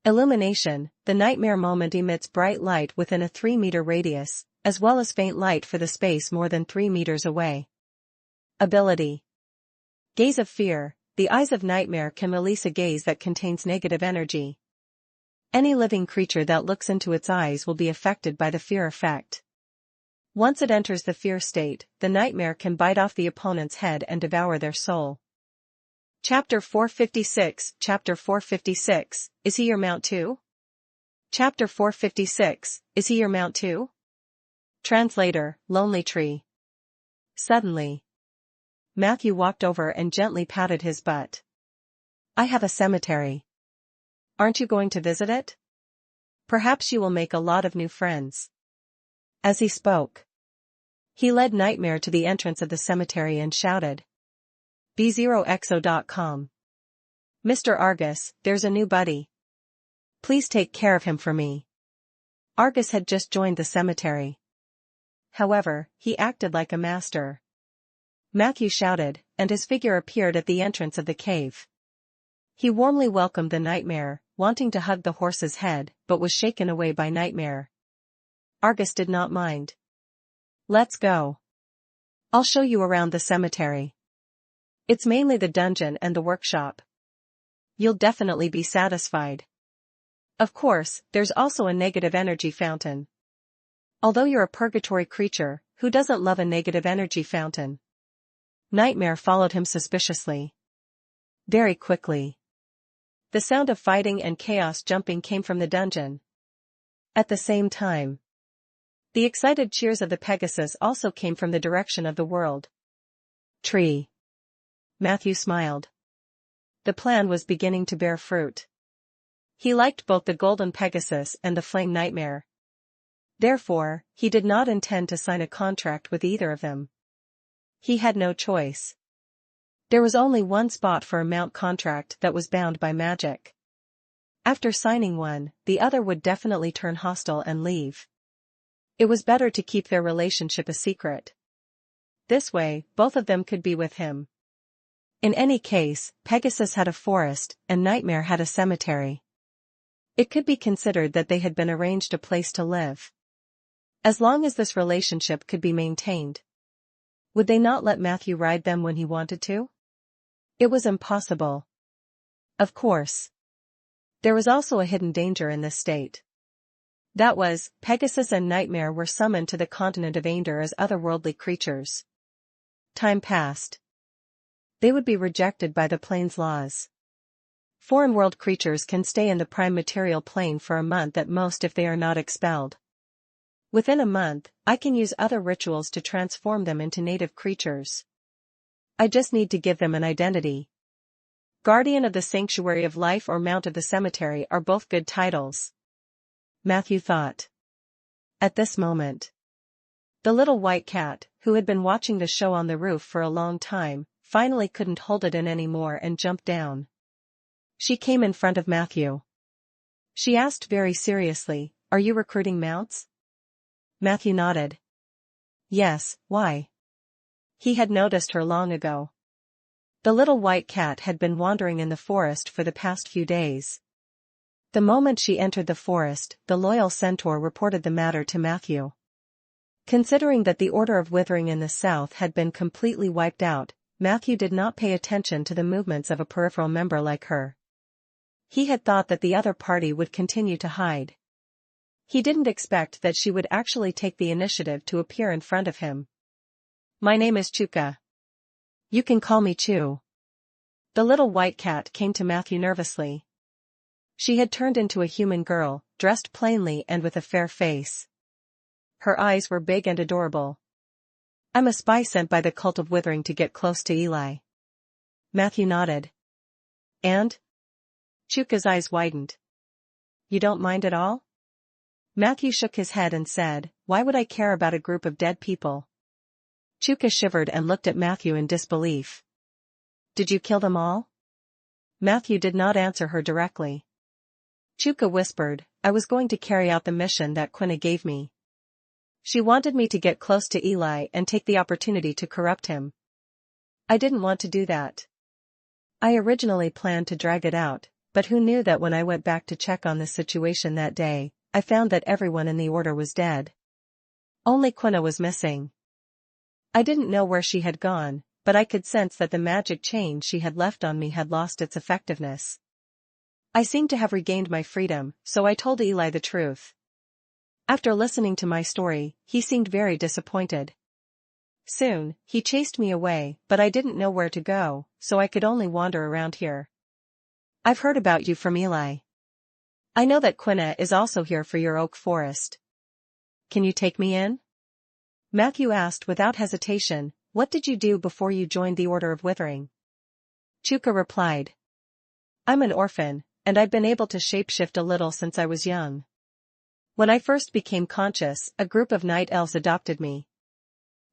Illumination. The Nightmare moment emits bright light within a 3-meter radius, as well as faint light for the space more than 3 meters away. Ability. Gaze of Fear. The eyes of Nightmare can release a gaze that contains negative energy. Any living creature that looks into its eyes will be affected by the fear effect. Once it enters the fear state, the Nightmare can bite off the opponent's head and devour their soul. Chapter 456. Chapter 456, is he your mount too? Chapter 456, is he your mount too? Translator, Lonely Tree. Suddenly, Matthew walked over and gently patted his butt. I have a cemetery. Aren't you going to visit it? Perhaps you will make a lot of new friends. As he spoke, he led Nightmare to the entrance of the cemetery and shouted. B0exo.com. Mr. Argus, there's a new buddy. Please take care of him for me. Argus had just joined the cemetery. However, he acted like a master. Matthew shouted, and his figure appeared at the entrance of the cave. He warmly welcomed the Nightmare, wanting to hug the horse's head, but was shaken away by Nightmare. Argus did not mind. Let's go. I'll show you around the cemetery. It's mainly the dungeon and the workshop. You'll definitely be satisfied. Of course, there's also a negative energy fountain. Although you're a purgatory creature, who doesn't love a negative energy fountain? Nightmare followed him suspiciously. Very quickly. The sound of fighting and chaos jumping came from the dungeon. At the same time, the excited cheers of the Pegasus also came from the direction of the world tree. Matthew smiled. The plan was beginning to bear fruit. He liked both the golden Pegasus and the flame nightmare. Therefore, he did not intend to sign a contract with either of them. He had no choice. There was only one spot for a mount contract that was bound by magic. After signing one, the other would definitely turn hostile and leave. It was better to keep their relationship a secret. This way, both of them could be with him. In any case, Pegasus had a forest, and Nightmare had a cemetery. It could be considered that they had been arranged a place to live. As long as this relationship could be maintained. Would they not let Matthew ride them when he wanted to? It was impossible. Of course. There was also a hidden danger in this state. That was, Pegasus and Nightmare were summoned to the continent of Ander as otherworldly creatures. Time passed. They would be rejected by the plane's laws. Foreign world creatures can stay in the prime material plane for a month at most if they are not expelled. Within a month, I can use other rituals to transform them into native creatures. I just need to give them an identity. Guardian of the Sanctuary of Life or Mount of the Cemetery are both good titles. Matthew thought. At this moment, the little white cat, who had been watching the show on the roof for a long time, finally couldn't hold it in anymore and jumped down. She came in front of Matthew. She asked very seriously, "Are you recruiting mounts?" Matthew nodded. Yes, why? He had noticed her long ago. The little white cat had been wandering in the forest for the past few days. The moment she entered the forest, the loyal centaur reported the matter to Matthew. Considering that the Order of Withering in the south had been completely wiped out, Matthew did not pay attention to the movements of a peripheral member like her. He had thought that the other party would continue to hide. He didn't expect that she would actually take the initiative to appear in front of him. My name is Chuka. You can call me Chu. The little white cat came to Matthew nervously. She had turned into a human girl, dressed plainly and with a fair face. Her eyes were big and adorable. I'm a spy sent by the cult of Withering to get close to Eli. Matthew nodded. And? Chuka's eyes widened. You don't mind at all? Matthew shook his head and said, Why would I care about a group of dead people? Chuka shivered and looked at Matthew in disbelief. Did you kill them all? Matthew did not answer her directly. Chuka whispered, I was going to carry out the mission that Quina gave me. She wanted me to get close to Eli and take the opportunity to corrupt him. I didn't want to do that. I originally planned to drag it out, but who knew that when I went back to check on the situation that day, I found that everyone in the order was dead. Only Quina was missing. I didn't know where she had gone, but I could sense that the magic chain she had left on me had lost its effectiveness. I seemed to have regained my freedom, so I told Eli the truth. After listening to my story, he seemed very disappointed. Soon, he chased me away, but I didn't know where to go, so I could only wander around here. I've heard about you from Eli. I know that Quina is also here for your oak forest. Can you take me in? Matthew asked without hesitation, What did you do before you joined the Order of Withering? Chuka replied. I'm an orphan, and I've been able to shapeshift a little since I was young. When I first became conscious, a group of night elves adopted me.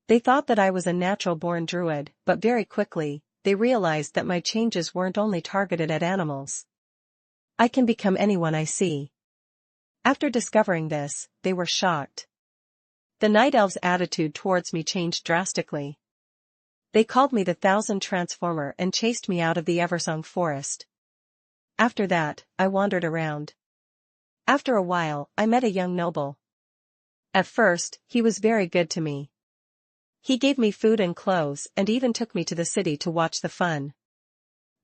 They thought that I was a natural-born druid, but very quickly, they realized that my changes weren't only targeted at animals. I can become anyone I see. After discovering this, they were shocked. The night elves' attitude towards me changed drastically. They called me the Thousand Transformer and chased me out of the Eversong forest. After that, I wandered around. After a while, I met a young noble. At first, he was very good to me. He gave me food and clothes and even took me to the city to watch the fun.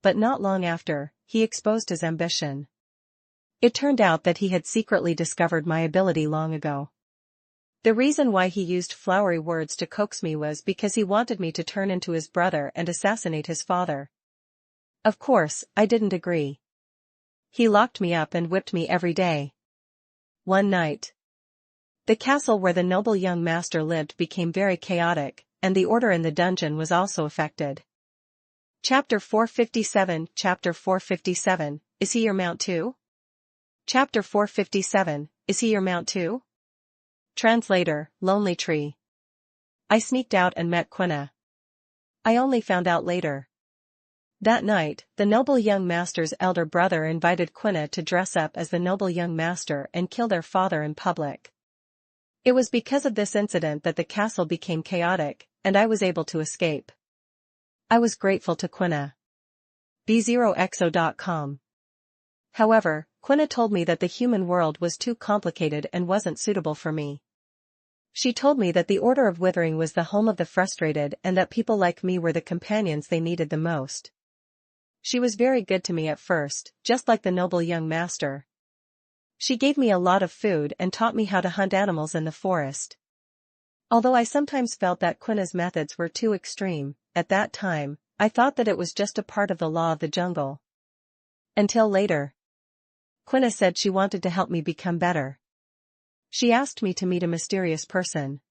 But not long after, he exposed his ambition. It turned out that he had secretly discovered my ability long ago. The reason why he used flowery words to coax me was because he wanted me to turn into his brother and assassinate his father. Of course, I didn't agree. He locked me up and whipped me every day. One night, the castle where the noble young master lived became very chaotic, and the order in the dungeon was also affected. Chapter 457. Chapter 457, Is he your mount too? Chapter 457, Is he your mount too? Translator, Lonely Tree. I sneaked out and met Quina. I only found out later. That night, the noble young master's elder brother invited Quina to dress up as the noble young master and kill their father in public. It was because of this incident that the castle became chaotic, and I was able to escape. I was grateful to Quina. B0xo.com. However, Quina told me that the human world was too complicated and wasn't suitable for me. She told me that the Order of Withering was the home of the frustrated and that people like me were the companions they needed the most. She was very good to me at first, just like the noble young master. She gave me a lot of food and taught me how to hunt animals in the forest. Although I sometimes felt that Quina's methods were too extreme, at that time, I thought that it was just a part of the law of the jungle. Until later. Quina said she wanted to help me become better. She asked me to meet a mysterious person.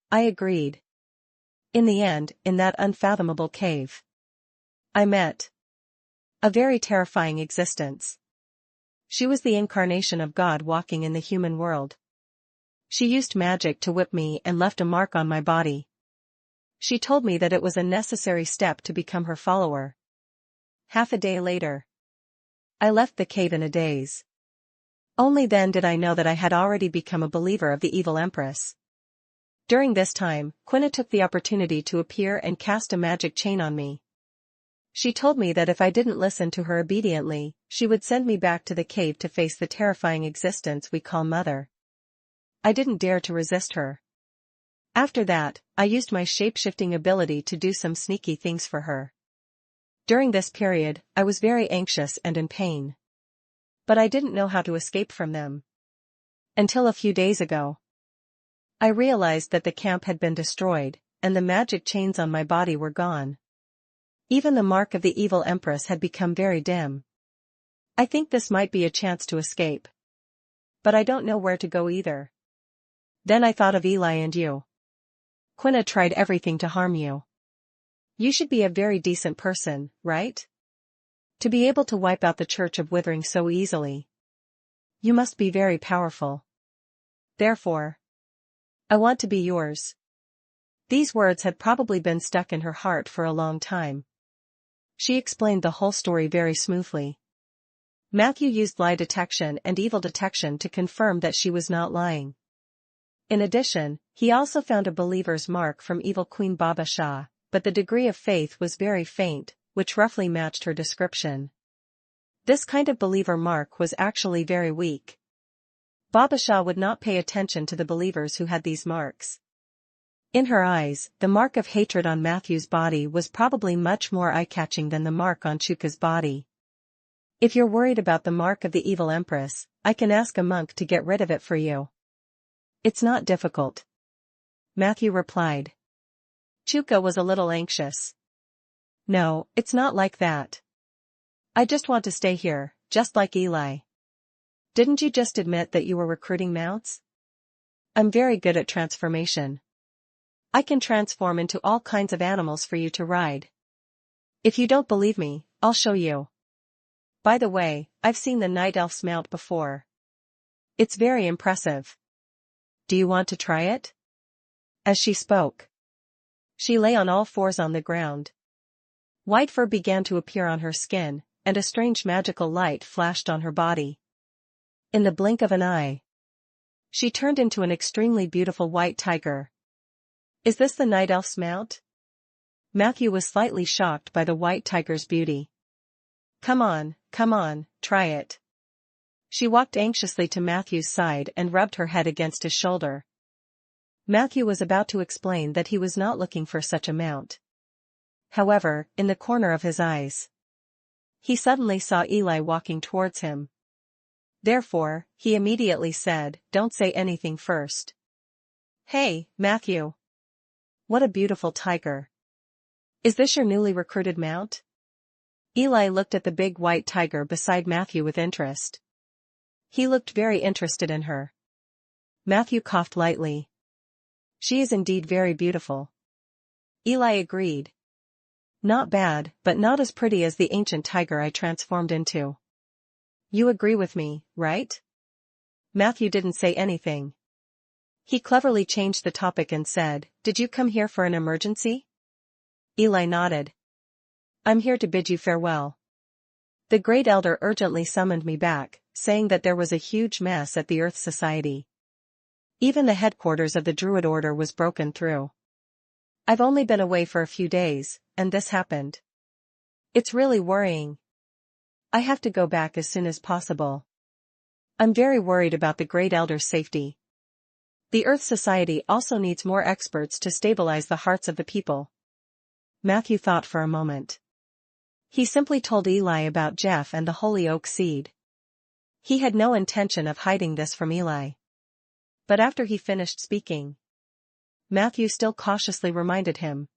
I agreed. In the end, in that unfathomable cave, I met a very terrifying existence. She was the incarnation of God walking in the human world. She used magic to whip me and left a mark on my body. She told me that it was a necessary step to become her follower. Half a day later, I left the cave in a daze. Only then did I know that I had already become a believer of the evil empress. During this time, Quina took the opportunity to appear and cast a magic chain on me. She told me that if I didn't listen to her obediently, she would send me back to the cave to face the terrifying existence we call Mother. I didn't dare to resist her. After that, I used my shape-shifting ability to do some sneaky things for her. During this period, I was very anxious and in pain. But I didn't know how to escape from them. Until a few days ago, I realized that the camp had been destroyed, and the magic chains on my body were gone. Even the mark of the evil empress had become very dim. I think this might be a chance to escape. But I don't know where to go either. Then I thought of Eli and you. Quina tried everything to harm you. You should be a very decent person, right? To be able to wipe out the Church of Withering so easily. You must be very powerful. Therefore, I want to be yours. These words had probably been stuck in her heart for a long time. She explained the whole story very smoothly. Matthew used lie detection and evil detection to confirm that she was not lying. In addition, he also found a believer's mark from evil Queen Baba Shah, but the degree of faith was very faint, which roughly matched her description. This kind of believer mark was actually very weak. Baba Shah would not pay attention to the believers who had these marks. In her eyes, the mark of hatred on Matthew's body was probably much more eye-catching than the mark on Chuka's body. If you're worried about the mark of the evil empress, I can ask a monk to get rid of it for you. It's not difficult. Matthew replied. Chuka was a little anxious. No, it's not like that. I just want to stay here, just like Eli. Didn't you just admit that you were recruiting mounts? I'm very good at transformation. I can transform into all kinds of animals for you to ride. If you don't believe me, I'll show you. By the way, I've seen the night elf's mount before. It's very impressive. Do you want to try it? As she spoke, she lay on all fours on the ground. White fur began to appear on her skin, and a strange magical light flashed on her body. In the blink of an eye, she turned into an extremely beautiful white tiger. Is this the night elf's mount? Matthew was slightly shocked by the white tiger's beauty. Come on, try it. She walked anxiously to Matthew's side and rubbed her head against his shoulder. Matthew was about to explain that he was not looking for such a mount. However, in the corner of his eyes, he suddenly saw Eli walking towards him. Therefore, he immediately said, "Don't say anything first. Hey, Matthew. What a beautiful tiger. Is this your newly recruited mount? Eli looked at the big white tiger beside Matthew with interest. He looked very interested in her. Matthew coughed lightly. She is indeed very beautiful. Eli agreed. Not bad, but not as pretty as the ancient tiger I transformed into. You agree with me, right? Matthew didn't say anything. He cleverly changed the topic and said, "Did you come here for an emergency?" Eli nodded. "I'm here to bid you farewell. The Great Elder urgently summoned me back, saying that there was a huge mess at the Earth Society. Even the headquarters of the Druid Order was broken through. I've only been away for a few days, and this happened. It's really worrying. I have to go back as soon as possible. I'm very worried about the Great Elder's safety. The Earth Society also needs more experts to stabilize the hearts of the people." Matthew thought for a moment. He simply told Eli about Jeff and the holy oak seed. He had no intention of hiding this from Eli. But after he finished speaking, Matthew still cautiously reminded him.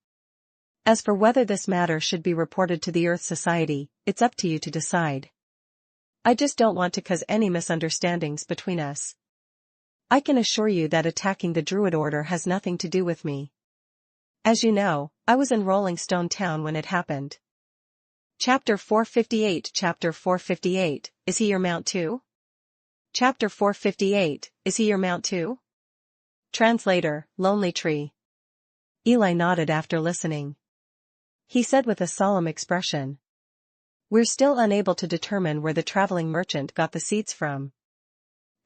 "As for whether this matter should be reported to the Earth Society, it's up to you to decide. I just don't want to cause any misunderstandings between us. I can assure you that attacking the Druid Order has nothing to do with me. As you know, I was in Rolling Stone Town when it happened." Chapter 458 Chapter 458, Is he your mount too? Chapter 458, Is he your mount too? Translator, Lonely Tree. Eli nodded after listening. He said with a solemn expression, "We're still unable to determine where the traveling merchant got the seeds from.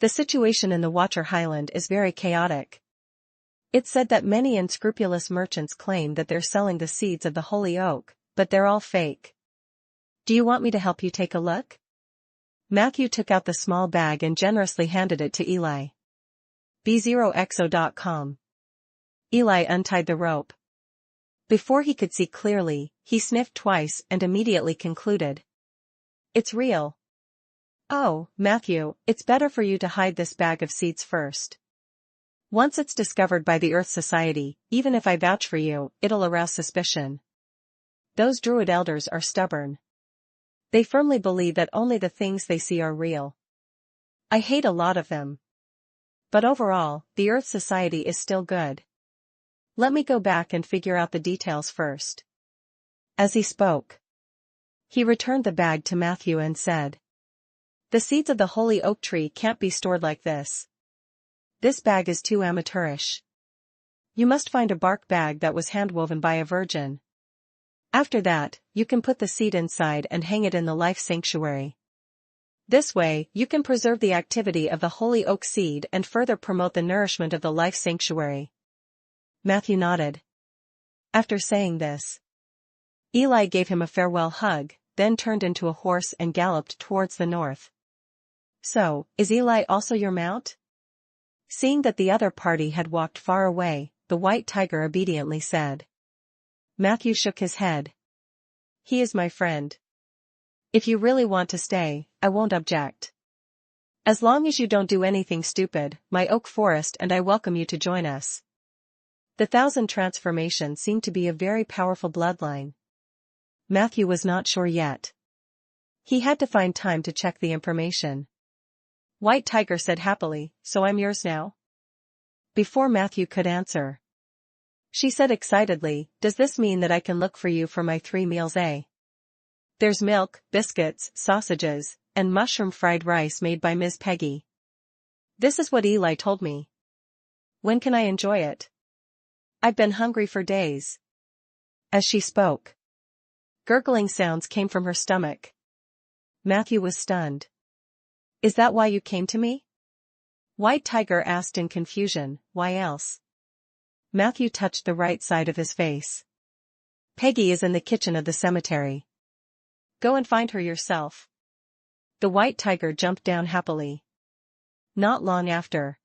The situation in the Watcher Highland is very chaotic. It's said that many unscrupulous merchants claim that they're selling the seeds of the holy oak, but they're all fake. Do you want me to help you take a look?" Matthew took out the small bag and generously handed it to Eli. B0xo.com. Eli untied the rope. Before he could see clearly, he sniffed twice and immediately concluded. "It's real." "Oh, Matthew, it's better for you to hide this bag of seeds first. Once it's discovered by the Earth Society, even if I vouch for you, it'll arouse suspicion. Those Druid elders are stubborn. They firmly believe that only the things they see are real. I hate a lot of them. But overall, the Earth Society is still good. Let me go back and figure out the details first." As he spoke, he returned the bag to Matthew and said, "The seeds of the holy oak tree can't be stored like this. This bag is too amateurish. You must find a bark bag that was handwoven by a virgin. After that, you can put the seed inside and hang it in the life sanctuary. This way, you can preserve the activity of the holy oak seed and further promote the nourishment of the life sanctuary." Matthew nodded. After saying this, Eli gave him a farewell hug, then turned into a horse and galloped towards the north. "So, is Eli also your mount?" Seeing that the other party had walked far away, the white tiger obediently said. Matthew shook his head. "He is my friend. If you really want to stay, I won't object. As long as you don't do anything stupid, my oak forest and I welcome you to join us." The 1,000 transformation seemed to be a very powerful bloodline. Matthew was not sure yet. He had to find time to check the information. White Tiger said happily, "So I'm yours now?" Before Matthew could answer, she said excitedly, "Does this mean that I can look for you for my 3 meals, eh? There's milk, biscuits, sausages, and mushroom fried rice made by Ms. Peggy. This is what Eli told me. When can I enjoy it? I've been hungry for days." As she spoke, gurgling sounds came from her stomach. Matthew was stunned. "Is that why you came to me?" White Tiger asked in confusion, "Why else?" Matthew touched the right side of his face. "Peggy is in the kitchen of the cemetery. Go and find her yourself." The White Tiger jumped down happily. Not long after,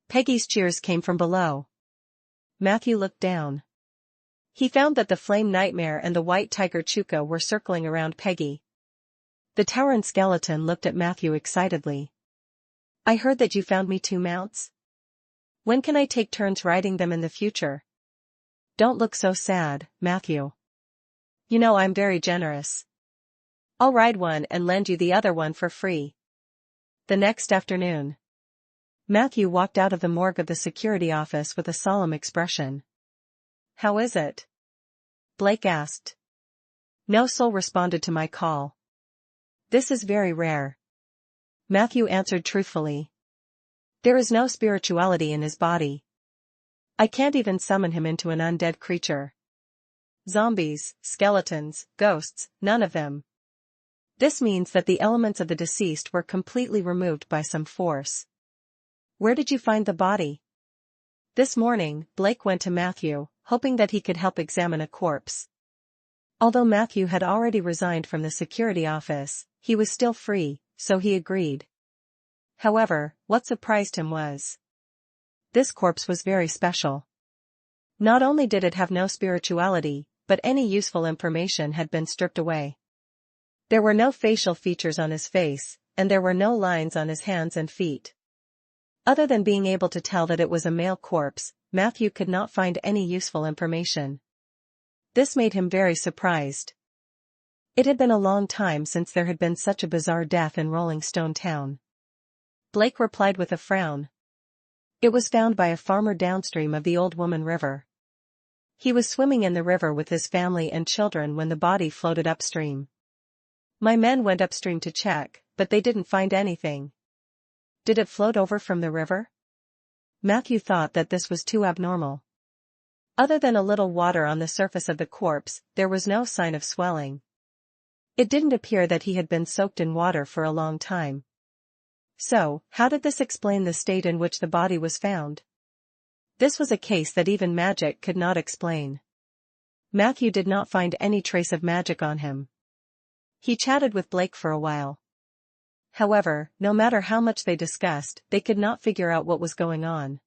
Peggy's cheers came from below. Matthew looked down. He found that the Flame Nightmare and the White Tiger Chuka were circling around Peggy. The Tauren skeleton looked at Matthew excitedly. "I heard that you found me 2 mounts?" When can I take turns riding them in the future? Don't look so sad, Matthew. You know I'm very generous. I'll ride one and lend you the other one for free. The next afternoon, Matthew walked out of the morgue of the security office with a solemn expression. How is it? Blake asked. No soul responded to my call. This is very rare. Matthew answered truthfully. There is no spirituality in his body. I can't even summon him into an undead creature. Zombies, skeletons, ghosts, none of them. This means that the elements of the deceased were completely removed by some force. Where did you find the body? This morning, Blake went to Matthew, hoping that he could help examine a corpse. Although Matthew had already resigned from the security office, he was still free, so he agreed. However, what surprised him was this corpse was very special. Not only did it have no spirituality, but any useful information had been stripped away. There were no facial features on his face, and there were no lines on his hands and feet. Other than being able to tell that it was a male corpse, Matthew could not find any useful information. This made him very surprised. It had been a long time since there had been such a bizarre death in Rolling Stone Town. Blake replied with a frown. It was found by a farmer downstream of the Old Woman River. He was swimming in the river with his family and children when the body floated upstream. My men went upstream to check, but they didn't find anything. Did it float over from the river? Matthew thought that this was too abnormal. Other than a little water on the surface of the corpse, there was no sign of swelling. It didn't appear that he had been soaked in water for a long time. So, how did this explain the state in which the body was found? This was a case that even magic could not explain. Matthew did not find any trace of magic on him. He chatted with Blake for a while. However, no matter how much they discussed, they could not figure out what was going on.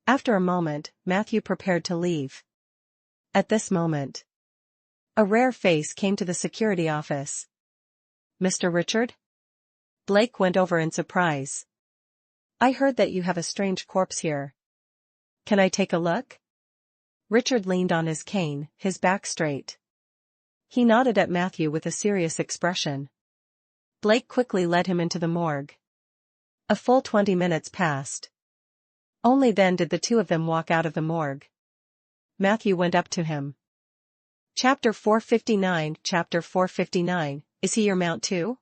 After a moment, Matthew prepared to leave. At this moment, a rare face came to the security office. Mr. Richard? Blake went over in surprise. I heard that you have a strange corpse here. Can I take a look? Richard leaned on his cane, his back straight. He nodded at Matthew with a serious expression. Blake quickly led him into the morgue. A full 20 minutes passed. Only then did the two of them walk out of the morgue. Matthew went up to him. Chapter 459, Chapter 459, is he your mount too?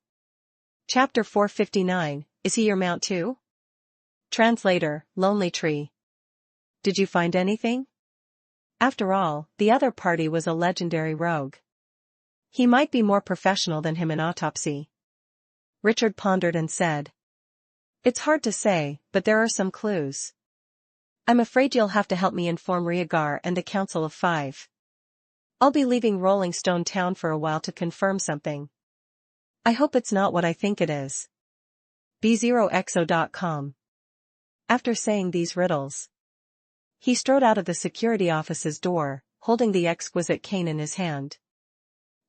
Chapter 459, is he your mount too? Translator, Lonely Tree. Did you find anything? After all, the other party was a legendary rogue. He might be more professional than him in autopsy. Richard pondered and said. It's hard to say, but there are some clues. I'm afraid you'll have to help me inform Rhaegar and the Council of Five. I'll be leaving Rolling Stone Town for a while to confirm something. I hope it's not what I think it is. B0XO.com. After saying these riddles, he strode out of the security office's door, holding the exquisite cane in his hand.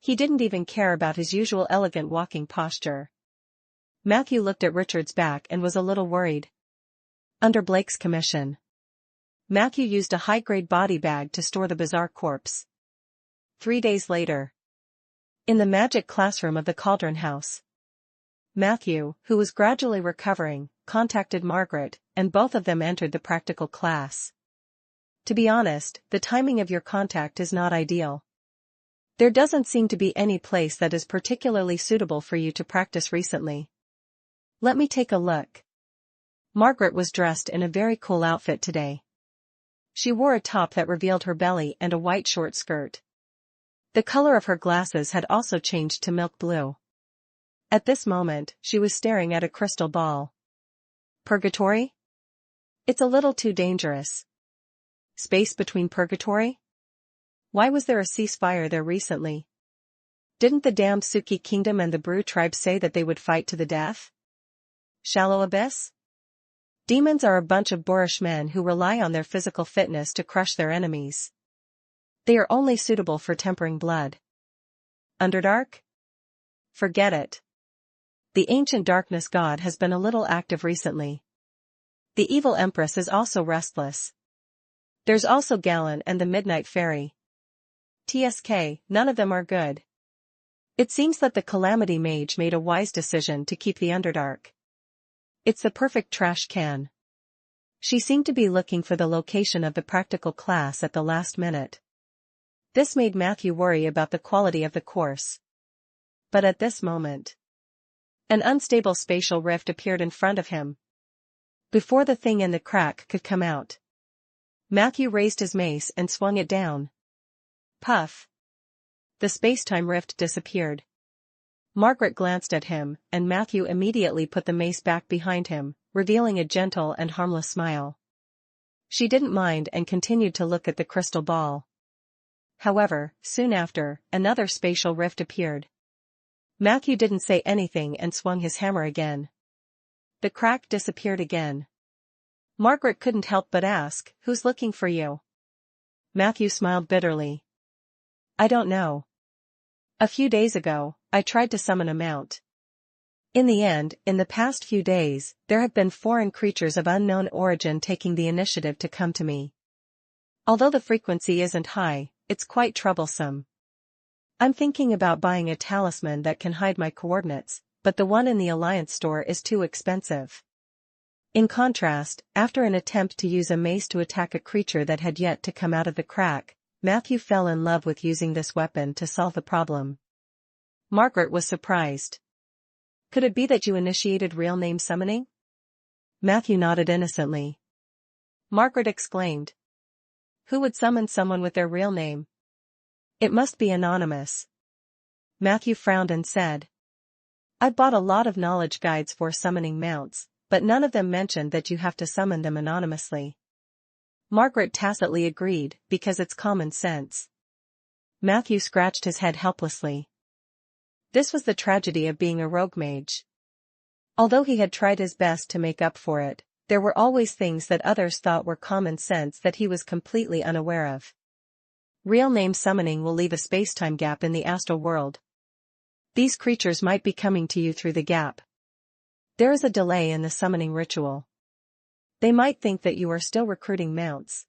He didn't even care about his usual elegant walking posture. Matthew looked at Richard's back and was a little worried. Under Blake's commission, Matthew used a high-grade body bag to store the bizarre corpse. 3 days later, in the magic classroom of the Cauldron House, Matthew, who was gradually recovering, contacted Margaret, and both of them entered the practical class. To be honest, the timing of your contact is not ideal. There doesn't seem to be any place that is particularly suitable for you to practice recently. Let me take a look. Margaret was dressed in a very cool outfit today. She wore a top that revealed her belly and a white short skirt. The color of her glasses had also changed to milk blue. At this moment, she was staring at a crystal ball. Purgatory? It's a little too dangerous. Space between purgatory? Why was there a ceasefire there recently? Didn't the damned Suki Kingdom and the Brew tribe say that they would fight to the death? Shallow abyss? Demons are a bunch of boorish men who rely on their physical fitness to crush their enemies. They are only suitable for tempering blood. Underdark? Forget it. The ancient darkness god has been a little active recently. The evil empress is also restless. There's also Galen and the Midnight Fairy. TSK, none of them are good. It seems that the Calamity Mage made a wise decision to keep the Underdark. It's the perfect trash can. She seemed to be looking for the location of the practical class at the last minute. This made Matthew worry about the quality of the course. But at this moment, an unstable spatial rift appeared in front of him. Before the thing in the crack could come out, Matthew raised his mace and swung it down. Puff! The space-time rift disappeared. Margaret glanced at him, and Matthew immediately put the mace back behind him, revealing a gentle and harmless smile. She didn't mind and continued to look at the crystal ball. However, soon after, another spatial rift appeared. Matthew didn't say anything and swung his hammer again. The crack disappeared again. Margaret couldn't help but ask, "Who's looking for you?" Matthew smiled bitterly. "I don't know. A few days ago, I tried to summon a mount. In the end, in the past few days, there have been foreign creatures of unknown origin taking the initiative to come to me. Although the frequency isn't high, it's quite troublesome. I'm thinking about buying a talisman that can hide my coordinates, but the one in the Alliance store is too expensive." In contrast, after an attempt to use a mace to attack a creature that had yet to come out of the crack, Matthew fell in love with using this weapon to solve the problem. Margaret was surprised. "Could it be that you initiated real name summoning?" Matthew nodded innocently. Margaret exclaimed, "Who would summon someone with their real name? It must be anonymous." Matthew frowned and said, "I bought a lot of knowledge guides for summoning mounts, but none of them mentioned that you have to summon them anonymously." Margaret tacitly agreed, because it's common sense. Matthew scratched his head helplessly. This was the tragedy of being a rogue mage. Although he had tried his best to make up for it, there were always things that others thought were common sense that he was completely unaware of. Real name summoning will leave a space-time gap in the astral world. These creatures might be coming to you through the gap. There is a delay in the summoning ritual. They might think that you are still recruiting mounts.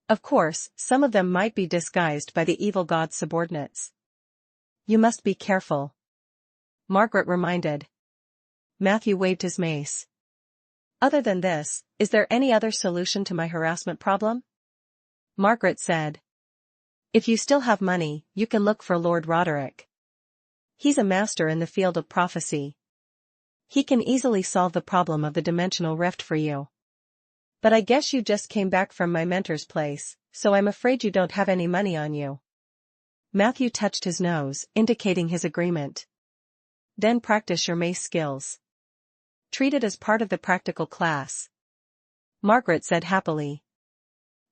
Of course, some of them might be disguised by the evil god's subordinates. You must be careful," Margaret reminded. Matthew waved his mace. "Other than this, is there any other solution to my harassment problem?" Margaret said, "If you still have money, you can look for Lord Roderick. He's a master in the field of prophecy. He can easily solve the problem of the dimensional rift for you. But I guess you just came back from my mentor's place, so I'm afraid you don't have any money on you." Matthew touched his nose, indicating his agreement. "Then practice your mace skills. Treat it as part of the practical class," Margaret said happily.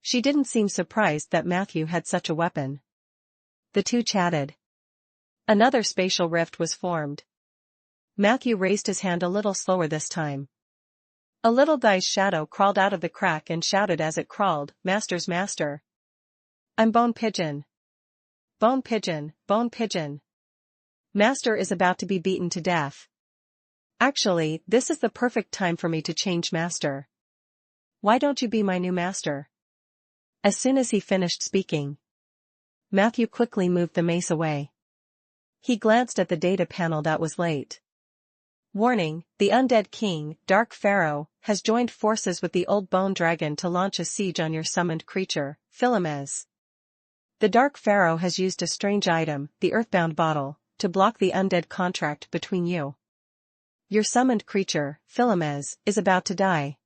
She didn't seem surprised that Matthew had such a weapon. The two chatted. Another spatial rift was formed. Matthew raised his hand a little slower this time. A little guy's shadow crawled out of the crack and shouted as it crawled, "Master's master. I'm Bone Pigeon. Bone Pigeon, Bone Pigeon. Master is about to be beaten to death. Actually, this is the perfect time for me to change master. Why don't you be my new master?" As soon as he finished speaking, Matthew quickly moved the mace away. He glanced at the data panel that was late. Warning, the Undead King, Dark Pharaoh, has joined forces with the Old Bone Dragon to launch a siege on your summoned creature, Philomes. The Dark Pharaoh has used a strange item, the Earthbound Bottle, to block the undead contract between you. Your summoned creature, Philomes, is about to die.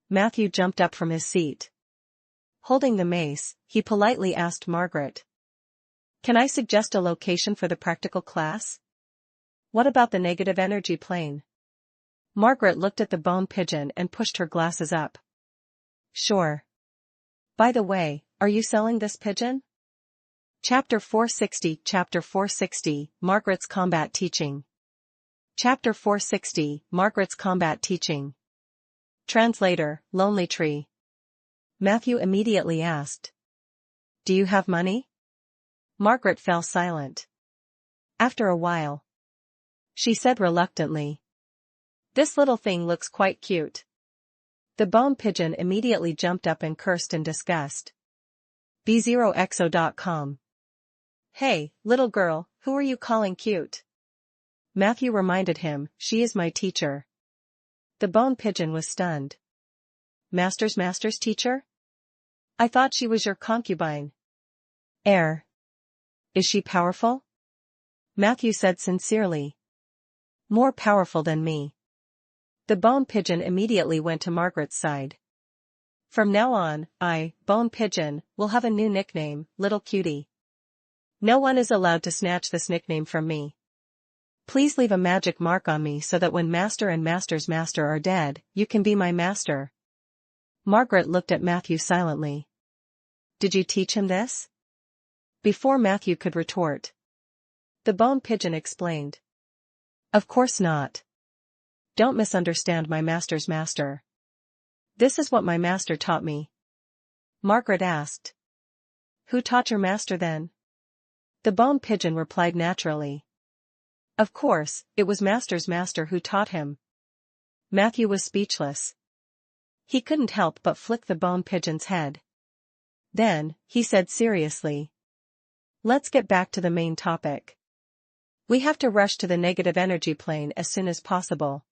Matthew jumped up from his seat. Holding the mace, he politely asked Margaret, "Can I suggest a location for the practical class? What about the negative energy plane?" Margaret looked at the bone pigeon and pushed her glasses up. "Sure. By the way, are you selling this pigeon?" Chapter 460, Margaret's Combat Teaching. Chapter 460, Margaret's Combat Teaching. Translator, Lonely Tree. Matthew immediately asked, "Do you have money?" Margaret fell silent. After a while, she said reluctantly, "This little thing looks quite cute. The bone pigeon immediately jumped up and cursed in disgust. B0XO.com. Hey, little girl, who are you calling cute? Matthew reminded him, she is my teacher. The bone pigeon was stunned. Master's teacher? I thought she was your concubine. Is she powerful? Matthew said sincerely. More powerful than me. The bone pigeon immediately went to Margaret's side. From now on, I, bone pigeon, will have a new nickname, little cutie. No one is allowed to snatch this nickname from me. Please leave a magic mark on me so that when master and master's master are dead, you can be my master. Margaret looked at Matthew silently. Did you teach him this? Before Matthew could retort, the bone pigeon explained. Of course not. Don't misunderstand my master's master. This is what my master taught me. Margaret asked. Who taught your master then? The bone pigeon replied naturally. Of course, it was master's master who taught him. Matthew was speechless. He couldn't help but flick the bone pigeon's head. Then, he said seriously. Let's get back to the main topic. We have to rush to the negative energy plane as soon as possible.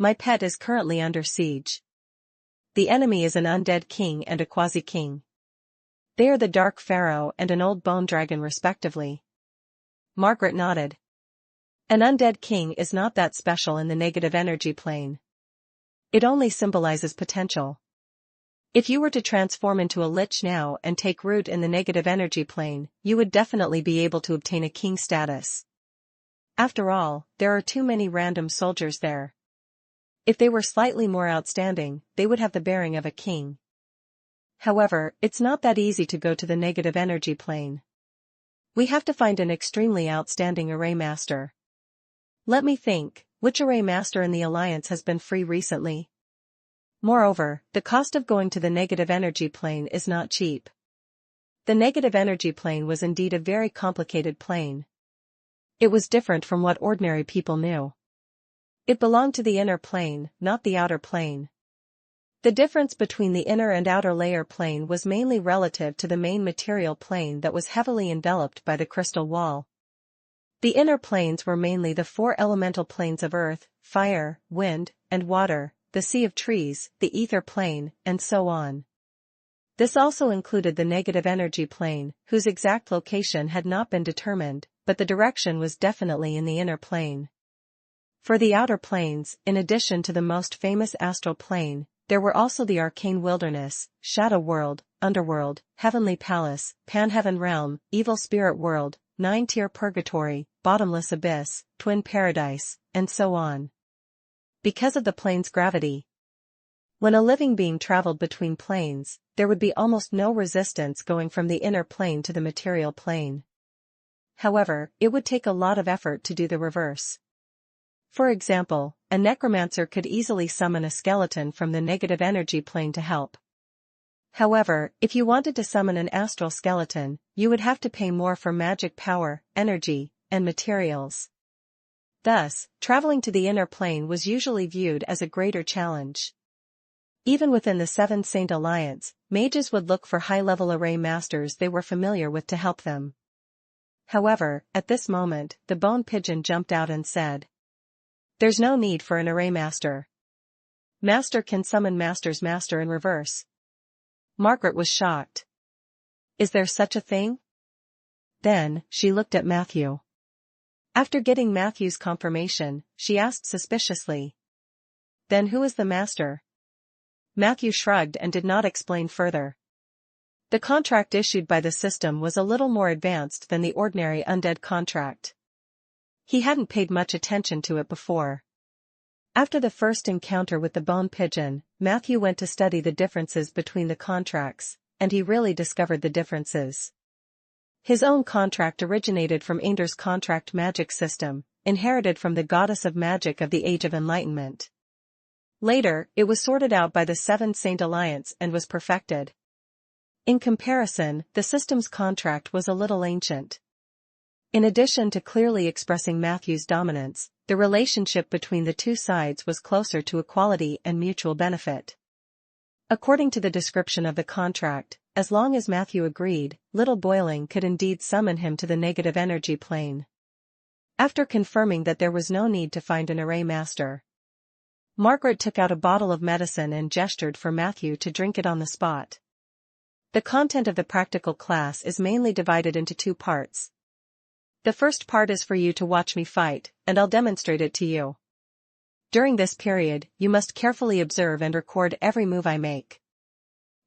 My pet is currently under siege. The enemy is an undead king and a quasi-king. They are the Dark Pharaoh and an old bone dragon respectively. Margaret nodded. An undead king is not that special in the negative energy plane. It only symbolizes potential. If you were to transform into a lich now and take root in the negative energy plane, you would definitely be able to obtain a king status. After all, there are too many random soldiers there. If they were slightly more outstanding, they would have the bearing of a king. However, it's not that easy to go to the negative energy plane. We have to find an extremely outstanding array master. Let me think, which array master in the Alliance has been free recently? Moreover, the cost of going to the negative energy plane is not cheap. The negative energy plane was indeed a very complicated plane. It was different from what ordinary people knew. It belonged to the inner plane, not the outer plane. The difference between the inner and outer layer plane was mainly relative to the main material plane that was heavily enveloped by the crystal wall. The inner planes were mainly the four elemental planes of earth, fire, wind, and water, the sea of trees, the ether plane, and so on. This also included the negative energy plane, whose exact location had not been determined, but the direction was definitely in the inner plane. For the outer planes, in addition to the most famous astral plane, there were also the arcane wilderness, shadow world, underworld, heavenly palace, panheaven realm, evil spirit world, nine-tier purgatory, bottomless abyss, twin paradise, and so on. Because of the plane's gravity, when a living being traveled between planes, there would be almost no resistance going from the inner plane to the material plane. However, it would take a lot of effort to do the reverse. For example, a necromancer could easily summon a skeleton from the negative energy plane to help. However, if you wanted to summon an astral skeleton, you would have to pay more for magic power, energy, and materials. Thus, traveling to the inner plane was usually viewed as a greater challenge. Even within the Seven Saint Alliance, mages would look for high-level array masters they were familiar with to help them. However, at this moment, the bone pigeon jumped out and said, "There's no need for an array master. Master can summon master's master in reverse." Margaret was shocked. Is there such a thing? Then, she looked at Matthew. After getting Matthew's confirmation, she asked suspiciously, "Then who is the master?" Matthew shrugged and did not explain further. The contract issued by the system was a little more advanced than the ordinary undead contract. He hadn't paid much attention to it before. After the first encounter with the bone pigeon, Matthew went to study the differences between the contracts, and he really discovered the differences. His own contract originated from Ainder's contract magic system, inherited from the goddess of magic of the Age of Enlightenment. Later, it was sorted out by the Seven Saint Alliance and was perfected. In comparison, the system's contract was a little ancient. In addition to clearly expressing Matthew's dominance, the relationship between the two sides was closer to equality and mutual benefit. According to the description of the contract, as long as Matthew agreed, Little Boiling could indeed summon him to the negative energy plane. After confirming that there was no need to find an array master, Margaret took out a bottle of medicine and gestured for Matthew to drink it on the spot. The content of the practical class is mainly divided into two parts. The first part is for you to watch me fight, and I'll demonstrate it to you. During this period, you must carefully observe and record every move I make.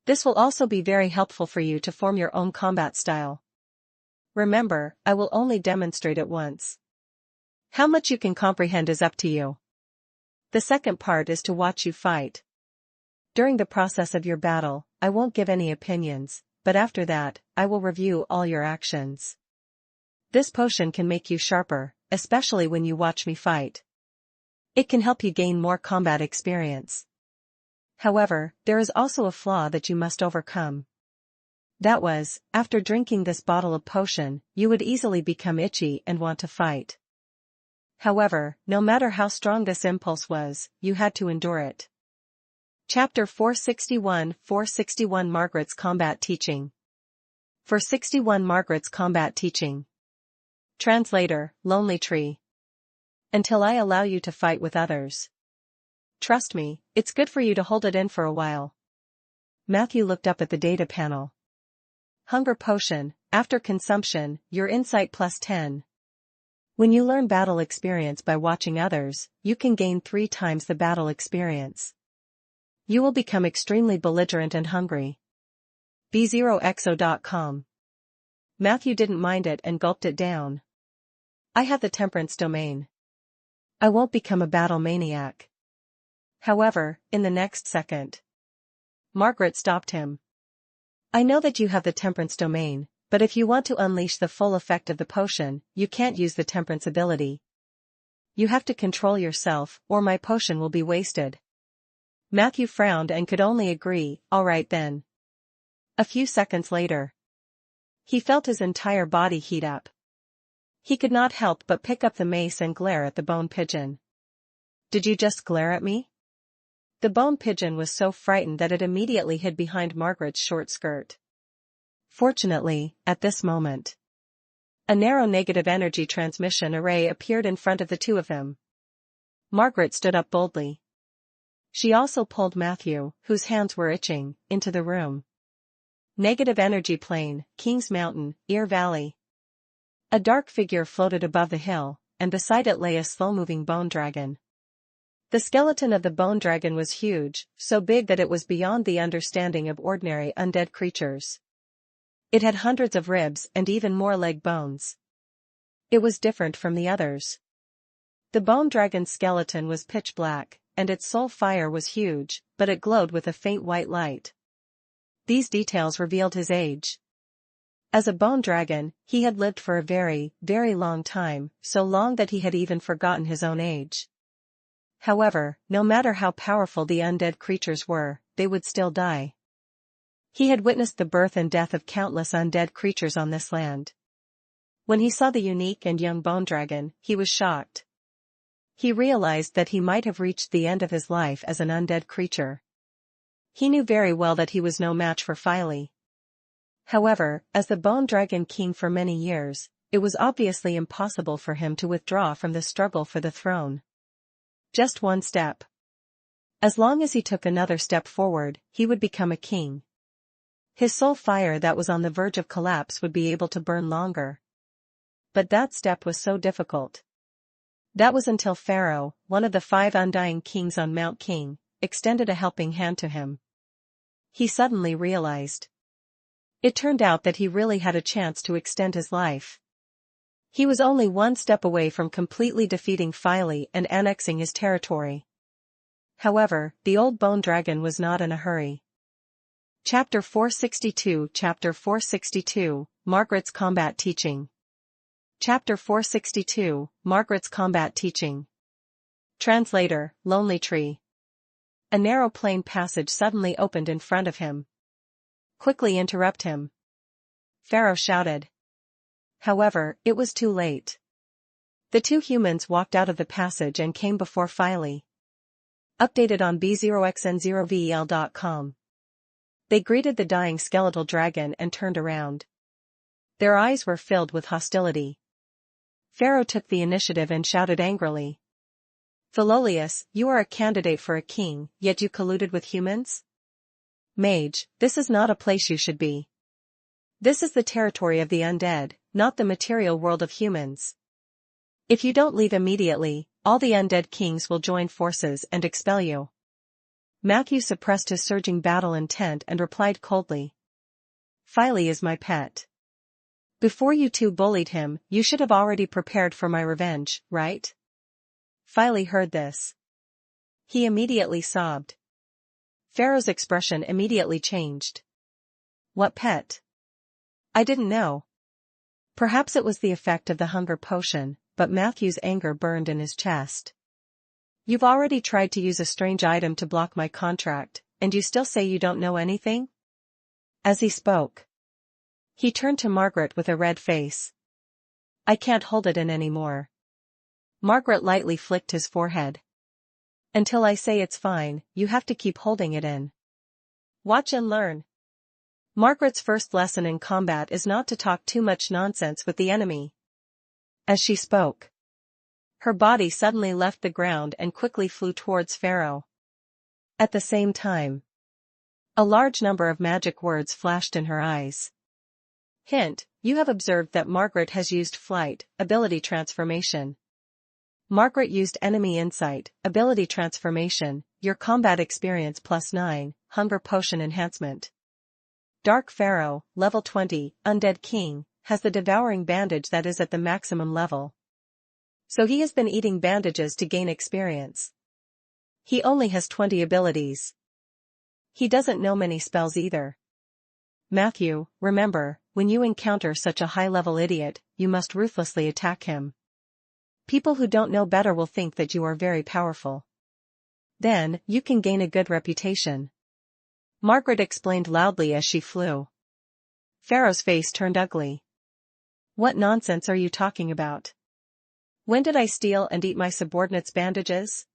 This will also be very helpful for you to form your own combat style. Remember, I will only demonstrate it once. How much you can comprehend is up to you. The second part is to watch you fight. During the process of your battle, I won't give any opinions, but after that, I will review all your actions. This potion can make you sharper, especially when you watch me fight. It can help you gain more combat experience. However, there is also a flaw that you must overcome. That was, after drinking this bottle of potion, you would easily become itchy and want to fight. However, no matter how strong this impulse was, you had to endure it. Chapter 461 Margaret's Combat Teaching. 461 Margaret's Combat Teaching. Translator, Lonely Tree. Until I allow you to fight with others. Trust me, it's good for you to hold it in for a while. Matthew looked up at the data panel. Hunger potion, after consumption, your insight +10. When you learn battle experience by watching others, you can gain 3 times the battle experience. You will become extremely belligerent and hungry. B0xo.com. Matthew didn't mind it and gulped it down. I have the temperance domain. I won't become a battle maniac. However, in the next second, Margaret stopped him. I know that you have the temperance domain, but if you want to unleash the full effect of the potion, you can't use the temperance ability. You have to control yourself, or my potion will be wasted. Matthew frowned and could only agree, all right then. A few seconds later, he felt his entire body heat up. He could not help but pick up the mace and glare at the bone pigeon. Did you just glare at me? The bone pigeon was so frightened that it immediately hid behind Margaret's short skirt. Fortunately, at this moment, a narrow negative energy transmission array appeared in front of the two of them. Margaret stood up boldly. She also pulled Matthew, whose hands were itching, into the room. Negative energy plane, Kings Mountain, Ear Valley. A dark figure floated above the hill, and beside it lay a slow-moving bone dragon. The skeleton of the bone dragon was huge, so big that it was beyond the understanding of ordinary undead creatures. It had hundreds of ribs and even more leg bones. It was different from the others. The bone dragon's skeleton was pitch black, and its soul fire was huge, but it glowed with a faint white light. These details revealed his age. As a bone dragon, he had lived for a very, very long time, so long that he had even forgotten his own age. However, no matter how powerful the undead creatures were, they would still die. He had witnessed the birth and death of countless undead creatures on this land. When he saw the unique and young bone dragon, he was shocked. He realized that he might have reached the end of his life as an undead creature. He knew very well that he was no match for Filey. However, as the Bone Dragon King for many years, it was obviously impossible for him to withdraw from the struggle for the throne. Just one step. As long as he took another step forward, he would become a king. His soul fire that was on the verge of collapse would be able to burn longer. But that step was so difficult. That was until Pharaoh, one of the 5 undying kings on Mount King, extended a helping hand to him. He suddenly realized. It turned out that he really had a chance to extend his life. He was only one step away from completely defeating Filey and annexing his territory. However, the old bone dragon was not in a hurry. Chapter 462 Margaret's Combat Teaching. Chapter 462 Margaret's Combat Teaching. Translator, Lonely Tree. A narrow plain passage suddenly opened in front of him. Quickly interrupt him. Pharaoh shouted. However, it was too late. The 2 humans walked out of the passage and came before Filey. Updated on B0xn0vel.com. They greeted the dying skeletal dragon and turned around. Their eyes were filled with hostility. Pharaoh took the initiative and shouted angrily. Philolius, you are a candidate for a king, yet you colluded with humans? Mage, this is not a place you should be. This is the territory of the undead, not the material world of humans. If you don't leave immediately, all the undead kings will join forces and expel you. Matthew suppressed his surging battle intent and replied coldly. Phile is my pet. Before you two bullied him, you should have already prepared for my revenge, right? Phile heard this. He immediately sobbed. Pharaoh's expression immediately changed. What pet? I didn't know. Perhaps it was the effect of the hunger potion, but Matthew's anger burned in his chest. You've already tried to use a strange item to block my contract, and you still say you don't know anything? As he spoke, he turned to Margaret with a red face. I can't hold it in anymore. Margaret lightly flicked his forehead. Until I say it's fine, you have to keep holding it in. Watch and learn. Margaret's first lesson in combat is not to talk too much nonsense with the enemy. As she spoke, her body suddenly left the ground and quickly flew towards Pharaoh. At the same time, a large number of magic words flashed in her eyes. Hint, you have observed that Margaret has used flight, ability transformation. Margaret used enemy insight, ability transformation, your combat experience +9, hunger potion enhancement. Dark Pharaoh, level 20, Undead King, has the devouring bandage that is at the maximum level. So he has been eating bandages to gain experience. He only has 20 abilities. He doesn't know many spells either. Matthew, remember, when you encounter such a high-level idiot, you must ruthlessly attack him. People who don't know better will think that you are very powerful. Then, you can gain a good reputation. Margaret explained loudly as she flew. Pharaoh's face turned ugly. What nonsense are you talking about? When did I steal and eat my subordinates' bandages?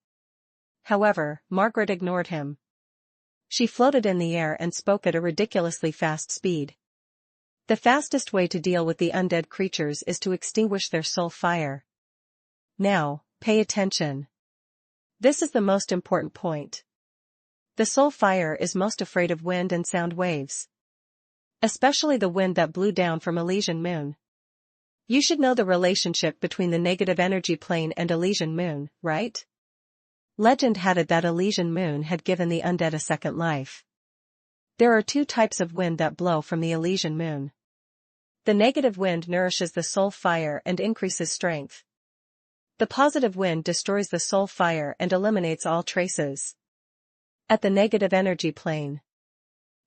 However, Margaret ignored him. She floated in the air and spoke at a ridiculously fast speed. The fastest way to deal with the undead creatures is to extinguish their soul fire. Now, pay attention. This is the most important point. The soul fire is most afraid of wind and sound waves. Especially the wind that blew down from Elysian Moon. You should know the relationship between the negative energy plane and Elysian Moon, right? Legend had it that Elysian Moon had given the undead a second life. There are two types of wind that blow from the Elysian Moon. The negative wind nourishes the soul fire and increases strength. The positive wind destroys the soul fire and eliminates all traces. At the negative energy plane.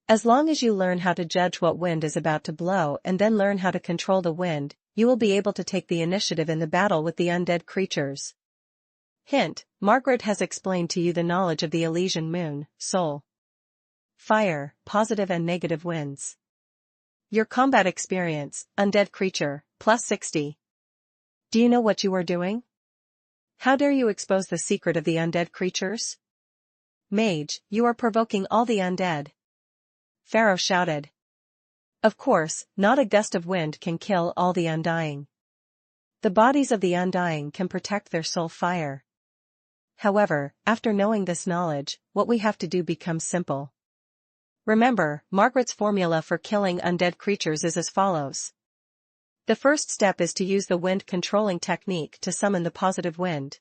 As long as you learn how to judge what wind is about to blow and then learn how to control the wind, you will be able to take the initiative in the battle with the undead creatures. Hint, Margaret has explained to you the knowledge of the Elysian Moon, soul fire, positive and negative winds. Your combat experience, undead creature, +60. Do you know what you are doing? How dare you expose the secret of the undead creatures? Mage, you are provoking all the undead. Pharaoh shouted. Of course, not a gust of wind can kill all the undying. The bodies of the undying can protect their soul fire. However, after knowing this knowledge, what we have to do becomes simple. Remember, Margaret's formula for killing undead creatures is as follows. The first step is to use the wind controlling technique to summon the positive wind.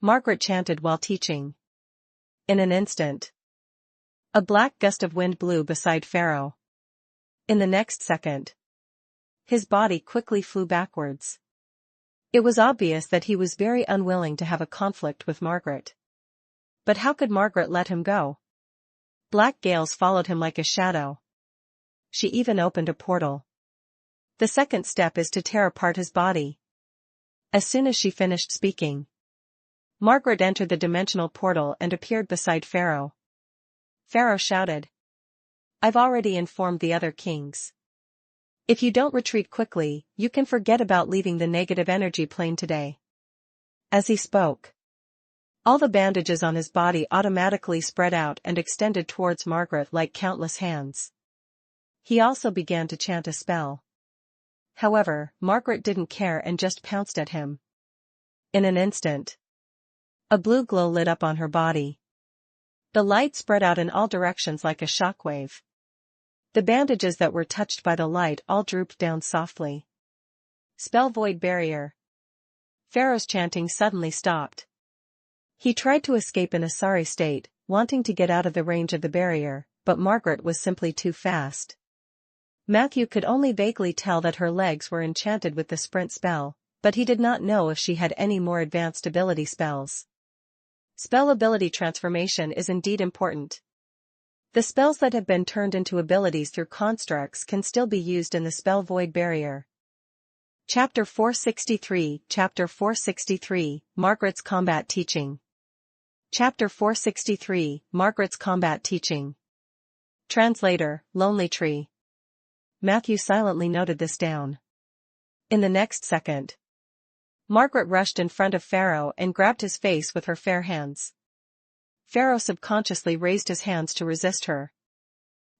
Margaret chanted while teaching. In an instant, a black gust of wind blew beside Pharaoh. In the next second, his body quickly flew backwards. It was obvious that he was very unwilling to have a conflict with Margaret. But how could Margaret let him go? Black gales followed him like a shadow. She even opened a portal. The second step is to tear apart his body. As soon as she finished speaking, Margaret entered the dimensional portal and appeared beside Pharaoh. Pharaoh shouted. I've already informed the other kings. If you don't retreat quickly, you can forget about leaving the negative energy plane today. As he spoke, All the bandages on his body automatically spread out and extended towards Margaret like countless hands. He also began to chant a spell. However, Margaret didn't care and just pounced at him. In an instant, a blue glow lit up on her body. The light spread out in all directions like a shockwave. The bandages that were touched by the light all drooped down softly. Spell void barrier. Pharaoh's chanting suddenly stopped. He tried to escape in a sorry state, wanting to get out of the range of the barrier, but Margaret was simply too fast. Matthew could only vaguely tell that her legs were enchanted with the sprint spell, but he did not know if she had any more advanced ability spells. Spell ability transformation is indeed important. The spells that have been turned into abilities through constructs can still be used in the spell void barrier. Chapter 463 Chapter 463 Margaret's Combat Teaching. Chapter 463 Margaret's Combat Teaching. Translator, Lonely Tree. Matthew silently noted this down. In the next second, Margaret rushed in front of Pharaoh and grabbed his face with her fair hands. Pharaoh subconsciously raised his hands to resist her.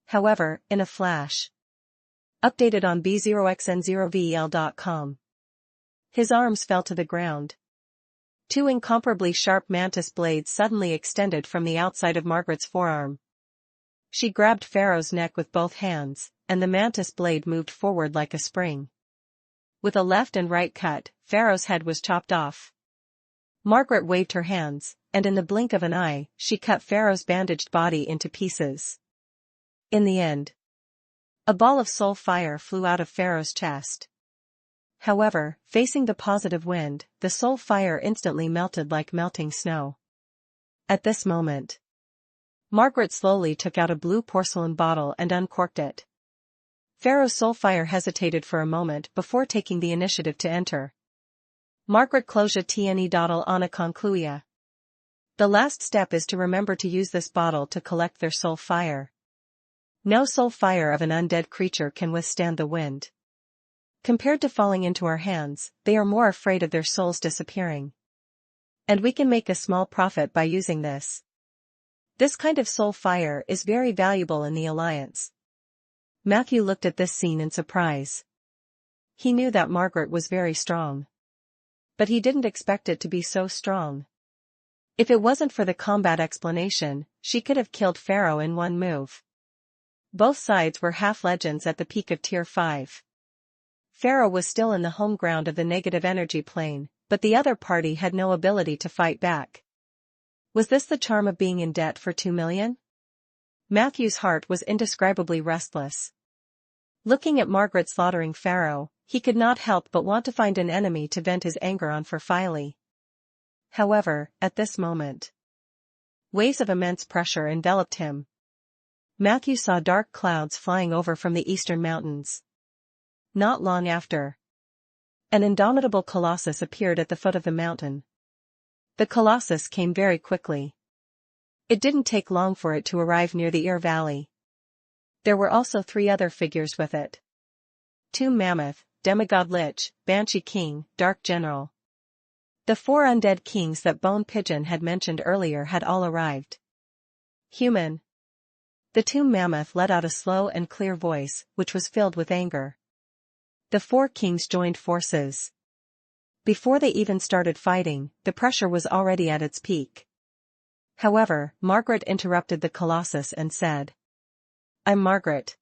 However, in a flash, updated on b0xn0vel.com, his arms fell to the ground. Two incomparably sharp mantis blades suddenly extended from the outside of Margaret's forearm. She grabbed Pharaoh's neck with both hands, and the mantis blade moved forward like a spring. With a left and right cut, Pharaoh's head was chopped off. Margaret waved her hands, and in the blink of an eye, she cut Pharaoh's bandaged body into pieces. In the end, a ball of soul fire flew out of Pharaoh's chest. However, facing the positive wind, the soul fire instantly melted like melting snow. At this moment, Margaret slowly took out a blue porcelain bottle and uncorked it. Pharaoh's soul fire hesitated for a moment before taking the initiative to enter. Margaret closure tne dottle ana concluia. The last step is to remember to use this bottle to collect their soul fire. No soul fire of an undead creature can withstand the wind. Compared to falling into our hands, they are more afraid of their souls disappearing. And we can make a small profit by using this. This kind of soul fire is very valuable in the Alliance. Matthew looked at this scene in surprise. He knew that Margaret was very strong. But he didn't expect it to be so strong. If it wasn't for the combat explanation, she could have killed Pharaoh in one move. Both sides were half-legends at the peak of Tier 5. Pharaoh was still in the home ground of the negative energy plane, but the other party had no ability to fight back. Was this the charm of being in debt for 2 million? Matthew's heart was indescribably restless. Looking at Margaret slaughtering Pharaoh, he could not help but want to find an enemy to vent his anger on for Filey. However, at this moment, waves of immense pressure enveloped him. Matthew saw dark clouds flying over from the eastern mountains. Not long after, an indomitable colossus appeared at the foot of the mountain. The colossus came very quickly. It didn't take long for it to arrive near the Ear Valley. There were also 3 other figures with it. Tomb Mammoth, Demigod Lich, Banshee King, Dark General. The 4 undead kings that Bone Pigeon had mentioned earlier had all arrived. Human. The Tomb Mammoth let out a slow and clear voice, which was filled with anger. The 4 kings joined forces. Before they even started fighting, the pressure was already at its peak. However, Margaret interrupted the Colossus and said, "I'm Margaret.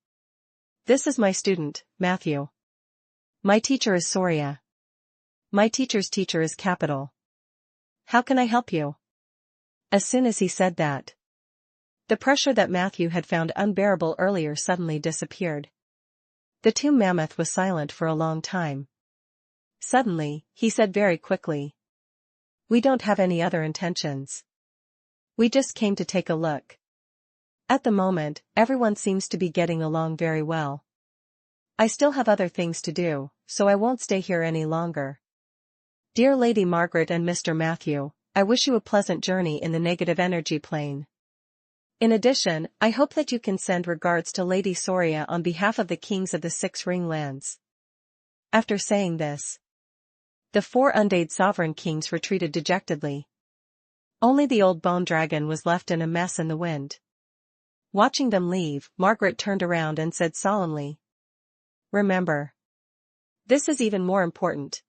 This is my student, Matthew. My teacher is Soria. My teacher's teacher is Capital. How can I help you?" As soon as he said that, the pressure that Matthew had found unbearable earlier suddenly disappeared. The Tomb Mammoth was silent for a long time. Suddenly, he said very quickly, "We don't have any other intentions. We just came to take a look." At the moment, everyone seems to be getting along very well. I still have other things to do, so I won't stay here any longer. Dear Lady Margaret and Mr. Matthew, I wish you a pleasant journey in the negative energy plane. In addition, I hope that you can send regards to Lady Soria on behalf of the kings of the 6 ring lands. After saying this, the 4 Undead sovereign kings retreated dejectedly. Only the old bone dragon was left in a mess in the wind. Watching them leave, Margaret turned around and said solemnly, "Remember. This is even more important.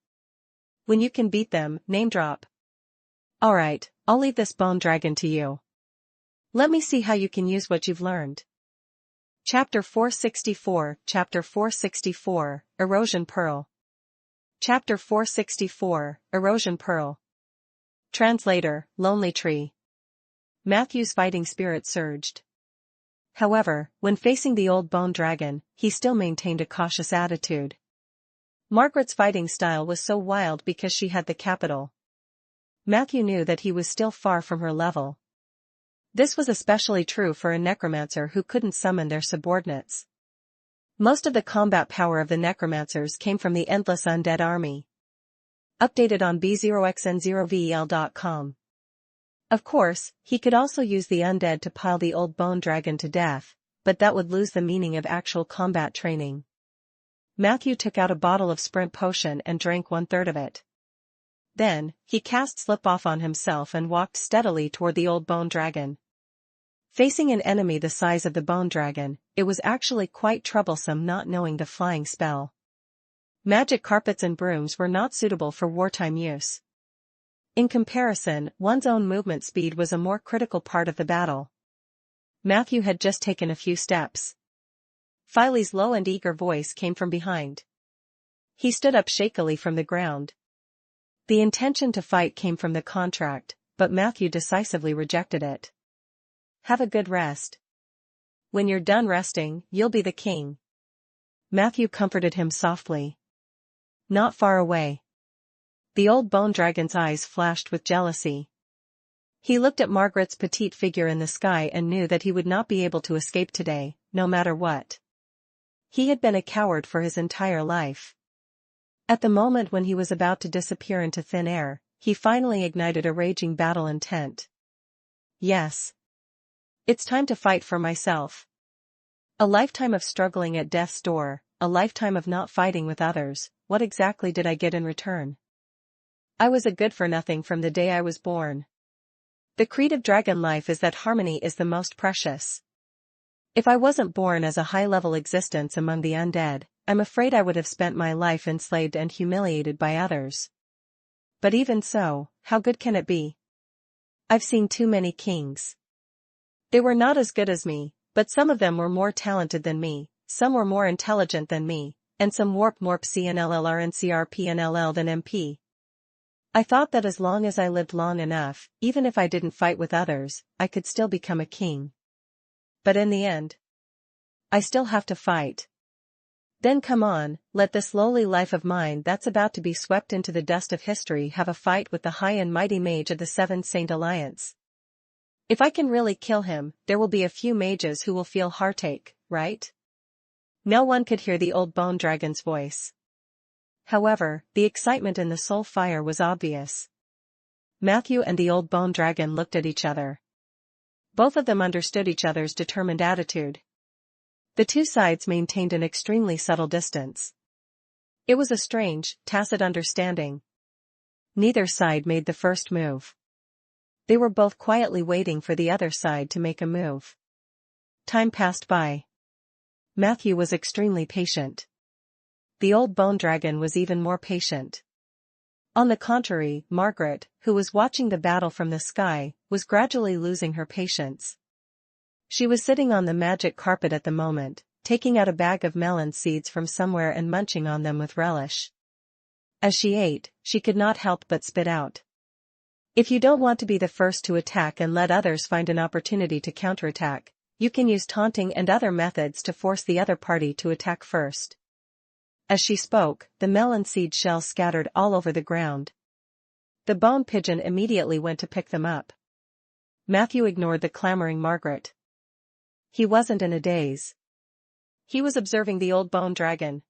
When you can beat them, name drop. Alright, I'll leave this bone dragon to you. Let me see how you can use what you've learned." Chapter 464, Erosion Pearl. Chapter 464, Erosion Pearl. Translator, Lonely Tree. Matthew's fighting spirit surged. However, when facing the old bone dragon, he still maintained a cautious attitude. Margaret's fighting style was so wild because she had the capital. Matthew knew that he was still far from her level. This was especially true for a necromancer who couldn't summon their subordinates. Most of the combat power of the necromancers came from the endless undead army. Updated on b0xn0vel.com. Of course, he could also use the undead to pile the old bone dragon to death, but that would lose the meaning of actual combat training. Matthew took out a bottle of sprint potion and drank 1/3 of it. Then, he cast slip off on himself and walked steadily toward the old bone dragon. Facing an enemy the size of the bone dragon, it was actually quite troublesome not knowing the flying spell. Magic carpets and brooms were not suitable for wartime use. In comparison, one's own movement speed was a more critical part of the battle. Matthew had just taken a few steps. Filey's low and eager voice came from behind. He stood up shakily from the ground. The intention to fight came from the contract, but Matthew decisively rejected it. "Have a good rest. When you're done resting, you'll be the king." Matthew comforted him softly. Not far away. The old bone dragon's eyes flashed with jealousy. He looked at Margaret's petite figure in the sky and knew that he would not be able to escape today, no matter what. He had been a coward for his entire life. At the moment when he was about to disappear into thin air, he finally ignited a raging battle intent. "Yes. It's time to fight for myself. A lifetime of struggling at death's door, a lifetime of not fighting with others, what exactly did I get in return? I was a good-for-nothing from the day I was born. The creed of dragon life is that harmony is the most precious. If I wasn't born as a high-level existence among the undead, I'm afraid I would have spent my life enslaved and humiliated by others. But even so, how good can it be? I've seen too many kings. They were not as good as me, but some of them were more talented than me, some were more intelligent than me, and some warped more PNLLRNCRPNLL than MP. I thought that as long as I lived long enough, even if I didn't fight with others, I could still become a king. But in the end, I still have to fight. Then come on, let this lowly life of mine that's about to be swept into the dust of history have a fight with the high and mighty mage of the Seven Saint Alliance. If I can really kill him, there will be a few mages who will feel heartache, right?" No one could hear the old bone dragon's voice. However, the excitement in the soul fire was obvious. Matthew and the old bone dragon looked at each other. Both of them understood each other's determined attitude. The two sides maintained an extremely subtle distance. It was a strange, tacit understanding. Neither side made the first move. They were both quietly waiting for the other side to make a move. Time passed by. Matthew was extremely patient. The old bone dragon was even more patient. On the contrary, Margaret, who was watching the battle from the sky, was gradually losing her patience. She was sitting on the magic carpet at the moment, taking out a bag of melon seeds from somewhere and munching on them with relish. As she ate, she could not help but spit out. If you don't want to be the first to attack and let others find an opportunity to counterattack, you can use taunting and other methods to force the other party to attack first. As she spoke, the melon seed shells scattered all over the ground. The bone pigeon immediately went to pick them up. Matthew ignored the clamoring Margaret. He wasn't in a daze. He was observing the old bone dragon.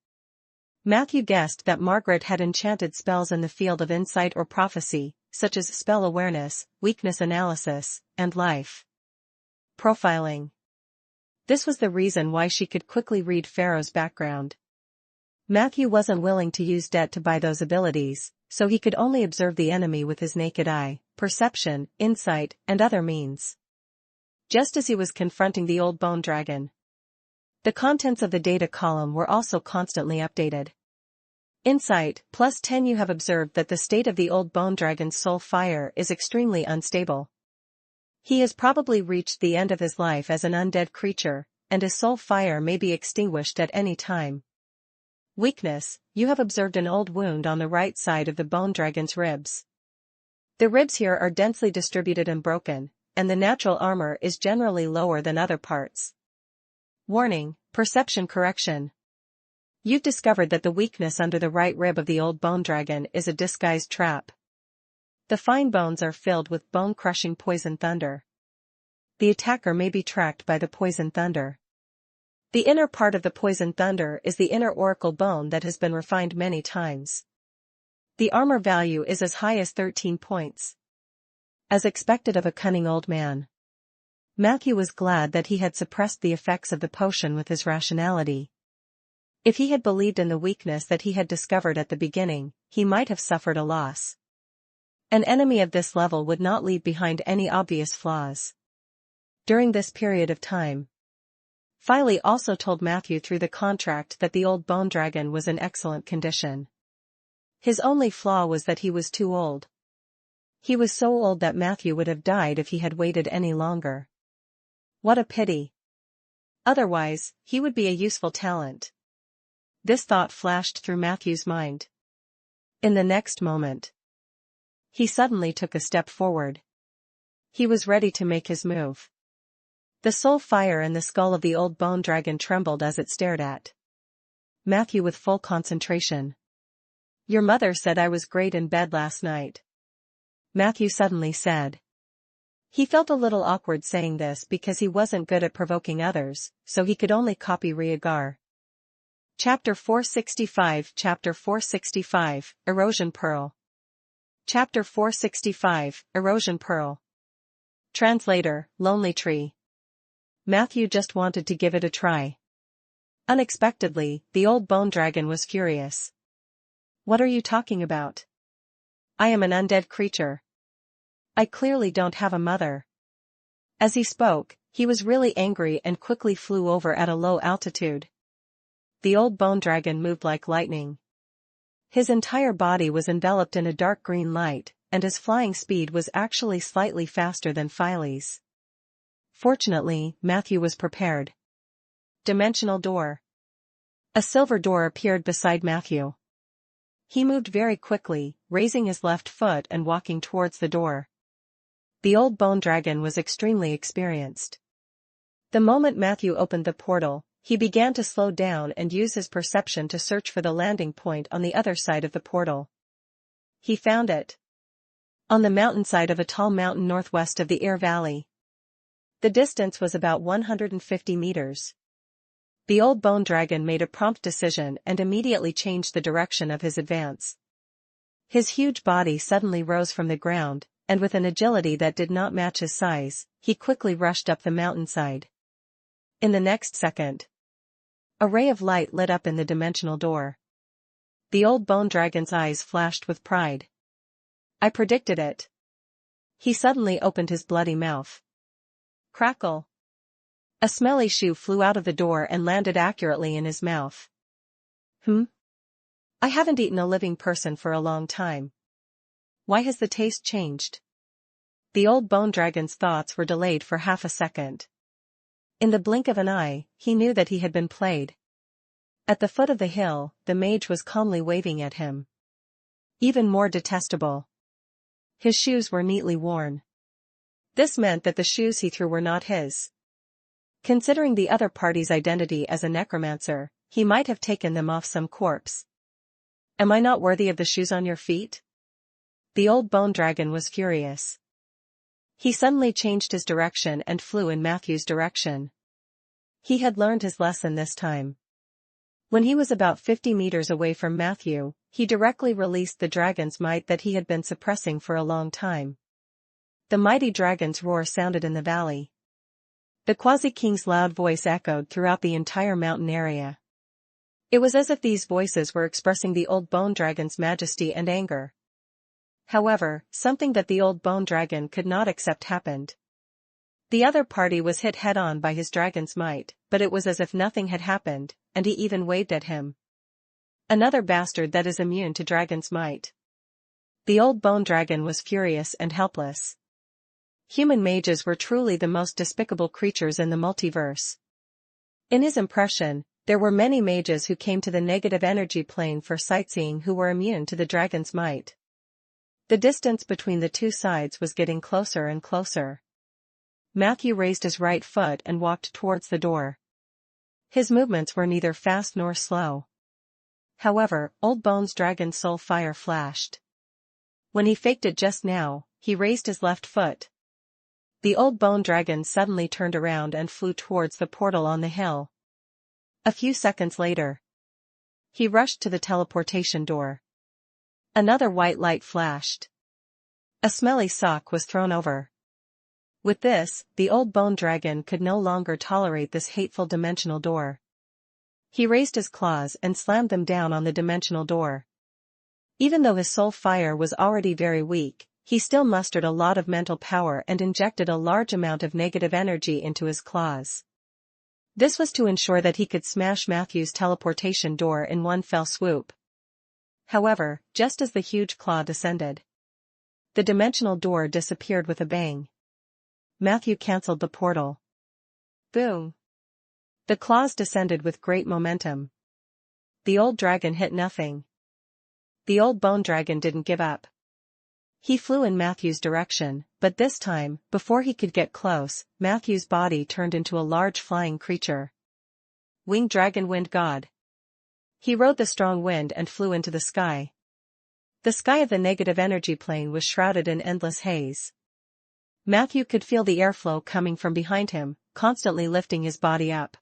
Matthew guessed that Margaret had enchanted spells in the field of insight or prophecy, such as spell awareness, weakness analysis, and life profiling. This was the reason why she could quickly read Pharaoh's background. Matthew wasn't willing to use debt to buy those abilities, so he could only observe the enemy with his naked eye, perception, insight, and other means. Just as he was confronting the old bone dragon, the contents of the data column were also constantly updated. Insight, +10. You have observed that the state of the old bone dragon's soul fire is extremely unstable. He has probably reached the end of his life as an undead creature, and his soul fire may be extinguished at any time. Weakness, you have observed an old wound on the right side of the bone dragon's ribs. The ribs here are densely distributed and broken, and the natural armor is generally lower than other parts. Warning, perception correction. You've discovered that the weakness under the right rib of the old bone dragon is a disguised trap. The fine bones are filled with bone-crushing poison thunder. The attacker may be tracked by the poison thunder. The inner part of the poison thunder is the inner oracle bone that has been refined many times. The armor value is as high as 13 points. As expected of a cunning old man, Matthew was glad that he had suppressed the effects of the potion with his rationality. If he had believed in the weakness that he had discovered at the beginning, he might have suffered a loss. An enemy of this level would not leave behind any obvious flaws. During this period of time, Filey also told Matthew through the contract that the old bone dragon was in excellent condition. His only flaw was that he was too old. He was so old that Matthew would have died if he had waited any longer. What a pity. Otherwise, he would be a useful talent. This thought flashed through Matthew's mind. In the next moment, he suddenly took a step forward. He was ready to make his move. The soul fire in the skull of the old bone dragon trembled as it stared at Matthew with full concentration. "Your mother said I was great in bed last night," Matthew suddenly said. He felt a little awkward saying this because he wasn't good at provoking others, so he could only copy Rhaegar. Chapter 465 Chapter 465, Erosion Pearl. Chapter 465, Erosion Pearl. Translator, Lonely Tree. Matthew just wanted to give it a try. Unexpectedly, the old bone dragon was furious. "What are you talking about? I am an undead creature. I clearly don't have a mother." As he spoke, he was really angry and quickly flew over at a low altitude. The old bone dragon moved like lightning. His entire body was enveloped in a dark green light, and his flying speed was actually slightly faster than Filey's. Fortunately, Matthew was prepared. Dimensional door. A silver door appeared beside Matthew. He moved very quickly, raising his left foot and walking towards the door. The old bone dragon was extremely experienced. The moment Matthew opened the portal, he began to slow down and use his perception to search for the landing point on the other side of the portal. He found it. On the mountainside of a tall mountain northwest of the Air Valley. The distance was about 150 meters. The old bone dragon made a prompt decision and immediately changed the direction of his advance. His huge body suddenly rose from the ground, and with an agility that did not match his size, he quickly rushed up the mountainside. In the next second, a ray of light lit up in the dimensional door. The old bone dragon's eyes flashed with pride. "I predicted it." He suddenly opened his bloody mouth. Crackle! A smelly shoe flew out of the door and landed accurately in his mouth. I haven't eaten a living person for a long time. Why has the taste changed? The old bone dragon's thoughts were delayed for half a second. In the blink of an eye, he knew that he had been played. At the foot of the hill, the mage was calmly waving at him. Even more detestable, his shoes were neatly worn. This meant that the shoes he threw were not his. Considering the other party's identity as a necromancer, he might have taken them off some corpse. "Am I not worthy of the shoes on your feet?" The old bone dragon was furious. He suddenly changed his direction and flew in Matthew's direction. He had learned his lesson this time. When he was about 50 meters away from Matthew, he directly released the dragon's might that he had been suppressing for a long time. The mighty dragon's roar sounded in the valley. The Quasi-King's loud voice echoed throughout the entire mountain area. It was as if these voices were expressing the old bone dragon's majesty and anger, However, something that the old bone dragon could not accept happened. The other party was hit head-on by his dragon's might, but it was as if nothing had happened, and he even waved at him. Another bastard that is immune to dragon's might. The old bone dragon was furious and helpless. Human mages were truly the most despicable creatures in the multiverse. In his impression, there were many mages who came to the negative energy plane for sightseeing who were immune to the dragon's might. The distance between the two sides was getting closer and closer. Matthew raised his right foot and walked towards the door. His movements were neither fast nor slow. However, Old Bone's dragon soul fire flashed. When he faked it just now, he raised his left foot. The old bone dragon suddenly turned around and flew towards the portal on the hill. A few seconds later, he rushed to the teleportation door. Another white light flashed. A smelly sock was thrown over. With this, the old bone dragon could no longer tolerate this hateful dimensional door. He raised his claws and slammed them down on the dimensional door. Even though his soul fire was already very weak, he still mustered a lot of mental power and injected a large amount of negative energy into his claws. This was to ensure that he could smash Matthew's teleportation door in one fell swoop. However, just as the huge claw descended, the dimensional door disappeared with a bang. Matthew cancelled the portal. Boom! The claws descended with great momentum. The old dragon hit nothing. The old bone dragon didn't give up. He flew in Matthew's direction, but this time, before he could get close, Matthew's body turned into a large flying creature. Winged dragon wind god. He rode the strong wind and flew into the sky. The sky of the negative energy plane was shrouded in endless haze. Matthew could feel the airflow coming from behind him, constantly lifting his body up.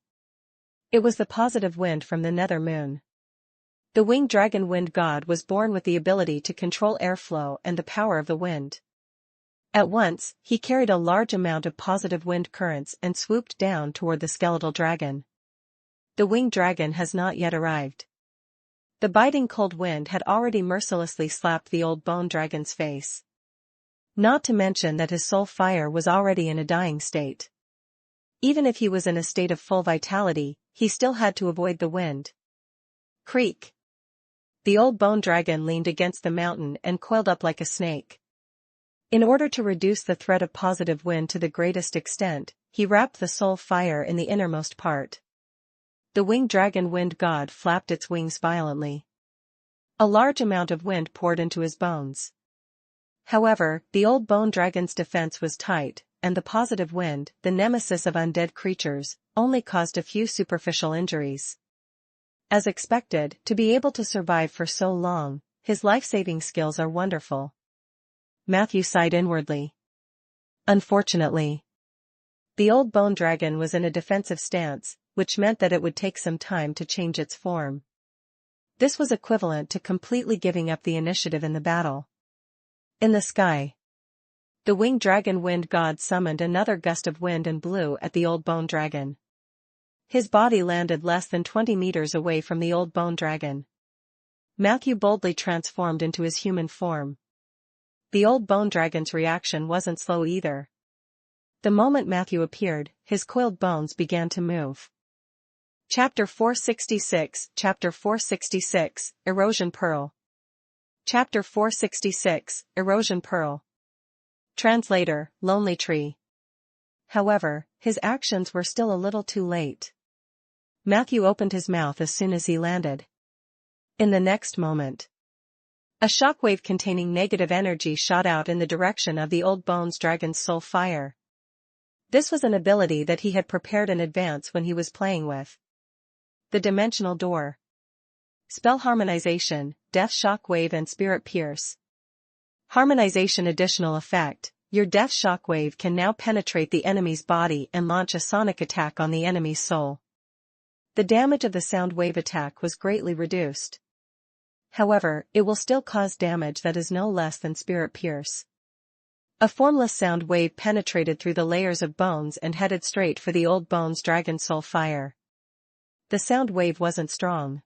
It was the positive wind from the nether moon. The winged dragon wind god was born with the ability to control airflow and the power of the wind. At once, he carried a large amount of positive wind currents and swooped down toward the skeletal dragon. The winged dragon has not yet arrived. The biting cold wind had already mercilessly slapped the old bone dragon's face. Not to mention that his soul fire was already in a dying state. Even if he was in a state of full vitality, he still had to avoid the wind. Creak! The old bone dragon leaned against the mountain and coiled up like a snake. In order to reduce the threat of positive wind to the greatest extent, he wrapped the soul fire in the innermost part. The winged dragon wind god flapped its wings violently. A large amount of wind poured into his bones. However, the old bone dragon's defense was tight, and the positive wind, the nemesis of undead creatures, only caused a few superficial injuries. As expected, to be able to survive for so long, his life-saving skills are wonderful. Matthew sighed inwardly. Unfortunately, the old bone dragon was in a defensive stance, which meant that it would take some time to change its form. This was equivalent to completely giving up the initiative in the battle. In the sky, the winged dragon wind god summoned another gust of wind and blew at the old bone dragon. His body landed less than 20 meters away from the old bone dragon. Matthew boldly transformed into his human form. The old bone dragon's reaction wasn't slow either. The moment Matthew appeared, his coiled bones began to move. Chapter 466, Chapter 466, Erosion Pearl. Chapter 466, Erosion Pearl. Translator, Lonely Tree. However, his actions were still a little too late. Matthew opened his mouth as soon as he landed. In the next moment, a shockwave containing negative energy shot out in the direction of the old bones dragon's soul fire. This was an ability that he had prepared in advance when he was playing with the dimensional door. Spell harmonization, death shockwave and spirit pierce. Harmonization additional effect. Your death shockwave can now penetrate the enemy's body and launch a sonic attack on the enemy's soul. The damage of the sound wave attack was greatly reduced. However, it will still cause damage that is no less than spirit pierce. A formless sound wave penetrated through the layers of bones and headed straight for the old bones dragon soul fire. The sound wave wasn't strong.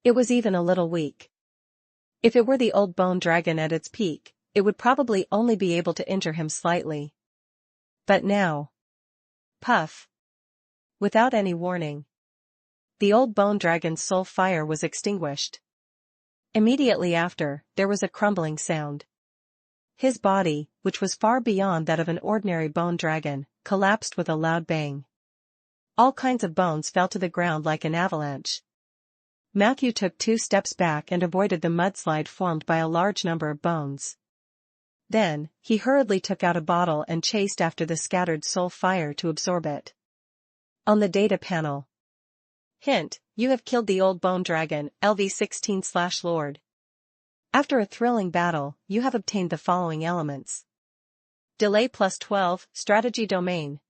It was even a little weak. If it were the old bone dragon at its peak, it would probably only be able to injure him slightly. But now. Puff. Without any warning. The old bone dragon's soul fire was extinguished. Immediately after, there was a crumbling sound. His body, which was far beyond that of an ordinary bone dragon, collapsed with a loud bang. All kinds of bones fell to the ground like an avalanche. Matthew took 2 steps back and avoided the mudslide formed by a large number of bones. Then, he hurriedly took out a bottle and chased after the scattered soul fire to absorb it. On the data panel. Hint, you have killed the old bone dragon, LV16/Lord. After a thrilling battle, you have obtained the following elements. Delay +12, Strategy Domain.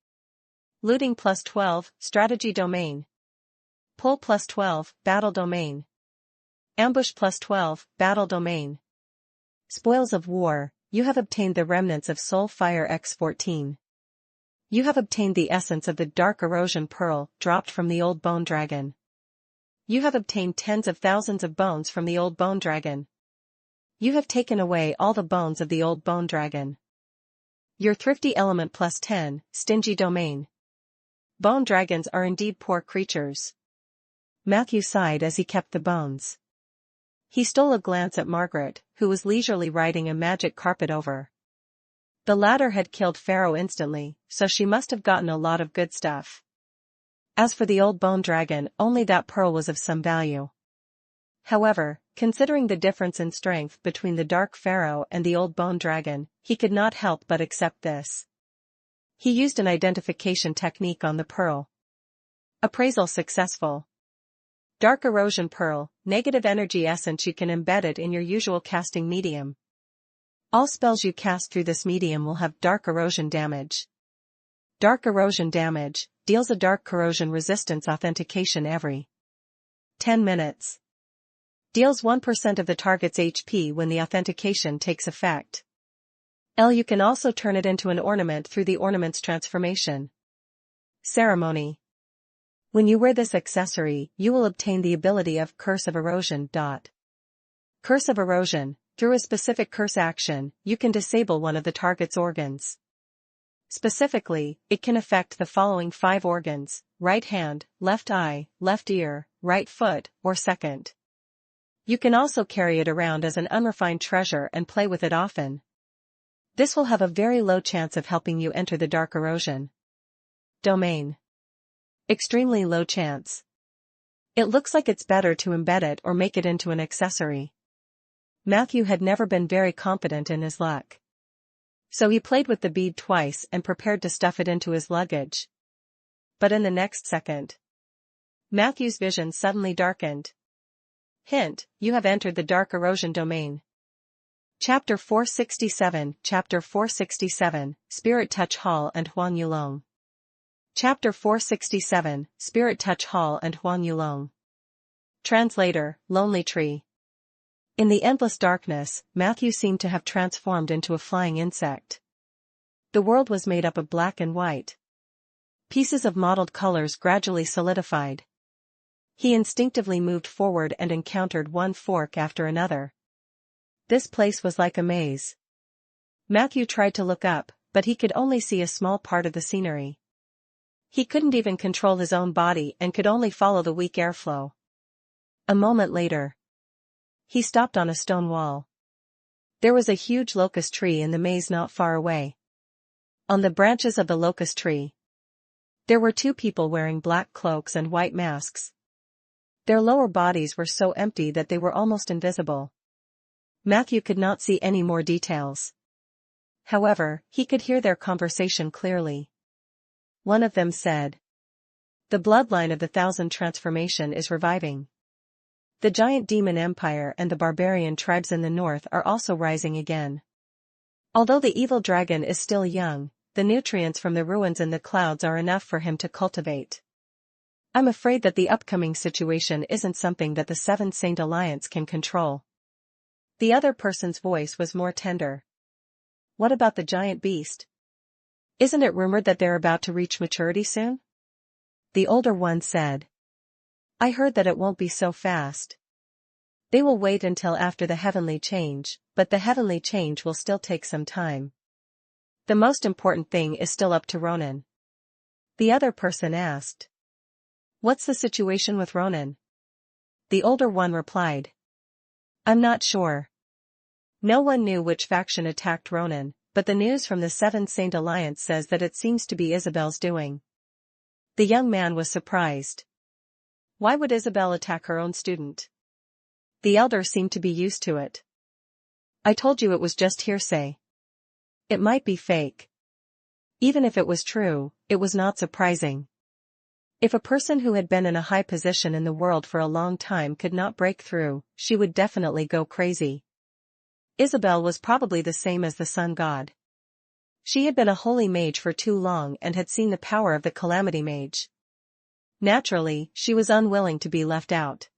Looting +12, Strategy Domain. Pull +12, Battle Domain. Ambush +12, Battle Domain. Spoils of War, you have obtained the remnants of Soul Fire X14. You have obtained the essence of the Dark Erosion Pearl dropped from the old bone dragon. You have obtained tens of thousands of bones from the old bone dragon. You have taken away all the bones of the old bone dragon. Your Thrifty Element +10, Stingy Domain. Bone dragons are indeed poor creatures. Matthew sighed as he kept the bones. He stole a glance at Margaret, who was leisurely riding a magic carpet over. The latter had killed Pharaoh instantly, so she must have gotten a lot of good stuff. As for the old bone dragon, only that pearl was of some value. However, considering the difference in strength between the Dark Pharaoh and the old bone dragon, he could not help but accept this. He used an identification technique on the pearl. Appraisal successful. Dark Erosion Pearl, negative energy essence. You can embed it in your usual casting medium. All spells you cast through this medium will have dark erosion damage. Dark erosion damage deals a dark corrosion resistance authentication every 10 minutes. Deals 1% of the target's HP when the authentication takes effect. You can also turn it into an ornament through the ornament's transformation. Ceremony. When you wear this accessory, you will obtain the ability of Curse of Erosion. Curse of Erosion. Through a specific curse action, you can disable one of the target's organs. Specifically, it can affect the following 5 organs: right hand, left eye, left ear, right foot, or second. You can also carry it around as an unrefined treasure and play with it often. This will have a very low chance of helping you enter the Dark Erosion Domain. Extremely low chance. It looks like it's better to embed it or make it into an accessory. Matthew had never been very confident in his luck. So he played with the bead twice and prepared to stuff it into his luggage. But in the next second, Matthew's vision suddenly darkened. Hint, you have entered the Dark Erosion Domain. Chapter 467, Chapter 467, Spirit Touch Hall and Huang Yulong. Chapter 467, Spirit Touch Hall and Huang Yulong. Translator, Lonely Tree. In the endless darkness, Matthew seemed to have transformed into a flying insect. The world was made up of black and white. Pieces of mottled colors gradually solidified. He instinctively moved forward and encountered one fork after another. This place was like a maze. Matthew tried to look up, but he could only see a small part of the scenery. He couldn't even control his own body and could only follow the weak airflow. A moment later, he stopped on a stone wall. There was a huge locust tree in the maze not far away. On the branches of the locust tree, there were 2 people wearing black cloaks and white masks. Their lower bodies were so empty that they were almost invisible. Matthew could not see any more details. However, he could hear their conversation clearly. One of them said, "The bloodline of the Thousand Transformation is reviving. The giant demon empire and the barbarian tribes in the north are also rising again. Although the evil dragon is still young, the nutrients from the ruins in the clouds are enough for him to cultivate. I'm afraid that the upcoming situation isn't something that the Seven Saint Alliance can control." The other person's voice was more tender. "What about the giant beast? Isn't it rumored that they're about to reach maturity soon?" The older one said, "I heard that it won't be so fast. They will wait until after the heavenly change, but the heavenly change will still take some time. The most important thing is still up to Ronan. The other person asked. What's the situation with Ronan? The older one replied. I'm not sure. No one knew which faction attacked Ronan, but the news from the Seven Saint Alliance says that it seems to be Isabel's doing. The young man was surprised. Why would Isabel attack her own student? The elder seemed to be used to it. I told you it was just hearsay. It might be fake. Even if it was true, it was not surprising. If a person who had been in a high position in the world for a long time could not break through, she would definitely go crazy. Isabel was probably the same as the sun god. She had been a holy mage for too long and had seen the power of the calamity mage. Naturally, she was unwilling to be left out.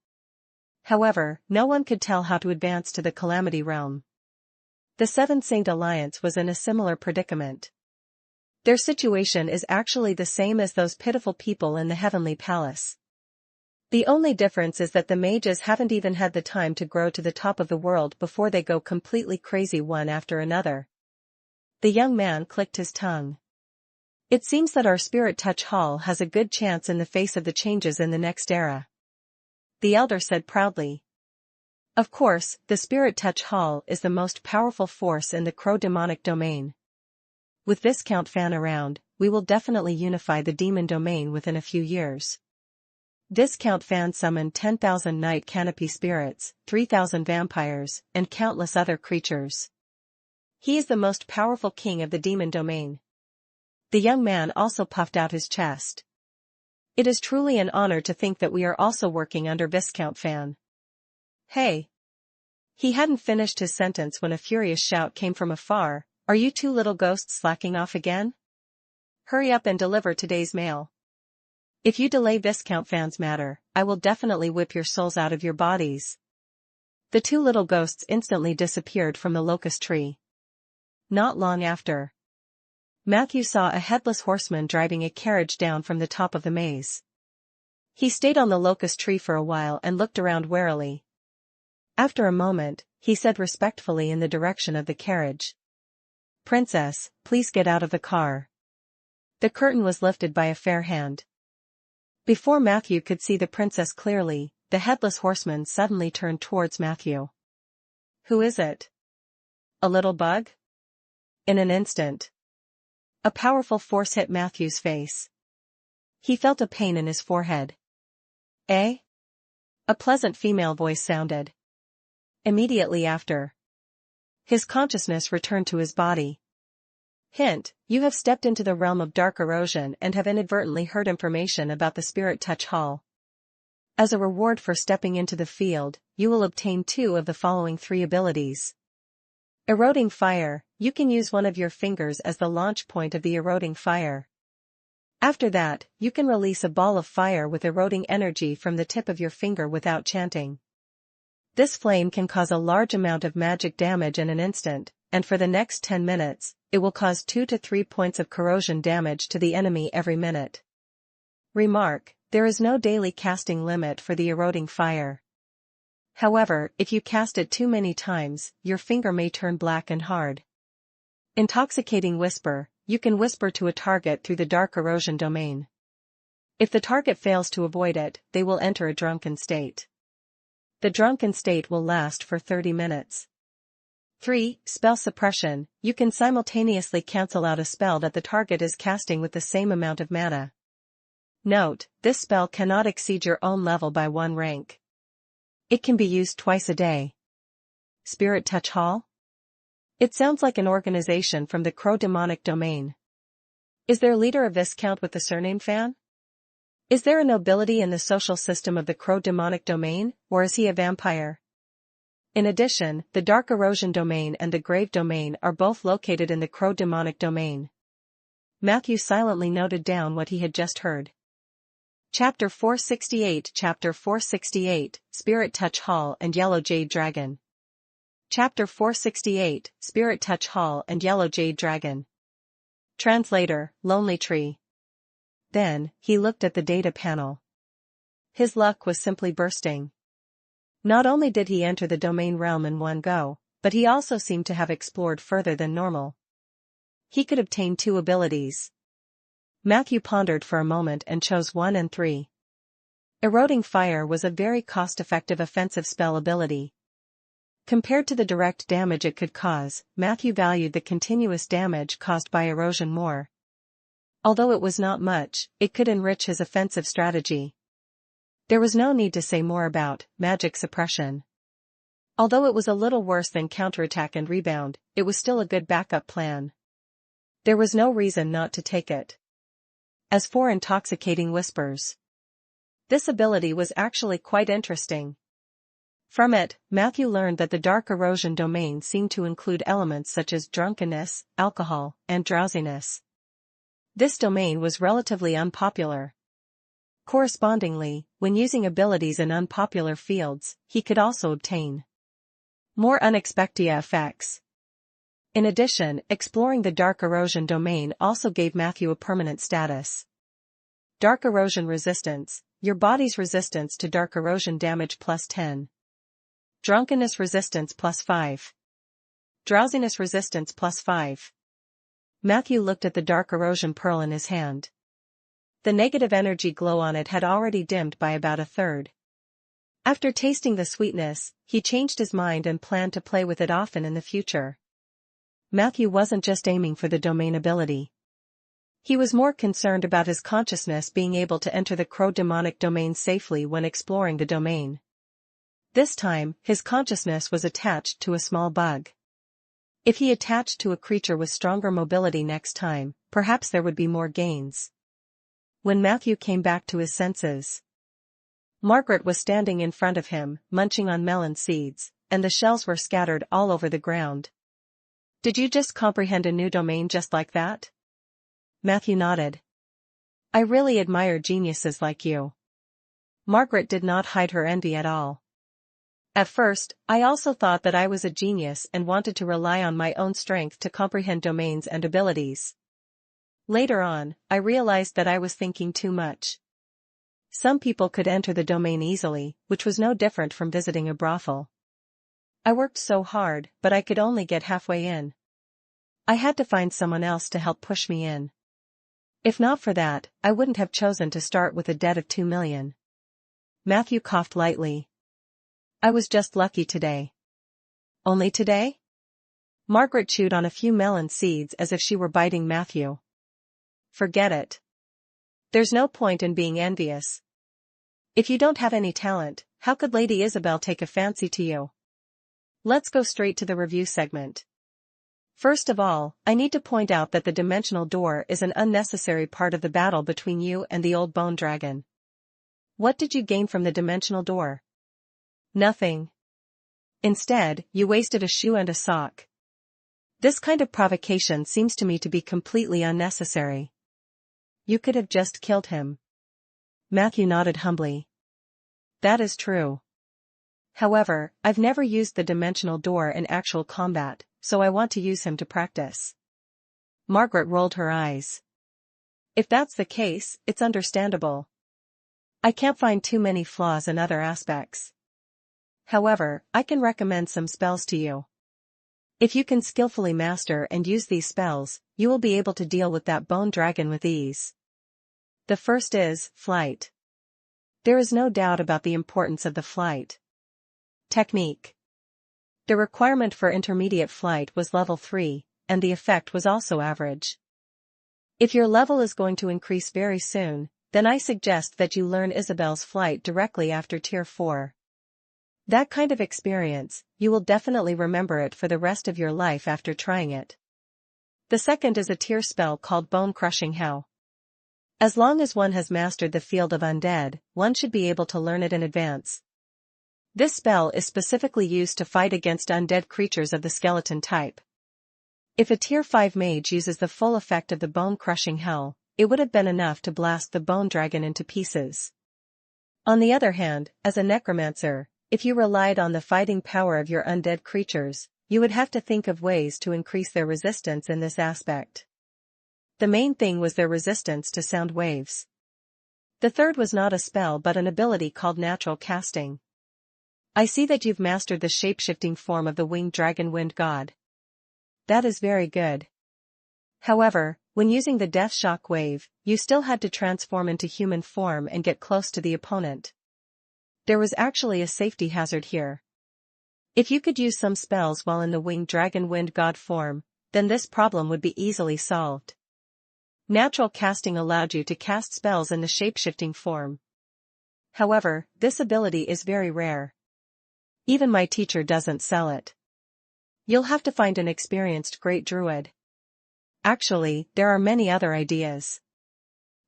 However, no one could tell how to advance to the calamity realm. The Seven Saint Alliance was in a similar predicament. Their situation is actually the same as those pitiful people in the Heavenly Palace. The only difference is that the mages haven't even had the time to grow to the top of the world before they go completely crazy one after another. The young man clicked his tongue. It seems that our Spirit Touch Hall has a good chance in the face of the changes in the next era. The elder said proudly. Of course, the Spirit Touch Hall is the most powerful force in the Crow demonic domain. With Viscount Fan around, we will definitely unify the demon domain within a few years. Viscount Fan summoned 10,000 night canopy spirits, 3,000 vampires, and countless other creatures. He is the most powerful king of the demon domain. The young man also puffed out his chest. It is truly an honor to think that we are also working under Viscount Fan. Hey! He hadn't finished his sentence when a furious shout came from afar. Are you two little ghosts slacking off again? Hurry up and deliver today's mail. If you delay Viscount Fan's matter, I will definitely whip your souls out of your bodies. The two little ghosts instantly disappeared from the locust tree. Not long after, Matthew saw a headless horseman driving a carriage down from the top of the maze. He stayed on the locust tree for a while and looked around warily. After a moment, he said respectfully in the direction of the carriage. Princess, please get out of the car. The curtain was lifted by a fair hand. Before Matthew could see the princess clearly, the headless horseman suddenly turned towards Matthew. Who is it? A little bug? In an instant, a powerful force hit Matthew's face. He felt a pain in his forehead. Eh? A pleasant female voice sounded. Immediately after, his consciousness returned to his body. Hint, you have stepped into the realm of dark erosion and have inadvertently heard information about the Spirit Touch Hall. As a reward for stepping into the field, you will obtain 2 of the following 3 abilities. Eroding Fire, you can use one of your fingers as the launch point of the eroding fire. After that, you can release a ball of fire with eroding energy from the tip of your finger without chanting. This flame can cause a large amount of magic damage in an instant, and for the next 10 minutes, it will cause 2 to 3 points of corrosion damage to the enemy every minute. Remark, there is no daily casting limit for the eroding fire. However, if you cast it too many times, your finger may turn black and hard. Intoxicating Whisper, you can whisper to a target through the dark erosion domain. If the target fails to avoid it, they will enter a drunken state. The drunken state will last for 30 minutes. 3. Spell Suppression, you can simultaneously cancel out a spell that the target is casting with the same amount of mana. Note, this spell cannot exceed your own level by 1 rank. It can be used twice a day. Spirit Touch Hall? It sounds like an organization from the Crow demonic domain. Is their leader a Viscount with the surname Fan? Is there a nobility in the social system of the Crow demonic domain, or is he a vampire? In addition, the Dark Erosion domain and the Grave domain are both located in the Crow demonic domain. Matthew silently noted down what he had just heard. Chapter 468 Chapter 468, Spirit Touch Hall and Yellow Jade Dragon. Chapter 468, Spirit Touch Hall and Yellow Jade Dragon. Translator, Lonely Tree. Then, he looked at the data panel. His luck was simply bursting. Not only did he enter the domain realm in one go, but he also seemed to have explored further than normal. He could obtain 2 abilities. Matthew pondered for a moment and chose 1 and 3. Eroding Fire was a very cost-effective offensive spell ability. Compared to the direct damage it could cause, Matthew valued the continuous damage caused by erosion more. Although it was not much, it could enrich his offensive strategy. There was no need to say more about magic suppression. Although it was a little worse than counterattack and rebound, it was still a good backup plan. There was no reason not to take it. As for Intoxicating Whispers, this ability was actually quite interesting. From it, Matthew learned that the Dark Erosion domain seemed to include elements such as drunkenness, alcohol, and drowsiness. This domain was relatively unpopular. Correspondingly, when using abilities in unpopular fields, he could also obtain more unexpected effects. In addition, exploring the Dark Erosion domain also gave Matthew a permanent status. Dark Erosion Resistance, your body's resistance to dark erosion damage plus 10. Drunkenness resistance plus 5. Drowsiness resistance plus 5. Matthew looked at the Dark Erosion pearl in his hand. The negative energy glow on it had already dimmed by about a third. After tasting the sweetness, he changed his mind and planned to play with it often in the future. Matthew wasn't just aiming for the domain ability. He was more concerned about his consciousness being able to enter the crow-demonic domain safely when exploring the domain. This time, his consciousness was attached to a small bug. If he attached to a creature with stronger mobility next time, perhaps there would be more gains. When Matthew came back to his senses, Margaret was standing in front of him, munching on melon seeds, and the shells were scattered all over the ground. "Did you just comprehend a new domain just like that?" Matthew nodded. "I really admire geniuses like you." Margaret did not hide her envy at all. "At first, I also thought that I was a genius and wanted to rely on my own strength to comprehend domains and abilities. Later on, I realized that I was thinking too much. Some people could enter the domain easily, which was no different from visiting a brothel. I worked so hard, but I could only get halfway in. I had to find someone else to help push me in. If not for that, I wouldn't have chosen to start with a debt of 2 million. Matthew coughed lightly. "I was just lucky today." "Only today?" Margaret chewed on a few melon seeds as if she were biting Matthew. "Forget it. There's no point in being envious. If you don't have any talent, how could Lady Isabel take a fancy to you?" Let's go straight to the review segment. First of all, I need to point out that the dimensional door is an unnecessary part of the battle between you and the old bone dragon. What did you gain from the dimensional door? Nothing. Instead, you wasted a shoe and a sock. This kind of provocation seems to me to be completely unnecessary. You could have just killed him. Matthew nodded humbly. That is true. However, I've never used the dimensional door in actual combat, so I want to use him to practice. Margaret rolled her eyes. If that's the case, it's understandable. I can't find too many flaws in other aspects. However, I can recommend some spells to you. If you can skillfully master and use these spells, you will be able to deal with that bone dragon with ease. The first is flight. There is no doubt about the importance of the flight technique. The requirement for intermediate flight was level 3, and the effect was also average. If your level is going to increase very soon, then I suggest that you learn Isabel's flight directly after tier 4. That kind of experience, you will definitely remember it for the rest of your life after trying it. The second is a tier spell called Bone Crushing How. As long as one has mastered the field of Undead, one should be able to learn it in advance. This spell is specifically used to fight against undead creatures of the skeleton type. If a tier 5 mage uses the full effect of the Bone Crushing Hell, it would have been enough to blast the bone dragon into pieces. On the other hand, as a necromancer, if you relied on the fighting power of your undead creatures, you would have to think of ways to increase their resistance in this aspect. The main thing was their resistance to sound waves. The third was not a spell but an ability called Natural Casting. I see that you've mastered the shape-shifting form of the winged dragon wind god. That is very good. However, when using the death shock wave, you still had to transform into human form and get close to the opponent. There was actually a safety hazard here. If you could use some spells while in the winged dragon wind god form, then this problem would be easily solved. Natural casting allowed you to cast spells in the shape-shifting form. However, this ability is very rare. Even my teacher doesn't sell it. You'll have to find an experienced great druid. Actually, there are many other ideas.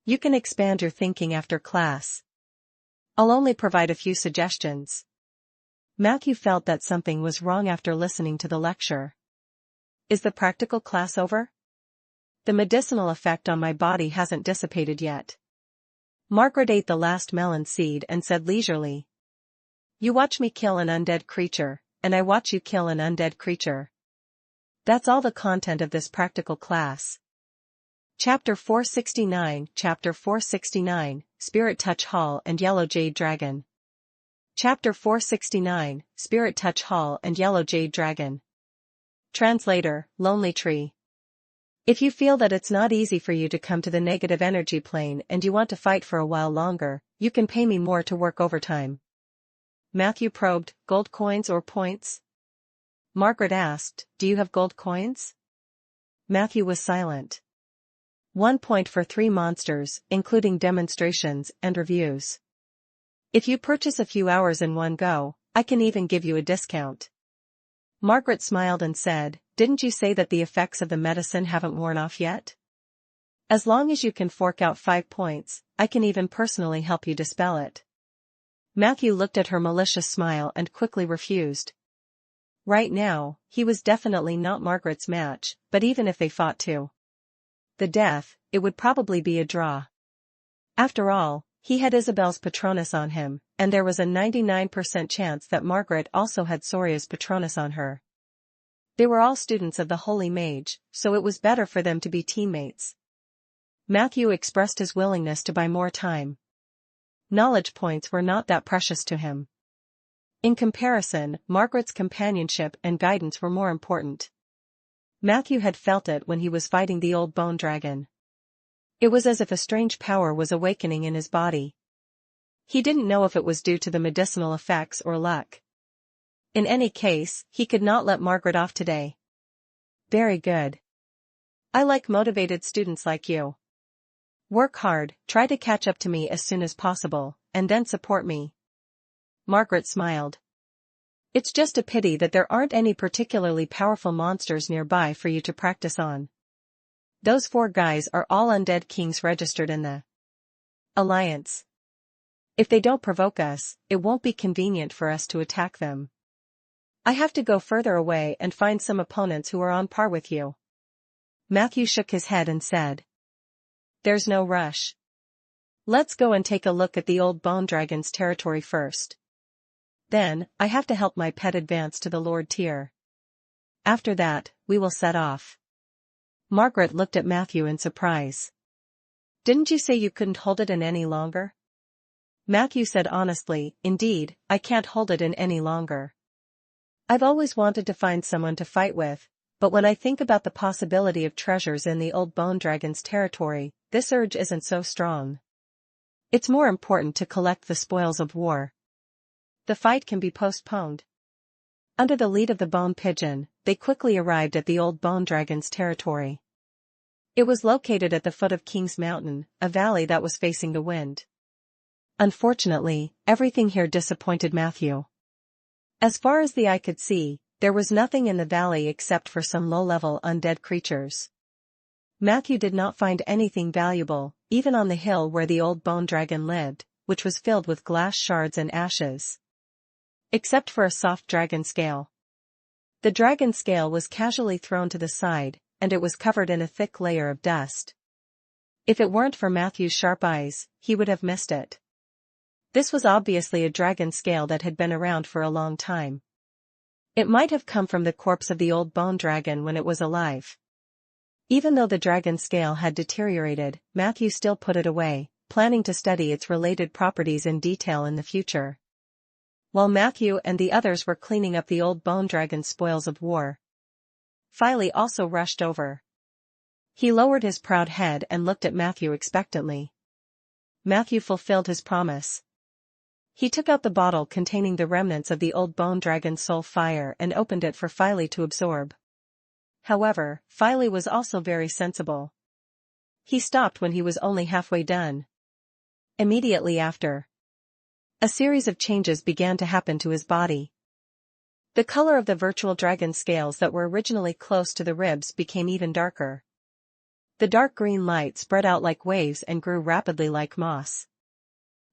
You can expand your thinking after class. I'll only provide a few suggestions. Matthew felt that something was wrong after listening to the lecture. Is the practical class over? The medicinal effect on my body hasn't dissipated yet. Margaret ate the last melon seed and said leisurely. You watch me kill an undead creature, and I watch you kill an undead creature. That's all the content of this practical class. Chapter 469, Chapter 469, Spirit Touch Hall and Yellow Jade Dragon. Chapter 469, Spirit Touch Hall and Yellow Jade Dragon. Translator, Lonely Tree. If you feel that it's not easy for you to come to the negative energy plane and you want to fight for a while longer, you can pay me more to work overtime. Matthew probed, gold coins or points? Margaret asked, do you have gold coins? Matthew was silent. 1 point for 3 monsters, including demonstrations and reviews. If you purchase a few hours in one go, I can even give you a discount. Margaret smiled and said, didn't you say that the effects of the medicine haven't worn off yet? As long as you can fork out 5 points, I can even personally help you dispel it. Matthew looked at her malicious smile and quickly refused. Right now, he was definitely not Margaret's match, but even if they fought to the death, it would probably be a draw. After all, he had Isabel's Patronus on him, and there was a 99% chance that Margaret also had Soria's Patronus on her. They were all students of the Holy Mage, so it was better for them to be teammates. Matthew expressed his willingness to buy more time. Knowledge points were not that precious to him. In comparison, Margaret's companionship and guidance were more important. Matthew had felt it when he was fighting the old bone dragon. It was as if a strange power was awakening in his body. He didn't know if it was due to the medicinal effects or luck. In any case, he could not let Margaret off today. Very good. I like motivated students like you. Work hard, try to catch up to me as soon as possible, and then support me. Margaret smiled. It's just a pity that there aren't any particularly powerful monsters nearby for you to practice on. Those 4 guys are all undead kings registered in the Alliance. If they don't provoke us, it won't be convenient for us to attack them. I have to go further away and find some opponents who are on par with you. Matthew shook his head and said. There's no rush. Let's go and take a look at the old bone dragon's territory first. Then, I have to help my pet advance to the Lord tier. After that, we will set off. Margaret looked at Matthew in surprise. Didn't you say you couldn't hold it in any longer? Matthew said honestly, indeed, I can't hold it in any longer. I've always wanted to find someone to fight with, but when I think about the possibility of treasures in the old bone dragon's territory, this urge isn't so strong. It's more important to collect the spoils of war. The fight can be postponed. Under the lead of the bone pigeon, they quickly arrived at the old bone dragon's territory. It was located at the foot of King's Mountain, a valley that was facing the wind. Unfortunately, everything here disappointed Matthew. As far as the eye could see, there was nothing in the valley except for some low-level undead creatures. Matthew did not find anything valuable, even on the hill where the old bone dragon lived, which was filled with glass shards and ashes. Except for a soft dragon scale. The dragon scale was casually thrown to the side, and it was covered in a thick layer of dust. If it weren't for Matthew's sharp eyes, he would have missed it. This was obviously a dragon scale that had been around for a long time. It might have come from the corpse of the old bone dragon when it was alive. Even though the dragon scale had deteriorated, Matthew still put it away, planning to study its related properties in detail in the future. While Matthew and the others were cleaning up the old bone dragon's spoils of war, Filey also rushed over. He lowered his proud head and looked at Matthew expectantly. Matthew fulfilled his promise. He took out the bottle containing the remnants of the old bone dragon's soul fire and opened it for Filey to absorb. However, Filey was also very sensible. He stopped when he was only halfway done. Immediately after, a series of changes began to happen to his body. The color of the virtual dragon scales that were originally close to the ribs became even darker. The dark green light spread out like waves and grew rapidly like moss.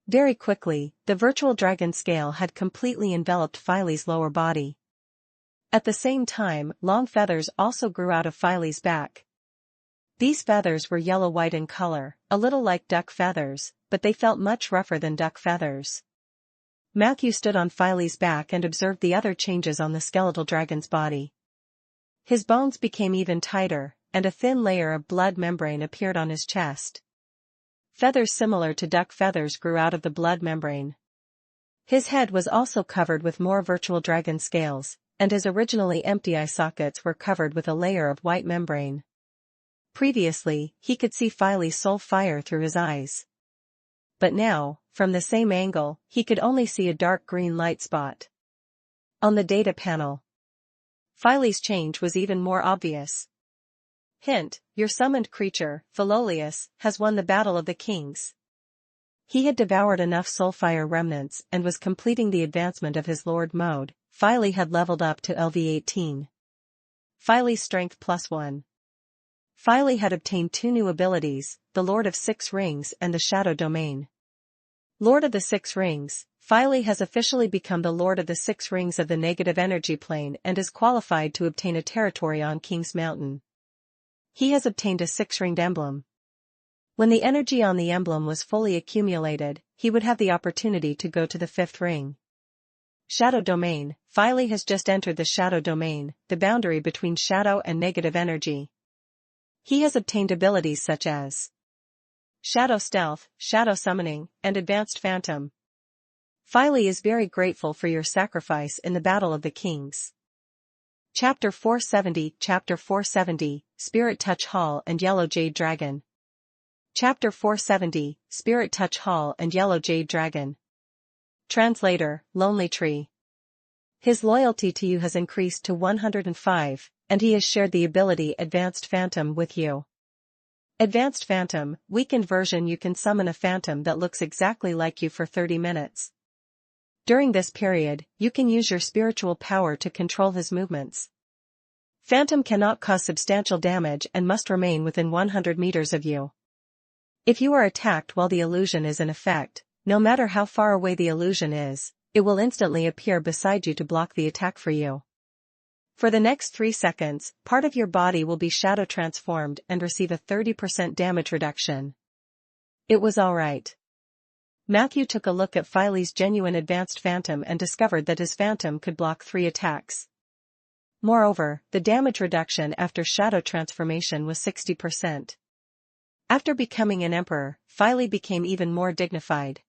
Very quickly, the virtual dragon scale had completely enveloped Filey's lower body. At the same time, long feathers also grew out of Filey's back. These feathers were yellow-white in color, a little like duck feathers, but they felt much rougher than duck feathers. Matthew stood on Filey's back and observed the other changes on the skeletal dragon's body. His bones became even tighter, and a thin layer of blood membrane appeared on his chest. Feathers similar to duck feathers grew out of the blood membrane. His head was also covered with more virtual dragon scales, and his originally empty eye sockets were covered with a layer of white membrane. Previously, he could see Filey's soul fire through his eyes. But now, from the same angle, he could only see a dark green light spot. On the data panel, Filey's change was even more obvious. Hint, your summoned creature, Philolius, has won the Battle of the Kings. He had devoured enough soulfire remnants and was completing the advancement of his Lord mode. Filey had leveled up to LV18. Filey's strength +1. Filey had obtained 2 new abilities, the Lord of Six Rings and the Shadow Domain. Lord of the Six Rings, Filey has officially become the Lord of the Six Rings of the negative energy plane and is qualified to obtain a territory on King's Mountain. He has obtained a 6-ringed emblem. When the energy on the emblem was fully accumulated, he would have the opportunity to go to the 5th ring. Shadow Domain, Filey has just entered the Shadow Domain, the boundary between shadow and negative energy. He has obtained abilities such as Shadow Stealth, Shadow Summoning, and Advanced Phantom. Filey is very grateful for your sacrifice in the Battle of the Kings. Chapter 470, Spirit Touch Hall and Yellow Jade Dragon. Chapter 470, Spirit Touch Hall and Yellow Jade Dragon. Translator, Lonely Tree. His loyalty to you has increased to 105, and he has shared the ability Advanced Phantom with you. Advanced Phantom, weakened version. You can summon a phantom that looks exactly like you for 30 minutes. During this period, you can use your spiritual power to control his movements. Phantom cannot cause substantial damage and must remain within 100 meters of you. If you are attacked while the illusion is in effect, no matter how far away the illusion is, it will instantly appear beside you to block the attack for you. For the next 3 seconds, part of your body will be shadow transformed and receive a 30% damage reduction. It was alright. Matthew took a look at Filey's genuine Advanced Phantom and discovered that his phantom could block 3 attacks. Moreover, the damage reduction after shadow transformation was 60%. After becoming an emperor, Filey became even more dignified.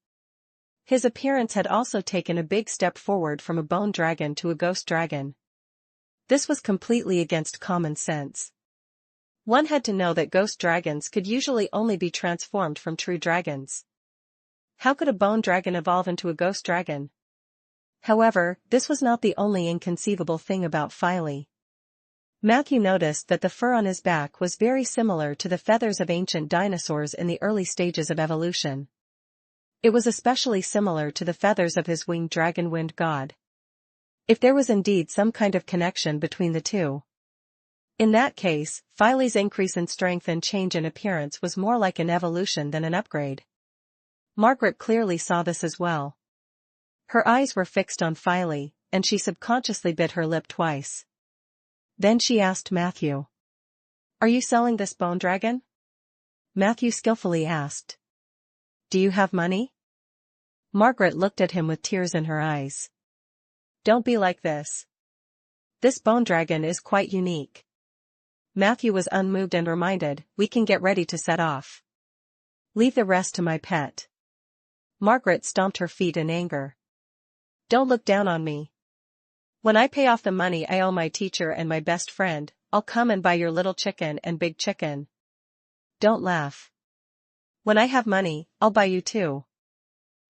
His appearance had also taken a big step forward from a bone dragon to a ghost dragon. This was completely against common sense. One had to know that ghost dragons could usually only be transformed from true dragons. How could a bone dragon evolve into a ghost dragon? However, this was not the only inconceivable thing about Filey. Matthew noticed that the fur on his back was very similar to the feathers of ancient dinosaurs in the early stages of evolution. It was especially similar to the feathers of his winged dragon wind god. If there was indeed some kind of connection between the two. In that case, Filey's increase in strength and change in appearance was more like an evolution than an upgrade. Margaret clearly saw this as well. Her eyes were fixed on Filey, and she subconsciously bit her lip twice. Then she asked Matthew. "Are you selling this bone dragon?" Matthew skillfully asked. "Do you have money?" Margaret looked at him with tears in her eyes. "Don't be like this. This bone dragon is quite unique." Matthew was unmoved and reminded, "We can get ready to set off. Leave the rest to my pet." Margaret stomped her feet in anger. Don't look down on me. When I pay off the money I owe my teacher and my best friend, I'll come and buy your little chicken and big chicken. Don't laugh. When I have money, I'll buy you too.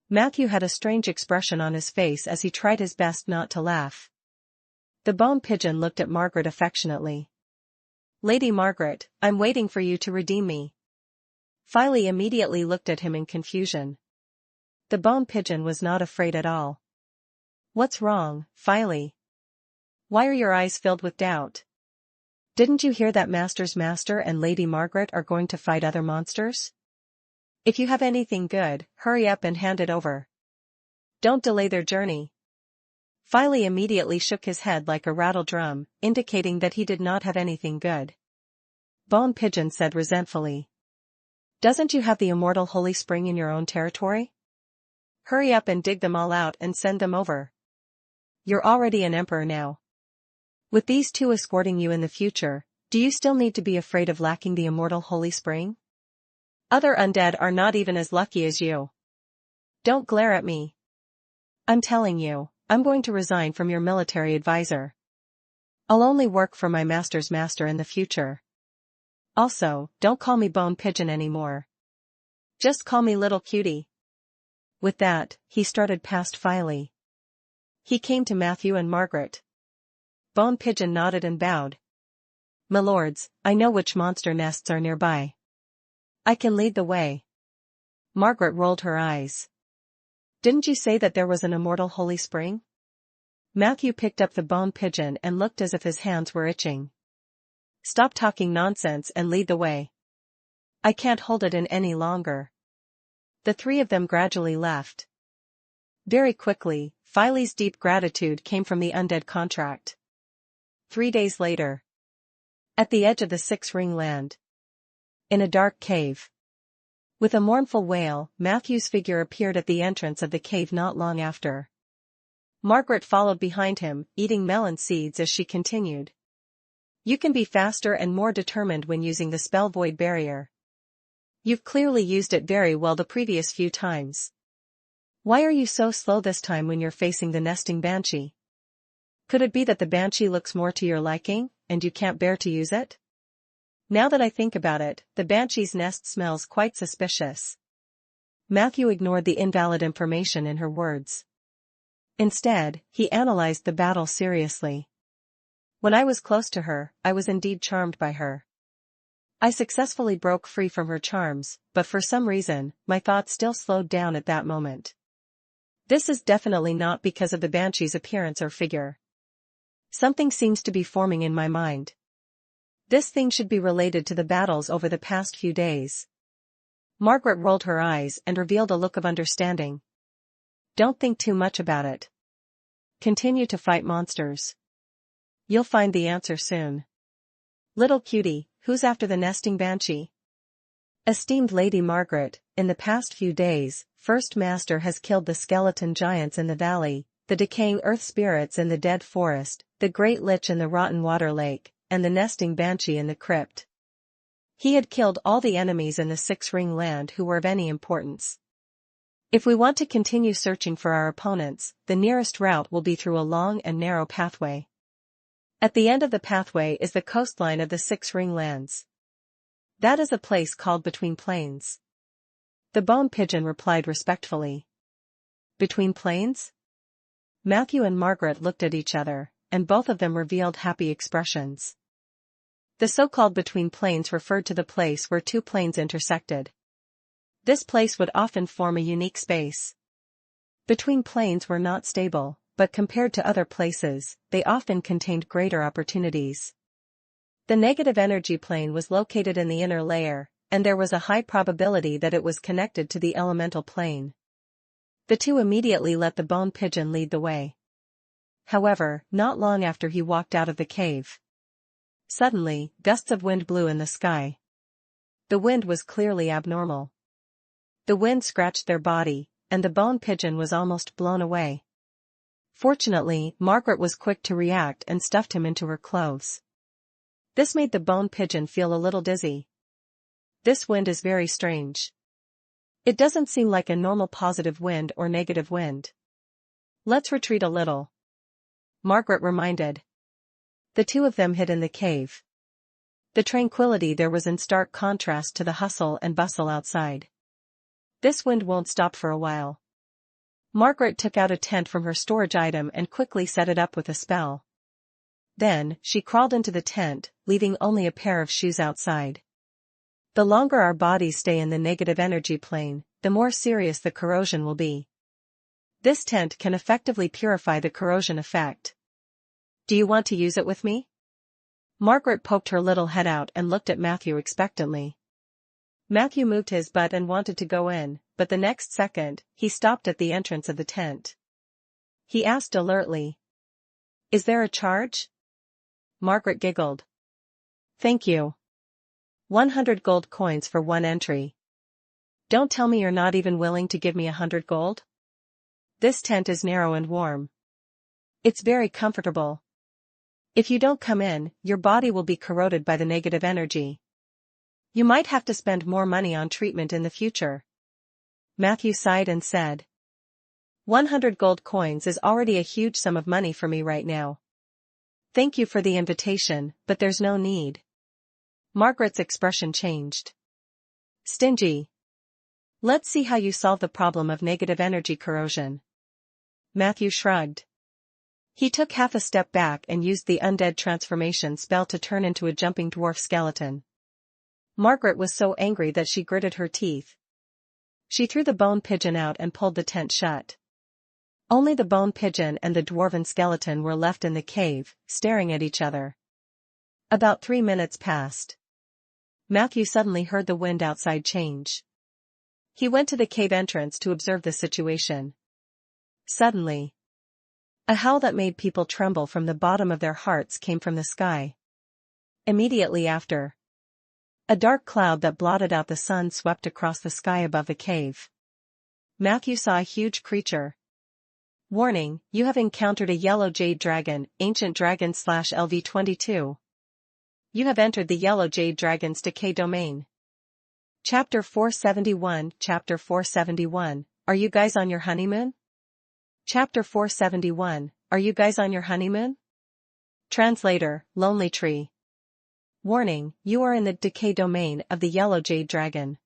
Matthew had a strange expression on his face as he tried his best not to laugh. The bone pigeon looked at Margaret affectionately. Lady Margaret, I'm waiting for you to redeem me. Filey immediately looked at him in confusion. The bone pigeon was not afraid at all. What's wrong, Filey? Why are your eyes filled with doubt? Didn't you hear that Master's master and Lady Margaret are going to fight other monsters? If you have anything good, hurry up and hand it over. Don't delay their journey. Filey immediately shook his head like a rattle drum, indicating that he did not have anything good. Bone Pigeon said resentfully. Doesn't you have the immortal holy spring in your own territory? Hurry up and dig them all out and send them over. You're already an emperor now. With these two escorting you in the future, do you still need to be afraid of lacking the immortal holy spring? Other undead are not even as lucky as you. Don't glare at me. I'm telling you, I'm going to resign from your military advisor. I'll only work for my master's master in the future. Also, don't call me Bone Pigeon anymore. Just call me Little Cutie. With that, he started past Filey. He came to Matthew and Margaret. Bone Pigeon nodded and bowed. My lords, I know which monster nests are nearby. I can lead the way. Margaret rolled her eyes. Didn't you say that there was an immortal holy spring? Matthew picked up the bone pigeon and looked as if his hands were itching. Stop talking nonsense and lead the way. I can't hold it in any longer. The three of them gradually left. Very quickly, Filey's deep gratitude came from the undead contract. 3 days later. At the edge of the Six-Ring Land. In a dark cave. With a mournful wail, Matthew's figure appeared at the entrance of the cave not long after. Margaret followed behind him, eating melon seeds as she continued. You can be faster and more determined when using the spell Void Barrier. You've clearly used it very well the previous few times. Why are you so slow this time when you're facing the nesting banshee? Could it be that the banshee looks more to your liking, and you can't bear to use it? Now that I think about it, the banshee's nest smells quite suspicious. Matthew ignored the invalid information in her words. Instead, he analyzed the battle seriously. When I was close to her, I was indeed charmed by her. I successfully broke free from her charms, but for some reason, my thoughts still slowed down at that moment. This is definitely not because of the banshee's appearance or figure. Something seems to be forming in my mind. This thing should be related to the battles over the past few days. Margaret rolled her eyes and revealed a look of understanding. Don't think too much about it. Continue to fight monsters. You'll find the answer soon. Little Cutie, who's after the nesting banshee? Esteemed Lady Margaret, in the past few days, First Master has killed the skeleton giants in the valley, the decaying earth spirits in the dead forest, the great lich in the rotten water lake, and the nesting banshee in the crypt. He had killed all the enemies in the Six-Ring Land who were of any importance. If we want to continue searching for our opponents, the nearest route will be through a long and narrow pathway. At the end of the pathway is the coastline of the Six-Ring Lands. That is a place called Between Plains. The bone pigeon replied respectfully. Between Plains? Matthew and Margaret looked at each other, and both of them revealed happy expressions. The so-called Between Plains referred to the place where two plains intersected. This place would often form a unique space. Between Plains were not stable, but compared to other places, they often contained greater opportunities. The negative energy plane was located in the inner layer, and there was a high probability that it was connected to the elemental plane. The two immediately let the bone pigeon lead the way. However, not long after he walked out of the cave. Suddenly, gusts of wind blew in the sky. The wind was clearly abnormal. The wind scratched their body, and the bone pigeon was almost blown away. Fortunately, Margaret was quick to react and stuffed him into her clothes. This made the bone pigeon feel a little dizzy. This wind is very strange. It doesn't seem like a normal positive wind or negative wind. Let's retreat a little, Margaret reminded. The two of them hid in the cave. The tranquility there was in stark contrast to the hustle and bustle outside. This wind won't stop for a while. Margaret took out a tent from her storage item and quickly set it up with a spell. Then, she crawled into the tent, leaving only a pair of shoes outside. The longer our bodies stay in the negative energy plane, the more serious the corrosion will be. This tent can effectively purify the corrosion effect. Do you want to use it with me? Margaret poked her little head out and looked at Matthew expectantly. Matthew moved his butt and wanted to go in, but the next second, he stopped at the entrance of the tent. He asked alertly, "Is there a charge?" Margaret giggled. "Thank you. 100 gold coins for one entry. Don't tell me you're not even willing to give me 100 gold? This tent is narrow and warm. It's very comfortable. If you don't come in, your body will be corroded by the negative energy. You might have to spend more money on treatment in the future." Matthew sighed and said, 100 gold coins is already a huge sum of money for me right now. Thank you for the invitation, but there's no need. Margaret's expression changed. Stingy. Let's see how you solve the problem of negative energy corrosion. Matthew shrugged. He took half a step back and used the undead transformation spell to turn into a jumping dwarf skeleton. Margaret was so angry that she gritted her teeth. She threw the bone pigeon out and pulled the tent shut. Only the bone pigeon and the dwarven skeleton were left in the cave, staring at each other. About 3 minutes passed. Matthew suddenly heard the wind outside change. He went to the cave entrance to observe the situation. Suddenly, a howl that made people tremble from the bottom of their hearts came from the sky. Immediately after, a dark cloud that blotted out the sun swept across the sky above the cave. Matthew saw a huge creature. Warning, you have encountered a yellow jade dragon, ancient dragon /LV22. You have entered the yellow jade dragon's decay domain. Chapter 471. Chapter 471, Are you guys on your honeymoon? Chapter 471, Are you guys on your honeymoon? Translator, Lonely Tree. Warning, you are in the decay domain of the yellow jade dragon.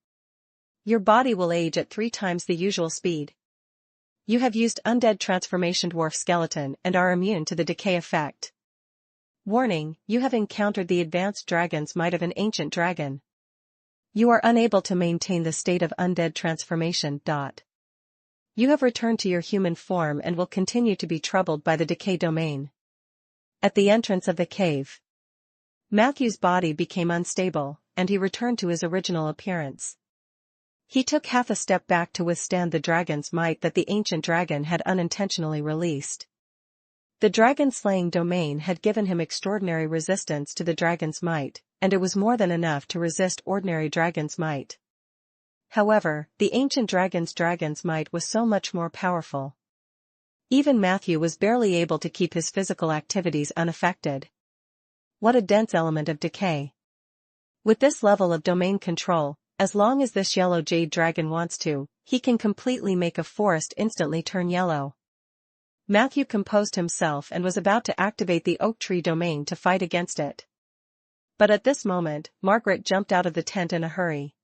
Your body will age at 3 times the usual speed. You have used undead transformation dwarf skeleton and are immune to the decay effect. Warning, you have encountered the advanced dragon's might of an ancient dragon. You are unable to maintain the state of undead transformation. You have returned to your human form and will continue to be troubled by the decay domain. At the entrance of the cave, Matthew's body became unstable, and he returned to his original appearance. He took half a step back to withstand the dragon's might that the ancient dragon had unintentionally released. The dragon-slaying domain had given him extraordinary resistance to the dragon's might, and it was more than enough to resist ordinary dragon's might. However, the ancient dragon's might was so much more powerful. Even Matthew was barely able to keep his physical activities unaffected. What a dense element of decay. With this level of domain control, as long as this yellow jade dragon wants to, he can completely make a forest instantly turn yellow. Matthew composed himself and was about to activate the oak tree domain to fight against it. But at this moment, Margaret jumped out of the tent in a hurry.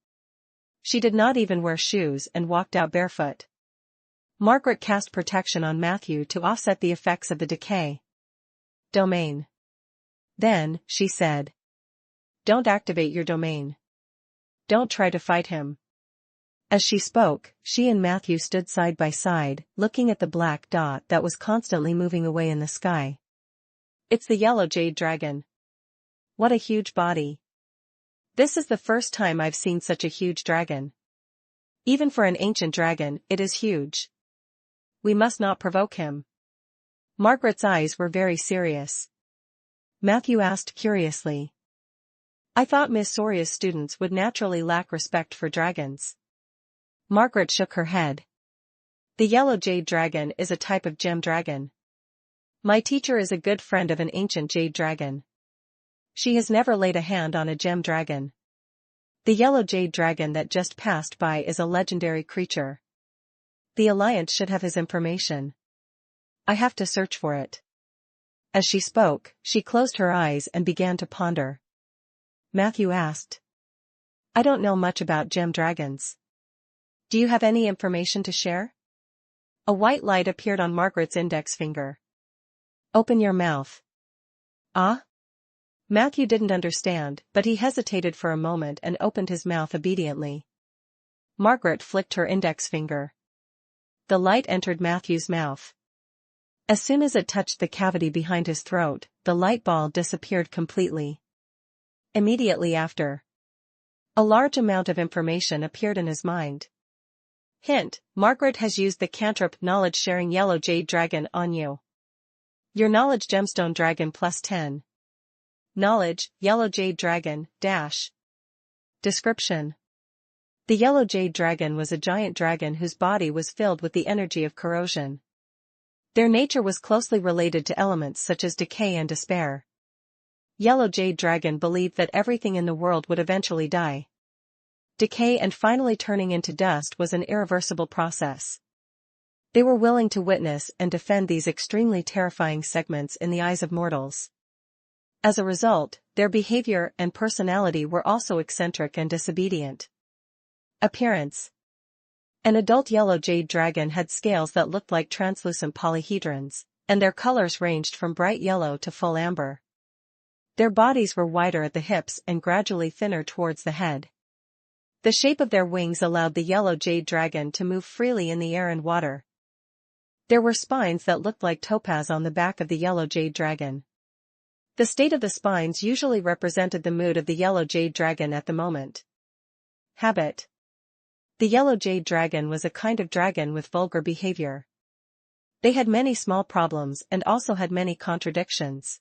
She did not even wear shoes and walked out barefoot. Margaret cast protection on Matthew to offset the effects of the decay domain. Then, she said, "Don't activate your domain. Don't try to fight him." As she spoke, she and Matthew stood side by side, looking at the black dot that was constantly moving away in the sky. It's the yellow jade dragon. What a huge body. This is the first time I've seen such a huge dragon. Even for an ancient dragon, it is huge. We must not provoke him. Margaret's eyes were very serious. Matthew asked curiously, "I thought Miss Soria's students would naturally lack respect for dragons." Margaret shook her head. The yellow jade dragon is a type of gem dragon. My teacher is a good friend of an ancient jade dragon. She has never laid a hand on a gem dragon. The yellow jade dragon that just passed by is a legendary creature. The Alliance should have his information. I have to search for it. As she spoke, she closed her eyes and began to ponder. Matthew asked. I don't know much about gem dragons. Do you have any information to share? A white light appeared on Margaret's index finger. Open your mouth. Ah? Matthew didn't understand, but he hesitated for a moment and opened his mouth obediently. Margaret flicked her index finger. The light entered Matthew's mouth. As soon as it touched the cavity behind his throat, the light ball disappeared completely. Immediately after, a large amount of information appeared in his mind. Hint: Margaret has used the cantrip Knowledge Sharing Yellow Jade Dragon on you. Your Knowledge Gemstone Dragon plus 10. Knowledge, Yellow Jade Dragon, dash. Description. The Yellow Jade Dragon was a giant dragon whose body was filled with the energy of corrosion. Their nature was closely related to elements such as decay and despair. Yellow Jade Dragon believed that everything in the world would eventually die. Decay and finally turning into dust was an irreversible process. They were willing to witness and defend these extremely terrifying segments in the eyes of mortals. As a result, their behavior and personality were also eccentric and disobedient. Appearance. An adult yellow jade dragon had scales that looked like translucent polyhedrons, and their colors ranged from bright yellow to full amber. Their bodies were wider at the hips and gradually thinner towards the head. The shape of their wings allowed the yellow jade dragon to move freely in the air and water. There were spines that looked like topaz on the back of the yellow jade dragon. The state of the spines usually represented the mood of the yellow jade dragon at the moment. Habit. The yellow jade dragon was a kind of dragon with vulgar behavior. They had many small problems and also had many contradictions.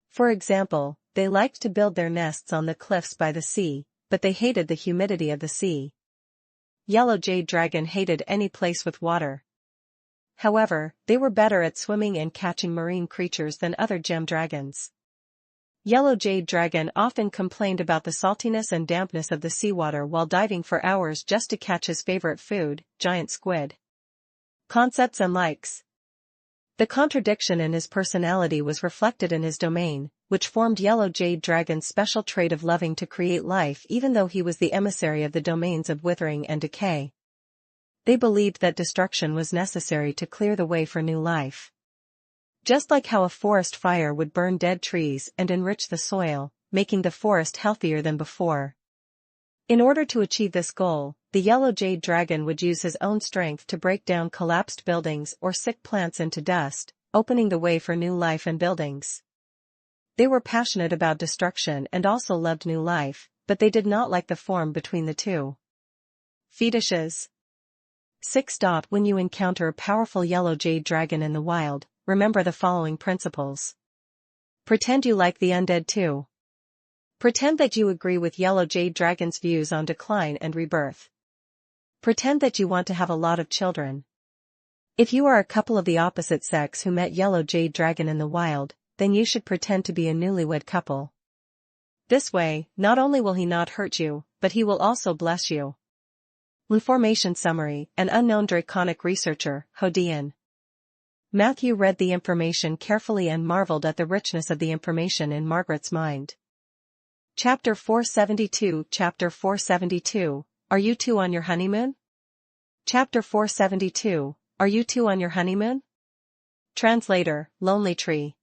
For example, they liked to build their nests on the cliffs by the sea, but they hated the humidity of the sea. Yellow jade dragon hated any place with water. However, they were better at swimming and catching marine creatures than other gem dragons. Yellow jade dragon often complained about the saltiness and dampness of the seawater while diving for hours just to catch his favorite food, giant squid. Concepts and likes. The contradiction in his personality was reflected in his domain, which formed Yellow Jade Dragon's special trait of loving to create life even though he was the emissary of the domains of withering and decay. They believed that destruction was necessary to clear the way for new life. Just like how a forest fire would burn dead trees and enrich the soil, making the forest healthier than before. In order to achieve this goal, the Yellow Jade Dragon would use his own strength to break down collapsed buildings or sick plants into dust, opening the way for new life and buildings. They were passionate about destruction and also loved new life, but they did not like the form between the two. Fetishes. 6. When you encounter a powerful Yellow Jade Dragon in the wild, remember the following principles. Pretend you like the undead too. Pretend that you agree with Yellow Jade Dragon's views on decline and rebirth. Pretend that you want to have a lot of children. If you are a couple of the opposite sex who met Yellow Jade Dragon in the wild, then you should pretend to be a newlywed couple. This way, not only will he not hurt you, but he will also bless you. Information summary: an unknown draconic researcher, Hodian. Matthew read the information carefully and marveled at the richness of the information in Margaret's mind. Chapter 472. Chapter 472, Are you two on your honeymoon? Chapter 472, Are you two on your honeymoon? Translator, Lonely Tree.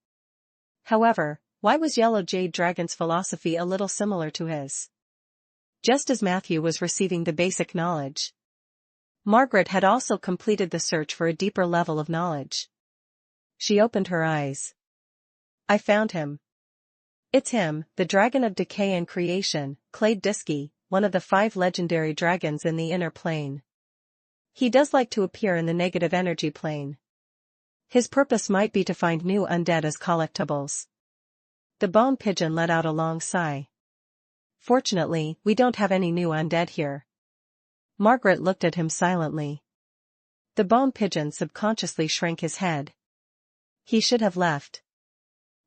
However, why was Yellow Jade Dragon's philosophy a little similar to his? Just as Matthew was receiving the basic knowledge, Margaret had also completed the search for a deeper level of knowledge. She opened her eyes. I found him. It's him, the dragon of decay and creation, Clade Disky, one of the 5 legendary dragons in the inner plane. He does like to appear in the negative energy plane. His purpose might be to find new undead as collectibles. The bone pigeon let out a long sigh. Fortunately, we don't have any new undead here. Margaret looked at him silently. The bone pigeon subconsciously shrank his head. He should have left.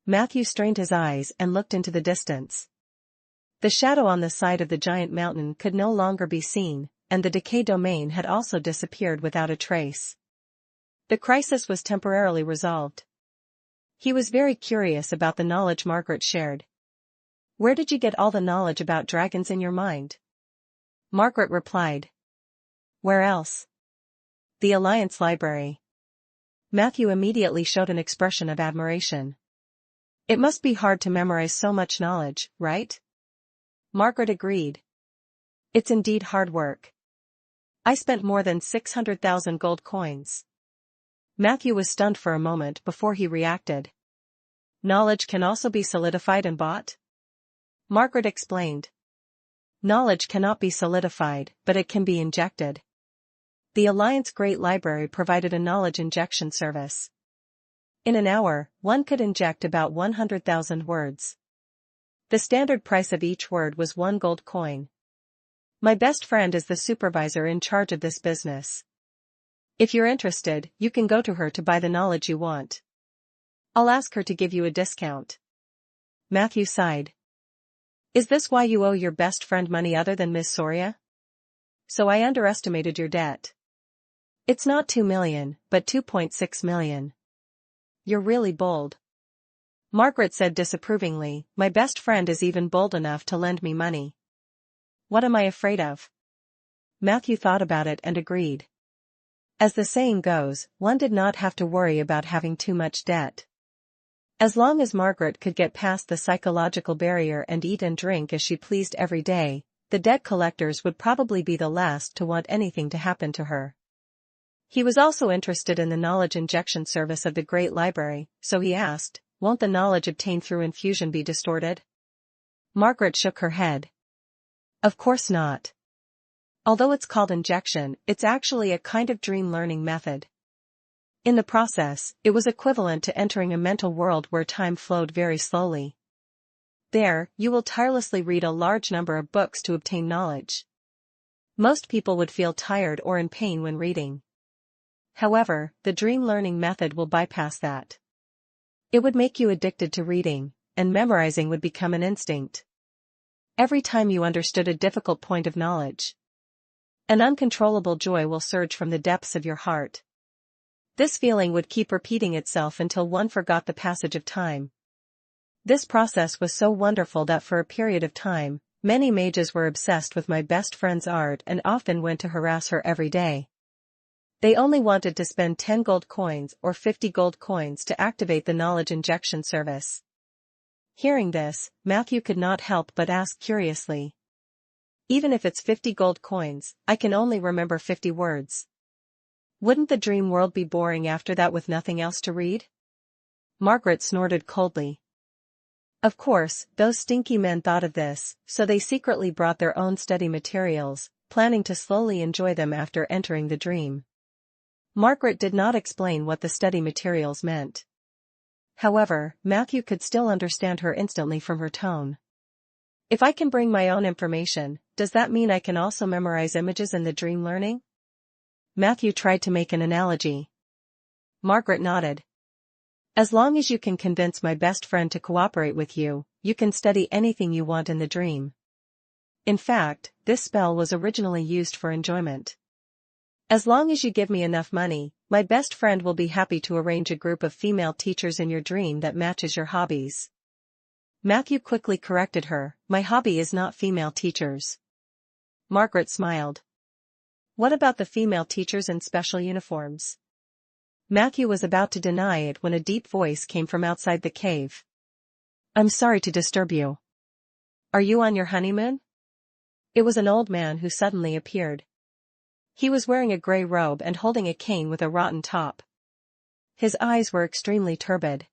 Matthew strained his eyes and looked into the distance. The shadow on the side of the giant mountain could no longer be seen, and the decay domain had also disappeared without a trace. The crisis was temporarily resolved. He was very curious about the knowledge Margaret shared. "Where did you get all the knowledge about dragons in your mind?" Margaret replied. "Where else?" "The Alliance Library." Matthew immediately showed an expression of admiration. "It must be hard to memorize so much knowledge, right?" Margaret agreed. "It's indeed hard work. I spent more than 600,000 gold coins." Matthew was stunned for a moment before he reacted. "Knowledge can also be solidified and bought?" Margaret explained. "Knowledge cannot be solidified, but it can be injected." The Alliance Great Library provided a knowledge injection service. In an hour, one could inject about 100,000 words. The standard price of each word was 1 gold coin. "My best friend is the supervisor in charge of this business. If you're interested, you can go to her to buy the knowledge you want. I'll ask her to give you a discount." Matthew sighed. "Is this why you owe your best friend money other than Miss Soria?" "So I underestimated your debt. It's not 2 million, but 2.6 million. You're really bold." Margaret said disapprovingly, "My best friend is even bold enough to lend me money. What am I afraid of?" Matthew thought about it and agreed. As the saying goes, one did not have to worry about having too much debt. As long as Margaret could get past the psychological barrier and eat and drink as she pleased every day, the debt collectors would probably be the last to want anything to happen to her. He was also interested in the knowledge injection service of the Great Library, so he asked, "Won't the knowledge obtained through infusion be distorted?" Margaret shook her head. "Of course not. Although it's called injection, it's actually a kind of dream learning method. In the process, it was equivalent to entering a mental world where time flowed very slowly. There, you will tirelessly read a large number of books to obtain knowledge. Most people would feel tired or in pain when reading. However, the dream learning method will bypass that. It would make you addicted to reading, and memorizing would become an instinct. Every time you understood a difficult point of knowledge, an uncontrollable joy will surge from the depths of your heart. This feeling would keep repeating itself until one forgot the passage of time. This process was so wonderful that for a period of time, many mages were obsessed with my best friend's art and often went to harass her every day. They only wanted to spend 10 gold coins or 50 gold coins to activate the knowledge injection service." Hearing this, Matthew could not help but ask curiously, "Even if it's 50 gold coins, I can only remember 50 words. Wouldn't the dream world be boring after that with nothing else to read?" Margaret snorted coldly. Of course, those stinky men thought of this, so they secretly brought their own study materials, planning to slowly enjoy them after entering the dream. Margaret did not explain what the study materials meant. However, Matthew could still understand her instantly from her tone. "If I can bring my own information, does that mean I can also memorize images in the dream learning?" Matthew tried to make an analogy. Margaret nodded. "As long as you can convince my best friend to cooperate with you, you can study anything you want in the dream. In fact, this spell was originally used for enjoyment. As long as you give me enough money, my best friend will be happy to arrange a group of female teachers in your dream that matches your hobbies." Matthew quickly corrected her, "My hobby is not female teachers." Margaret smiled. "What about the female teachers in special uniforms?" Matthew was about to deny it when a deep voice came from outside the cave. "I'm sorry to disturb you. Are you on your honeymoon?" It was an old man who suddenly appeared. He was wearing a gray robe and holding a cane with a rotten top. His eyes were extremely turbid.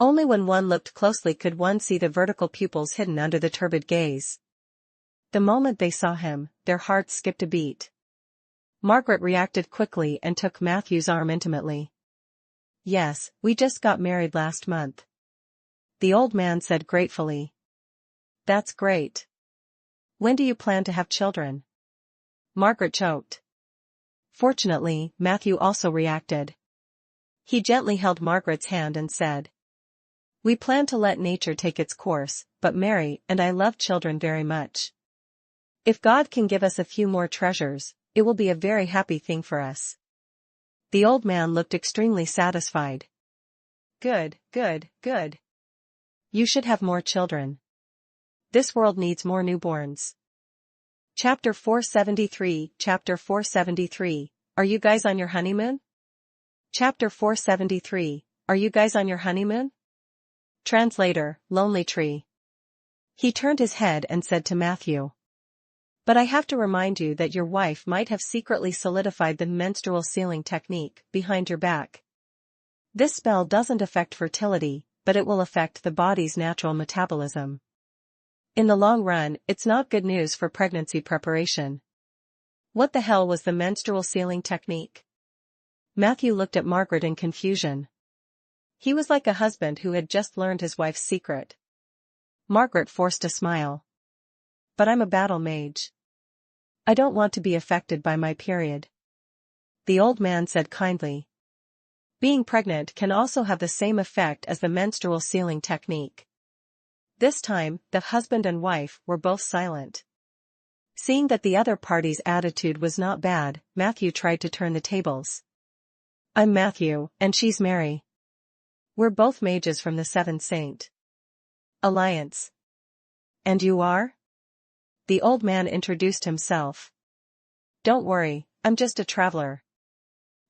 Only when one looked closely could one see the vertical pupils hidden under the turbid gaze. The moment they saw him, their hearts skipped a beat. Margaret reacted quickly and took Matthew's arm intimately. "Yes, we just got married last month," the old man said gratefully. "That's great. When do you plan to have children?" Margaret choked. Fortunately, Matthew also reacted. He gently held Margaret's hand and said, "We plan to let nature take its course, but Mary and I love children very much. If God can give us a few more treasures, it will be a very happy thing for us." The old man looked extremely satisfied. Good, good, good. You should have more children. This world needs more newborns. Chapter 473. Chapter 473. Are you guys on your honeymoon? Chapter 473. Are you guys on your honeymoon? Translator, Lonely Tree. He turned his head and said to Matthew. But I have to remind you that your wife might have secretly solidified the menstrual sealing technique behind your back. This spell doesn't affect fertility, but it will affect the body's natural metabolism. In the long run, it's not good news for pregnancy preparation. What the hell was the menstrual sealing technique? Matthew looked at Margaret in confusion. He was like a husband who had just learned his wife's secret. Margaret forced a smile. But I'm a battle mage. I don't want to be affected by my period. The old man said kindly. Being pregnant can also have the same effect as the menstrual sealing technique. This time, the husband and wife were both silent. Seeing that the other party's attitude was not bad, Matthew tried to turn the tables. I'm Matthew, and she's Mary. We're both mages from the Seven Saint Alliance. And you are? The old man introduced himself. Don't worry, I'm just a traveler.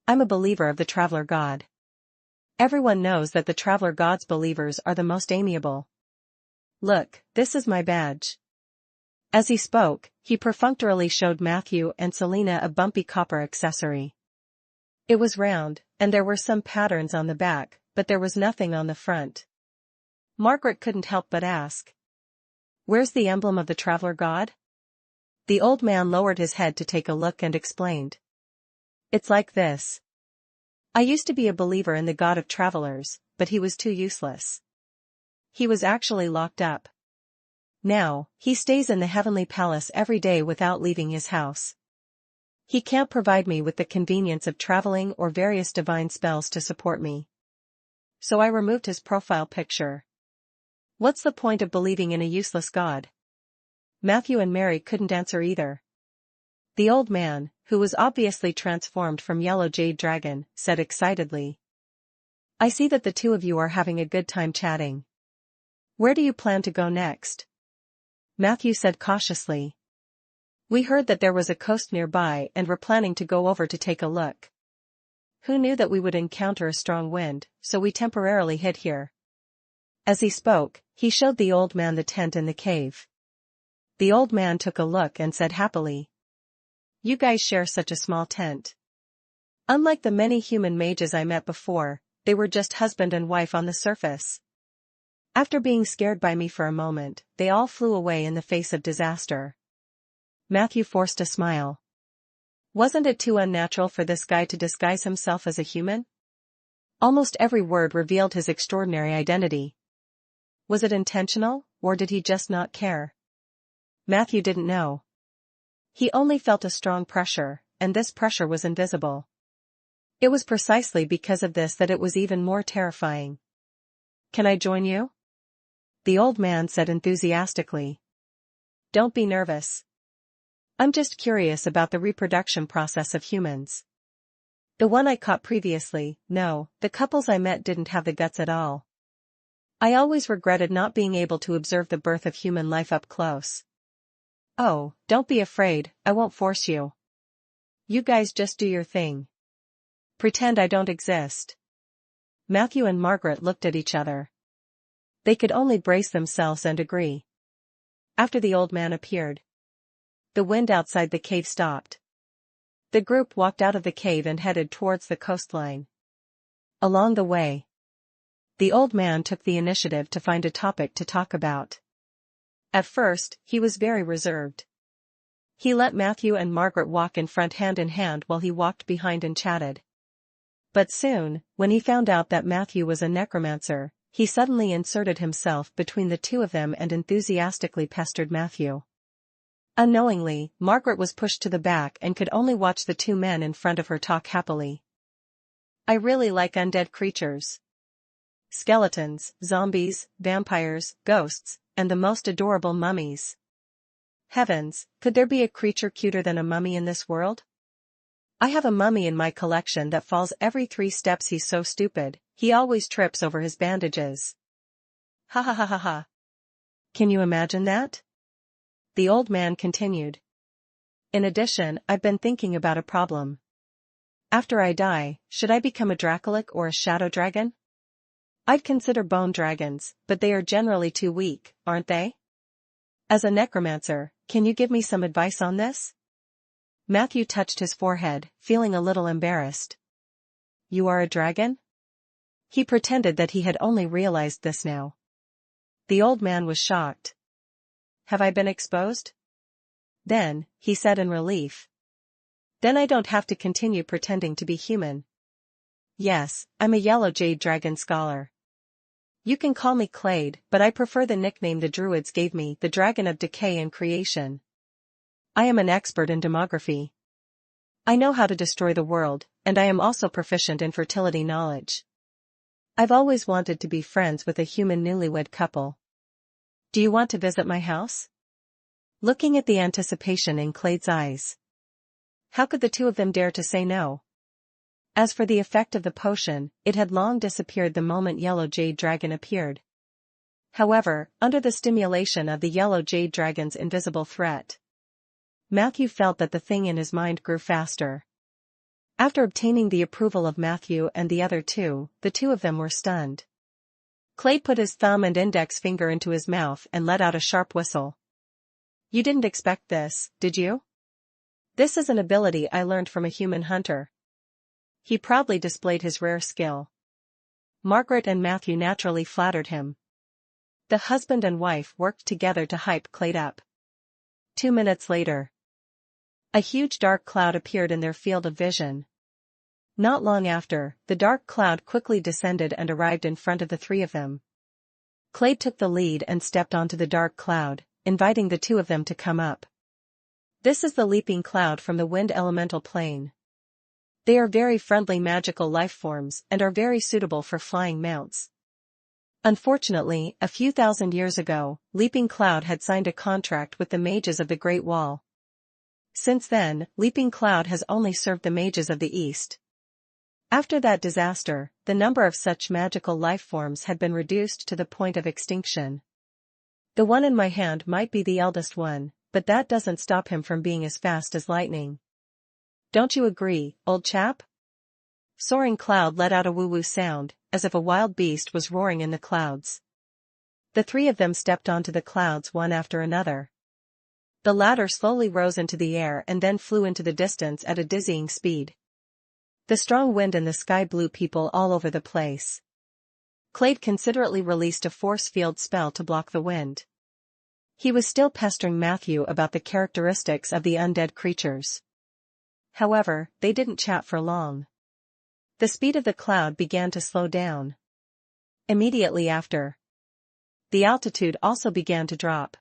I'm a believer of the traveler god. Everyone knows that the traveler god's believers are the most amiable. Look, this is my badge. As he spoke, he perfunctorily showed Matthew and Selena a bumpy copper accessory. It was round, and there were some patterns on the back, but there was nothing on the front. Margaret couldn't help but ask. Where's the emblem of the traveler god? The old man lowered his head to take a look and explained. It's like this. I used to be a believer in the god of travelers, but he was too useless. He was actually locked up. Now, he stays in the heavenly palace every day without leaving his house. He can't provide me with the convenience of traveling or various divine spells to support me. So I removed his profile picture. What's the point of believing in a useless god? Matthew and Mary couldn't answer either. The old man, who was obviously transformed from Yellow Jade Dragon, said excitedly. I see that the two of you are having a good time chatting. Where do you plan to go next? Matthew said cautiously. We heard that there was a coast nearby and were planning to go over to take a look. Who knew that we would encounter a strong wind, so we temporarily hid here. As he spoke, he showed the old man the tent in the cave. The old man took a look and said happily. You guys share such a small tent. Unlike the many human mages I met before, they were just husband and wife on the surface. After being scared by me for a moment, they all flew away in the face of disaster. Matthew forced a smile. Wasn't it too unnatural for this guy to disguise himself as a human? Almost every word revealed his extraordinary identity. Was it intentional, or did he just not care? Matthew didn't know. He only felt a strong pressure, and this pressure was invisible. It was precisely because of this that it was even more terrifying. Can I join you? The old man said enthusiastically. Don't be nervous. I'm just curious about the reproduction process of humans. The one I caught previously, no, the couples I met didn't have the guts at all. I always regretted not being able to observe the birth of human life up close. Oh, don't be afraid, I won't force you. You guys just do your thing. Pretend I don't exist. Matthew and Margaret looked at each other. They could only brace themselves and agree. After the old man appeared, the wind outside the cave stopped. The group walked out of the cave and headed towards the coastline. Along the way, the old man took the initiative to find a topic to talk about. At first, he was very reserved. He let Matthew and Margaret walk in front hand in hand while he walked behind and chatted. But soon, when he found out that Matthew was a necromancer, he suddenly inserted himself between the two of them and enthusiastically pestered Matthew. Unknowingly, Margaret was pushed to the back and could only watch the two men in front of her talk happily. I really like undead creatures. Skeletons, zombies, vampires, ghosts, and the most adorable mummies. Heavens, could there be a creature cuter than a mummy in this world? I have a mummy in my collection that falls every 3 steps. He's so stupid, he always trips over his bandages. Ha ha ha ha ha. Can you imagine that? The old man continued. In addition, I've been thinking about a problem. After I die, should I become a Dracolic or a shadow dragon? I'd consider bone dragons, but they are generally too weak, aren't they? As a necromancer, can you give me some advice on this? Matthew touched his forehead, feeling a little embarrassed. You are a dragon? He pretended that he had only realized this now. The old man was shocked. Have I been exposed? Then, he said in relief. Then I don't have to continue pretending to be human. Yes, I'm a yellow jade dragon scholar. You can call me Clade, but I prefer the nickname the druids gave me, the Dragon of Decay and Creation. I am an expert in demography. I know how to destroy the world, and I am also proficient in fertility knowledge. I've always wanted to be friends with a human newlywed couple. Do you want to visit my house? Looking at the anticipation in Clade's eyes. How could the two of them dare to say no? As for the effect of the potion, it had long disappeared the moment Yellow Jade Dragon appeared. However, under the stimulation of the Yellow Jade Dragon's invisible threat, Matthew felt that the thing in his mind grew faster. After obtaining the approval of Matthew and the other two, the two of them were stunned. Clade put his thumb and index finger into his mouth and let out a sharp whistle. You didn't expect this, did you? This is an ability I learned from a human hunter. He proudly displayed his rare skill. Margaret and Matthew naturally flattered him. The husband and wife worked together to hype Clade up. 2 minutes later, a huge dark cloud appeared in their field of vision. Not long after, the dark cloud quickly descended and arrived in front of the three of them. Clade took the lead and stepped onto the dark cloud, inviting the two of them to come up. This is the leaping cloud from the wind elemental plane. They are very friendly magical life forms and are very suitable for flying mounts. Unfortunately, a few thousand years ago, Leaping Cloud had signed a contract with the mages of the Great Wall. Since then, Leaping Cloud has only served the mages of the East. After that disaster, the number of such magical life forms had been reduced to the point of extinction. The one in my hand might be the eldest one, but that doesn't stop him from being as fast as lightning. Don't you agree, old chap? Soaring Cloud let out a woo-woo sound, as if a wild beast was roaring in the clouds. The three of them stepped onto the clouds one after another. The latter slowly rose into the air and then flew into the distance at a dizzying speed. The strong wind in the sky blew people all over the place. Clade considerately released a force field spell to block the wind. He was still pestering Matthew about the characteristics of the undead creatures. However, they didn't chat for long. The speed of the cloud began to slow down. Immediately after, the altitude also began to drop.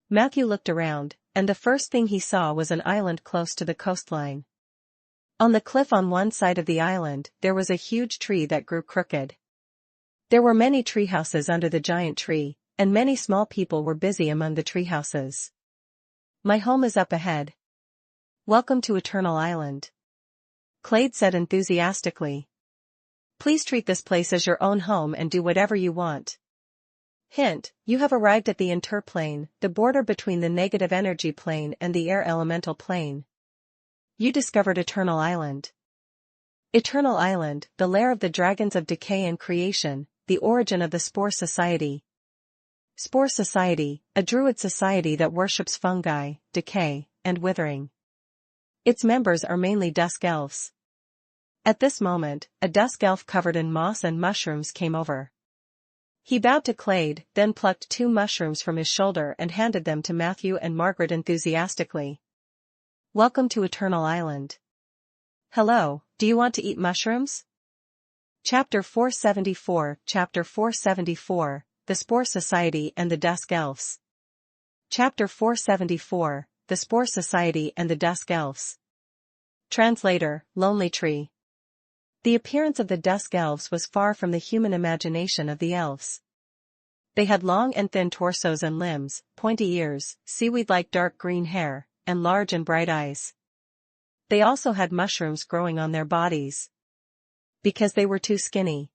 Matthew looked around, and the first thing he saw was an island close to the coastline. On the cliff on one side of the island, there was a huge tree that grew crooked. There were many tree houses under the giant tree, and many small people were busy among the tree houses. My home is up ahead. Welcome to Eternal Island, Clade said enthusiastically. Please treat this place as your own home and do whatever you want. Hint, you have arrived at the interplane, the border between the negative energy plane and the air elemental plane. You discovered Eternal Island. Eternal Island, the lair of the dragons of decay and creation, the origin of the Spore Society. Spore Society, a druid society that worships fungi, decay, and withering. Its members are mainly dusk elves. At this moment, a dusk elf covered in moss and mushrooms came over. He bowed to Clade, then plucked 2 mushrooms from his shoulder and handed them to Matthew and Margaret enthusiastically. Welcome to Eternal Island. Hello, do you want to eat mushrooms? Chapter 474, Chapter 474, The Spore Society and the Dusk Elves. Chapter 474, The Spore Society and the Dusk Elves. Translator, Lonely Tree. The appearance of the Dusk Elves was far from the human imagination of the elves. They had long and thin torsos and limbs, pointy ears, seaweed-like dark green hair, and large and bright eyes. They also had mushrooms growing on their bodies. Because they were too skinny.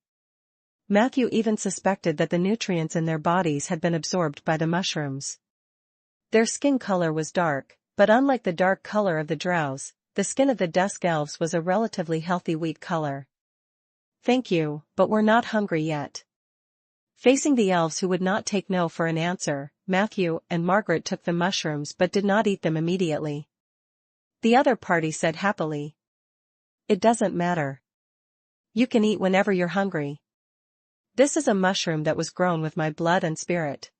Matthew even suspected that the nutrients in their bodies had been absorbed by the mushrooms. Their skin color was dark, but unlike the dark color of the drows, the skin of the dusk elves was a relatively healthy wheat color. "Thank you, but we're not hungry yet." Facing the elves who would not take no for an answer, Matthew and Margaret took the mushrooms but did not eat them immediately. The other party said happily, "It doesn't matter. You can eat whenever you're hungry. This is a mushroom that was grown with my blood and spirit.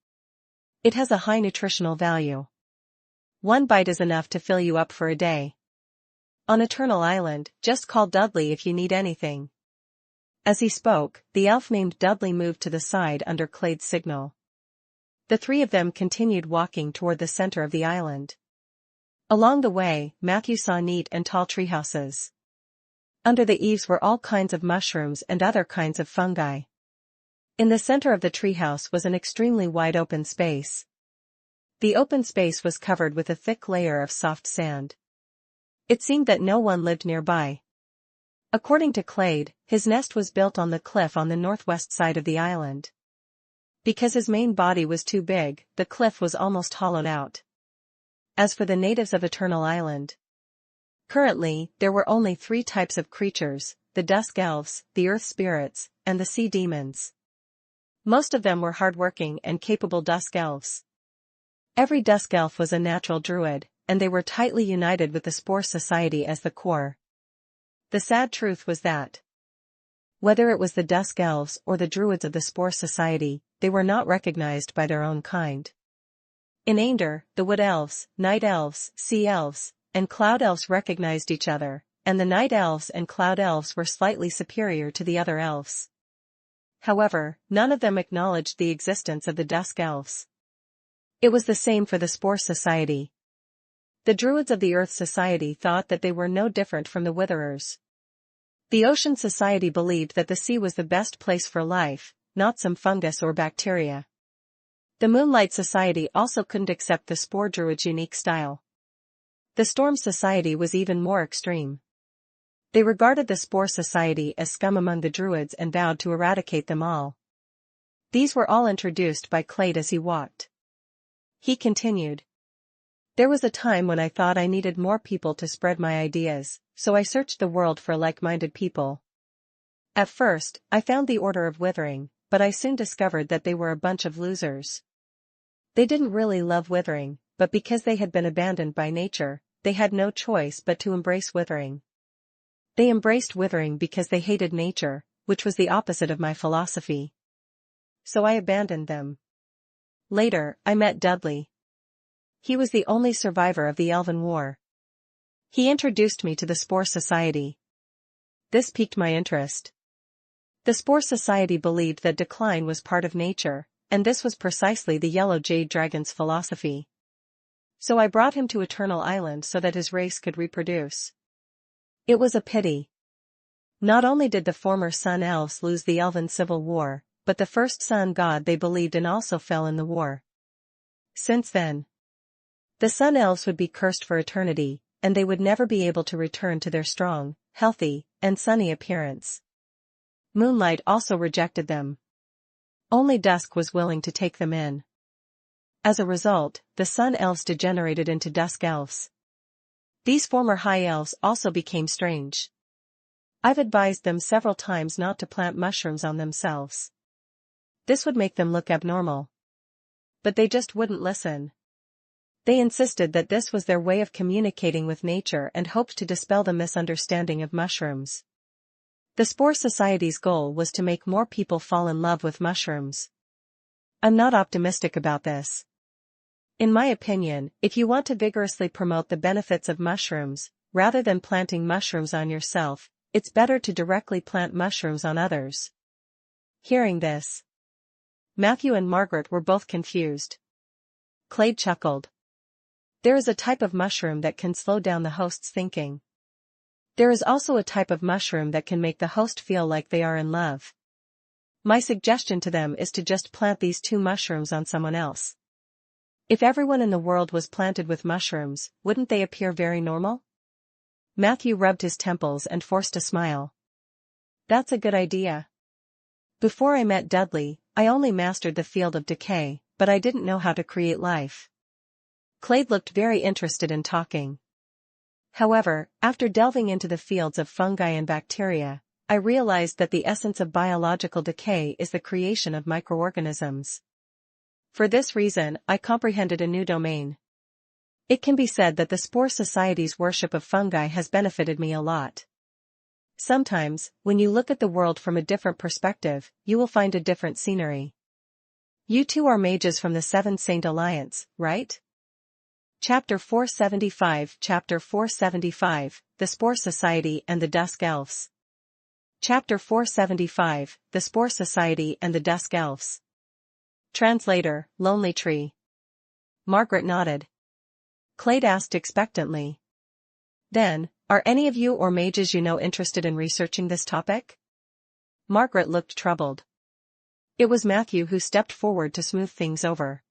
It has a high nutritional value. One bite is enough to fill you up for a day. On Eternal Island, just call Dudley if you need anything." As he spoke, the elf named Dudley moved to the side under Clade's signal. The three of them continued walking toward the center of the island. Along the way, Matthew saw neat and tall treehouses. Under the eaves were all kinds of mushrooms and other kinds of fungi. In the center of the treehouse was an extremely wide open space. The open space was covered with a thick layer of soft sand. It seemed that no one lived nearby. According to Clade, his nest was built on the cliff on the northwest side of the island. Because his main body was too big, the cliff was almost hollowed out. As for the natives of Eternal Island, currently, there were only 3 types of creatures: the dusk elves, the earth spirits, and the sea demons. Most of them were hardworking and capable dusk elves. Every dusk elf was a natural druid, and they were tightly united with the Spore Society as the core. The sad truth was that, whether it was the dusk elves or the druids of the Spore Society, they were not recognized by their own kind. In Aender, the wood elves, night elves, sea elves, and cloud elves recognized each other, and the night elves and cloud elves were slightly superior to the other elves. However, none of them acknowledged the existence of the dusk elves. It was the same for the Spore Society. The druids of the Earth Society thought that they were no different from the Witherers. The Ocean Society believed that the sea was the best place for life, not some fungus or bacteria. The Moonlight Society also couldn't accept the Spore Druid's unique style. The Storm Society was even more extreme. They regarded the Spore Society as scum among the druids and vowed to eradicate them all. These were all introduced by Clade as he walked. He continued, "There was a time when I thought I needed more people to spread my ideas, so I searched the world for like-minded people. At first, I found the Order of Withering, but I soon discovered that they were a bunch of losers. They didn't really love withering, but because they had been abandoned by nature, they had no choice but to embrace withering. They embraced withering because they hated nature, which was the opposite of my philosophy. So I abandoned them. Later, I met Dudley. He was the only survivor of the Elven War. He introduced me to the Spore Society. This piqued my interest. The Spore Society believed that decline was part of nature, and this was precisely the Yellow Jade Dragon's philosophy. So I brought him to Eternal Island so that his race could reproduce. It was a pity. Not only did the former Sun Elves lose the Elven Civil War, but the first Sun God they believed in also fell in the war. Since then, the Sun Elves would be cursed for eternity, and they would never be able to return to their strong, healthy, and sunny appearance. Moonlight also rejected them. Only Dusk was willing to take them in. As a result, the Sun Elves degenerated into Dusk Elves. These former High Elves also became strange. I've advised them several times not to plant mushrooms on themselves. This would make them look abnormal. But they just wouldn't listen. They insisted that this was their way of communicating with nature and hoped to dispel the misunderstanding of mushrooms. The Spore Society's goal was to make more people fall in love with mushrooms. I'm not optimistic about this. In my opinion, if you want to vigorously promote the benefits of mushrooms, rather than planting mushrooms on yourself, it's better to directly plant mushrooms on others. Hearing this, Matthew and Margaret were both confused. Clade chuckled. There is a type of mushroom that can slow down the host's thinking. There is also a type of mushroom that can make the host feel like they are in love. My suggestion to them is to just plant these 2 mushrooms on someone else. If everyone in the world was planted with mushrooms, wouldn't they appear very normal? Matthew rubbed his temples and forced a smile. That's a good idea. Before I met Dudley, I only mastered the field of decay, but I didn't know how to create life. Clade looked very interested in talking. However, after delving into the fields of fungi and bacteria, I realized that the essence of biological decay is the creation of microorganisms. For this reason, I comprehended a new domain. It can be said that the Spore Society's worship of fungi has benefited me a lot. Sometimes, when you look at the world from a different perspective, you will find a different scenery. You two are mages from the Seven Saint Alliance, right? Chapter 475 Chapter 475, The Spore Society and the Dusk Elves. Chapter 475, The Spore Society and the Dusk Elves. Translator, Lonely Tree. Margaret nodded. Clade asked expectantly. Then, are any of you or mages you know interested in researching this topic? Margaret looked troubled. It was Matthew who stepped forward to smooth things over.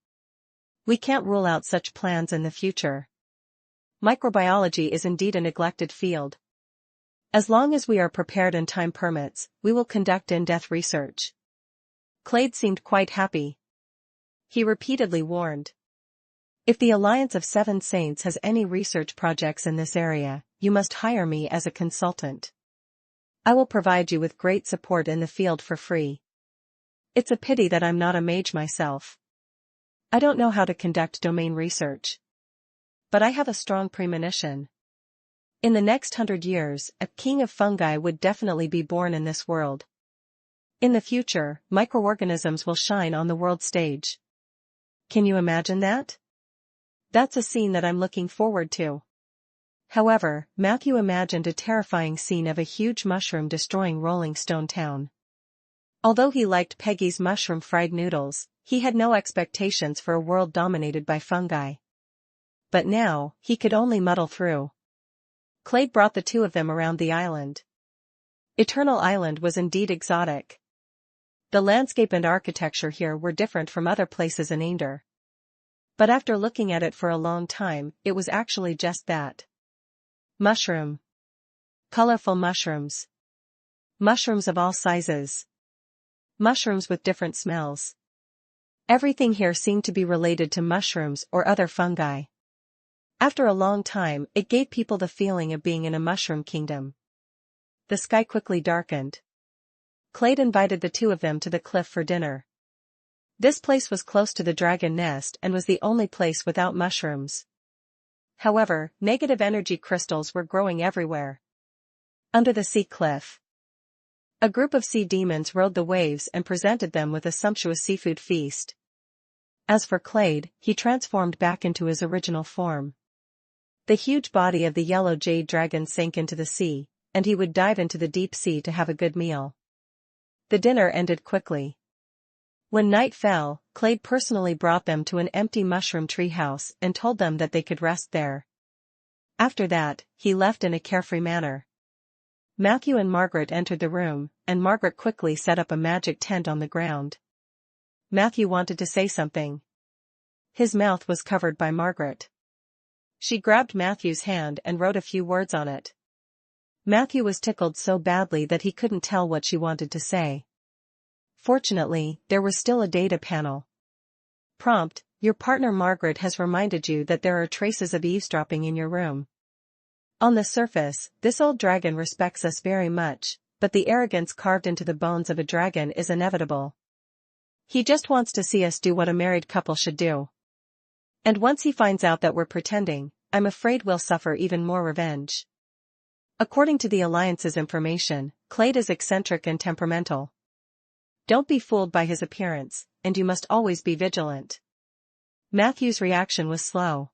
We can't rule out such plans in the future. Microbiology is indeed a neglected field. As long as we are prepared and time permits, we will conduct in-depth research. Clade seemed quite happy. He repeatedly warned. If the Alliance of Seven Saints has any research projects in this area, you must hire me as a consultant. I will provide you with great support in the field for free. It's a pity that I'm not a mage myself. I don't know how to conduct domain research. But I have a strong premonition. In the next 100 years, a king of fungi would definitely be born in this world. In the future, microorganisms will shine on the world stage. Can you imagine that? That's a scene that I'm looking forward to. However, Matthew imagined a terrifying scene of a huge mushroom destroying Rolling Stone Town. Although he liked Peggy's mushroom fried noodles, he had no expectations for a world dominated by fungi. But now, he could only muddle through. Clade brought the two of them around the island. Eternal Island was indeed exotic. The landscape and architecture here were different from other places in Ander. But after looking at it for a long time, it was actually just that. Mushroom. Colorful mushrooms. Mushrooms of all sizes. Mushrooms with different smells. Everything here seemed to be related to mushrooms or other fungi. After a long time, it gave people the feeling of being in a mushroom kingdom. The sky quickly darkened. Clade invited the two of them to the cliff for dinner. This place was close to the dragon nest and was the only place without mushrooms. However, negative energy crystals were growing everywhere. Under the sea cliff. A group of sea demons rode the waves and presented them with a sumptuous seafood feast. As for Clade, he transformed back into his original form. The huge body of the yellow jade dragon sank into the sea, and he would dive into the deep sea to have a good meal. The dinner ended quickly. When night fell, Clade personally brought them to an empty mushroom treehouse and told them that they could rest there. After that, he left in a carefree manner. Matthew and Margaret entered the room, and Margaret quickly set up a magic tent on the ground. Matthew wanted to say something. His mouth was covered by Margaret. She grabbed Matthew's hand and wrote a few words on it. Matthew was tickled so badly that he couldn't tell what she wanted to say. Fortunately, there was still a data panel. Prompt: your partner Margaret has reminded you that there are traces of eavesdropping in your room. On the surface, this old dragon respects us very much, but the arrogance carved into the bones of a dragon is inevitable. He just wants to see us do what a married couple should do. And once he finds out that we're pretending, I'm afraid we'll suffer even more revenge. According to the Alliance's information, Clade is eccentric and temperamental. Don't be fooled by his appearance, and you must always be vigilant. Matthew's reaction was slow.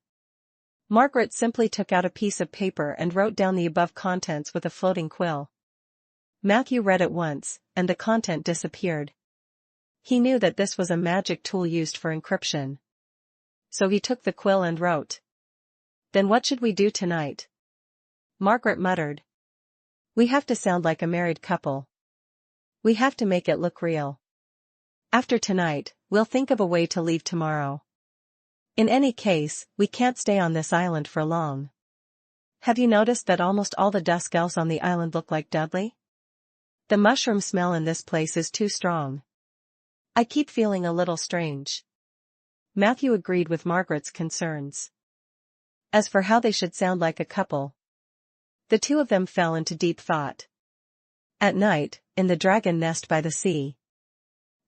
Margaret simply took out a piece of paper and wrote down the above contents with a floating quill. Matthew read it once, and the content disappeared. He knew that this was a magic tool used for encryption. So he took the quill and wrote. Then what should we do tonight? Margaret muttered. We have to sound like a married couple. We have to make it look real. After tonight, we'll think of a way to leave tomorrow. In any case, we can't stay on this island for long. Have you noticed that almost all the dusk elves on the island look like Dudley? The mushroom smell in this place is too strong. I keep feeling a little strange. Matthew agreed with Margaret's concerns. As for how they should sound like a couple, the two of them fell into deep thought. At night, in the dragon nest by the sea,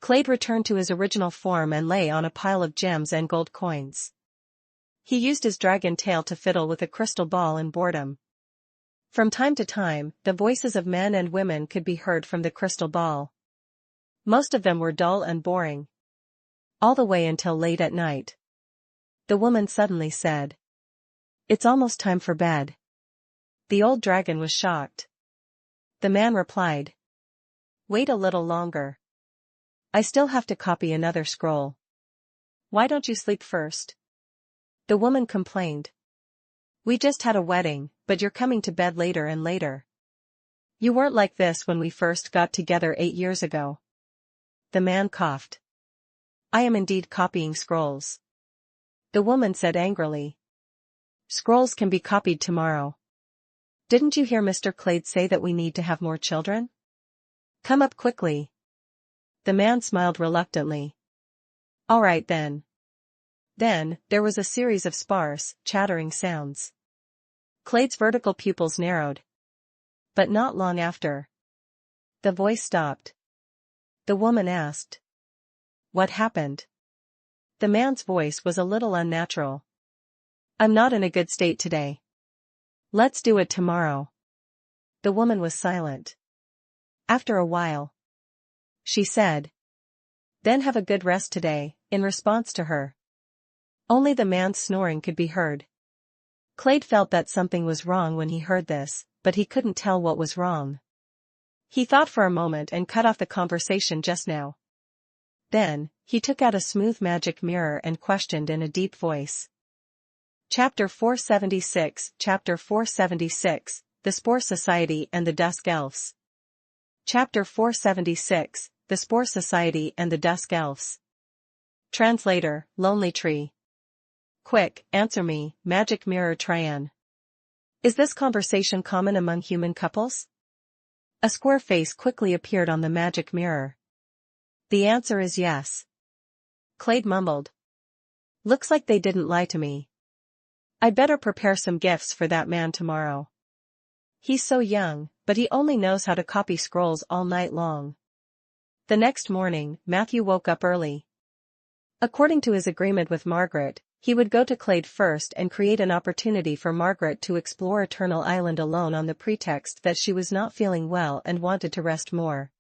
Clade returned to his original form and lay on a pile of gems and gold coins. He used his dragon tail to fiddle with a crystal ball in boredom. From time to time, the voices of men and women could be heard from the crystal ball. Most of them were dull and boring. All the way until late at night. The woman suddenly said, "It's almost time for bed." The old dragon was shocked. The man replied, "Wait a little longer. I still have to copy another scroll. Why don't you sleep first?" The woman complained. "We just had a wedding, but you're coming to bed later and later. You weren't like this when we first got together 8 years ago." The man coughed. "I am indeed copying scrolls." The woman said angrily, "Scrolls can be copied tomorrow. Didn't you hear Mr. Clade say that we need to have more children? Come up quickly." The man smiled reluctantly. "All right then." Then, there was a series of sparse, chattering sounds. Clade's vertical pupils narrowed. But not long after. The voice stopped. The woman asked, "What happened?" The man's voice was a little unnatural. "I'm not in a good state today. Let's do it tomorrow." The woman was silent. After a while, she said, "Then have a good rest today," in response to her. Only the man's snoring could be heard. Clade felt that something was wrong when he heard this, but he couldn't tell what was wrong. He thought for a moment and cut off the conversation just now. Then, he took out a smooth magic mirror and questioned in a deep voice. Chapter 476, Chapter 476, The Spore Society and the Dusk Elves. Chapter 476, The Spore Society and the Dusk Elves. Translator, Lonely Tree. Quick, answer me, Magic Mirror Traian. Is this conversation common among human couples? A square face quickly appeared on the magic mirror. The answer is yes. Clade mumbled. Looks like they didn't lie to me. I'd better prepare some gifts for that man tomorrow. He's so young, but he only knows how to copy scrolls all night long. The next morning, Matthew woke up early. According to his agreement with Margaret, he would go to Clade first and create an opportunity for Margaret to explore Eternal Island alone on the pretext that she was not feeling well and wanted to rest more.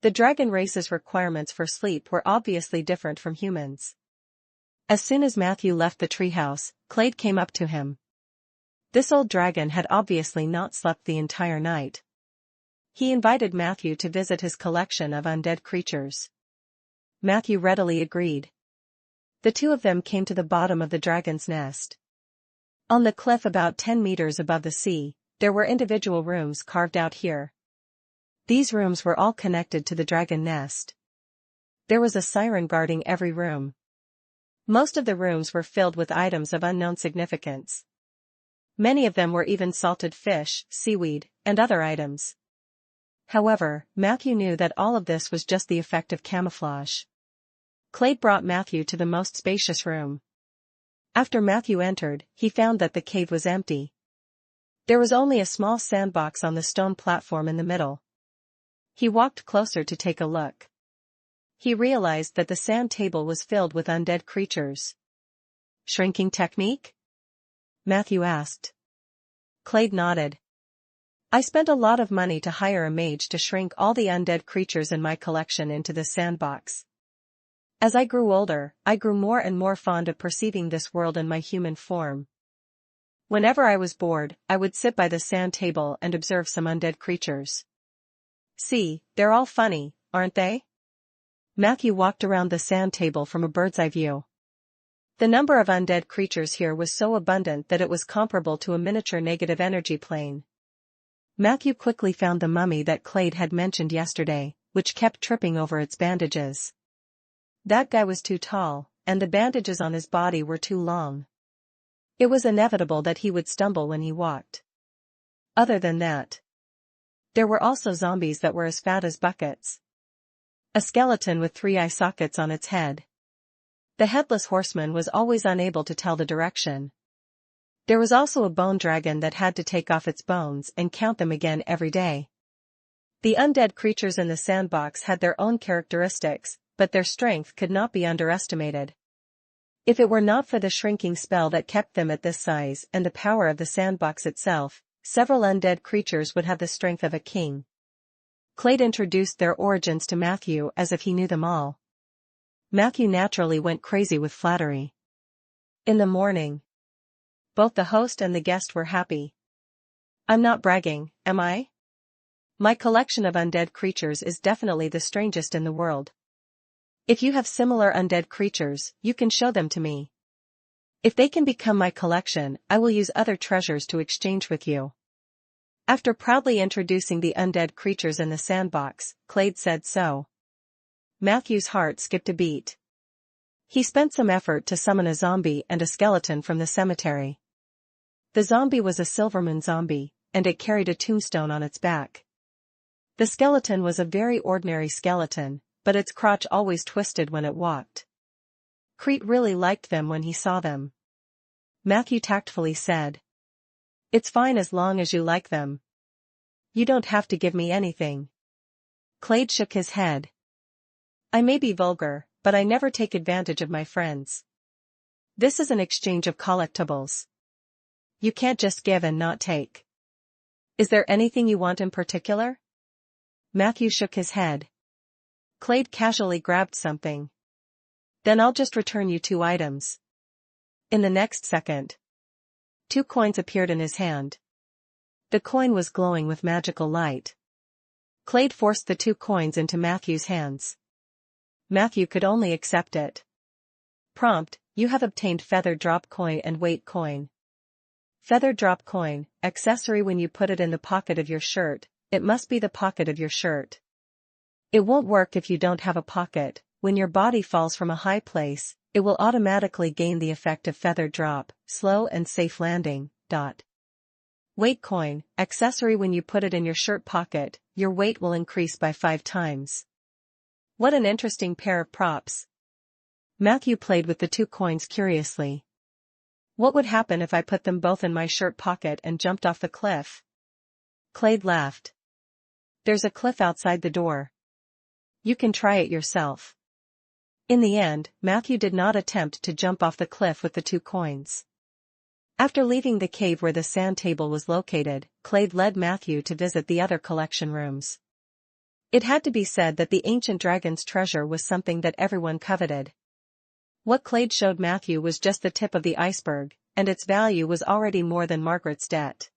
The dragon race's requirements for sleep were obviously different from humans. As soon as Matthew left the treehouse, Clade came up to him. This old dragon had obviously not slept the entire night. He invited Matthew to visit his collection of undead creatures. Matthew readily agreed. The two of them came to the bottom of the dragon's nest. On the cliff about 10 meters above the sea, there were individual rooms carved out here. These rooms were all connected to the dragon nest. There was a siren guarding every room. Most of the rooms were filled with items of unknown significance. Many of them were even salted fish, seaweed, and other items. However, Matthew knew that all of this was just the effect of camouflage. Clade brought Matthew to the most spacious room. After Matthew entered, he found that the cave was empty. There was only a small sandbox on the stone platform in the middle. He walked closer to take a look. He realized that the sand table was filled with undead creatures. "Shrinking technique?" Matthew asked. Clade nodded. "I spent a lot of money to hire a mage to shrink all the undead creatures in my collection into the sandbox. As I grew older, I grew more and more fond of perceiving this world in my human form. Whenever I was bored, I would sit by the sand table and observe some undead creatures. See, they're all funny, aren't they?" Matthew walked around the sand table from a bird's-eye view. The number of undead creatures here was so abundant that it was comparable to a miniature negative energy plane. Matthew quickly found the mummy that Clade had mentioned yesterday, which kept tripping over its bandages. That guy was too tall, and the bandages on his body were too long. It was inevitable that he would stumble when he walked. Other than that, there were also zombies that were as fat as buckets. A skeleton with 3 eye sockets on its head. The headless horseman was always unable to tell the direction. There was also a bone dragon that had to take off its bones and count them again every day. The undead creatures in the sandbox had their own characteristics, but their strength could not be underestimated. If it were not for the shrinking spell that kept them at this size and the power of the sandbox itself, several undead creatures would have the strength of a king. Clade introduced their origins to Matthew as if he knew them all. Matthew naturally went crazy with flattery. In the morning, both the host and the guest were happy. I'm not bragging, am I? My collection of undead creatures is definitely the strangest in the world. If you have similar undead creatures, you can show them to me. If they can become my collection, I will use other treasures to exchange with you. After proudly introducing the undead creatures in the sandbox, Clade said so. Matthew's heart skipped a beat. He spent some effort to summon a zombie and a skeleton from the cemetery. The zombie was a Silvermoon zombie, and it carried a tombstone on its back. The skeleton was a very ordinary skeleton, but its crotch always twisted when it walked. Crete really liked them when he saw them. Matthew tactfully said. It's fine as long as you like them. You don't have to give me anything. Clade shook his head. I may be vulgar, but I never take advantage of my friends. This is an exchange of collectibles. You can't just give and not take. Is there anything you want in particular? Matthew shook his head. Clade casually grabbed something. Then I'll just return you 2 items. In the next second, 2 coins appeared in his hand. The coin was glowing with magical light. Clade forced the 2 coins into Matthew's hands. Matthew could only accept it. Prompt, you have obtained feather drop coin and weight coin. Feather drop coin, accessory when you put it in the pocket of your shirt, it must be the pocket of your shirt. It won't work if you don't have a pocket. When your body falls from a high place, it will automatically gain the effect of feather drop, slow and safe landing. Weight coin, accessory when you put it in your shirt pocket, your weight will increase by 5 times. What an interesting pair of props. Matthew played with the 2 coins curiously. What would happen if I put them both in my shirt pocket and jumped off the cliff? Clade laughed. There's a cliff outside the door. You can try it yourself. In the end, Matthew did not attempt to jump off the cliff with the 2 coins. After leaving the cave where the sand table was located, Clade led Matthew to visit the other collection rooms. It had to be said that the ancient dragon's treasure was something that everyone coveted. What Clade showed Matthew was just the tip of the iceberg, and its value was already more than Margaret's debt.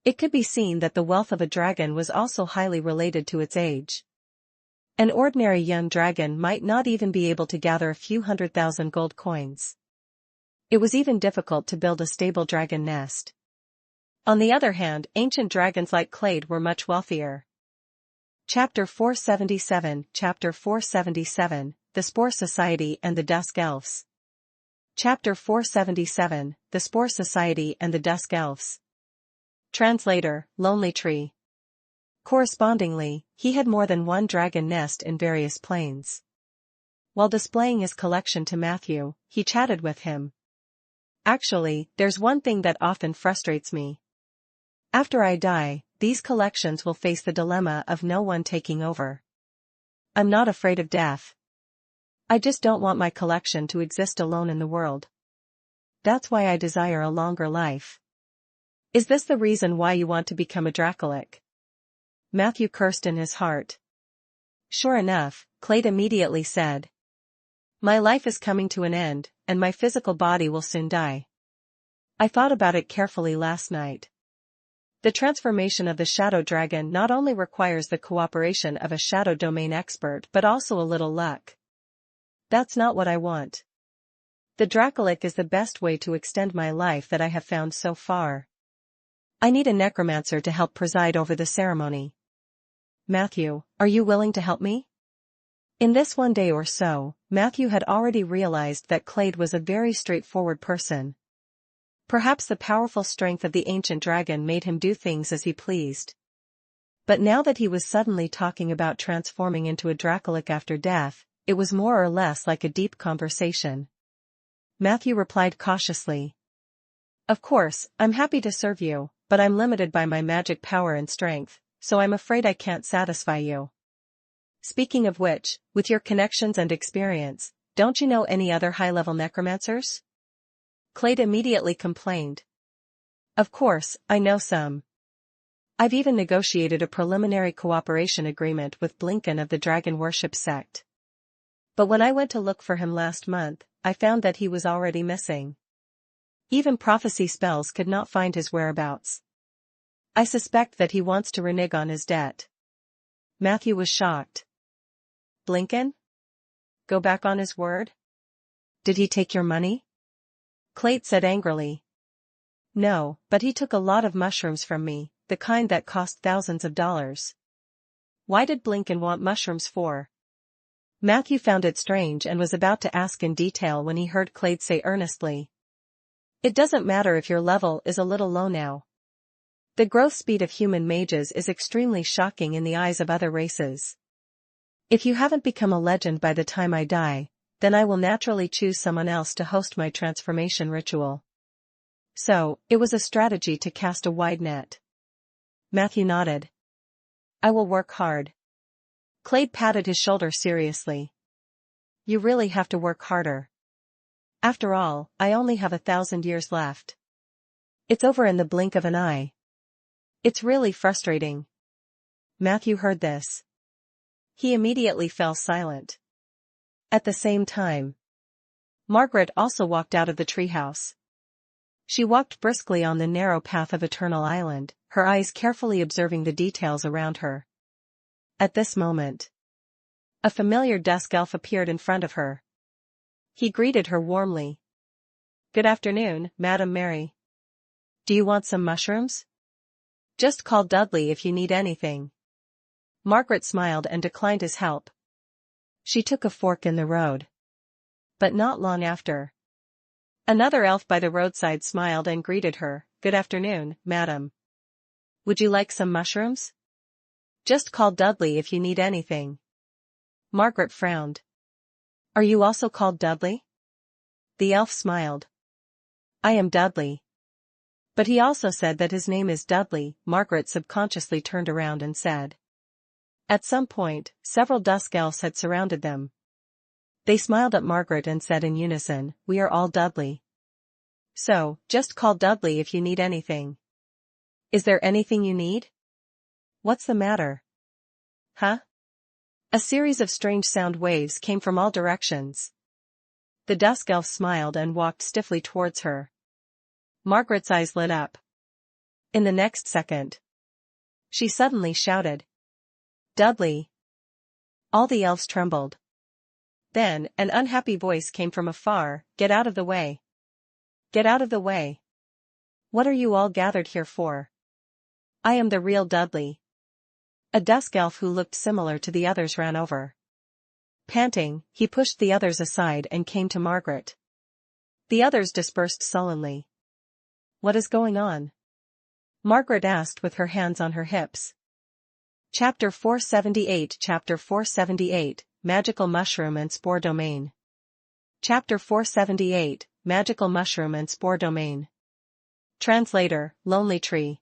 It could be seen that the wealth of a dragon was also highly related to its age. An ordinary young dragon might not even be able to gather a few 100,000 gold coins. It was even difficult to build a stable dragon nest. On the other hand, ancient dragons like Clade were much wealthier. Chapter 477, Chapter 477, The Spore Society and the Dusk Elves. Chapter 477, The Spore Society and the Dusk Elves. Translator, Lonely Tree. Correspondingly, he had more than one dragon nest in various planes. While displaying his collection to Matthew, he chatted with him. Actually, there's one thing that often frustrates me. After I die, these collections will face the dilemma of no one taking over. I'm not afraid of death. I just don't want my collection to exist alone in the world. That's why I desire a longer life. Is this the reason why you want to become a Dracolic? Matthew cursed in his heart. Sure enough, Clade immediately said. My life is coming to an end, and my physical body will soon die. I thought about it carefully last night. The transformation of the Shadow Dragon not only requires the cooperation of a Shadow Domain expert but also a little luck. That's not what I want. The Dracolic is the best way to extend my life that I have found so far. I need a Necromancer to help preside over the ceremony. Matthew, are you willing to help me? In this one day or so, Matthew had already realized that Clade was a very straightforward person. Perhaps the powerful strength of the ancient dragon made him do things as he pleased. But now that he was suddenly talking about transforming into a Dracolic after death, it was more or less like a deep conversation. Matthew replied cautiously. Of course, I'm happy to serve you, but I'm limited by my magic power and strength, so I'm afraid I can't satisfy you. Speaking of which, with your connections and experience, don't you know any other high-level necromancers? Clade immediately complained. Of course, I know some. I've even negotiated a preliminary cooperation agreement with Blinken of the Dragon Worship sect. But when I went to look for him last month, I found that he was already missing. Even prophecy spells could not find his whereabouts. I suspect that he wants to renege on his debt. Matthew was shocked. Blinken? Go back on his word? Did he take your money? Clade said angrily. No, but he took a lot of mushrooms from me, the kind that cost thousands of dollars. Why did Blinken want mushrooms for? Matthew found it strange and was about to ask in detail when he heard Clade say earnestly. It doesn't matter if your level is a little low now. The growth speed of human mages is extremely shocking in the eyes of other races. If you haven't become a legend by the time I die, then I will naturally choose someone else to host my transformation ritual. So, it was a strategy to cast a wide net. Matthew nodded. I will work hard. Clade patted his shoulder seriously. You really have to work harder. After all, I only have 1,000 years left. It's over in the blink of an eye. It's really frustrating. Matthew heard this. He immediately fell silent. At the same time, Margaret also walked out of the treehouse. She walked briskly on the narrow path of Eternal Island, her eyes carefully observing the details around her. At this moment, a familiar dusk elf appeared in front of her. He greeted her warmly. Good afternoon, Madam Mary. Do you want some mushrooms? Just call Dudley if you need anything. Margaret smiled and declined his help. She took a fork in the road. But not long after. Another elf by the roadside smiled and greeted her. Good afternoon, madam. Would you like some mushrooms? Just call Dudley if you need anything. Margaret frowned. Are you also called Dudley? The elf smiled. I am Dudley. But he also said that his name is Dudley. Margaret subconsciously turned around and said. At some point, several dusk elves had surrounded them. They smiled at Margaret and said in unison, we are all Dudley. So, just call Dudley if you need anything. Is there anything you need? What's the matter? Huh? A series of strange sound waves came from all directions. The dusk elf smiled and walked stiffly towards her. Margaret's eyes lit up. In the next second, she suddenly shouted. Dudley! All the elves trembled. Then, an unhappy voice came from afar, Get out of the way. Get out of the way. What are you all gathered here for? I am the real Dudley. A dusk elf who looked similar to the others ran over. Panting, he pushed the others aside and came to Margaret. The others dispersed sullenly. What is going on? Margaret asked with her hands on her hips. Chapter 478 Chapter 478, Magical Mushroom and Spore Domain. Chapter 478, Magical Mushroom and Spore Domain. Translator, Lonely Tree.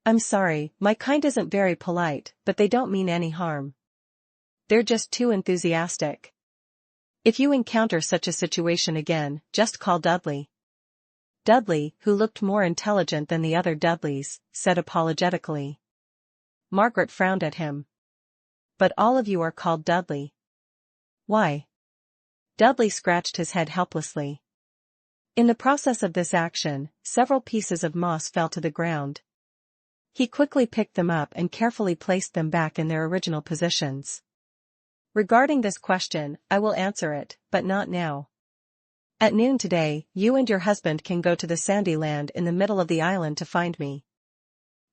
I'm sorry, my kind isn't very polite, but they don't mean any harm. They're just too enthusiastic. If you encounter such a situation again, just call Dudley. Dudley, who looked more intelligent than the other Dudleys, said apologetically. Margaret frowned at him. But all of you are called Dudley. Why? Dudley scratched his head helplessly. In the process of this action, several pieces of moss fell to the ground. He quickly picked them up and carefully placed them back in their original positions. Regarding this question, I will answer it, but not now. At noon today, you and your husband can go to the sandy land in the middle of the island to find me.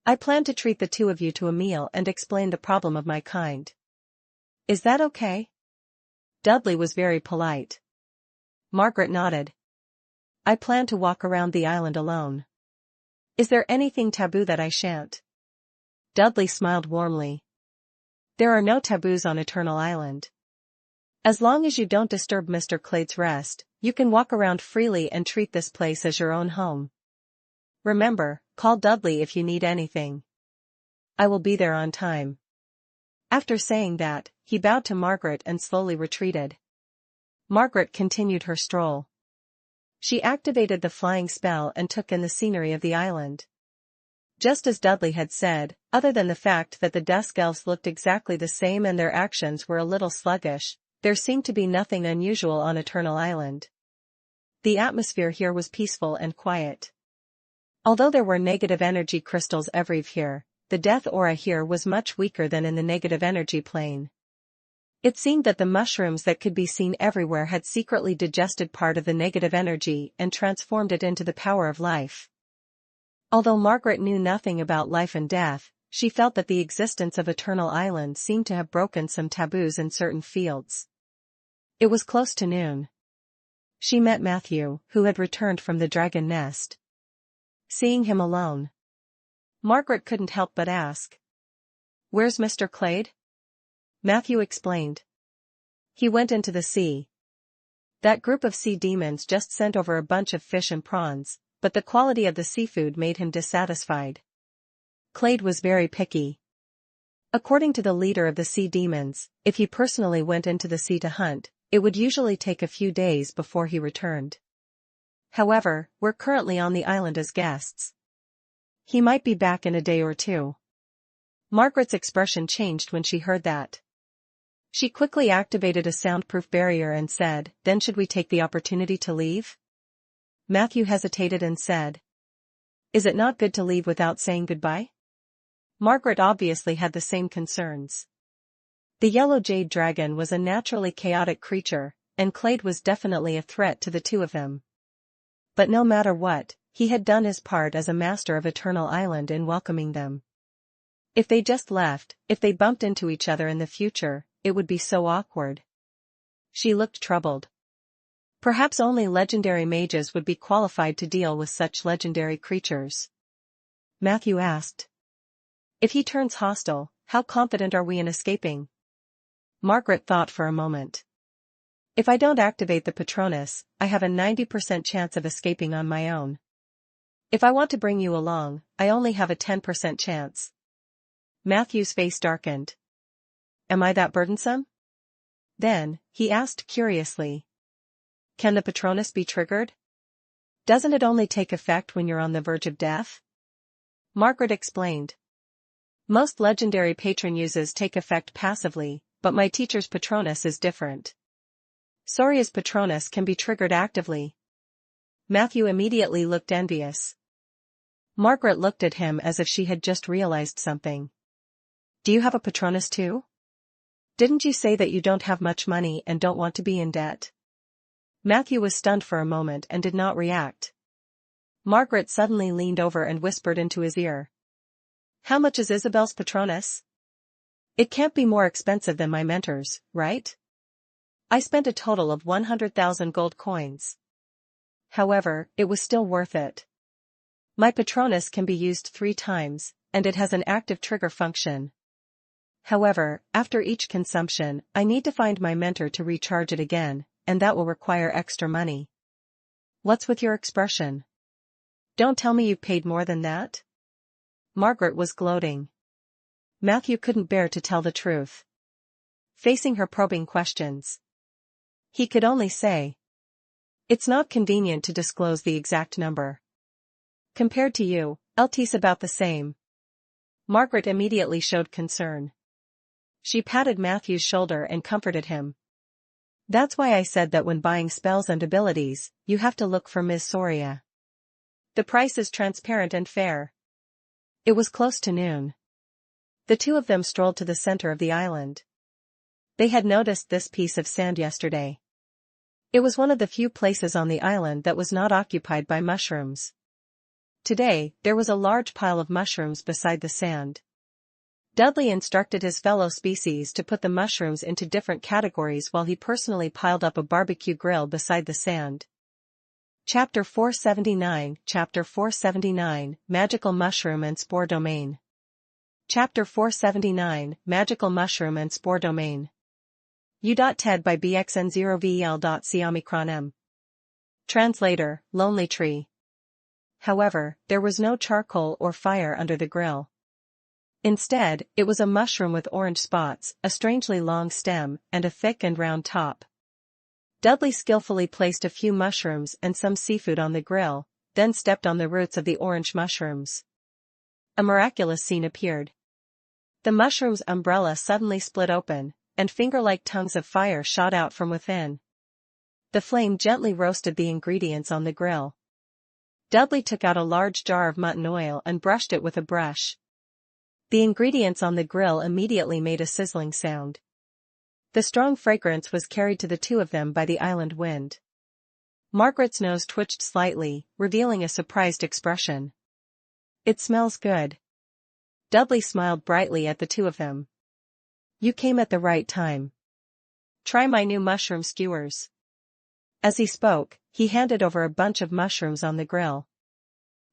I plan to treat the two of you to a meal and explain the problem of my kind. Is that okay? Dudley was very polite. Margaret nodded. I plan to walk around the island alone. Is there anything taboo that I shan't? Dudley smiled warmly. There are no taboos on Eternal Island. As long as you don't disturb Mr. Clade's rest, you can walk around freely and treat this place as your own home. Remember, call Dudley if you need anything. I will be there on time. After saying that, he bowed to Margaret and slowly retreated. Margaret continued her stroll. She activated the flying spell and took in the scenery of the island. Just as Dudley had said, other than the fact that the Dusk Elves looked exactly the same and their actions were a little sluggish, there seemed to be nothing unusual on Eternal Island. The atmosphere here was peaceful and quiet. Although there were negative energy crystals everywhere here, the death aura here was much weaker than in the negative energy plane. It seemed that the mushrooms that could be seen everywhere had secretly digested part of the negative energy and transformed it into the power of life. Although Margaret knew nothing about life and death, she felt that the existence of Eternal Island seemed to have broken some taboos in certain fields. It was close to noon. She met Matthew, who had returned from the dragon nest. Seeing him alone, Margaret couldn't help but ask, "Where's Mr. Clade?" Matthew explained. "He went into the sea. That group of sea demons just sent over a bunch of fish and prawns, but the quality of the seafood made him dissatisfied. Clade was very picky. According to the leader of the sea demons, if he personally went into the sea to hunt, it would usually take a few days before he returned. However, we're currently on the island as guests. He might be back in a day or two." Margaret's expression changed when she heard that. She quickly activated a soundproof barrier and said, "Then should we take the opportunity to leave?" Matthew hesitated and said, "Is it not good to leave without saying goodbye?" Margaret obviously had the same concerns. The yellow jade dragon was a naturally chaotic creature, and Clade was definitely a threat to the two of them. But no matter what, he had done his part as a master of Eternal Island in welcoming them. If they just left, if they bumped into each other in the future, it would be so awkward. She looked troubled. Perhaps only legendary mages would be qualified to deal with such legendary creatures. Matthew asked, "If he turns hostile, how confident are we in escaping?" Margaret thought for a moment. "If I don't activate the Patronus, I have a 90% chance of escaping on my own. If I want to bring you along, I only have a 10% chance." Matthew's face darkened. "Am I that burdensome?" Then, he asked curiously, "Can the Patronus be triggered? Doesn't it only take effect when you're on the verge of death?" Margaret explained. "Most legendary patron uses take effect passively, but my teacher's Patronus is different. Soria's Patronus can be triggered actively." Matthew immediately looked envious. Margaret looked at him as if she had just realized something. "Do you have a Patronus too? Didn't you say that you don't have much money and don't want to be in debt?" Matthew was stunned for a moment and did not react. Margaret suddenly leaned over and whispered into his ear, "How much is Isabel's Patronus? It can't be more expensive than my mentor's, right? I spent a total of 100,000 gold coins. However, it was still worth it. My Patronus can be used 3 times, and it has an active trigger function. However, after each consumption, I need to find my mentor to recharge it again, and that will require extra money." "What's with your expression? Don't tell me you've paid more than that?" Margaret was gloating. Matthew couldn't bear to tell the truth. Facing her probing questions, he could only say, "It's not convenient to disclose the exact number. Compared to you, LT's about the same." Margaret immediately showed concern. She patted Matthew's shoulder and comforted him. "That's why I said that when buying spells and abilities, you have to look for Ms. Soria. The price is transparent and fair." It was close to noon. The two of them strolled to the center of the island. They had noticed this piece of sand yesterday. It was one of the few places on the island that was not occupied by mushrooms. Today, there was a large pile of mushrooms beside the sand. Dudley instructed his fellow species to put the mushrooms into different categories while he personally piled up a barbecue grill beside the sand. Chapter 479, Magical Mushroom and Spore Domain. Chapter 479, Magical Mushroom and Spore Domain. U.TED by BXN0VEL.C Omicron M. Translator, Lonely Tree. However, there was no charcoal or fire under the grill. Instead, it was a mushroom with orange spots, a strangely long stem, and a thick and round top. Dudley skillfully placed a few mushrooms and some seafood on the grill, then stepped on the roots of the orange mushrooms. A miraculous scene appeared. The mushroom's umbrella suddenly split open, and finger-like tongues of fire shot out from within. The flame gently roasted the ingredients on the grill. Dudley took out a large jar of mutton oil and brushed it with a brush. The ingredients on the grill immediately made a sizzling sound. The strong fragrance was carried to the two of them by the island wind. Margaret's nose twitched slightly, revealing a surprised expression. "It smells good." Dudley smiled brightly at the two of them. "You came at the right time. Try my new mushroom skewers." As he spoke, he handed over a bunch of mushrooms on the grill.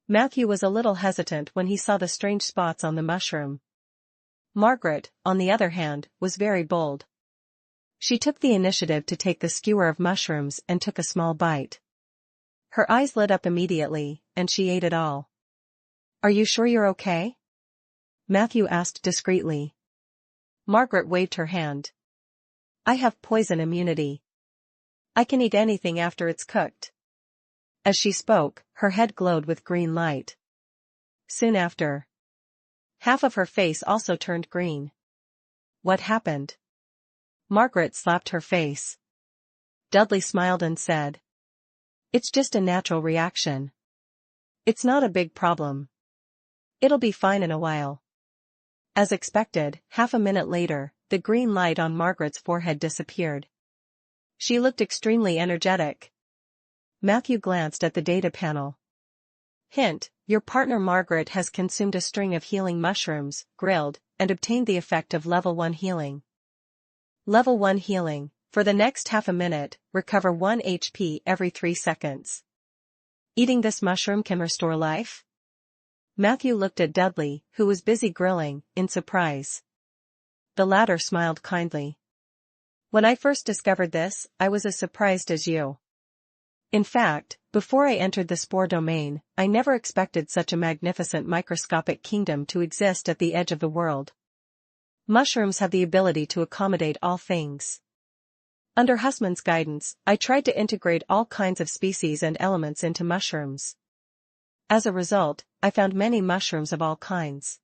Matthew was a little hesitant when he saw the strange spots on the mushroom. Margaret, on the other hand, was very bold. She took the initiative to take the skewer of mushrooms and took a small bite. Her eyes lit up immediately, and she ate it all. "Are you sure you're okay?" Matthew asked discreetly. Margaret waved her hand. "I have poison immunity. I can eat anything after it's cooked." As she spoke, her head glowed with green light. Soon after, half of her face also turned green. What happened? Margaret slapped her face. Dudley smiled and said, "It's just a natural reaction. It's not a big problem. It'll be fine in a while." As expected, half a minute later, the green light on Margaret's forehead disappeared. She looked extremely energetic. Matthew glanced at the data panel. Hint: your partner Margaret has consumed a string of healing mushrooms, grilled, and obtained the effect of level 1 healing. Level 1 healing, for the next half a minute, recover 1 HP every 3 seconds. Eating this mushroom can restore life? Matthew looked at Dudley, who was busy grilling, in surprise. The latter smiled kindly. "When I first discovered this, I was as surprised as you. In fact, before I entered the spore domain, I never expected such a magnificent microscopic kingdom to exist at the edge of the world. Mushrooms have the ability to accommodate all things. Under Hussman's guidance, I tried to integrate all kinds of species and elements into mushrooms. As a result, I found many mushrooms of all kinds.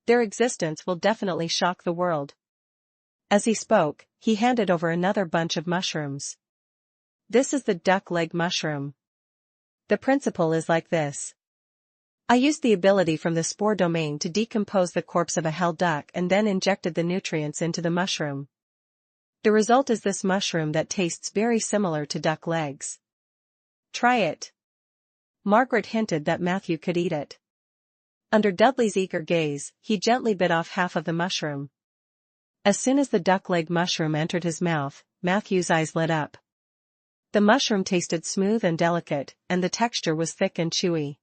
Their existence will definitely shock the world." As he spoke, he handed over another bunch of mushrooms. "This is the duck leg mushroom. The principle is like this. I used the ability from the spore domain to decompose the corpse of a hell duck and then injected the nutrients into the mushroom. The result is this mushroom that tastes very similar to duck legs. Try it." Margaret hinted that Matthew could eat it. Under Dudley's eager gaze, he gently bit off half of the mushroom. As soon as the duck leg mushroom entered his mouth, Matthew's eyes lit up. The mushroom tasted smooth and delicate, and the texture was thick and chewy.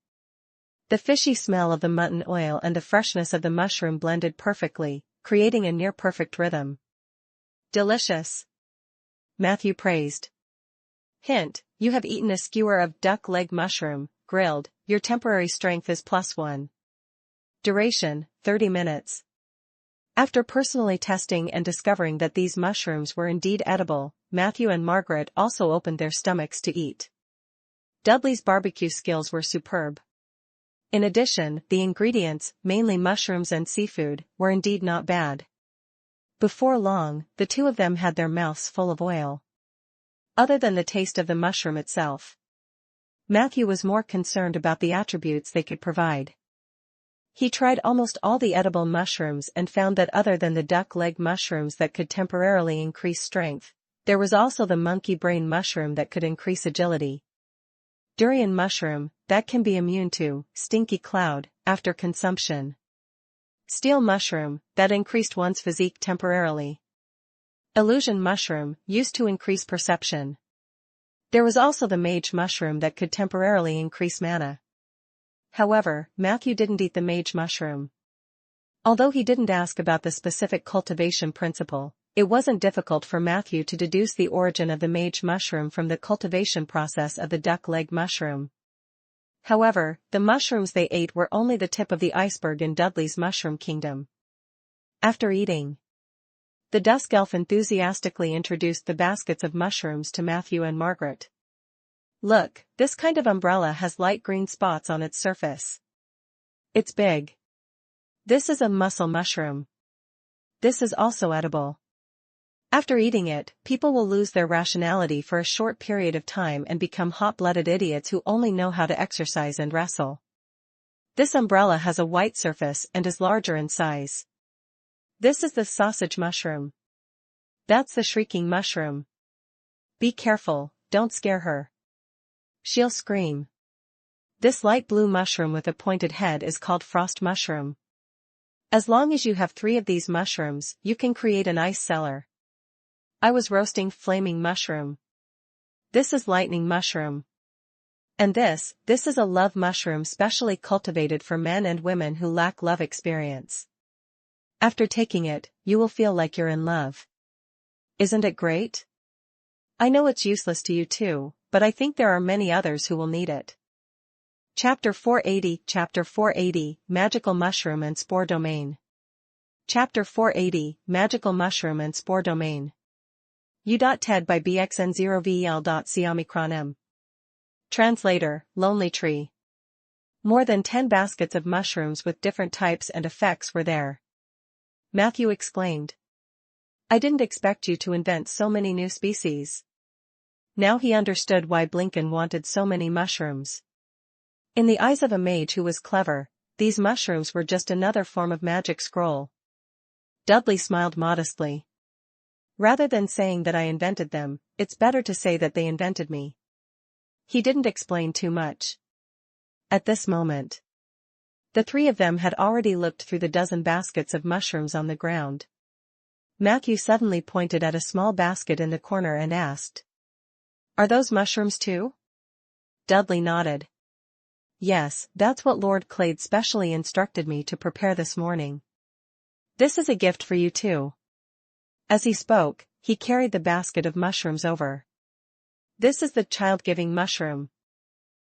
The fishy smell of the mutton oil and the freshness of the mushroom blended perfectly, creating a near-perfect rhythm. "Delicious," Matthew praised. Hint: you have eaten a skewer of duck leg mushroom, grilled. Your temporary strength is +1. Duration: 30 minutes. After personally testing and discovering that these mushrooms were indeed edible, Matthew and Margaret also opened their stomachs to eat. Dudley's barbecue skills were superb. In addition, the ingredients, mainly mushrooms and seafood, were indeed not bad. Before long, the two of them had their mouths full of oil. Other than the taste of the mushroom itself, Matthew was more concerned about the attributes they could provide. He tried almost all the edible mushrooms and found that other than the duck leg mushrooms that could temporarily increase strength, there was also the monkey brain mushroom that could increase agility. Durian mushroom, that can be immune to stinky cloud after consumption. Steel mushroom, that increased one's physique temporarily. Illusion mushroom, used to increase perception. There was also the mage mushroom that could temporarily increase mana. However, Matthew didn't eat the mage mushroom. Although he didn't ask about the specific cultivation principle, it wasn't difficult for Matthew to deduce the origin of the mage mushroom from the cultivation process of the duck leg mushroom. However, the mushrooms they ate were only the tip of the iceberg in Dudley's mushroom kingdom. After eating, the Dusk Elf enthusiastically introduced the baskets of mushrooms to Matthew and Margaret. Look, this kind of umbrella has light green spots on its surface. It's big. This is a mussel mushroom. This is also edible. After eating it, people will lose their rationality for a short period of time and become hot-blooded idiots who only know how to exercise and wrestle. This umbrella has a white surface and is larger in size. This is the sausage mushroom. That's the shrieking mushroom. Be careful, don't scare her. She'll scream. This light blue mushroom with a pointed head is called frost mushroom. As long as you have 3 of these mushrooms, you can create an ice cellar. I was roasting flaming mushroom. This is lightning mushroom. And this is a love mushroom specially cultivated for men and women who lack love experience. After taking it, you will feel like you're in love. Isn't it great? I know it's useless to you too, but I think there are many others who will need it. Chapter 480, Magical Mushroom and Spore Domain. Chapter 480, Magical Mushroom and Spore Domain. U.TED by BXN0VEL.COMICRON. Translator, Lonely Tree. More than 10 baskets of mushrooms with different types and effects were there. Matthew exclaimed. I didn't expect you to invent so many new species. Now he understood why Blinken wanted so many mushrooms. In the eyes of a mage who was clever, these mushrooms were just another form of magic scroll. Dudley smiled modestly. Rather than saying that I invented them, it's better to say that they invented me. He didn't explain too much. At this moment, the 3 of them had already looked through the dozen baskets of mushrooms on the ground. Matthew suddenly pointed at a small basket in the corner and asked, Are those mushrooms too? Dudley nodded. Yes, that's what Lord Clade specially instructed me to prepare this morning. This is a gift for you too. As he spoke, he carried the basket of mushrooms over. This is the child-giving mushroom.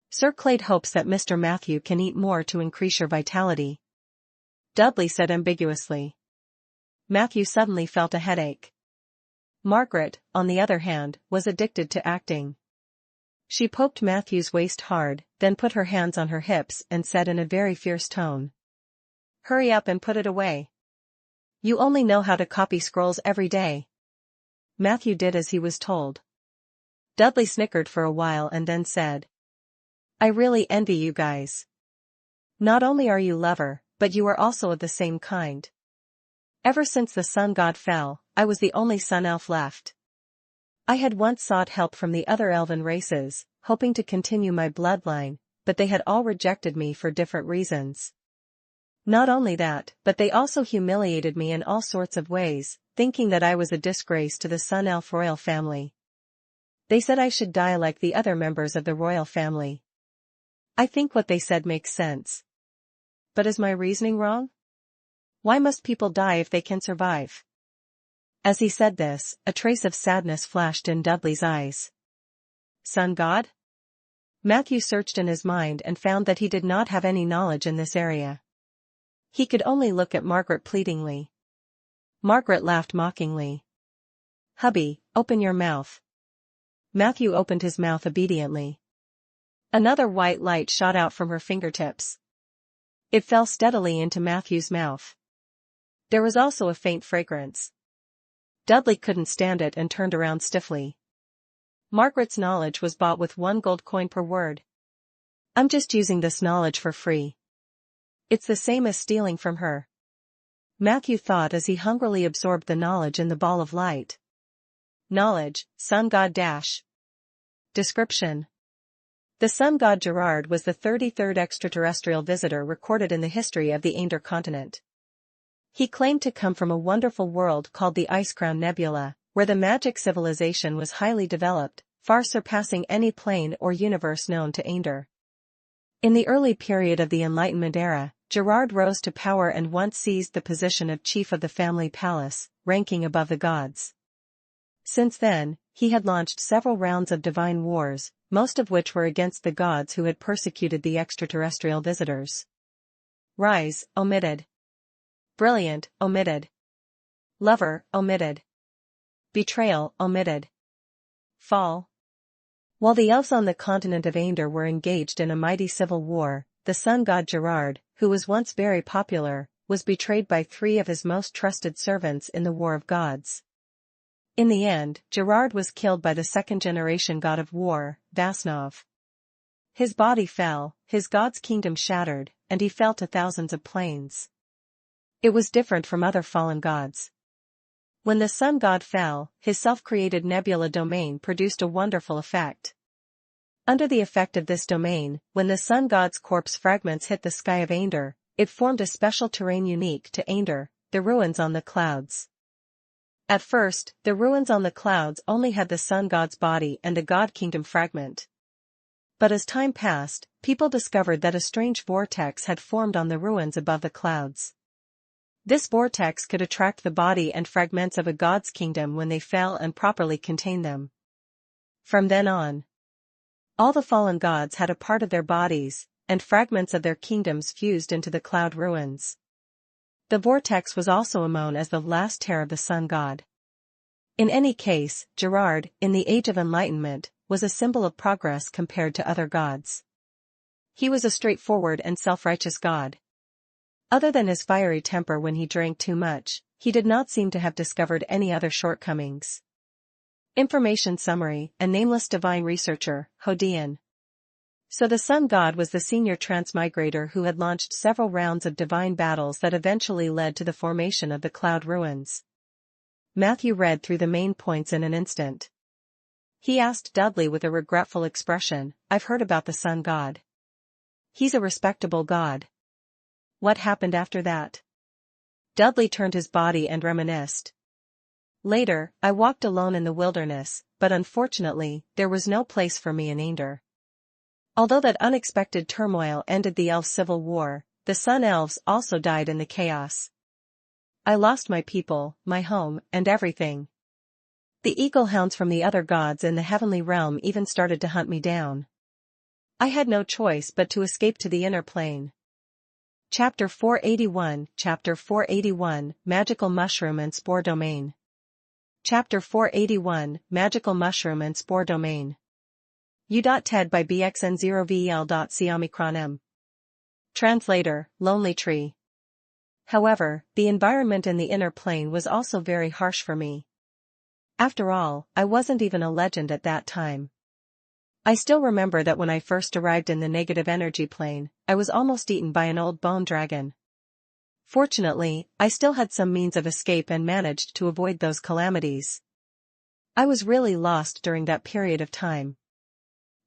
Sir Clade hopes that Mr. Matthew can eat more to increase your vitality. Dudley said ambiguously. Matthew suddenly felt a headache. Margaret, on the other hand, was addicted to acting. She poked Matthew's waist hard, then put her hands on her hips and said in a very fierce tone. Hurry up and put it away. You only know how to copy scrolls every day. Matthew did as he was told. Dudley snickered for a while and then said. I really envy you guys. Not only are you lover, but you are also of the same kind. Ever since the sun god fell, I was the only sun elf left. I had once sought help from the other elven races, hoping to continue my bloodline, but they had all rejected me for different reasons. Not only that, but they also humiliated me in all sorts of ways, thinking that I was a disgrace to the sun elf royal family. They said I should die like the other members of the royal family. I think what they said makes sense. But is my reasoning wrong? Why must people die if they can survive? As he said this, a trace of sadness flashed in Dudley's eyes. Sun god? Matthew searched in his mind and found that he did not have any knowledge in this area. He could only look at Margaret pleadingly. Margaret laughed mockingly. Hubby, open your mouth. Matthew opened his mouth obediently. Another white light shot out from her fingertips. It fell steadily into Matthew's mouth. There was also a faint fragrance. Dudley couldn't stand it and turned around stiffly. Margaret's knowledge was bought with 1 gold coin per word. I'm just using this knowledge for free. It's the same as stealing from her. Matthew thought as he hungrily absorbed the knowledge in the ball of light. Knowledge, sun god dash. Description. The sun god Gerard was the 33rd extraterrestrial visitor recorded in the history of the Ander continent. He claimed to come from a wonderful world called the Ice Crown Nebula, where the magic civilization was highly developed, far surpassing any plane or universe known to Ander. In the early period of the Enlightenment era, Gerard rose to power and once seized the position of chief of the family palace, ranking above the gods. Since then, he had launched several rounds of divine wars, most of which were against the gods who had persecuted the extraterrestrial visitors. Rise, omitted. Brilliant, omitted. Lover, omitted. Betrayal, omitted. Fall. While the elves on the continent of Ander were engaged in a mighty civil war, the sun god Gerard, who was once very popular, was betrayed by 3 of his most trusted servants in the War of Gods. In the end, Gerard was killed by the second-generation god of war, Vasnov. His body fell, his god's kingdom shattered, and he fell to thousands of planes. It was different from other fallen gods. When the sun god fell, his self-created nebula domain produced a wonderful effect. Under the effect of this domain, when the sun god's corpse fragments hit the sky of Ander, it formed a special terrain unique to Ander, the ruins on the clouds. At first, the ruins on the clouds only had the sun god's body and a god kingdom fragment. But as time passed, people discovered that a strange vortex had formed on the ruins above the clouds. This vortex could attract the body and fragments of a god's kingdom when they fell and properly contain them. From then on, all the fallen gods had a part of their bodies, and fragments of their kingdoms fused into the cloud ruins. The vortex was also known as the last tear of the sun god. In any case, Gerard, in the Age of Enlightenment, was a symbol of progress compared to other gods. He was a straightforward and self-righteous god. Other than his fiery temper when he drank too much, he did not seem to have discovered any other shortcomings. Information summary: a nameless divine researcher, Hodian. So the sun god was the senior transmigrator who had launched several rounds of divine battles that eventually led to the formation of the cloud ruins. Matthew read through the main points in an instant. He asked Dudley with a regretful expression, "I've heard about the sun god. He's a respectable god. What happened after that?" Dudley turned his body and reminisced. "Later, I walked alone in the wilderness, but unfortunately, there was no place for me in Ander. Although that unexpected turmoil ended the elf civil war, the sun elves also died in the chaos. I lost my people, my home, and everything. The eagle hounds from the other gods in the heavenly realm even started to hunt me down. I had no choice but to escape to the inner plane." Chapter 481, Magical Mushroom and Spore Domain. Chapter 481, Magical Mushroom and Spore Domain. U.TED by BXN0VEL.C Omicron M. Translator, Lonely Tree. However, the environment in the inner plane was also very harsh for me. After all, I wasn't even a legend at that time. I still remember that when I first arrived in the negative energy plane, I was almost eaten by an old bone dragon. Fortunately, I still had some means of escape and managed to avoid those calamities. I was really lost during that period of time.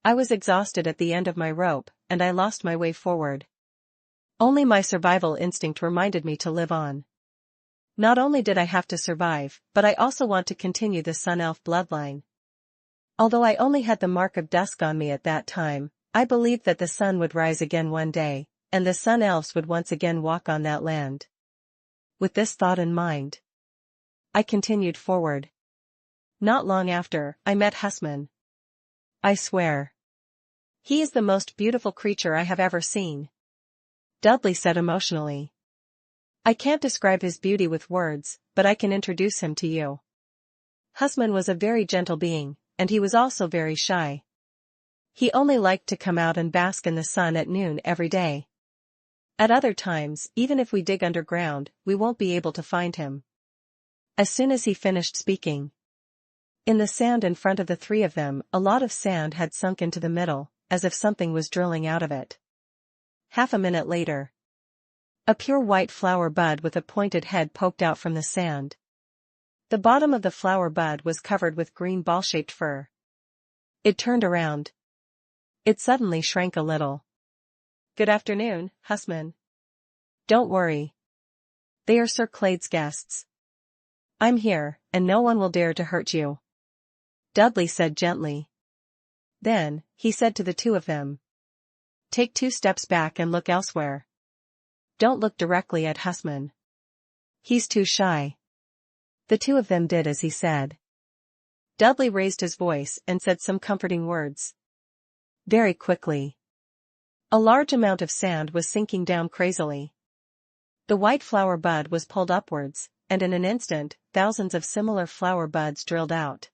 I was exhausted at the end of my rope, and I lost my way forward. Only my survival instinct reminded me to live on. Not only did I have to survive, but I also want to continue the Sun Elf bloodline. Although I only had the mark of dusk on me at that time, I believed that the sun would rise again one day, and the Sun Elves would once again walk on that land. With this thought in mind, I continued forward. Not long after, I met Husman. I swear, he is the most beautiful creature I have ever seen," Dudley said emotionally. "I can't describe his beauty with words, but I can introduce him to you." Husman was a very gentle being, and he was also very shy. He only liked to come out and bask in the sun at noon every day. At other times, even if we dig underground, we won't be able to find him. As soon as he finished speaking, in the sand in front of the 3 of them, a lot of sand had sunk into the middle, as if something was drilling out of it. Half a minute later, a pure white flower bud with a pointed head poked out from the sand. The bottom of the flower bud was covered with green ball-shaped fur. It turned around. It suddenly shrank a little. "Good afternoon, Husman." "Don't worry. They are Sir Clade's guests. I'm here, and no one will dare to hurt you," Dudley said gently. Then, he said to the two of them. Take 2 steps back and look elsewhere. Don't look directly at Husman. He's too shy. The two of them did as he said. Dudley raised his voice and said some comforting words. Very quickly. A large amount of sand was sinking down crazily. The white flower bud was pulled upwards, and in an instant, thousands of similar flower buds drilled out.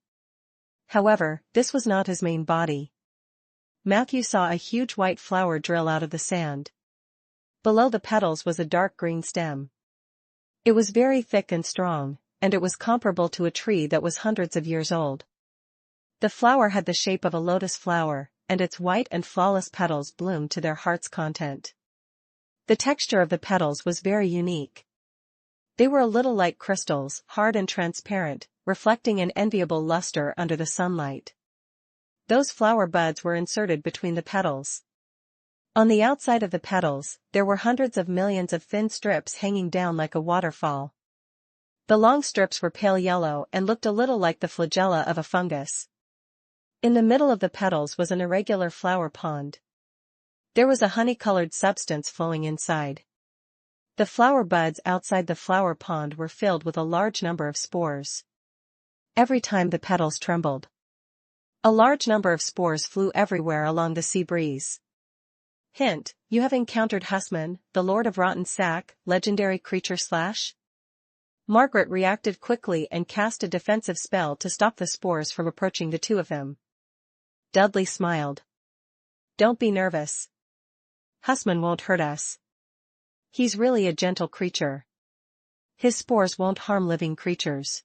However, this was not his main body. Matthew saw a huge white flower drill out of the sand. Below the petals was a dark green stem. It was very thick and strong, and it was comparable to a tree that was hundreds of years old. The flower had the shape of a lotus flower, and its white and flawless petals bloomed to their heart's content. The texture of the petals was very unique. They were a little like crystals, hard and transparent, reflecting an enviable luster under the sunlight. Those flower buds were inserted between the petals. On the outside of the petals, there were hundreds of millions of thin strips hanging down like a waterfall. The long strips were pale yellow and looked a little like the flagella of a fungus. In the middle of the petals was an irregular flower pond. There was a honey-colored substance flowing inside. The flower buds outside the flower pond were filled with a large number of spores. Every time the petals trembled, a large number of spores flew everywhere along the sea breeze. Hint, you have encountered Husman, the Lord of Rotten Sack, legendary creature / Margaret reacted quickly and cast a defensive spell to stop the spores from approaching the two of them. Dudley smiled. Don't be nervous. Husman won't hurt us. He's really a gentle creature. His spores won't harm living creatures.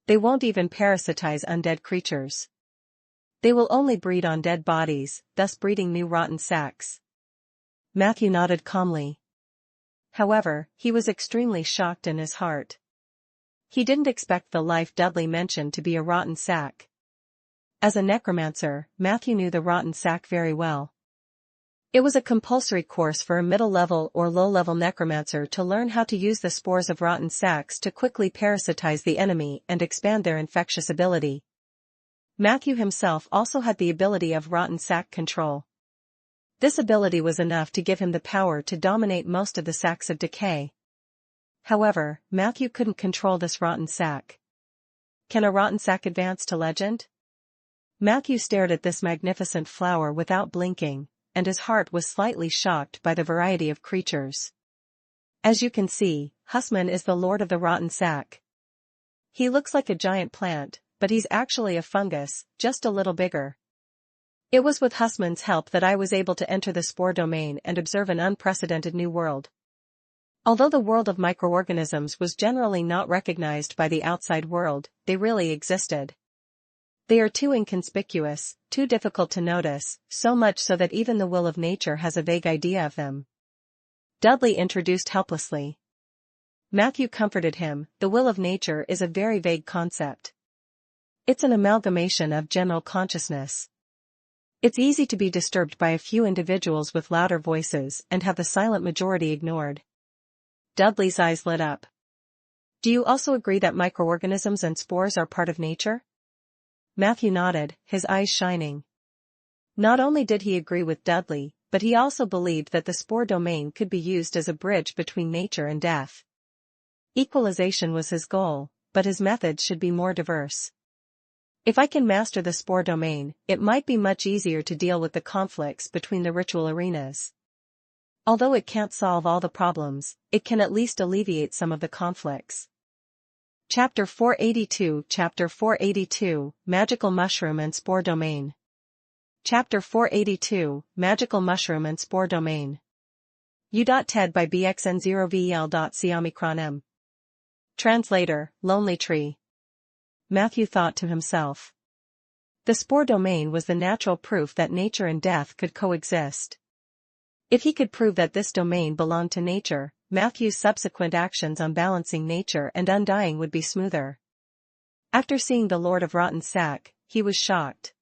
They won't even parasitize undead creatures. They will only breed on dead bodies, thus breeding new rotten sacks. Matthew nodded calmly. However, he was extremely shocked in his heart. He didn't expect the life Dudley mentioned to be a rotten sack. As a necromancer, Matthew knew the rotten sack very well. It was a compulsory course for a middle-level or low-level necromancer to learn how to use the spores of rotten sacks to quickly parasitize the enemy and expand their infectious ability. Matthew himself also had the ability of rotten sack control. This ability was enough to give him the power to dominate most of the sacks of decay. However, Matthew couldn't control this rotten sack. Can a rotten sack advance to legend? Matthew stared at this magnificent flower without blinking, and his heart was slightly shocked by the variety of creatures. As you can see, Husman is the Lord of the Rotten Sack. He looks like a giant plant, but he's actually a fungus, just a little bigger. It was with Husman's help that I was able to enter the spore domain and observe an unprecedented new world. Although the world of microorganisms was generally not recognized by the outside world, they really existed. They are too inconspicuous, too difficult to notice, so much so that even the will of nature has a vague idea of them. Dudley introduced helplessly. Matthew comforted him. The will of nature is a very vague concept. It's an amalgamation of general consciousness. It's easy to be disturbed by a few individuals with louder voices and have the silent majority ignored. Dudley's eyes lit up. Do you also agree that microorganisms and spores are part of nature? Matthew nodded, his eyes shining. Not only did he agree with Dudley, but he also believed that the spore domain could be used as a bridge between nature and death. Equalization was his goal, but his methods should be more diverse. If I can master the spore domain, it might be much easier to deal with the conflicts between the ritual arenas. Although it can't solve all the problems, it can at least alleviate some of the conflicts. Chapter 482 Chapter 482, Magical Mushroom and Spore Domain. Chapter 482, Magical Mushroom and Spore Domain. U.TED by BXN0VEL.COMICRON. Translator, Lonely Tree. Matthew thought to himself. The spore domain was the natural proof that nature and death could coexist. If he could prove that this domain belonged to nature, Matthew's subsequent actions on balancing nature and undying would be smoother. After seeing the Lord of Rotten Sack, he was shocked.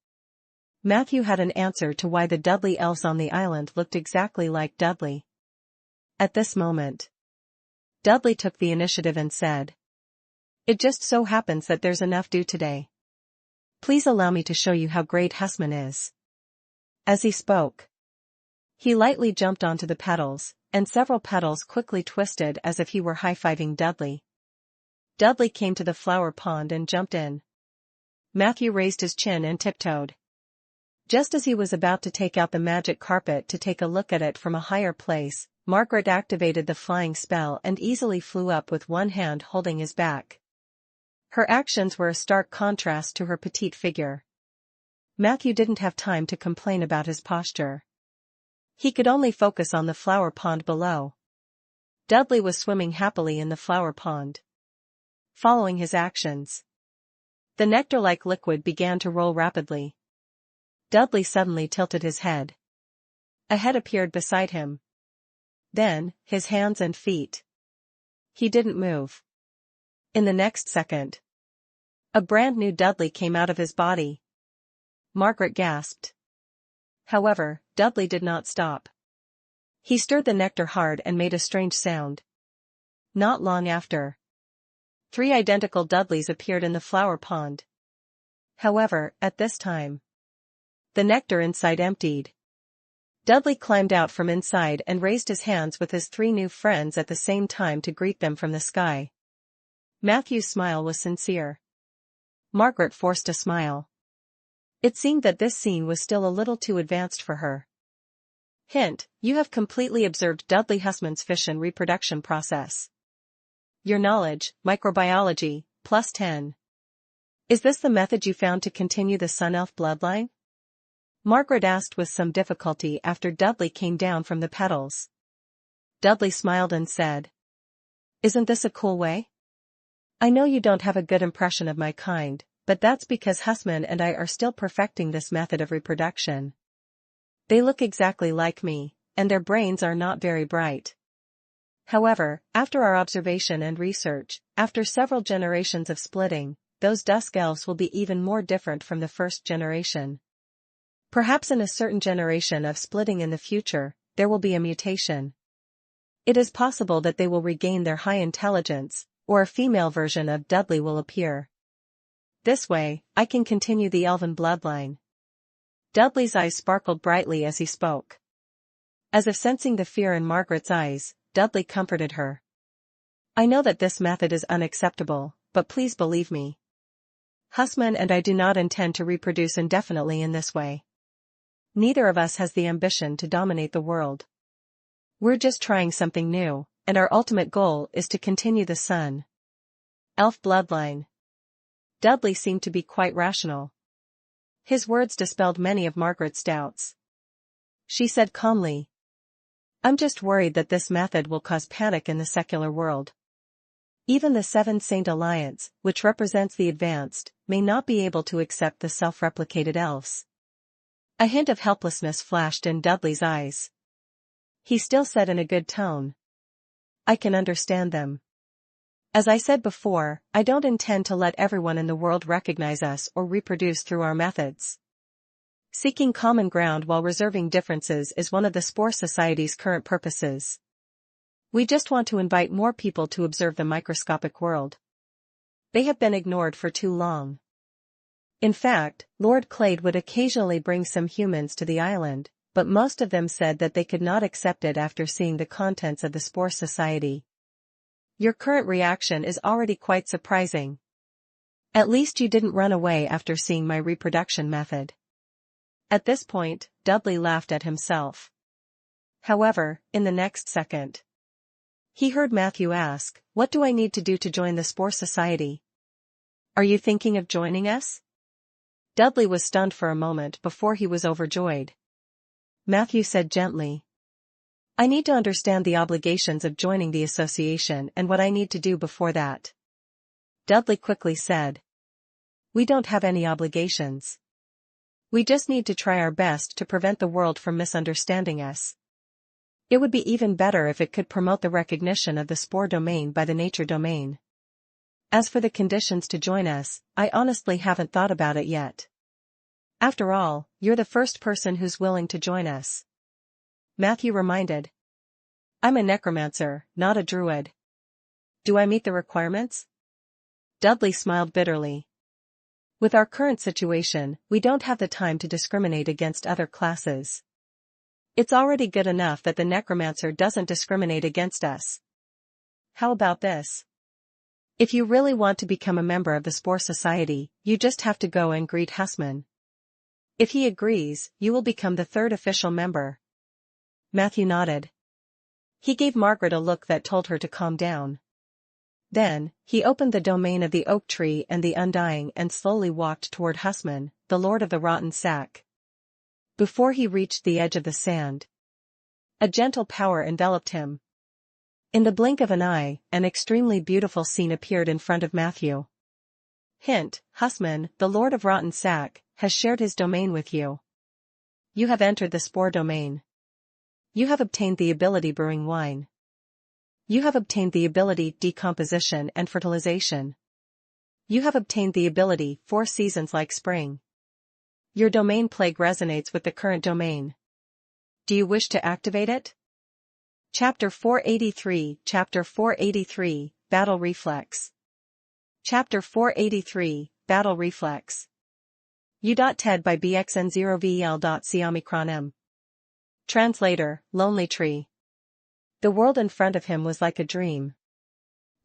Matthew had an answer to why the Dudley elves on the island looked exactly like Dudley. At this moment, Dudley took the initiative and said, "It just so happens that there's enough dew today. Please allow me to show you how great Husman is. As he spoke, he lightly jumped onto the petals, and several petals quickly twisted as if he were high-fiving Dudley. Dudley came to the flower pond and jumped in. Matthew raised his chin and tiptoed. Just as he was about to take out the magic carpet to take a look at it from a higher place, Margaret activated the flying spell and easily flew up with one hand holding his back. Her actions were a stark contrast to her petite figure. Matthew didn't have time to complain about his posture. He could only focus on the flower pond below. Dudley was swimming happily in the flower pond. Following his actions, the nectar-like liquid began to roll rapidly. Dudley suddenly tilted his head. A head appeared beside him. Then, his hands and feet. He didn't move. In the next second, a brand new Dudley came out of his body. Margaret gasped. However, Dudley did not stop. He stirred the nectar hard and made a strange sound. Not long after, 3 identical Dudleys appeared in the flower pond. However, at this time, the nectar inside emptied. Dudley climbed out from inside and raised his hands with his 3 new friends at the same time to greet them from the sky. Matthew's smile was sincere. Margaret forced a smile. It seemed that this scene was still a little too advanced for her. Hint: you have completely observed Dudley Husman's fission reproduction process. Your knowledge, microbiology, +10. Is this the method you found to continue the Sun Elf bloodline? Margaret asked with some difficulty after Dudley came down from the petals. Dudley smiled and said, "Isn't this a cool way? I know you don't have a good impression of my kind, but that's because Husman and I are still perfecting this method of reproduction. They look exactly like me, and their brains are not very bright. However, after our observation and research, after several generations of splitting, those dusk elves will be even more different from the first generation. Perhaps in a certain generation of splitting in the future, there will be a mutation. It is possible that they will regain their high intelligence, or a female version of Dudley will appear. This way, I can continue the elven bloodline." Dudley's eyes sparkled brightly as he spoke. As if sensing the fear in Margaret's eyes, Dudley comforted her. "I know that this method is unacceptable, but please believe me. Husman and I do not intend to reproduce indefinitely in this way. Neither of us has the ambition to dominate the world. We're just trying something new, and our ultimate goal is to continue the Sun Elf bloodline." Dudley seemed to be quite rational. His words dispelled many of Margaret's doubts. She said calmly, "I'm just worried that this method will cause panic in the secular world. Even the Seven Saint Alliance, which represents the advanced, may not be able to accept the self-replicated elves." A hint of helplessness flashed in Dudley's eyes. He still said in a good tone, "I can understand them. As I said before, I don't intend to let everyone in the world recognize us or reproduce through our methods. Seeking common ground while reserving differences is one of the Spore Society's current purposes. We just want to invite more people to observe the microscopic world. They have been ignored for too long. In fact, Lord Clade would occasionally bring some humans to the island, but most of them said that they could not accept it after seeing the contents of the Spore Society. Your current reaction is already quite surprising. At least you didn't run away after seeing my reproduction method." At this point, Dudley laughed at himself. However, in the next second, he heard Matthew ask, "What do I need to do to join the Spore Society? Are you thinking of joining us?" Dudley was stunned for a moment before he was overjoyed. Matthew said gently, "I need to understand the obligations of joining the association and what I need to do before that." Dudley quickly said, "We don't have any obligations. We just need to try our best to prevent the world from misunderstanding us. It would be even better if it could promote the recognition of the Spore domain by the Nature domain. As for the conditions to join us, I honestly haven't thought about it yet. After all, you're the first person who's willing to join us." Matthew reminded, "I'm a necromancer, not a druid. Do I meet the requirements?" Dudley smiled bitterly. With our current situation, we don't have the time to discriminate against other classes. It's already good enough that the Necromancer doesn't discriminate against us. How about this? If you really want to become a member of the Spore Society, you just have to go and greet Hussman. If he agrees, you will become the third official member. Matthew nodded. He gave Margaret a look that told her to calm down. Then, he opened the domain of the oak tree and the undying and slowly walked toward Hussman, the lord of the rotten sack. Before he reached the edge of the sand, a gentle power enveloped him. In the blink of an eye, an extremely beautiful scene appeared in front of Matthew. Hint, Hussman, the lord of rotten sack, has shared his domain with you. You have entered the spore domain. You have obtained the ability brewing wine. You have obtained the ability decomposition and fertilization. You have obtained the ability 4 seasons like spring. Your domain plague resonates with the current domain. Do you wish to activate it? Chapter 483 Chapter 483, Battle Reflex. Chapter 483, Battle Reflex. U.TED by BXN0VEL.COMICRON. Translator, Lonely Tree. The world in front of him was like a dream.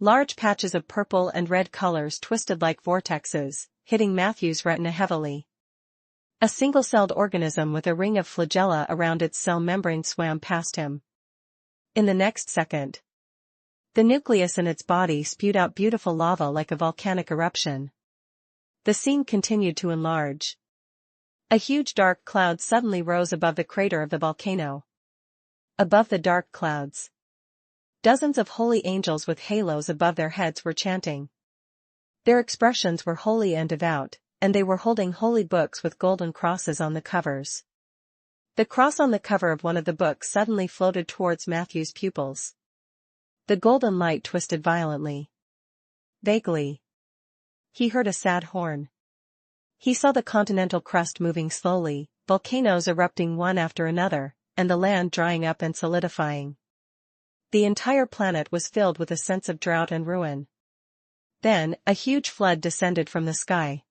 Large patches of purple and red colors twisted like vortexes, hitting Matthew's retina heavily. A single-celled organism with a ring of flagella around its cell membrane swam past him. In the next second, the nucleus in its body spewed out beautiful lava like a volcanic eruption. The scene continued to enlarge. A huge dark cloud suddenly rose above the crater of the volcano. Above the dark clouds, dozens of holy angels with halos above their heads were chanting. Their expressions were holy and devout, and they were holding holy books with golden crosses on the covers. The cross on the cover of one of the books suddenly floated towards Matthew's pupils. The golden light twisted violently. Vaguely, he heard a sad horn. He saw the continental crust moving slowly, volcanoes erupting one after another, and the land drying up and solidifying. The entire planet was filled with a sense of drought and ruin. Then, a huge flood descended from the sky.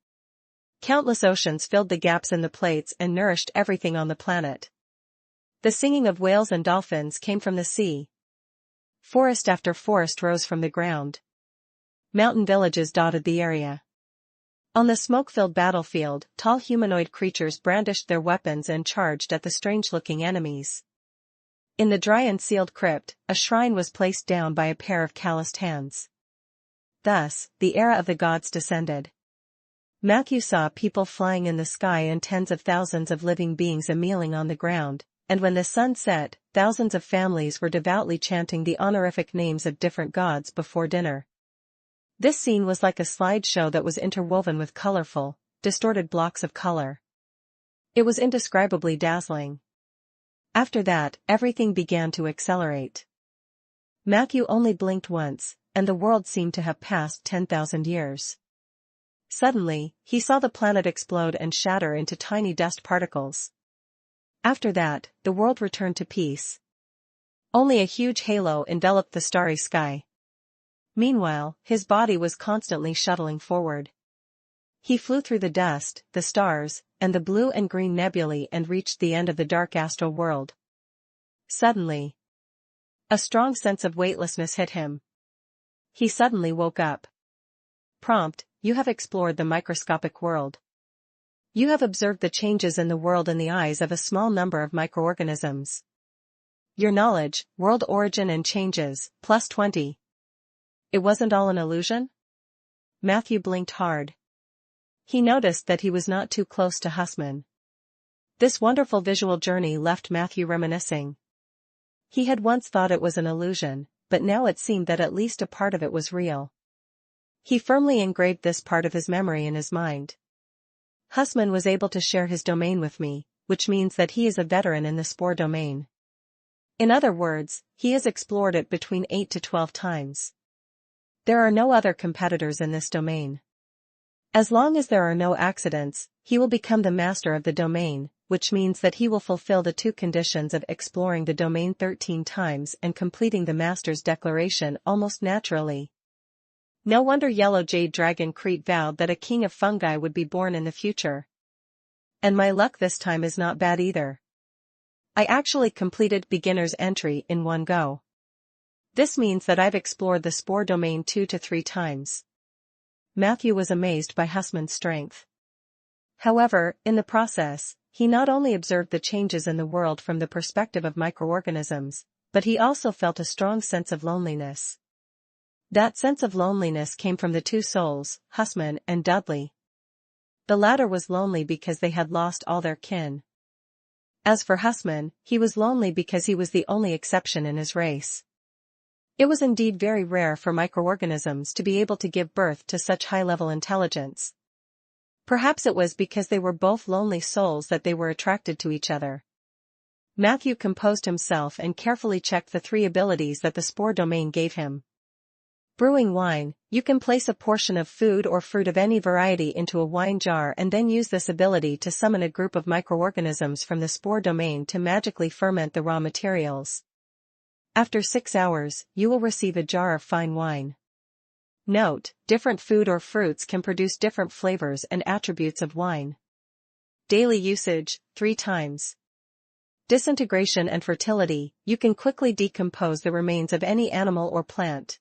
Countless oceans filled the gaps in the plates and nourished everything on the planet. The singing of whales and dolphins came from the sea. Forest after forest rose from the ground. Mountain villages dotted the area. On the smoke-filled battlefield, tall humanoid creatures brandished their weapons and charged at the strange-looking enemies. In the dry and sealed crypt, a shrine was placed down by a pair of calloused hands. Thus, the era of the gods descended. Matthew saw people flying in the sky and tens of thousands of living beings kneeling on the ground, and when the sun set, thousands of families were devoutly chanting the honorific names of different gods before dinner. This scene was like a slideshow that was interwoven with colorful, distorted blocks of color. It was indescribably dazzling. After that, everything began to accelerate. Matthew only blinked once, and the world seemed to have passed 10,000 years. Suddenly, he saw the planet explode and shatter into tiny dust particles. After that, the world returned to peace. Only a huge halo enveloped the starry sky. Meanwhile, his body was constantly shuttling forward. He flew through the dust, the stars, and the blue and green nebulae and reached the end of the dark astral world. Suddenly, a strong sense of weightlessness hit him. He suddenly woke up. Prompt: you have explored the microscopic world. You have observed the changes in the world in the eyes of a small number of microorganisms. Your knowledge, world origin and changes, plus 20. It wasn't all an illusion? Matthew blinked hard. He noticed that he was not too close to Hussman. This wonderful visual journey left Matthew reminiscing. He had once thought it was an illusion, but now it seemed that at least a part of it was real. He firmly engraved this part of his memory in his mind. Hussman was able to share his domain with me, which means that he is a veteran in the spore domain. In other words, he has explored it between 8 to 12 times. There are no other competitors in this domain. As long as there are no accidents, he will become the master of the domain, which means that he will fulfill the 2 conditions of exploring the domain 13 times and completing the master's declaration almost naturally. No wonder Yellow Jade Dragon Crete vowed that a king of fungi would be born in the future. And my luck this time is not bad either. I actually completed beginner's entry in one go. This means that I've explored the spore domain 2 to 3 times. Matthew was amazed by Husman's strength. However, in the process, he not only observed the changes in the world from the perspective of microorganisms, but he also felt a strong sense of loneliness. That sense of loneliness came from the two souls, Husman and Dudley. The latter was lonely because they had lost all their kin. As for Husman, he was lonely because he was the only exception in his race. It was indeed very rare for microorganisms to be able to give birth to such high-level intelligence. Perhaps it was because they were both lonely souls that they were attracted to each other. Matthew composed himself and carefully checked the 3 abilities that the spore domain gave him. Brewing wine, you can place a portion of food or fruit of any variety into a wine jar and then use this ability to summon a group of microorganisms from the spore domain to magically ferment the raw materials. After 6 hours, you will receive a jar of fine wine. Note, different food or fruits can produce different flavors and attributes of wine. Daily usage, 3 times. Disintegration and fertility, you can quickly decompose the remains of any animal or plant.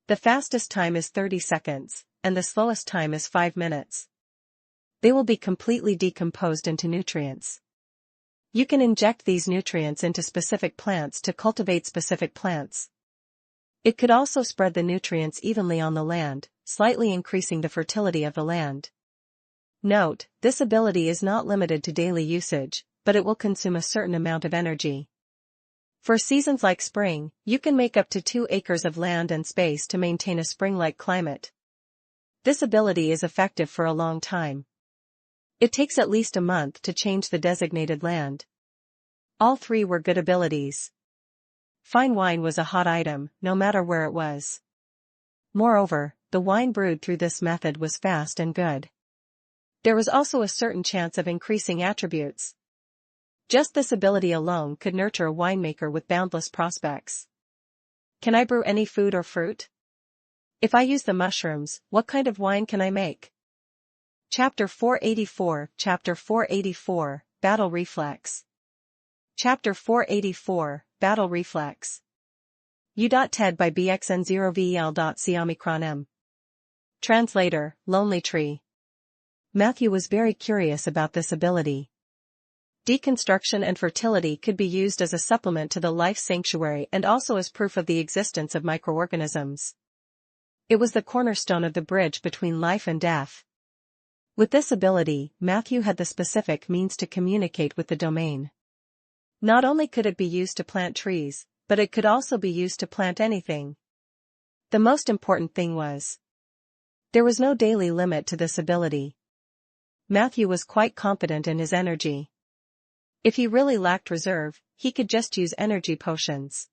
The fastest time is 30 seconds, and the slowest time is 5 minutes. They will be completely decomposed into nutrients. You can inject these nutrients into specific plants to cultivate specific plants. It could also spread the nutrients evenly on the land, slightly increasing the fertility of the land. Note, this ability is not limited to daily usage, but it will consume a certain amount of energy. For seasons like spring, you can make up to 2 acres of land and space to maintain a spring-like climate. This ability is effective for a long time. It takes at least a month to change the designated land. All 3 were good abilities. Fine wine was a hot item, no matter where it was. Moreover, the wine brewed through this method was fast and good. There was also a certain chance of increasing attributes. Just this ability alone could nurture a winemaker with boundless prospects. Can I brew any food or fruit? If I use the mushrooms, what kind of wine can I make? Chapter 484, Chapter 484, Battle Reflex. Chapter 484, Battle Reflex. U.TED by BXN0VEL.C. Translator, Lonely Tree. Matthew was very curious about this ability. Deconstruction and fertility could be used as a supplement to the life sanctuary and also as proof of the existence of microorganisms. It was the cornerstone of the bridge between life and death. With this ability, Matthew had the specific means to communicate with the domain. Not only could it be used to plant trees, but it could also be used to plant anything. The most important thing was, there was no daily limit to this ability. Matthew was quite confident in his energy. If he really lacked reserve, he could just use energy potions.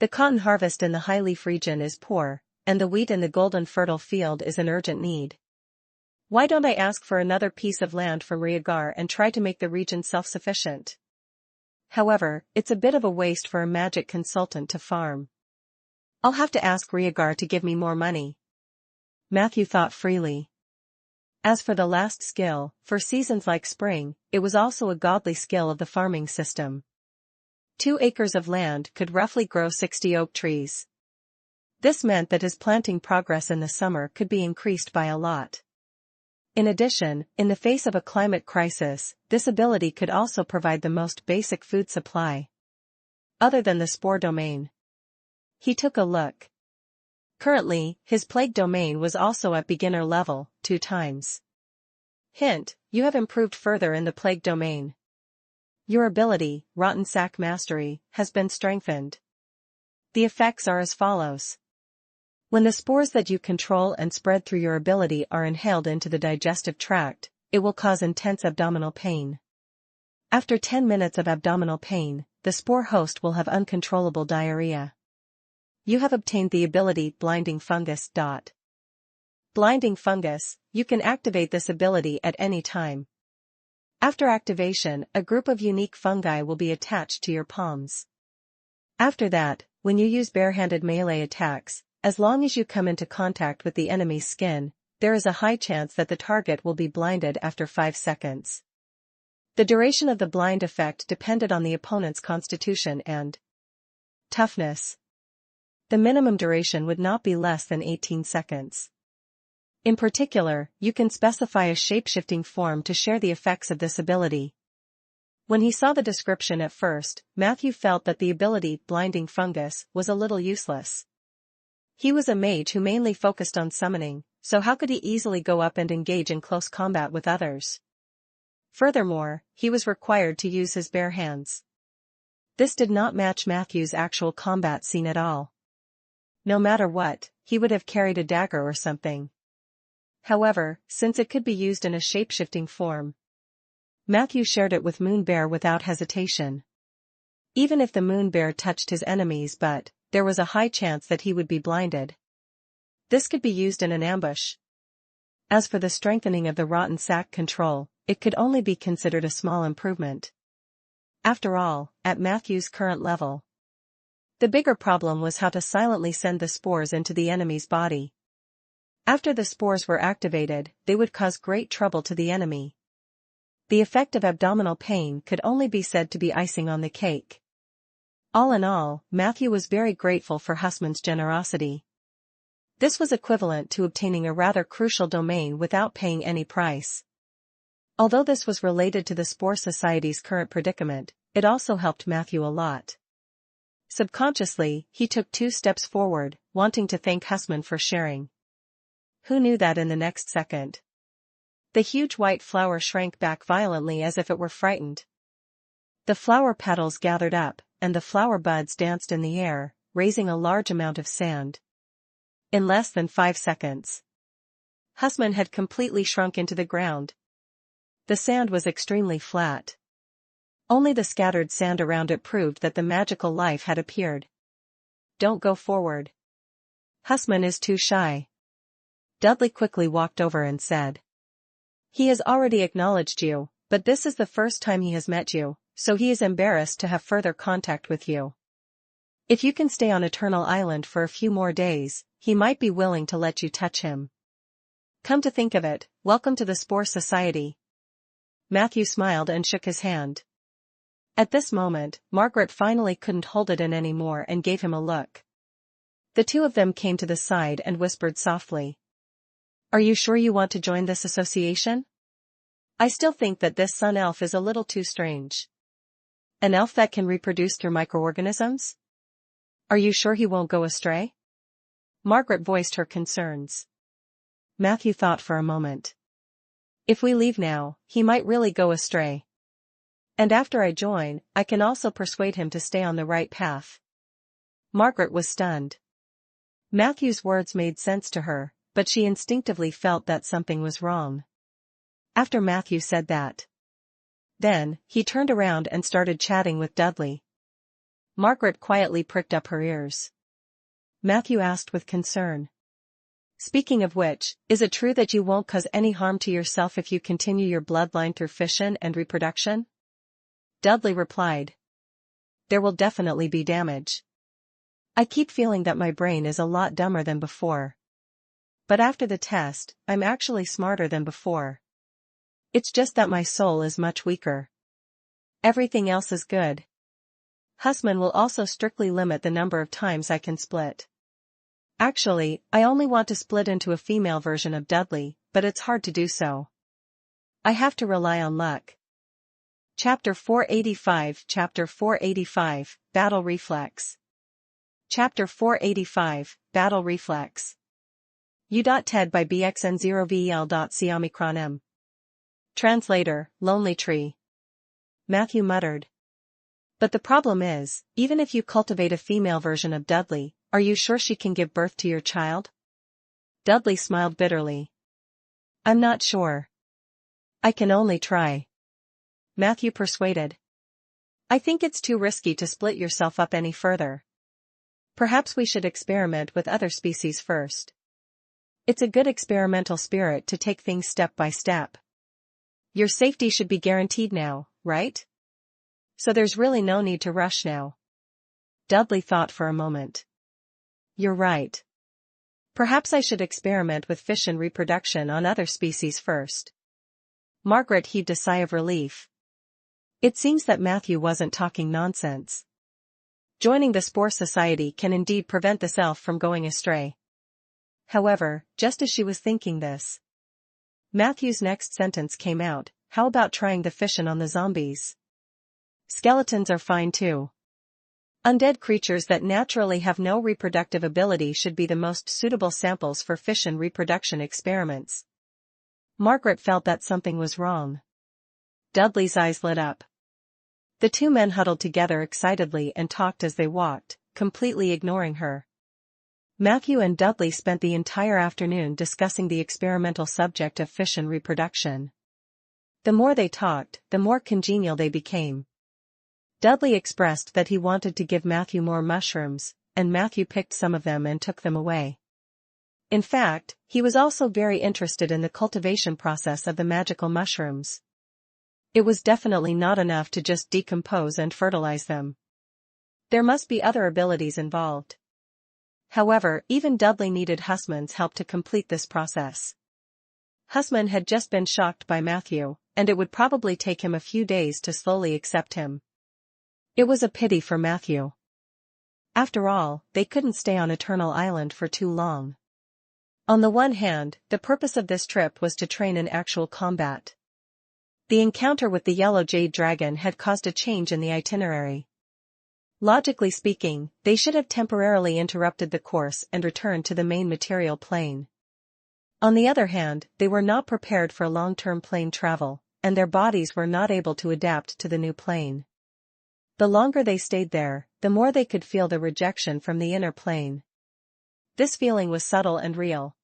The cotton harvest in the high-leaf region is poor, and the wheat in the golden fertile field is an urgent need. Why don't I ask for another piece of land from Rhaegar and try to make the region self-sufficient? However, it's a bit of a waste for a magic consultant to farm. I'll have to ask Rhaegar to give me more money. Matthew thought freely. As for the last skill, for seasons like spring, it was also a godly skill of the farming system. 2 acres of land could roughly grow 60 oak trees. This meant that his planting progress in the summer could be increased by a lot. In addition, in the face of a climate crisis, this ability could also provide the most basic food supply. Other than the spore domain. He took a look. Currently, his plague domain was also at beginner level, 2 times. Hint, you have improved further in the plague domain. Your ability, Rotten Sack Mastery, has been strengthened. The effects are as follows. When the spores that you control and spread through your ability are inhaled into the digestive tract, it will cause intense abdominal pain. After 10 minutes of abdominal pain, the spore host will have uncontrollable diarrhea. You have obtained the ability Blinding Fungus. Blinding Fungus, you can activate this ability at any time. After activation, a group of unique fungi will be attached to your palms. After that, when you use barehanded melee attacks, as long as you come into contact with the enemy's skin, there is a high chance that the target will be blinded after 5 seconds. The duration of the blind effect depended on the opponent's constitution and toughness. The minimum duration would not be less than 18 seconds. In particular, you can specify a shape-shifting form to share the effects of this ability. When he saw the description at first, Matthew felt that the ability, Blinding Fungus, was a little useless. He was a mage who mainly focused on summoning, so how could he easily go up and engage in close combat with others? Furthermore, he was required to use his bare hands. This did not match Matthew's actual combat scene at all. No matter what, he would have carried a dagger or something. However, since it could be used in a shape-shifting form, Matthew shared it with Moonbear without hesitation. Even if the Moonbear touched his enemies, but there was a high chance that he would be blinded. This could be used in an ambush. As for the strengthening of the rotten sack control, it could only be considered a small improvement. After all, at Matthew's current level, the bigger problem was how to silently send the spores into the enemy's body. After the spores were activated, they would cause great trouble to the enemy. The effect of abdominal pain could only be said to be icing on the cake. All in all, Matthew was very grateful for Hussman's generosity. This was equivalent to obtaining a rather crucial domain without paying any price. Although this was related to the Spore Society's current predicament, it also helped Matthew a lot. Subconsciously, he took 2 steps forward, wanting to thank Hussman for sharing. Who knew that in the next second, the huge white flower shrank back violently as if it were frightened. The flower petals gathered up, and the flower buds danced in the air, raising a large amount of sand. In less than 5 seconds, Hussman had completely shrunk into the ground. The sand was extremely flat. Only the scattered sand around it proved that the magical life had appeared. Don't go forward. Hussman is too shy. Dudley quickly walked over and said. He has already acknowledged you, but this is the first time he has met you, so he is embarrassed to have further contact with you. If you can stay on Eternal Island for a few more days, he might be willing to let you touch him. Come to think of it, welcome to the Spore Society. Matthew smiled and shook his hand. At this moment, Margaret finally couldn't hold it in anymore and gave him a look. The two of them came to the side and whispered softly. Are you sure you want to join this association? I still think that this sun elf is a little too strange. An elf that can reproduce through microorganisms? Are you sure he won't go astray? Margaret voiced her concerns. Matthew thought for a moment. If we leave now, he might really go astray. And after I join, I can also persuade him to stay on the right path. Margaret was stunned. Matthew's words made sense to her, but she instinctively felt that something was wrong. After Matthew said that, then, he turned around and started chatting with Dudley. Margaret quietly pricked up her ears. Matthew asked with concern. Speaking of which, is it true that you won't cause any harm to yourself if you continue your bloodline through fission and reproduction? Dudley replied. There will definitely be damage. I keep feeling that my brain is a lot dumber than before. But after the test, I'm actually smarter than before. It's just that my soul is much weaker. Everything else is good. Hussman will also strictly limit the number of times I can split. Actually, I only want to split into a female version of Dudley, but it's hard to do so. I have to rely on luck. Chapter 485 Chapter 485, Battle Reflex. Chapter 485, Battle Reflex. U.TED by BXN0VEL.COMICRONM. Translator, Lonely Tree. Matthew muttered. But the problem is, even if you cultivate a female version of Dudley, are you sure she can give birth to your child? Dudley smiled bitterly. I'm not sure. I can only try. Matthew persuaded. I think it's too risky to split yourself up any further. Perhaps we should experiment with other species first. It's a good experimental spirit to take things step by step. Your safety should be guaranteed now, right? So there's really no need to rush now. Dudley thought for a moment. You're right. Perhaps I should experiment with fission reproduction on other species first. Margaret heaved a sigh of relief. It seems that Matthew wasn't talking nonsense. Joining the Spore Society can indeed prevent this elf from going astray. However, just as she was thinking this, Matthew's next sentence came out, how about trying the fission on the zombies? Skeletons are fine too. Undead creatures that naturally have no reproductive ability should be the most suitable samples for fission reproduction experiments. Margaret felt that something was wrong. Dudley's eyes lit up. The two men huddled together excitedly and talked as they walked, completely ignoring her. Matthew and Dudley spent the entire afternoon discussing the experimental subject of fission reproduction. The more they talked, the more congenial they became. Dudley expressed that he wanted to give Matthew more mushrooms, and Matthew picked some of them and took them away. In fact, he was also very interested in the cultivation process of the magical mushrooms. It was definitely not enough to just decompose and fertilize them. There must be other abilities involved. However, even Dudley needed Husman's help to complete this process. Husman had just been shocked by Matthew, and it would probably take him a few days to slowly accept him. It was a pity for Matthew. After all, they couldn't stay on Eternal Island for too long. On the one hand, the purpose of this trip was to train in actual combat. The encounter with the yellow jade dragon had caused a change in the itinerary. Logically speaking, they should have temporarily interrupted the course and returned to the main material plane. On the other hand, they were not prepared for long-term plane travel, and their bodies were not able to adapt to the new plane. The longer they stayed there, the more they could feel the rejection from the inner plane. This feeling was subtle and real.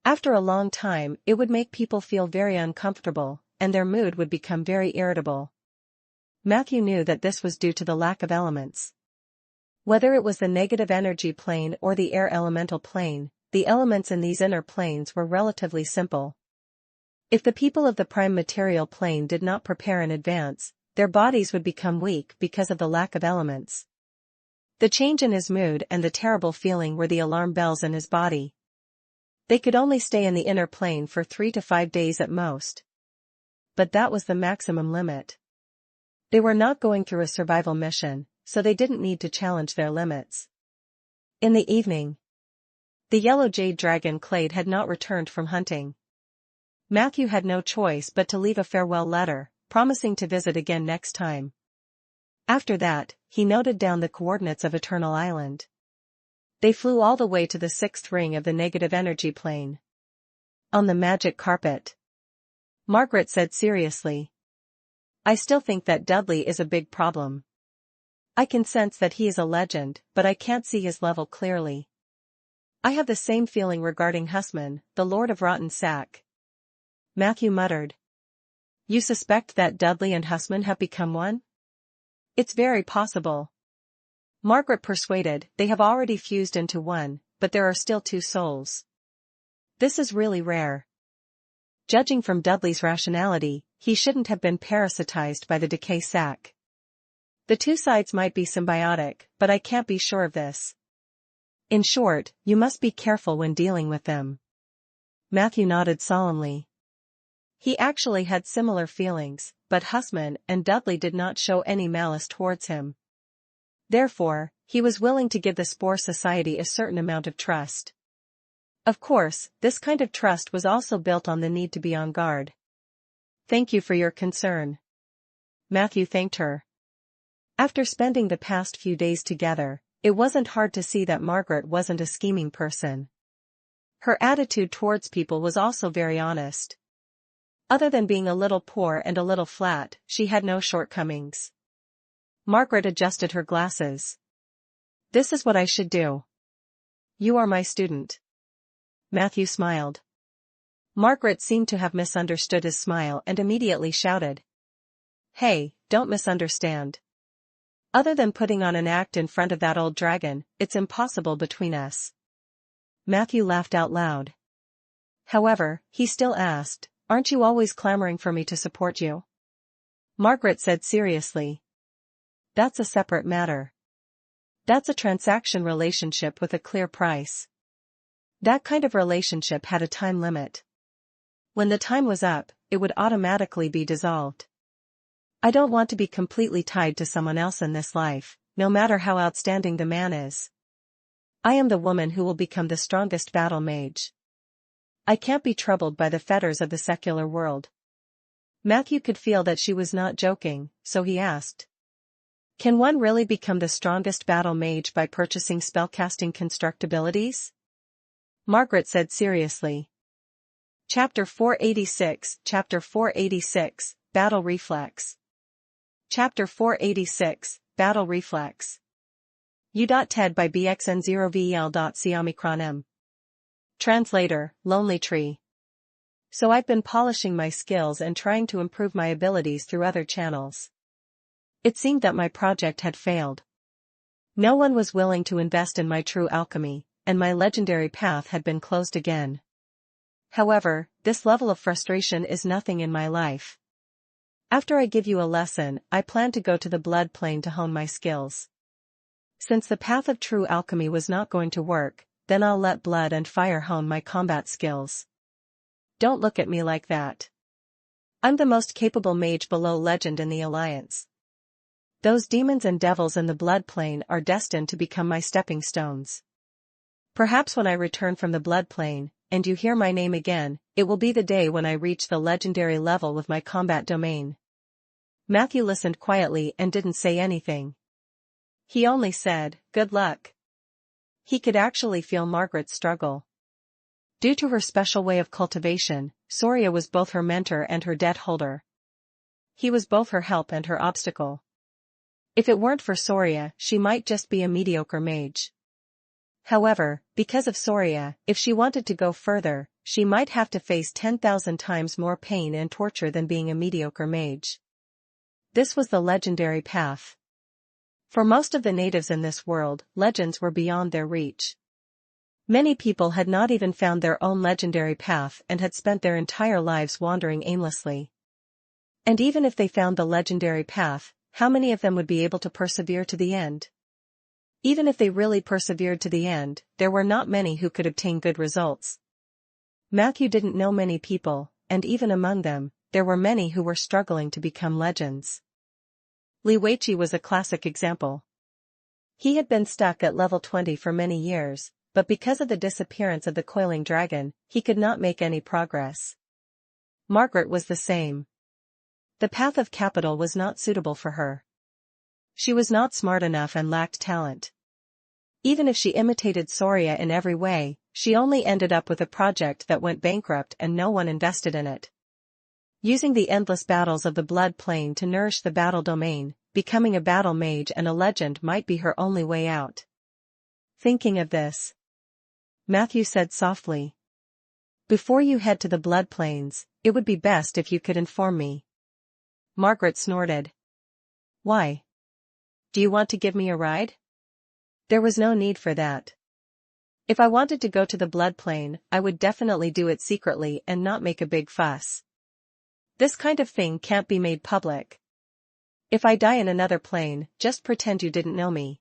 After a long time, it would make people feel very uncomfortable, and their mood would become very irritable. Matthew knew that this was due to the lack of elements. Whether it was the negative energy plane or the air elemental plane, the elements in these inner planes were relatively simple. If the people of the prime material plane did not prepare in advance, their bodies would become weak because of the lack of elements. The change in his mood and the terrible feeling were the alarm bells in his body. They could only stay in the inner plane for 3 to 5 days at most. But that was the maximum limit. They were not going through a survival mission, so they didn't need to challenge their limits. In the evening, the yellow jade dragon Clade had not returned from hunting. Matthew had no choice but to leave a farewell letter, promising to visit again next time. After that, he noted down the coordinates of Eternal Island. They flew all the way to the 6th ring of the negative energy plane. On the magic carpet, Margaret said seriously, "I still think that Dudley is a big problem. I can sense that he is a legend, but I can't see his level clearly. I have the same feeling regarding Husman, the Lord of Rotten Sack." Matthew muttered. "You suspect that Dudley and Husman have become one?" "It's very possible." Margaret persuaded, "They have already fused into one, but there are still 2 souls. This is really rare. Judging from Dudley's rationality, he shouldn't have been parasitized by the decay sac. The 2 sides might be symbiotic, but I can't be sure of this. In short, you must be careful when dealing with them." Matthew nodded solemnly. He actually had similar feelings, but Husman and Dudley did not show any malice towards him. Therefore, he was willing to give the Spore Society a certain amount of trust. Of course, this kind of trust was also built on the need to be on guard. "Thank you for your concern." Matthew thanked her. After spending the past few days together, it wasn't hard to see that Margaret wasn't a scheming person. Her attitude towards people was also very honest. Other than being a little poor and a little flat, she had no shortcomings. Margaret adjusted her glasses. "This is what I should do. You are my student." Matthew smiled. Margaret seemed to have misunderstood his smile and immediately shouted, "Hey, don't misunderstand. Other than putting on an act in front of that old dragon, it's impossible between us." Matthew laughed out loud. However, he still asked, "Aren't you always clamoring for me to support you?" Margaret said seriously, "That's a separate matter. That's a transaction relationship with a clear price. That kind of relationship had a time limit. When the time was up, it would automatically be dissolved. I don't want to be completely tied to someone else in this life, no matter how outstanding the man is. I am the woman who will become the strongest battle mage. I can't be troubled by the fetters of the secular world. Matthew could feel that she was not joking, so he asked. Can one really become the strongest battle mage by purchasing spellcasting construct abilities? Margaret said seriously. Chapter 486, Chapter 486, Battle Reflex. Chapter 486, Battle Reflex. U.TED by BXN0VEL.COMICRONM. Translator, Lonely Tree. So I've been polishing my skills and trying to improve my abilities through other channels. It seemed that my project had failed. No one was willing to invest in my true alchemy, and my legendary path had been closed again. However, this level of frustration is nothing in my life. After I give you a lesson, I plan to go to the blood plane to hone my skills. Since the path of true alchemy was not going to work, then I'll let blood and fire hone my combat skills. Don't look at me like that. I'm the most capable mage below legend in the Alliance. Those demons and devils in the blood plane are destined to become my stepping stones. Perhaps when I return from the blood plane, and you hear my name again, it will be the day when I reach the legendary level with my combat domain. Matthew listened quietly and didn't say anything. He only said, "Good luck." He could actually feel Margaret's struggle. Due to her special way of cultivation, Soria was both her mentor and her debt holder. He was both her help and her obstacle. If it weren't for Soria, she might just be a mediocre mage. However, because of Soria, if she wanted to go further, she might have to face 10,000 times more pain and torture than being a mediocre mage. This was the legendary path. For most of the natives in this world, legends were beyond their reach. Many people had not even found their own legendary path and had spent their entire lives wandering aimlessly. And even if they found the legendary path, how many of them would be able to persevere to the end? Even if they really persevered to the end, there were not many who could obtain good results. Matthew didn't know many people, and even among them, there were many who were struggling to become legends. Li Weiqi was a classic example. He had been stuck at level 20 for many years, but because of the disappearance of the coiling dragon, he could not make any progress. Margaret was the same. The path of capital was not suitable for her. She was not smart enough and lacked talent. Even if she imitated Soria in every way, she only ended up with a project that went bankrupt and no one invested in it. Using the endless battles of the blood plane to nourish the battle domain, becoming a battle mage and a legend might be her only way out. Thinking of this, Matthew said softly. Before you head to the blood plains, it would be best if you could inform me. Margaret snorted. Why? Do you want to give me a ride? There was no need for that. If I wanted to go to the blood plane, I would definitely do it secretly and not make a big fuss. This kind of thing can't be made public. If I die in another plane, just pretend you didn't know me.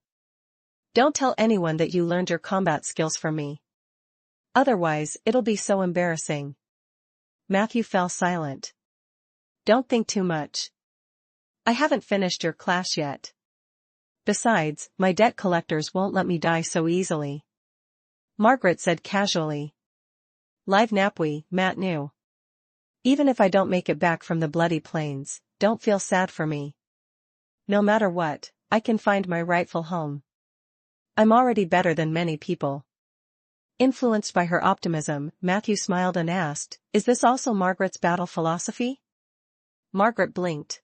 Don't tell anyone that you learned your combat skills from me. Otherwise, it'll be so embarrassing. Matthew fell silent. Don't think too much. I haven't finished your class yet. Besides, my debt collectors won't let me die so easily. Margaret said casually. Live Napwi, Matt knew. Even if I don't make it back from the bloody plains, don't feel sad for me. No matter what, I can find my rightful home. I'm already better than many people. Influenced by her optimism, Matthew smiled and asked, Is this also Margaret's battle philosophy? Margaret blinked.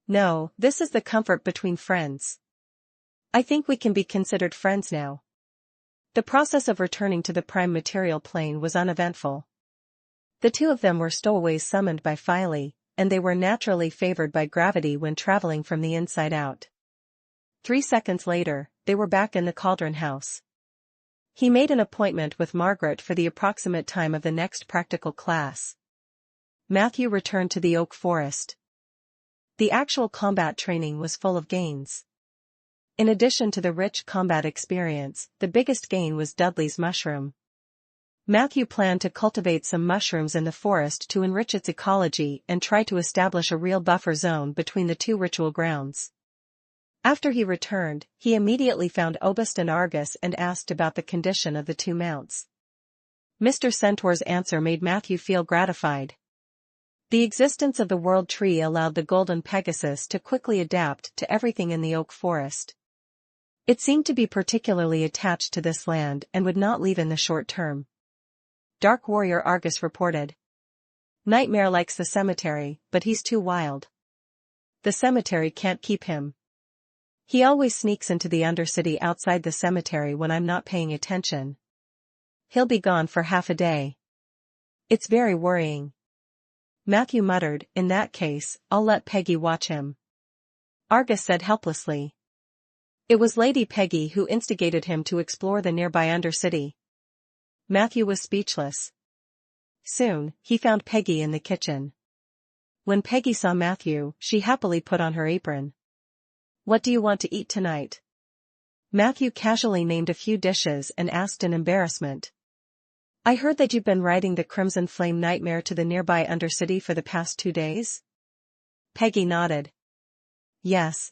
No, this is the comfort between friends. I think we can be considered friends now. The process of returning to the prime material plane was uneventful. The two of them were stowaways summoned by Filey, and they were naturally favored by gravity when traveling from the inside out. 3 seconds later, they were back in the Cauldron House. He made an appointment with Margaret for the approximate time of the next practical class. Matthew returned to the oak forest. The actual combat training was full of gains. In addition to the rich combat experience, the biggest gain was Dudley's mushroom. Matthew planned to cultivate some mushrooms in the forest to enrich its ecology and try to establish a real buffer zone between the two ritual grounds. After he returned, he immediately found Obist and Argus and asked about the condition of the two mounts. Mr. Centaur's answer made Matthew feel gratified. The existence of the World Tree allowed the Golden Pegasus to quickly adapt to everything in the oak forest. It seemed to be particularly attached to this land and would not leave in the short term. Dark Warrior Argus reported. Nightmare likes the cemetery, but he's too wild. The cemetery can't keep him. He always sneaks into the Undercity outside the cemetery when I'm not paying attention. He'll be gone for half a day. It's very worrying. Matthew muttered, in that case, I'll let Peggy watch him. Argus said helplessly. It was Lady Peggy who instigated him to explore the nearby Undercity. Matthew was speechless. Soon, he found Peggy in the kitchen. When Peggy saw Matthew, she happily put on her apron. What do you want to eat tonight? Matthew casually named a few dishes and asked in embarrassment. I heard that you've been riding the Crimson Flame Nightmare to the nearby Undercity for the past 2 days? Peggy nodded. Yes.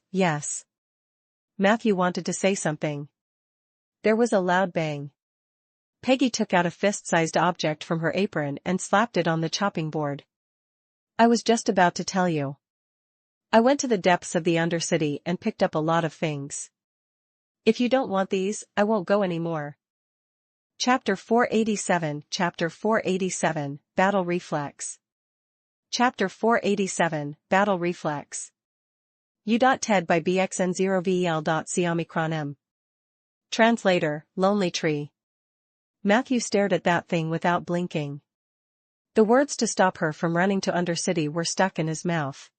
Matthew wanted to say something. There was a loud bang. Peggy took out a fist-sized object from her apron and slapped it on the chopping board. I was just about to tell you. I went to the depths of the Undercity and picked up a lot of things. If you don't want these, I won't go anymore. Chapter 487 Battle Reflex. Chapter 487 Battle Reflex. U.TED by BXN0VEL.COMICRON. Translator, Lonely Tree. Matthew stared at that thing without blinking. The words to stop her from running to Undercity were stuck in his mouth.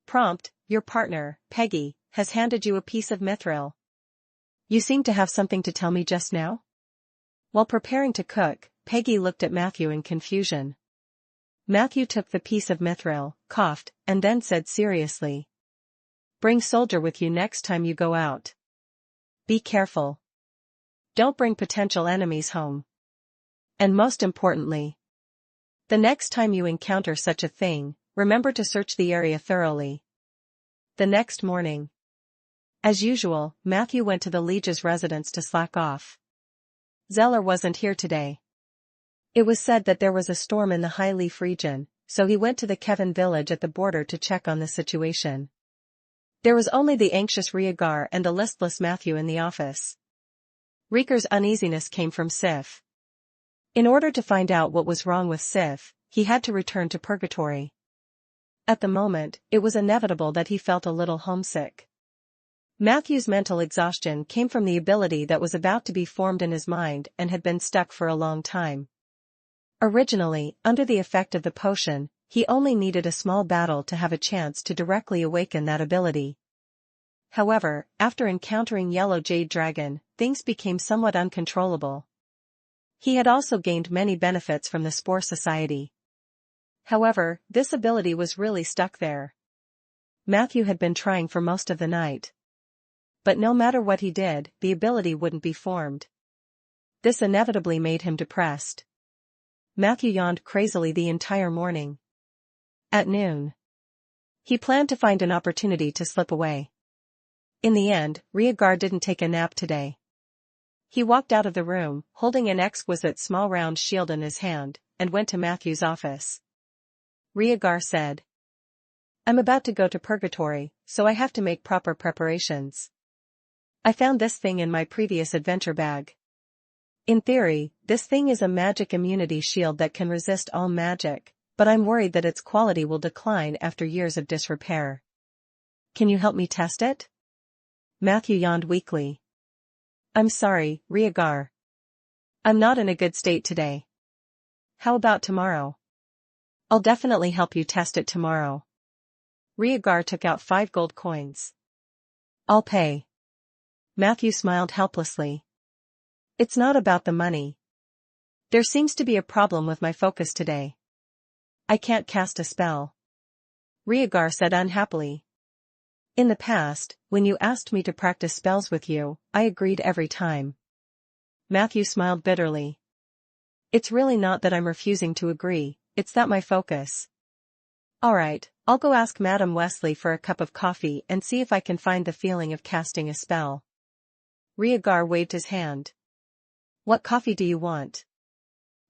Prompt, your partner, Peggy, has handed you a piece of mithril. You seem to have something to tell me just now? While preparing to cook, Peggy looked at Matthew in confusion. Matthew took the piece of mithril, coughed, and then said seriously. Bring soldier with you next time you go out. Be careful. Don't bring potential enemies home. And most importantly, the next time you encounter such a thing, remember to search the area thoroughly. The next morning. As usual, Matthew went to the Liege's residence to slack off. Zeller wasn't here today. It was said that there was a storm in the High Leaf region, so he went to the Kevin village at the border to check on the situation. There was only the anxious Riegar and the listless Matthew in the office. Riegar's uneasiness came from Sif. In order to find out what was wrong with Sif, he had to return to Purgatory. At the moment, it was inevitable that he felt a little homesick. Matthew's mental exhaustion came from the ability that was about to be formed in his mind and had been stuck for a long time. Originally, under the effect of the potion, he only needed a small battle to have a chance to directly awaken that ability. However, after encountering Yellow Jade Dragon, things became somewhat uncontrollable. He had also gained many benefits from the Spore Society. However, this ability was really stuck there. Matthew had been trying for most of the night. But no matter what he did, the ability wouldn't be formed. This inevitably made him depressed. Matthew yawned crazily the entire morning. At noon, he planned to find an opportunity to slip away. In the end, Riegar didn't take a nap today. He walked out of the room, holding an exquisite small round shield in his hand, and went to Matthew's office. Riegar said, I'm about to go to Purgatory, so I have to make proper preparations. I found this thing in my previous adventure bag. In theory, this thing is a magic immunity shield that can resist all magic, but I'm worried that its quality will decline after years of disrepair. Can you help me test it? Matthew yawned weakly. I'm sorry, Riegar. I'm not in a good state today. How about tomorrow? I'll definitely help you test it tomorrow. Riegar took out 5 gold coins. I'll pay. Matthew smiled helplessly. It's not about the money. There seems to be a problem with my focus today. I can't cast a spell. Riegar said unhappily. In the past, when you asked me to practice spells with you, I agreed every time. Matthew smiled bitterly. It's really not that I'm refusing to agree, it's that my focus. Alright, I'll go ask Madam Wesley for a cup of coffee and see if I can find the feeling of casting a spell. Rhaegar waved his hand. What coffee do you want?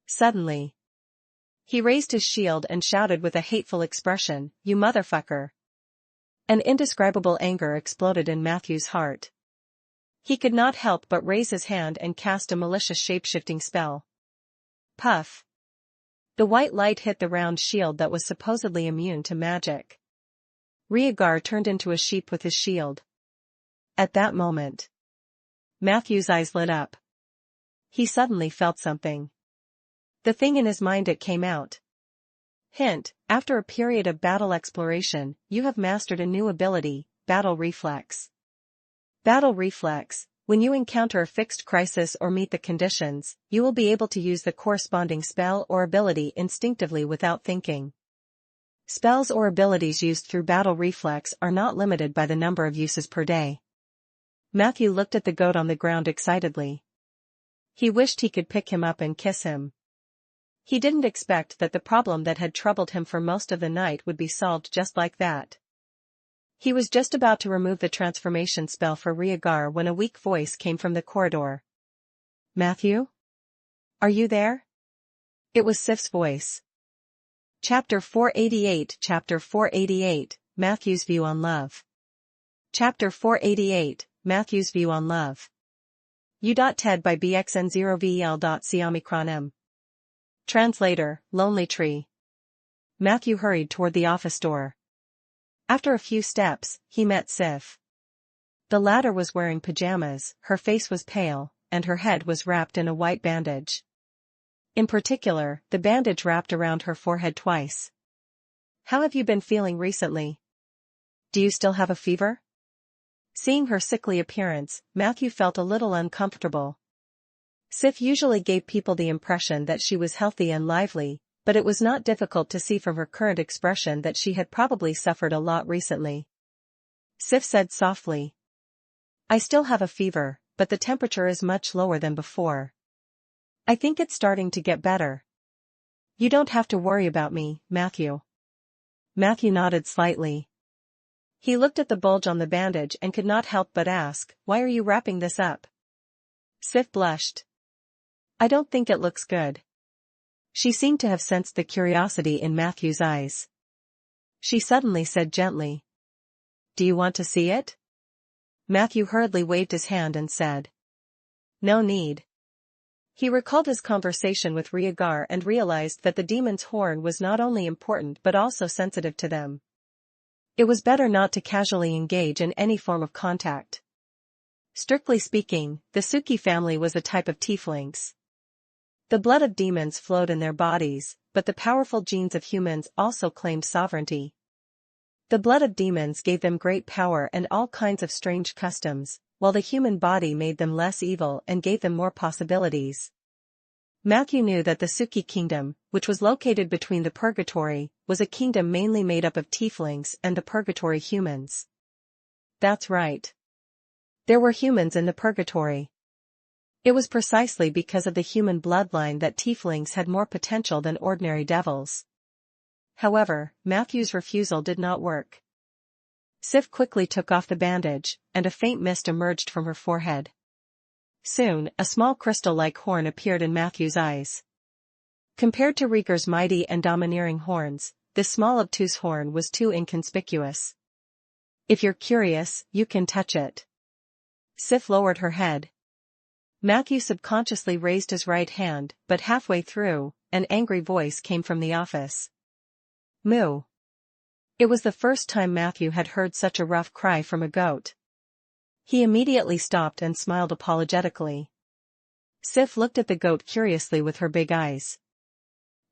Suddenly, he raised his shield and shouted with a hateful expression, "You motherfucker." An indescribable anger exploded in Matthew's heart. He could not help but raise his hand and cast a malicious shape-shifting spell. Puff. The white light hit the round shield that was supposedly immune to magic. Rhaegar turned into a sheep with his shield. At that moment, Matthew's eyes lit up. He suddenly felt something. The thing in his mind, it came out. Hint, after a period of battle exploration, you have mastered a new ability, Battle Reflex. Battle Reflex, when you encounter a fixed crisis or meet the conditions, you will be able to use the corresponding spell or ability instinctively without thinking. Spells or abilities used through Battle Reflex are not limited by the number of uses per day. Matthew looked at the goat on the ground excitedly. He wished he could pick him up and kiss him. He didn't expect that the problem that had troubled him for most of the night would be solved just like that. He was just about to remove the transformation spell for Rhaegar when a weak voice came from the corridor. Matthew? Are you there? It was Sif's voice. Chapter 488, Matthew's View on Love. Chapter 488, Matthew's View on Love. U.Ted by BXN0VEL.COMICRONM. Translator, Lonely Tree. Matthew hurried toward the office door. After a few steps, he met Sif. The latter was wearing pajamas, her face was pale, and her head was wrapped in a white bandage. In particular, the bandage wrapped around her forehead twice. How have you been feeling recently? Do you still have a fever? Seeing her sickly appearance, Matthew felt a little uncomfortable. Sif usually gave people the impression that she was healthy and lively, but it was not difficult to see from her current expression that she had probably suffered a lot recently. Sif said softly, I still have a fever, but the temperature is much lower than before. I think it's starting to get better. You don't have to worry about me, Matthew. Matthew nodded slightly. He looked at the bulge on the bandage and could not help but ask, why are you wrapping this up? Sif blushed. I don't think it looks good. She seemed to have sensed the curiosity in Matthew's eyes. She suddenly said gently, Do you want to see it? Matthew hurriedly waved his hand and said, No need. He recalled his conversation with Rhaegar and realized that the demon's horn was not only important but also sensitive to them. It was better not to casually engage in any form of contact. Strictly speaking, the Suki family was a type of tieflings. The blood of demons flowed in their bodies, but the powerful genes of humans also claimed sovereignty. The blood of demons gave them great power and all kinds of strange customs, while the human body made them less evil and gave them more possibilities. Matthew knew that the Suki kingdom, which was located between the Purgatory, was a kingdom mainly made up of tieflings and the Purgatory humans. That's right. There were humans in the Purgatory. It was precisely because of the human bloodline that tieflings had more potential than ordinary devils. However, Matthew's refusal did not work. Sif quickly took off the bandage, and a faint mist emerged from her forehead. Soon, a small crystal-like horn appeared in Matthew's eyes. Compared to Rhaegar's mighty and domineering horns, this small obtuse horn was too inconspicuous. If you're curious, you can touch it. Sif lowered her head. Matthew subconsciously raised his right hand, but halfway through, an angry voice came from the office. Moo. It was the first time Matthew had heard such a rough cry from a goat. He immediately stopped and smiled apologetically. Sif looked at the goat curiously with her big eyes.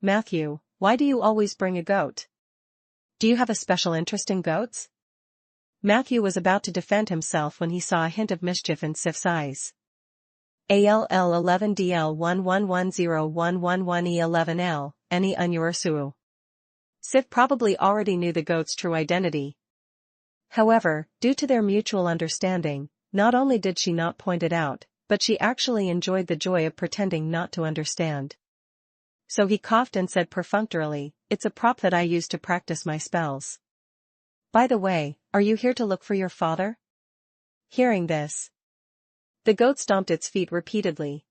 Matthew, why do you always bring a goat? Do you have a special interest in goats? Matthew was about to defend himself when he saw a hint of mischief in Sif's eyes. ALL11DL11101111E11L, Any Unyursu. Sif probably already knew the goat's true identity. However, due to their mutual understanding, not only did she not point it out, but she actually enjoyed the joy of pretending not to understand. So he coughed and said perfunctorily, "It's a prop that I use to practice my spells. By the way, are you here to look for your father?" Hearing this, the goat stomped its feet repeatedly.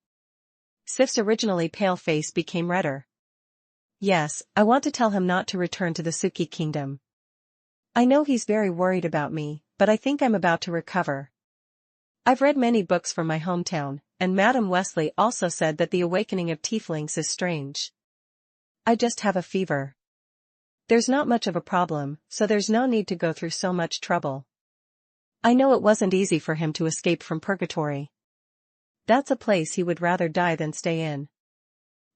Sif's originally pale face became redder. "Yes, I want to tell him not to return to the Suki kingdom. I know he's very worried about me, but I think I'm about to recover. I've read many books from my hometown, and Madam Wesley also said that the awakening of tieflings is strange. I just have a fever. There's not much of a problem, so there's no need to go through so much trouble. I know it wasn't easy for him to escape from purgatory. That's a place he would rather die than stay in.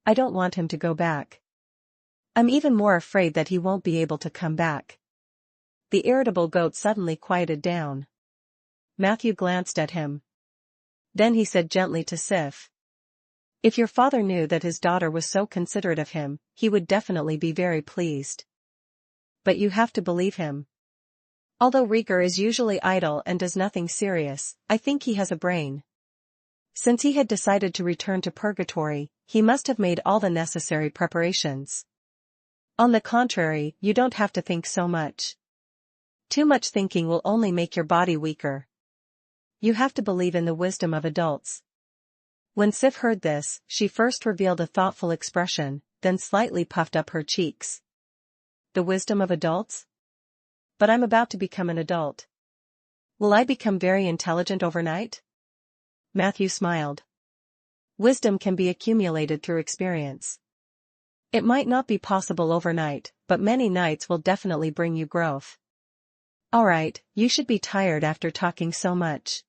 I don't want him to go back. I'm even more afraid that he won't be able to come back." The irritable goat suddenly quieted down. Matthew glanced at him. Then he said gently to Sif, "If your father knew that his daughter was so considerate of him, he would definitely be very pleased. But you have to believe him. Although Rieger is usually idle and does nothing serious, I think he has a brain. Since he had decided to return to purgatory, he must have made all the necessary preparations. On the contrary, you don't have to think so much. Too much thinking will only make your body weaker. You have to believe in the wisdom of adults." When Sif heard this, she first revealed a thoughtful expression, then slightly puffed up her cheeks. "The wisdom of adults? But I'm about to become an adult. Will I become very intelligent overnight?" Matthew smiled. "Wisdom can be accumulated through experience. It might not be possible overnight, but many nights will definitely bring you growth. Alright, you should be tired after talking so much.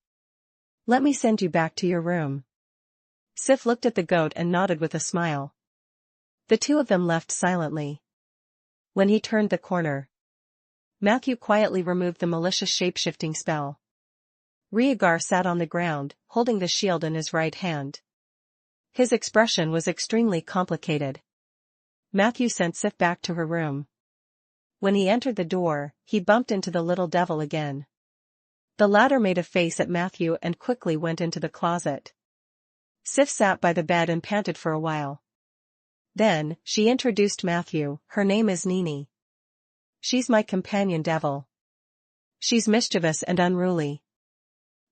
Let me send you back to your room." Sif looked at the goat and nodded with a smile. The two of them left silently. When he turned the corner, Matthew quietly removed the malicious shape-shifting spell. Riegar sat on the ground, holding the shield in his right hand. His expression was extremely complicated. Matthew sent Sif back to her room. When he entered the door, he bumped into the little devil again. The latter made a face at Matthew and quickly went into the closet. Sif sat by the bed and panted for a while. Then, she introduced Matthew. "Her name is Nini. She's my companion devil. She's mischievous and unruly.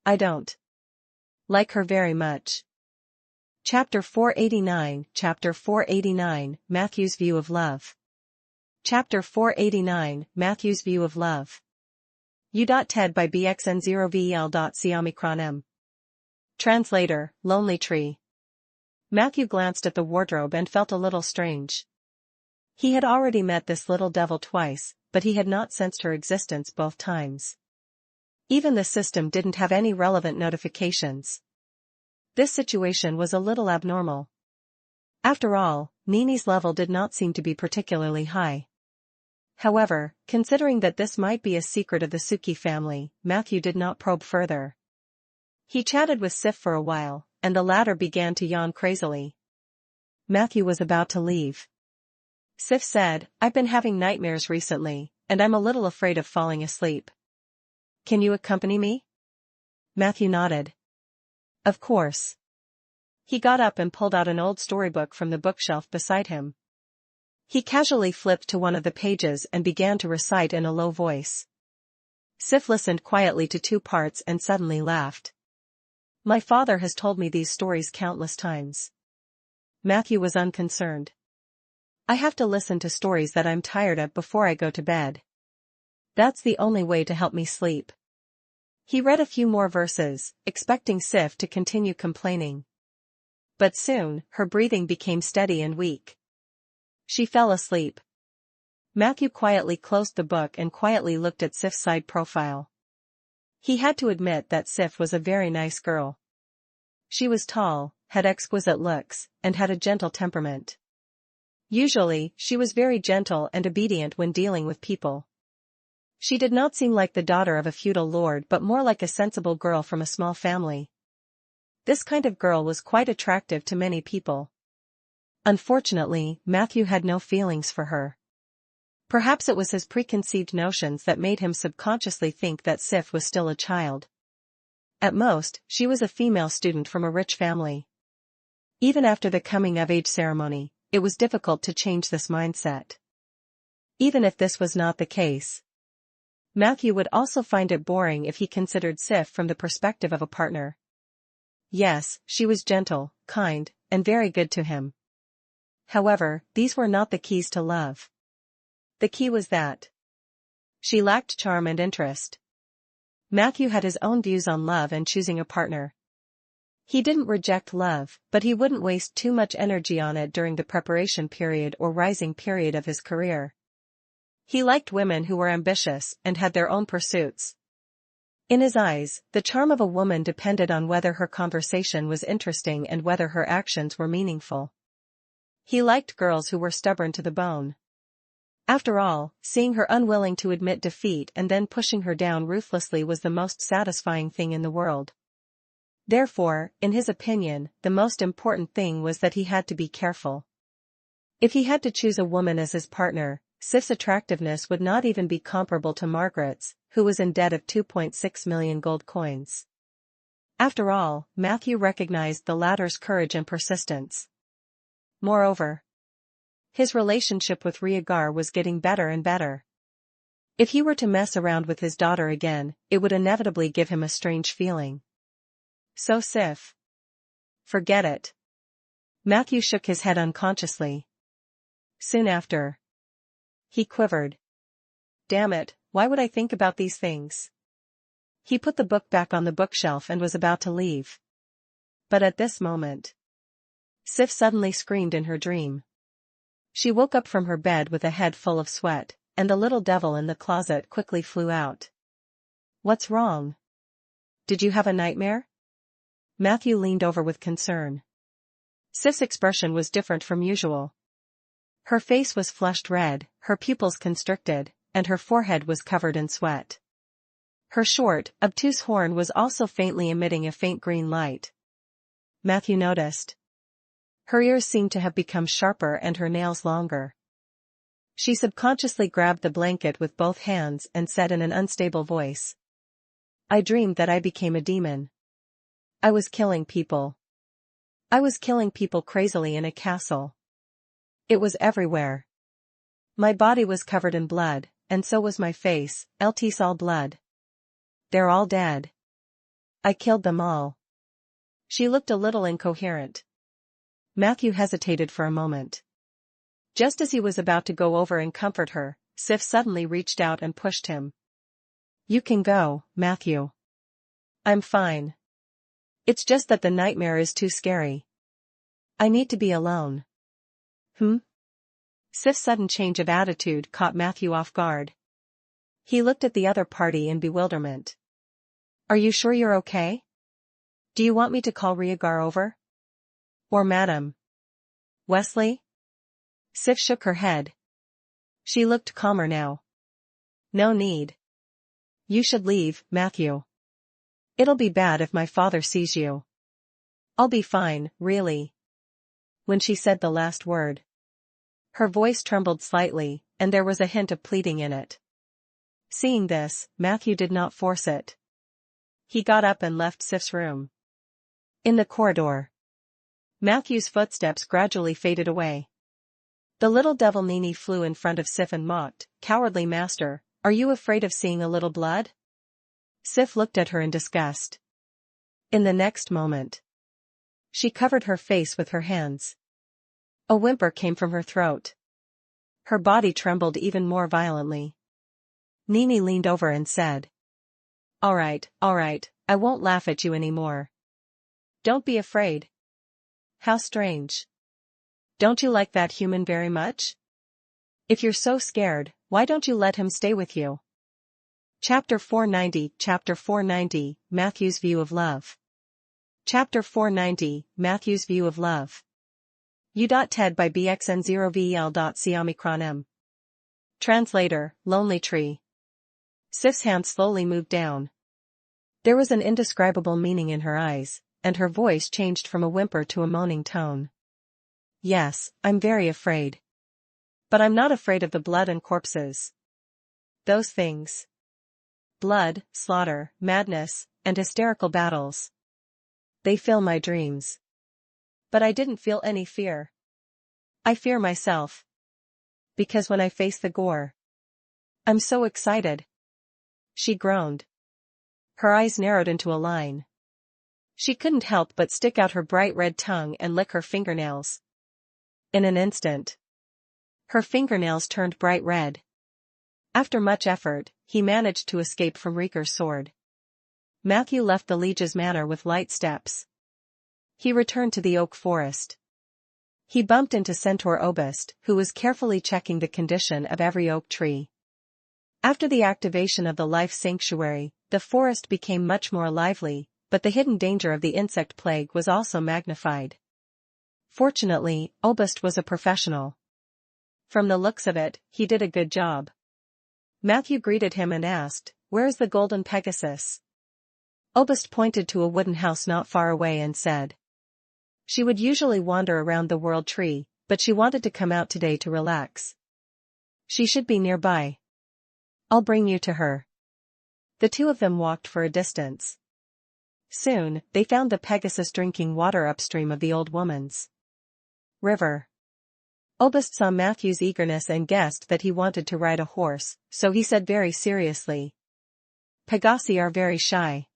I don't like her very much." Chapter 489, Matthew's View of Love. Chapter 489, Matthew's View of Love. U.Ted by BXN0VEL.COM. Translator, Lonely Tree. Matthew glanced at the wardrobe and felt a little strange. He had already met this little devil twice, but he had not sensed her existence both times. Even the system didn't have any relevant notifications. This situation was a little abnormal. After all, Nini's level did not seem to be particularly high. However, considering that this might be a secret of the Suki family, Matthew did not probe further. He chatted with Sif for a while, and the latter began to yawn crazily. Matthew was about to leave. Sif said, "I've been having nightmares recently, and I'm a little afraid of falling asleep. Can you accompany me?" Matthew nodded. "Of course." He got up and pulled out an old storybook from the bookshelf beside him. He casually flipped to one of the pages and began to recite in a low voice. Sif listened quietly to 2 parts and suddenly laughed. "My father has told me these stories countless times." Matthew was unconcerned. "I have to listen to stories that I'm tired of before I go to bed. That's the only way to help me sleep." He read a few more verses, expecting Sif to continue complaining. But soon, her breathing became steady and weak. She fell asleep. Matthew quietly closed the book and quietly looked at Sif's side profile. He had to admit that Sif was a very nice girl. She was tall, had exquisite looks, and had a gentle temperament. Usually, she was very gentle and obedient when dealing with people. She did not seem like the daughter of a feudal lord but more like a sensible girl from a small family. This kind of girl was quite attractive to many people. Unfortunately, Matthew had no feelings for her. Perhaps it was his preconceived notions that made him subconsciously think that Sif was still a child. At most, she was a female student from a rich family. Even after the coming-of-age ceremony, it was difficult to change this mindset. Even if this was not the case, Matthew would also find it boring if he considered Sif from the perspective of a partner. Yes, she was gentle, kind, and very good to him. However, these were not the keys to love. The key was that she lacked charm and interest. Matthew had his own views on love and choosing a partner. He didn't reject love, but he wouldn't waste too much energy on it during the preparation period or rising period of his career. He liked women who were ambitious and had their own pursuits. In his eyes, the charm of a woman depended on whether her conversation was interesting and whether her actions were meaningful. He liked girls who were stubborn to the bone. After all, seeing her unwilling to admit defeat and then pushing her down ruthlessly was the most satisfying thing in the world. Therefore, in his opinion, the most important thing was that he had to be careful. If he had to choose a woman as his partner, Sif's attractiveness would not even be comparable to Margaret's, who was in debt of 2.6 million gold coins. After all, Matthew recognized the latter's courage and persistence. Moreover, his relationship with Rhaegar was getting better and better. If he were to mess around with his daughter again, it would inevitably give him a strange feeling. So Sif. Forget it. Matthew shook his head unconsciously. Soon after, he quivered. Damn it, why would I think about these things? He put the book back on the bookshelf and was about to leave. But at this moment, Sif suddenly screamed in her dream. She woke up from her bed with a head full of sweat, and the little devil in the closet quickly flew out. What's wrong? Did you have a nightmare? Matthew leaned over with concern. Sif's expression was different from usual. Her face was flushed red, her pupils constricted, and her forehead was covered in sweat. Her short, obtuse horn was also faintly emitting a faint green light. Matthew noticed. Her ears seemed to have become sharper and her nails longer. She subconsciously grabbed the blanket with both hands and said in an unstable voice. I dreamed that I became a demon. I was killing people. I was killing people crazily in a castle. It was everywhere. My body was covered in blood, and so was my face, it's all blood. They're all dead. I killed them all. She looked a little incoherent. Matthew hesitated for a moment. Just as he was about to go over and comfort her, Sif suddenly reached out and pushed him. You can go, Matthew. I'm fine. It's just that the nightmare is too scary. I need to be alone. Sif's sudden change of attitude caught Matthew off guard. He looked at the other party in bewilderment. Are you sure you're okay? Do you want me to call Rhaegar over? Or Madam Wesley? Sif shook her head. She looked calmer now. No need. You should leave, Matthew. It'll be bad if my father sees you. I'll be fine, really. When she said the last word, her voice trembled slightly, and there was a hint of pleading in it. Seeing this, Matthew did not force it. He got up and left Sif's room. In the corridor, Matthew's footsteps gradually faded away. The little devil Nini flew in front of Sif and mocked, Cowardly master, are you afraid of seeing a little blood? Sif looked at her in disgust. In the next moment, she covered her face with her hands. A whimper came from her throat. Her body trembled even more violently. Nini leaned over and said, all right, I won't laugh at you anymore. Don't be afraid. How strange. Don't you like that human very much? If you're so scared, why don't you let him stay with you? Chapter 490, Matthew's View of Love. Chapter 490, Matthew's View of Love. U.TED by BXN0VEL.COMICRON. Translator, Lonely Tree. Sif's hand slowly moved down. There was an indescribable meaning in her eyes, and her voice changed from a whimper to a moaning tone. Yes, I'm very afraid. But I'm not afraid of the blood and corpses. Those things. Blood, slaughter, madness, and hysterical battles. They fill my dreams. But I didn't feel any fear. I fear myself. Because when I face the gore, I'm so excited. She groaned. Her eyes narrowed into a line. She couldn't help but stick out her bright red tongue and lick her fingernails. In an instant, her fingernails turned bright red. After much effort, he managed to escape from Rieker's sword. Matthew left the liege's manor with light steps. He returned to the oak forest. He bumped into Centaur Obist, who was carefully checking the condition of every oak tree. After the activation of the life sanctuary, the forest became much more lively, but the hidden danger of the insect plague was also magnified. Fortunately, Obist was a professional. From the looks of it, he did a good job. Matthew greeted him and asked, "Where is the golden Pegasus?" Obist pointed to a wooden house not far away and said, "She would usually wander around the world tree, but she wanted to come out today to relax. She should be nearby. I'll bring you to her." The two of them walked for a distance. Soon, they found the Pegasus drinking water upstream of the old woman's river. Obist saw Matthew's eagerness and guessed that he wanted to ride a horse, so he said very seriously, "Pegasi are very shy.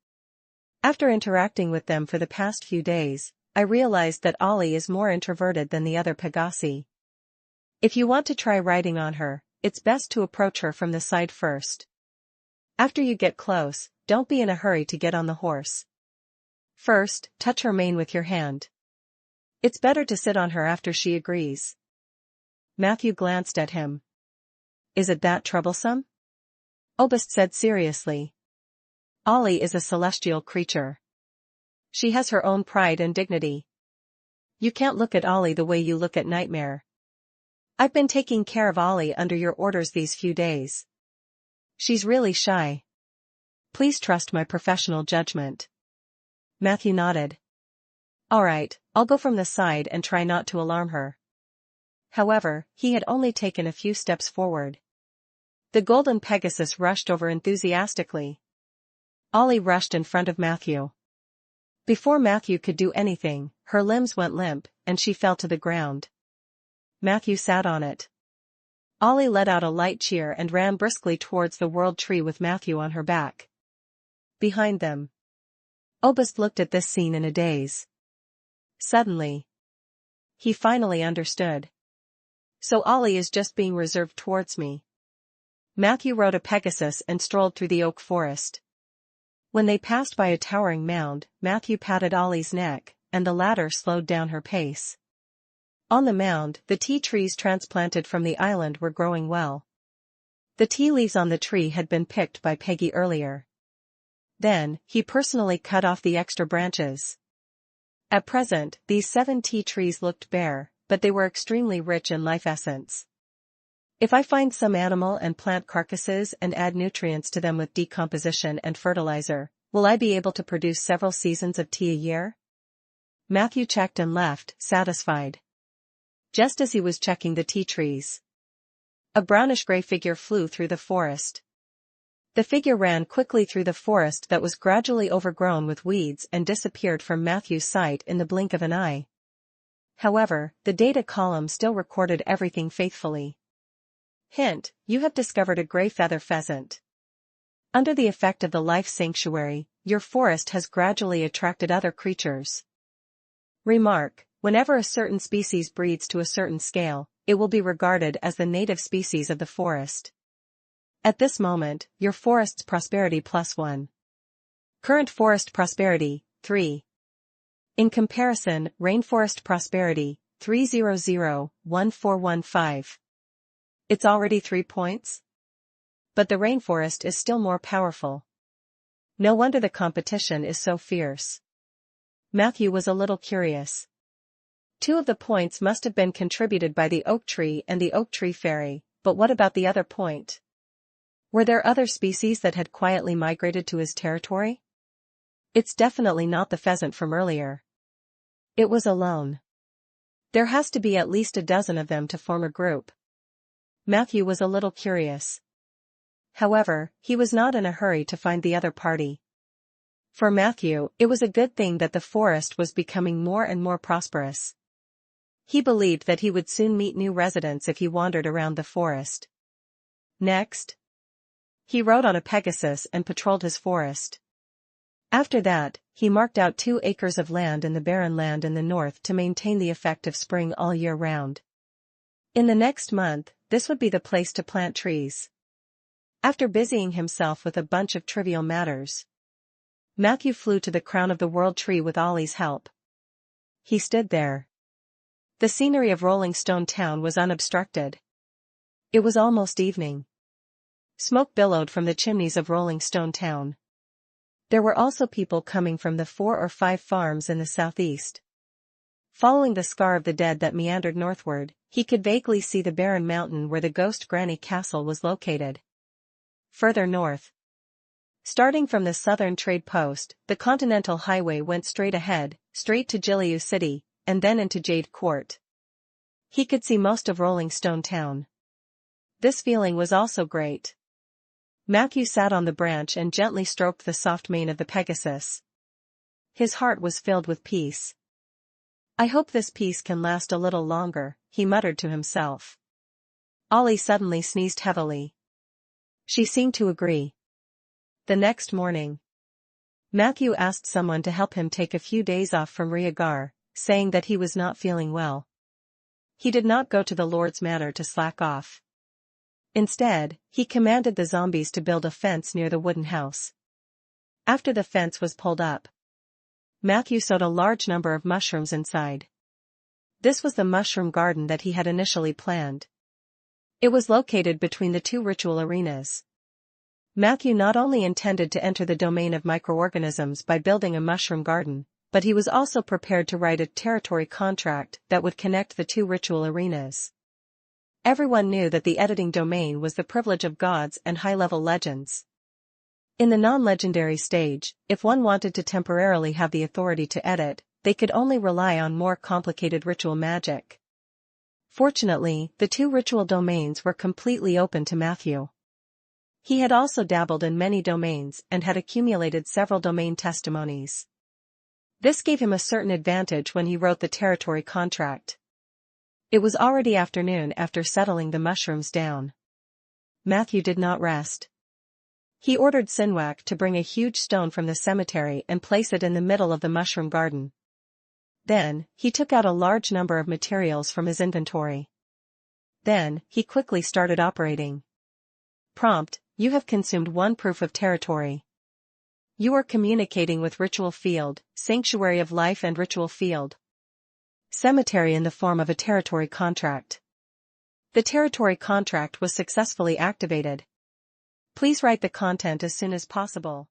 After interacting with them for the past few days, I realized that Ollie is more introverted than the other Pegasi. If you want to try riding on her, it's best to approach her from the side first. After you get close, don't be in a hurry to get on the horse. First, touch her mane with your hand. It's better to sit on her after she agrees." Matthew glanced at him. "Is it that troublesome?" Obist said seriously. "Ollie is a celestial creature. She has her own pride and dignity. You can't look at Ollie the way you look at Nightmare. I've been taking care of Ollie under your orders these few days. She's really shy. Please trust my professional judgment." Matthew nodded. "All right, I'll go from the side and try not to alarm her." However, he had only taken a few steps forward. The golden Pegasus rushed over enthusiastically. Ollie rushed in front of Matthew. Before Matthew could do anything, her limbs went limp, and she fell to the ground. Matthew sat on it. Ollie let out a light cheer and ran briskly towards the world tree with Matthew on her back. Behind them, Obist looked at this scene in a daze. Suddenly, he finally understood. So Ollie is just being reserved towards me. Matthew rode a Pegasus and strolled through the oak forest. When they passed by a towering mound, Matthew patted Ollie's neck, and the latter slowed down her pace. On the mound, the tea trees transplanted from the island were growing well. The tea leaves on the tree had been picked by Peggy earlier. Then, he personally cut off the extra branches. At present, these 7 tea trees looked bare, but they were extremely rich in life essence. If I find some animal and plant carcasses and add nutrients to them with decomposition and fertilizer, will I be able to produce several seasons of tea a year? Matthew checked and left, satisfied. Just as he was checking the tea trees, a brownish-gray figure flew through the forest. The figure ran quickly through the forest that was gradually overgrown with weeds and disappeared from Matthew's sight in the blink of an eye. However, the data column still recorded everything faithfully. Hint, you have discovered a gray feather pheasant. Under the effect of the life sanctuary, your forest has gradually attracted other creatures. Remark, whenever a certain species breeds to a certain scale, it will be regarded as the native species of the forest. At this moment, your forest's prosperity +1. Current forest prosperity, 3. In comparison, rainforest prosperity, 3001415. It's already 3 points? But the rainforest is still more powerful. No wonder the competition is so fierce. Matthew was a little curious. 2 of the points must have been contributed by the oak tree and the oak tree fairy, but what about the other point? Were there other species that had quietly migrated to his territory? It's definitely not the pheasant from earlier. It was alone. There has to be at least a dozen of them to form a group. Matthew was a little curious. However, he was not in a hurry to find the other party. For Matthew, it was a good thing that the forest was becoming more and more prosperous. He believed that he would soon meet new residents if he wandered around the forest. Next, he rode on a Pegasus and patrolled his forest. After that, he marked out 2 acres of land in the barren land in the north to maintain the effect of spring all year round. In the next month, this would be the place to plant trees. After busying himself with a bunch of trivial matters, Matthew flew to the crown of the world tree with Ollie's help. He stood there. The scenery of Rolling Stone Town was unobstructed. It was almost evening. Smoke billowed from the chimneys of Rolling Stone Town. There were also people coming from the 4 or 5 farms in the southeast. Following the scar of the dead that meandered northward, he could vaguely see the barren mountain where the ghost Granny Castle was located. Further north, starting from the southern trade post, the Continental Highway went straight ahead, straight to Giliu City, and then into Jade Court. He could see most of Rolling Stone Town. This feeling was also great. Matthew sat on the branch and gently stroked the soft mane of the Pegasus. His heart was filled with peace. I hope this peace can last a little longer, he muttered to himself. Ollie suddenly sneezed heavily. She seemed to agree. The next morning, Matthew asked someone to help him take a few days off from Riagar, saying that he was not feeling well. He did not go to the Lord's Manor to slack off. Instead, he commanded the zombies to build a fence near the wooden house. After the fence was pulled up, Matthew sowed a large number of mushrooms inside. This was the mushroom garden that he had initially planned. It was located between the 2 ritual arenas. Matthew not only intended to enter the domain of microorganisms by building a mushroom garden, but he was also prepared to write a territory contract that would connect the 2 ritual arenas. Everyone knew that the editing domain was the privilege of gods and high-level legends. In the non-legendary stage, if one wanted to temporarily have the authority to edit, they could only rely on more complicated ritual magic. Fortunately, the 2 ritual domains were completely open to Matthew. He had also dabbled in many domains and had accumulated several domain testimonies. This gave him a certain advantage when he wrote the territory contract. It was already afternoon after settling the mushrooms down. Matthew did not rest. He ordered Sinwak to bring a huge stone from the cemetery and place it in the middle of the mushroom garden. Then, he took out a large number of materials from his inventory. Then, he quickly started operating. Prompt: you have consumed 1 proof of territory. You are communicating with Ritual Field, Sanctuary of Life and Ritual Field. Cemetery in the form of a territory contract. The territory contract was successfully activated. Please write the content as soon as possible.